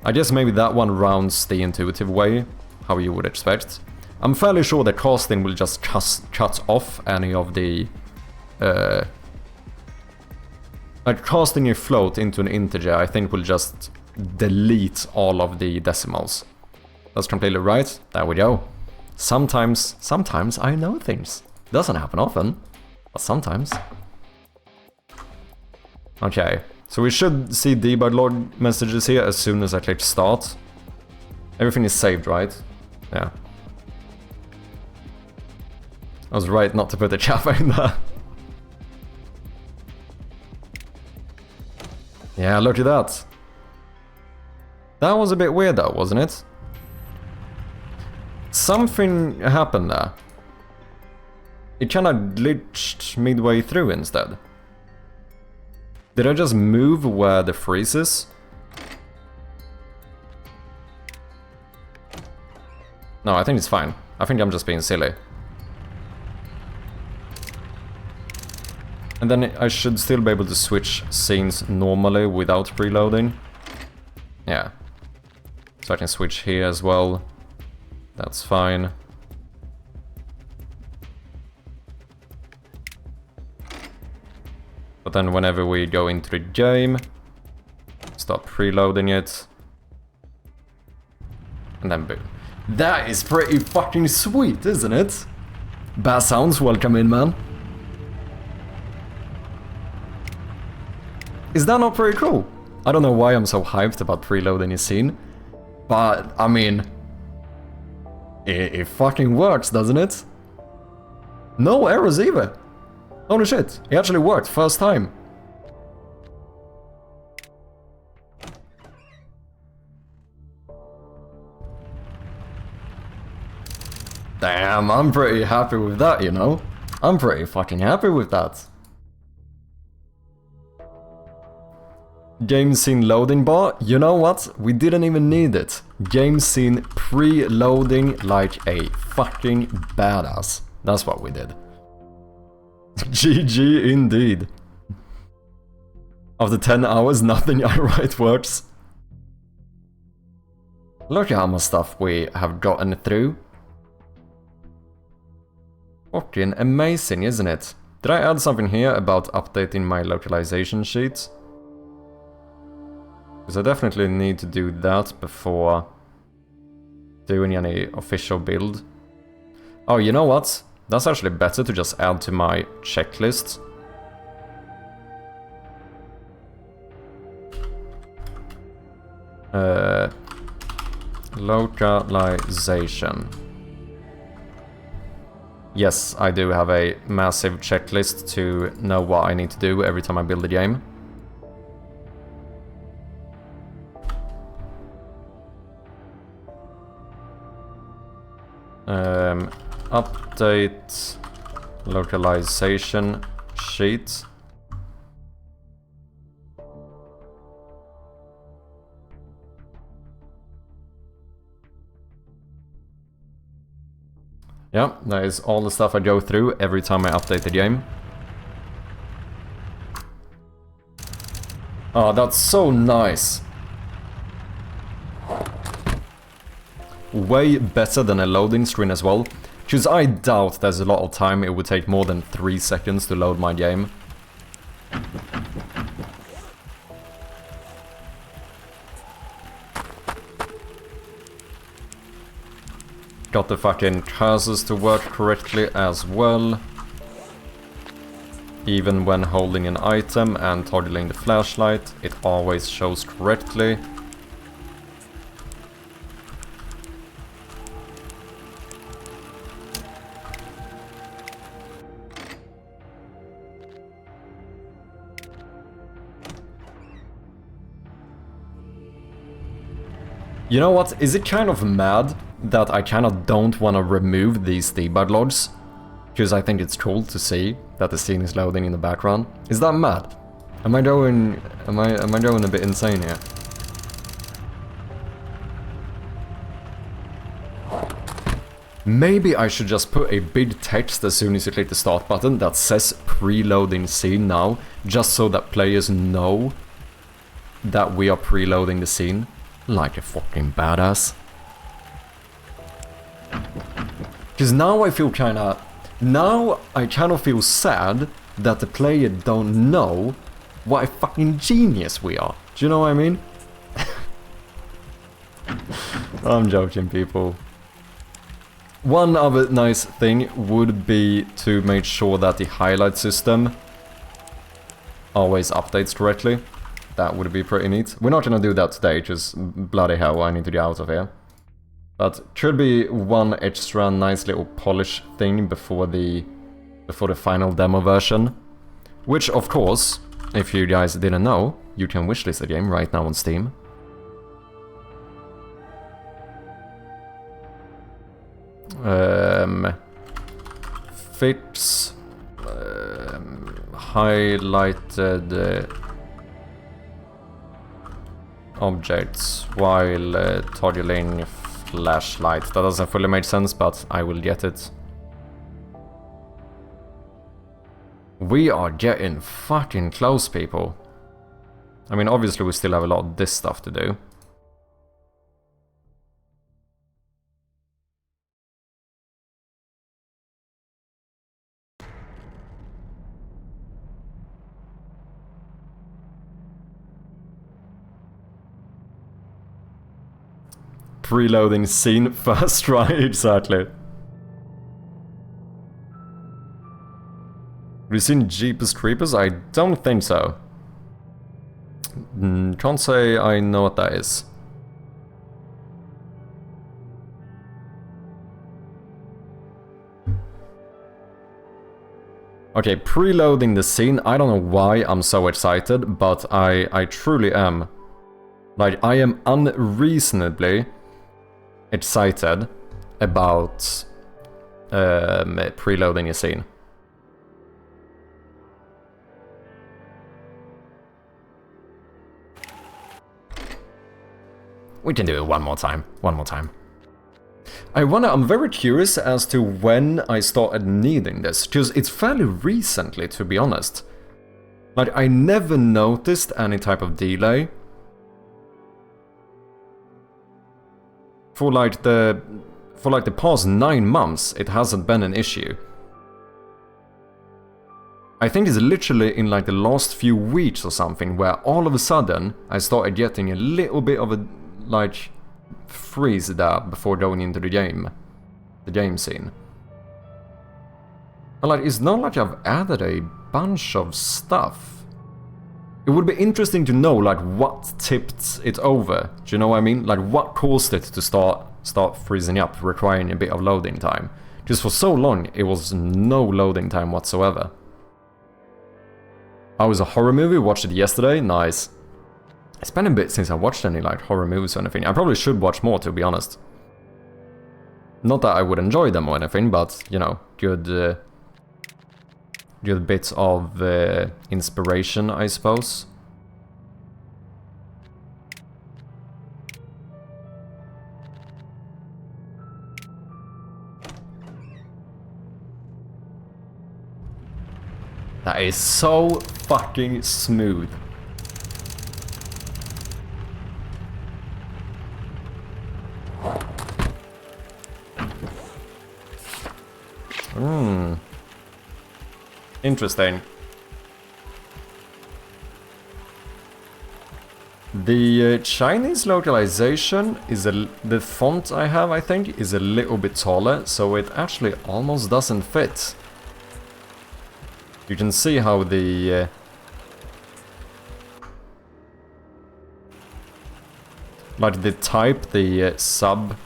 I guess maybe that one rounds the intuitive way, how you would expect. I'm fairly sure that casting will just cut off any of the... like casting a float into an integer, I think will just delete all of the decimals. That's completely right. There we go. Sometimes I know things. Doesn't happen often, but sometimes. Okay, so we should see debug log messages here as soon as I click start. Everything is saved, right? Yeah. I was right not to put the Java in there. Yeah, look at that. That was a bit weird though, wasn't it? Something happened there. It kinda glitched midway through instead. Did I just move where the freeze is? No, I think it's fine. I think I'm just being silly. And then I should still be able to switch scenes normally without preloading. Yeah. So I can switch here as well. That's fine. But then whenever we go into the game, start preloading it. And then boom. That is pretty fucking sweet, isn't it? Bass sounds, welcome in, man. Is that not pretty cool? I don't know why I'm so hyped about preloading a scene. But, I mean... It fucking works, doesn't it? No errors either. Holy shit, it actually worked, first time. Damn, I'm pretty happy with that, you know? I'm pretty fucking happy with that. Game scene loading bar, you know what? We didn't even need it. Game scene pre-loading like a fucking badass. That's what we did. GG indeed. After 10 hours, nothing I write works. Look at how much stuff we have gotten through. Fucking amazing, isn't it? Did I add something here about updating my localization sheet? Because I definitely need to do that before doing any official build. Oh, you know what? That's actually better to just add to my checklist. Localization. Yes, I do have a massive checklist to know what I need to do every time I build a game. Update localization sheet. Yeah, that is all the stuff I go through every time I update the game. Oh, that's so nice. Way better than a loading screen as well, because I doubt there's a lot of time it would take more than 3 seconds to load my game. Got the fucking cursors to work correctly as well. Even when holding an item and toggling the flashlight, it always shows correctly. You know what, is it kind of mad that I kind of don't want to remove these debug logs? Because I think it's cool to see that the scene is loading in the background. Is that mad? Am I going a bit insane here? Maybe I should just put a big text as soon as you click the start button that says preloading scene now, just so that players know that we are preloading the scene. Like a fucking badass. Because now I feel kinda... Now I kind of feel sad that the player don't know what a fucking genius we are. Do you know what I mean? I'm joking, people. One other nice thing would be to make sure that the highlight system always updates correctly. That would be pretty neat. We're not gonna do that today, just bloody hell, I need to get out of here. But should be one extra nice little polish thing before the final demo version. Which, of course, if you guys didn't know, you can wishlist the game right now on Steam. Fix highlighted objects while toggling flashlight. That doesn't fully make sense, but I will get it. We are getting fucking close, people. I mean, obviously we still have a lot of this stuff to do. Preloading scene first try, exactly. Have you seen Jeepers Creepers? I don't think so. Can't say I know what that is. Okay, preloading the scene, I don't know why I'm so excited, but I truly am. Like, I am unreasonably excited about preloading a scene. We can do it one more time. One more time. I'm very curious as to when I started needing this, because it's fairly recently, to be honest. Like, I never noticed any type of delay. For like the past 9 months, it hasn't been an issue. I think it's literally in like the last few weeks or something where all of a sudden I started getting a little bit of a like freeze there before going into the game scene. And like, it's not like I've added a bunch of stuff. It would be interesting to know like what tipped it over. Do you know what I mean? Like what caused it to start freezing up, requiring a bit of loading time. Because for so long it was no loading time whatsoever. I was a horror movie, watched it yesterday, nice. It's been a bit since I watched any like horror movies or anything. I probably should watch more, to be honest. Not that I would enjoy them or anything, but you know, good bits of inspiration, I suppose. That is so fucking smooth. Interesting. The Chinese localization is the font I have, I think, is a little bit taller, so it actually almost doesn't fit. You can see how the like the type, the sub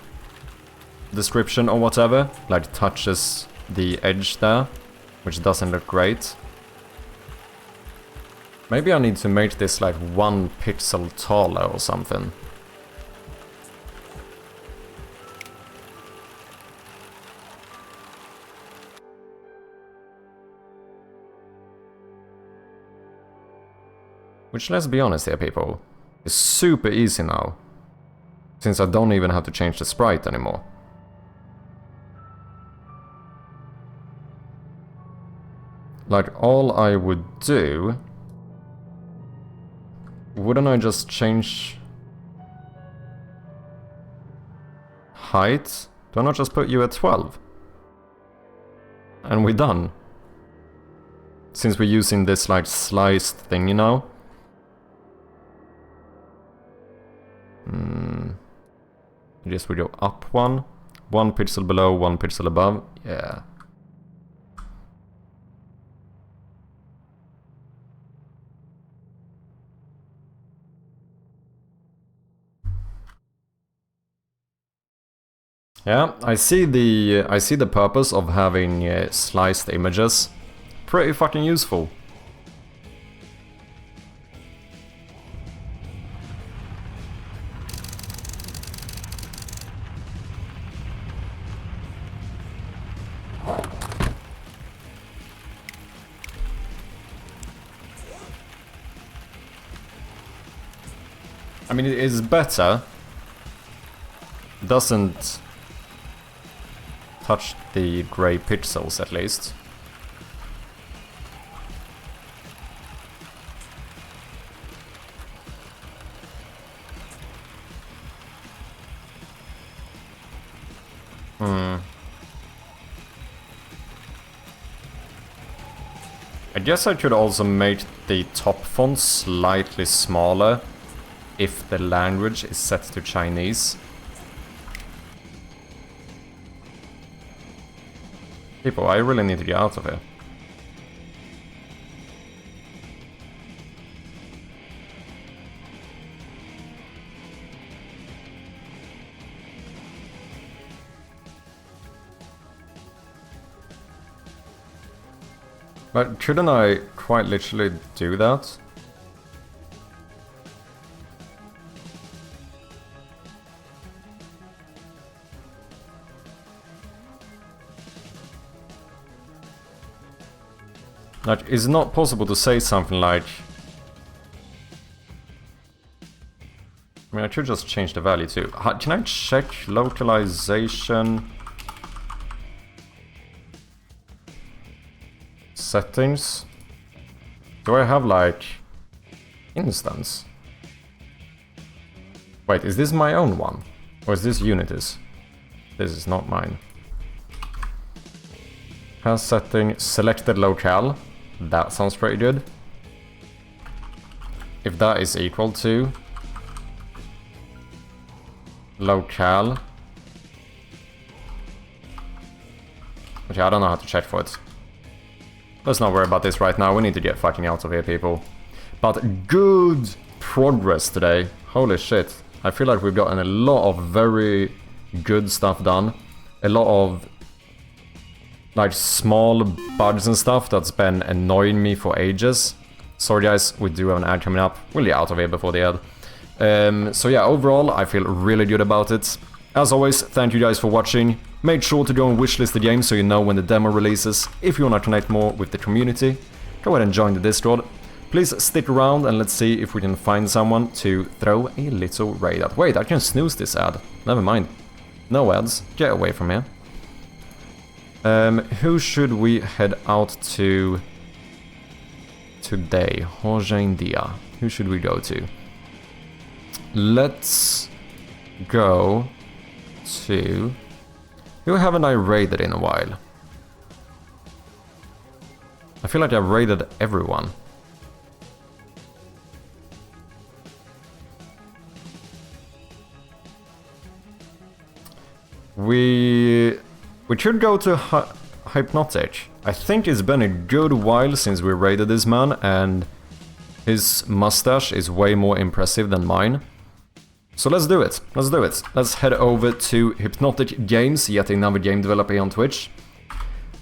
description or whatever, like touches the edge there, which doesn't look great. Maybe I need to make this like 1 pixel taller or something. Which, let's be honest here, people, is super easy now, since I don't even have to change the sprite anymore. Like, all I would do... Wouldn't I just change... height? Do I not just put you at 12? And we're done. Since we're using this like sliced thing, you know? I guess we go up one. 1 pixel below, 1 pixel above. Yeah. Yeah, I see the purpose of having sliced images. Pretty fucking useful. I mean, it is better. Doesn't touch the grey pixels, at least. I guess I could also make the top font slightly smaller if the language is set to Chinese. People, I really need to get out of here. But couldn't I quite literally do that? Like, is it not possible to say something like... I mean, I could just change the value too. Can I check localization... settings? Do I have, like... instance? Wait, is this my own one? Or is this Unity's? This is not mine. Has setting selected locale. That sounds pretty good. If that is equal to locale. Okay, I don't know how to check for it. Let's not worry about this right now. We need to get fucking out of here, people. But good progress today. Holy shit. I feel like we've gotten a lot of very good stuff done. A lot of like small bugs and stuff that's been annoying me for ages. Sorry guys, we do have an ad coming up. We'll get out of here before the ad. So yeah, overall I feel really good about it. As always, thank you guys for watching. Make sure to go and wishlist the game so you know when the demo releases. If you want to connect more with the community, go ahead and join the Discord. Please stick around and let's see if we can find someone to throw a little raid at. Wait, I can snooze this ad. Never mind. No ads. Get away from here. Who should we head out to today? India. Who should we go to? Let's go to... Who haven't I raided in a while? I feel like I've raided everyone. We should go to Hypnotic. I think it's been a good while since we raided this man, and his mustache is way more impressive than mine. So let's do it. Let's do it. Let's head over to Hypnotic Games, yet another game developer on Twitch.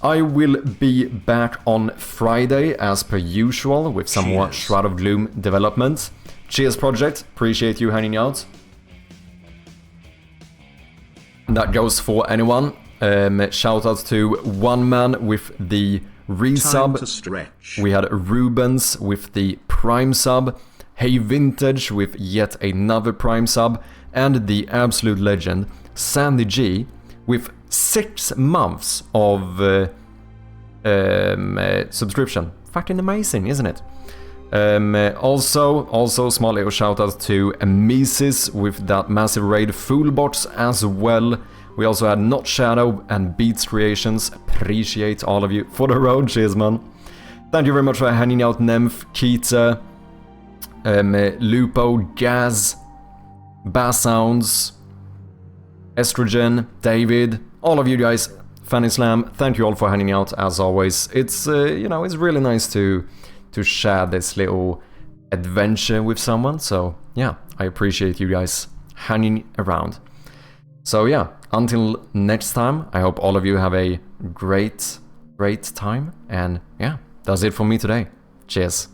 I will be back on Friday as per usual with some more Shroud of Gloom development. Cheers, project. Appreciate you hanging out. That goes for anyone. Shout out to one man with the resub. We had Rubens with the Prime sub. Hey Vintage with yet another Prime sub. And the absolute legend Sandy G with 6 months of subscription. Fucking amazing, isn't it? Also small little shout out to Mises with that massive raid, Foolbox as well We also had Not Shadow and Beats Creations. Appreciate all of you for the road, cheers, man. Thank you very much for hanging out, Nymph, Keita, Lupo, Gaz, Bass Sounds, Estrogen, David, all of you guys, Fanny Slam, thank you all for hanging out as always. It's, you know, it's really nice to share this little adventure with someone, so yeah, I appreciate you guys hanging around. So yeah, until next time, I hope all of you have a great time, and yeah, that's it for me today. Cheers.